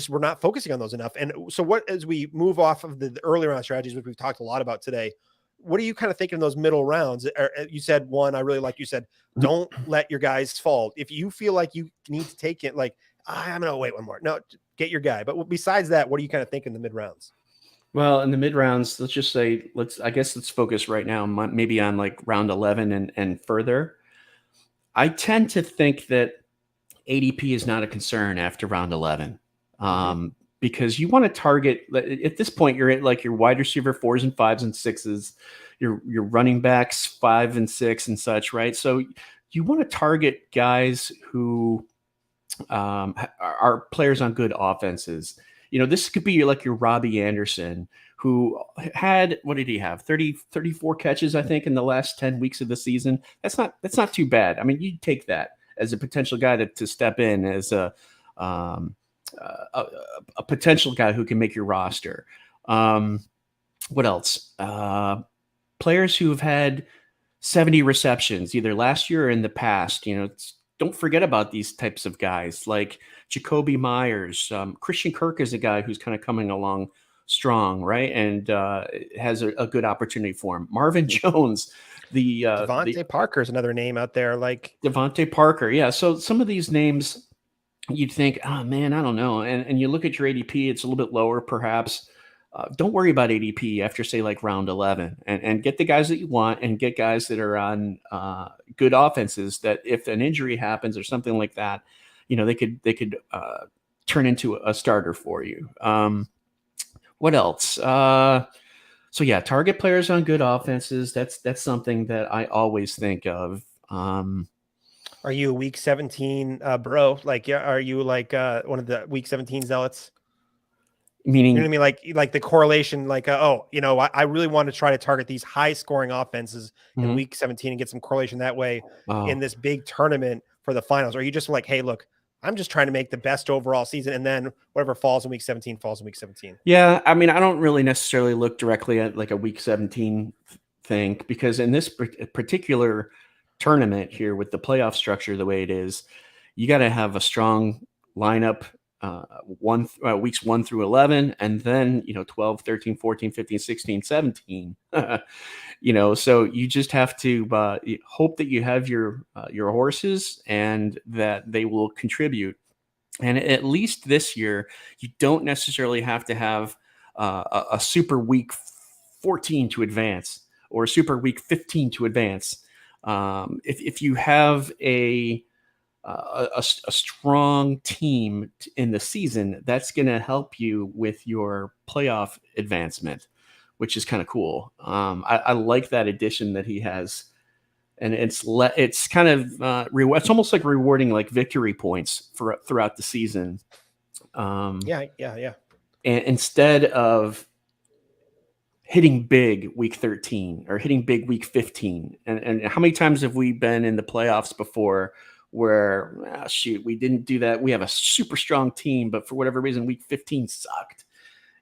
we're not focusing on those enough. And so as we move off of the early round strategies, which we've talked a lot about today, what are you kind of thinking in those middle rounds? You said one, I really like you said, don't let your guys fall. If you feel like you need to take it, like, I'm going to wait one more. No, get your guy. But besides that, what do you kind of think in the mid rounds? Well, in the mid rounds, let's just say, let's focus right now maybe on like round 11 and further. I tend to think that ADP is not a concern after round 11. Because you want to target, at this point, you're at like your wide receiver 4s and 5s and 6s, your running backs 5 and 6 and such, right? So you want to target guys who are players on good offenses. You know, this could be like your Robbie Anderson, who had, what did he have? 34 catches, I think, in the last 10 weeks of the season. That's not too bad. I mean, you'd take that as a potential guy to step in as a potential guy who can make your roster. What else? Players who have had 70 receptions either last year or in the past. You know, don't forget about these types of guys like Jacoby Myers. Christian Kirk is a guy who's kind of coming along strong, right? And has a good opportunity for him. Marvin Jones, Devontae Parker is another name out there. Like Devontae Parker. Yeah. So some of these names, you'd think, oh man, I don't know. And you look at your ADP, it's a little bit lower, perhaps. Don't worry about ADP after, say, like round 11, and get the guys that you want, and get guys that are on good offenses that if an injury happens or something like that, you know, they could turn into a starter for you. What else? So yeah, target players on good offenses. That's something that I always think of. Are you a week 17 bro? Like, are you like one of the week 17 zealots? Meaning, you know what I mean? Like the correlation, like, I really want to try to target these high scoring offenses in week 17 and get some correlation that way in this big tournament for the finals. Or are you just like, hey, look, I'm just trying to make the best overall season, and then whatever falls in week 17 falls in week 17. Yeah. I mean, I don't really necessarily look directly at like a week 17 thing, because in this particular tournament here with the playoff structure the way it is, you got to have a strong lineup weeks 1 through 11, and then 12, 13, 14, 15, 16, 17. So you just have to hope that you have your horses and that they will contribute. And at least this year, you don't necessarily have to have a super week 14 to advance or a super week 15 to advance. If you have a strong team in the season, that's going to help you with your playoff advancement, which is kind of cool. I like that addition that he has, and it's kind of it's almost like rewarding like victory points throughout the season. Yeah. And instead of hitting big week 13 or hitting big week 15. And how many times have we been in the playoffs before where, we didn't do that. We have a super strong team, but for whatever reason, week 15 sucked.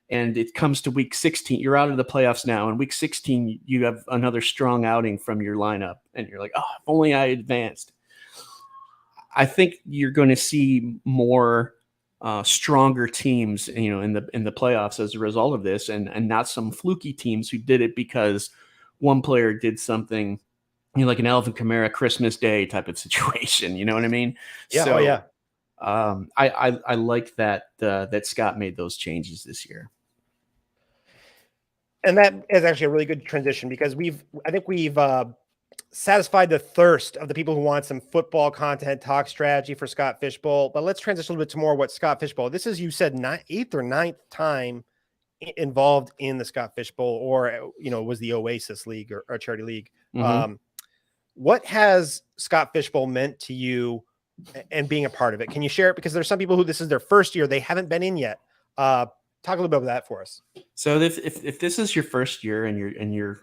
And it comes to week 16, you're out of the playoffs now. And week 16, you have another strong outing from your lineup. And you're like, oh, if only I advanced. I think you're going to see more stronger teams, in the playoffs as a result of this, and not some fluky teams who did it because one player did something, like an Alvin Kamara Christmas Day type of situation. You know what I mean? Yeah. So, yeah. I like that that Scott made those changes this year. And that is actually a really good transition, because I think we've satisfied the thirst of the people who want some football content, talk strategy for Scott Fishbowl. But let's transition a little bit to more what Scott Fishbowl. This is, you said, 8th or 9th time involved in the Scott Fishbowl, or was the Oasis League or charity league. Mm-hmm. What has Scott Fishbowl meant to you and being a part of it? Can you share it? Because there's some people who this is their first year, they haven't been in yet. Talk a little bit about that for us. So if this is your first year and you're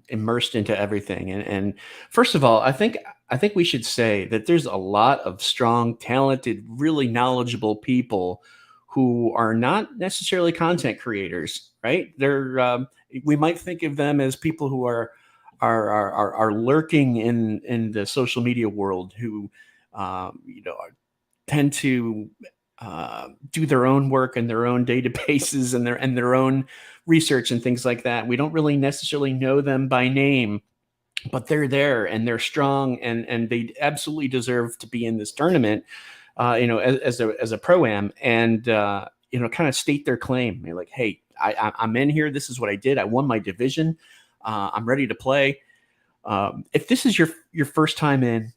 immersed into everything, and first of all, I think we should say that there's a lot of strong, talented, really knowledgeable people who are not necessarily content creators, right? They're we might think of them as people who are lurking in the social media world, who tend to do their own work and their own databases and their own research and things like that. We don't really necessarily know them by name, but they're there and they're strong, and they absolutely deserve to be in this tournament, as a pro-am, and kind of state their claim. You're like, hey, I'm in here. This is what I did. I won my division. I'm ready to play. If this is your first time in,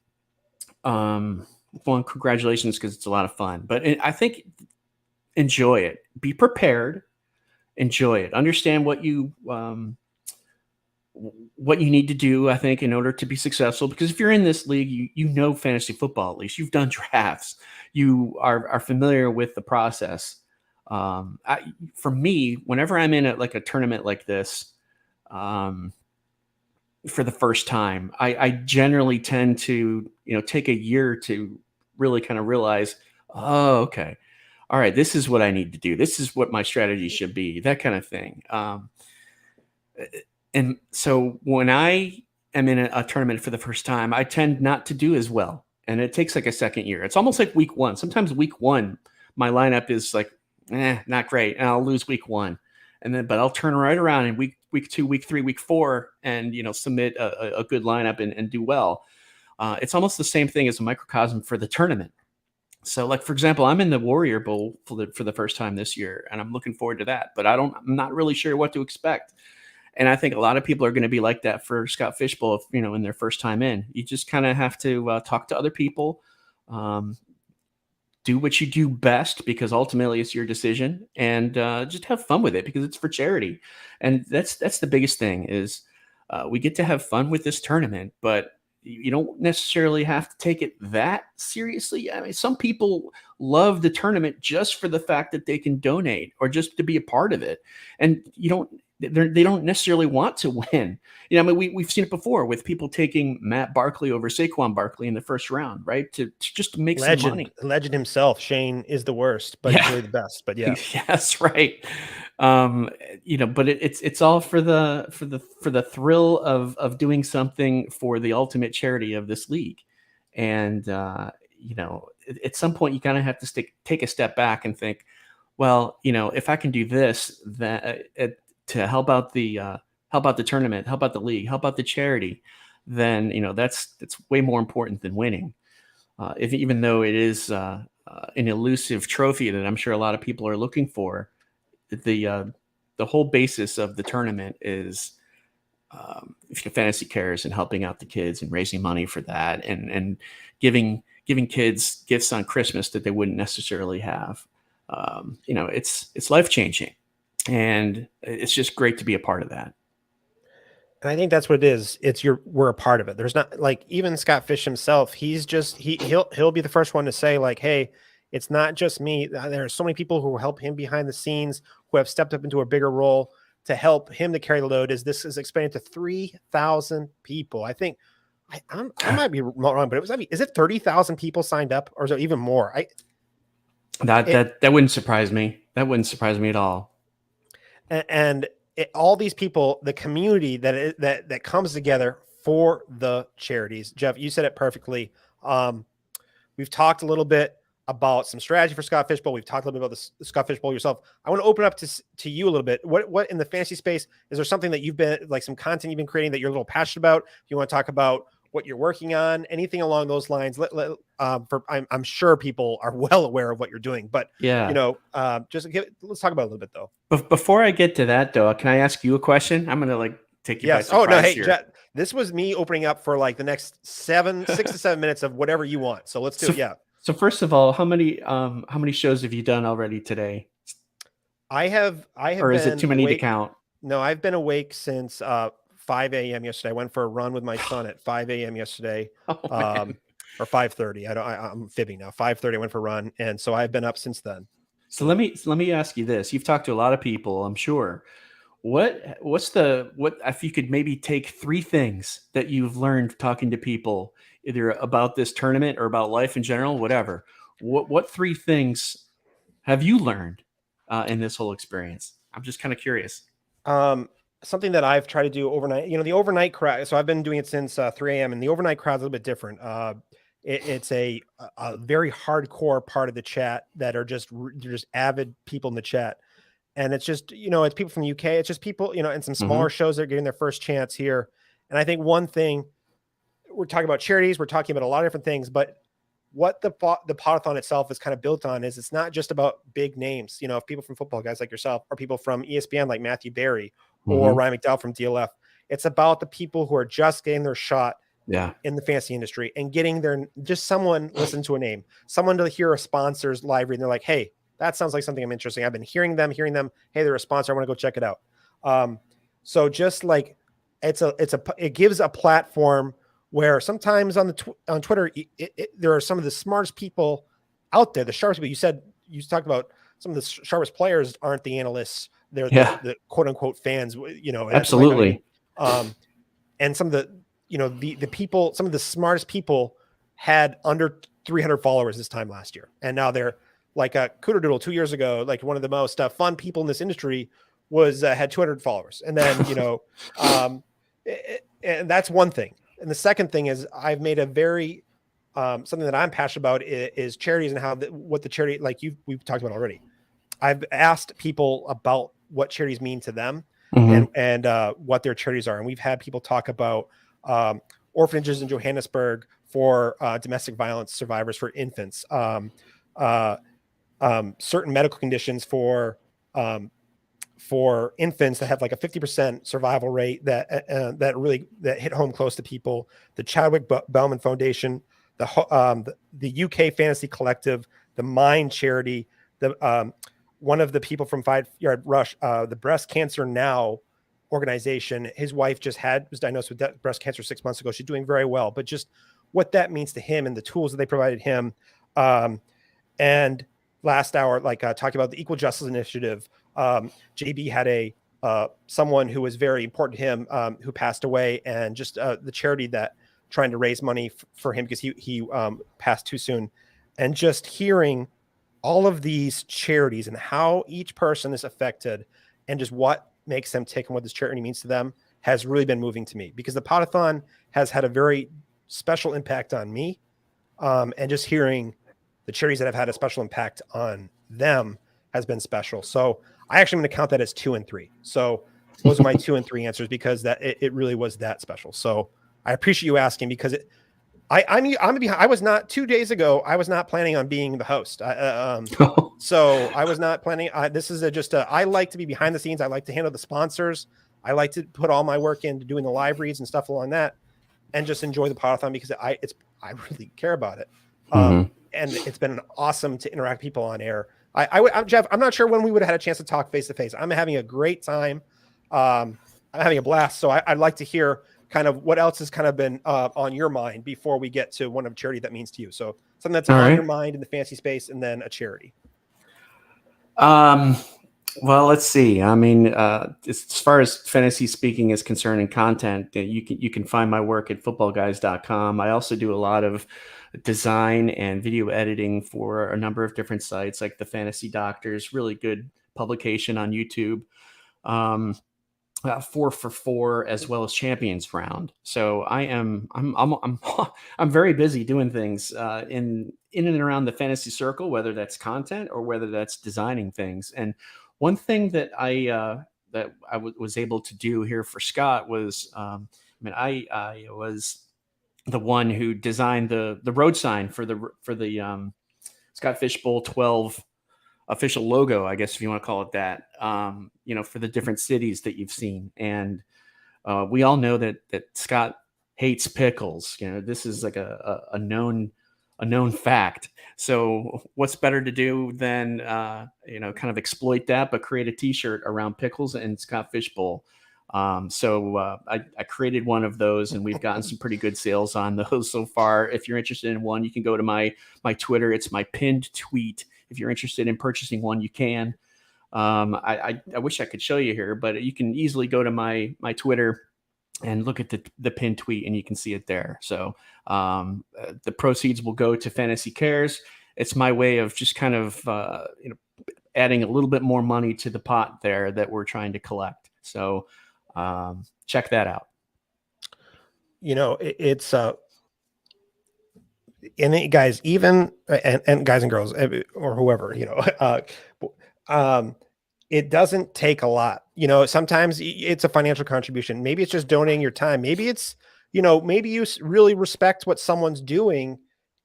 well, congratulations, because it's a lot of fun. But I think enjoy it. Be prepared. Enjoy it. Understand what you need to do, I think, in order to be successful. Because if you're in this league, you know fantasy football. At least you've done drafts. You are familiar with the process. For me, whenever I'm in a tournament like this, for the first time, I generally tend to take a year to really kind of realize, oh, okay, all right, this is what I need to do. This is what my strategy should be. That kind of thing. And so when I am in a tournament for the first time, I tend not to do as well, and it takes like a second year. It's almost like week one. Sometimes week one, my lineup is like, not great, and I'll lose week one. But I'll turn right around in week 2, week 3, week 4, and submit a good lineup and do well. It's almost the same thing as a microcosm for the tournament. So, like, for example, I'm in the Warrior Bowl for the first time this year, and I'm looking forward to that. But I'm not really sure what to expect. And I think a lot of people are going to be like that for Scott Fishbowl, in their first time in. You just kind of have to talk to other people. Do what you do best, because ultimately it's your decision, and just have fun with it, because it's for charity. And that's the biggest thing is we get to have fun with this tournament, but you don't necessarily have to take it that seriously. I mean, some people love the tournament just for the fact that they can donate or just to be a part of it. And they don't necessarily want to win. I mean, we've seen it before with people taking Matt Barkley over Saquon Barkley in the first round, right? To just make some money. Legend himself, Shane, is the worst, but he's really the best. But yeah, that's right. But it's all for the thrill of doing something for the ultimate charity of this league. And at some point you kind of have to take a step back and think, well, if I can do this, to help out the tournament, help out the league, help out the charity, then that's way more important than winning. Even though it is an elusive trophy that I'm sure a lot of people are looking for, the whole basis of the tournament is Fantasy Cares and helping out the kids and raising money for that, and giving kids gifts on Christmas that they wouldn't necessarily have. It's life-changing. And it's just great to be a part of that. And I think that's what it is. We're a part of it. There's not, like, even Scott Fish himself, he'll be the first one to say, like, hey, it's not just me. There are so many people who help him behind the scenes, who have stepped up into a bigger role to help him to carry the load, as this is expanded to 3,000 people. I think I might be wrong, but is it 30,000 people signed up, or is it even more? That wouldn't surprise me. That wouldn't surprise me at all. And all these people, the community that comes together for the charities. Jeff, you said it perfectly. We've talked a little bit about some strategy for Scott Fishbowl. We've talked a little bit about the Scott Fishbowl yourself. I want to open up to you a little bit. What in the fantasy space, is there something that you've been, like, some content you've been creating that you're a little passionate about? If you want to talk about what you're working on, anything along those lines, I'm sure people are well aware of what you're doing, but yeah, let's talk about it a little bit though. Before I get to that though, can I ask you a question? I'm going to take you by surprise. Oh no, hey, here. This was me opening up for like the next 6 to 7 minutes of whatever you want. So let's do it. Yeah. So first of all, how many shows have you done already today? I have. Or is it too many to count? No, I've been awake since 5 a.m. yesterday. I went for a run with my son at 5 a.m. yesterday, or 5:30. I'm fibbing now. 5:30. I went for a run, and so I've been up since then. So let me ask you this: you've talked to a lot of people, I'm sure. What if you could maybe take 3 things that you've learned talking to people, either about this tournament or about life in general, whatever. What 3 things have you learned in this whole experience? I'm just kind of curious. Something that I've tried to do overnight, the overnight crowd. So I've been doing it since 3 a.m. and the overnight crowd's a little bit different. It's a very hardcore part of the chat that are just avid people in the chat. And it's just, it's people from the UK. It's just people, and some smaller shows that are getting their first chance here. And I think one thing, we're talking about charities, we're talking about a lot of different things, but what the Poda-thon itself is kind of built on is it's not just about big names. If people from football, guys like yourself, or people from ESPN like Matthew Berry or Ryan McDowell from DLF. It's about the people who are just getting their shot in the fantasy industry and getting just someone listen to a name, someone to hear a sponsor's live read. And they're like, hey, that sounds like something I'm interesting. I've been hearing them. Hey, they're a sponsor. I want to go check it out. So just like it gives a platform where sometimes on Twitter, there are some of the smartest people out there, the sharpest people. You talked about some of the sharpest players aren't the analysts. They're the quote unquote fans, Absolutely. And some of the people, some of the smartest people had under 300 followers this time last year. And now they're like a Cooterdoodle 2 years ago, like one of the most fun people in this industry had 200 followers. And then, and that's one thing. And the second thing is I've made a very, something that I'm passionate about is charities and what the charity, like we've talked about already. I've asked people about what charities mean to them and what their charities are. And we've had people talk about orphanages in Johannesburg for domestic violence survivors, for infants, certain medical conditions for infants that have like a 50% survival rate that hit home close to people. The Chadwick Bellman Foundation, the UK Fantasy Collective, the Mind Charity, one of the people from 5 Yard Rush, the Breast Cancer Now organization. His wife was diagnosed with breast cancer 6 months ago. She's doing very well, but just what that means to him and the tools that they provided him. And last hour, talking about the Equal Justice Initiative, JB had someone who was very important to him, who passed away, and just the charity that trying to raise money for him because he passed too soon. And just hearing all of these charities and how each person is affected and just what makes them tick and what this charity means to them has really been moving to me, because the Poda-thon has had a very special impact on me. And just hearing the charities that have had a special impact on them has been special. So I actually am going to count that as 2 and 3. So those are my 2 and 3 answers, because it really was that special. So I appreciate you asking, because I was not 2 days ago. I was not planning on being the host. So I was not planning. This is I like to be behind the scenes. I like to handle the sponsors. I like to put all my work into doing the live reads and stuff along that, and just enjoy the Poda-thon because I really care about it. And it's been awesome to interact with people on air. Jeff, I'm not sure when we would have had a chance to talk face to face. I'm having a great time. I'm having a blast. So I'd like to hear kind of what else has kind of been on your mind before we get to one of charity that means to you. So something that's on your mind in the fantasy space, and then a charity. Well, let's see. I mean, as far as fantasy speaking is concerned and content, you can find my work at footballguys.com. I also do a lot of design and video editing for a number of different sites, like the Fantasy Doctors, really good publication on YouTube. 4 for 4, as well as Champions Round. So I'm very busy doing things in and around the fantasy circle, whether that's content or whether that's designing things. And one thing that I was able to do here for Scott was, I was the one who designed the road sign for the Scott Fishbowl 12 official logo, I guess, if you want to call it that, for the different cities that you've seen. And we all know that Scott hates pickles. This is like a known fact. So what's better to do than, kind of exploit that, but create a t-shirt around pickles and Scott Fishbowl. So I created one of those, and we've gotten some pretty good sales on those so far. If you're interested in one, you can go to my Twitter. It's my pinned tweet. If you're interested in purchasing one, you can. I wish I could show you here, but you can easily go to my Twitter and look at the pinned tweet, and you can see it there. So the proceeds will go to Fantasy Cares, it's my way of just kind of adding a little bit more money to the pot there that we're trying to collect. So check that out. It's and guys, even and guys and girls or whoever, it doesn't take a lot. Sometimes it's a financial contribution. Maybe it's just donating your time. Maybe it's, maybe you really respect what someone's doing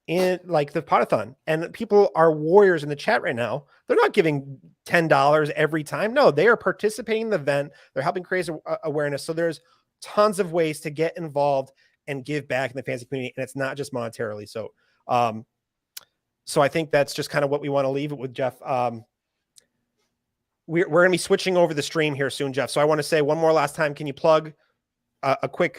in like the Poda-thon, and people are warriors in the chat right now. They're not giving $10 every time. No, they are participating in the event. They're helping create awareness. So there's tons of ways to get involved and give back in the fantasy community. And it's not just monetarily. So, so I think that's just kind of what we want to leave it with, Jeff. We're going to be switching over the stream here soon, Jeff. So I want to say one more last time. Can you plug a quick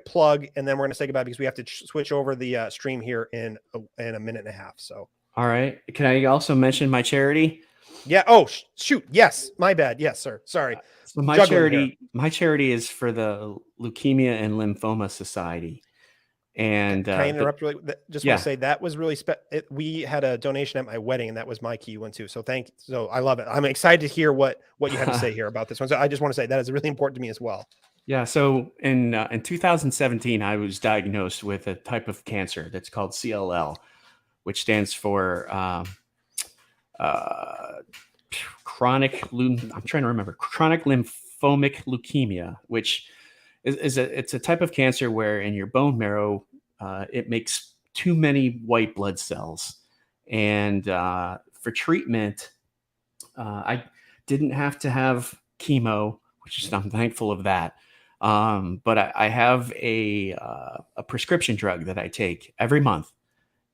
plug, and then we're going to say goodbye because we have to switch over the stream here in a minute and a half. So, all right. Can I also mention my charity? Yeah. Oh, shoot. Yes. My bad. Yes, sir. Sorry. So my charity is for the Leukemia and Lymphoma Society. And can I interrupt really? Just want to say that was really we had a donation at my wedding, and that was my key one too. So so I love it. I'm excited to hear what you have to say here about this one. So I just want to say that is really important to me as well. Yeah. So in 2017, I was diagnosed with a type of cancer that's called CLL, which stands for chronic lymphomic leukemia, which it's a type of cancer where in your bone marrow it makes too many white blood cells, and for treatment I didn't have to have chemo, which is, I'm thankful of that, but I have a prescription drug that I take every month.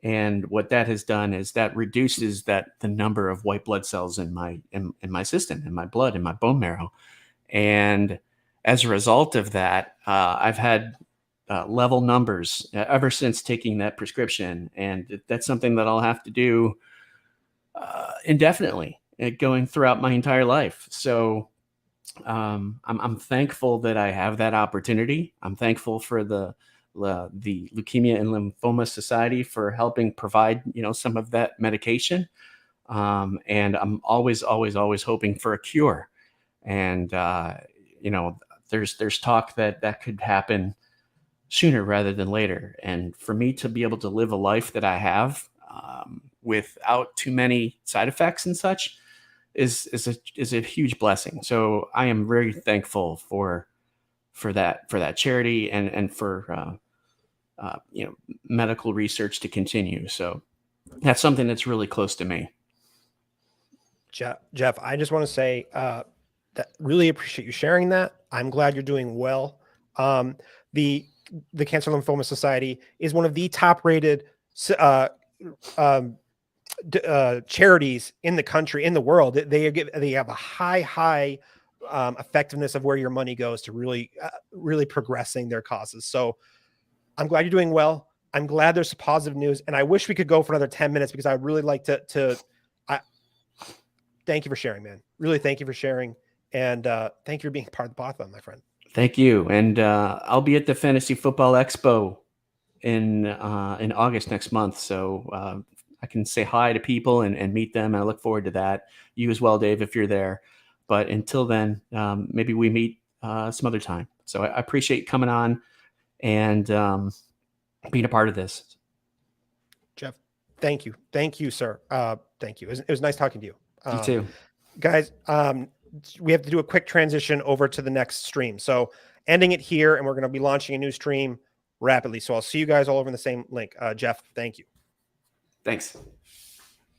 And what that has done is that reduces the number of white blood cells in my system, in my blood, in my bone marrow. And as a result of that, I've had level numbers ever since taking that prescription. And that's something that I'll have to do indefinitely, going throughout my entire life. So I'm thankful that I have that opportunity. I'm thankful for the Leukemia and Lymphoma Society for helping provide, some of that medication. And I'm always hoping for a cure. And, there's talk that could happen sooner rather than later. And for me to be able to live a life that I have without too many side effects and such is a huge blessing. So I am very thankful for that charity and for medical research to continue. So that's something that's really close to me. Jeff, I just want to say that really appreciate you sharing that. I'm glad you're doing well. The Cancer Lymphoma Society is one of the top rated charities in the country, in the world. They have a high effectiveness of where your money goes to really progressing their causes. So I'm glad you're doing well. I'm glad there's positive news, and I wish we could go for another 10 minutes because I'd really like to thank you for sharing, man. Really, thank you for sharing, and thank you for being part of the Poda-thon, my friend. Thank you, and I'll be at the Fantasy Football Expo in August next month, so I can say hi to people and meet them, and I look forward to that. You as well, Dave, if you're there. But until then, maybe we meet some other time. So I appreciate coming on and being a part of this. Jeff, thank you, sir. Thank you. It was nice talking to you. You too, guys. We have to do a quick transition over to the next stream. So ending it here, and we're going to be launching a new stream rapidly. So I'll see you guys all over in the same link. Jeff, thank you. Thanks.